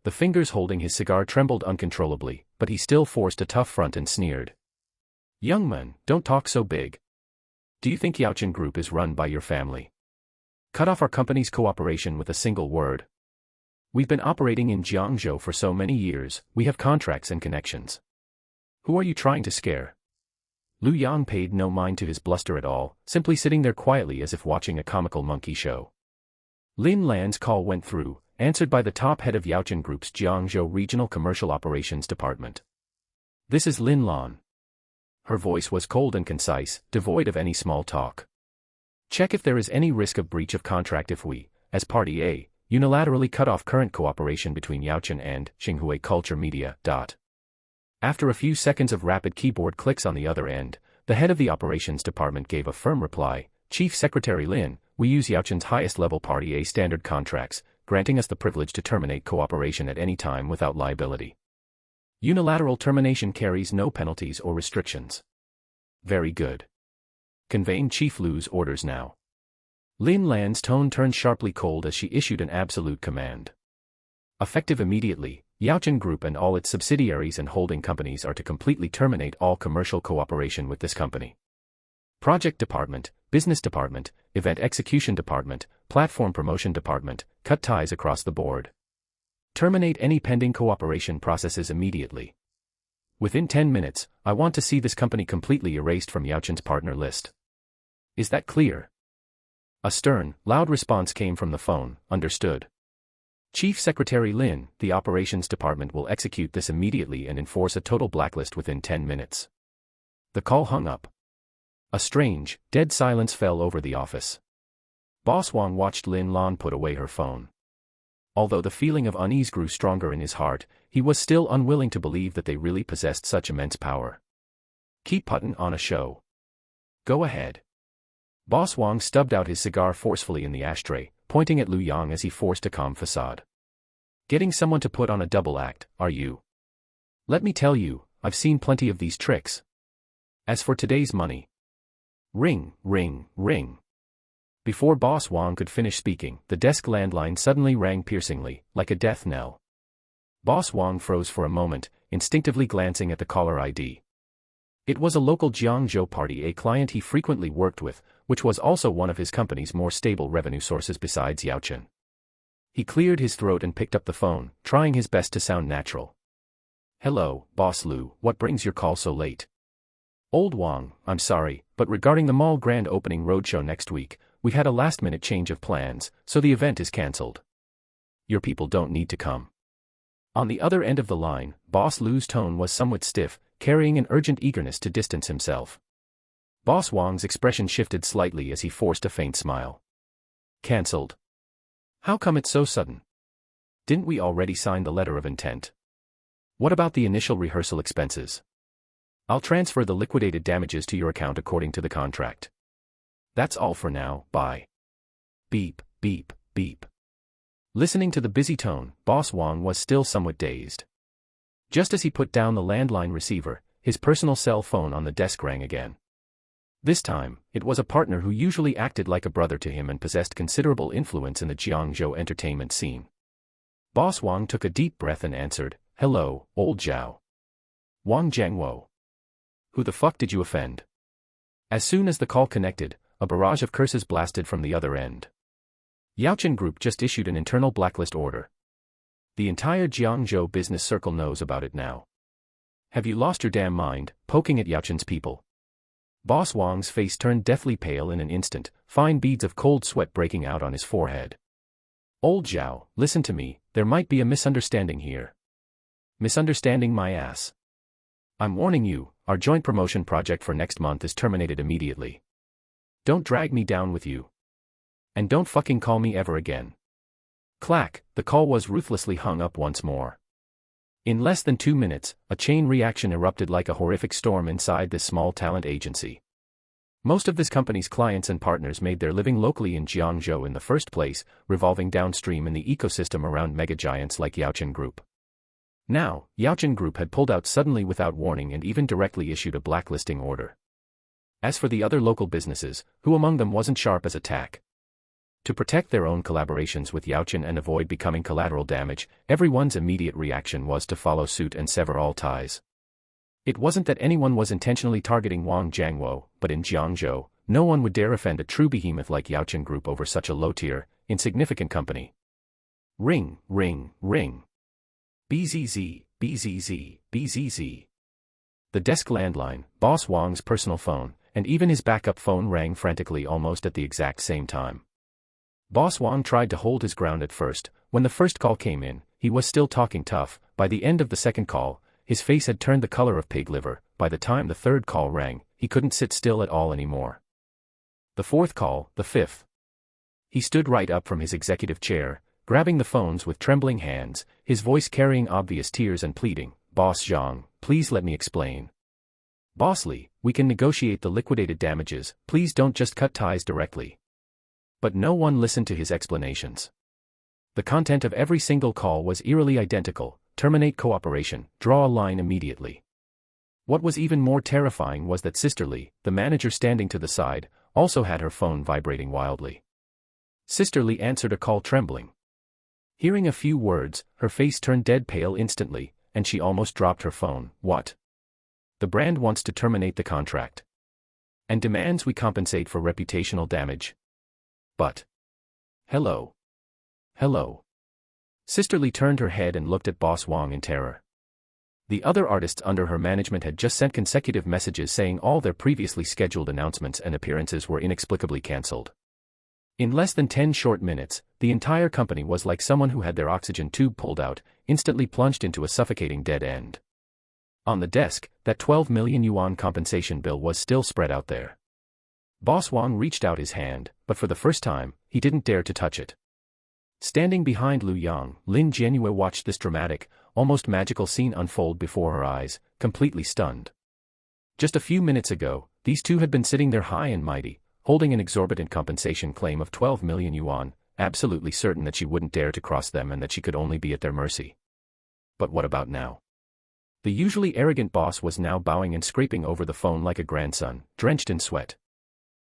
The fingers holding his cigar trembled uncontrollably, but he still forced a tough front and sneered. Young man, don't talk so big. Do you think Yaochen Group is run by your family? Cut off our company's cooperation with a single word. We've been operating in Jiangzhou for so many years, we have contracts and connections. Who are you trying to scare? Lu Yang paid no mind to his bluster at all, simply sitting there quietly as if watching a comical monkey show. Lin Lan's call went through, answered by the top head of Yaochen Group's Jiangzhou Regional Commercial Operations Department. This is Lin Lan. Her voice was cold and concise, devoid of any small talk. Check if there is any risk of breach of contract if we, as Party A, unilaterally cut off current cooperation between Yaochen and Xinhua Culture Media. After a few seconds of rapid keyboard clicks on the other end, the head of the operations department gave a firm reply. Chief Secretary Lin, we use Yaochen's highest-level Party A standard contracts, granting us the privilege to terminate cooperation at any time without liability. Unilateral termination carries no penalties or restrictions. Very good. Conveying Chief Lu's orders now. Lin Lan's tone turned sharply cold as she issued an absolute command. Effective immediately, Yaochen Group and all its subsidiaries and holding companies are to completely terminate all commercial cooperation with this company. Project Department, Business Department, Event Execution Department, Platform Promotion Department, cut ties across the board. Terminate any pending cooperation processes immediately. Within 10 minutes, I want to see this company completely erased from Yaochen's partner list. Is that clear? A stern, loud response came from the phone. Understood. Chief Secretary Lin, the Operations Department will execute this immediately and enforce a total blacklist within 10 minutes. The call hung up. A strange, dead silence fell over the office. Boss Wang watched Lin Lan put away her phone. Although the feeling of unease grew stronger in his heart, he was still unwilling to believe that they really possessed such immense power. Keep putting on a show. Go ahead. Boss Wang stubbed out his cigar forcefully in the ashtray, pointing at Lu Yang as he forced a calm facade. Getting someone to put on a double act, are you? Let me tell you, I've seen plenty of these tricks. As for today's money. Ring, ring, ring. Before Boss Wang could finish speaking, the desk landline suddenly rang piercingly, like a death knell. Boss Wang froze for a moment, instinctively glancing at the caller ID. It was a local Jiangzhou Party A client he frequently worked with, which was also one of his company's more stable revenue sources besides Yaochen. He cleared his throat and picked up the phone, trying his best to sound natural. Hello, Boss Lu, what brings your call so late? Old Wang, I'm sorry, but regarding the mall grand opening roadshow next week, we've had a last-minute change of plans, so the event is cancelled. Your people don't need to come. On the other end of the line, Boss Lu's tone was somewhat stiff, carrying an urgent eagerness to distance himself. Boss Wang's expression shifted slightly as he forced a faint smile. Cancelled? How come it's so sudden? Didn't we already sign the letter of intent? What about the initial rehearsal expenses? I'll transfer the liquidated damages to your account according to the contract. That's all for now, bye. Beep, beep, beep. Listening to the busy tone, Boss Wang was still somewhat dazed. Just as he put down the landline receiver, his personal cell phone on the desk rang again. This time, it was a partner who usually acted like a brother to him and possessed considerable influence in the Jiangzhou entertainment scene. Boss Wang took a deep breath and answered, "Hello, old Zhao. Wang Jiangwo. Who the fuck did you offend?" As soon as the call connected, a barrage of curses blasted from the other end. Yaochen Group just issued an internal blacklist order. The entire Jiangzhou business circle knows about it now. Have you lost your damn mind, poking at Yaochen's people? Boss Wang's face turned deathly pale in an instant, fine beads of cold sweat breaking out on his forehead. Old Zhao, listen to me, there might be a misunderstanding here. Misunderstanding my ass. I'm warning you, our joint promotion project for next month is terminated immediately. Don't drag me down with you. And don't fucking call me ever again. Clack, the call was ruthlessly hung up once more. In less than 2 minutes, a chain reaction erupted like a horrific storm inside this small talent agency. Most of this company's clients and partners made their living locally in Jiangzhou in the first place, revolving downstream in the ecosystem around mega-giants like Yaochen Group. Now, Yaochen Group had pulled out suddenly without warning and even directly issued a blacklisting order. As for the other local businesses, who among them wasn't sharp as a tack? To protect their own collaborations with Yaochen and avoid becoming collateral damage, everyone's immediate reaction was to follow suit and sever all ties. It wasn't that anyone was intentionally targeting Wang Jiangwo, but in Jiangzhou, no one would dare offend a true behemoth like Yaochen Group over such a low-tier, insignificant company. Ring, ring, ring. BZZ, BZZ, BZZ. The desk landline, Boss Wang's personal phone, and even his backup phone rang frantically almost at the exact same time. Boss Wang tried to hold his ground at first. When the first call came in, he was still talking tough. By the end of the second call, his face had turned the color of pig liver. By the time the third call rang, he couldn't sit still at all anymore. The fourth call, the fifth. He stood right up from his executive chair, grabbing the phones with trembling hands, his voice carrying obvious tears and pleading, "Boss Zhang, please let me explain. Boss Li, we can negotiate the liquidated damages, please don't just cut ties directly." But no one listened to his explanations. The content of every single call was eerily identical: terminate cooperation, draw a line immediately. What was even more terrifying was that Sister Li, the manager standing to the side, also had her phone vibrating wildly. Sister Li answered a call trembling. Hearing a few words, her face turned dead pale instantly, and she almost dropped her phone. What? The brand wants to terminate the contract. And demands we compensate for reputational damage. But. Hello. Hello. Sister Li turned her head and looked at Boss Wang in terror. The other artists under her management had just sent consecutive messages saying all their previously scheduled announcements and appearances were inexplicably cancelled. In less than 10 short minutes, the entire company was like someone who had their oxygen tube pulled out, instantly plunged into a suffocating dead end. On the desk, that 12 million yuan compensation bill was still spread out there. Boss Wang reached out his hand, but for the first time, he didn't dare to touch it. Standing behind Lu Yang, Lin Jianyue watched this dramatic, almost magical scene unfold before her eyes, completely stunned. Just a few minutes ago, these two had been sitting there high and mighty, holding an exorbitant compensation claim of 12 million yuan, absolutely certain that she wouldn't dare to cross them and that she could only be at their mercy. But what about now? The usually arrogant boss was now bowing and scraping over the phone like a grandson, drenched in sweat.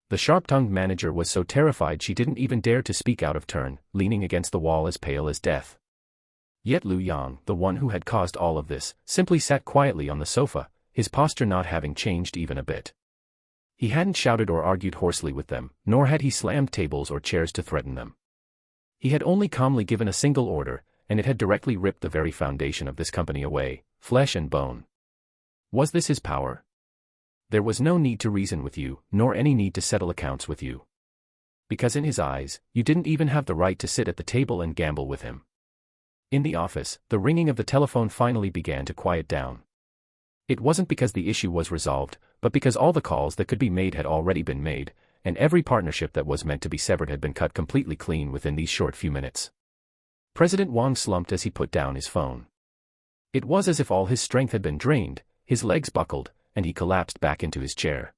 The sharp-tongued manager was so terrified she didn't even dare to speak out of turn, leaning against the wall as pale as death. Yet Lu Yang, the one who had caused all of this, simply sat quietly on the sofa, his posture not having changed even a bit. He hadn't shouted or argued hoarsely with them, nor had he slammed tables or chairs to threaten them. He had only calmly given a single order, and it had directly ripped the very foundation of this company away, flesh and bone. Was this his power? There was no need to reason with you, nor any need to settle accounts with you. Because in his eyes, you didn't even have the right to sit at the table and gamble with him. In the office, the ringing of the telephone finally began to quiet down. It wasn't because the issue was resolved, but because all the calls that could be made had already been made, and every partnership that was meant to be severed had been cut completely clean within these short few minutes. President Wang slumped as he put down his phone. It was as if all his strength had been drained, his legs buckled, and he collapsed back into his chair.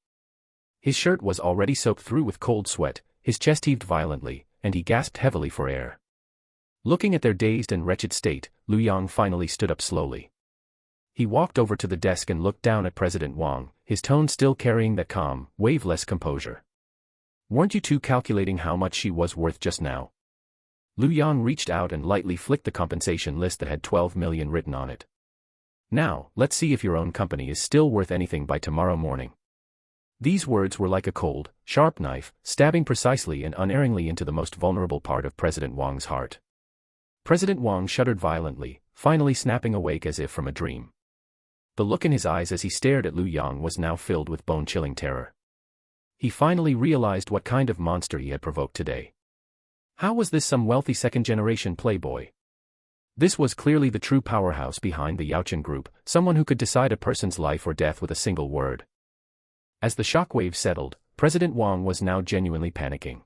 His shirt was already soaked through with cold sweat, his chest heaved violently, and he gasped heavily for air. Looking at their dazed and wretched state, Lu Yang finally stood up slowly. He walked over to the desk and looked down at President Wang, his tone still carrying that calm, waveless composure. Weren't you two calculating how much she was worth just now? Lu Yang reached out and lightly flicked the compensation list that had 12 million written on it. Now, let's see if your own company is still worth anything by tomorrow morning. These words were like a cold, sharp knife, stabbing precisely and unerringly into the most vulnerable part of President Wang's heart. President Wang shuddered violently, finally snapping awake as if from a dream. The look in his eyes as he stared at Lu Yang was now filled with bone-chilling terror. He finally realized what kind of monster he had provoked today. How was this some wealthy second-generation playboy? This was clearly the true powerhouse behind the Yaochen Group, someone who could decide a person's life or death with a single word. As the shockwave settled, President Wang was now genuinely panicking.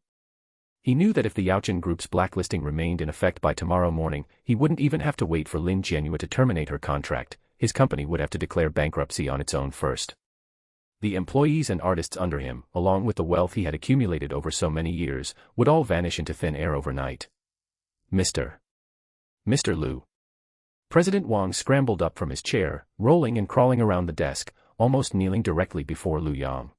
He knew that if the Yaochen Group's blacklisting remained in effect by tomorrow morning, he wouldn't even have to wait for Lin Jianyue to terminate her contract. His company would have to declare bankruptcy on its own first. The employees and artists under him, along with the wealth he had accumulated over so many years, would all vanish into thin air overnight. Mr. Lu. President Wang scrambled up from his chair, rolling and crawling around the desk, almost kneeling directly before Lu Yang.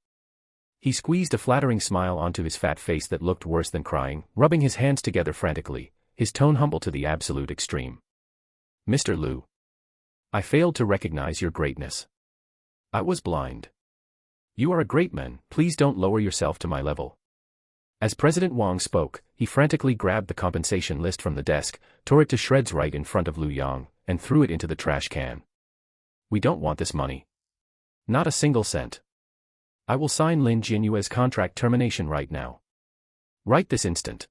He squeezed a flattering smile onto his fat face that looked worse than crying, rubbing his hands together frantically, his tone humble to the absolute extreme. Mr. Lu. I failed to recognize your greatness. I was blind. You are a great man, please don't lower yourself to my level. As President Wang spoke, he frantically grabbed the compensation list from the desk, tore it to shreds right in front of Lu Yang, and threw it into the trash can. We don't want this money. Not a single cent. I will sign Lin Jianyue's contract termination right now. Right this instant.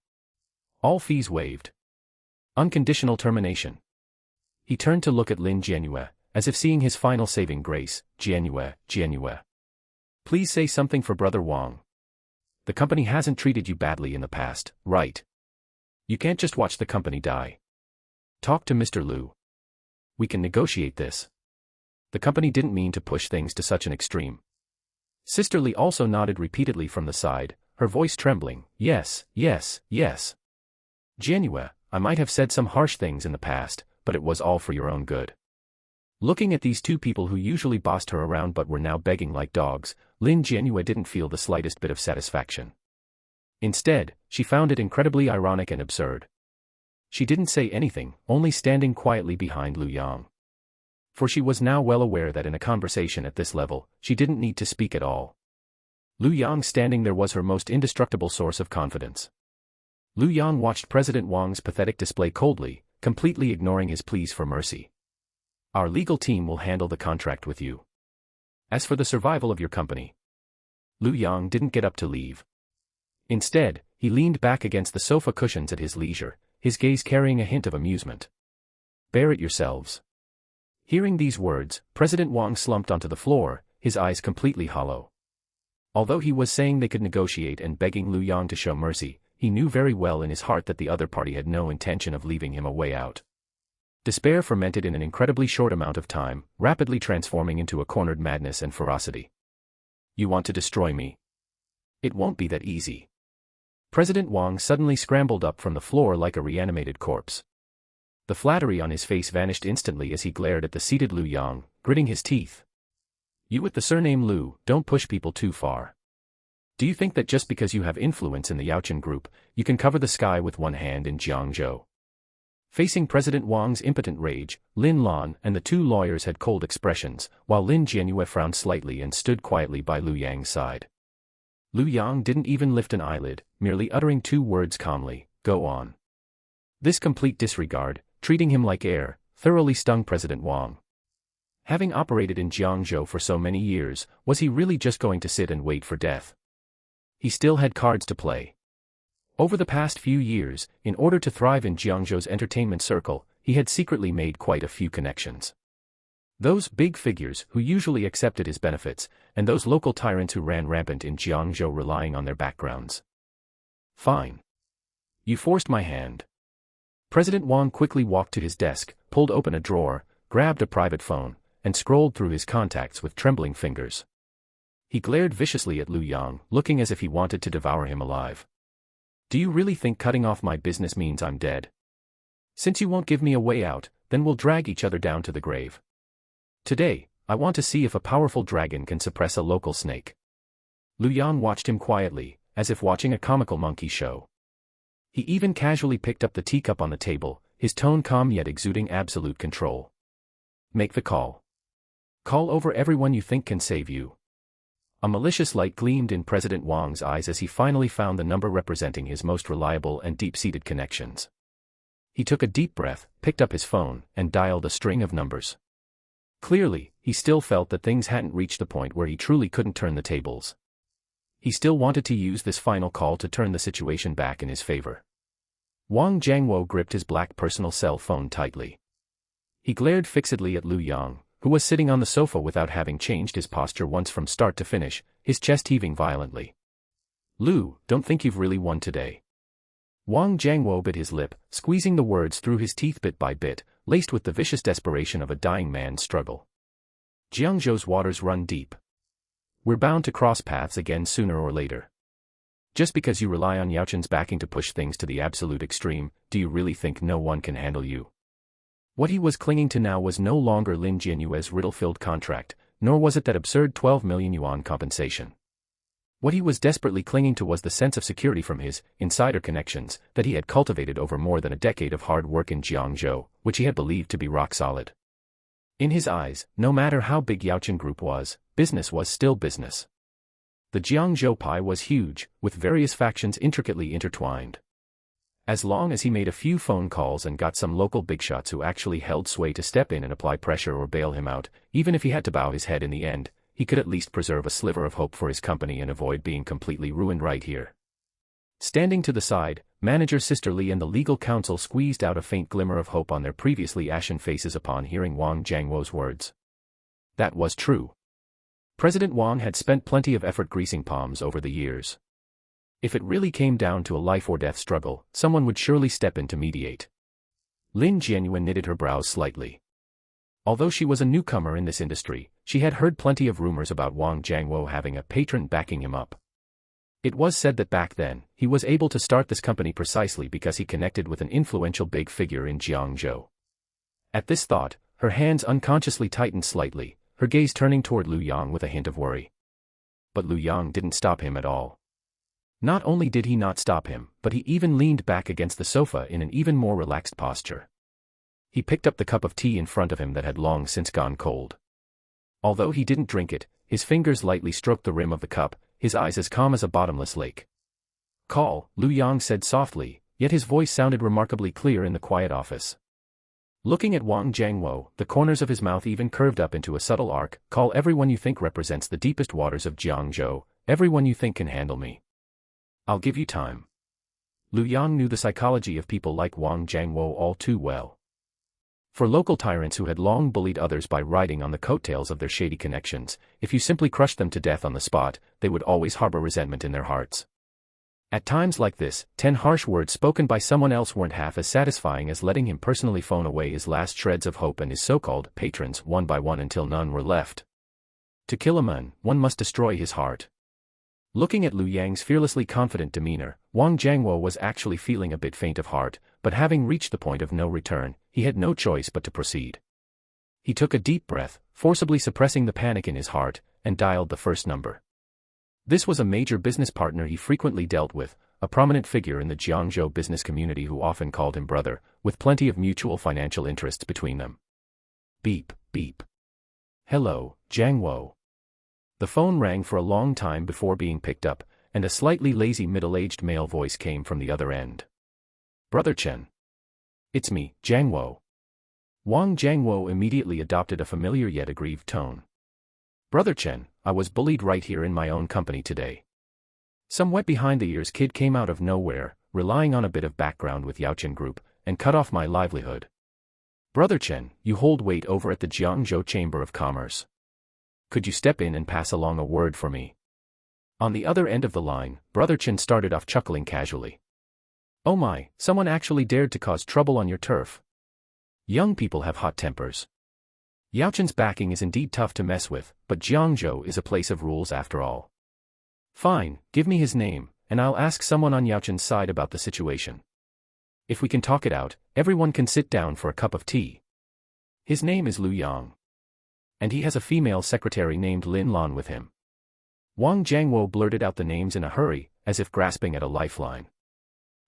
All fees waived. Unconditional termination. He turned to look at Lin Jianyue, as if seeing his final saving grace. Jianyue. Please say something for Brother Wang. The company hasn't treated you badly in the past, right? You can't just watch the company die. Talk to Mr. Lu. We can negotiate this. The company didn't mean to push things to such an extreme. Sister Li also nodded repeatedly from the side, her voice trembling. Yes. Jianyue, I might have said some harsh things in the past, but it was all for your own good. Looking at these two people who usually bossed her around but were now begging like dogs, Lin Jianyue didn't feel the slightest bit of satisfaction. Instead, she found it incredibly ironic and absurd. She didn't say anything, only standing quietly behind Lu Yang. For she was now well aware that in a conversation at this level, she didn't need to speak at all. Lu Yang standing there was her most indestructible source of confidence. Lu Yang watched President Wang's pathetic display coldly, completely ignoring his pleas for mercy. Our legal team will handle the contract with you. As for the survival of your company. Lu Yang didn't get up to leave. Instead, he leaned back against the sofa cushions at his leisure, his gaze carrying a hint of amusement. Bear it yourselves. Hearing these words, President Wang slumped onto the floor, his eyes completely hollow. Although he was saying they could negotiate and begging Lu Yang to show mercy, he knew very well in his heart that the other party had no intention of leaving him a way out. Despair fermented in an incredibly short amount of time, rapidly transforming into a cornered madness and ferocity. You want to destroy me? It won't be that easy. President Wang suddenly scrambled up from the floor like a reanimated corpse. The flattery on his face vanished instantly as he glared at the seated Lu Yang, gritting his teeth. You with the surname Lu, don't push people too far. Do you think that just because you have influence in the Yaochen Group, you can cover the sky with one hand in Jiangzhou? Facing President Wang's impotent rage, Lin Lan and the two lawyers had cold expressions, while Lin Jianyue frowned slightly and stood quietly by Lu Yang's side. Lu Yang didn't even lift an eyelid, merely uttering two words calmly, "Go on." This complete disregard, treating him like air, thoroughly stung President Wang. Having operated in Jiangzhou for so many years, was he really just going to sit and wait for death? He still had cards to play. Over the past few years, in order to thrive in Jiangzhou's entertainment circle, he had secretly made quite a few connections. Those big figures who usually accepted his benefits, and those local tyrants who ran rampant in Jiangzhou relying on their backgrounds. Fine. You forced my hand. President Wang quickly walked to his desk, pulled open a drawer, grabbed a private phone, and scrolled through his contacts with trembling fingers. He glared viciously at Lu Yang, looking as if he wanted to devour him alive. Do you really think cutting off my business means I'm dead? Since you won't give me a way out, then we'll drag each other down to the grave. Today, I want to see if a powerful dragon can suppress a local snake. Lu Yang watched him quietly, as if watching a comical monkey show. He even casually picked up the teacup on the table, his tone calm yet exuding absolute control. Make the call. Call over everyone you think can save you. A malicious light gleamed in President Wang's eyes as he finally found the number representing his most reliable and deep-seated connections. He took a deep breath, picked up his phone, and dialed a string of numbers. Clearly, he still felt that things hadn't reached the point where he truly couldn't turn the tables. He still wanted to use this final call to turn the situation back in his favor. Wang Jiangwo gripped his black personal cell phone tightly. He glared fixedly at Lu Yang, who was sitting on the sofa without having changed his posture once from start to finish, his chest heaving violently. Lu, don't think you've really won today. Wang Jiangwo bit his lip, squeezing the words through his teeth bit by bit, laced with the vicious desperation of a dying man's struggle. Jiangzhou's waters run deep. We're bound to cross paths again sooner or later. Just because you rely on Yaochen's backing to push things to the absolute extreme, do you really think no one can handle you? What he was clinging to now was no longer Lin Jianyue's riddle-filled contract, nor was it that absurd 12 million yuan compensation. What he was desperately clinging to was the sense of security from his insider connections that he had cultivated over more than a decade of hard work in Jiangzhou, which he had believed to be rock solid. In his eyes, no matter how big Yaochen Group was, business was still business. The Jiangzhou pie was huge, with various factions intricately intertwined. As long as he made a few phone calls and got some local bigshots who actually held sway to step in and apply pressure or bail him out, even if he had to bow his head in the end, he could at least preserve a sliver of hope for his company and avoid being completely ruined right here. Standing to the side, Manager Sister Li and the legal counsel squeezed out a faint glimmer of hope on their previously ashen faces upon hearing Wang Jiangwo's words. That was true. President Wang had spent plenty of effort greasing palms over the years. If it really came down to a life-or-death struggle, someone would surely step in to mediate. Lin Jianyue knitted her brows slightly. Although she was a newcomer in this industry, she had heard plenty of rumors about Wang Jiangwo having a patron backing him up. It was said that back then, he was able to start this company precisely because he connected with an influential big figure in Jiangzhou. At this thought, her hands unconsciously tightened slightly, her gaze turning toward Lu Yang with a hint of worry. But Lu Yang didn't stop him at all. Not only did he not stop him, but he even leaned back against the sofa in an even more relaxed posture. He picked up the cup of tea in front of him that had long since gone cold. Although he didn't drink it, his fingers lightly stroked the rim of the cup, his eyes as calm as a bottomless lake. Call, Lu Yang said softly, yet his voice sounded remarkably clear in the quiet office. Looking at Wang Jiangwo, the corners of his mouth even curved up into a subtle arc. Call everyone you think represents the deepest waters of Jiangzhou, everyone you think can handle me. I'll give you time. Lu Yang knew the psychology of people like Wang Jiangwo all too well. For local tyrants who had long bullied others by riding on the coattails of their shady connections, if you simply crushed them to death on the spot, they would always harbor resentment in their hearts. At times like this, 10 harsh words spoken by someone else weren't half as satisfying as letting him personally phone away his last shreds of hope and his so-called patrons one by one until none were left. To kill a man, one must destroy his heart. Looking at Lu Yang's fearlessly confident demeanor, Wang Jiangwo was actually feeling a bit faint of heart, but having reached the point of no return, he had no choice but to proceed. He took a deep breath, forcibly suppressing the panic in his heart, and dialed the first number. This was a major business partner he frequently dealt with, a prominent figure in the Jiangzhou business community who often called him brother, with plenty of mutual financial interests between them. Beep, beep. Hello, Jiangwo. The phone rang for a long time before being picked up, and a slightly lazy middle-aged male voice came from the other end. Brother Chen. It's me, Jiangwo. Wang Jiangwo immediately adopted a familiar yet aggrieved tone. Brother Chen, I was bullied right here in my own company today. Some wet behind-the-ears kid came out of nowhere, relying on a bit of background with Yaochen Group, and cut off my livelihood. Brother Chen, you hold weight over at the Jiangzhou Chamber of Commerce. Could you step in and pass along a word for me? On the other end of the line, Brother Chen started off chuckling casually. Oh my, someone actually dared to cause trouble on your turf. Young people have hot tempers. Yaochen's backing is indeed tough to mess with, but Jiangzhou is a place of rules after all. Fine, give me his name, and I'll ask someone on Yaochen's side about the situation. If we can talk it out, everyone can sit down for a cup of tea. His name is Lu Yang. And he has a female secretary named Lin Lan with him. Wang Jiangwo blurted out the names in a hurry, as if grasping at a lifeline.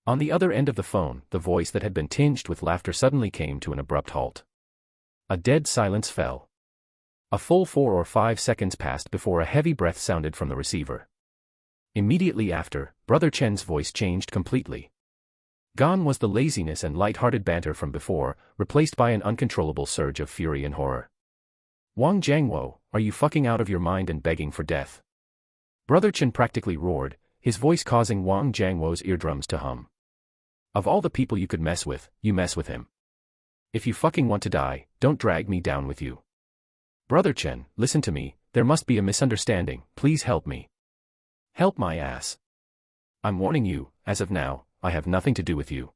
On the other end of the phone, the voice that had been tinged with laughter suddenly came to an abrupt halt. A dead silence fell. A full 4 or 5 seconds passed before a heavy breath sounded from the receiver. Immediately after, Brother Chen's voice changed completely. Gone was the laziness and light-hearted banter from before, replaced by an uncontrollable surge of fury and horror. Wang Jiangwo, are you fucking out of your mind and begging for death? Brother Chen practically roared, his voice causing Wang Jiangwo's eardrums to hum. Of all the people you could mess with, you mess with him. If you fucking want to die, don't drag me down with you. Brother Chen, listen to me, there must be a misunderstanding, please help me. Help my ass. I'm warning you, as of now, I have nothing to do with you.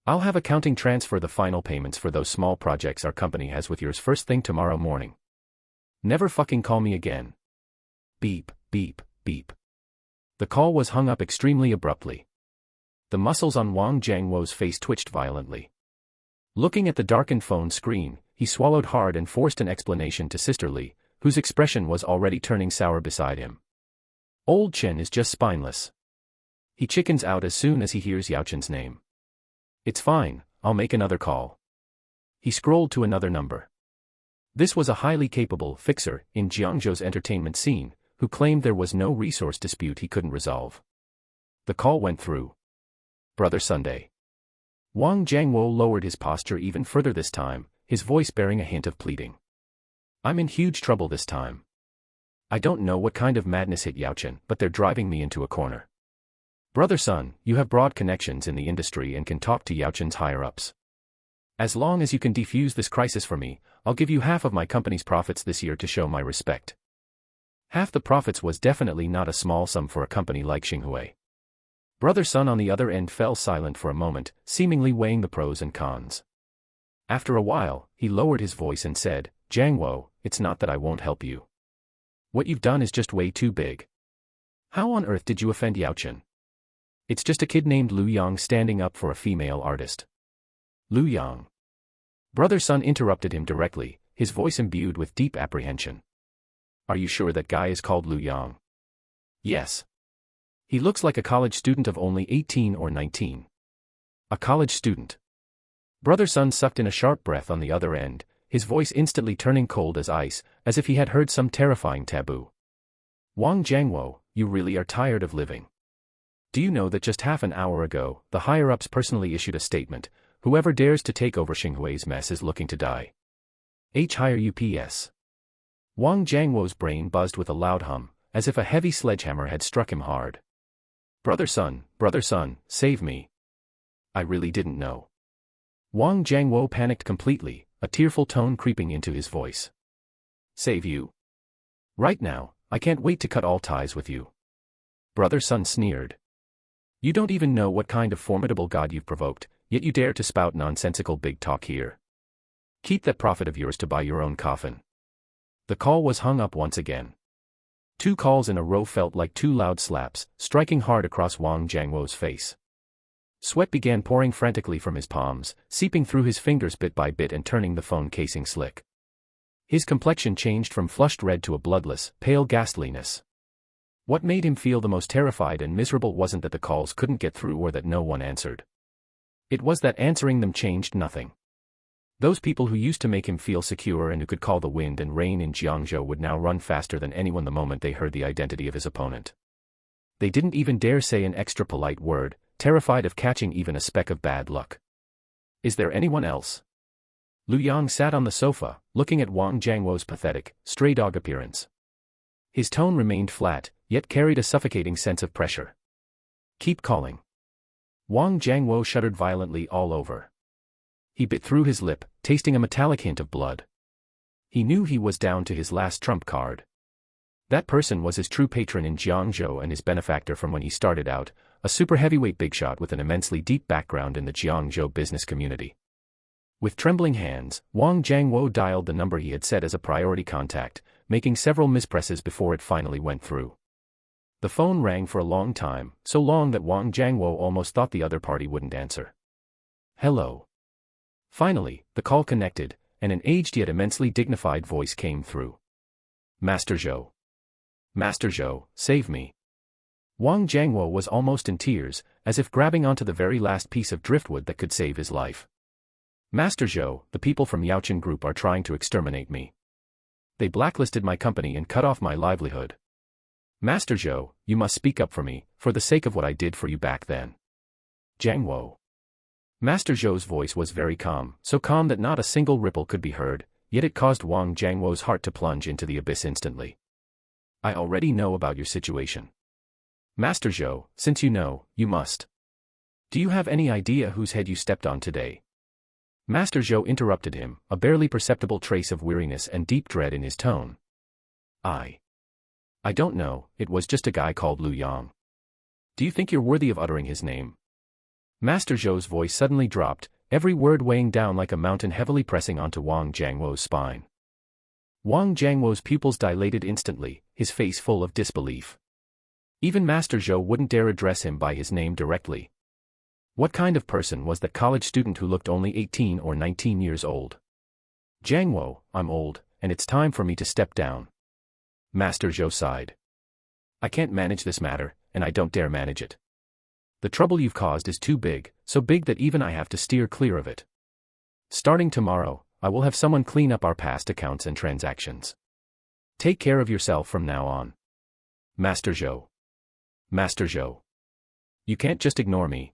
I'll have accounting transfer the final payments for those small projects our company has with yours first thing tomorrow morning. Never fucking call me again. Beep, beep, beep. The call was hung up extremely abruptly. The muscles on Wang Jiangwo's face twitched violently. Looking at the darkened phone screen, he swallowed hard and forced an explanation to Sister Li, whose expression was already turning sour beside him. Old Chen is just spineless. He chickens out as soon as he hears Yao Chen's name. It's fine, I'll make another call. He scrolled to another number. This was a highly capable fixer in Jiangzhou's entertainment scene, who claimed there was no resource dispute he couldn't resolve. The call went through. Brother Sunday. Wang Jiangwo lowered his posture even further this time, his voice bearing a hint of pleading. I'm in huge trouble this time. I don't know what kind of madness hit Yao Chen, but they're driving me into a corner. Brother Sun, you have broad connections in the industry and can talk to Yao Chen's higher-ups. As long as you can defuse this crisis for me, I'll give you half of my company's profits this year to show my respect. Half the profits was definitely not a small sum for a company like Xinghui. Brother Sun on the other end fell silent for a moment, seemingly weighing the pros and cons. After a while, he lowered his voice and said, Jiangwo, it's not that I won't help you. What you've done is just way too big. How on earth did you offend Yao Chen? It's just a kid named Lu Yang standing up for a female artist. Lu Yang. Brother Sun interrupted him directly, his voice imbued with deep apprehension. Are you sure that guy is called Lu Yang? Yes. He looks like a college student of only 18 or 19. A college student. Brother Sun sucked in a sharp breath on the other end, his voice instantly turning cold as ice, as if he had heard some terrifying taboo. Wang Jiangwo, you really are tired of living. Do you know that just half an hour ago, the higher-ups personally issued a statement, whoever dares to take over Xinghui's mess is looking to die. Higher UPS. Wang Jiangwo's brain buzzed with a loud hum, as if a heavy sledgehammer had struck him hard. Brother Sun, save me. I really didn't know. Wang Jiangwo panicked completely, a tearful tone creeping into his voice. Save you? Right now, I can't wait to cut all ties with you. Brother Sun sneered. You don't even know what kind of formidable god you've provoked, yet you dare to spout nonsensical big talk here. Keep that profit of yours to buy your own coffin. The call was hung up once again. 2 calls in a row felt like 2 loud slaps, striking hard across Wang Jiangwo's face. Sweat began pouring frantically from his palms, seeping through his fingers bit by bit and turning the phone casing slick. His complexion changed from flushed red to a bloodless, pale ghastliness. What made him feel the most terrified and miserable wasn't that the calls couldn't get through or that no one answered. It was that answering them changed nothing. Those people who used to make him feel secure and who could call the wind and rain in Jiangzhou would now run faster than anyone the moment they heard the identity of his opponent. They didn't even dare say an extra polite word, terrified of catching even a speck of bad luck. Is there anyone else? Lu Yang sat on the sofa, looking at Wang Jiangwo's pathetic, stray dog appearance. His tone remained flat, yet carried a suffocating sense of pressure. Keep calling. Wang Jiangwo shuddered violently all over. He bit through his lip, tasting a metallic hint of blood. He knew he was down to his last trump card. That person was his true patron in Jiangzhou and his benefactor from when he started out, a super heavyweight big shot with an immensely deep background in the Jiangzhou business community. With trembling hands, Wang Jiangwo dialed the number he had set as a priority contact, making several mispresses before it finally went through. The phone rang for a long time, so long that Wang Jiangwo almost thought the other party wouldn't answer. Hello. Finally, the call connected, and an aged yet immensely dignified voice came through. Master Zhou. Master Zhou, save me. Wang Jiangwo was almost in tears, as if grabbing onto the very last piece of driftwood that could save his life. Master Zhou, the people from Yaochen Group are trying to exterminate me. They blacklisted my company and cut off my livelihood. Master Zhou, you must speak up for me, for the sake of what I did for you back then. Jiangwo. Master Zhou's voice was very calm, so calm that not a single ripple could be heard, yet it caused Wang Jiangwo's heart to plunge into the abyss instantly. I already know about your situation. Master Zhou, since you know, you must. Do you have any idea whose head you stepped on today? Master Zhou interrupted him, a barely perceptible trace of weariness and deep dread in his tone. I don't know, it was just a guy called Lu Yang. Do you think you're worthy of uttering his name? Master Zhou's voice suddenly dropped, every word weighing down like a mountain heavily pressing onto Wang Jiangwo's spine. Wang Jiangwo's pupils dilated instantly, his face full of disbelief. Even Master Zhou wouldn't dare address him by his name directly. What kind of person was that college student who looked only 18 or 19 years old? Jiangwo, I'm old, and it's time for me to step down. Master Zhou sighed. I can't manage this matter, and I don't dare manage it. The trouble you've caused is too big, so big that even I have to steer clear of it. Starting tomorrow, I will have someone clean up our past accounts and transactions. Take care of yourself from now on. Master Zhou. Master Zhou. You can't just ignore me.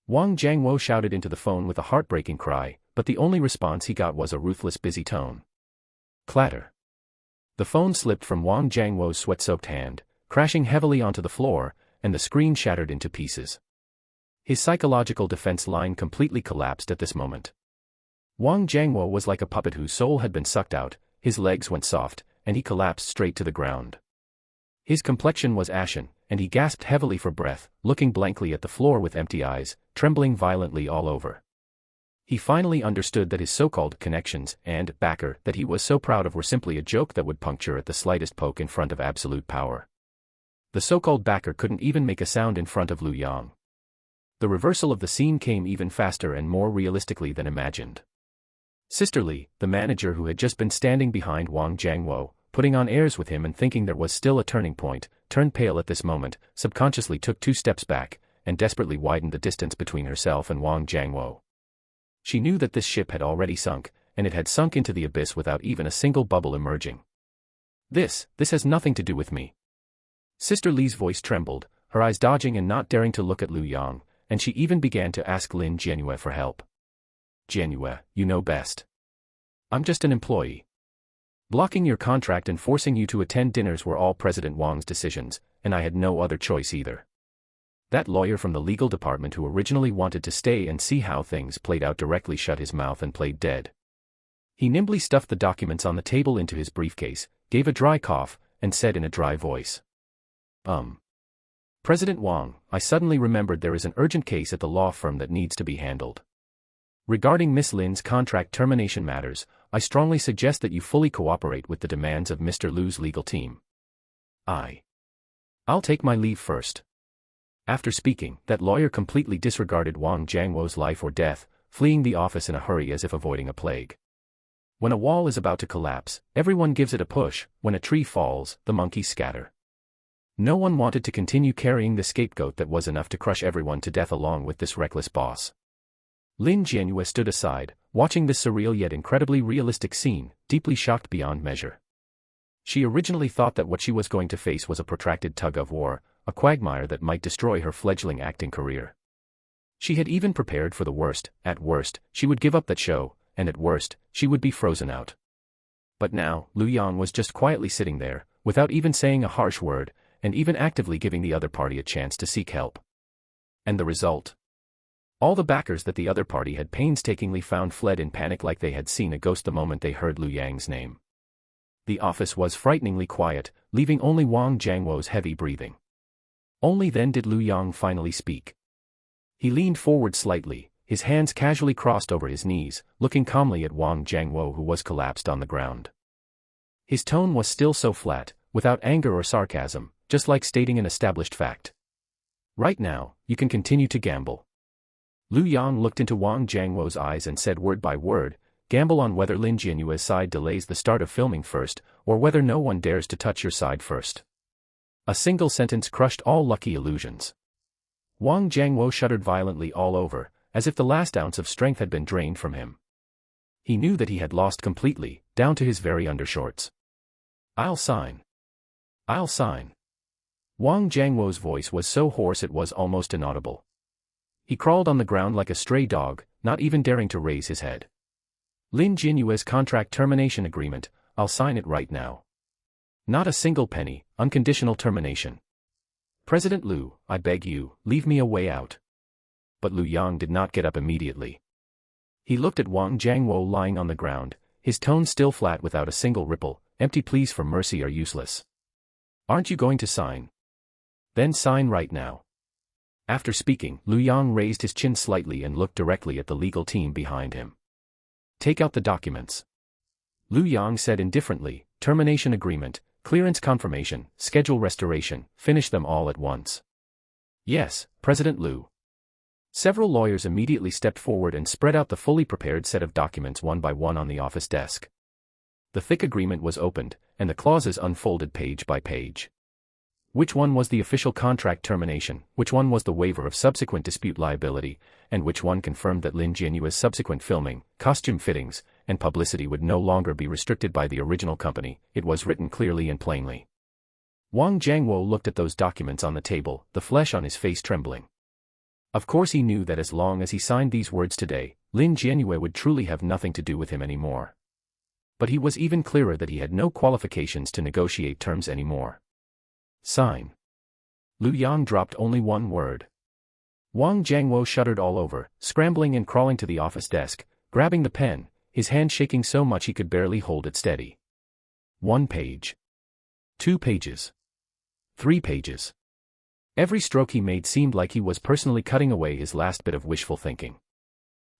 Wang Jiangwo shouted into the phone with a heartbreaking cry, but the only response he got was a ruthless busy tone. Clatter. The phone slipped from Wang Jiangwo's sweat-soaked hand, crashing heavily onto the floor, and the screen shattered into pieces. His psychological defense line completely collapsed at this moment. Wang Jiangwo was like a puppet whose soul had been sucked out, his legs went soft, and he collapsed straight to the ground. His complexion was ashen, and he gasped heavily for breath, looking blankly at the floor with empty eyes, trembling violently all over. He finally understood that his so-called connections and backer that he was so proud of were simply a joke that would puncture at the slightest poke in front of absolute power. The so-called backer couldn't even make a sound in front of Lu Yang. The reversal of the scene came even faster and more realistically than imagined. Sister Li, the manager who had just been standing behind Wang Jiangwo, putting on airs with him and thinking there was still a turning point, turned pale at this moment, subconsciously took 2 steps back, and desperately widened the distance between herself and Wang Jiangwo. She knew that this ship had already sunk, and it had sunk into the abyss without even a single bubble emerging. This has nothing to do with me. Sister Li's voice trembled, her eyes dodging and not daring to look at Lu Yang, and she even began to ask Lin Jianyue for help. Jianyue, you know best. I'm just an employee. Blocking your contract and forcing you to attend dinners were all President Wang's decisions, and I had no other choice either. That lawyer from the legal department who originally wanted to stay and see how things played out directly shut his mouth and played dead. He nimbly stuffed the documents on the table into his briefcase, gave a dry cough, and said in a dry voice. President Wang, I suddenly remembered there is an urgent case at the law firm that needs to be handled. Regarding Miss Lin's contract termination matters, I strongly suggest that you fully cooperate with the demands of Mr. Lu's legal team. I'll take my leave first. After speaking, that lawyer completely disregarded Wang Jiangwo's life or death, fleeing the office in a hurry as if avoiding a plague. When a wall is about to collapse, everyone gives it a push. When a tree falls, the monkeys scatter. No one wanted to continue carrying the scapegoat that was enough to crush everyone to death along with this reckless boss. Lin Jianyue stood aside, watching this surreal yet incredibly realistic scene, deeply shocked beyond measure. She originally thought that what she was going to face was a protracted tug-of-war, a quagmire that might destroy her fledgling acting career. She had even prepared for the worst. At worst, she would give up that show, and at worst, she would be frozen out. But now, Lu Yang was just quietly sitting there, without even saying a harsh word, and even actively giving the other party a chance to seek help. And the result? All the backers that the other party had painstakingly found fled in panic like they had seen a ghost the moment they heard Lu Yang's name. The office was frighteningly quiet, leaving only Wang Jiangwo's heavy breathing. Only then did Lu Yang finally speak. He leaned forward slightly, his hands casually crossed over his knees, looking calmly at Wang Jiangwo who was collapsed on the ground. His tone was still so flat, without anger or sarcasm, just like stating an established fact. Right now, you can continue to gamble. Lu Yang looked into Wang Jiangwo's eyes and said word by word, gamble on whether Lin Jianyue's side delays the start of filming first, or whether no one dares to touch your side first. A single sentence crushed all lucky illusions. Wang Jiangwo shuddered violently all over, as if the last ounce of strength had been drained from him. He knew that he had lost completely, down to his very undershorts. I'll sign. I'll sign. Wang Jiangwo's voice was so hoarse it was almost inaudible. He crawled on the ground like a stray dog, not even daring to raise his head. Lin Jianyue's contract termination agreement, I'll sign it right now. Not a single penny, unconditional termination. President Liu, I beg you, leave me a way out. But Liu Yang did not get up immediately. He looked at Wang Jiangwo lying on the ground, his tone still flat without a single ripple. Empty pleas for mercy are useless. Aren't you going to sign? Then sign right now. After speaking, Liu Yang raised his chin slightly and looked directly at the legal team behind him. Take out the documents. Liu Yang said indifferently, termination agreement, clearance confirmation, schedule restoration, finish them all at once. Yes, President Liu. Several lawyers immediately stepped forward and spread out the fully prepared set of documents one by one on the office desk. The thick agreement was opened, and the clauses unfolded page by page. Which one was the official contract termination, which one was the waiver of subsequent dispute liability, and which one confirmed that Lin Jianyue's subsequent filming, costume fittings, and publicity would no longer be restricted by the original company. It was written clearly and plainly. Wang Jiangwo looked at those documents on the table, the flesh on his face trembling. Of course he knew that as long as he signed these words today, Lin Jianyue would truly have nothing to do with him anymore. But he was even clearer that he had no qualifications to negotiate terms anymore. Sign. Liu Yang dropped only one word. Wang Jiangwo shuddered all over, scrambling and crawling to the office desk, grabbing the pen, his hand shaking so much he could barely hold it steady. 1 page. 2 pages. 3 pages. Every stroke he made seemed like he was personally cutting away his last bit of wishful thinking.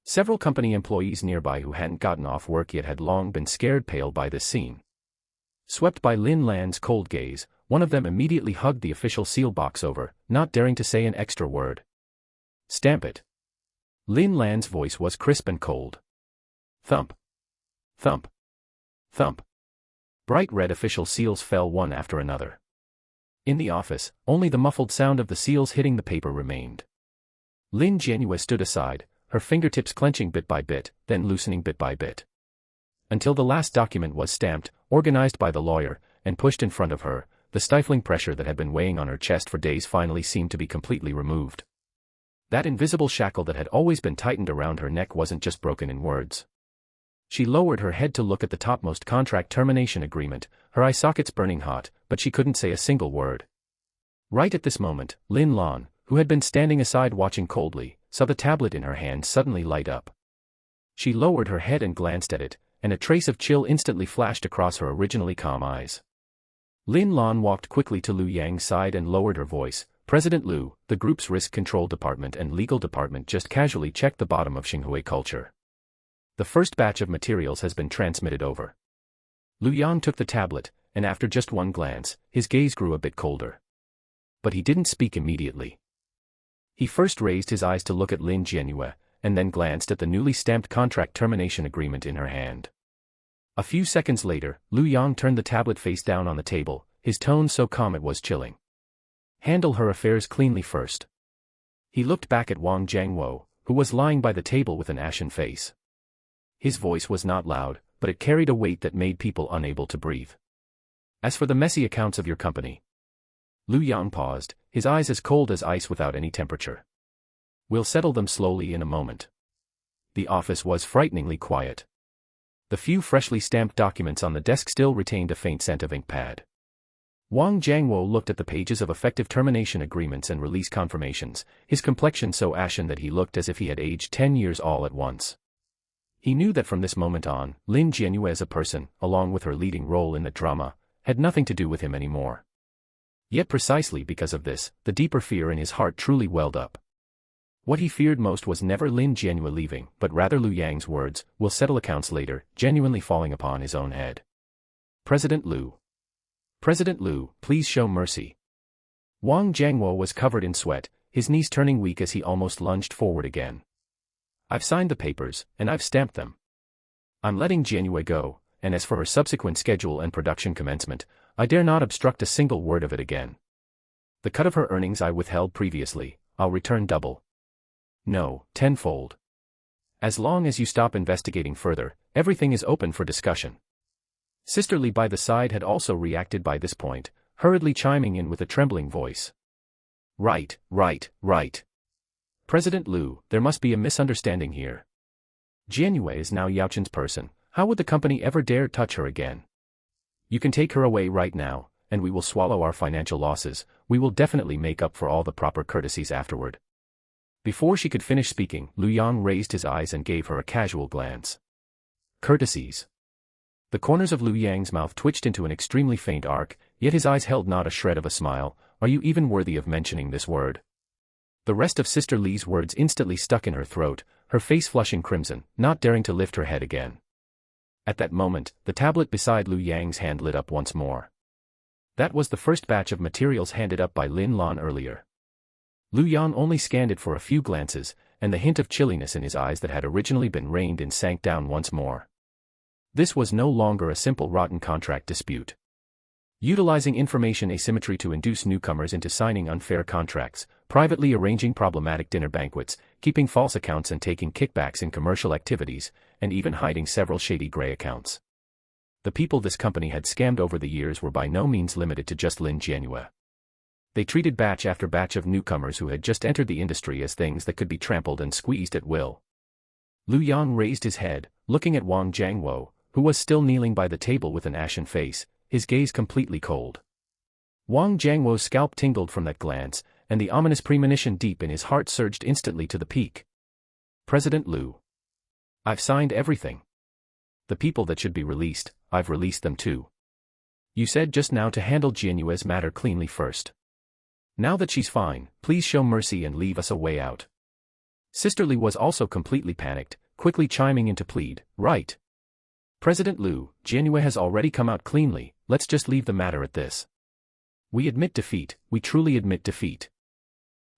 Several company employees nearby who hadn't gotten off work yet had long been scared pale by this scene. Swept by Lin Lan's cold gaze, one of them immediately hugged the official seal box over, not daring to say an extra word. Stamp it. Lin Lan's voice was crisp and cold. Thump. Thump. Thump. Bright red official seals fell one after another. In the office, only the muffled sound of the seals hitting the paper remained. Lin Jianyue stood aside, her fingertips clenching bit by bit, then loosening bit by bit. Until the last document was stamped, organized by the lawyer, and pushed in front of her, the stifling pressure that had been weighing on her chest for days finally seemed to be completely removed. That invisible shackle that had always been tightened around her neck wasn't just broken in words. She lowered her head to look at the topmost contract termination agreement, her eye sockets burning hot, but she couldn't say a single word. Right at this moment, Lin Lan, who had been standing aside watching coldly, saw the tablet in her hand suddenly light up. She lowered her head and glanced at it, and a trace of chill instantly flashed across her originally calm eyes. Lin Lan walked quickly to Liu Yang's side and lowered her voice. President Liu, the group's risk control department and legal department just casually checked the bottom of Xinhui culture. The first batch of materials has been transmitted over. Liu Yang took the tablet, and after just one glance, his gaze grew a bit colder. But he didn't speak immediately. He first raised his eyes to look at Lin Jianyue, and then glanced at the newly stamped contract termination agreement in her hand. A few seconds later, Liu Yang turned the tablet face down on the table, his tone so calm it was chilling. Handle her affairs cleanly first. He looked back at Wang Jiangwo, who was lying by the table with an ashen face. His voice was not loud, but it carried a weight that made people unable to breathe. As for the messy accounts of your company. Liu Yang paused, his eyes as cold as ice without any temperature. We'll settle them slowly in a moment. The office was frighteningly quiet. The few freshly stamped documents on the desk still retained a faint scent of ink pad. Wang Jiangwo looked at the pages of effective termination agreements and release confirmations, his complexion so ashen that he looked as if he had aged 10 years all at once. He knew that from this moment on, Lin Jianyue as a person, along with her leading role in the drama, had nothing to do with him anymore. Yet precisely because of this, the deeper fear in his heart truly welled up. What he feared most was never Lin Jianyue leaving, but rather Liu Yang's words, "We'll settle accounts later," genuinely falling upon his own head. President Liu. President Liu, please show mercy. Wang Jiangwo was covered in sweat, his knees turning weak as he almost lunged forward again. I've signed the papers, and I've stamped them. I'm letting Jianyue go, and as for her subsequent schedule and production commencement, I dare not obstruct a single word of it again. The cut of her earnings I withheld previously, I'll return double. No, tenfold. As long as you stop investigating further, everything is open for discussion. Sister Li by the side had also reacted by this point, hurriedly chiming in with a trembling voice. Right. President Liu, there must be a misunderstanding here. Jianyue is now Yaochen's person, how would the company ever dare touch her again? You can take her away right now, and we will swallow our financial losses, we will definitely make up for all the proper courtesies afterward. Before she could finish speaking, Lu Yang raised his eyes and gave her a casual glance. Courtesies. The corners of Lu Yang's mouth twitched into an extremely faint arc, yet his eyes held not a shred of a smile. Are you even worthy of mentioning this word? The rest of Sister Li's words instantly stuck in her throat, her face flushing crimson, not daring to lift her head again. At that moment, the tablet beside Lu Yang's hand lit up once more. That was the first batch of materials handed up by Lin Lan earlier. Lu Yang only scanned it for a few glances, and the hint of chilliness in his eyes that had originally been reined in sank down once more. This was no longer a simple rotten contract dispute. Utilizing information asymmetry to induce newcomers into signing unfair contracts, privately arranging problematic dinner banquets, keeping false accounts and taking kickbacks in commercial activities, and even hiding several shady gray accounts. The people this company had scammed over the years were by no means limited to just Lin Jianyue. They treated batch after batch of newcomers who had just entered the industry as things that could be trampled and squeezed at will. Lu Yang raised his head, looking at Wang Jiangwo, who was still kneeling by the table with an ashen face, his gaze completely cold. Wang Jiangwo's scalp tingled from that glance, and the ominous premonition deep in his heart surged instantly to the peak. President Liu. I've signed everything. The people that should be released, I've released them too. You said just now to handle Jianyue's matter cleanly first. Now that she's fine, please show mercy and leave us a way out. Sister Li was also completely panicked, quickly chiming in to plead, right. President Liu, Jianyue has already come out cleanly, let's just leave the matter at this. We admit defeat, we truly admit defeat.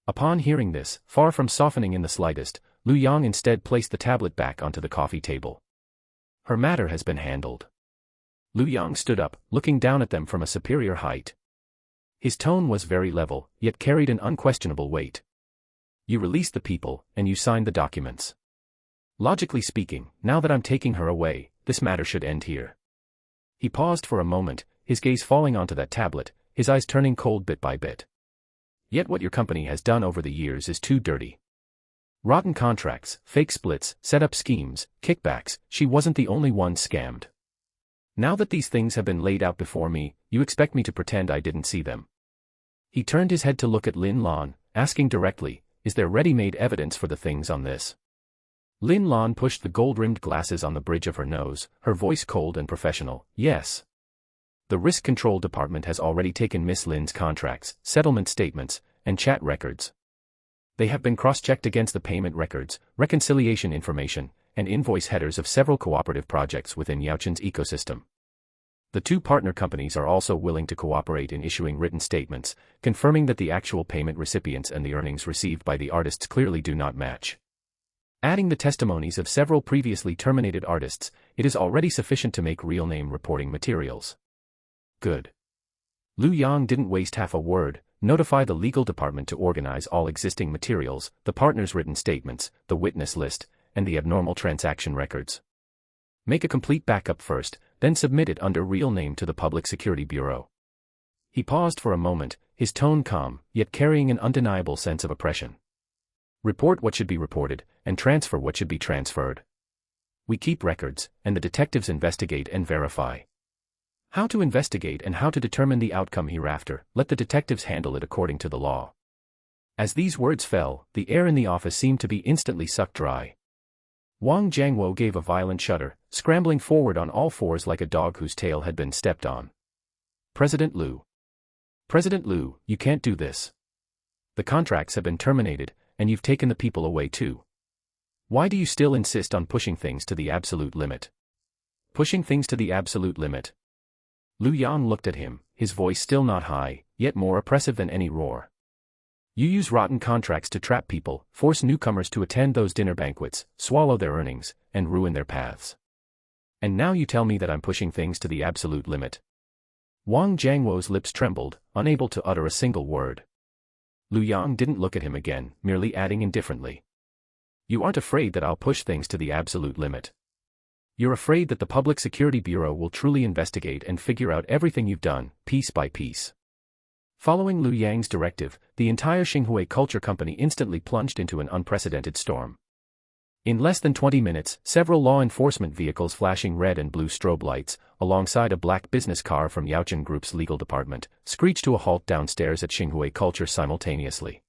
Upon hearing this, far from softening in the slightest, Lu Yang instead placed the tablet back onto the coffee table. Her matter has been handled. Lu Yang stood up, looking down at them from a superior height. His tone was very level, yet carried an unquestionable weight. You released the people, and you signed the documents. Logically speaking, now that I'm taking her away, this matter should end here. He paused for a moment, his gaze falling onto that tablet, his eyes turning cold bit by bit. Yet what your company has done over the years is too dirty. Rotten contracts, fake splits, set-up schemes, kickbacks, she wasn't the only one scammed. Now that these things have been laid out before me, you expect me to pretend I didn't see them. He turned his head to look at Lin Lan, asking directly, is there ready-made evidence for the things on this? Lin Lan pushed the gold-rimmed glasses on the bridge of her nose, her voice cold and professional, yes. The Risk Control Department has already taken Miss Lin's contracts, settlement statements, and chat records. They have been cross-checked against the payment records, reconciliation information, and invoice headers of several cooperative projects within Yaochen's ecosystem. The two partner companies are also willing to cooperate in issuing written statements, confirming that the actual payment recipients and the earnings received by the artists clearly do not match. Adding the testimonies of several previously terminated artists, it is already sufficient to make real name reporting materials. Good. Lu Yang didn't waste half a word, notify the legal department to organize all existing materials, the partners' written statements, the witness list, and the abnormal transaction records. Make a complete backup first, then submit it under real name to the Public Security Bureau. He paused for a moment, his tone calm, yet carrying an undeniable sense of oppression. Report what should be reported, and transfer what should be transferred. We keep records, and the detectives investigate and verify. How to investigate and how to determine the outcome hereafter, let the detectives handle it according to the law. As these words fell, the air in the office seemed to be instantly sucked dry. Wang Jiangwo gave a violent shudder, scrambling forward on all fours like a dog whose tail had been stepped on. President Liu. President Liu, you can't do this. The contracts have been terminated, and you've taken the people away too. Why do you still insist on pushing things to the absolute limit? Pushing things to the absolute limit. Lu Yang looked at him, his voice still not high, yet more oppressive than any roar. You use rotten contracts to trap people, force newcomers to attend those dinner banquets, swallow their earnings, and ruin their paths. And now you tell me that I'm pushing things to the absolute limit. Wang Jiangwo's lips trembled, unable to utter a single word. Lu Yang didn't look at him again, merely adding indifferently. You aren't afraid that I'll push things to the absolute limit. You're afraid that the Public Security Bureau will truly investigate and figure out everything you've done, piece by piece. Following Lu Yang's directive, the entire Xinhui Culture Company instantly plunged into an unprecedented storm. In less than 20 minutes, several law enforcement vehicles flashing red and blue strobe lights, alongside a black business car from Yaochen Group's legal department, screeched to a halt downstairs at Xinhui Culture simultaneously.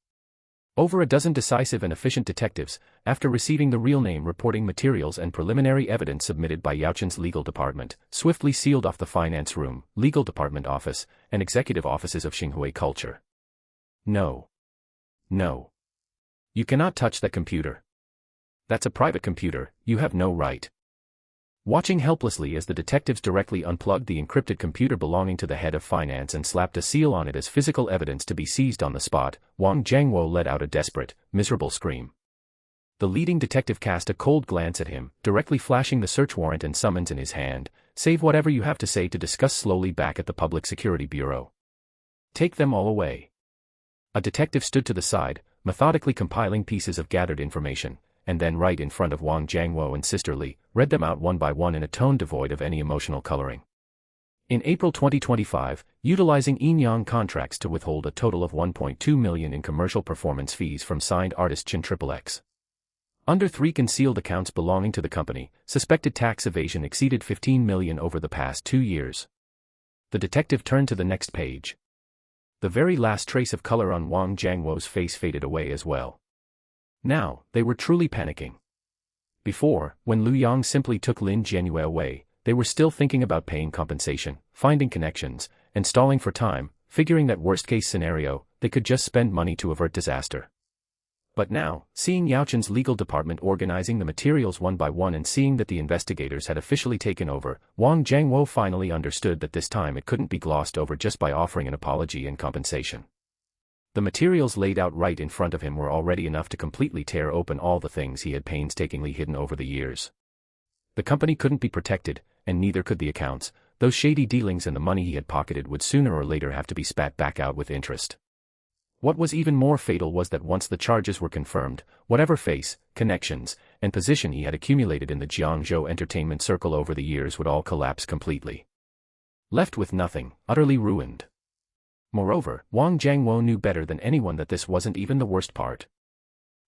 Over a dozen decisive and efficient detectives, after receiving the real name reporting materials and preliminary evidence submitted by Yaochen's legal department, swiftly sealed off the finance room, legal department office, and executive offices of Xinhui Culture. No. No. You cannot touch that computer. That's a private computer, you have no right. Watching helplessly as the detectives directly unplugged the encrypted computer belonging to the head of finance and slapped a seal on it as physical evidence to be seized on the spot, Wang Jiangwo let out a desperate, miserable scream. The leading detective cast a cold glance at him, directly flashing the search warrant and summons in his hand. Save whatever you have to say to discuss slowly back at the Public Security Bureau. Take them all away. A detective stood to the side, methodically compiling pieces of gathered information, and then right in front of Wang Jiangwo and Sister Li, read them out one by one in a tone devoid of any emotional coloring. In April 2025, utilizing Yinyang contracts to withhold a total of 1.2 million in commercial performance fees from signed artist Chin XXX. Under 3 concealed accounts belonging to the company, suspected tax evasion exceeded 15 million over the past 2 years. The detective turned to the next page. The very last trace of color on Wang Jiangwo's face faded away as well. Now, they were truly panicking. Before, when Lu Yang simply took Lin Jianyue away, they were still thinking about paying compensation, finding connections, and stalling for time, figuring that worst-case scenario, they could just spend money to avert disaster. But now, seeing Yaochen's legal department organizing the materials one by one and seeing that the investigators had officially taken over, Wang Jiangwo finally understood that this time it couldn't be glossed over just by offering an apology and compensation. The materials laid out right in front of him were already enough to completely tear open all the things he had painstakingly hidden over the years. The company couldn't be protected, and neither could the accounts. Those shady dealings and the money he had pocketed would sooner or later have to be spat back out with interest. What was even more fatal was that once the charges were confirmed, whatever face, connections, and position he had accumulated in the Jiangzhou entertainment circle over the years would all collapse completely. Left with nothing, utterly ruined. Moreover, Wang Jiangwo knew better than anyone that this wasn't even the worst part.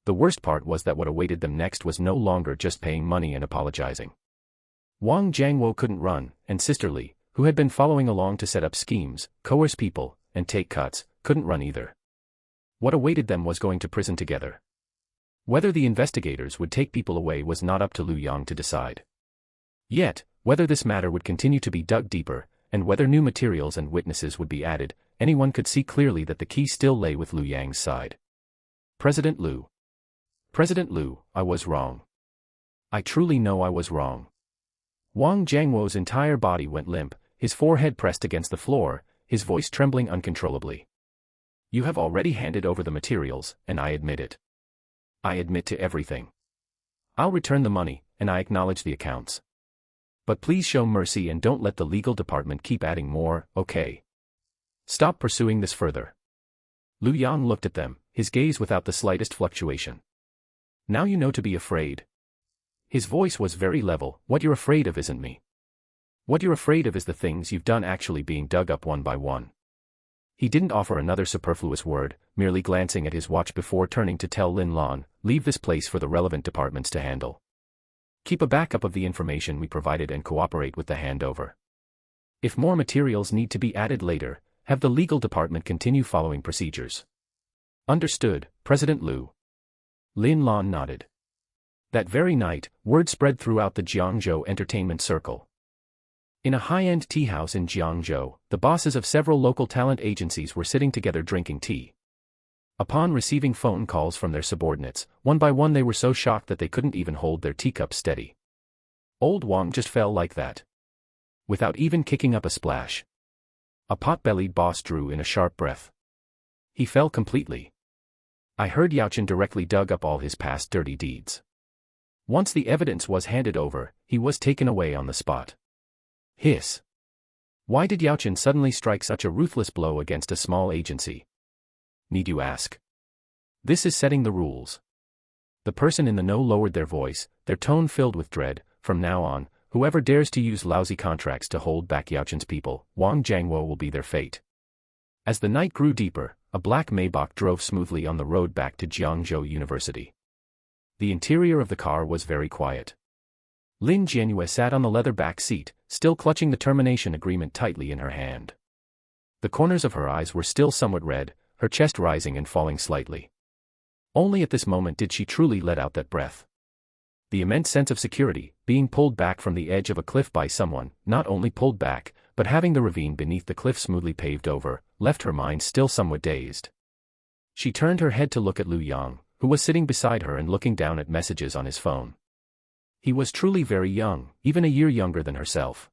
The worst part was that what awaited them next was no longer just paying money and apologizing. Wang Jiangwo couldn't run, and Sister Li, who had been following along to set up schemes, coerce people, and take cuts, couldn't run either. What awaited them was going to prison together. Whether the investigators would take people away was not up to Lu Yang to decide. Yet, whether this matter would continue to be dug deeper, and whether new materials and witnesses would be added, anyone could see clearly that the key still lay with Lu Yang's side. President Lu, I was wrong. I truly know I was wrong. Wang Jiangwo's entire body went limp, his forehead pressed against the floor, his voice trembling uncontrollably. You have already handed over the materials, and I admit it. I admit to everything. I'll return the money, and I acknowledge the accounts. But please show mercy and don't let the legal department keep adding more, okay? Stop pursuing this further. Lu Yang looked at them, his gaze without the slightest fluctuation. Now you know to be afraid. His voice was very level. What you're afraid of isn't me. What you're afraid of is the things you've done actually being dug up one by one. He didn't offer another superfluous word, merely glancing at his watch before turning to tell Lin Lan, leave this place for the relevant departments to handle. Keep a backup of the information we provided and cooperate with the handover. If more materials need to be added later, have the legal department continue following procedures. Understood, President Lu. Lin Lan nodded. That very night, word spread throughout the Jiangzhou entertainment circle. In a high-end tea house in Jiangzhou, the bosses of several local talent agencies were sitting together drinking tea. Upon receiving phone calls from their subordinates, one by one they were so shocked that they couldn't even hold their teacups steady. Old Wang just fell like that. Without even kicking up a splash. A pot-bellied boss drew in a sharp breath. He fell completely. I heard Yaochen directly dug up all his past dirty deeds. Once the evidence was handed over, he was taken away on the spot. Hiss. Why did Yaochen suddenly strike such a ruthless blow against a small agency? Need you ask? This is setting the rules. The person in the know lowered their voice, their tone filled with dread. From now on, whoever dares to use lousy contracts to hold back Yaochen's people, Wang Jiangwo will be their fate. As the night grew deeper, a black Maybach drove smoothly on the road back to Jiangzhou University. The interior of the car was very quiet. Lin Jianyue sat on the leather back seat, still clutching the termination agreement tightly in her hand. The corners of her eyes were still somewhat red, her chest rising and falling slightly. Only at this moment did she truly let out that breath. The immense sense of security, being pulled back from the edge of a cliff by someone, not only pulled back, but having the ravine beneath the cliff smoothly paved over, left her mind still somewhat dazed. She turned her head to look at Lu Yang, who was sitting beside her and looking down at messages on his phone. He was truly very young, even a year younger than herself.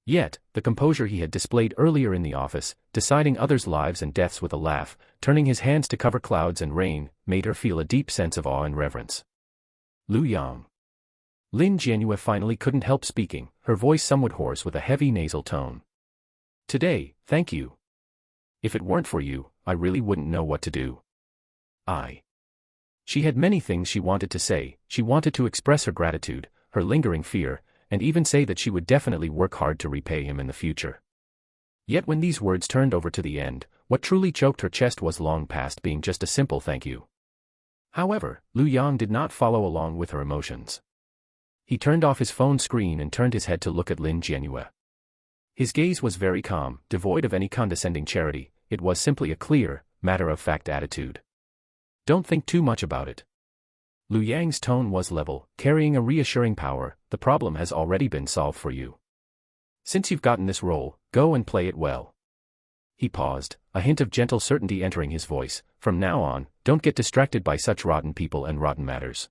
Yet, the composure he had displayed earlier in the office, deciding others' lives and deaths with a laugh, turning his hands to cover clouds and rain, made her feel a deep sense of awe and reverence. Lu Yang. Lin Jianyue finally couldn't help speaking, her voice somewhat hoarse with a heavy nasal tone. Today, thank you. If it weren't for you, I really wouldn't know what to do. She had many things she wanted to say. She wanted to express her gratitude, her lingering fear, and even say that she would definitely work hard to repay him in the future. Yet when these words turned over to the end, what truly choked her chest was long past being just a simple thank you. However, Lu Yang did not follow along with her emotions. He turned off his phone screen and turned his head to look at Lin Jianyue. His gaze was very calm, devoid of any condescending charity. It was simply a clear, matter-of-fact attitude. Don't think too much about it. Lu Yang's tone was level, carrying a reassuring power. The problem has already been solved for you. Since you've gotten this role, go and play it well. He paused, a hint of gentle certainty entering his voice. From now on, don't get distracted by such rotten people and rotten matters.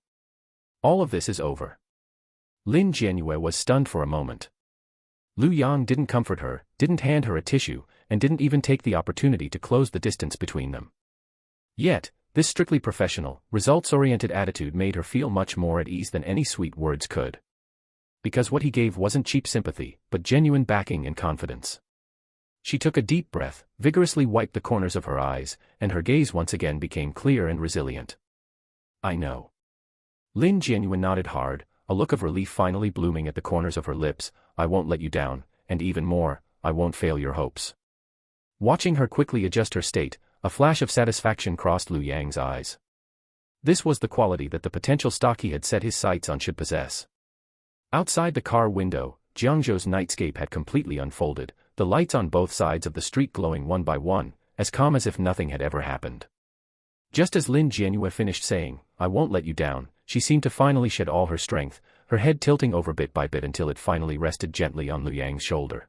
All of this is over. Lin Jianyue was stunned for a moment. Lu Yang didn't comfort her, didn't hand her a tissue, and didn't even take the opportunity to close the distance between them. Yet, this strictly professional, results-oriented attitude made her feel much more at ease than any sweet words could. Because what he gave wasn't cheap sympathy, but genuine backing and confidence. She took a deep breath, vigorously wiped the corners of her eyes, and her gaze once again became clear and resilient. I know. Lin Jianyue nodded hard, a look of relief finally blooming at the corners of her lips. I won't let you down, and even more, I won't fail your hopes. Watching her quickly adjust her state, a flash of satisfaction crossed Lu Yang's eyes. This was the quality that the potential stock he had set his sights on should possess. Outside the car window, Jiangzhou's nightscape had completely unfolded, the lights on both sides of the street glowing one by one, as calm as if nothing had ever happened. Just as Lin Jianyue finished saying, I won't let you down, she seemed to finally shed all her strength, her head tilting over bit by bit until it finally rested gently on Lu Yang's shoulder.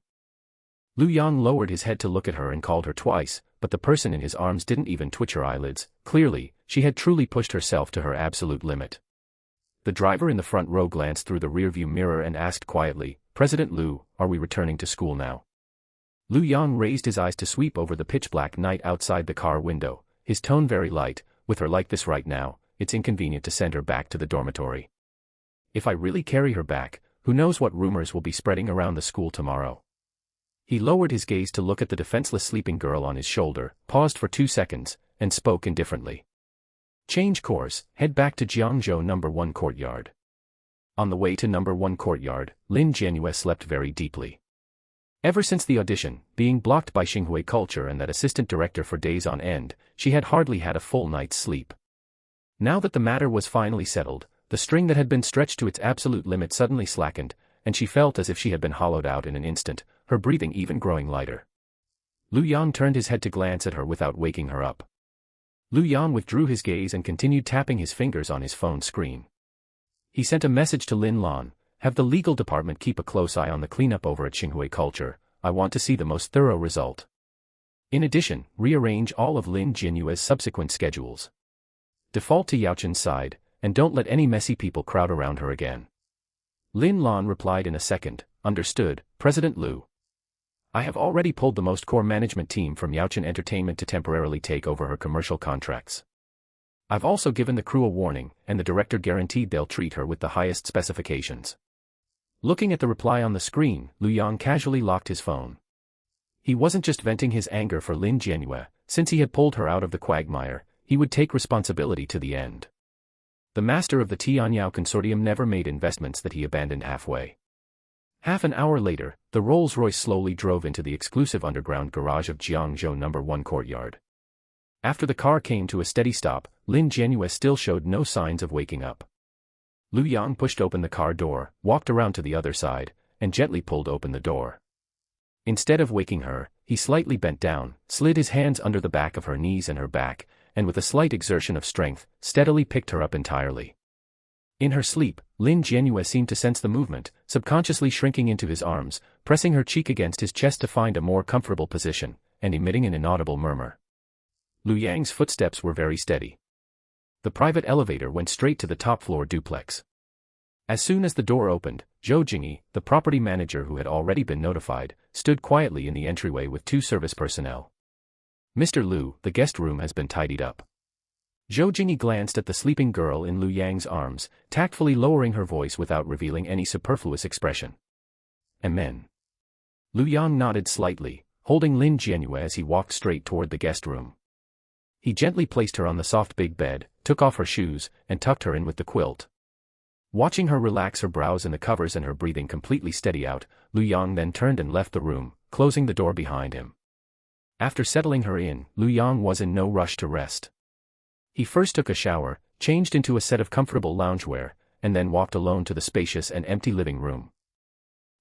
Lu Yang lowered his head to look at her and called her twice, but the person in his arms didn't even twitch her eyelids. Clearly, she had truly pushed herself to her absolute limit. The driver in the front row glanced through the rearview mirror and asked quietly, President Lu, are we returning to school now? Lu Yang raised his eyes to sweep over the pitch-black night outside the car window, his tone very light. With her like this right now, it's inconvenient to send her back to the dormitory. If I really carry her back, who knows what rumors will be spreading around the school tomorrow. He lowered his gaze to look at the defenseless sleeping girl on his shoulder, paused for 2 seconds, and spoke indifferently. Change course, head back to Jiangzhou No. 1 courtyard. On the way to No. 1 courtyard, Lin Jianyue slept very deeply. Ever since the audition, being blocked by Xinhui culture and that assistant director for days on end, she had hardly had a full night's sleep. Now that the matter was finally settled, the string that had been stretched to its absolute limit suddenly slackened, and she felt as if she had been hollowed out in an instant, her breathing even growing lighter. Lu Yang turned his head to glance at her without waking her up. Lu Yang withdrew his gaze and continued tapping his fingers on his phone screen. He sent a message to Lin Lan, have the legal department keep a close eye on the cleanup over at Xinhui culture, I want to see the most thorough result. In addition, rearrange all of Lin Jianyue's subsequent schedules. Default to Yaochen's side, and don't let any messy people crowd around her again. Lin Lan replied in a second, understood, President Lu. I have already pulled the most core management team from Yaochen Entertainment to temporarily take over her commercial contracts. I've also given the crew a warning, and the director guaranteed they'll treat her with the highest specifications. Looking at the reply on the screen, Lu Yang casually locked his phone. He wasn't just venting his anger for Lin Jianyue. Since he had pulled her out of the quagmire, he would take responsibility to the end. The master of the Tianyao Consortium never made investments that he abandoned halfway. Half an hour later, the Rolls-Royce slowly drove into the exclusive underground garage of Jiangzhou No. 1 courtyard. After the car came to a steady stop, Lin Jianyue still showed no signs of waking up. Lu Yang pushed open the car door, walked around to the other side, and gently pulled open the door. Instead of waking her, he slightly bent down, slid his hands under the back of her knees and her back, and with a slight exertion of strength, steadily picked her up entirely. In her sleep, Lin Jianyue seemed to sense the movement, subconsciously shrinking into his arms, pressing her cheek against his chest to find a more comfortable position, and emitting an inaudible murmur. Lu Yang's footsteps were very steady. The private elevator went straight to the top-floor duplex. As soon as the door opened, Zhou Jingyi, the property manager who had already been notified, stood quietly in the entryway with 2 service personnel. "Mr. Lu, the guest room has been tidied up." Zhou Jingyi glanced at the sleeping girl in Lu Yang's arms, tactfully lowering her voice without revealing any superfluous expression. "Amen." Lu Yang nodded slightly, holding Lin Jianyue as he walked straight toward the guest room. He gently placed her on the soft big bed, took off her shoes, and tucked her in with the quilt. Watching her relax her brows in the covers and her breathing completely steady out, Lu Yang then turned and left the room, closing the door behind him. After settling her in, Lu Yang was in no rush to rest. He first took a shower, changed into a set of comfortable loungewear, and then walked alone to the spacious and empty living room.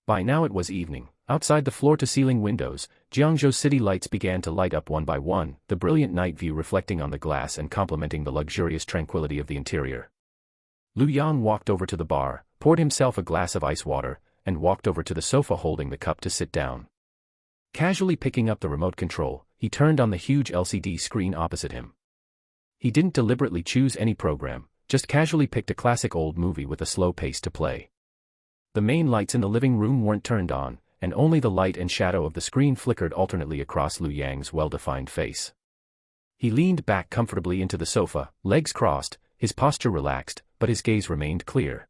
By now it was evening. Outside the floor-to-ceiling windows, Jiangzhou city lights began to light up one by one, the brilliant night view reflecting on the glass and complementing the luxurious tranquility of the interior. Lu Yang walked over to the bar, poured himself a glass of ice water, and walked over to the sofa holding the cup to sit down. Casually picking up the remote control, he turned on the huge LCD screen opposite him. He didn't deliberately choose any program, just casually picked a classic old movie with a slow pace to play. The main lights in the living room weren't turned on, and only the light and shadow of the screen flickered alternately across Lu Yang's well-defined face. He leaned back comfortably into the sofa, legs crossed, his posture relaxed, but his gaze remained clear.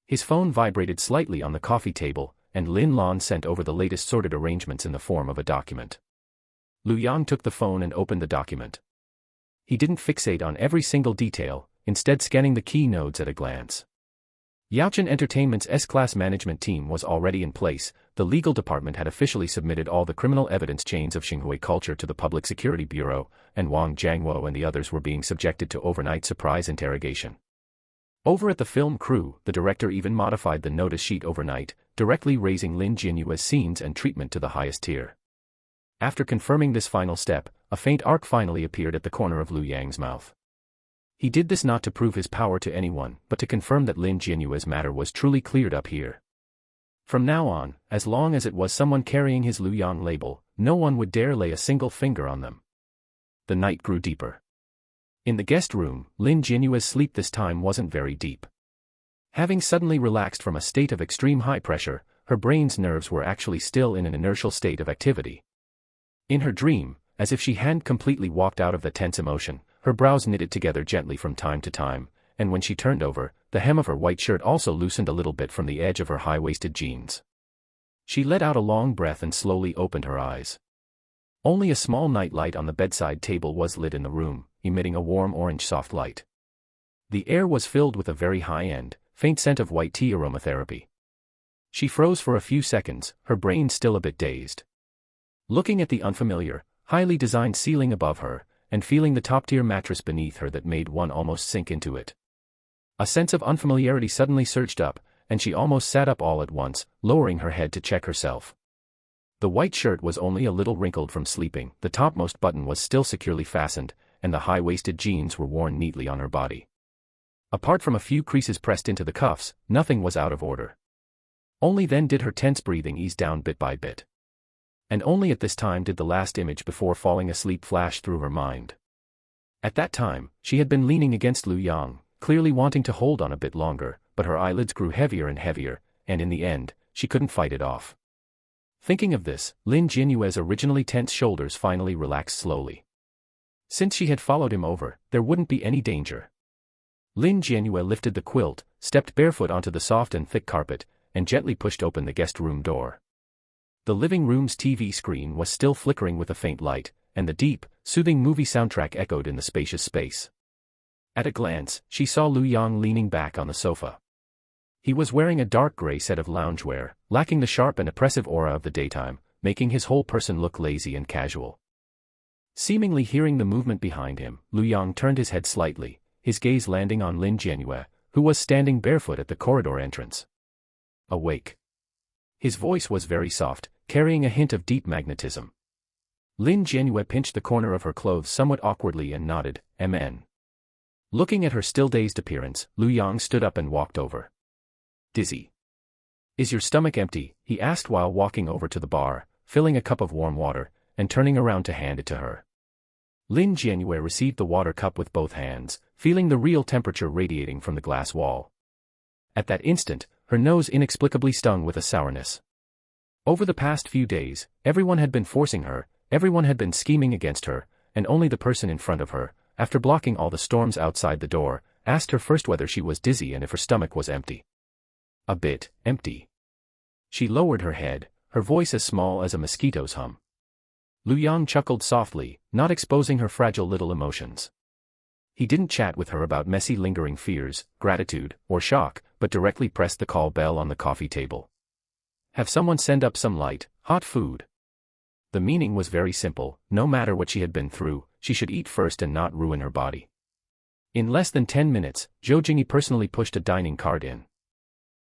His phone vibrated slightly on the coffee table, and Lin Lan sent over the latest sorted arrangements in the form of a document. Lu Yang took the phone and opened the document. He didn't fixate on every single detail, instead scanning the key nodes at a glance. Yaochen Entertainment's S-Class management team was already in place, the legal department had officially submitted all the criminal evidence chains of Xinhui culture to the Public Security Bureau, and Wang Jiangwo and the others were being subjected to overnight surprise interrogation. Over at the film crew, the director even modified the notice sheet overnight, directly raising Lin Jianyue's scenes and treatment to the highest tier. After confirming this final step, a faint arc finally appeared at the corner of Lu Yang's mouth. He did this not to prove his power to anyone, but to confirm that Lin Jianyue's matter was truly cleared up here. From now on, as long as it was someone carrying his Lu Yang label, no one would dare lay a single finger on them. The night grew deeper. In the guest room, Lin Jianyue's sleep this time wasn't very deep. Having suddenly relaxed from a state of extreme high pressure, her brain's nerves were actually still in an inertial state of activity. In her dream, as if she hadn't completely walked out of the tense emotion, her brows knitted together gently from time to time, and when she turned over, the hem of her white shirt also loosened a little bit from the edge of her high-waisted jeans. She let out a long breath and slowly opened her eyes. Only a small night light on the bedside table was lit in the room, emitting a warm orange soft light. The air was filled with a very high-end, faint scent of white tea aromatherapy. She froze for a few seconds, her brain still a bit dazed. Looking at the unfamiliar, highly designed ceiling above her, and feeling the top-tier mattress beneath her that made one almost sink into it. A sense of unfamiliarity suddenly surged up, and she almost sat up all at once, lowering her head to check herself. The white shirt was only a little wrinkled from sleeping, the topmost button was still securely fastened, and the high-waisted jeans were worn neatly on her body. Apart from a few creases pressed into the cuffs, nothing was out of order. Only then did her tense breathing ease down bit by bit. And only at this time did the last image before falling asleep flash through her mind. At that time, she had been leaning against Lu Yang, clearly wanting to hold on a bit longer, but her eyelids grew heavier and heavier, and in the end, she couldn't fight it off. Thinking of this, Lin Jianyue's originally tense shoulders finally relaxed slowly. Since she had followed him over, there wouldn't be any danger. Lin Jianyue lifted the quilt, stepped barefoot onto the soft and thick carpet, and gently pushed open the guest room door. The living room's TV screen was still flickering with a faint light, and the deep, soothing movie soundtrack echoed in the spacious space. At a glance, she saw Lu Yang leaning back on the sofa. He was wearing a dark gray set of loungewear, lacking the sharp and oppressive aura of the daytime, making his whole person look lazy and casual. Seemingly hearing the movement behind him, Lu Yang turned his head slightly, his gaze landing on Lin Jianyue, who was standing barefoot at the corridor entrance. Awake. His voice was very soft, carrying a hint of deep magnetism. Lin Jianyue pinched the corner of her clothes somewhat awkwardly and nodded, "Mn." Looking at her still dazed appearance, Lu Yang stood up and walked over. "Dizzy? Is your stomach empty?" he asked while walking over to the bar, filling a cup of warm water, and turning around to hand it to her. Lin Jianyue received the water cup with both hands, feeling the real temperature radiating from the glass wall. At that instant, her nose inexplicably stung with a sourness. Over the past few days, everyone had been forcing her, everyone had been scheming against her, and only the person in front of her, after blocking all the storms outside the door, asked her first whether she was dizzy and if her stomach was empty. A bit empty. She lowered her head, her voice as small as a mosquito's hum. Lu Yang chuckled softly, not exposing her fragile little emotions. He didn't chat with her about messy lingering fears, gratitude, or shock, but directly pressed the call bell on the coffee table. "Have someone send up some light, hot food." The meaning was very simple: no matter what she had been through, she should eat first and not ruin her body. In less than 10 minutes, Zhou Jingyi personally pushed a dining cart in.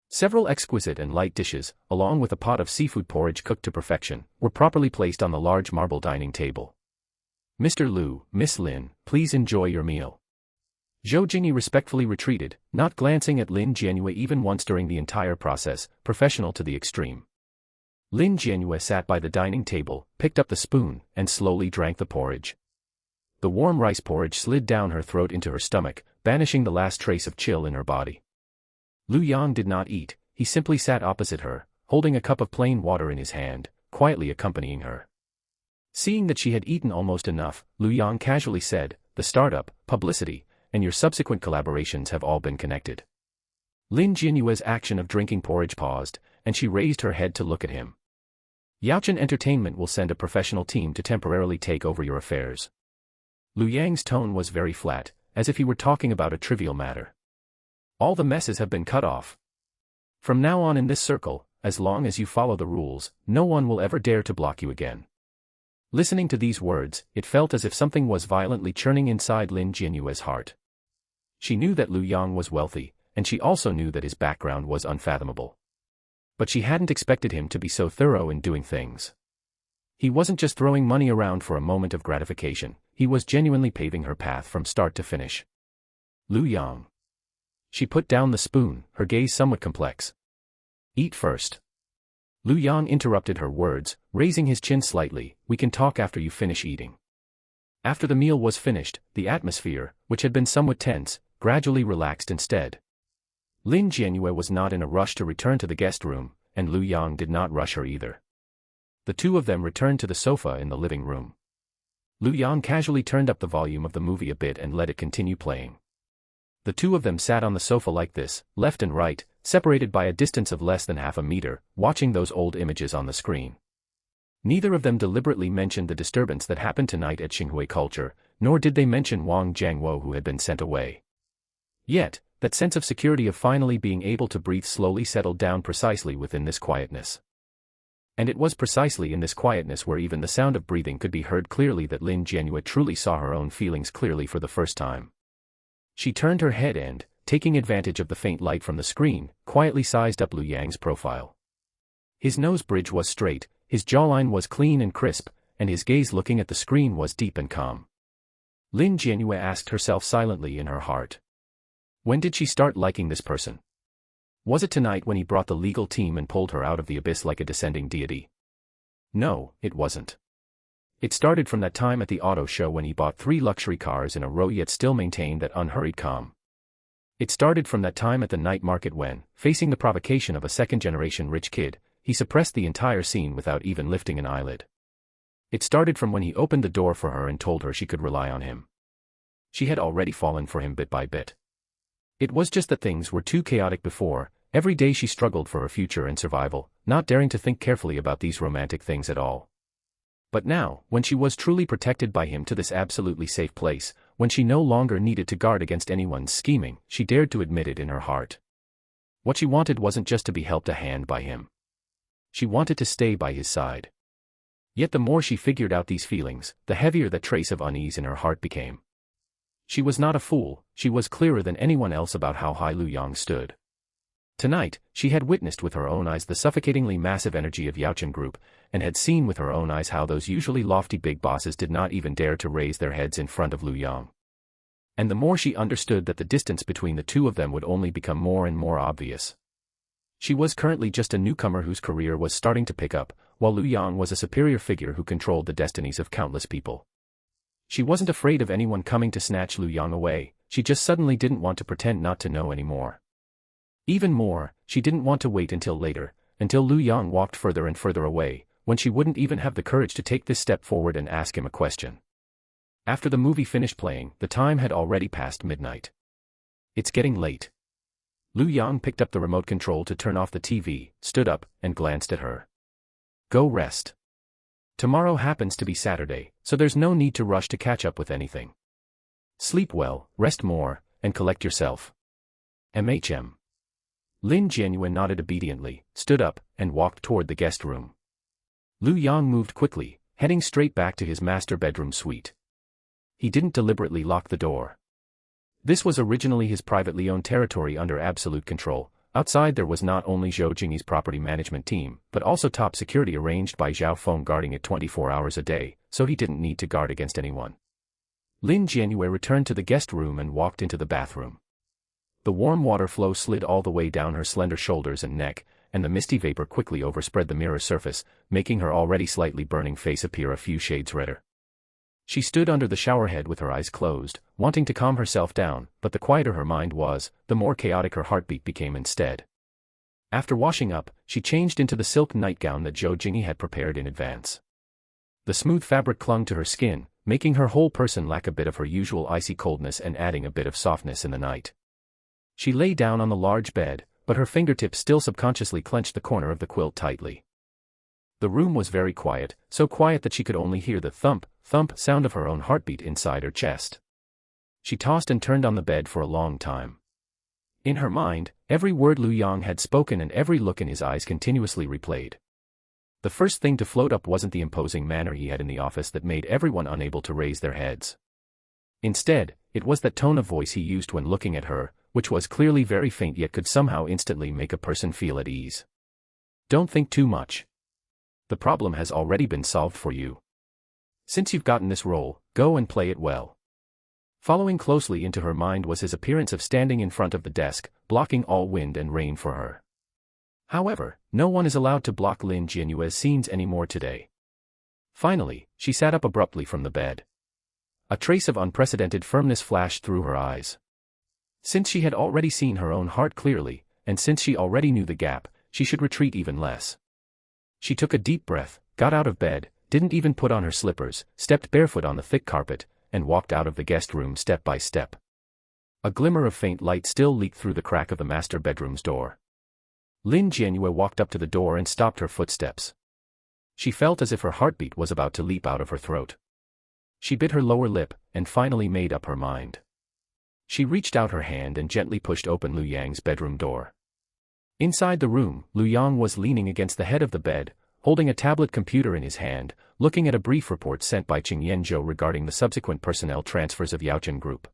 Several exquisite and light dishes, along with a pot of seafood porridge cooked to perfection, were properly placed on the large marble dining table. "Mr. Lu, Miss Lin, please enjoy your meal." Zhou Jingyi respectfully retreated, not glancing at Lin Jianyue even once during the entire process, professional to the extreme. Lin Jianyue sat by the dining table, picked up the spoon, and slowly drank the porridge. The warm rice porridge slid down her throat into her stomach, banishing the last trace of chill in her body. Lu Yang did not eat, he simply sat opposite her, holding a cup of plain water in his hand, quietly accompanying her. Seeing that she had eaten almost enough, Lu Yang casually said, "The startup, publicity, and your subsequent collaborations have all been connected." Lin Jianyue's action of drinking porridge paused, and she raised her head to look at him. "Yaochen Entertainment will send a professional team to temporarily take over your affairs." Lu Yang's tone was very flat, as if he were talking about a trivial matter. "All the messes have been cut off. From now on in this circle, as long as you follow the rules, no one will ever dare to block you again." Listening to these words, it felt as if something was violently churning inside Lin Jianyue's heart. She knew that Lu Yang was wealthy, and she also knew that his background was unfathomable. But she hadn't expected him to be so thorough in doing things. He wasn't just throwing money around for a moment of gratification, he was genuinely paving her path from start to finish. "Lu Yang." She put down the spoon, her gaze somewhat complex. "Eat first." Lu Yang interrupted her words, raising his chin slightly, "We can talk after you finish eating." After the meal was finished, the atmosphere, which had been somewhat tense, gradually relaxed instead. Lin Jianyue was not in a rush to return to the guest room, and Lu Yang did not rush her either. The two of them returned to the sofa in the living room. Lu Yang casually turned up the volume of the movie a bit and let it continue playing. The two of them sat on the sofa like this, left and right, separated by a distance of less than half a meter, watching those old images on the screen. Neither of them deliberately mentioned the disturbance that happened tonight at Xinhui Culture, nor did they mention Wang Jiangwo who had been sent away. Yet, that sense of security of finally being able to breathe slowly settled down precisely within this quietness. And it was precisely in this quietness where even the sound of breathing could be heard clearly that Lin Jianyue truly saw her own feelings clearly for the first time. She turned her head and, taking advantage of the faint light from the screen, quietly sized up Lu Yang's profile. His nose bridge was straight, his jawline was clean and crisp, and his gaze looking at the screen was deep and calm. Lin Jianyue asked herself silently in her heart. When did she start liking this person? Was it tonight when he brought the legal team and pulled her out of the abyss like a descending deity? No, it wasn't. It started from that time at the auto show when he bought 3 luxury cars in a row yet still maintained that unhurried calm. It started from that time at the night market when, facing the provocation of a second-generation rich kid, he suppressed the entire scene without even lifting an eyelid. It started from when he opened the door for her and told her she could rely on him. She had already fallen for him bit by bit. It was just that things were too chaotic before. Every day she struggled for her future and survival, not daring to think carefully about these romantic things at all. But now, when she was truly protected by him to this absolutely safe place, when she no longer needed to guard against anyone's scheming, she dared to admit it in her heart. What she wanted wasn't just to be helped a hand by him. She wanted to stay by his side. Yet the more she figured out these feelings, the heavier that trace of unease in her heart became. She was not a fool, she was clearer than anyone else about how high Lu Yang stood. Tonight, she had witnessed with her own eyes the suffocatingly massive energy of Yaochen Group, and had seen with her own eyes how those usually lofty big bosses did not even dare to raise their heads in front of Lu Yang. And the more she understood that the distance between the two of them would only become more and more obvious. She was currently just a newcomer whose career was starting to pick up, while Lu Yang was a superior figure who controlled the destinies of countless people. She wasn't afraid of anyone coming to snatch Lu Yang away, she just suddenly didn't want to pretend not to know anymore. Even more, she didn't want to wait until later, until Lu Yang walked further and further away, when she wouldn't even have the courage to take this step forward and ask him a question. After the movie finished playing, the time had already passed midnight. It's getting late. Lu Yang picked up the remote control to turn off the TV, stood up, and glanced at her. Go rest. Tomorrow happens to be Saturday, so there's no need to rush to catch up with anything. Sleep well, rest more, and collect yourself. MHM. Lin Jianyue nodded obediently, stood up, and walked toward the guest room. Lu Yang moved quickly, heading straight back to his master bedroom suite. He didn't deliberately lock the door. This was originally his privately owned territory under absolute control. Outside there was not only Zhou Jingyi's property management team, but also top security arranged by Zhao Feng guarding it 24 hours a day, so he didn't need to guard against anyone. Lin Jianyue returned to the guest room and walked into the bathroom. The warm water flow slid all the way down her slender shoulders and neck, and the misty vapor quickly overspread the mirror surface, making her already slightly burning face appear a few shades redder. She stood under the showerhead with her eyes closed, wanting to calm herself down, but the quieter her mind was, the more chaotic her heartbeat became instead. After washing up, she changed into the silk nightgown that Zhou Jingyi had prepared in advance. The smooth fabric clung to her skin, making her whole person lack a bit of her usual icy coldness and adding a bit of softness in the night. She lay down on the large bed, but her fingertips still subconsciously clenched the corner of the quilt tightly. The room was very quiet, so quiet that she could only hear the thump, thump sound of her own heartbeat inside her chest. She tossed and turned on the bed for a long time. In her mind, every word Lu Yang had spoken and every look in his eyes continuously replayed. The first thing to float up wasn't the imposing manner he had in the office that made everyone unable to raise their heads. Instead, it was that tone of voice he used when looking at her, which was clearly very faint yet could somehow instantly make a person feel at ease. Don't think too much. The problem has already been solved for you. Since you've gotten this role, go and play it well. Following closely into her mind was his appearance of standing in front of the desk, blocking all wind and rain for her. However, no one is allowed to block Lin Jianyue's scenes anymore today. Finally, she sat up abruptly from the bed. A trace of unprecedented firmness flashed through her eyes. Since she had already seen her own heart clearly, and since she already knew the gap, she should retreat even less. She took a deep breath, got out of bed, didn't even put on her slippers, stepped barefoot on the thick carpet, and walked out of the guest room step by step. A glimmer of faint light still leaked through the crack of the master bedroom's door. Lin Jianyue walked up to the door and stopped her footsteps. She felt as if her heartbeat was about to leap out of her throat. She bit her lower lip, and finally made up her mind. She reached out her hand and gently pushed open Lu Yang's bedroom door. Inside the room, Lu Yang was leaning against the head of the bed, holding a tablet computer in his hand, looking at a brief report sent by Qing Yanzhou regarding the subsequent personnel transfers of Yaochen Group.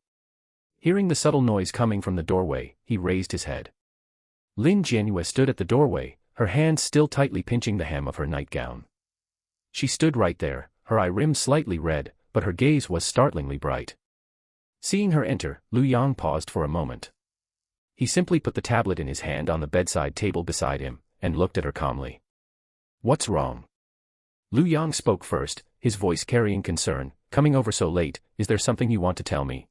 Hearing the subtle noise coming from the doorway, he raised his head. Lin Jianyue stood at the doorway, her hands still tightly pinching the hem of her nightgown. She stood right there, her eye rims slightly red, but her gaze was startlingly bright. Seeing her enter, Lu Yang paused for a moment. He simply put the tablet in his hand on the bedside table beside him, and looked at her calmly. What's wrong? Lu Yang spoke first, his voice carrying concern. Coming over so late, is there something you want to tell me?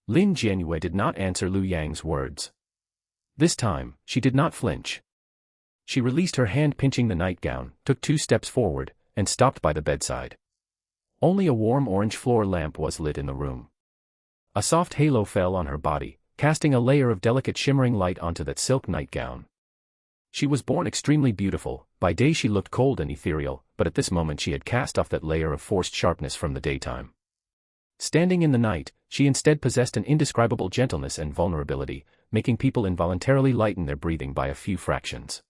Lin Jianyue did not answer Lu Yang's words. This time, she did not flinch. She released her hand pinching the nightgown, took 2 steps forward, and stopped by the bedside. Only a warm orange floor lamp was lit in the room. A soft halo fell on her body, casting a layer of delicate shimmering light onto that silk nightgown. She was born extremely beautiful. By day she looked cold and ethereal, but at this moment she had cast off that layer of forced sharpness from the daytime. Standing in the night, she instead possessed an indescribable gentleness and vulnerability, making people involuntarily lighten their breathing by a few fractions.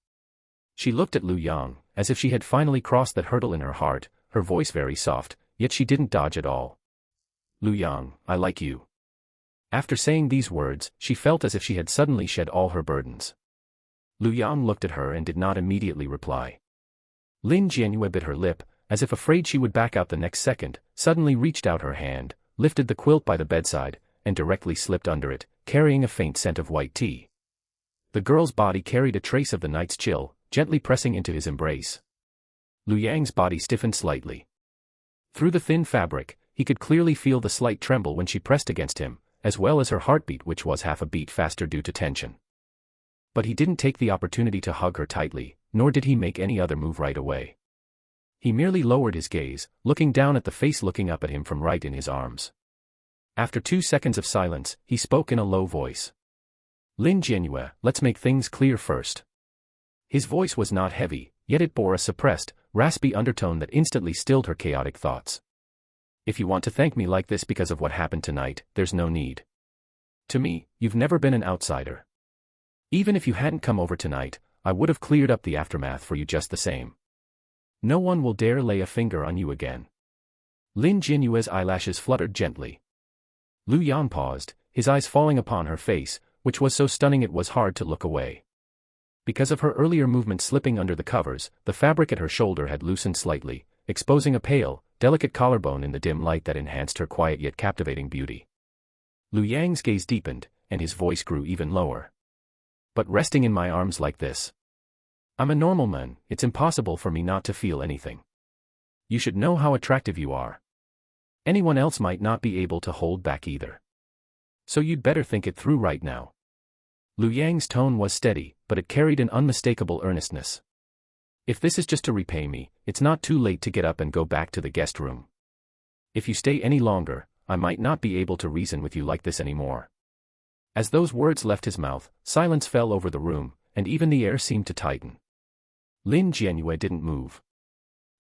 She looked at Lu Yang, as if she had finally crossed that hurdle in her heart, her voice very soft, yet she didn't dodge at all. Lu Yang, I like you. After saying these words, she felt as if she had suddenly shed all her burdens. Lu Yang looked at her and did not immediately reply. Lin Jianyue bit her lip, as if afraid she would back out the next second, suddenly reached out her hand, lifted the quilt by the bedside, and directly slipped under it, carrying a faint scent of white tea. The girl's body carried a trace of the night's chill, gently pressing into his embrace. Lu Yang's body stiffened slightly. Through the thin fabric, he could clearly feel the slight tremble when she pressed against him, as well as her heartbeat, which was half a beat faster due to tension. But he didn't take the opportunity to hug her tightly, nor did he make any other move right away. He merely lowered his gaze, looking down at the face looking up at him from right in his arms. After 2 seconds of silence, he spoke in a low voice. Lin Jianyue, let's make things clear first. His voice was not heavy, yet it bore a suppressed, raspy undertone that instantly stilled her chaotic thoughts. If you want to thank me like this because of what happened tonight, there's no need. To me, you've never been an outsider. Even if you hadn't come over tonight, I would have cleared up the aftermath for you just the same. No one will dare lay a finger on you again. Lin Jianyue's eyelashes fluttered gently. Lu Yan paused, his eyes falling upon her face, which was so stunning it was hard to look away. Because of her earlier movement slipping under the covers, the fabric at her shoulder had loosened slightly, exposing a pale, delicate collarbone in the dim light that enhanced her quiet yet captivating beauty. Lu Yang's gaze deepened, and his voice grew even lower. But resting in my arms like this. I'm a normal man, it's impossible for me not to feel anything. You should know how attractive you are. Anyone else might not be able to hold back either. So you'd better think it through right now. Lu Yang's tone was steady, but it carried an unmistakable earnestness. If this is just to repay me, it's not too late to get up and go back to the guest room. If you stay any longer, I might not be able to reason with you like this anymore. As those words left his mouth, silence fell over the room, and even the air seemed to tighten. Lin Jianyue didn't move.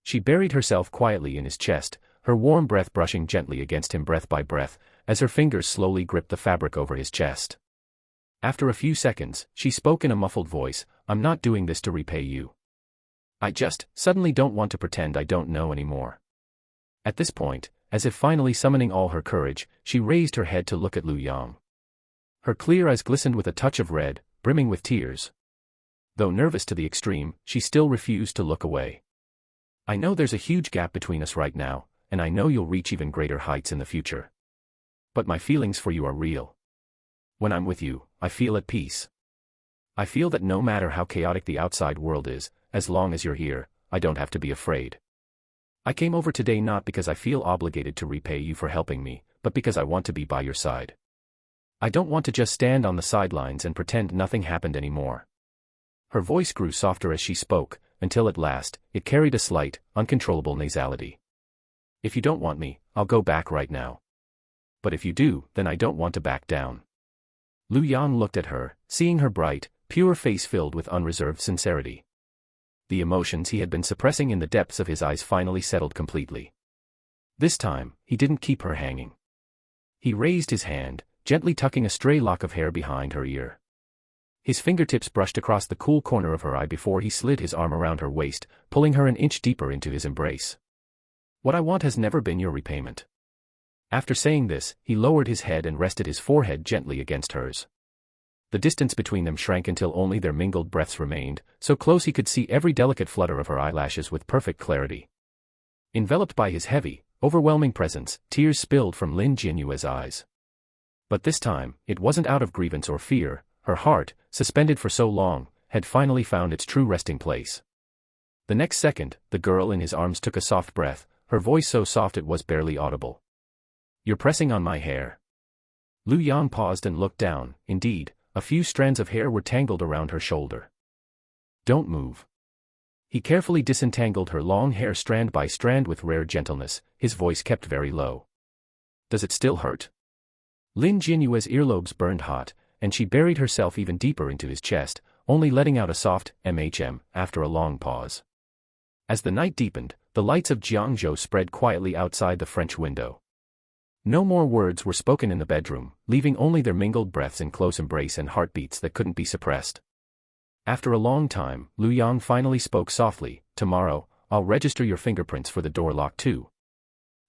She buried herself quietly in his chest, her warm breath brushing gently against him breath by breath, as her fingers slowly gripped the fabric over his chest. After a few seconds, she spoke in a muffled voice, I'm not doing this to repay you. I just, suddenly don't want to pretend I don't know anymore. At this point, as if finally summoning all her courage, she raised her head to look at Lu Yang. Her clear eyes glistened with a touch of red, brimming with tears. Though nervous to the extreme, she still refused to look away. I know there's a huge gap between us right now, and I know you'll reach even greater heights in the future. But my feelings for you are real. When I'm with you, I feel at peace. I feel that no matter how chaotic the outside world is, as long as you're here, I don't have to be afraid. I came over today not because I feel obligated to repay you for helping me, but because I want to be by your side. I don't want to just stand on the sidelines and pretend nothing happened anymore. Her voice grew softer as she spoke, until at last, it carried a slight, uncontrollable nasality. If you don't want me, I'll go back right now. But if you do, then I don't want to back down. Lu Yan looked at her, seeing her bright, pure face filled with unreserved sincerity. The emotions he had been suppressing in the depths of his eyes finally settled completely. This time, he didn't keep her hanging. He raised his hand, gently tucking a stray lock of hair behind her ear. His fingertips brushed across the cool corner of her eye before he slid his arm around her waist, pulling her an inch deeper into his embrace. What I want has never been your repayment. After saying this, he lowered his head and rested his forehead gently against hers. The distance between them shrank until only their mingled breaths remained, so close he could see every delicate flutter of her eyelashes with perfect clarity. Enveloped by his heavy, overwhelming presence, tears spilled from Lin Jianyue's eyes. But this time, it wasn't out of grievance or fear. Her heart, suspended for so long, had finally found its true resting place. The next second, the girl in his arms took a soft breath, her voice so soft it was barely audible. You're pressing on my hair. Lu Yan paused and looked down. Indeed, a few strands of hair were tangled around her shoulder. Don't move. He carefully disentangled her long hair strand by strand with rare gentleness, his voice kept very low. Does it still hurt? Lin Jianyue's earlobes burned hot, and she buried herself even deeper into his chest, only letting out a soft after a long pause. As the night deepened, the lights of Jiangzhou spread quietly outside the French window. No more words were spoken in the bedroom, leaving only their mingled breaths in close embrace and heartbeats that couldn't be suppressed. After a long time, Lu Yang finally spoke softly, "Tomorrow, I'll register your fingerprints for the door lock too."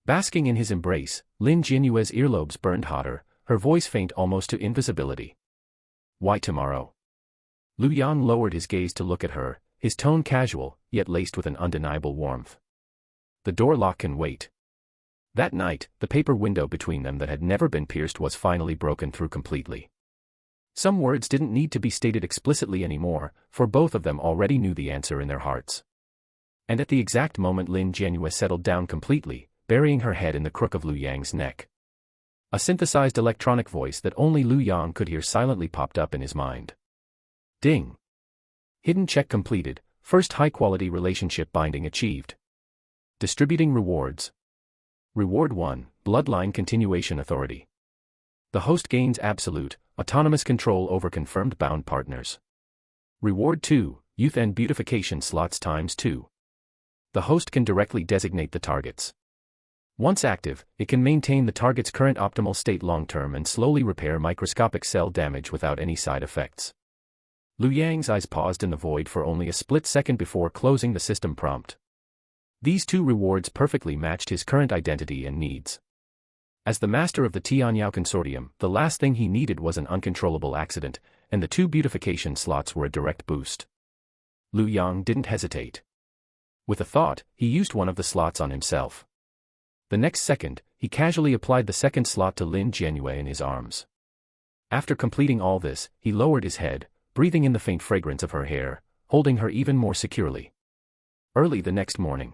Basking in his embrace, Lin Jianyue's earlobes burned hotter, her voice faint almost to invisibility. "Why tomorrow?" Lu Yang lowered his gaze to look at her, his tone casual, yet laced with an undeniable warmth. "The door lock can wait." That night, the paper window between them that had never been pierced was finally broken through completely. Some words didn't need to be stated explicitly anymore, for both of them already knew the answer in their hearts. And at the exact moment Lin Jianyue settled down completely, burying her head in the crook of Lu Yang's neck. A synthesized electronic voice that only Lu Yang could hear silently popped up in his mind. Ding. Hidden check completed, first high-quality relationship binding achieved. Distributing rewards. Reward 1, Bloodline Continuation Authority. The host gains absolute, autonomous control over confirmed bound partners. Reward 2, Youth and Beautification Slots ×2. The host can directly designate the targets. Once active, it can maintain the target's current optimal state long-term and slowly repair microscopic cell damage without any side effects. Lu Yang's eyes paused in the void for only a split second before closing the system prompt. These two rewards perfectly matched his current identity and needs. As the master of the Tianyao Consortium, the last thing he needed was an uncontrollable accident, and the 2 beautification slots were a direct boost. Lu Yang didn't hesitate. With a thought, he used one of the slots on himself. The next second, he casually applied the second slot to Lin Jianyue in his arms. After completing all this, he lowered his head, breathing in the faint fragrance of her hair, holding her even more securely. Early the next morning.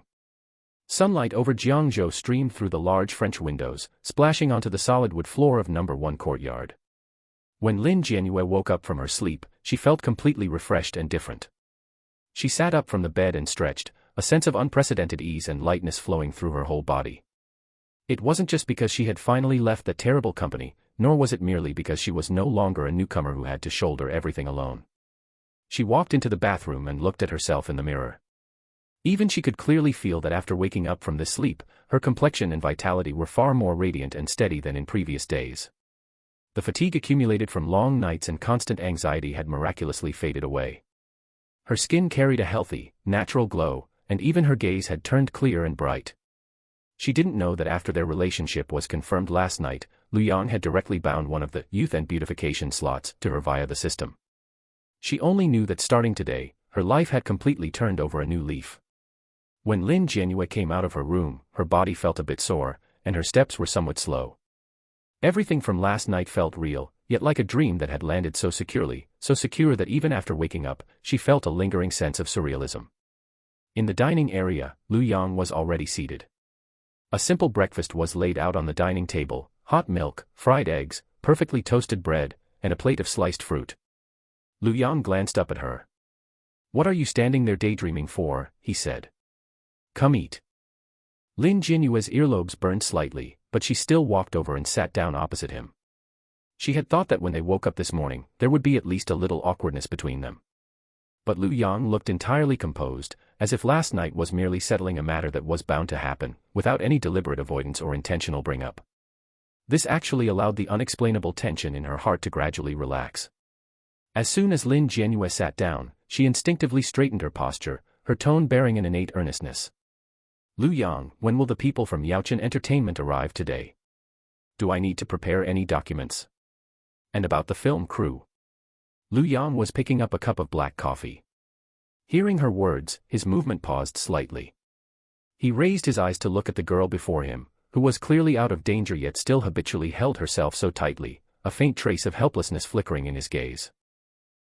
Sunlight over Jiangzhou streamed through the large French windows, splashing onto the solid wood floor of No. 1 courtyard. When Lin Jianyue woke up from her sleep, she felt completely refreshed and different. She sat up from the bed and stretched, a sense of unprecedented ease and lightness flowing through her whole body. It wasn't just because she had finally left that terrible company, nor was it merely because she was no longer a newcomer who had to shoulder everything alone. She walked into the bathroom and looked at herself in the mirror. Even she could clearly feel that after waking up from this sleep, her complexion and vitality were far more radiant and steady than in previous days. The fatigue accumulated from long nights and constant anxiety had miraculously faded away. Her skin carried a healthy, natural glow, and even her gaze had turned clear and bright. She didn't know that after their relationship was confirmed last night, Lu Yang had directly bound one of the youth and beautification slots to her via the system. She only knew that starting today, her life had completely turned over a new leaf. When Lin Jianyue came out of her room, her body felt a bit sore, and her steps were somewhat slow. Everything from last night felt real, yet like a dream that had landed so securely, so secure that even after waking up, she felt a lingering sense of surrealism. In the dining area, Lu Yang was already seated. A simple breakfast was laid out on the dining table: hot milk, fried eggs, perfectly toasted bread, and a plate of sliced fruit. Lu Yang glanced up at her. "What are you standing there daydreaming for?" he said. "Come eat." Lin Jianyue's earlobes burned slightly, but she still walked over and sat down opposite him. She had thought that when they woke up this morning, there would be at least a little awkwardness between them. But Lu Yang looked entirely composed, as if last night was merely settling a matter that was bound to happen, without any deliberate avoidance or intentional bring-up. This actually allowed the unexplainable tension in her heart to gradually relax. As soon as Lin Jianyue sat down, she instinctively straightened her posture, her tone bearing an innate earnestness. "Lu Yang, when will the people from Yaochen Entertainment arrive today? Do I need to prepare any documents? And about the film crew?" Lu Yang was picking up a cup of black coffee. Hearing her words, his movement paused slightly. He raised his eyes to look at the girl before him, who was clearly out of danger yet still habitually held herself so tightly, a faint trace of helplessness flickering in his gaze.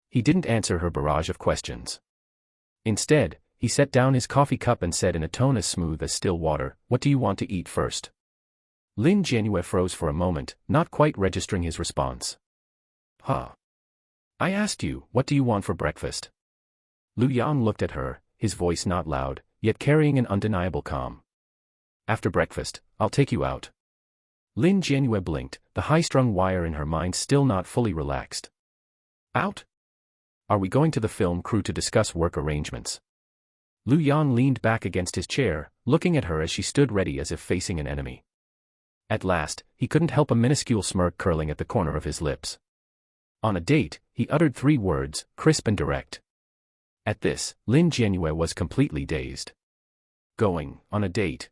He didn't answer her barrage of questions. Instead, he set down his coffee cup and said in a tone as smooth as still water, "What do you want to eat first?" Lin Jianyue froze for a moment, not quite registering his response. "Huh? I asked you, what do you want for breakfast?" Lu Yang looked at her, his voice not loud, yet carrying an undeniable calm. After breakfast, I'll take you out. Lin Jianyue blinked, the high-strung wire in her mind still not fully relaxed. Out? Are we going to the film crew to discuss work arrangements? Lu Yang leaned back against his chair, looking at her as she stood ready as if facing an enemy. At last, he couldn't help a minuscule smirk curling at the corner of his lips. On a date, he uttered 3 words, crisp and direct. At this, Lin Jianyue was completely dazed. Going on a date?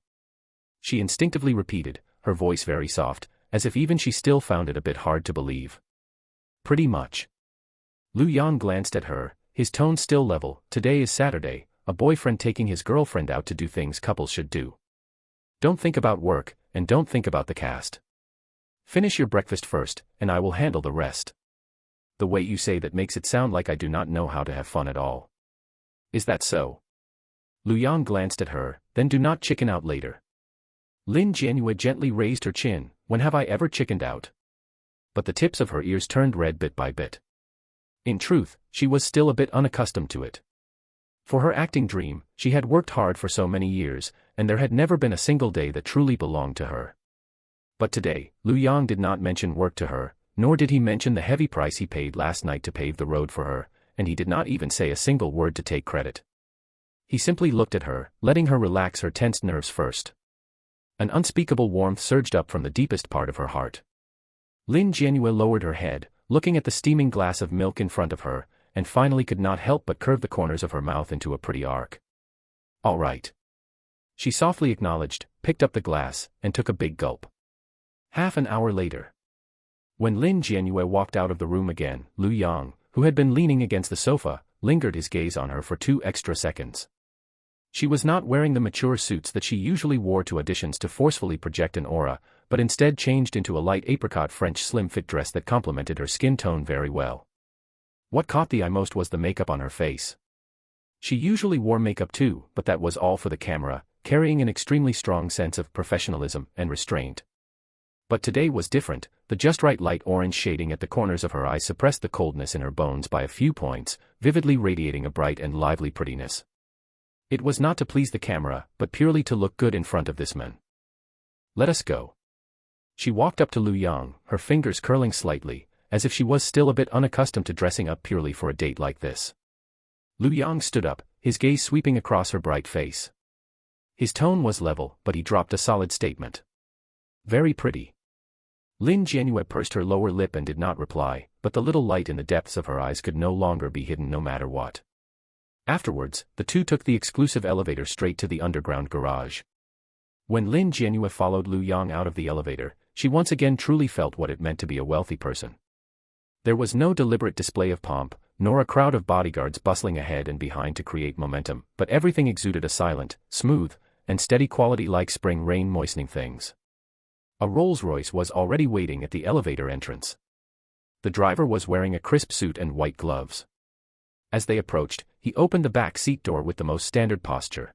She instinctively repeated, her voice very soft, as if even she still found it a bit hard to believe. Pretty much. Lu Yang glanced at her, his tone still level. Today is Saturday, a boyfriend taking his girlfriend out to do things couples should do. Don't think about work, and don't think about the cast. Finish your breakfast first, and I will handle the rest. The way you say that makes it sound like I do not know how to have fun at all. Is that so? Lu Yang glanced at her, then do not chicken out later. Lin Jianyue gently raised her chin, when have I ever chickened out? But the tips of her ears turned red bit by bit. In truth, she was still a bit unaccustomed to it. For her acting dream, she had worked hard for so many years, and there had never been a single day that truly belonged to her. But today, Lu Yang did not mention work to her, nor did he mention the heavy price he paid last night to pave the road for her, and he did not even say a single word to take credit. He simply looked at her, letting her relax her tensed nerves first. An unspeakable warmth surged up from the deepest part of her heart. Lin Jianyue lowered her head, looking at the steaming glass of milk in front of her, and finally could not help but curve the corners of her mouth into a pretty arc. All right. She softly acknowledged, picked up the glass, and took a big gulp. Half an hour later. When Lin Jianyue walked out of the room again, Lu Yang, who had been leaning against the sofa, lingered his gaze on her for 2 extra seconds. She was not wearing the mature suits that she usually wore to auditions to forcefully project an aura, but instead changed into a light apricot French slim-fit dress that complemented her skin tone very well. What caught the eye most was the makeup on her face. She usually wore makeup too, but that was all for the camera, carrying an extremely strong sense of professionalism and restraint. But today was different. The just right light orange shading at the corners of her eyes suppressed the coldness in her bones by a few points, vividly radiating a bright and lively prettiness. It was not to please the camera, but purely to look good in front of this man. Let us go. She walked up to Lu Yang, her fingers curling slightly, as if she was still a bit unaccustomed to dressing up purely for a date like this. Lu Yang stood up, his gaze sweeping across her bright face. His tone was level, but he dropped a solid statement. Very pretty. Lin Jianyue pursed her lower lip and did not reply, but the little light in the depths of her eyes could no longer be hidden no matter what. Afterwards, the two took the exclusive elevator straight to the underground garage. When Lin Jianyue followed Lu Yang out of the elevator, she once again truly felt what it meant to be a wealthy person. There was no deliberate display of pomp, nor a crowd of bodyguards bustling ahead and behind to create momentum, but everything exuded a silent, smooth, and steady quality like spring rain moistening things. A Rolls-Royce was already waiting at the elevator entrance. The driver was wearing a crisp suit and white gloves. As they approached, he opened the back seat door with the most standard posture.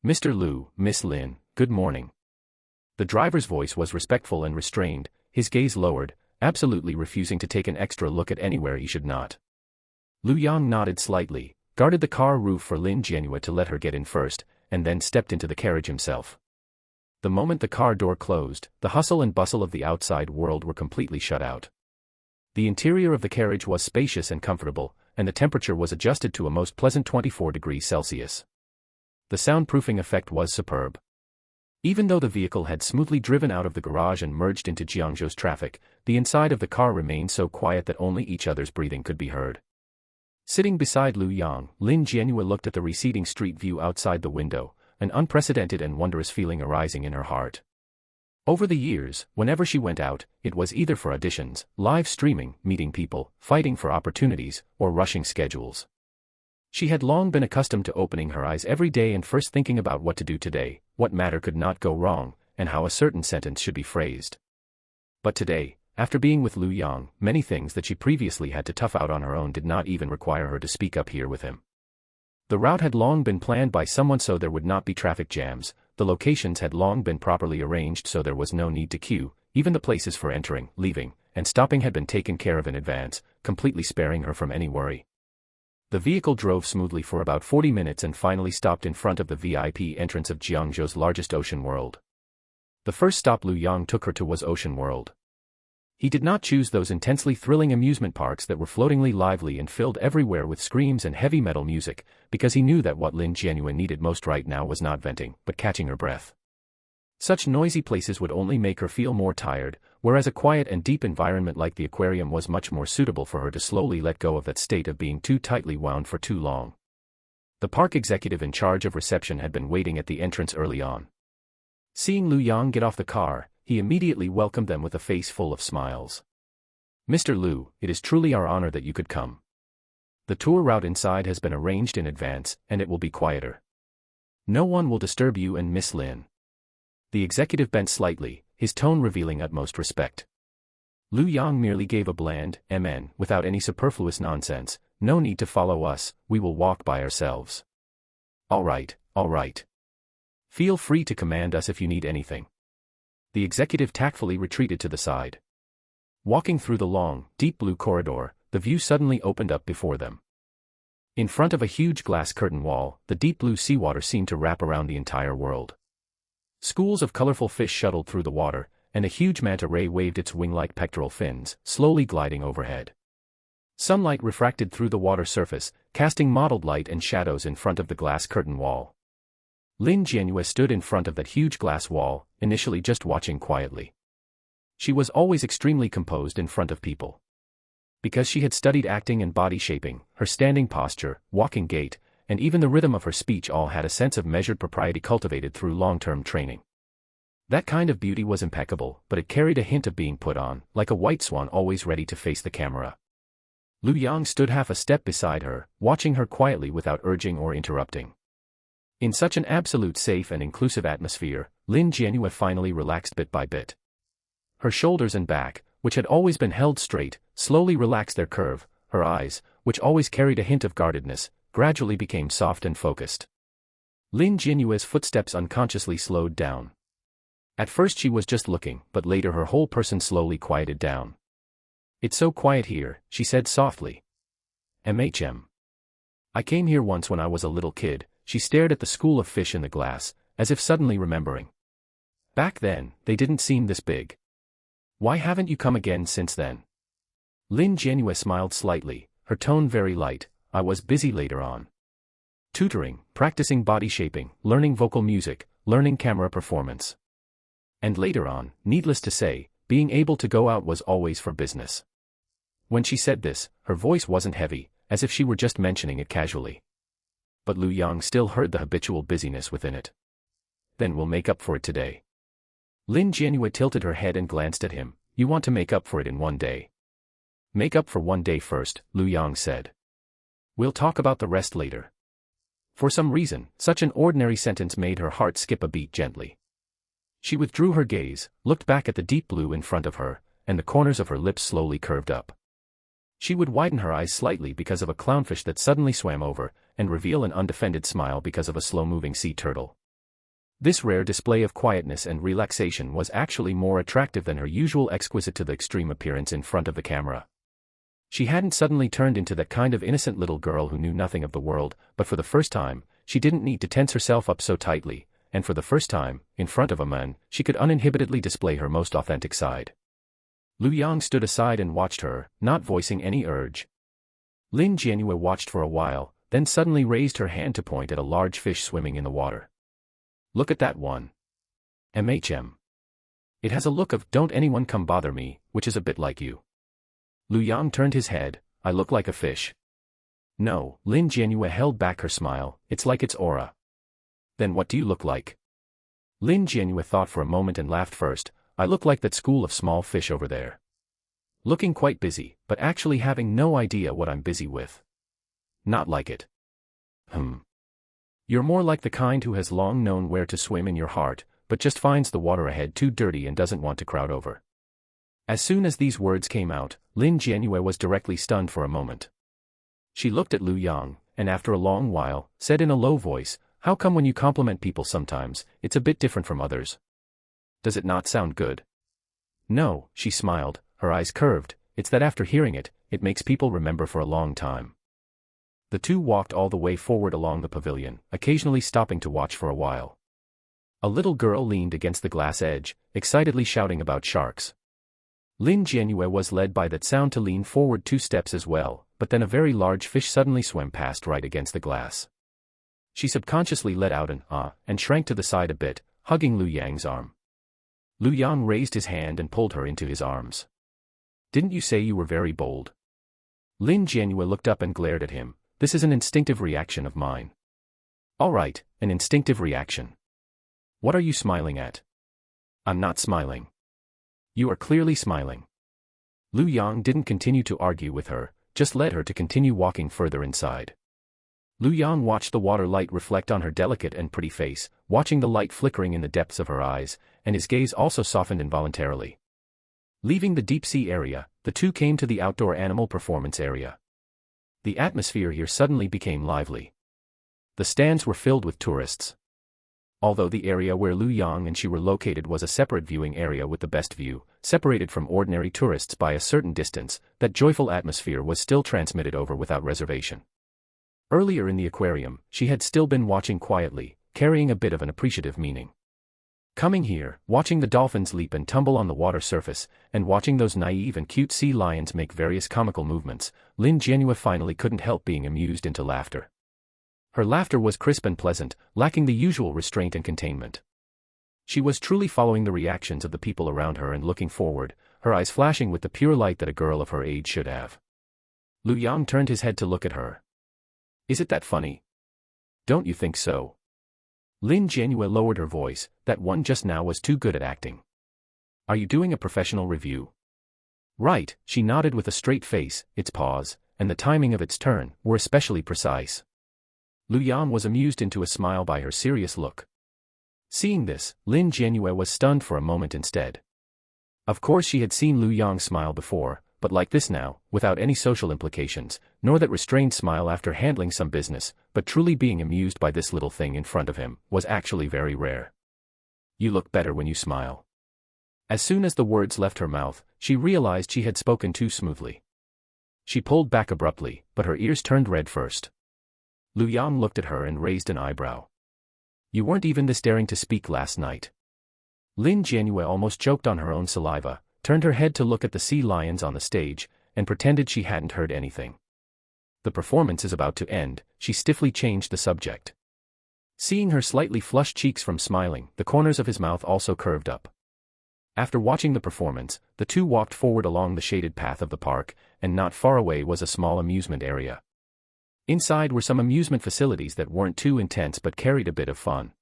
Mr. Lu, Miss Lin, good morning. The driver's voice was respectful and restrained, his gaze lowered, absolutely refusing to take an extra look at anywhere he should not. Lu Yang nodded slightly, guarded the car roof for Lin Jianyue to let her get in first, and then stepped into the carriage himself. The moment the car door closed, the hustle and bustle of the outside world were completely shut out. The interior of the carriage was spacious and comfortable, and the temperature was adjusted to a most pleasant 24 degrees Celsius. The soundproofing effect was superb. Even though the vehicle had smoothly driven out of the garage and merged into Jiangzhou's traffic, the inside of the car remained so quiet that only each other's breathing could be heard. Sitting beside Lu Yang, Lin Jianyue looked at the receding street view outside the window, an unprecedented and wondrous feeling arising in her heart. Over the years, whenever she went out, it was either for auditions, live streaming, meeting people, fighting for opportunities, or rushing schedules. She had long been accustomed to opening her eyes every day and first thinking about what to do today, what matter could not go wrong, and how a certain sentence should be phrased. But today, after being with Lu Yang, many things that she previously had to tough out on her own did not even require her to speak up here with him. The route had long been planned by someone so there would not be traffic jams, the locations had long been properly arranged so there was no need to queue, even the places for entering, leaving, and stopping had been taken care of in advance, completely sparing her from any worry. The vehicle drove smoothly for about 40 minutes and finally stopped in front of the VIP entrance of Jiangzhou's largest ocean world. The first stop Lu Yang took her to was Ocean World. He did not choose those intensely thrilling amusement parks that were floatingly lively and filled everywhere with screams and heavy metal music, because he knew that what Lin Jianyue needed most right now was not venting, but catching her breath. Such noisy places would only make her feel more tired, whereas a quiet and deep environment like the aquarium was much more suitable for her to slowly let go of that state of being too tightly wound for too long. The park executive in charge of reception had been waiting at the entrance early on. Seeing Lu Yang get off the car, he immediately welcomed them with a face full of smiles. "Mr. Lu, it is truly our honor that you could come. The tour route inside has been arranged in advance, and it will be quieter. No one will disturb you and Miss Lin." The executive bent slightly, his tone revealing utmost respect. Lu Yang merely gave a bland "Amen" without any superfluous nonsense. "No need to follow us, we will walk by ourselves." All right. Feel free to command us if you need anything." The executive tactfully retreated to the side. Walking through the long, deep blue corridor, the view suddenly opened up before them. In front of a huge glass curtain wall, the deep blue seawater seemed to wrap around the entire world. Schools of colorful fish shuttled through the water, and a huge manta ray waved its wing-like pectoral fins, slowly gliding overhead. Sunlight refracted through the water surface, casting mottled light and shadows in front of the glass curtain wall. Lin Jianyue stood in front of that huge glass wall, initially just watching quietly. She was always extremely composed in front of people. Because she had studied acting and body shaping, her standing posture, walking gait, and even the rhythm of her speech all had a sense of measured propriety cultivated through long-term training. That kind of beauty was impeccable, but it carried a hint of being put on, like a white swan always ready to face the camera. Lu Yang stood half a step beside her, watching her quietly without urging or interrupting. In such an absolute safe and inclusive atmosphere, Lin Jianyue finally relaxed bit by bit. Her shoulders and back, which had always been held straight, slowly relaxed their curve. Her eyes, which always carried a hint of guardedness, gradually became soft and focused. Lin Jianyue's footsteps unconsciously slowed down. At first she was just looking, but later her whole person slowly quieted down. "It's so quiet here," she said softly. "I came here once when I was a little kid." She stared at the school of fish in the glass, as if suddenly remembering. "Back then, they didn't seem this big. Why haven't you come again since then?" Lin Jianyue smiled slightly, her tone very light. "I was busy later on. Tutoring, practicing body shaping, learning vocal music, learning camera performance. And later on, needless to say, being able to go out was always for business." When she said this, her voice wasn't heavy, as if she were just mentioning it casually. But Lu Yang still heard the habitual busyness within it. "Then we'll make up for it today." Lin Jianyue tilted her head and glanced at him. "You want to make up for it in one day?" "Make up for one day first," Lu Yang said. "We'll talk about the rest later." For some reason, such an ordinary sentence made her heart skip a beat gently. She withdrew her gaze, looked back at the deep blue in front of her, and the corners of her lips slowly curved up. She would widen her eyes slightly because of a clownfish that suddenly swam over, and reveal an undefended smile because of a slow-moving sea turtle. This rare display of quietness and relaxation was actually more attractive than her usual exquisite to the extreme appearance in front of the camera. She hadn't suddenly turned into that kind of innocent little girl who knew nothing of the world, but for the first time, she didn't need to tense herself up so tightly, and for the first time, in front of a man, she could uninhibitedly display her most authentic side. Lu Yang stood aside and watched her, not voicing any urge. Lin Jianyue watched for a while, then suddenly raised her hand to point at a large fish swimming in the water. "Look at that one. It has a look of 'don't anyone come bother me,' which is a bit like you." Lu Yang turned his head. "I look like a fish?" "No," Lin Jianyue held back her smile, "it's like its aura." "Then what do you look like?" Lin Jianyue thought for a moment and laughed first. "I look like that school of small fish over there. Looking quite busy, but actually having no idea what I'm busy with." "Not like it." You're more like the kind who has long known where to swim in your heart, but just finds the water ahead too dirty and doesn't want to crowd over." As soon as these words came out, Lin Jianyue was directly stunned for a moment. She looked at Lu Yang, and after a long while, said in a low voice, "How come when you compliment people sometimes, it's a bit different from others? Does it not sound good?" "No," she smiled, her eyes curved, "it's that after hearing it, it makes people remember for a long time." The two walked all the way forward along the pavilion, occasionally stopping to watch for a while. A little girl leaned against the glass edge, excitedly shouting about sharks. Lin Jianyue was led by that sound to lean forward 2 steps as well, but then a very large fish suddenly swam past right against the glass. She subconsciously let out an "ah" and shrank to the side a bit, hugging Lu Yang's arm. Lu Yang raised his hand and pulled her into his arms. "Didn't you say you were very bold?" Lin Jianyue looked up and glared at him. "This is an instinctive reaction of mine." "All right, an instinctive reaction. What are you smiling at?" "I'm not smiling." "You are clearly smiling." Lu Yang didn't continue to argue with her, just led her to continue walking further inside. Lu Yang watched the water light reflect on her delicate and pretty face, watching the light flickering in the depths of her eyes, and his gaze also softened involuntarily. Leaving the deep-sea area, the two came to the outdoor animal performance area. The atmosphere here suddenly became lively. The stands were filled with tourists. Although the area where Lu Yang and she were located was a separate viewing area with the best view, separated from ordinary tourists by a certain distance, that joyful atmosphere was still transmitted over without reservation. Earlier in the aquarium, she had still been watching quietly, carrying a bit of an appreciative meaning. Coming here, watching the dolphins leap and tumble on the water surface, and watching those naive and cute sea lions make various comical movements, Lin Jianyue finally couldn't help being amused into laughter. Her laughter was crisp and pleasant, lacking the usual restraint and containment. She was truly following the reactions of the people around her and looking forward, her eyes flashing with the pure light that a girl of her age should have. Lu Yang turned his head to look at her. "Is it that funny? Don't you think so?" Lin Jianyue lowered her voice. "That one just now was too good at acting." "Are you doing a professional review?" "Right," she nodded with a straight face. Its pause, and the timing of its turn, were especially precise. Lu Yang was amused into a smile by her serious look. Seeing this, Lin Jianyue was stunned for a moment instead. Of course she had seen Lu Yang smile before, but like this now, without any social implications, nor that restrained smile after handling some business, but truly being amused by this little thing in front of him, was actually very rare. "You look better when you smile." As soon as the words left her mouth, she realized she had spoken too smoothly. She pulled back abruptly, but her ears turned red first. Lu Yang looked at her and raised an eyebrow. "You weren't even this daring to speak last night." Lin Jianyue almost choked on her own saliva, turned her head to look at the sea lions on the stage, and pretended she hadn't heard anything. "The performance is about to end," she stiffly changed the subject. Seeing her slightly flushed cheeks from smiling, the corners of his mouth also curved up. After watching the performance, the two walked forward along the shaded path of the park, and not far away was a small amusement area. Inside were some amusement facilities that weren't too intense but carried a bit of fun.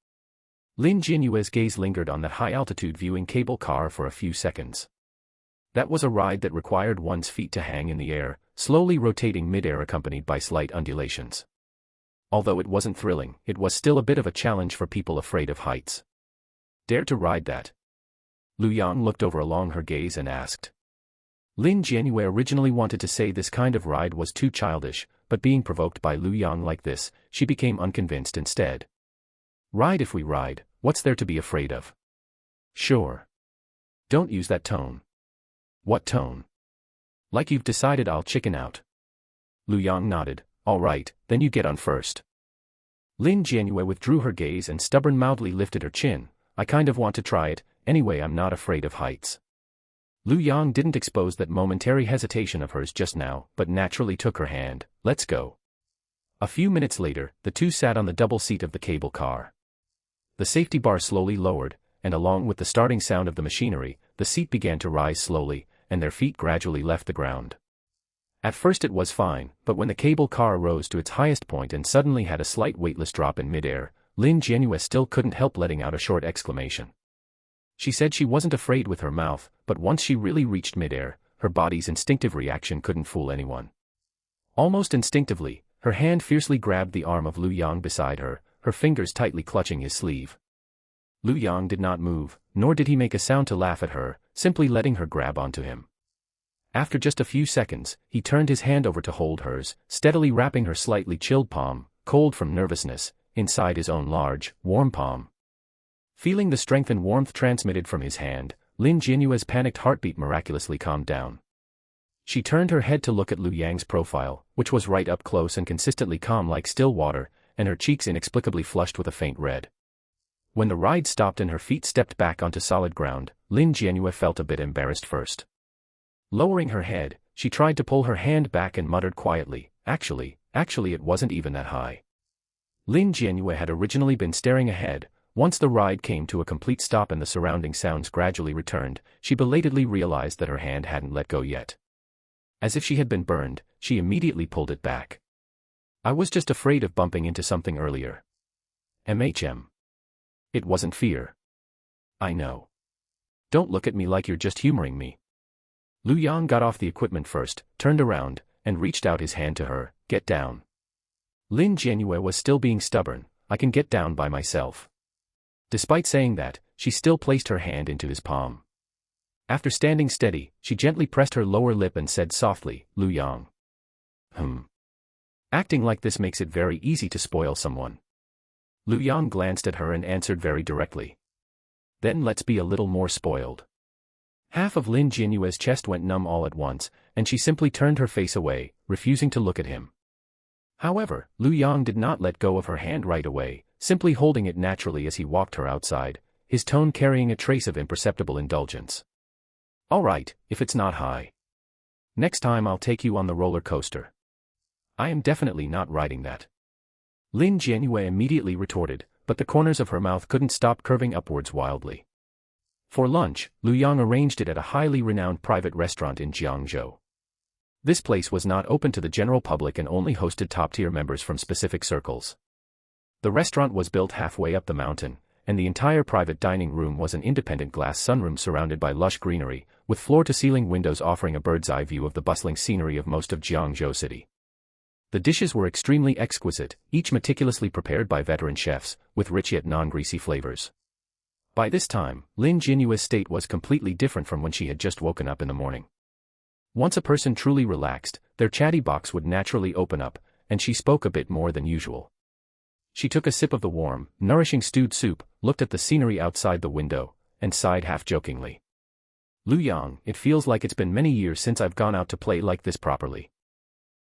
Lin Jianyue's gaze lingered on that high-altitude viewing cable car for a few seconds. That was a ride that required one's feet to hang in the air, slowly rotating mid-air accompanied by slight undulations. Although it wasn't thrilling, it was still a bit of a challenge for people afraid of heights. "Dare to ride that?" Lu Yang looked over along her gaze and asked. Lin Jianyue originally wanted to say this kind of ride was too childish, but being provoked by Lu Yang like this, she became unconvinced instead. "Ride if we ride, what's there to be afraid of?" "Sure." "Don't use that tone." "What tone?" "Like you've decided I'll chicken out." Lu Yang nodded. "All right, then you get on first." Lin Jianyue withdrew her gaze and stubborn-moutedly lifted her chin. "I kind of want to try it, anyway. I'm not afraid of heights." Lu Yang didn't expose that momentary hesitation of hers just now, but naturally took her hand. "Let's go." A few minutes later, the two sat on the double seat of the cable car. The safety bar slowly lowered, and along with the starting sound of the machinery, the seat began to rise slowly, and their feet gradually left the ground. At first it was fine, but when the cable car rose to its highest point and suddenly had a slight weightless drop in midair, Lin Jianyue still couldn't help letting out a short exclamation. She said she wasn't afraid with her mouth, but once she really reached midair, her body's instinctive reaction couldn't fool anyone. Almost instinctively, her hand fiercely grabbed the arm of Lu Yang beside her, her fingers tightly clutching his sleeve. Lu Yang did not move, nor did he make a sound to laugh at her, simply letting her grab onto him. After just a few seconds, he turned his hand over to hold hers, steadily wrapping her slightly chilled palm, cold from nervousness, inside his own large, warm palm. Feeling the strength and warmth transmitted from his hand, Lin Jianyue's panicked heartbeat miraculously calmed down. She turned her head to look at Lu Yang's profile, which was right up close and consistently calm like still water, and her cheeks inexplicably flushed with a faint red. When the ride stopped and her feet stepped back onto solid ground, Lin Jianyue felt a bit embarrassed first. Lowering her head, she tried to pull her hand back and muttered quietly, Actually, it wasn't even that high. Lin Jianyue had originally been staring ahead. Once the ride came to a complete stop and the surrounding sounds gradually returned, she belatedly realized that her hand hadn't let go yet. As if she had been burned, she immediately pulled it back. I was just afraid of bumping into something earlier. It wasn't fear. I know. Don't look at me like you're just humoring me. Lu Yang got off the equipment first, turned around, and reached out his hand to her. Get down. Lin Jianyue was still being stubborn. I can get down by myself. Despite saying that, she still placed her hand into his palm. After standing steady, she gently pressed her lower lip and said softly, Lu Yang. Acting like this makes it very easy to spoil someone. Lu Yang glanced at her and answered very directly. Then let's be a little more spoiled. Half of Lin Jianyue's chest went numb all at once, and she simply turned her face away, refusing to look at him. However, Lu Yang did not let go of her hand right away, simply holding it naturally as he walked her outside, his tone carrying a trace of imperceptible indulgence. All right, if it's not high. Next time I'll take you on the roller coaster. I am definitely not riding that. Lin Jianyue immediately retorted, but the corners of her mouth couldn't stop curving upwards wildly. For lunch, Lu Yang arranged it at a highly renowned private restaurant in Jiangzhou. This place was not open to the general public and only hosted top-tier members from specific circles. The restaurant was built halfway up the mountain, and the entire private dining room was an independent glass sunroom surrounded by lush greenery, with floor-to-ceiling windows offering a bird's-eye view of the bustling scenery of most of Jiangzhou City. The dishes were extremely exquisite, each meticulously prepared by veteran chefs, with rich yet non-greasy flavors. By this time, Lin Jianyue's state was completely different from when she had just woken up in the morning. Once a person truly relaxed, their chatty box would naturally open up, and she spoke a bit more than usual. She took a sip of the warm, nourishing stewed soup, looked at the scenery outside the window, and sighed half-jokingly. Lu Yang, it feels like it's been many years since I've gone out to play like this properly.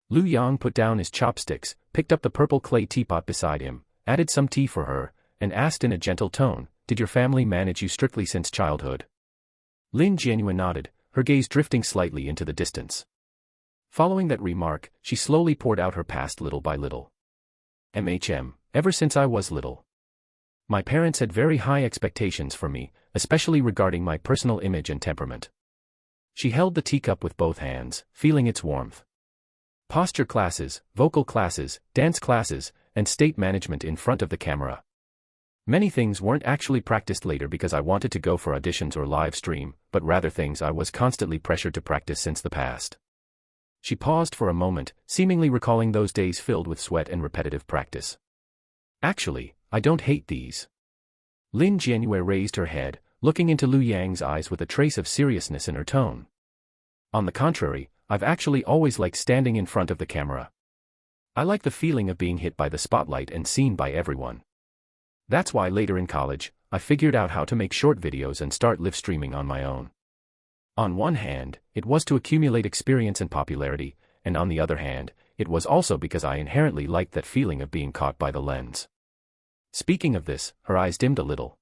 Lu Yang put down his chopsticks, picked up the purple clay teapot beside him, added some tea for her, and asked in a gentle tone, Did your family manage you strictly since childhood? Lin Jianyue nodded, her gaze drifting slightly into the distance. Following that remark, she slowly poured out her past little by little. Ever since I was little. My parents had very high expectations for me, especially regarding my personal image and temperament. She held the teacup with both hands, feeling its warmth. Posture classes, vocal classes, dance classes, and state management in front of the camera. Many things weren't actually practiced later because I wanted to go for auditions or live stream, but rather things I was constantly pressured to practice since the past. She paused for a moment, seemingly recalling those days filled with sweat and repetitive practice. Actually, I don't hate these. Lin Jianyue raised her head, looking into Lu Yang's eyes with a trace of seriousness in her tone. On the contrary, I've actually always liked standing in front of the camera. I like the feeling of being hit by the spotlight and seen by everyone. That's why later in college, I figured out how to make short videos and start live streaming on my own. On one hand, it was to accumulate experience and popularity, and on the other hand, it was also because I inherently liked that feeling of being caught by the lens. Speaking of this, her eyes dimmed a little.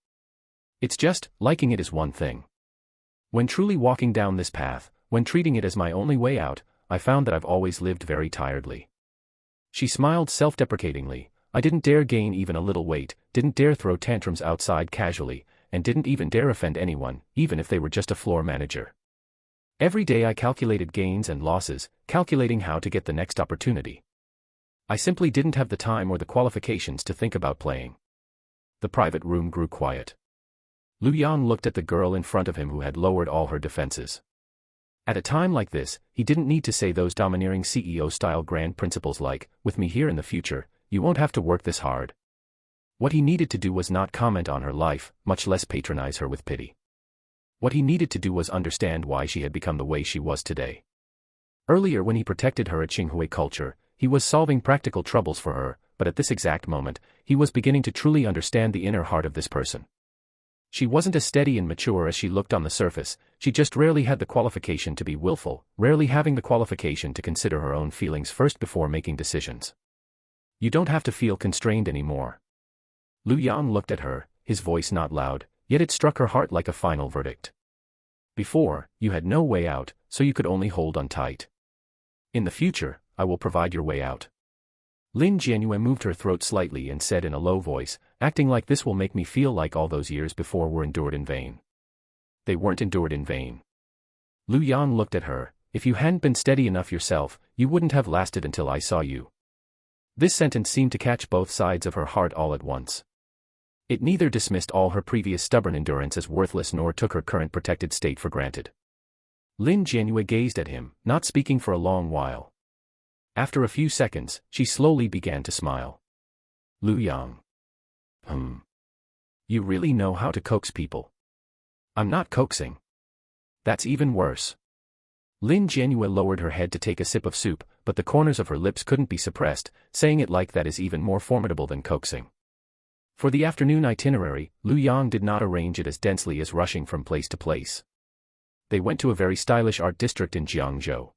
It's just, liking it is one thing. When truly walking down this path, when treating it as my only way out, I found that I've always lived very tiredly. She smiled self-deprecatingly. I didn't dare gain even a little weight, didn't dare throw tantrums outside casually, and didn't even dare offend anyone, even if they were just a floor manager. Every day I calculated gains and losses, calculating how to get the next opportunity. I simply didn't have the time or the qualifications to think about playing. The private room grew quiet. Lu Yang looked at the girl in front of him who had lowered all her defenses. At a time like this, he didn't need to say those domineering CEO-style grand principles like, with me here in the future, you won't have to work this hard. What he needed to do was not comment on her life, much less patronize her with pity. What he needed to do was understand why she had become the way she was today. Earlier when he protected her at Tsinghua culture, he was solving practical troubles for her, but at this exact moment, he was beginning to truly understand the inner heart of this person. She wasn't as steady and mature as she looked on the surface, she just rarely had the qualification to be willful, rarely having the qualification to consider her own feelings first before making decisions. You don't have to feel constrained anymore. Lu Yang looked at her, his voice not loud, yet it struck her heart like a final verdict. Before, you had no way out, so you could only hold on tight. In the future, I will provide your way out. Lin Jianyue moved her throat slightly and said in a low voice, acting like this will make me feel like all those years before were endured in vain. They weren't endured in vain. Lu Yang looked at her, if you hadn't been steady enough yourself, you wouldn't have lasted until I saw you. This sentence seemed to catch both sides of her heart all at once. It neither dismissed all her previous stubborn endurance as worthless nor took her current protected state for granted. Lin Jianyue gazed at him, not speaking for a long while. After a few seconds, she slowly began to smile. Lu Yang. You really know how to coax people. I'm not coaxing. That's even worse. Lin Jianyue lowered her head to take a sip of soup, but the corners of her lips couldn't be suppressed, saying it like that is even more formidable than coaxing. For the afternoon itinerary, Lu Yang did not arrange it as densely as rushing from place to place. They went to a very stylish art district in Jiangzhou.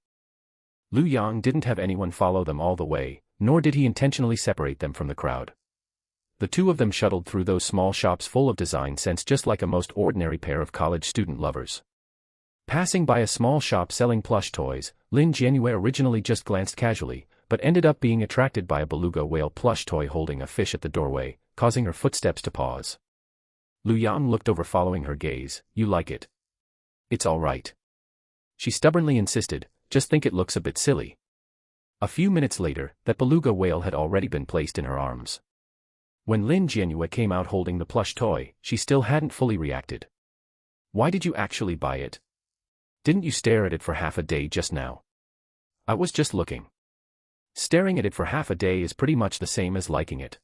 Lu Yang didn't have anyone follow them all the way, nor did he intentionally separate them from the crowd. The two of them shuttled through those small shops full of design scents just like a most ordinary pair of college student lovers. Passing by a small shop selling plush toys, Lin Jianyue originally just glanced casually, but ended up being attracted by a beluga whale plush toy holding a fish at the doorway, causing her footsteps to pause. Lu Yang looked over following her gaze. You like it? It's all right. She stubbornly insisted, just think it looks a bit silly. A few minutes later, that beluga whale had already been placed in her arms. When Lin Jianyue came out holding the plush toy, she still hadn't fully reacted. Why did you actually buy it? Didn't you stare at it for half a day just now? I was just looking. Staring at it for half a day is pretty much the same as liking it.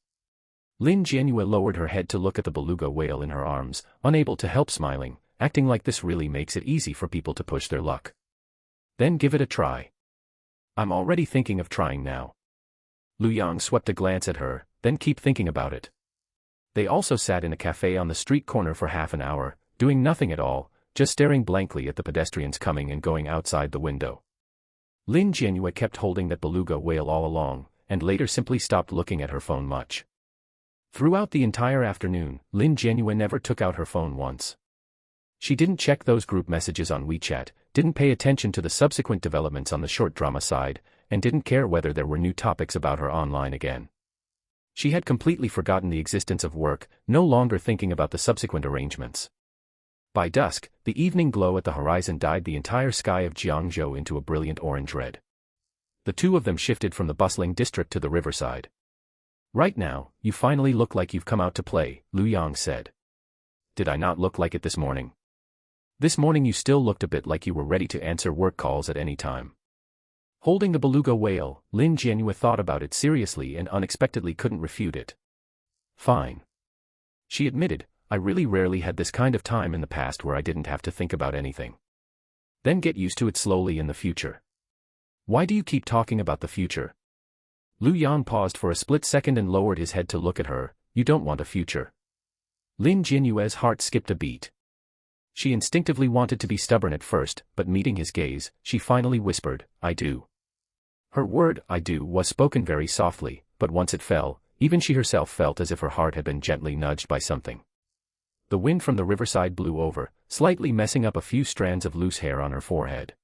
Lin Jianyue lowered her head to look at the beluga whale in her arms, unable to help smiling, acting like this really makes it easy for people to push their luck. Then give it a try. I'm already thinking of trying now. Lu Yang swept a glance at her, then keep thinking about it. They also sat in a cafe on the street corner for half an hour, doing nothing at all, just staring blankly at the pedestrians coming and going outside the window. Lin Jianyue kept holding that beluga whale all along, and later simply stopped looking at her phone much. Throughout the entire afternoon, Lin Jianyue never took out her phone once. She didn't check those group messages on WeChat, didn't pay attention to the subsequent developments on the short drama side, and didn't care whether there were new topics about her online again. She had completely forgotten the existence of work, no longer thinking about the subsequent arrangements. By dusk, the evening glow at the horizon dyed the entire sky of Jiangzhou into a brilliant orange red. The two of them shifted from the bustling district to the riverside. Right now, you finally look like you've come out to play, Lu Yang said. Did I not look like it this morning? This morning you still looked a bit like you were ready to answer work calls at any time. Holding the beluga whale, Lin Jianyue thought about it seriously and unexpectedly couldn't refute it. Fine. She admitted, I really rarely had this kind of time in the past where I didn't have to think about anything. Then get used to it slowly in the future. Why do you keep talking about the future? Lu Yang paused for a split second and lowered his head to look at her. You don't want a future. Lin Jianyue's heart skipped a beat. She instinctively wanted to be stubborn at first, but meeting his gaze, she finally whispered, I do. Her word, I do, was spoken very softly, but once it fell, even she herself felt as if her heart had been gently nudged by something. The wind from the riverside blew over, slightly messing up a few strands of loose hair on her forehead.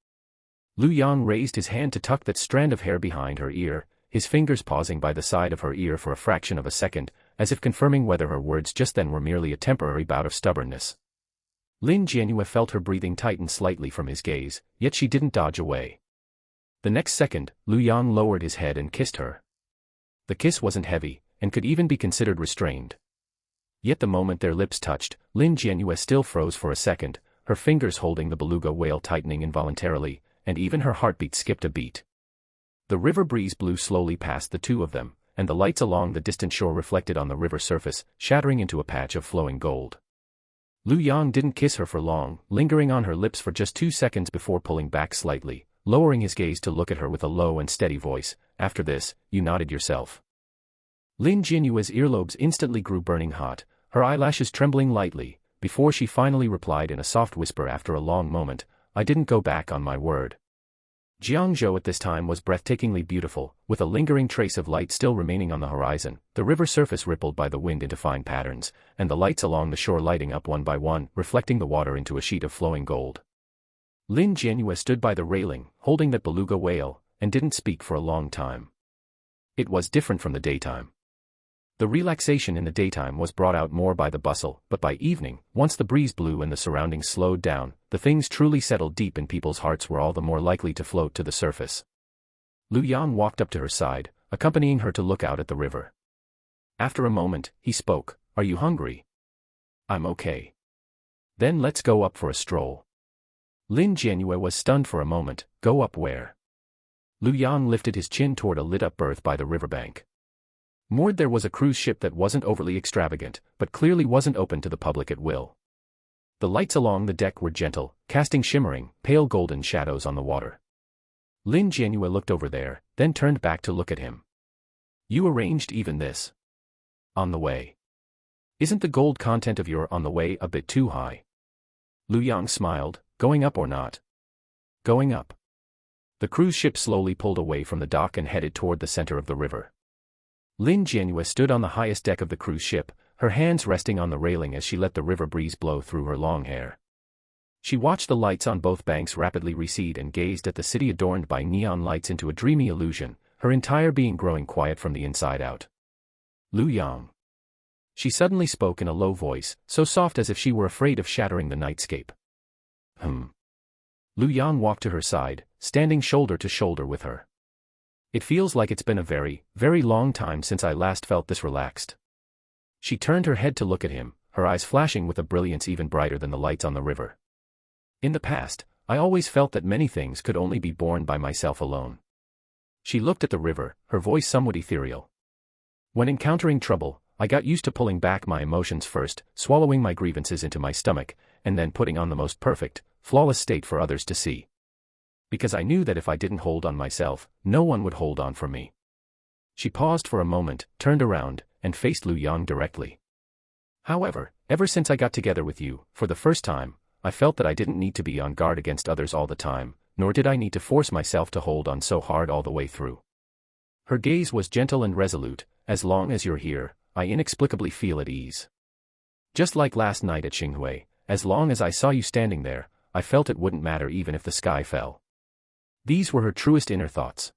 Lu Yang raised his hand to tuck that strand of hair behind her ear, his fingers pausing by the side of her ear for a fraction of a second, as if confirming whether her words just then were merely a temporary bout of stubbornness. Lin Jianyue felt her breathing tighten slightly from his gaze, yet she didn't dodge away. The next second, Lu Yang lowered his head and kissed her. The kiss wasn't heavy, and could even be considered restrained. Yet the moment their lips touched, Lin Jianyue still froze for a second, her fingers holding the beluga whale tightening involuntarily, and even her heartbeat skipped a beat. The river breeze blew slowly past the two of them, and the lights along the distant shore reflected on the river surface, shattering into a patch of flowing gold. Lu Yang didn't kiss her for long, lingering on her lips for just 2 seconds before pulling back slightly, lowering his gaze to look at her with a low and steady voice. After this, you nodded yourself. Lin Jianyue's earlobes instantly grew burning hot, her eyelashes trembling lightly, before she finally replied in a soft whisper after a long moment, "I didn't go back on my word." Jiangzhou at this time was breathtakingly beautiful, with a lingering trace of light still remaining on the horizon, the river surface rippled by the wind into fine patterns, and the lights along the shore lighting up one by one, reflecting the water into a sheet of flowing gold. Lin Jianyue stood by the railing, holding that beluga whale, and didn't speak for a long time. It was different from the daytime. The relaxation in the daytime was brought out more by the bustle, but by evening, once the breeze blew and the surroundings slowed down, the things truly settled deep in people's hearts were all the more likely to float to the surface. Lu Yang walked up to her side, accompanying her to look out at the river. After a moment, he spoke, "Are you hungry?" "I'm okay." "Then let's go up for a stroll." Lin Jianyue was stunned for a moment. "Go up where?" Lu Yang lifted his chin toward a lit-up berth by the riverbank. Moored there was a cruise ship that wasn't overly extravagant, but clearly wasn't open to the public at will. The lights along the deck were gentle, casting shimmering, pale golden shadows on the water. Lin Jianyue looked over there, then turned back to look at him. "You arranged even this?" "On the way." "Isn't the gold content of your on the way a bit too high?" Lu Yang smiled. "Going up or not?" "Going up." The cruise ship slowly pulled away from the dock and headed toward the center of the river. Lin Jianyue stood on the highest deck of the cruise ship, her hands resting on the railing as she let the river breeze blow through her long hair. She watched the lights on both banks rapidly recede and gazed at the city adorned by neon lights into a dreamy illusion, her entire being growing quiet from the inside out. "Lu Yang." She suddenly spoke in a low voice, so soft as if she were afraid of shattering the nightscape. Lu Yang walked to her side, standing shoulder to shoulder with her. "It feels like it's been a very, very long time since I last felt this relaxed." She turned her head to look at him, her eyes flashing with a brilliance even brighter than the lights on the river. "In the past, I always felt that many things could only be borne by myself alone." She looked at the river, her voice somewhat ethereal. "When encountering trouble, I got used to pulling back my emotions first, swallowing my grievances into my stomach, and then putting on the most perfect, flawless state for others to see. Because I knew that if I didn't hold on myself, no one would hold on for me." She paused for a moment, turned around, and faced Lu Yang directly. "However, ever since I got together with you, for the first time, I felt that I didn't need to be on guard against others all the time, nor did I need to force myself to hold on so hard all the way through." Her gaze was gentle and resolute. "As long as you're here, I inexplicably feel at ease. Just like last night at Xinghui, as long as I saw you standing there, I felt it wouldn't matter even if the sky fell." These were her truest inner thoughts.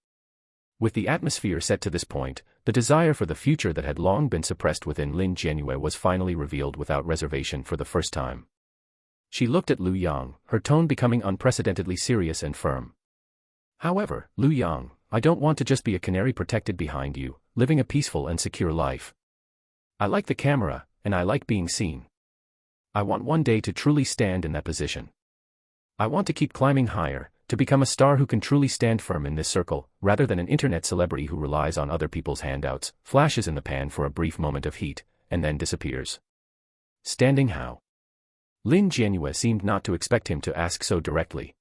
With the atmosphere set to this point, the desire for the future that had long been suppressed within Lin Jianyue was finally revealed without reservation for the first time. She looked at Lu Yang, her tone becoming unprecedentedly serious and firm. "However, Lu Yang, I don't want to just be a canary protected behind you, living a peaceful and secure life. I like the camera, and I like being seen. I want one day to truly stand in that position. I want to keep climbing higher, to become a star who can truly stand firm in this circle, rather than an internet celebrity who relies on other people's handouts, flashes in the pan for a brief moment of heat, and then disappears." "Standing how?" Lin Jianyue seemed not to expect him to ask so directly.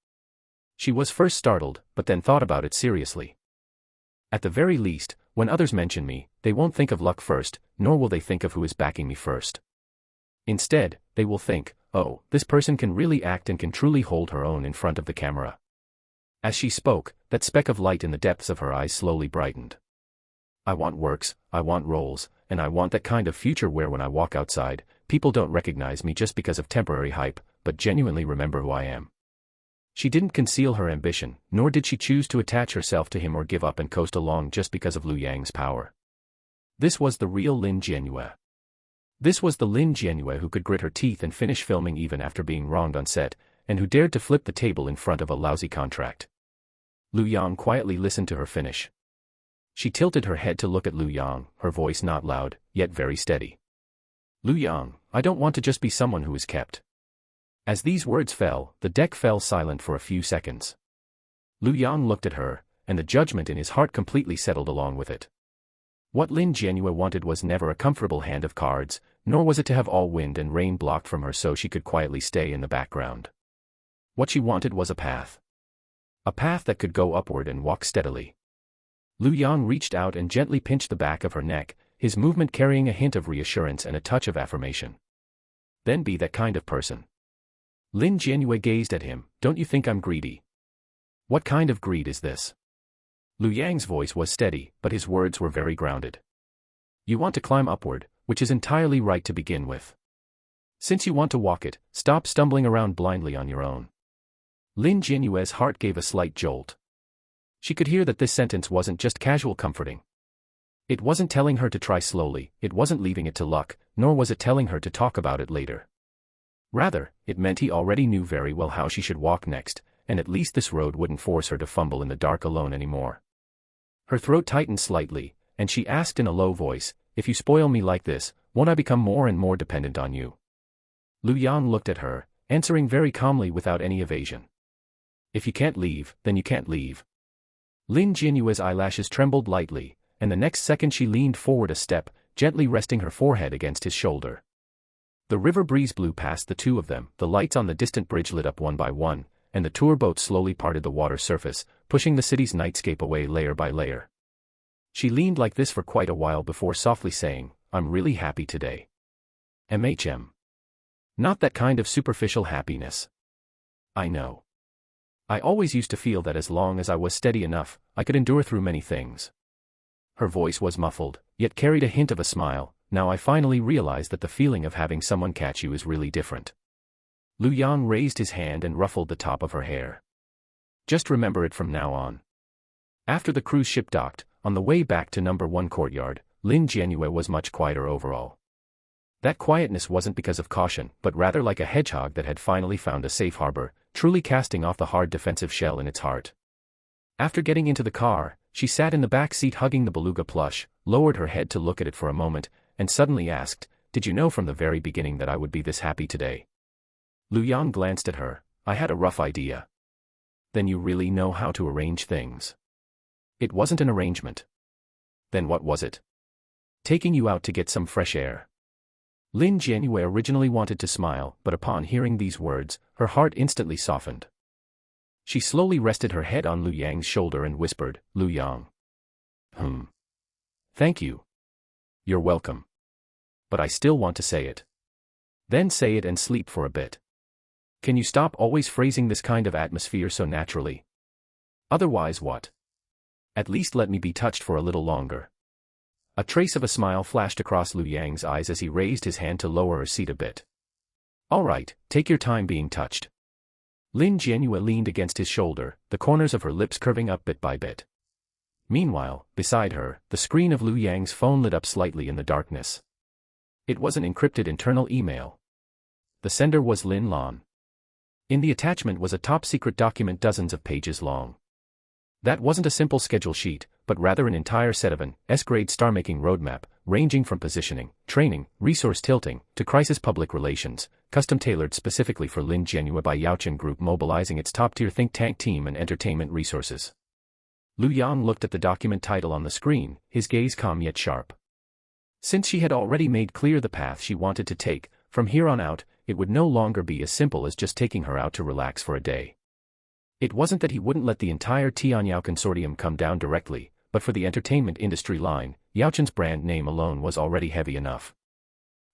She was first startled, but then thought about it seriously. "At the very least, when others mention me, they won't think of luck first, nor will they think of who is backing me first. Instead, they will think, oh, this person can really act and can truly hold her own in front of the camera." As she spoke, that speck of light in the depths of her eyes slowly brightened. "I want works, I want roles, and I want that kind of future where when I walk outside, people don't recognize me just because of temporary hype, but genuinely remember who I am." She didn't conceal her ambition, nor did she choose to attach herself to him or give up and coast along just because of Lu Yang's power. This was the real Lin Jianyue. This was the Lin Jianyue who could grit her teeth and finish filming even after being wronged on set, and who dared to flip the table in front of a lousy contract. Lu Yang quietly listened to her finish. She tilted her head to look at Lu Yang, her voice not loud, yet very steady. "Lu Yang, I don't want to just be someone who is kept." As these words fell, the deck fell silent for a few seconds. Lu Yang looked at her, and the judgment in his heart completely settled along with it. What Lin Jianyue wanted was never a comfortable hand of cards, nor was it to have all wind and rain blocked from her so she could quietly stay in the background. What she wanted was a path. A path that could go upward and walk steadily. Lu Yang reached out and gently pinched the back of her neck, his movement carrying a hint of reassurance and a touch of affirmation. Then be that kind of person. Lin Jianyue gazed at him. Don't you think I'm greedy? What kind of greed is this? Lu Yang's voice was steady, but his words were very grounded. You want to climb upward, which is entirely right to begin with. Since you want to walk it, stop stumbling around blindly on your own. Lin Jianyue's heart gave a slight jolt. She could hear that this sentence wasn't just casual comforting. It wasn't telling her to try slowly, it wasn't leaving it to luck, nor was it telling her to talk about it later. Rather, it meant he already knew very well how she should walk next, and at least this road wouldn't force her to fumble in the dark alone anymore. Her throat tightened slightly, and she asked in a low voice, if you spoil me like this, won't I become more and more dependent on you? Lu Yang looked at her, answering very calmly without any evasion. If you can't leave, then you can't leave. Lin Jianyue's eyelashes trembled lightly, and the next second she leaned forward a step, gently resting her forehead against his shoulder. The river breeze blew past the two of them, the lights on the distant bridge lit up one by one, and the tour boat slowly parted the water surface, pushing the city's nightscape away layer by layer. She leaned like this for quite a while before softly saying, I'm really happy today. Not that kind of superficial happiness. I know. I always used to feel that as long as I was steady enough, I could endure through many things. Her voice was muffled, yet carried a hint of a smile. Now I finally realize that the feeling of having someone catch you is really different. Lu Yang raised his hand and ruffled the top of her hair. Just remember it from now on. After the cruise ship docked, on the way back to number 1 courtyard, Lin Jianyue was much quieter overall. That quietness wasn't because of caution, but rather like a hedgehog that had finally found a safe harbor, truly casting off the hard defensive shell in its heart. After getting into the car, she sat in the back seat hugging the beluga plush, lowered her head to look at it for a moment, and suddenly asked, did you know from the very beginning that I would be this happy today? Lu Yang glanced at her. I had a rough idea. Then you really know how to arrange things. It wasn't an arrangement. Then what was it? Taking you out to get some fresh air. Lin Jianyue originally wanted to smile, but upon hearing these words, her heart instantly softened. She slowly rested her head on Lu Yang's shoulder and whispered, Lu Yang. Thank you. You're welcome. But I still want to say it. Then say it and sleep for a bit. Can you stop always phrasing this kind of atmosphere so naturally? Otherwise what? At least let me be touched for a little longer. A trace of a smile flashed across Lu Yang's eyes as he raised his hand to lower her seat a bit. All right, take your time being touched. Lin Jianyue leaned against his shoulder, the corners of her lips curving up bit by bit. Meanwhile, beside her, the screen of Lu Yang's phone lit up slightly in the darkness. It was an encrypted internal email. The sender was Lin Lan. In the attachment was a top-secret document dozens of pages long. That wasn't a simple schedule sheet, but rather an entire set of an S-grade star-making roadmap, ranging from positioning, training, resource tilting, to crisis public relations, custom-tailored specifically for Lin Jianyue by Yaochen Group mobilizing its top-tier think tank team and entertainment resources. Lu Yang looked at the document title on the screen, his gaze calm yet sharp. Since she had already made clear the path she wanted to take, from here on out, it would no longer be as simple as just taking her out to relax for a day. It wasn't that he wouldn't let the entire Tianyao Consortium come down directly, but for the entertainment industry line, Yaochen's brand name alone was already heavy enough.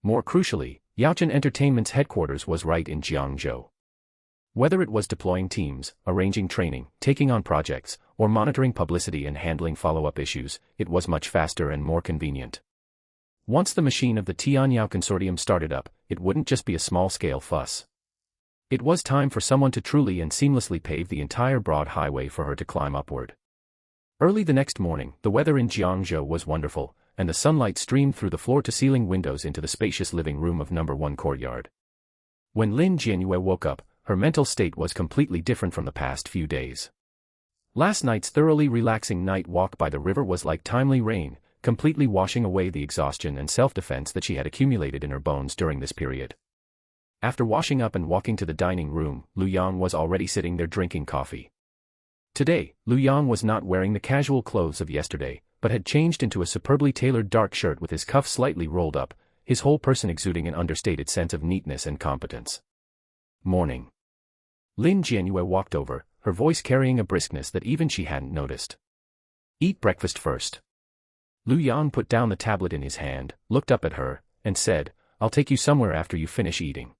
More crucially, Yaochen Entertainment's headquarters was right in Jiangzhou. Whether it was deploying teams, arranging training, taking on projects, or monitoring publicity and handling follow-up issues, it was much faster and more convenient. Once the machine of the Tianyao Consortium started up, it wouldn't just be a small-scale fuss. It was time for someone to truly and seamlessly pave the entire broad highway for her to climb upward. Early the next morning, the weather in Jiangzhou was wonderful, and the sunlight streamed through the floor-to-ceiling windows into the spacious living room of number 1 courtyard. When Lin Jianyue woke up, her mental state was completely different from the past few days. Last night's thoroughly relaxing night walk by the river was like timely rain, completely washing away the exhaustion and self-defense that she had accumulated in her bones during this period. After washing up and walking to the dining room, Lu Yang was already sitting there drinking coffee. Today, Lu Yang was not wearing the casual clothes of yesterday, but had changed into a superbly tailored dark shirt with his cuffs slightly rolled up, his whole person exuding an understated sense of neatness and competence. Morning. Lin Jianyue walked over, her voice carrying a briskness that even she hadn't noticed. Eat breakfast first. Lu Yang put down the tablet in his hand, looked up at her, and said, I'll take you somewhere after you finish eating.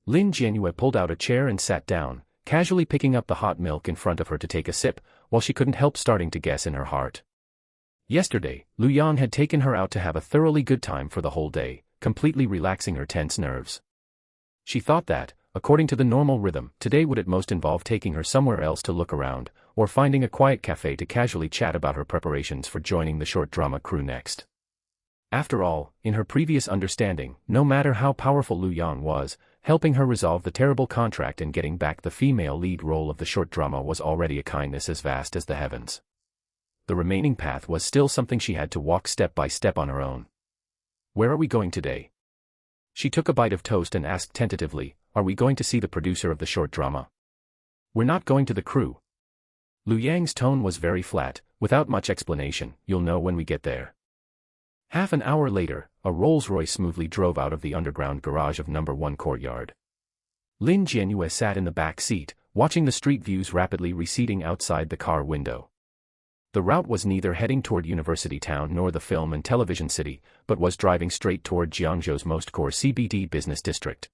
Lin Jianyue pulled out a chair and sat down, casually picking up the hot milk in front of her to take a sip, while she couldn't help starting to guess in her heart. Yesterday, Lu Yang had taken her out to have a thoroughly good time for the whole day, completely relaxing her tense nerves. She thought that, according to the normal rhythm, today would at most involve taking her somewhere else to look around, or finding a quiet cafe to casually chat about her preparations for joining the short drama crew next. After all, in her previous understanding, no matter how powerful Lu Yang was, helping her resolve the terrible contract and getting back the female lead role of the short drama was already a kindness as vast as the heavens. The remaining path was still something she had to walk step by step on her own. Where are we going today? She took a bite of toast and asked tentatively, are we going to see the producer of the short drama? We're not going to the crew. Lu Yang's tone was very flat, without much explanation, you'll know when we get there. Half an hour later, a Rolls-Royce smoothly drove out of the underground garage of number 1 courtyard. Lin Jianyue sat in the back seat, watching the street views rapidly receding outside the car window. The route was neither heading toward University Town nor the film and television city, but was driving straight toward Jiangzhou's most core CBD business district.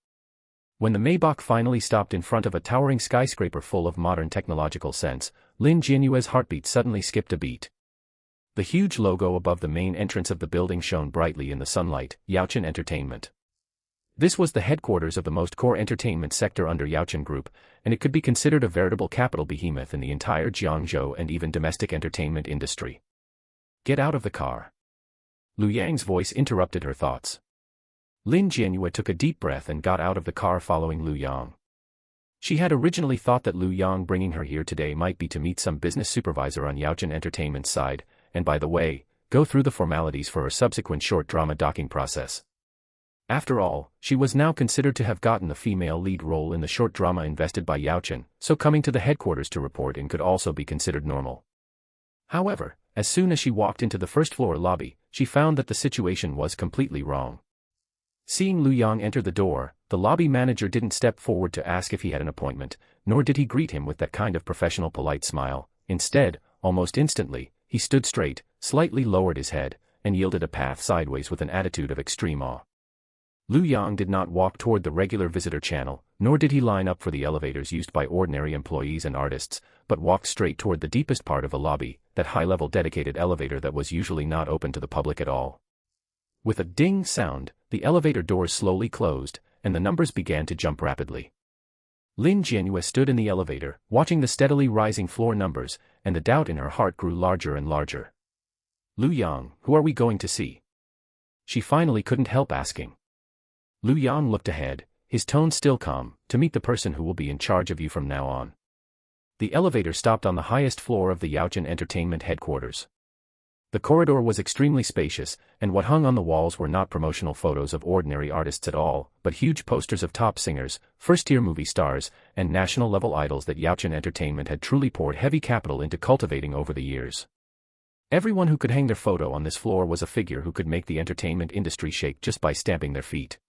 When the Maybach finally stopped in front of a towering skyscraper full of modern technological sense, Lin Jianyue's heartbeat suddenly skipped a beat. The huge logo above the main entrance of the building shone brightly in the sunlight, Yaochen Entertainment. This was the headquarters of the most core entertainment sector under Yaochen Group, and it could be considered a veritable capital behemoth in the entire Jiangzhou and even domestic entertainment industry. Get out of the car. Lu Yang's voice interrupted her thoughts. Lin Jianyue took a deep breath and got out of the car following Lu Yang. She had originally thought that Lu Yang bringing her here today might be to meet some business supervisor on Yaochen Entertainment's side, and by the way, go through the formalities for her subsequent short drama docking process. After all, she was now considered to have gotten the female lead role in the short drama invested by Yaochen, so coming to the headquarters to report in could also be considered normal. However, as soon as she walked into the first-floor lobby, she found that the situation was completely wrong. Seeing Lu Yang enter the door, the lobby manager didn't step forward to ask if he had an appointment, nor did he greet him with that kind of professional polite smile. Instead, almost instantly, he stood straight, slightly lowered his head, and yielded a path sideways with an attitude of extreme awe. Lu Yang did not walk toward the regular visitor channel, nor did he line up for the elevators used by ordinary employees and artists, but walked straight toward the deepest part of the lobby, that high-level dedicated elevator that was usually not open to the public at all. With a ding sound, the elevator doors slowly closed, and the numbers began to jump rapidly. Lin Jianyue stood in the elevator, watching the steadily rising floor numbers, and the doubt in her heart grew larger and larger. Lu Yang, who are we going to see? She finally couldn't help asking. Lu Yang looked ahead, his tone still calm, to meet the person who will be in charge of you from now on. The elevator stopped on the highest floor of the Yaochen Entertainment headquarters. The corridor was extremely spacious, and what hung on the walls were not promotional photos of ordinary artists at all, but huge posters of top singers, first-tier movie stars, and national-level idols that Yaochen Entertainment had truly poured heavy capital into cultivating over the years. Everyone who could hang their photo on this floor was a figure who could make the entertainment industry shake just by stamping their feet.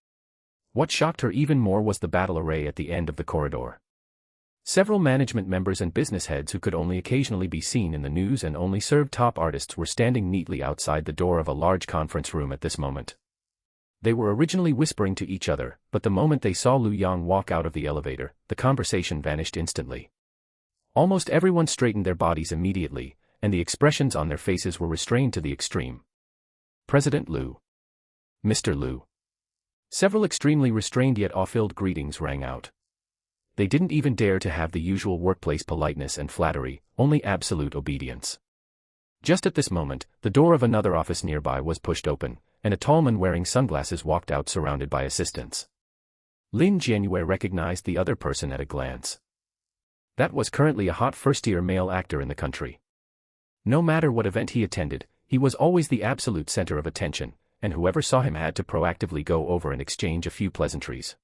What shocked her even more was the battle array at the end of the corridor. Several management members and business heads who could only occasionally be seen in the news and only served top artists were standing neatly outside the door of a large conference room at this moment. They were originally whispering to each other, but the moment they saw Lu Yang walk out of the elevator, the conversation vanished instantly. Almost everyone straightened their bodies immediately, and the expressions on their faces were restrained to the extreme. President Lu. Mr. Lu. Several extremely restrained yet awe-filled greetings rang out. They didn't even dare to have the usual workplace politeness and flattery, only absolute obedience. Just at this moment, the door of another office nearby was pushed open, and a tall man wearing sunglasses walked out surrounded by assistants. Lin Jianyue recognized the other person at a glance. That was currently a hot first-tier male actor in the country. No matter what event he attended, he was always the absolute center of attention, and whoever saw him had to proactively go over and exchange a few pleasantries.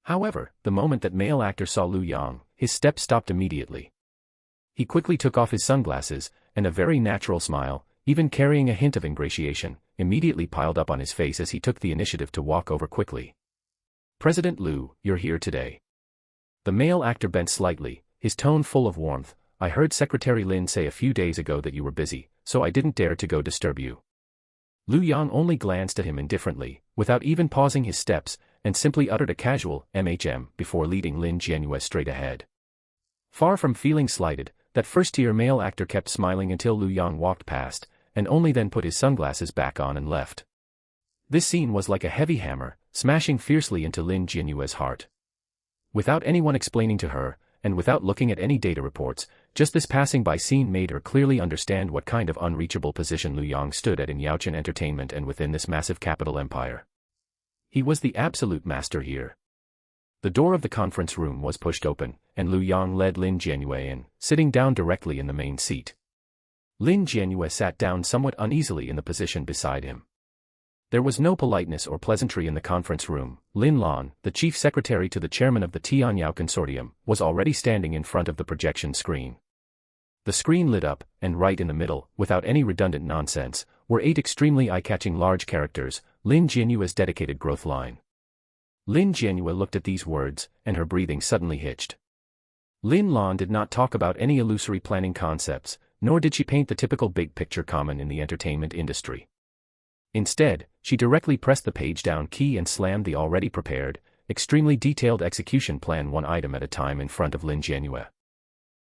However, the moment that male actor saw Lu Yang, his steps stopped immediately. He quickly took off his sunglasses, and a very natural smile, even carrying a hint of ingratiation, immediately piled up on his face as he took the initiative to walk over quickly. President Lu, you're here today. The male actor bent slightly, his tone full of warmth. I heard Secretary Lin say a few days ago that you were busy, so I didn't dare to go disturb you. Lu Yang only glanced at him indifferently, without even pausing his steps, and simply uttered a casual "MHM" before leading Lin Jianyue straight ahead. Far from feeling slighted, that first-tier male actor kept smiling until Lu Yang walked past, and only then put his sunglasses back on and left. This scene was like a heavy hammer, smashing fiercely into Lin Jianyue's heart. Without anyone explaining to her, and without looking at any data reports, just this passing by scene made her clearly understand what kind of unreachable position Lu Yang stood at in Yaochen Entertainment and within this massive capital empire. He was the absolute master here. The door of the conference room was pushed open, and Lu Yang led Lin Jianyue in, sitting down directly in the main seat. Lin Jianyue sat down somewhat uneasily in the position beside him. There was no politeness or pleasantry in the conference room. Lin Lan, the chief secretary to the chairman of the Tianyao Consortium, was already standing in front of the projection screen. The screen lit up, and right in the middle, without any redundant nonsense, were 8 extremely eye-catching large characters, Lin Jianyue's dedicated growth line. Lin Jianyue looked at these words, and her breathing suddenly hitched. Lin Lan did not talk about any illusory planning concepts, nor did she paint the typical big picture common in the entertainment industry. Instead, she directly pressed the page down key and slammed the already prepared, extremely detailed execution plan one item at a time in front of Lin Jianyue.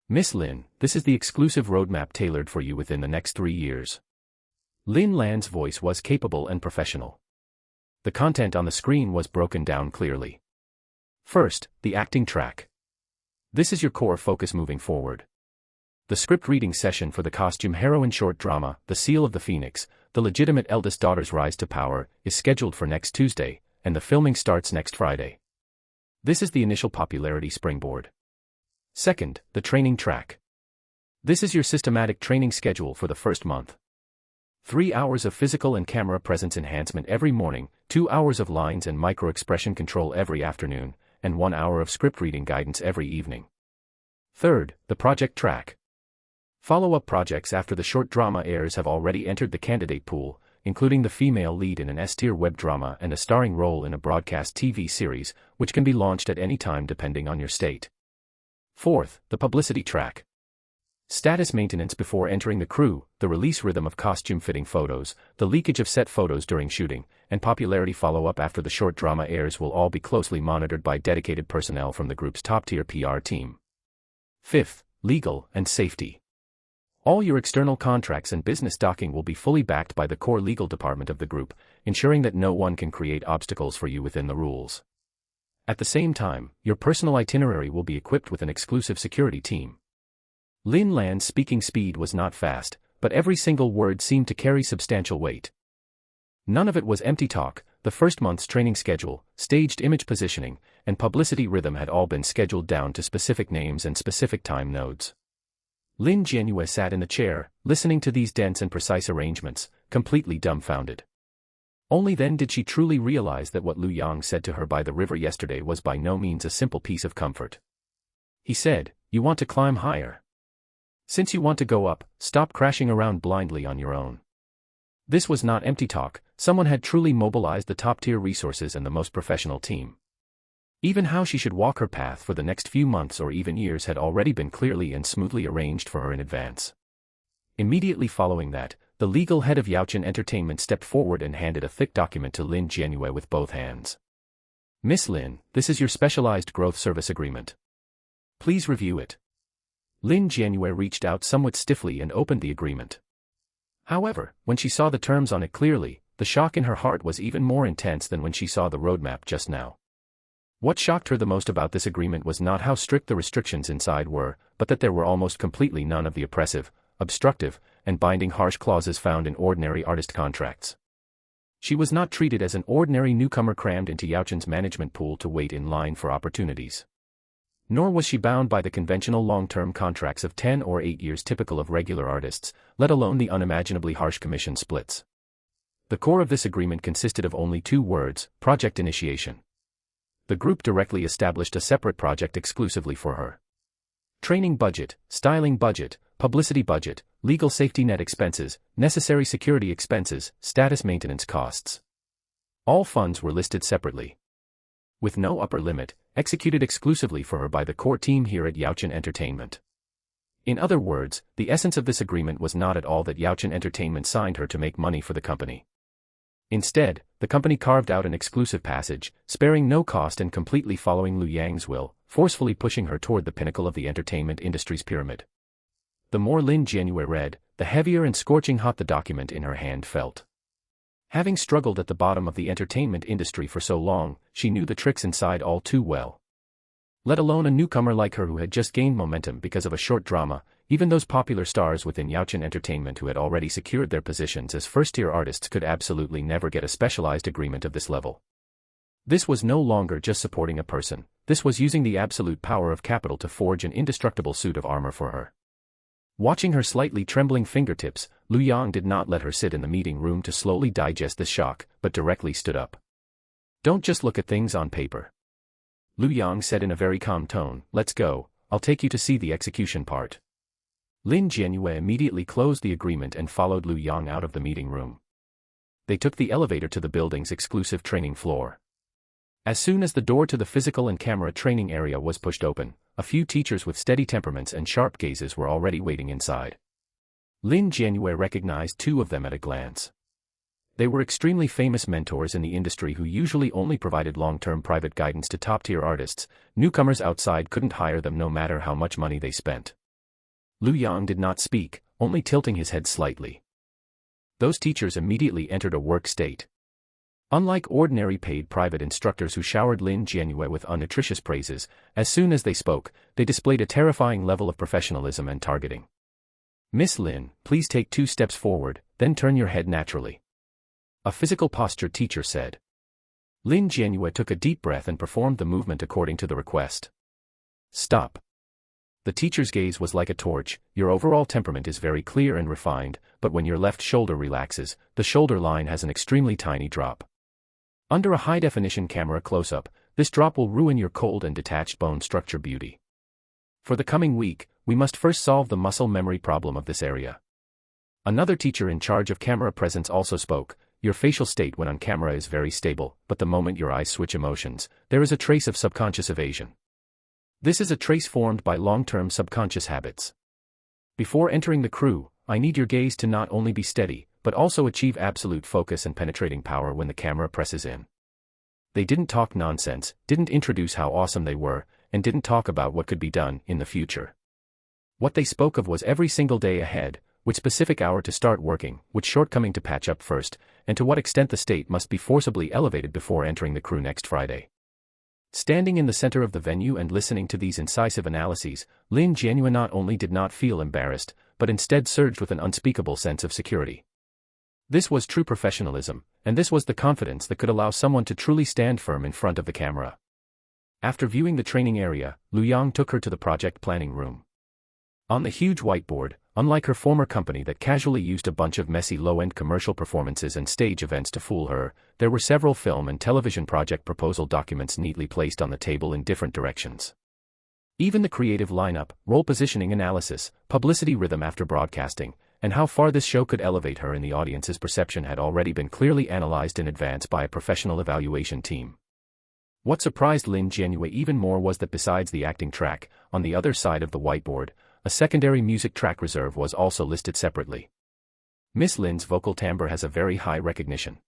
"Miss Lin, this is the exclusive roadmap tailored for you within the next 3 years." Lin Lan's voice was capable and professional. The content on the screen was broken down clearly. First, the acting track. This is your core focus moving forward. The script reading session for the costume heroine short drama, The Seal of the Phoenix, The Legitimate Eldest Daughter's Rise to Power, is scheduled for next Tuesday, and the filming starts next Friday. This is the initial popularity springboard. Second, the training track. This is your systematic training schedule for the first month. 3 hours of physical and camera presence enhancement every morning, 2 hours of lines and micro-expression control every afternoon, and 1 hour of script reading guidance every evening. Third, the project track. Follow-up projects after the short drama airs have already entered the candidate pool, including the female lead in an S-tier web drama and a starring role in a broadcast TV series, which can be launched at any time depending on your state. Fourth, the publicity track. Status maintenance before entering the crew, the release rhythm of costume-fitting photos, the leakage of set photos during shooting, and popularity follow-up after the short drama airs will all be closely monitored by dedicated personnel from the group's top-tier PR team. Fifth, legal and safety. All your external contracts and business docking will be fully backed by the core legal department of the group, ensuring that no one can create obstacles for you within the rules. At the same time, your personal itinerary will be equipped with an exclusive security team. Lin Lan's speaking speed was not fast, but every single word seemed to carry substantial weight. None of it was empty talk. The first month's training schedule, staged image positioning, and publicity rhythm had all been scheduled down to specific names and specific time nodes. Lin Jianyue sat in the chair, listening to these dense and precise arrangements, completely dumbfounded. Only then did she truly realize that what Lu Yang said to her by the river yesterday was by no means a simple piece of comfort. He said, "You want to climb higher. Since you want to go up, stop crashing around blindly on your own." This was not empty talk. Someone had truly mobilized the top-tier resources and the most professional team. Even how she should walk her path for the next few months or even years had already been clearly and smoothly arranged for her in advance. Immediately following that, the legal head of Yaochen Entertainment stepped forward and handed a thick document to Lin Jianyue with both hands. "Miss Lin, this is your specialized growth service agreement. Please review it." Lin Jianyue reached out somewhat stiffly and opened the agreement. However, when she saw the terms on it clearly, the shock in her heart was even more intense than when she saw the roadmap just now. What shocked her the most about this agreement was not how strict the restrictions inside were, but that there were almost completely none of the oppressive, obstructive, and binding harsh clauses found in ordinary artist contracts. She was not treated as an ordinary newcomer crammed into Yaochen's management pool to wait in line for opportunities. Nor was she bound by the conventional long-term contracts of 10 or 8 years typical of regular artists, let alone the unimaginably harsh commission splits. The core of this agreement consisted of only 2 words: project initiation. The group directly established a separate project exclusively for her. Training budget, styling budget, publicity budget, legal safety net expenses, necessary security expenses, status maintenance costs. All funds were listed separately. With no upper limit, executed exclusively for her by the core team here at Yaochen Entertainment. In other words, the essence of this agreement was not at all that Yaochen Entertainment signed her to make money for the company. Instead, the company carved out an exclusive passage, sparing no cost and completely following Lu Yang's will, forcefully pushing her toward the pinnacle of the entertainment industry's pyramid. The more Lin Jianyue read, the heavier and scorching hot the document in her hand felt. Having struggled at the bottom of the entertainment industry for so long, she knew the tricks inside all too well. Let alone a newcomer like her who had just gained momentum because of a short drama, even those popular stars within Yaochen Entertainment who had already secured their positions as first-tier artists could absolutely never get a specialized agreement of this level. This was no longer just supporting a person, this was using the absolute power of capital to forge an indestructible suit of armor for her. Watching her slightly trembling fingertips, Lu Yang did not let her sit in the meeting room to slowly digest this shock, but directly stood up. "Don't just look at things on paper," Lu Yang said in a very calm tone. "Let's go, I'll take you to see the execution part." Lin Jianyue immediately closed the agreement and followed Lu Yang out of the meeting room. They took the elevator to the building's exclusive training floor. As soon as the door to the physical and camera training area was pushed open, a few teachers with steady temperaments and sharp gazes were already waiting inside. Lin Jianyue recognized two of them at a glance. They were extremely famous mentors in the industry who usually only provided long-term private guidance to top-tier artists. Newcomers outside couldn't hire them no matter how much money they spent. Lu Yang did not speak, only tilting his head slightly. Those teachers immediately entered a work state. Unlike ordinary paid private instructors who showered Lin Jianyue with unnutritious praises, as soon as they spoke, they displayed a terrifying level of professionalism and targeting. "Miss Lin, please take 2 steps forward, then turn your head naturally," a physical posture teacher said. Lin Jianyue took a deep breath and performed the movement according to the request. "Stop." The teacher's gaze was like a torch. "Your overall temperament is very clear and refined, but when your left shoulder relaxes, the shoulder line has an extremely tiny drop. Under a high-definition camera close-up, this drop will ruin your cold and detached bone structure beauty. For the coming week, we must first solve the muscle memory problem of this area." Another teacher in charge of camera presence also spoke. "Your facial state when on camera is very stable, but the moment your eyes switch emotions, there is a trace of subconscious evasion. This is a trace formed by long-term subconscious habits. Before entering the crew, I need your gaze to not only be steady, but also achieve absolute focus and penetrating power when the camera presses in." They didn't talk nonsense, didn't introduce how awesome they were, and didn't talk about what could be done in the future. What they spoke of was every single day ahead, which specific hour to start working, which shortcoming to patch up first, and to what extent the state must be forcibly elevated before entering the crew next Friday. Standing in the center of the venue and listening to these incisive analyses, Lin Jianyue not only did not feel embarrassed, but instead surged with an unspeakable sense of security. This was true professionalism, and this was the confidence that could allow someone to truly stand firm in front of the camera. After viewing the training area, Lu Yang took her to the project planning room. On the huge whiteboard, unlike her former company that casually used a bunch of messy low-end commercial performances and stage events to fool her, there were several film and television project proposal documents neatly placed on the table in different directions. Even the creative lineup, role positioning analysis, publicity rhythm after broadcasting, and how far this show could elevate her in the audience's perception had already been clearly analyzed in advance by a professional evaluation team. What surprised Lin Jianyue even more was that besides the acting track, on the other side of the whiteboard, a secondary music track reserve was also listed separately. "Miss Lin's vocal timbre has a very high recognition."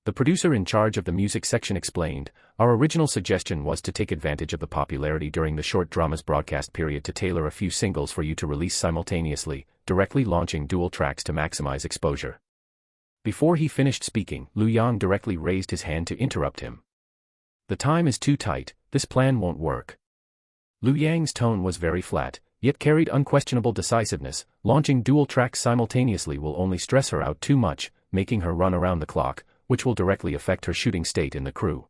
The producer in charge of the music section explained, "Our original suggestion was to take advantage of the popularity during the short drama's broadcast period to tailor a few singles for you to release simultaneously, directly launching dual tracks to maximize exposure." Before he finished speaking, Lu Yang directly raised his hand to interrupt him. "The time is too tight, this plan won't work." Lu Yang's tone was very flat, yet carried unquestionable decisiveness. "Launching dual tracks simultaneously will only stress her out too much, making her run around the clock, which will directly affect her shooting state in the crew."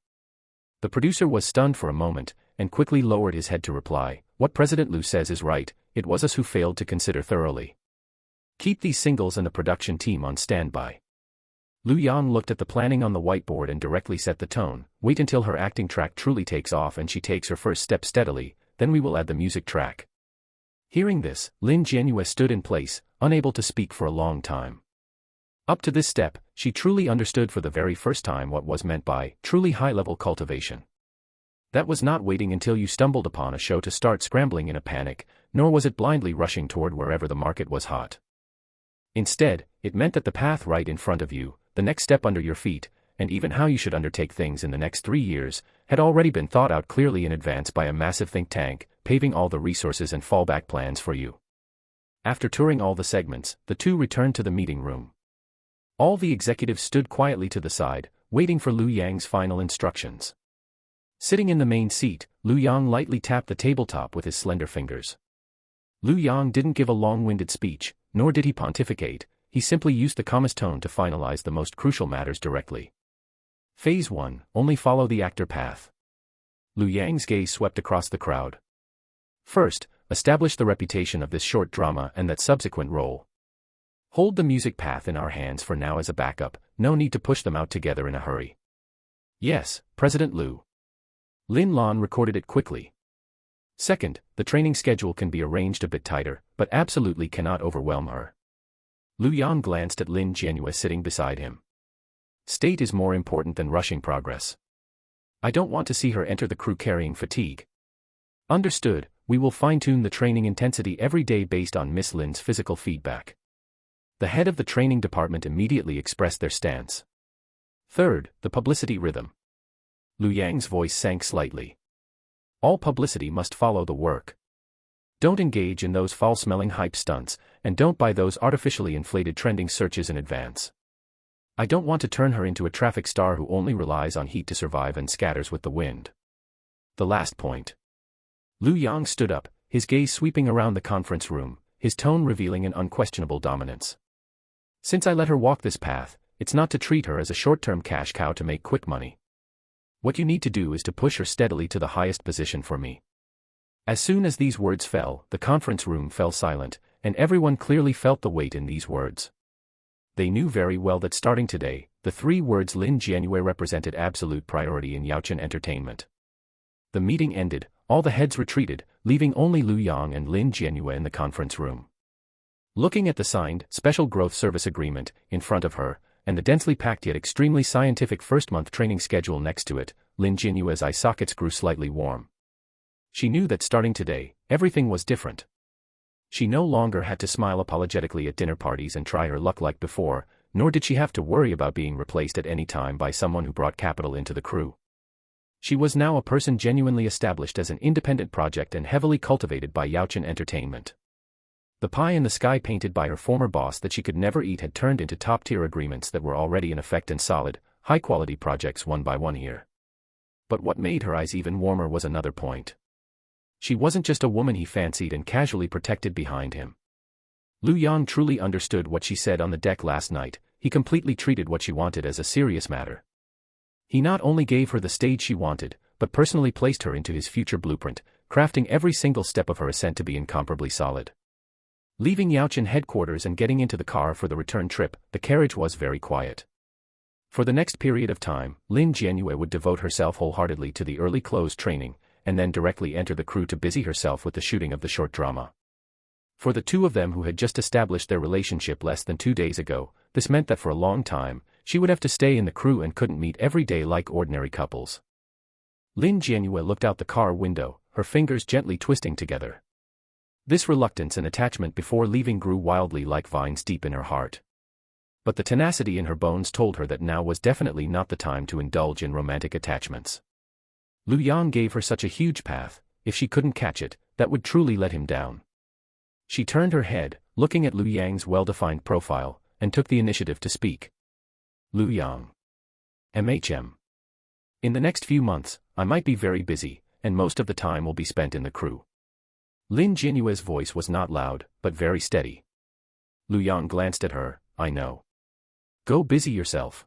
The producer was stunned for a moment, and quickly lowered his head to reply, "What President Lu says is right, it was us who failed to consider thoroughly. Keep these singles and the production team on standby." Lu Yang looked at the planning on the whiteboard and directly set the tone. "Wait until her acting track truly takes off and she takes her first step steadily, then we will add the music track." Hearing this, Lin Jianyue stood in place, unable to speak for a long time. Up to this step, she truly understood for the very first time what was meant by truly high-level cultivation. That was not waiting until you stumbled upon a show to start scrambling in a panic, nor was it blindly rushing toward wherever the market was hot. Instead, it meant that the path right in front of you, the next step under your feet, and even how you should undertake things in the next 3 years, had already been thought out clearly in advance by a massive think tank, paving all the resources and fallback plans for you. After touring all the segments, the two returned to the meeting room. All the executives stood quietly to the side, waiting for Liu Yang's final instructions. Sitting in the main seat, Liu Yang lightly tapped the tabletop with his slender fingers. Liu Yang didn't give a long-winded speech, nor did he pontificate, he simply used the calmest tone to finalize the most crucial matters directly. Phase 1, only follow the actor path. Liu Yang's gaze swept across the crowd. First, establish the reputation of this short drama and that subsequent role. Hold the music path in our hands for now as a backup, no need to push them out together in a hurry. Yes, President Liu. Lin Lan recorded it quickly. Second, the training schedule can be arranged a bit tighter, but absolutely cannot overwhelm her. Liu Yang glanced at Lin Jianyue sitting beside him. State is more important than rushing progress. I don't want to see her enter the crew carrying fatigue. Understood, we will fine-tune the training intensity every day based on Miss Lin's physical feedback. The head of the training department immediately expressed their stance. Third, the publicity rhythm. Liu Yang's voice sank slightly. All publicity must follow the work. Don't engage in those foul-smelling hype stunts, and don't buy those artificially inflated trending searches in advance. I don't want to turn her into a traffic star who only relies on heat to survive and scatters with the wind. The last point. Liu Yang stood up, his gaze sweeping around the conference room, his tone revealing an unquestionable dominance. Since I let her walk this path, it's not to treat her as a short-term cash cow to make quick money. What you need to do is to push her steadily to the highest position for me. As soon as these words fell, the conference room fell silent, and everyone clearly felt the weight in these words. They knew very well that starting today, the 3 words Lin Jianyue represented absolute priority in Yaochen entertainment. The meeting ended, all the heads retreated, leaving only Liu Yang and Lin Jianyue in the conference room. Looking at the signed, Special Growth Service Agreement, in front of her, and the densely packed yet extremely scientific first-month training schedule next to it, Lin Jianyue's eye sockets grew slightly warm. She knew that starting today, everything was different. She no longer had to smile apologetically at dinner parties and try her luck like before, nor did she have to worry about being replaced at any time by someone who brought capital into the crew. She was now a person genuinely established as an independent project and heavily cultivated by Yaochen Entertainment. The pie in the sky painted by her former boss that she could never eat had turned into top-tier agreements that were already in effect and solid, high-quality projects one by one here. But what made her eyes even warmer was another point. She wasn't just a woman he fancied and casually protected behind him. Liu Yang truly understood what she said on the deck last night, he completely treated what she wanted as a serious matter. He not only gave her the stage she wanted, but personally placed her into his future blueprint, crafting every single step of her ascent to be incomparably solid. Leaving Yaochen headquarters and getting into the car for the return trip, the carriage was very quiet. For the next period of time, Lin Jianyue would devote herself wholeheartedly to the early close training, and then directly enter the crew to busy herself with the shooting of the short drama. For the two of them who had just established their relationship less than 2 days ago, this meant that for a long time, she would have to stay in the crew and couldn't meet every day like ordinary couples. Lin Jianyue looked out the car window, her fingers gently twisting together. This reluctance and attachment before leaving grew wildly like vines deep in her heart. But the tenacity in her bones told her that now was definitely not the time to indulge in romantic attachments. Liu Yang gave her such a huge path, if she couldn't catch it, that would truly let him down. She turned her head, looking at Liu Yang's well-defined profile, and took the initiative to speak. Liu Yang. In the next few months, I might be very busy, and most of the time will be spent in the crew. Lin Jianyue's voice was not loud, but very steady. Liu Yang glanced at her, I know. Go busy yourself.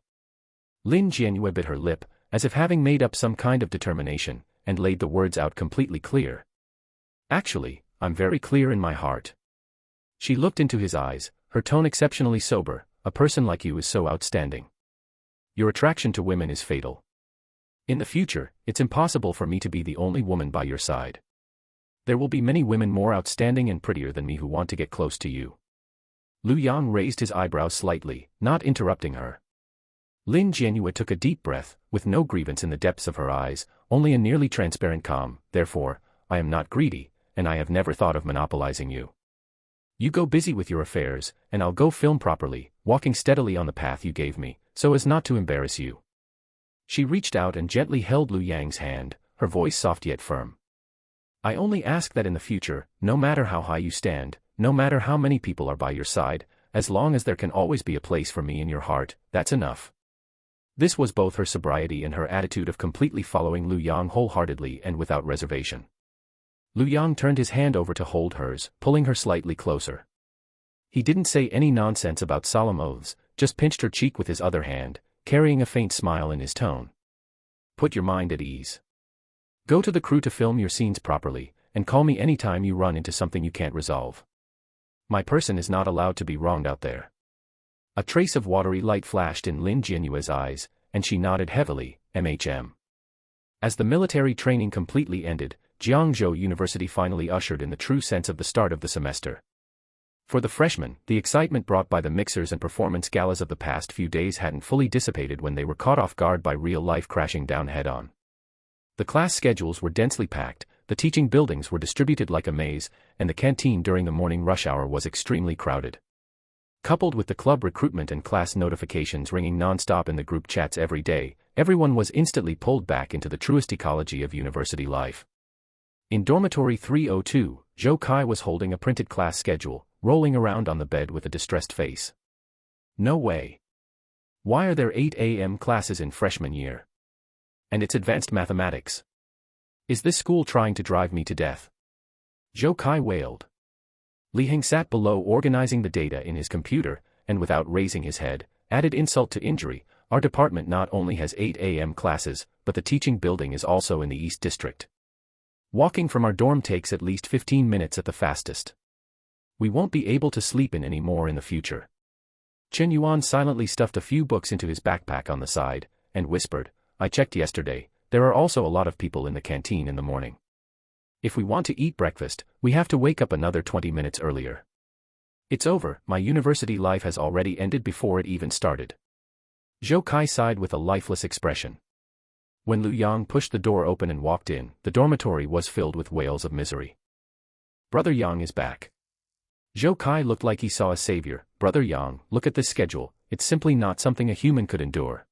Lin Jianyue bit her lip, as if having made up some kind of determination, and laid the words out completely clear. Actually, I'm very clear in my heart. She looked into his eyes, her tone exceptionally sober, a person like you is so outstanding. Your attraction to women is fatal. In the future, it's impossible for me to be the only woman by your side. There will be many women more outstanding and prettier than me who want to get close to you. Liu Yang raised his eyebrows slightly, not interrupting her. Lin Jianyue took a deep breath, with no grievance in the depths of her eyes, only a nearly transparent calm. Therefore, I am not greedy, and I have never thought of monopolizing you. You go busy with your affairs, and I'll go film properly, walking steadily on the path you gave me, so as not to embarrass you. She reached out and gently held Lu Yang's hand, her voice soft yet firm. I only ask that in the future, no matter how high you stand, no matter how many people are by your side, as long as there can always be a place for me in your heart, that's enough. This was both her sobriety and her attitude of completely following Lu Yang wholeheartedly and without reservation. Lu Yang turned his hand over to hold hers, pulling her slightly closer. He didn't say any nonsense about solemn oaths, just pinched her cheek with his other hand, carrying a faint smile in his tone. Put your mind at ease. Go to the crew to film your scenes properly, and call me anytime you run into something you can't resolve. My person is not allowed to be wronged out there. A trace of watery light flashed in Lin Jianyue's eyes, and she nodded heavily, MHM. As the military training completely ended, Jiangzhou University finally ushered in the true sense of the start of the semester. For the freshmen, the excitement brought by the mixers and performance galas of the past few days hadn't fully dissipated when they were caught off guard by real life crashing down head-on. The class schedules were densely packed, the teaching buildings were distributed like a maze, and the canteen during the morning rush hour was extremely crowded. Coupled with the club recruitment and class notifications ringing non-stop in the group chats every day, everyone was instantly pulled back into the truest ecology of university life. In dormitory 302, Zhou Kai was holding a printed class schedule, rolling around on the bed with a distressed face. No way. Why are there 8 a.m. classes in freshman year? And it's advanced mathematics. Is this school trying to drive me to death? Zhou Kai wailed. Li Heng sat below organizing the data in his computer, and without raising his head, added insult to injury, our department not only has 8 a.m. classes, but the teaching building is also in the East District. Walking from our dorm takes at least 15 minutes at the fastest. We won't be able to sleep in any more in the future. Chen Yuan silently stuffed a few books into his backpack on the side, and whispered, I checked yesterday, there are also a lot of people in the canteen in the morning. If we want to eat breakfast, we have to wake up another 20 minutes earlier. It's over, my university life has already ended before it even started. Zhou Kai sighed with a lifeless expression. When Lu Yang pushed the door open and walked in, the dormitory was filled with wails of misery. Brother Yang is back. Zhou Kai looked like he saw a savior. Brother Yang, look at this schedule, it's simply not something a human could endure.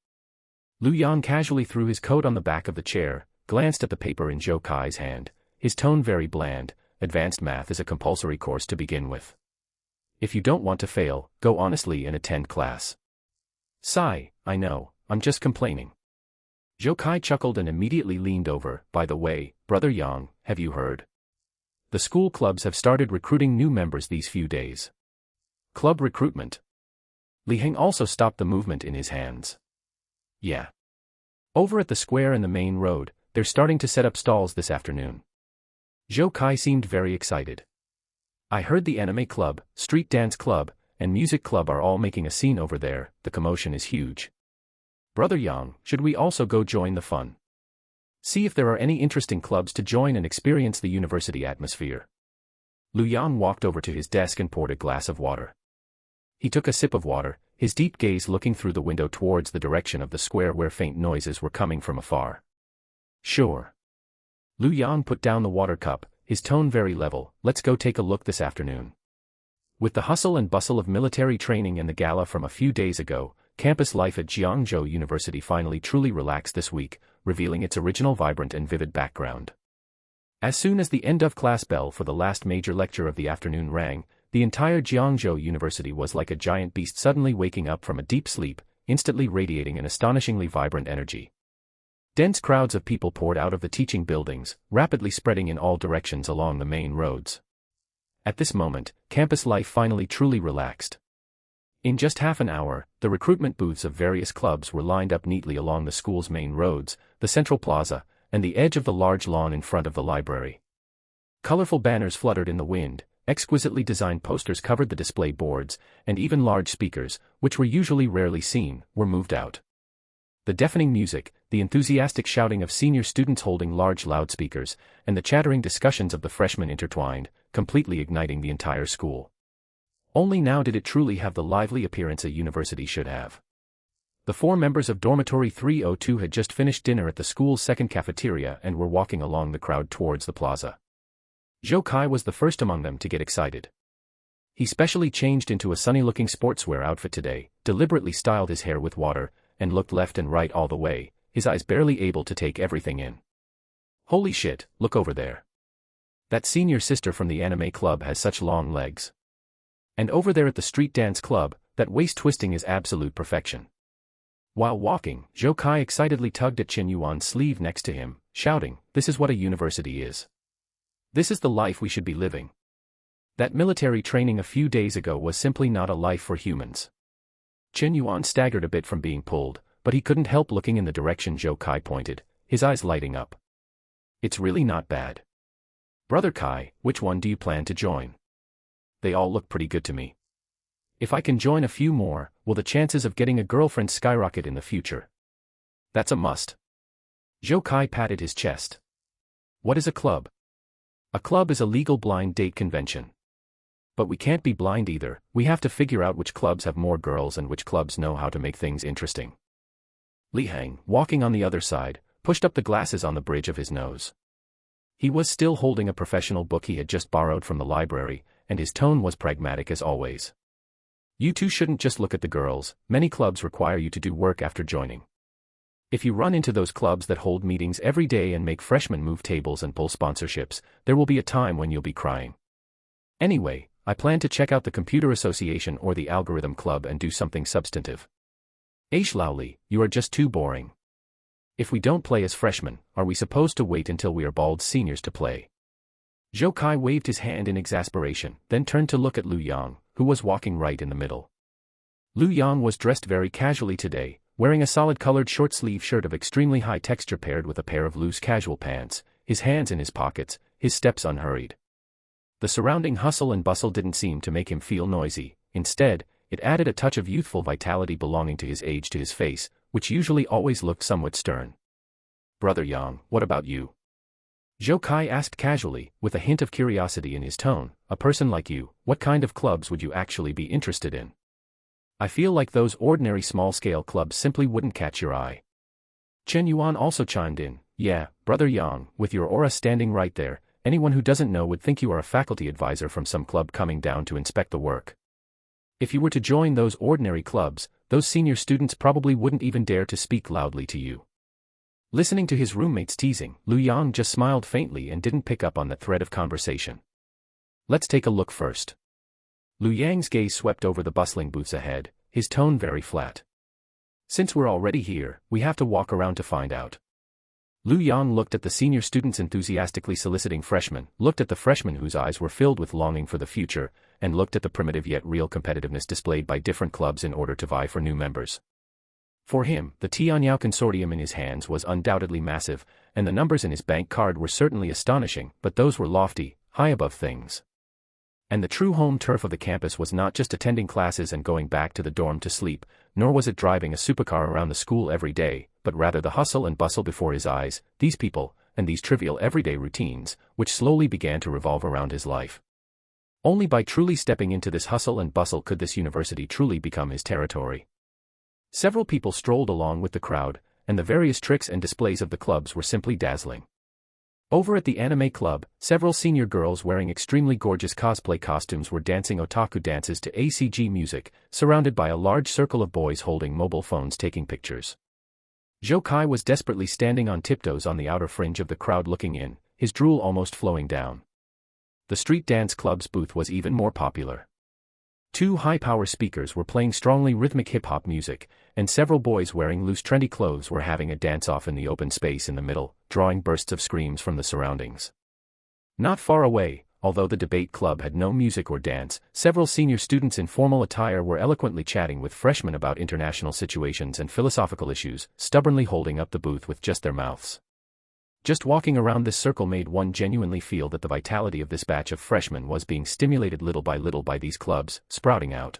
Lu Yang casually threw his coat on the back of the chair, glanced at the paper in Zhou Kai's hand, his tone very bland. Advanced math is a compulsory course to begin with. If you don't want to fail, go honestly and attend class. Sigh, I know, I'm just complaining. Zhou Kai chuckled and immediately leaned over. By the way, Brother Yang, have you heard? The school clubs have started recruiting new members these few days. Club recruitment. Li Heng also stopped the movement in his hands. Yeah. Over at the square and the main road, they're starting to set up stalls this afternoon. Zhou Kai seemed very excited. I heard the anime club, street dance club, and music club are all making a scene over there. The commotion is huge. Brother Yang, should we also go join the fun? See if there are any interesting clubs to join and experience the university atmosphere. Lu Yang walked over to his desk and poured a glass of water. He took a sip of water, his deep gaze looking through the window towards the direction of the square where faint noises were coming from afar. Sure. Lu Yang put down the water cup, his tone very level. Let's go take a look this afternoon. With the hustle and bustle of military training and the gala from a few days ago, campus life at Jiangzhou University finally truly relaxed this week, revealing its original vibrant and vivid background. As soon as the end-of-class bell for the last major lecture of the afternoon rang, the entire Jiangzhou University was like a giant beast suddenly waking up from a deep sleep, instantly radiating an astonishingly vibrant energy. Dense crowds of people poured out of the teaching buildings, rapidly spreading in all directions along the main roads. At this moment, campus life finally truly relaxed. In just half an hour, the recruitment booths of various clubs were lined up neatly along the school's main roads, the central plaza, and the edge of the large lawn in front of the library. Colorful banners fluttered in the wind, exquisitely designed posters covered the display boards, and even large speakers, which were usually rarely seen, were moved out. The deafening music, the enthusiastic shouting of senior students holding large loudspeakers, and the chattering discussions of the freshmen intertwined, completely igniting the entire school. Only now did it truly have the lively appearance a university should have. The 4 members of dormitory 302 had just finished dinner at the school's second cafeteria and were walking along the crowd towards the plaza. Zhou Kai was the first among them to get excited. He specially changed into a sunny-looking sportswear outfit today, deliberately styled his hair with water, and looked left and right all the way, his eyes barely able to take everything in. Holy shit, look over there. That senior sister from the anime club has such long legs. And over there at the street dance club, that waist twisting is absolute perfection. While walking, Zhou Kai excitedly tugged at Chen Yuan's sleeve next to him, shouting, "This is what a university is. This is the life we should be living. That military training a few days ago was simply not a life for humans." Chen Yuan staggered a bit from being pulled, but he couldn't help looking in the direction Zhou Kai pointed, his eyes lighting up. "It's really not bad. Brother Kai, which one do you plan to join? They all look pretty good to me. If I can join a few more, will the chances of getting a girlfriend skyrocket in the future? That's a must." Zhou Kai patted his chest. "What is a club?" "A club is a legal blind date convention. But we can't be blind either, we have to figure out which clubs have more girls and which clubs know how to make things interesting." Li Hang, walking on the other side, pushed up the glasses on the bridge of his nose. He was still holding a professional book he had just borrowed from the library, and his tone was pragmatic as always. "You two shouldn't just look at the girls, many clubs require you to do work after joining. If you run into those clubs that hold meetings every day and make freshmen move tables and pull sponsorships, there will be a time when you'll be crying. Anyway, I plan to check out the Computer Association or the Algorithm Club and do something substantive. Aish Laoli, you are just too boring. If we don't play as freshmen, are we supposed to wait until we are bald seniors to play?" Zhou Kai waved his hand in exasperation, then turned to look at Lu Yang, who was walking right in the middle. Lu Yang was dressed very casually today, wearing a solid-colored short-sleeve shirt of extremely high texture paired with a pair of loose casual pants, his hands in his pockets, his steps unhurried. The surrounding hustle and bustle didn't seem to make him feel noisy, instead, it added a touch of youthful vitality belonging to his age to his face, which usually always looked somewhat stern. "Brother Yang, what about you?" Zhou Kai asked casually, with a hint of curiosity in his tone. "A person like you, what kind of clubs would you actually be interested in? I feel like those ordinary small-scale clubs simply wouldn't catch your eye." Chen Yuan also chimed in, "Yeah, Brother Yang, with your aura standing right there, anyone who doesn't know would think you are a faculty advisor from some club coming down to inspect the work. If you were to join those ordinary clubs, those senior students probably wouldn't even dare to speak loudly to you." Listening to his roommate's teasing, Lu Yang just smiled faintly and didn't pick up on that thread of conversation. "Let's take a look first." Lu Yang's gaze swept over the bustling booths ahead, his tone very flat. "Since we're already here, we have to walk around to find out." Lu Yang looked at the senior students enthusiastically soliciting freshmen, looked at the freshmen whose eyes were filled with longing for the future, and looked at the primitive yet real competitiveness displayed by different clubs in order to vie for new members. For him, the Tianyao Consortium in his hands was undoubtedly massive, and the numbers in his bank card were certainly astonishing, but those were lofty, high above things. And the true home turf of the campus was not just attending classes and going back to the dorm to sleep, nor was it driving a supercar around the school every day, but rather the hustle and bustle before his eyes, these people, and these trivial everyday routines, which slowly began to revolve around his life. Only by truly stepping into this hustle and bustle could this university truly become his territory. Several people strolled along with the crowd, and the various tricks and displays of the clubs were simply dazzling. Over at the anime club, several senior girls wearing extremely gorgeous cosplay costumes were dancing otaku dances to ACG music, surrounded by a large circle of boys holding mobile phones taking pictures. Zhou Kai was desperately standing on tiptoes on the outer fringe of the crowd looking in, his drool almost flowing down. The street dance club's booth was even more popular. 2 high-power speakers were playing strongly rhythmic hip-hop music, and several boys wearing loose trendy clothes were having a dance-off in the open space in the middle, drawing bursts of screams from the surroundings. Not far away, although the debate club had no music or dance, several senior students in formal attire were eloquently chatting with freshmen about international situations and philosophical issues, stubbornly holding up the booth with just their mouths. Just walking around this circle made one genuinely feel that the vitality of this batch of freshmen was being stimulated little by these clubs, sprouting out.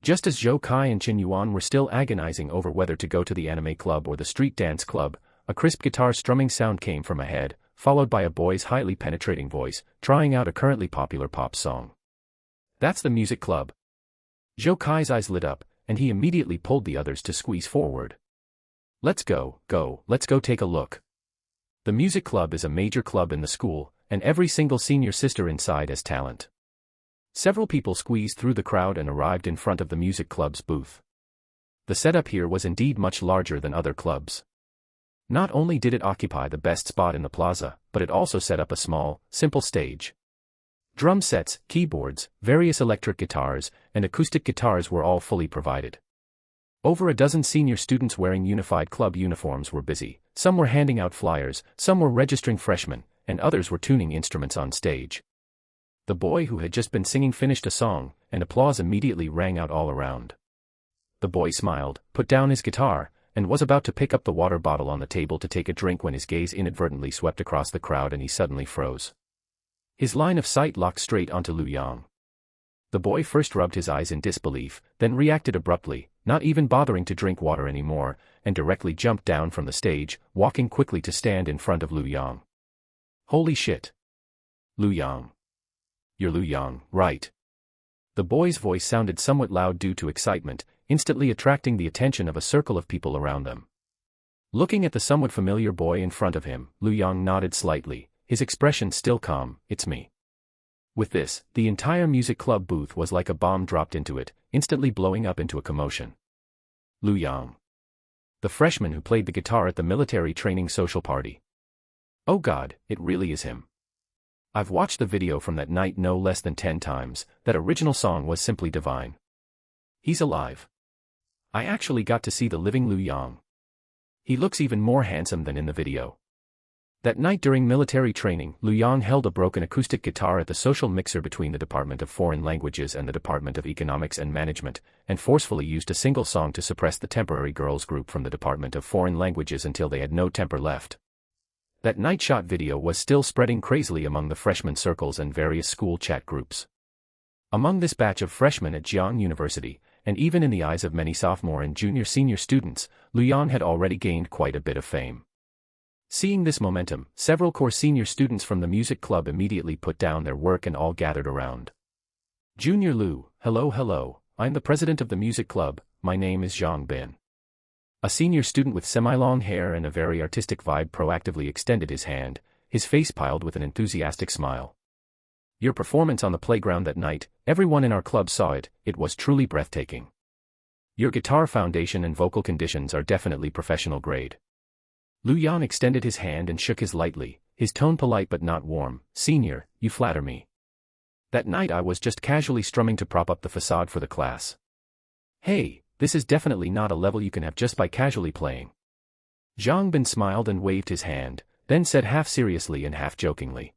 Just as Zhou Kai and Chen Yuan were still agonizing over whether to go to the anime club or the street dance club, a crisp guitar strumming sound came from ahead, followed by a boy's highly penetrating voice, trying out a currently popular pop song. "That's the music club." Zhou Kai's eyes lit up, and he immediately pulled the others to squeeze forward. Let's go take a look. The music club is a major club in the school, and every single senior sister inside has talent. Several people squeezed through the crowd and arrived in front of the music club's booth. The setup here was indeed much larger than other clubs. Not only did it occupy the best spot in the plaza, but it also set up a small, simple stage. Drum sets, keyboards, various electric guitars, and acoustic guitars were all fully provided. Over a dozen senior students wearing unified club uniforms were busy. Some were handing out flyers, some were registering freshmen, and others were tuning instruments on stage. The boy who had just been singing finished a song, and applause immediately rang out all around. The boy smiled, put down his guitar, and was about to pick up the water bottle on the table to take a drink when his gaze inadvertently swept across the crowd and he suddenly froze. His line of sight locked straight onto Lu Yang. The boy first rubbed his eyes in disbelief, then reacted abruptly, not even bothering to drink water anymore, and directly jumped down from the stage, walking quickly to stand in front of Lu Yang. Holy shit! Lu Yang. You're Lu Yang, right? The boy's voice sounded somewhat loud due to excitement, instantly attracting the attention of a circle of people around them. Looking at the somewhat familiar boy in front of him, Lu Yang nodded slightly, his expression still calm. It's me. With this, the entire music club booth was like a bomb dropped into it, instantly blowing up into a commotion. Lu Yang. The freshman who played the guitar at the military training social party. Oh God, it really is him. I've watched the video from that night no less than 10 times, that original song was simply divine. He's alive. I actually got to see the living Lu Yang. He looks even more handsome than in the video. That night during military training, Lu Yang held a broken acoustic guitar at the social mixer between the Department of Foreign Languages and the Department of Economics and Management, and forcefully used a single song to suppress the temporary girls group from the Department of Foreign Languages until they had no temper left. That night shot video was still spreading crazily among the freshman circles and various school chat groups. Among this batch of freshmen at Jiangzhou University, and even in the eyes of many sophomore and senior students, Lu Yang had already gained quite a bit of fame. Seeing this momentum, several core senior students from the music club immediately put down their work and all gathered around. Junior Lu, hello, I'm the president of the music club, my name is Zhang Bin. A senior student with semi-long hair and a very artistic vibe proactively extended his hand, his face piled with an enthusiastic smile. Your performance on the playground that night, everyone in our club saw it, it was truly breathtaking. Your guitar foundation and vocal conditions are definitely professional grade. Lu Yang extended his hand and shook his lightly, his tone polite but not warm. Senior, you flatter me. That night I was just casually strumming to prop up the facade for the class. Hey, this is definitely not a level you can have just by casually playing. Zhang Bin smiled and waved his hand, then said half seriously and half jokingly.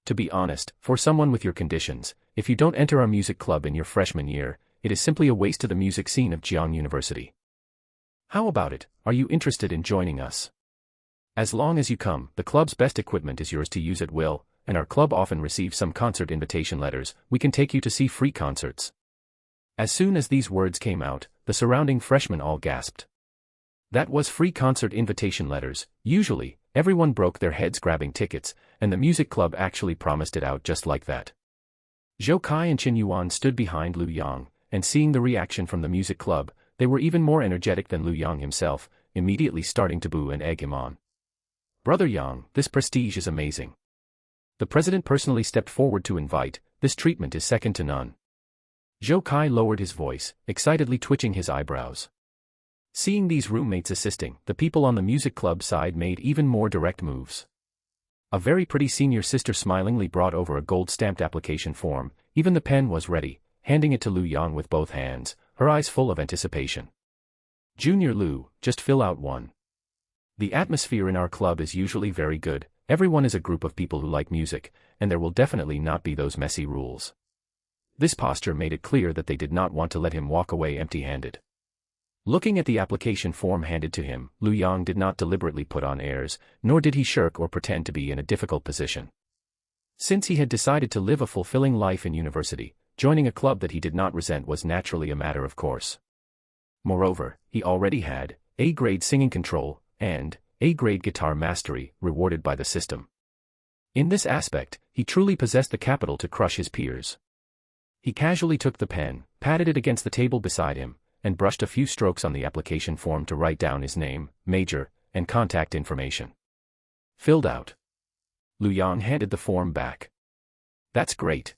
To be honest, for someone with your conditions, if you don't enter our music club in your freshman year, it is simply a waste to the music scene of Jiangzhou University. How about it, are you interested in joining us? As long as you come, the club's best equipment is yours to use at will, and our club often receives some concert invitation letters. We can take you to see free concerts. As soon as these words came out, the surrounding freshmen all gasped. That was free concert invitation letters. Usually, everyone broke their heads grabbing tickets, and the music club actually promised it out just like that. Zhou Kai and Chen Yuan stood behind Lu Yang, and seeing the reaction from the music club, they were even more energetic than Lu Yang himself, immediately starting to boo and egg him on. Brother Yang, this prestige is amazing. The president personally stepped forward to invite, this treatment is second to none. Zhou Kai lowered his voice, excitedly twitching his eyebrows. Seeing these roommates assisting, the people on the music club side made even more direct moves. A very pretty senior sister smilingly brought over a gold-stamped application form, even the pen was ready, handing it to Lu Yang with both hands, her eyes full of anticipation. Junior Lu, just fill out one. The atmosphere in our club is usually very good, everyone is a group of people who like music, and there will definitely not be those messy rules. This posture made it clear that they did not want to let him walk away empty-handed. Looking at the application form handed to him, Lu Yang did not deliberately put on airs, nor did he shirk or pretend to be in a difficult position. Since he had decided to live a fulfilling life in university, joining a club that he did not resent was naturally a matter of course. Moreover, he already had A-grade singing control and A-grade guitar mastery rewarded by the system. In this aspect, he truly possessed the capital to crush his peers. He casually took the pen, patted it against the table beside him, and brushed a few strokes on the application form to write down his name, major, and contact information. Filled out. Lu Yang handed the form back. That's great.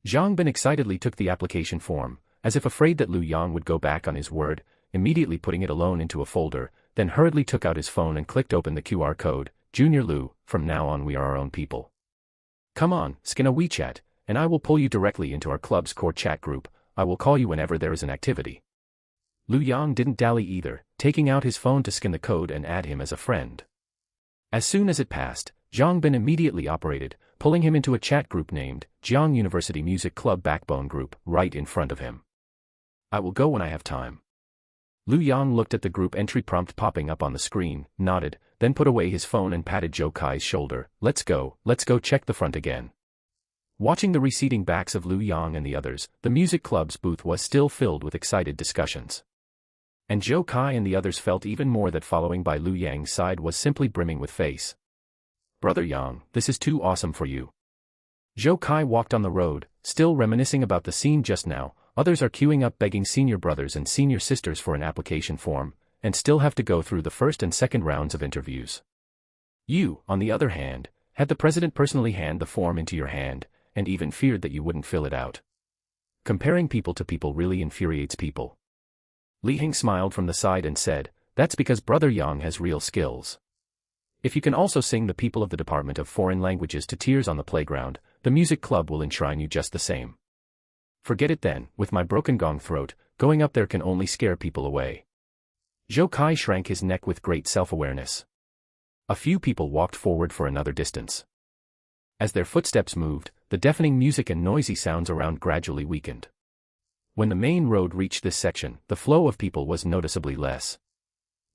Zhang Bin excitedly took the application form, as if afraid that Lu Yang would go back on his word, immediately putting it alone into a folder, then hurriedly took out his phone and clicked open the QR code. Junior Lu, from now on we are our own people. Come on, skin a WeChat, and I will pull you directly into our club's core chat group. I will call you whenever there is an activity. Lu Yang didn't dally either, taking out his phone to scan the code and add him as a friend. As soon as it passed, Zhang Bin immediately operated, pulling him into a chat group named Jiangzhou University Music Club Backbone Group, right in front of him. I will go when I have time. Lu Yang looked at the group entry prompt popping up on the screen, nodded, then put away his phone and patted Zhou Kai's shoulder. Let's go check the front again. Watching the receding backs of Lu Yang and the others, the music club's booth was still filled with excited discussions. And Zhou Kai and the others felt even more that following by Lu Yang's side was simply brimming with face. Brother Yang, this is too awesome for you. Zhou Kai walked on the road, still reminiscing about the scene just now. Others are queuing up begging senior brothers and senior sisters for an application form, and still have to go through the first and second rounds of interviews. You, on the other hand, had the president personally hand the form into your hand, and even feared that you wouldn't fill it out. Comparing people to people really infuriates people. Li Hing smiled from the side and said, that's because Brother Yang has real skills. If you can also sing the people of the Department of Foreign Languages to tears on the playground, the music club will enshrine you just the same. Forget it then, with my broken gong throat, going up there can only scare people away. Zhou Kai shrank his neck with great self-awareness. A few people walked forward for another distance. As their footsteps moved, the deafening music and noisy sounds around gradually weakened. When the main road reached this section, the flow of people was noticeably less.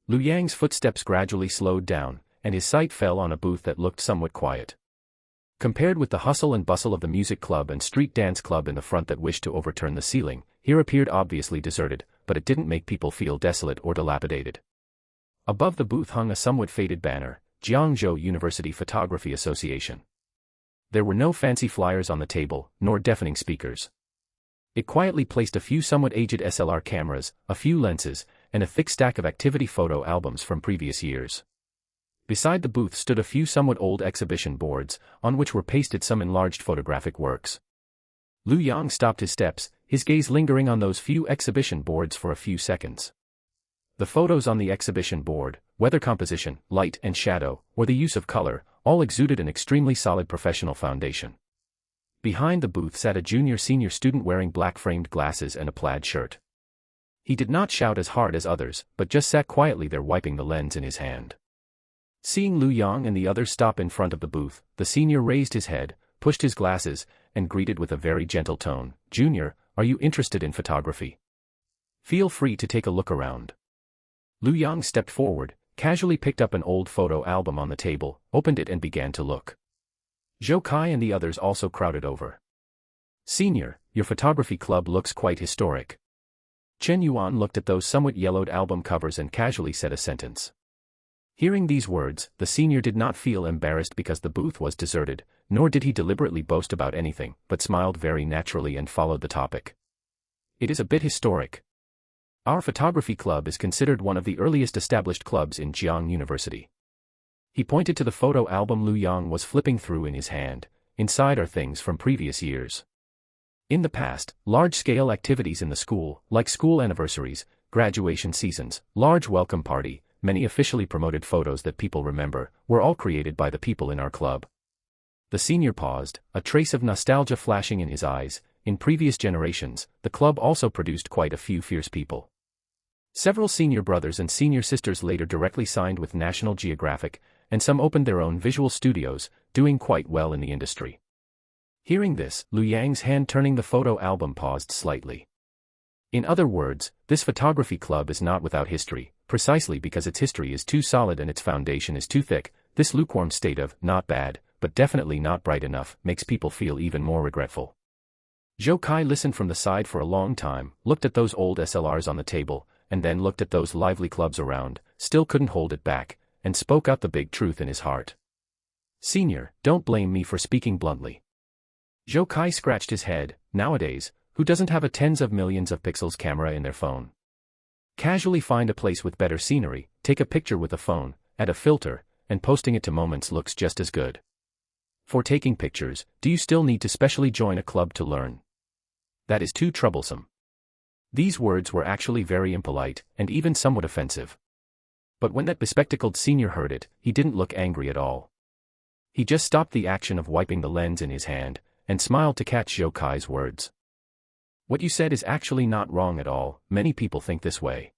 Lu Yang's footsteps gradually slowed down, and his sight fell on a booth that looked somewhat quiet. Compared with the hustle and bustle of the music club and street dance club in the front that wished to overturn the ceiling, here appeared obviously deserted, but it didn't make people feel desolate or dilapidated. Above the booth hung a somewhat faded banner, Jiangzhou University Photography Association. There were no fancy flyers on the table, nor deafening speakers. It quietly placed a few somewhat aged SLR cameras, a few lenses, and a thick stack of activity photo albums from previous years. Beside the booth stood a few somewhat old exhibition boards, on which were pasted some enlarged photographic works. Lu Yang stopped his steps, his gaze lingering on those few exhibition boards for a few seconds. The photos on the exhibition board, whether composition, light and shadow, or the use of color, all exuded an extremely solid professional foundation. Behind the booth sat a junior-senior student wearing black-framed glasses and a plaid shirt. He did not shout as hard as others, but just sat quietly there wiping the lens in his hand. Seeing Lu Yang and the others stop in front of the booth, the senior raised his head, pushed his glasses, and greeted with a very gentle tone, "Junior, are you interested in photography? Feel free to take a look around." Lu Yang stepped forward, casually picked up an old photo album on the table, opened it and began to look. Zhou Kai and the others also crowded over. "Senior, your photography club looks quite historic." Chen Yuan looked at those somewhat yellowed album covers and casually said a sentence. Hearing these words, the senior did not feel embarrassed because the booth was deserted, nor did he deliberately boast about anything, but smiled very naturally and followed the topic. "It is a bit historic. Our photography club is considered one of the earliest established clubs in Jiangzhou University." He pointed to the photo album Lu Yang was flipping through in his hand. Inside are things from previous years. In the past, large-scale activities in the school, like school anniversaries, graduation seasons, large welcome party, many officially promoted photos that people remember, were all created by the people in our club. The senior paused, a trace of nostalgia flashing in his eyes. In previous generations, the club also produced quite a few fierce people. Several senior brothers and senior sisters later directly signed with National Geographic, and some opened their own visual studios, doing quite well in the industry. Hearing this, Lu Yang's hand turning the photo album paused slightly. In other words, this photography club is not without history, precisely because its history is too solid and its foundation is too thick. This lukewarm state of, not bad, but definitely not bright enough, makes people feel even more regretful. Zhou Kai listened from the side for a long time, looked at those old SLRs on the table, and then looked at those lively clubs around, still couldn't hold it back, and spoke out the big truth in his heart. "Senior, don't blame me for speaking bluntly." Zhou Kai scratched his head. Nowadays, who doesn't have a tens of millions of pixels camera in their phone? Casually find a place with better scenery, take a picture with a phone, add a filter, and posting it to Moments looks just as good. For taking pictures, do you still need to specially join a club to learn? That is too troublesome. These words were actually very impolite, and even somewhat offensive. But when that bespectacled senior heard it, he didn't look angry at all. He just stopped the action of wiping the lens in his hand, and smiled to catch Zhou Kai's words. What you said is actually not wrong at all, many people think this way.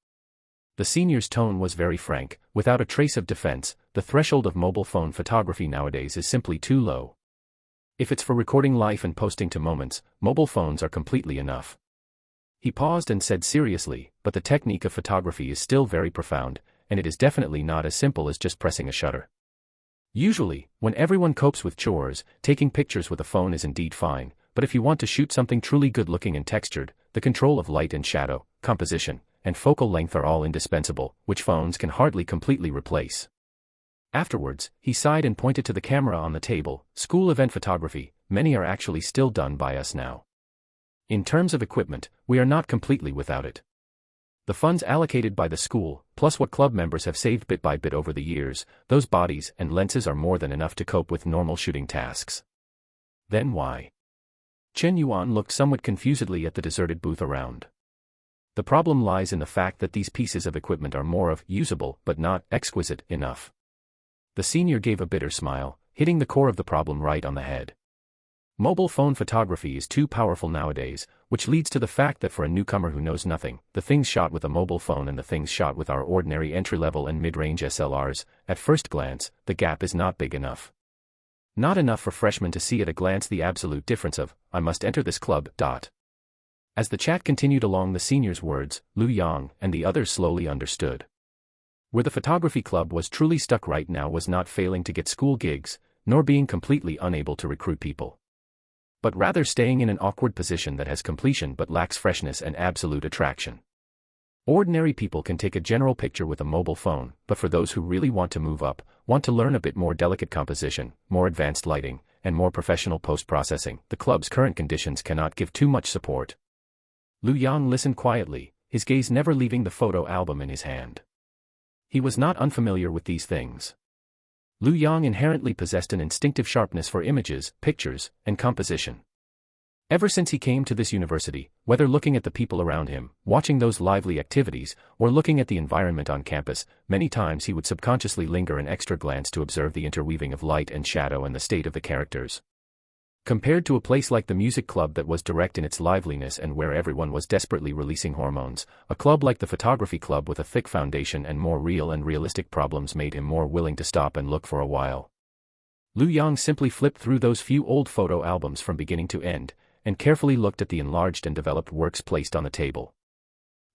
The senior's tone was very frank, without a trace of defense. The threshold of mobile phone photography nowadays is simply too low. If it's for recording life and posting to moments, mobile phones are completely enough. He paused and said seriously, but the technique of photography is still very profound, and it is definitely not as simple as just pressing a shutter. Usually, when everyone copes with chores, taking pictures with a phone is indeed fine, but if you want to shoot something truly good-looking and textured, the control of light and shadow, composition, and focal length are all indispensable, which phones can hardly completely replace. Afterwards, he sighed and pointed to the camera on the table. School event photography, many are actually still done by us now. In terms of equipment, we are not completely without it. The funds allocated by the school, plus what club members have saved bit by bit over the years, those bodies and lenses are more than enough to cope with normal shooting tasks. Then why? Chen Yuan looked somewhat confusedly at the deserted booth around. The problem lies in the fact that these pieces of equipment are more of usable but not exquisite enough. The senior gave a bitter smile, hitting the core of the problem right on the head. Mobile phone photography is too powerful nowadays, which leads to the fact that for a newcomer who knows nothing, the things shot with a mobile phone and the things shot with our ordinary entry-level and mid-range SLRs, at first glance, the gap is not big enough. Not enough for freshmen to see at a glance the absolute difference of, I must enter this club. As the chat continued along the senior's words, Lu Yang and the others slowly understood. Where the photography club was truly stuck right now was not failing to get school gigs, nor being completely unable to recruit people, but rather staying in an awkward position that has completion but lacks freshness and absolute attraction. Ordinary people can take a general picture with a mobile phone, but for those who really want to move up, want to learn a bit more delicate composition, more advanced lighting, and more professional post-processing, the club's current conditions cannot give too much support. Lu Yang listened quietly, his gaze never leaving the photo album in his hand. He was not unfamiliar with these things. Lu Yang inherently possessed an instinctive sharpness for images, pictures, and composition. Ever since he came to this university, whether looking at the people around him, watching those lively activities, or looking at the environment on campus, many times he would subconsciously linger an extra glance to observe the interweaving of light and shadow and the state of the characters. Compared to a place like the music club that was direct in its liveliness and where everyone was desperately releasing hormones, a club like the photography club with a thick foundation and more real and realistic problems made him more willing to stop and look for a while. Lu Yang simply flipped through those few old photo albums from beginning to end, and carefully looked at the enlarged and developed works placed on the table.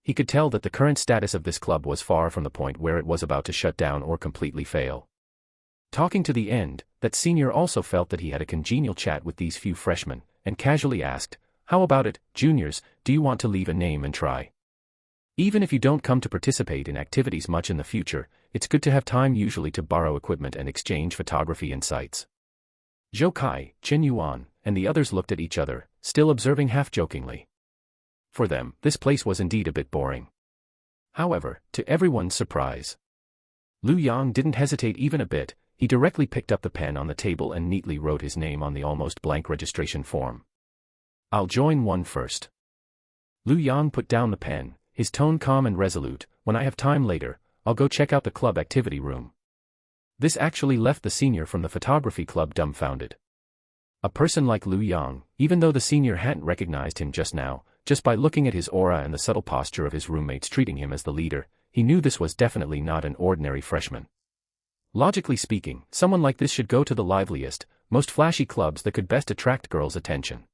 He could tell that the current status of this club was far from the point where it was about to shut down or completely fail. Talking to the end, that senior also felt that he had a congenial chat with these few freshmen, and casually asked, "How about it, juniors, do you want to leave a name and try? Even if you don't come to participate in activities much in the future, it's good to have time usually to borrow equipment and exchange photography insights." Zhou Kai, Chen Yuan, and the others looked at each other, still observing half-jokingly. For them, this place was indeed a bit boring. However, to everyone's surprise, Lu Yang didn't hesitate even a bit. He directly picked up the pen on the table and neatly wrote his name on the almost blank registration form. "I'll join one first." Lu Yang put down the pen, his tone calm and resolute. "When I have time later, I'll go check out the club activity room." This actually left the senior from the photography club dumbfounded. A person like Lu Yang, even though the senior hadn't recognized him just now, just by looking at his aura and the subtle posture of his roommates treating him as the leader, he knew this was definitely not an ordinary freshman. Logically speaking, someone like this should go to the liveliest, most flashy clubs that could best attract girls' attention.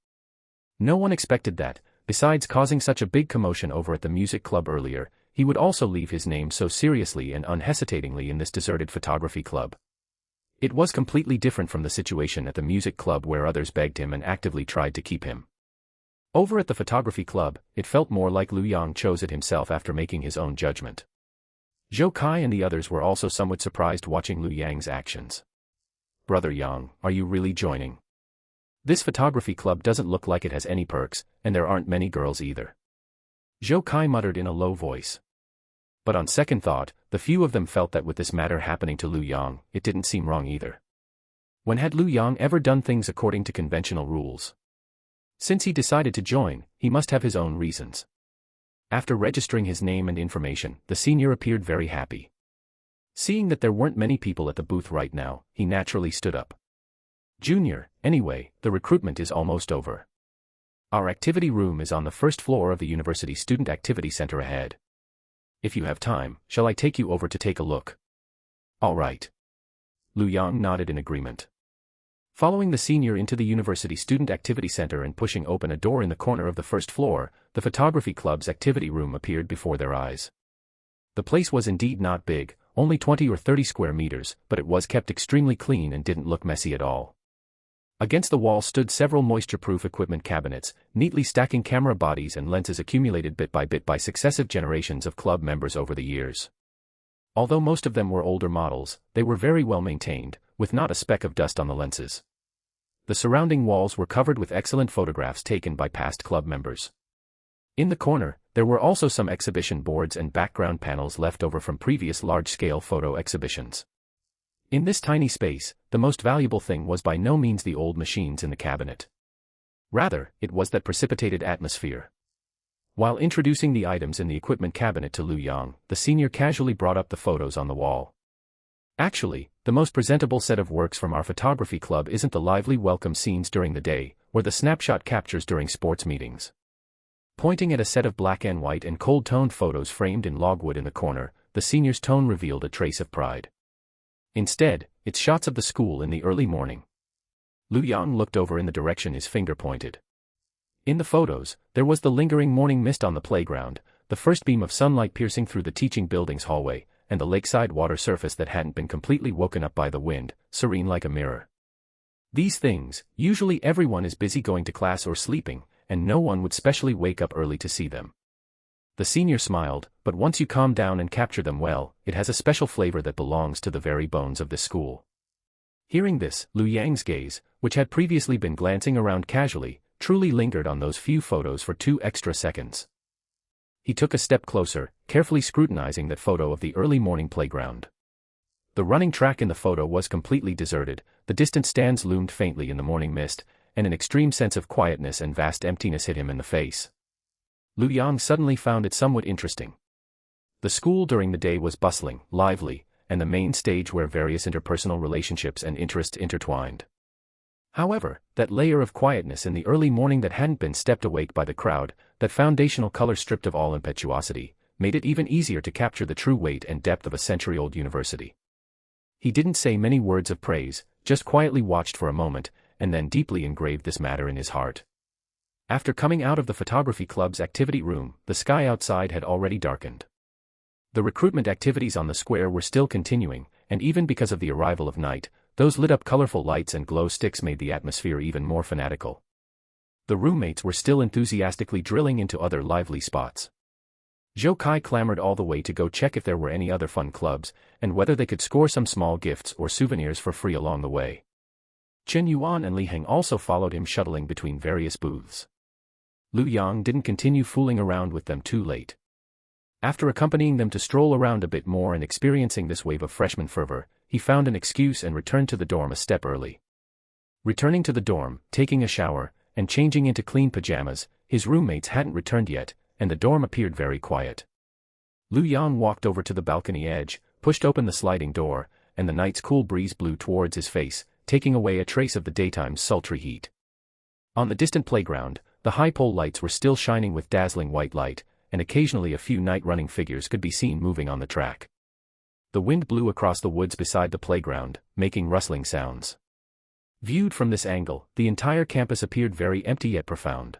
No one expected that, besides causing such a big commotion over at the music club earlier, he would also leave his name so seriously and unhesitatingly in this deserted photography club. It was completely different from the situation at the music club where others begged him and actively tried to keep him. Over at the photography club, it felt more like Lu Yang chose it himself after making his own judgment. Zhou Kai and the others were also somewhat surprised watching Lu Yang's actions. "Brother Yang, are you really joining? This photography club doesn't look like it has any perks, and there aren't many girls either." Zhou Kai muttered in a low voice. But on second thought, the few of them felt that with this matter happening to Lu Yang, it didn't seem wrong either. When had Lu Yang ever done things according to conventional rules? Since he decided to join, he must have his own reasons. After registering his name and information, the senior appeared very happy. Seeing that there weren't many people at the booth right now, he naturally stood up. Junior, anyway, the recruitment is almost over. Our activity room is on the first floor of the University Student Activity Center ahead. If you have time, shall I take you over to take a look? All right. Lu Yang nodded in agreement. Following the senior into the University Student Activity Center and pushing open a door in the corner of the first floor, the photography club's activity room appeared before their eyes. The place was indeed not big, only 20 or 30 square meters, but it was kept extremely clean and didn't look messy at all. Against the wall stood several moisture-proof equipment cabinets, neatly stacking camera bodies and lenses accumulated bit by successive generations of club members over the years. Although most of them were older models, they were very well maintained, with not a speck of dust on the lenses. The surrounding walls were covered with excellent photographs taken by past club members. In the corner, there were also some exhibition boards and background panels left over from previous large-scale photo exhibitions. In this tiny space, the most valuable thing was by no means the old machines in the cabinet. Rather, it was that precipitated atmosphere. While introducing the items in the equipment cabinet to Lu Yang, the senior casually brought up the photos on the wall. Actually, the most presentable set of works from our photography club isn't the lively welcome scenes during the day, or the snapshot captures during sports meetings. Pointing at a set of black and white and cold-toned photos framed in logwood in the corner, the senior's tone revealed a trace of pride. Instead, it's shots of the school in the early morning. Lu Yang looked over in the direction his finger pointed. In the photos, there was the lingering morning mist on the playground, the first beam of sunlight piercing through the teaching building's hallway, and the lakeside water surface that hadn't been completely woken up by the wind, serene like a mirror. These things, usually everyone is busy going to class or sleeping, and no one would specially wake up early to see them. The senior smiled, but once you calm down and capture them well, it has a special flavor that belongs to the very bones of this school. Hearing this, Lu Yang's gaze, which had previously been glancing around casually, truly lingered on those few photos for 2 extra seconds. He took a step closer, carefully scrutinizing that photo of the early morning playground. The running track in the photo was completely deserted, the distant stands loomed faintly in the morning mist, and an extreme sense of quietness and vast emptiness hit him in the face. Lu Yang suddenly found it somewhat interesting. The school during the day was bustling, lively, and the main stage where various interpersonal relationships and interests intertwined. However, that layer of quietness in the early morning that hadn't been stepped awake by the crowd, that foundational color stripped of all impetuosity, made it even easier to capture the true weight and depth of a century-old university. He didn't say many words of praise, just quietly watched for a moment, and then deeply engraved this matter in his heart. After coming out of the photography club's activity room, the sky outside had already darkened. The recruitment activities on the square were still continuing, and even because of the arrival of night, those lit-up colorful lights and glow sticks made the atmosphere even more fanatical. The roommates were still enthusiastically drilling into other lively spots. Zhou Kai clamored all the way to go check if there were any other fun clubs, and whether they could score some small gifts or souvenirs for free along the way. Chen Yuan and Li Heng also followed him, shuttling between various booths. Lu Yang didn't continue fooling around with them too late. After accompanying them to stroll around a bit more and experiencing this wave of freshman fervor, he found an excuse and returned to the dorm a step early. Returning to the dorm, taking a shower, and changing into clean pajamas, his roommates hadn't returned yet, and the dorm appeared very quiet. Lu Yang walked over to the balcony edge, pushed open the sliding door, and the night's cool breeze blew towards his face, taking away a trace of the daytime's sultry heat. On the distant playground, the high pole lights were still shining with dazzling white light, and occasionally a few night-running figures could be seen moving on the track. The wind blew across the woods beside the playground, making rustling sounds. Viewed from this angle, the entire campus appeared very empty yet profound.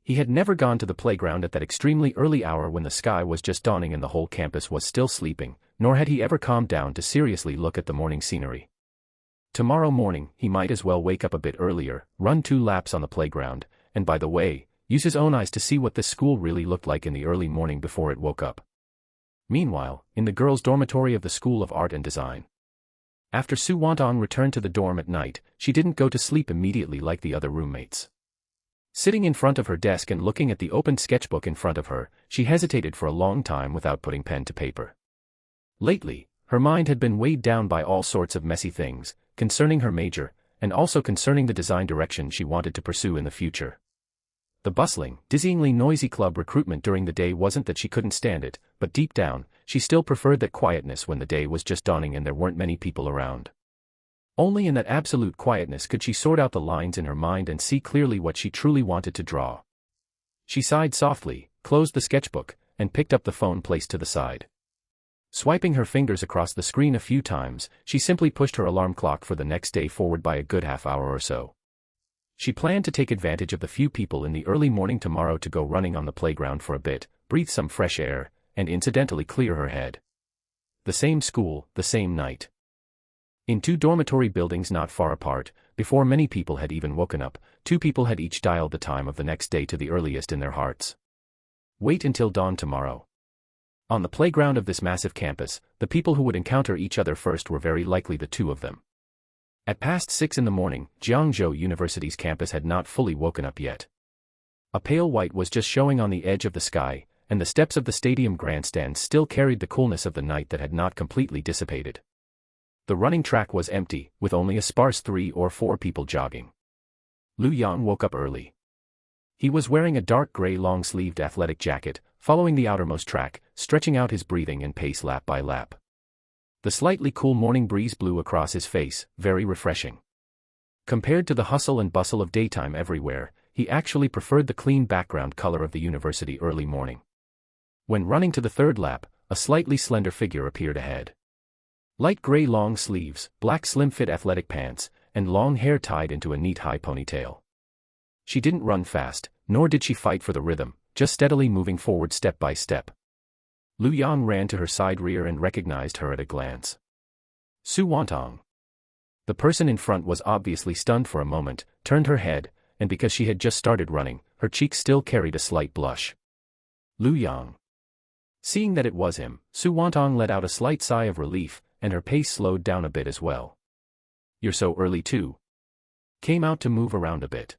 He had never gone to the playground at that extremely early hour when the sky was just dawning and the whole campus was still sleeping, nor had he ever calmed down to seriously look at the morning scenery. Tomorrow morning, he might as well wake up a bit earlier, run 2 laps on the playground, and by the way, use his own eyes to see what this school really looked like in the early morning before it woke up. Meanwhile, in the girls' dormitory of the School of Art and Design. After Su Wantong returned to the dorm at night, she didn't go to sleep immediately like the other roommates. Sitting in front of her desk and looking at the opened sketchbook in front of her, she hesitated for a long time without putting pen to paper. Lately, her mind had been weighed down by all sorts of messy things, concerning her major, and also concerning the design direction she wanted to pursue in the future. The bustling, dizzyingly noisy club recruitment during the day wasn't that she couldn't stand it, but deep down, she still preferred that quietness when the day was just dawning and there weren't many people around. Only in that absolute quietness could she sort out the lines in her mind and see clearly what she truly wanted to draw. She sighed softly, closed the sketchbook, and picked up the phone placed to the side. Swiping her fingers across the screen a few times, she simply pushed her alarm clock for the next day forward by a good half hour or so. She planned to take advantage of the few people in the early morning tomorrow to go running on the playground for a bit, breathe some fresh air, and incidentally clear her head. The same school, the same night. In 2 dormitory buildings not far apart, before many people had even woken up, 2 people had each dialed the time of the next day to the earliest in their hearts. Wait until dawn tomorrow. On the playground of this massive campus, the people who would encounter each other first were very likely the 2 of them. At past 6 in the morning, Jiangzhou University's campus had not fully woken up yet. A pale white was just showing on the edge of the sky, and the steps of the stadium grandstands still carried the coolness of the night that had not completely dissipated. The running track was empty, with only a sparse 3 or 4 people jogging. Lu Yang woke up early. He was wearing a dark gray long-sleeved athletic jacket, following the outermost track, stretching out his breathing and pace lap by lap. The slightly cool morning breeze blew across his face, very refreshing. Compared to the hustle and bustle of daytime everywhere, he actually preferred the clean background color of the university early morning. When running to the 3rd lap, a slightly slender figure appeared ahead. Light gray long sleeves, black slim-fit athletic pants, and long hair tied into a neat high ponytail. She didn't run fast, nor did she fight for the rhythm, just steadily moving forward step by step. Lu Yang ran to her side rear and recognized her at a glance. Su Wantong. The person in front was obviously stunned for a moment, turned her head, and because she had just started running, her cheeks still carried a slight blush. Lu Yang. Seeing that it was him, Su Wantong let out a slight sigh of relief, and her pace slowed down a bit as well. You're so early too. Came out to move around a bit.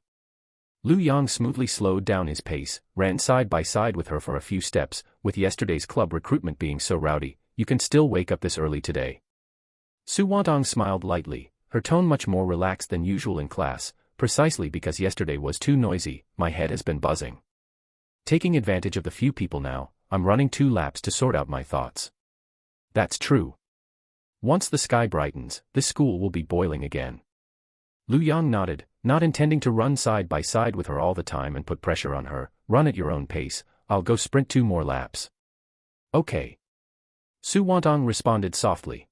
Lu Yang smoothly slowed down his pace, ran side by side with her for a few steps. With yesterday's club recruitment being so rowdy, you can still wake up this early today. Su Wantong smiled lightly, her tone much more relaxed than usual in class, precisely because yesterday was too noisy. My head has been buzzing. Taking advantage of the few people now, I'm running 2 laps to sort out my thoughts. That's true. Once the sky brightens, this school will be boiling again. Lu Yang nodded, not intending to run side by side with her all the time and put pressure on her. Run at your own pace, I'll go sprint 2 more laps. Okay. Su Wantong responded softly.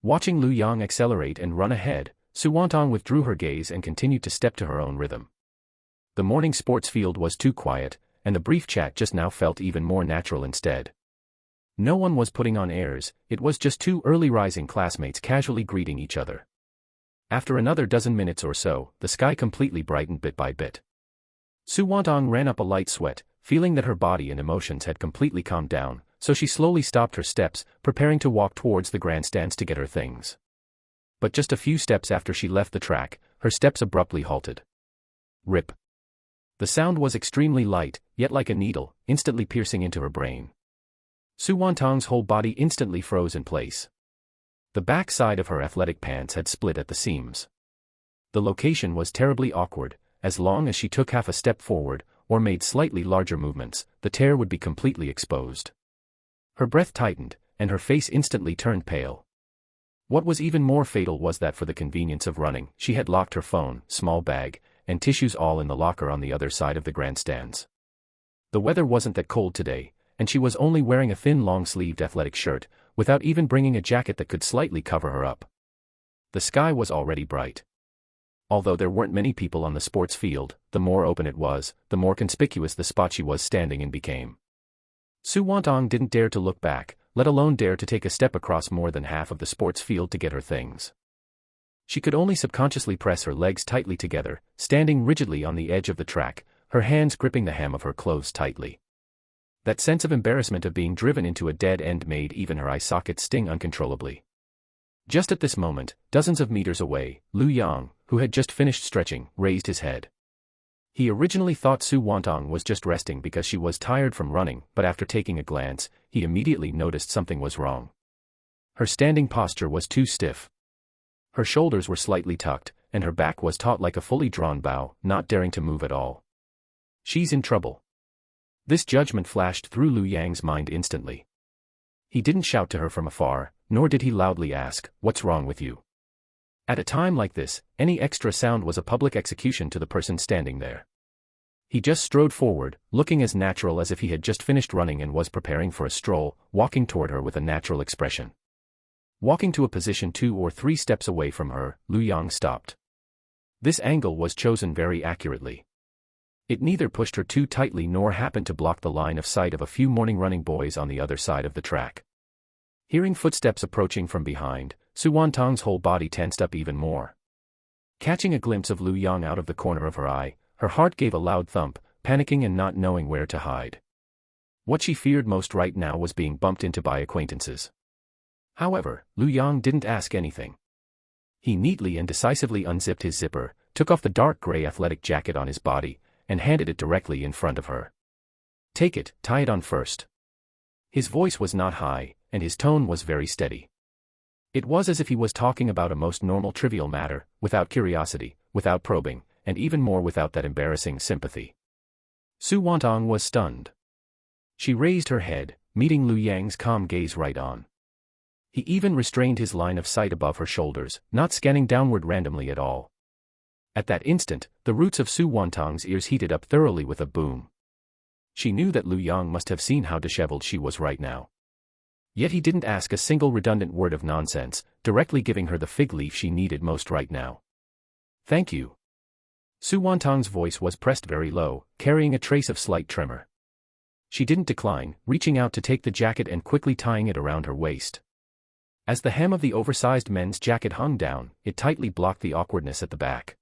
Watching Lu Yang accelerate and run ahead, Su Wantong withdrew her gaze and continued to step to her own rhythm. The morning sports field was too quiet, and the brief chat just now felt even more natural instead. No one was putting on airs, it was just 2 early-rising classmates casually greeting each other. After another dozen minutes or so, the sky completely brightened bit by bit. Su Wantong ran up a light sweat, feeling that her body and emotions had completely calmed down, so she slowly stopped her steps, preparing to walk towards the grandstands to get her things. But just a few steps after she left the track, her steps abruptly halted. Rip. The sound was extremely light, yet like a needle, instantly piercing into her brain. Su Wantong's whole body instantly froze in place. The back side of her athletic pants had split at the seams. The location was terribly awkward. As long as she took half a step forward, or made slightly larger movements, the tear would be completely exposed. Her breath tightened, and her face instantly turned pale. What was even more fatal was that for the convenience of running, she had locked her phone, small bag, and tissues all in the locker on the other side of the grandstands. The weather wasn't that cold today, and she was only wearing a thin long-sleeved athletic shirt, without even bringing a jacket that could slightly cover her up. The sky was already bright. Although there weren't many people on the sports field, the more open it was, the more conspicuous the spot she was standing in became. Su Wantong didn't dare to look back, let alone dare to take a step across more than half of the sports field to get her things. She could only subconsciously press her legs tightly together, standing rigidly on the edge of the track, her hands gripping the hem of her clothes tightly. That sense of embarrassment of being driven into a dead end made even her eye sockets sting uncontrollably. Just at this moment, dozens of meters away, Lu Yang, who had just finished stretching, raised his head. He originally thought Su Wantong was just resting because she was tired from running, but after taking a glance, he immediately noticed something was wrong. Her standing posture was too stiff. Her shoulders were slightly tucked, and her back was taut like a fully drawn bow, not daring to move at all. She's in trouble. This judgment flashed through Liu Yang's mind instantly. He didn't shout to her from afar, nor did he loudly ask, "What's wrong with you?" At a time like this, any extra sound was a public execution to the person standing there. He just strode forward, looking as natural as if he had just finished running and was preparing for a stroll, walking toward her with a natural expression. Walking to a position 2 or 3 steps away from her, Liu Yang stopped. This angle was chosen very accurately. It neither pushed her too tightly nor happened to block the line of sight of a few morning running boys on the other side of the track. Hearing footsteps approaching from behind, Su Wantong's whole body tensed up even more. Catching a glimpse of Liu Yang out of the corner of her eye, her heart gave a loud thump, panicking and not knowing where to hide. What she feared most right now was being bumped into by acquaintances. However, Liu Yang didn't ask anything. He neatly and decisively unzipped his zipper, took off the dark gray athletic jacket on his body, and handed it directly in front of her. "Take it, tie it on first." His voice was not high, and his tone was very steady. It was as if he was talking about a most normal trivial matter, without curiosity, without probing, and even more without that embarrassing sympathy. Su Wantong was stunned. She raised her head, meeting Liu Yang's calm gaze right on. He even restrained his line of sight above her shoulders, not scanning downward randomly at all. At that instant, the roots of Su Wantong's ears heated up thoroughly with a boom. She knew that Liu Yang must have seen how disheveled she was right now. Yet he didn't ask a single redundant word of nonsense, directly giving her the fig leaf she needed most right now. "Thank you." Su Wantong's voice was pressed very low, carrying a trace of slight tremor. She didn't decline, reaching out to take the jacket and quickly tying it around her waist. As the hem of the oversized men's jacket hung down, it tightly blocked the awkwardness at the back.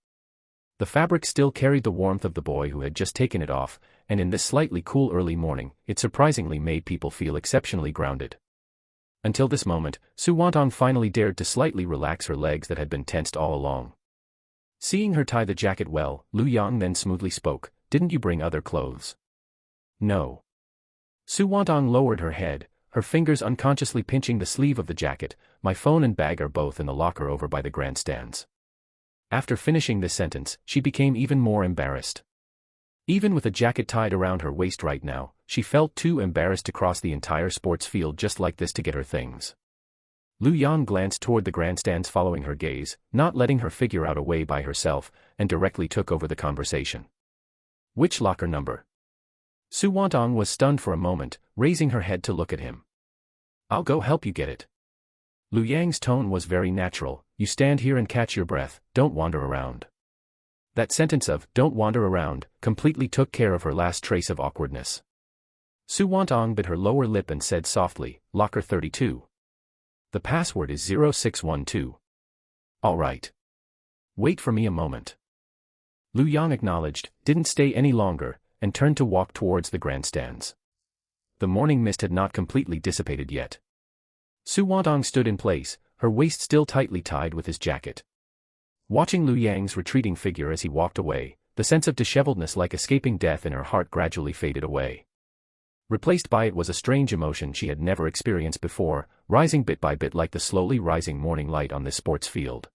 The fabric still carried the warmth of the boy who had just taken it off, and in this slightly cool early morning, it surprisingly made people feel exceptionally grounded. Until this moment, Su Wantong finally dared to slightly relax her legs that had been tensed all along. Seeing her tie the jacket well, Liu Yang then smoothly spoke, "Didn't you bring other clothes?" "No." Su Wantong lowered her head, her fingers unconsciously pinching the sleeve of the jacket. "My phone and bag are both in the locker over by the grandstands." After finishing this sentence, she became even more embarrassed. Even with a jacket tied around her waist right now, she felt too embarrassed to cross the entire sports field just like this to get her things. Liu Yang glanced toward the grandstands following her gaze, not letting her figure out a way by herself, and directly took over the conversation. "Which locker number?" Su Wantong was stunned for a moment, raising her head to look at him. "I'll go help you get it." Liu Yang's tone was very natural. "You stand here and catch your breath, don't wander around." That sentence of, "don't wander around," completely took care of her last trace of awkwardness. Su Wantong bit her lower lip and said softly, "Locker 32. The password is 0612. "All right. Wait for me a moment." Liu Yang acknowledged, didn't stay any longer, and turned to walk towards the grandstands. The morning mist had not completely dissipated yet. Su Wantong stood in place, her waist still tightly tied with his jacket. Watching Liu Yang's retreating figure as he walked away, the sense of disheveledness like escaping death in her heart gradually faded away. Replaced by it was a strange emotion she had never experienced before, rising bit by bit like the slowly rising morning light on this sports field.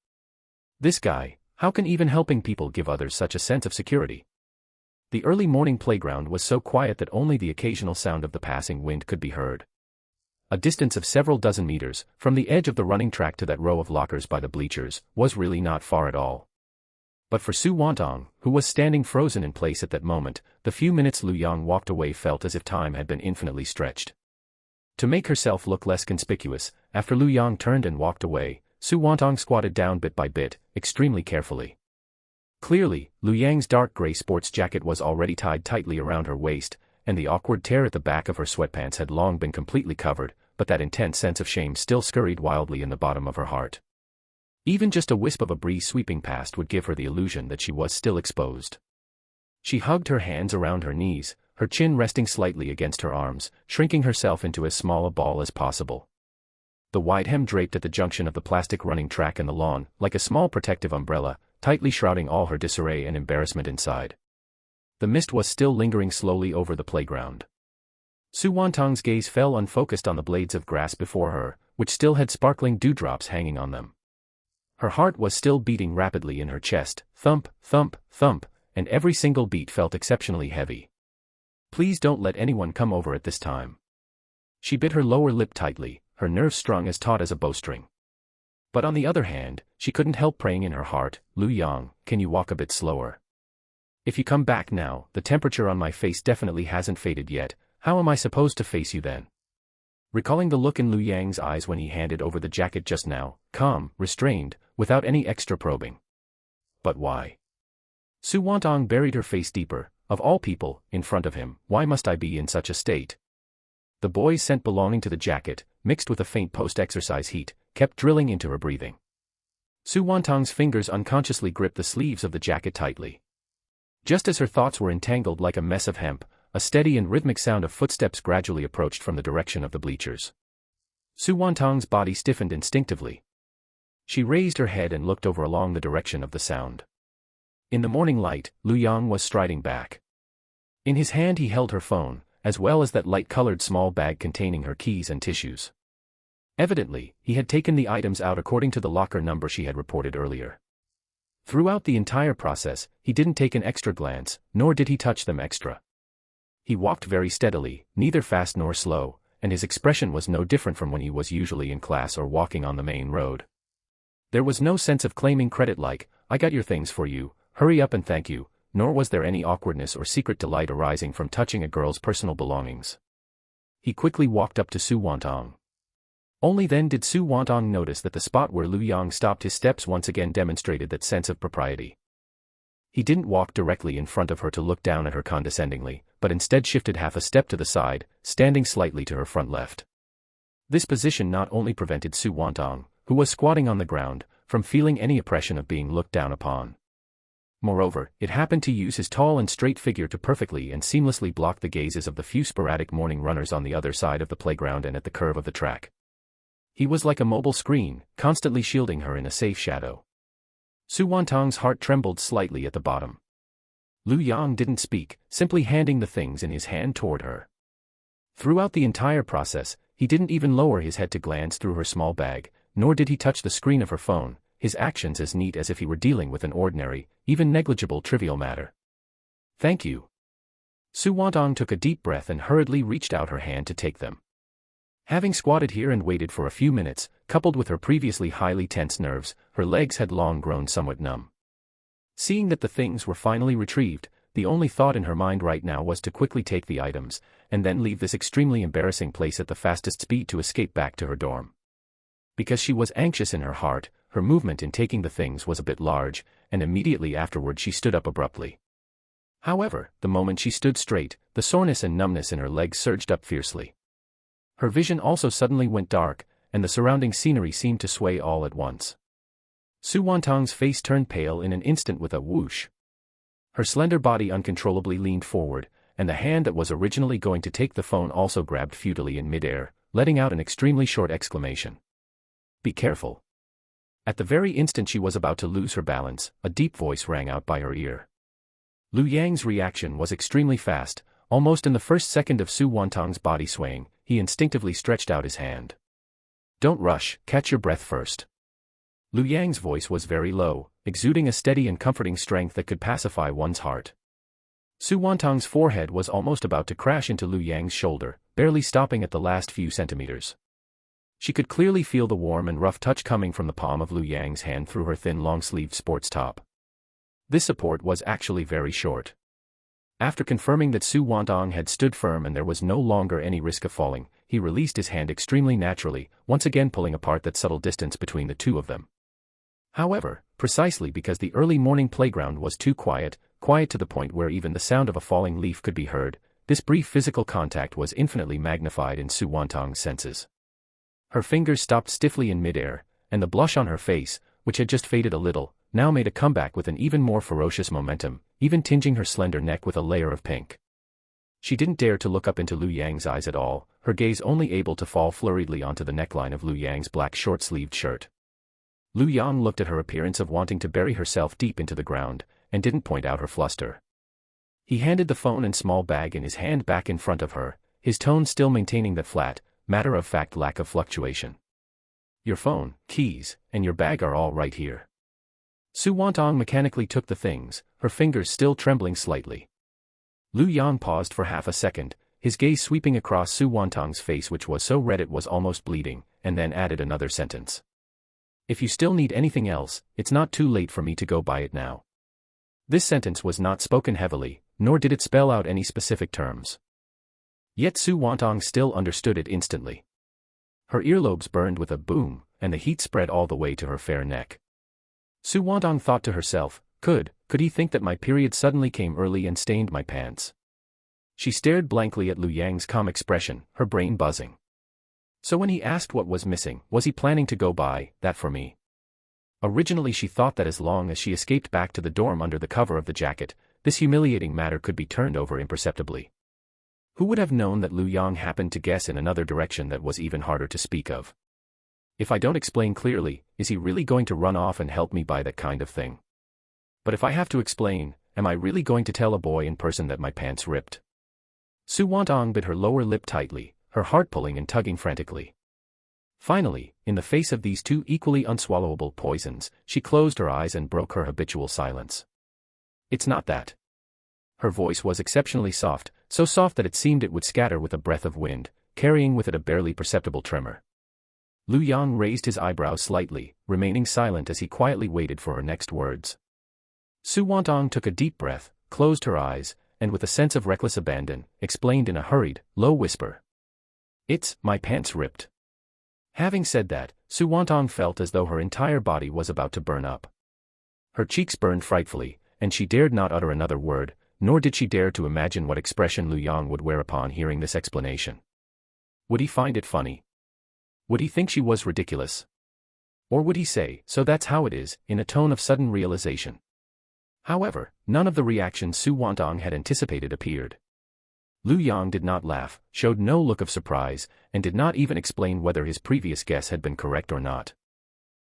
This guy, how can even helping people give others such a sense of security? The early morning playground was so quiet that only the occasional sound of the passing wind could be heard. A distance of several dozen meters, from the edge of the running track to that row of lockers by the bleachers, was really not far at all. But for Su Wantong, who was standing frozen in place at that moment, the few minutes Liu Yang walked away felt as if time had been infinitely stretched. To make herself look less conspicuous, after Liu Yang turned and walked away, Su Wantong squatted down bit by bit, extremely carefully. Clearly, Liu Yang's dark gray sports jacket was already tied tightly around her waist, and the awkward tear at the back of her sweatpants had long been completely covered, but that intense sense of shame still scurried wildly in the bottom of her heart. Even just a wisp of a breeze sweeping past would give her the illusion that she was still exposed. She hugged her hands around her knees, her chin resting slightly against her arms, shrinking herself into as small a ball as possible. The wide hem draped at the junction of the plastic running track and the lawn, like a small protective umbrella, tightly shrouding all her disarray and embarrassment inside. The mist was still lingering slowly over the playground. Su Wantong's gaze fell unfocused on the blades of grass before her, which still had sparkling dewdrops hanging on them. Her heart was still beating rapidly in her chest, thump, thump, thump, and every single beat felt exceptionally heavy. Please don't let anyone come over at this time. She bit her lower lip tightly, her nerves strung as taut as a bowstring. But on the other hand, she couldn't help praying in her heart, Lu Yang, can you walk a bit slower? If you come back now, the temperature on my face definitely hasn't faded yet, how am I supposed to face you then? Recalling the look in Lu Yang's eyes when he handed over the jacket just now, calm, restrained, without any extra probing. But why? Su Wantong buried her face deeper, of all people, in front of him, why must I be in such a state? The boy's scent belonging to the jacket, mixed with a faint post-exercise heat, kept drilling into her breathing. Su Wantong's fingers unconsciously gripped the sleeves of the jacket tightly. Just as her thoughts were entangled like a mess of hemp, a steady and rhythmic sound of footsteps gradually approached from the direction of the bleachers. Su Wantong's body stiffened instinctively. She raised her head and looked over along the direction of the sound. In the morning light, Lu Yang was striding back. In his hand he held her phone, as well as that light-colored small bag containing her keys and tissues. Evidently, he had taken the items out according to the locker number she had reported earlier. Throughout the entire process, he didn't take an extra glance, nor did he touch them extra. He walked very steadily, neither fast nor slow, and his expression was no different from when he was usually in class or walking on the main road. There was no sense of claiming credit like, I got your things for you, hurry up and thank you, nor was there any awkwardness or secret delight arising from touching a girl's personal belongings. He quickly walked up to Su Wantong. Only then did Su Wantong notice that the spot where Lu Yang stopped his steps once again demonstrated that sense of propriety. He didn't walk directly in front of her to look down at her condescendingly, but instead shifted half a step to the side, standing slightly to her front left. This position not only prevented Su Wantong, who was squatting on the ground, from feeling any oppression of being looked down upon. Moreover, it happened to use his tall and straight figure to perfectly and seamlessly block the gazes of the few sporadic morning runners on the other side of the playground and at the curve of the track. He was like a mobile screen, constantly shielding her in a safe shadow. Su Wantong's heart trembled slightly at the bottom. Lu Yang didn't speak, simply handing the things in his hand toward her. Throughout the entire process, he didn't even lower his head to glance through her small bag, nor did he touch the screen of her phone, his actions as neat as if he were dealing with an ordinary, even negligible trivial matter. Thank you. Su Wantong took a deep breath and hurriedly reached out her hand to take them. Having squatted here and waited for a few minutes, coupled with her previously highly tense nerves, her legs had long grown somewhat numb. Seeing that the things were finally retrieved, the only thought in her mind right now was to quickly take the items, and then leave this extremely embarrassing place at the fastest speed to escape back to her dorm. Because she was anxious in her heart, her movement in taking the things was a bit large, and immediately afterward she stood up abruptly. However, the moment she stood straight, the soreness and numbness in her legs surged up fiercely. Her vision also suddenly went dark, and the surrounding scenery seemed to sway all at once. Su Wantong's face turned pale in an instant with a whoosh. Her slender body uncontrollably leaned forward, and the hand that was originally going to take the phone also grabbed futilely in midair, letting out an extremely short exclamation. Be careful. At the very instant she was about to lose her balance, a deep voice rang out by her ear. Lu Yang's reaction was extremely fast. Almost in the first second of Su Wantong's body swaying, he instinctively stretched out his hand. Don't rush, catch your breath first. Lu Yang's voice was very low, exuding a steady and comforting strength that could pacify one's heart. Su Wantong's forehead was almost about to crash into Lu Yang's shoulder, barely stopping at the last few centimeters. She could clearly feel the warm and rough touch coming from the palm of Lu Yang's hand through her thin long-sleeved sports top. This support was actually very short. After confirming that Su Wantong had stood firm and there was no longer any risk of falling, he released his hand extremely naturally, once again pulling apart that subtle distance between the two of them. However, precisely because the early morning playground was too quiet to the point where even the sound of a falling leaf could be heard, this brief physical contact was infinitely magnified in Su Wantong's senses. Her fingers stopped stiffly in midair, and the blush on her face, which had just faded a little, now made a comeback with an even more ferocious momentum, even tinging her slender neck with a layer of pink. She didn't dare to look up into Lu Yang's eyes at all, her gaze only able to fall flurriedly onto the neckline of Lu Yang's black short-sleeved shirt. Lu Yang looked at her appearance of wanting to bury herself deep into the ground, and didn't point out her fluster. He handed the phone and small bag in his hand back in front of her, his tone still maintaining that flat, matter-of-fact lack of fluctuation. Your phone, keys, and your bag are all right here. Su Wantong mechanically took the things, her fingers still trembling slightly. Lu Yang paused for half a second, his gaze sweeping across Su Wantong's face which was so red it was almost bleeding, and then added another sentence. If you still need anything else, it's not too late for me to go buy it now. This sentence was not spoken heavily, nor did it spell out any specific terms. Yet Su Wantong still understood it instantly. Her earlobes burned with a boom, and the heat spread all the way to her fair neck. Su Wantong thought to herself, could he think that my period suddenly came early and stained my pants? She stared blankly at Lu Yang's calm expression, her brain buzzing. So when he asked what was missing, was he planning to go buy that for me? Originally she thought that as long as she escaped back to the dorm under the cover of the jacket, this humiliating matter could be turned over imperceptibly. Who would have known that Lu Yang happened to guess in another direction that was even harder to speak of? If I don't explain clearly, is he really going to run off and help me buy that kind of thing? But if I have to explain, am I really going to tell a boy in person that my pants ripped? Su Wantong bit her lower lip tightly, her heart pulling and tugging frantically. Finally, in the face of these two equally unswallowable poisons, she closed her eyes and broke her habitual silence. It's not that. Her voice was exceptionally soft, so soft that it seemed it would scatter with a breath of wind, carrying with it a barely perceptible tremor. Lu Yang raised his eyebrows slightly, remaining silent as he quietly waited for her next words. Su Wantong took a deep breath, closed her eyes, and with a sense of reckless abandon, explained in a hurried, low whisper. It's, my pants ripped. Having said that, Su Wantong felt as though her entire body was about to burn up. Her cheeks burned frightfully, and she dared not utter another word, nor did she dare to imagine what expression Lu Yang would wear upon hearing this explanation. Would he find it funny? Would he think she was ridiculous? Or would he say, so that's how it is, in a tone of sudden realization? However, none of the reactions Su Wantong had anticipated appeared. Lu Yang did not laugh, showed no look of surprise, and did not even explain whether his previous guess had been correct or not.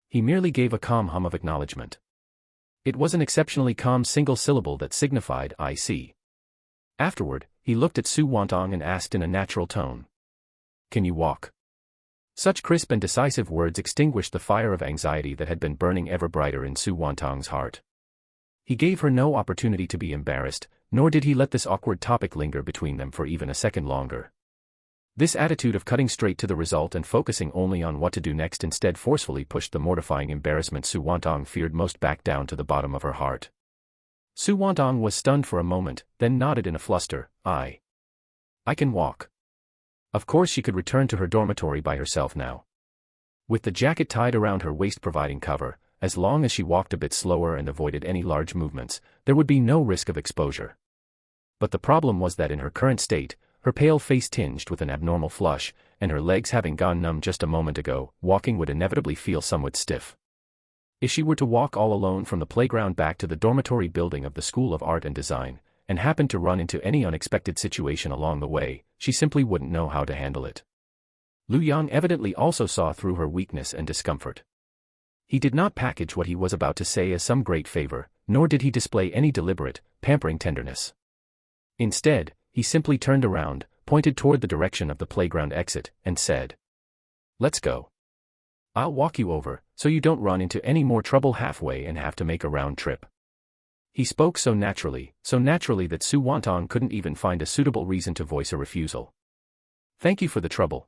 He merely gave a calm hum of acknowledgement. It was an exceptionally calm single syllable that signified, I see. Afterward, he looked at Su Wantong and asked in a natural tone. Can you walk? Such crisp and decisive words extinguished the fire of anxiety that had been burning ever brighter in Su Wantong's heart. He gave her no opportunity to be embarrassed, nor did he let this awkward topic linger between them for even a second longer. This attitude of cutting straight to the result and focusing only on what to do next instead forcefully pushed the mortifying embarrassment Su Wantong feared most back down to the bottom of her heart. Su Wantong was stunned for a moment, then nodded in a fluster, I can walk. Of course she could return to her dormitory by herself now. With the jacket tied around her waist providing cover, as long as she walked a bit slower and avoided any large movements, there would be no risk of exposure. But the problem was that in her current state, her pale face tinged with an abnormal flush, and her legs having gone numb just a moment ago, walking would inevitably feel somewhat stiff. If she were to walk all alone from the playground back to the dormitory building of the School of Art and Design, and happened to run into any unexpected situation along the way, she simply wouldn't know how to handle it. Lu Yang evidently also saw through her weakness and discomfort. He did not package what he was about to say as some great favor, nor did he display any deliberate, pampering tenderness. Instead, he simply turned around, pointed toward the direction of the playground exit, and said, Let's go. I'll walk you over, so you don't run into any more trouble halfway and have to make a round trip. He spoke so naturally that Su Wantong couldn't even find a suitable reason to voice a refusal. Thank you for the trouble.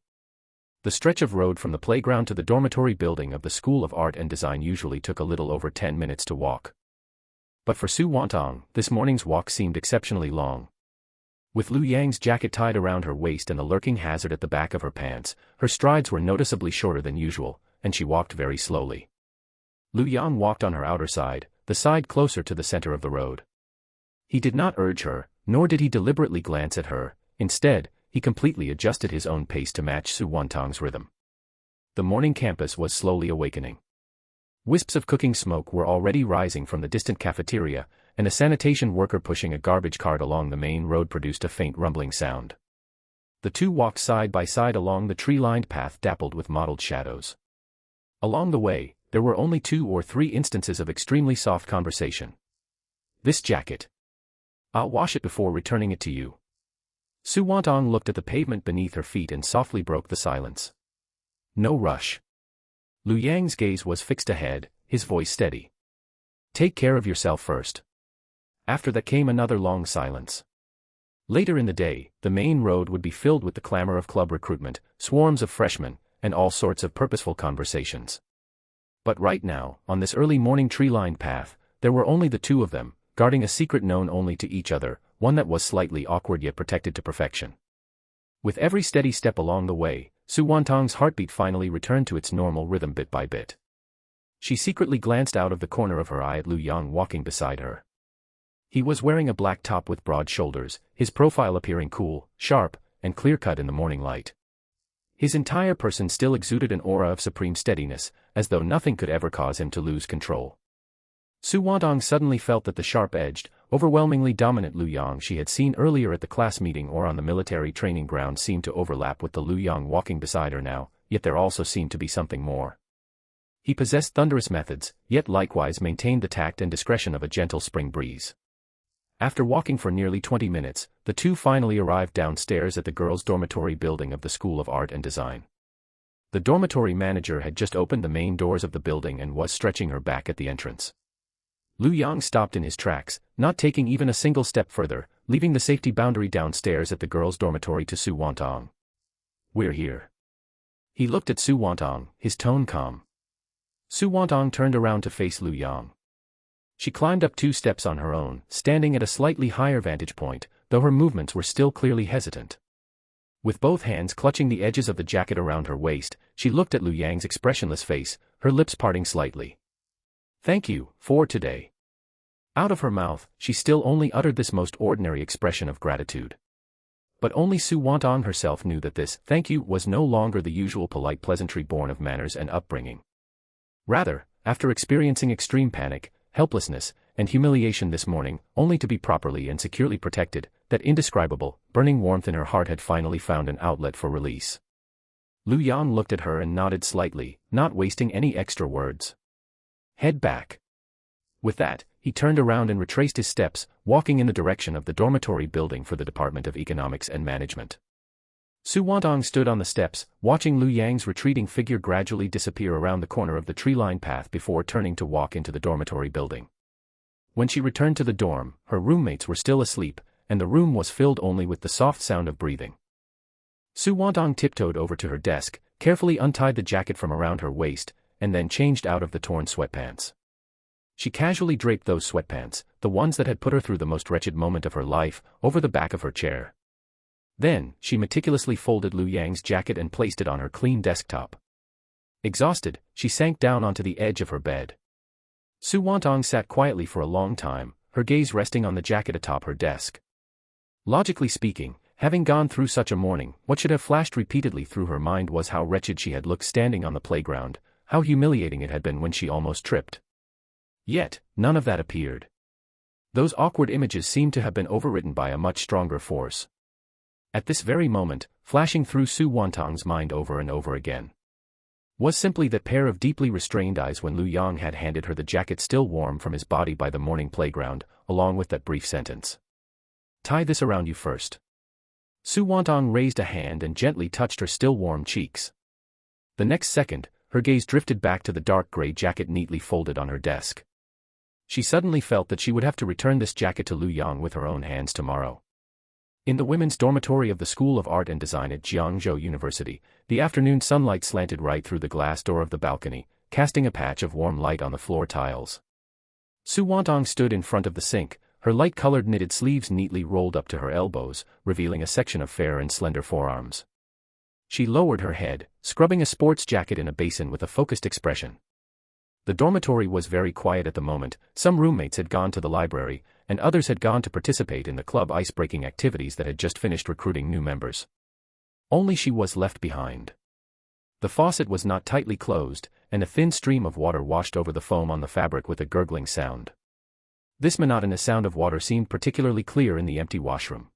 The stretch of road from the playground to the dormitory building of the School of Art and Design usually took a little over 10 minutes to walk. But for Su Wantong, this morning's walk seemed exceptionally long. With Lu Yang's jacket tied around her waist and the lurking hazard at the back of her pants, her strides were noticeably shorter than usual, and she walked very slowly. Lu Yang walked on her outer side, the side closer to the center of the road. He did not urge her, nor did he deliberately glance at her. Instead, he completely adjusted his own pace to match Su Wantong's rhythm. The morning campus was slowly awakening. Wisps of cooking smoke were already rising from the distant cafeteria, and a sanitation worker pushing a garbage cart along the main road produced a faint rumbling sound. The two walked side by side along the tree-lined path dappled with mottled shadows. Along the way, there were only 2 or 3 instances of extremely soft conversation. This jacket. I'll wash it before returning it to you. Su Wantong looked at the pavement beneath her feet and softly broke the silence. No rush. Lu Yang's gaze was fixed ahead, his voice steady. Take care of yourself first. After that came another long silence. Later in the day, the main road would be filled with the clamor of club recruitment, swarms of freshmen, and all sorts of purposeful conversations. But right now, on this early morning tree-lined path, there were only the two of them, guarding a secret known only to each other, one that was slightly awkward yet protected to perfection. With every steady step along the way, Su Wantong's heartbeat finally returned to its normal rhythm bit by bit. She secretly glanced out of the corner of her eye at Lu Yang walking beside her. He was wearing a black top with broad shoulders, his profile appearing cool, sharp, and clear-cut in the morning light. His entire person still exuded an aura of supreme steadiness, as though nothing could ever cause him to lose control. Su Wantong suddenly felt that the sharp-edged, overwhelmingly dominant Lu Yang she had seen earlier at the class meeting or on the military training ground seemed to overlap with the Lu Yang walking beside her now, yet there also seemed to be something more. He possessed thunderous methods, yet likewise maintained the tact and discretion of a gentle spring breeze. After walking for nearly 20 minutes, the two finally arrived downstairs at the girls' dormitory building of the School of Art and Design. The dormitory manager had just opened the main doors of the building and was stretching her back at the entrance. Lu Yang stopped in his tracks, not taking even a single step further, leaving the safety boundary downstairs at the girls' dormitory to Su Wantong. We're here. He looked at Su Wantong, his tone calm. Su Wantong turned around to face Lu Yang. She climbed up 2 steps on her own, standing at a slightly higher vantage point, though her movements were still clearly hesitant. With both hands clutching the edges of the jacket around her waist, she looked at Lu Yang's expressionless face, her lips parting slightly. Thank you, for today. Out of her mouth, she still only uttered this most ordinary expression of gratitude. But only Su Wantong herself knew that this thank you was no longer the usual polite pleasantry born of manners and upbringing. Rather, after experiencing extreme panic, helplessness, and humiliation this morning, only to be properly and securely protected, that indescribable, burning warmth in her heart had finally found an outlet for release. Lu Yang looked at her and nodded slightly, not wasting any extra words. Head back. With that, he turned around and retraced his steps, walking in the direction of the dormitory building for the Department of Economics and Management. Su Wantong stood on the steps, watching Lu Yang's retreating figure gradually disappear around the corner of the tree-lined path before turning to walk into the dormitory building. When she returned to the dorm, her roommates were still asleep, and the room was filled only with the soft sound of breathing. Su Wantong tiptoed over to her desk, carefully untied the jacket from around her waist, and then changed out of the torn sweatpants. She casually draped those sweatpants, the ones that had put her through the most wretched moment of her life, over the back of her chair. Then, she meticulously folded Lu Yang's jacket and placed it on her clean desktop. Exhausted, she sank down onto the edge of her bed. Su Wantong sat quietly for a long time, her gaze resting on the jacket atop her desk. Logically speaking, having gone through such a morning, what should have flashed repeatedly through her mind was how wretched she had looked standing on the playground, how humiliating it had been when she almost tripped. Yet, none of that appeared. Those awkward images seemed to have been overridden by a much stronger force. At this very moment, flashing through Su Wantong's mind over and over again, was simply that pair of deeply restrained eyes when Lu Yang had handed her the jacket still warm from his body by the morning playground, along with that brief sentence. Tie this around you first. Su Wantong raised a hand and gently touched her still warm cheeks. The next second, her gaze drifted back to the dark gray jacket neatly folded on her desk. She suddenly felt that she would have to return this jacket to Lu Yang with her own hands tomorrow. In the women's dormitory of the School of Art and Design at Jiangzhou University, the afternoon sunlight slanted right through the glass door of the balcony, casting a patch of warm light on the floor tiles. Su Wantong stood in front of the sink, her light-colored knitted sleeves neatly rolled up to her elbows, revealing a section of fair and slender forearms. She lowered her head, scrubbing a sports jacket in a basin with a focused expression. The dormitory was very quiet at the moment. Some roommates had gone to the library, and others had gone to participate in the club ice-breaking activities that had just finished recruiting new members. Only she was left behind. The faucet was not tightly closed, and a thin stream of water washed over the foam on the fabric with a gurgling sound. This monotonous sound of water seemed particularly clear in the empty washroom.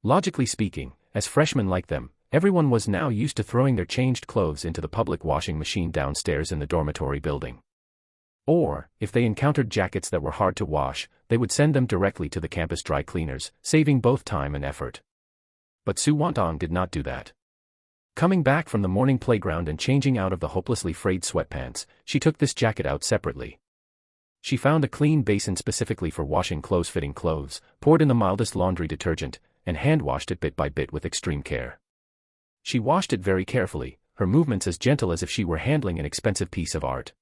Logically speaking, as freshmen like them, everyone was now used to throwing their changed clothes into the public washing machine downstairs in the dormitory building. Or, if they encountered jackets that were hard to wash, they would send them directly to the campus dry cleaners, saving both time and effort. But Su Wantong did not do that. Coming back from the morning playground and changing out of the hopelessly frayed sweatpants, she took this jacket out separately. She found a clean basin specifically for washing clothes-fitting clothes, poured in the mildest laundry detergent, and hand-washed it bit by bit with extreme care. She washed it very carefully, her movements as gentle as if she were handling an expensive piece of art.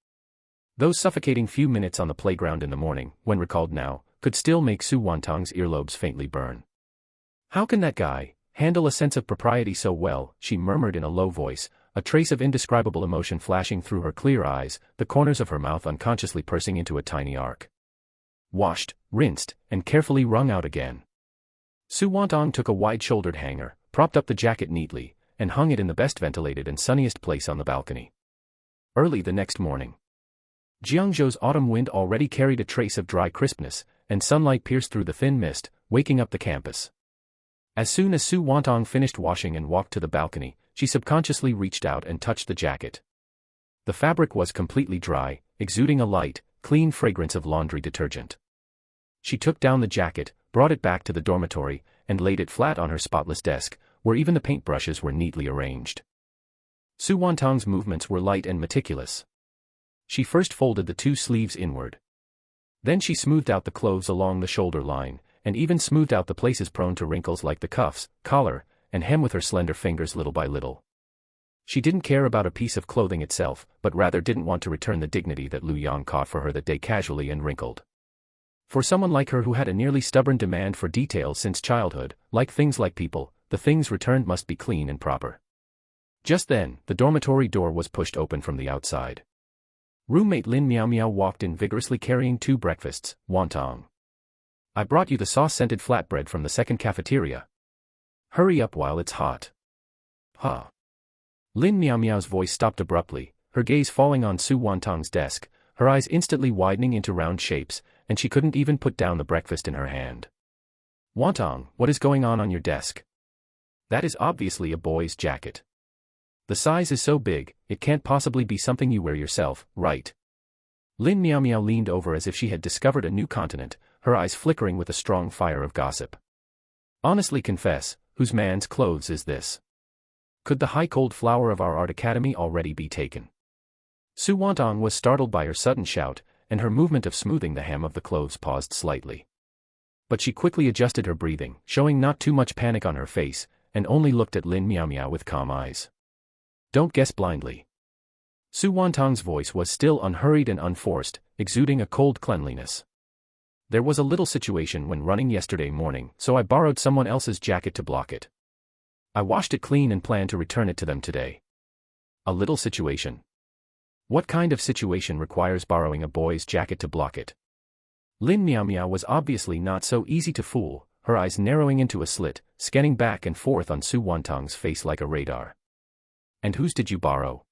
Those suffocating few minutes on the playground in the morning, when recalled now, could still make Su Wantong's earlobes faintly burn. "How can that guy handle a sense of propriety so well?" she murmured in a low voice, a trace of indescribable emotion flashing through her clear eyes, the corners of her mouth unconsciously pursing into a tiny arc. Washed, rinsed, and carefully wrung out again. Su Wantong took a wide-shouldered hanger, propped up the jacket neatly, and hung it in the best ventilated and sunniest place on the balcony. Early the next morning, Jiangzhou's autumn wind already carried a trace of dry crispness, and sunlight pierced through the thin mist, waking up the campus. As soon as Su Wantong finished washing and walked to the balcony, she subconsciously reached out and touched the jacket. The fabric was completely dry, exuding a light, clean fragrance of laundry detergent. She took down the jacket, brought it back to the dormitory, and laid it flat on her spotless desk, where even the paintbrushes were neatly arranged. Su Wantong's movements were light and meticulous. She first folded the two sleeves inward. Then she smoothed out the clothes along the shoulder line, and even smoothed out the places prone to wrinkles like the cuffs, collar, and hem with her slender fingers little by little. She didn't care about a piece of clothing itself, but rather didn't want to return the dignity that Lu Yang caught for her that day casually and wrinkled. For someone like her who had a nearly stubborn demand for detail since childhood, like things like people, the things returned must be clean and proper. Just then, the dormitory door was pushed open from the outside. Roommate Lin Miao Miao walked in vigorously carrying two breakfasts. "Wantong, I brought you the sauce-scented flatbread from the second cafeteria. Hurry up while it's hot." "Huh?" Lin Miao Miao's voice stopped abruptly, her gaze falling on Su Wantong's desk, her eyes instantly widening into round shapes, and she couldn't even put down the breakfast in her hand. "Wantong, what is going on your desk? That is obviously a boy's jacket. The size is so big, it can't possibly be something you wear yourself, right?" Lin Miao Miao leaned over as if she had discovered a new continent, her eyes flickering with a strong fire of gossip. "Honestly confess, whose man's clothes is this? Could the high-cold flower of our art academy already be taken?" Su Wantong was startled by her sudden shout, and her movement of smoothing the hem of the clothes paused slightly. But she quickly adjusted her breathing, showing not too much panic on her face, and only looked at Lin Miao Miao with calm eyes. "Don't guess blindly." Su Wantong's voice was still unhurried and unforced, exuding a cold cleanliness. "There was a little situation when running yesterday morning, so I borrowed someone else's jacket to block it. I washed it clean and plan to return it to them today." "A little situation? What kind of situation requires borrowing a boy's jacket to block it?" Lin Miao Miao was obviously not so easy to fool, her eyes narrowing into a slit, scanning back and forth on Su Wantong's face like a radar. "And whose did you borrow?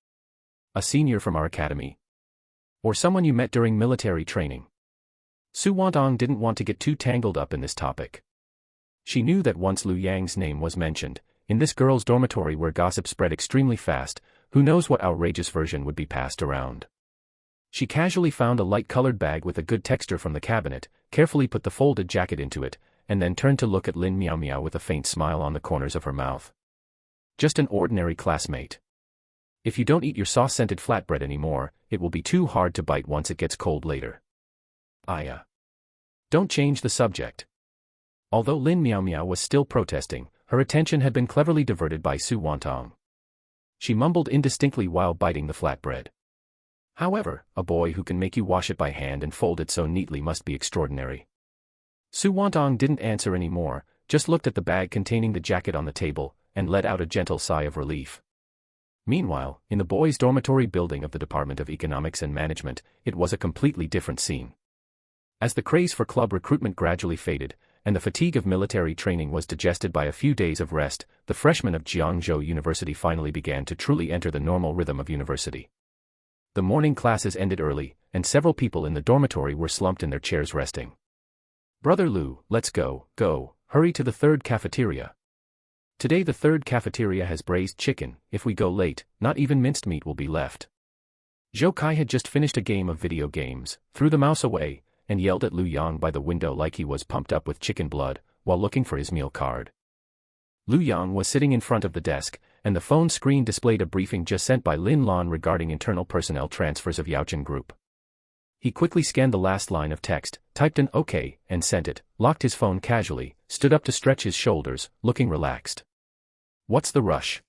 A senior from our academy? Or someone you met during military training?" Su Wantong didn't want to get too tangled up in this topic. She knew that once Lu Yang's name was mentioned, in this girl's dormitory where gossip spread extremely fast, who knows what outrageous version would be passed around. She casually found a light-colored bag with a good texture from the cabinet, carefully put the folded jacket into it, and then turned to look at Lin Miao Miao with a faint smile on the corners of her mouth. "Just an ordinary classmate. If you don't eat your sauce-scented flatbread anymore, it will be too hard to bite once it gets cold later." Don't change the subject." Although Lin Miao Miao was still protesting, her attention had been cleverly diverted by Su Wantong. She mumbled indistinctly while biting the flatbread. "However, a boy who can make you wash it by hand and fold it so neatly must be extraordinary." Su Wantong didn't answer any more, just looked at the bag containing the jacket on the table, and let out a gentle sigh of relief. Meanwhile, in the boys' dormitory building of the Department of Economics and Management, it was a completely different scene. As the craze for club recruitment gradually faded, and the fatigue of military training was digested by a few days of rest, the freshmen of Jiangzhou University finally began to truly enter the normal rhythm of university. The morning classes ended early, and several people in the dormitory were slumped in their chairs resting. "Brother Lu, let's go, hurry to the third cafeteria. Today the third cafeteria has braised chicken. If we go late, not even minced meat will be left." Zhou Kai had just finished a game of video games, threw the mouse away, and yelled at Lu Yang by the window like he was pumped up with chicken blood, while looking for his meal card. Lu Yang was sitting in front of the desk, and the phone screen displayed a briefing just sent by Lin Lan regarding internal personnel transfers of Yaochen Group. He quickly scanned the last line of text, typed an OK, and sent it, locked his phone casually, stood up to stretch his shoulders, looking relaxed. What's the rush?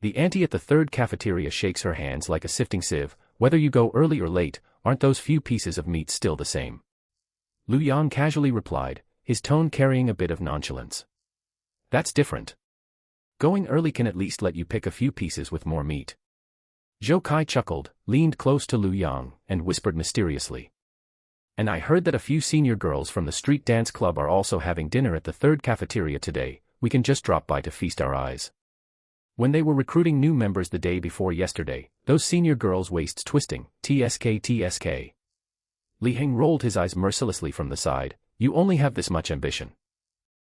The auntie at the third cafeteria shakes her hands like a sifting sieve. Whether you go early or late, aren't those few pieces of meat still the same? Lu Yang casually replied, his tone carrying a bit of nonchalance. That's different. Going early can at least let you pick a few pieces with more meat. Zhou Kai chuckled, leaned close to Lu Yang, and whispered mysteriously. And I heard that a few senior girls from the street dance club are also having dinner at the third cafeteria today. We can just drop by to feast our eyes. When they were recruiting new members the day before yesterday, those senior girls' waists twisting, TSK. Li Heng rolled his eyes mercilessly from the side. You only have this much ambition.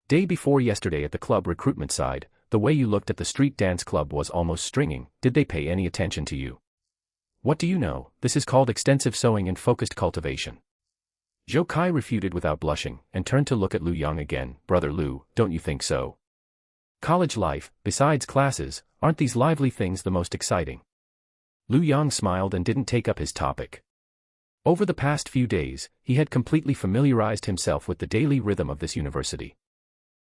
Day before yesterday at the club recruitment side, the way you looked at the street dance club was almost stringing. Did they pay any attention to you? What do you know? This is called extensive sowing and focused cultivation. Zhou Kai refuted without blushing, and turned to look at Lu Yang again. Brother Lu, don't you think so? College life, besides classes, aren't these lively things the most exciting? Lu Yang smiled and didn't take up his topic. Over the past few days, he had completely familiarized himself with the daily rhythm of this university.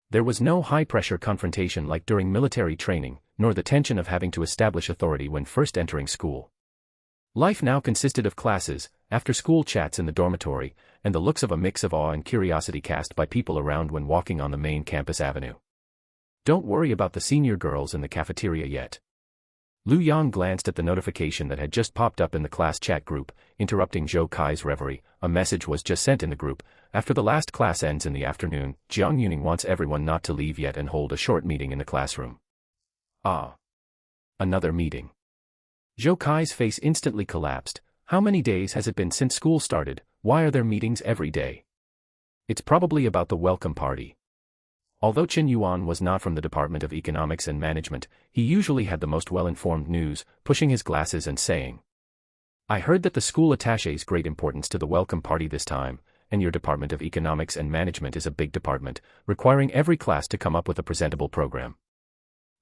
There was no high-pressure confrontation like during military training, nor the tension of having to establish authority when first entering school. Life now consisted of classes, after-school chats in the dormitory, and the looks of a mix of awe and curiosity cast by people around when walking on the main campus avenue. Don't worry about the senior girls in the cafeteria yet. Lu Yang glanced at the notification that had just popped up in the class chat group, interrupting Zhou Kai's reverie. A message was just sent in the group. After the last class ends in the afternoon, Jiang Yuning wants everyone not to leave yet and hold a short meeting in the classroom. Ah. Another meeting. Zhou Kai's face instantly collapsed. How many days has it been since school started? Why are there meetings every day? It's probably about the welcome party. Although Chen Yuan was not from the Department of Economics and Management, he usually had the most well-informed news, pushing his glasses and saying, I heard that the school attaches great importance to the welcome party this time, and your Department of Economics and Management is a big department, requiring every class to come up with a presentable program.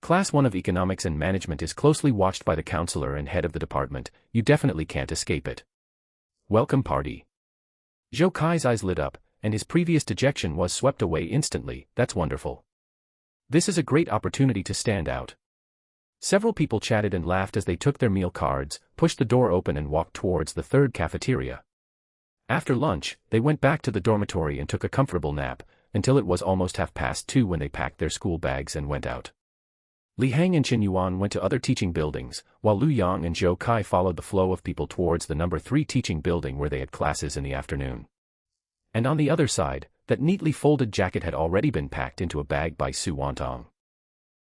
Class 1 of Economics and Management is closely watched by the counselor and head of the department. You definitely can't escape it. Welcome party. Zhou Kai's eyes lit up, and his previous dejection was swept away instantly. That's wonderful. This is a great opportunity to stand out. Several people chatted and laughed as they took their meal cards, pushed the door open and walked towards the third cafeteria. After lunch, they went back to the dormitory and took a comfortable nap, until it was almost 2:30 when they packed their school bags and went out. Li Heng and Chen Yuan went to other teaching buildings, while Lu Yang and Zhou Kai followed the flow of people towards the number 3 teaching building where they had classes in the afternoon. And on the other side, that neatly folded jacket had already been packed into a bag by Su Wantong.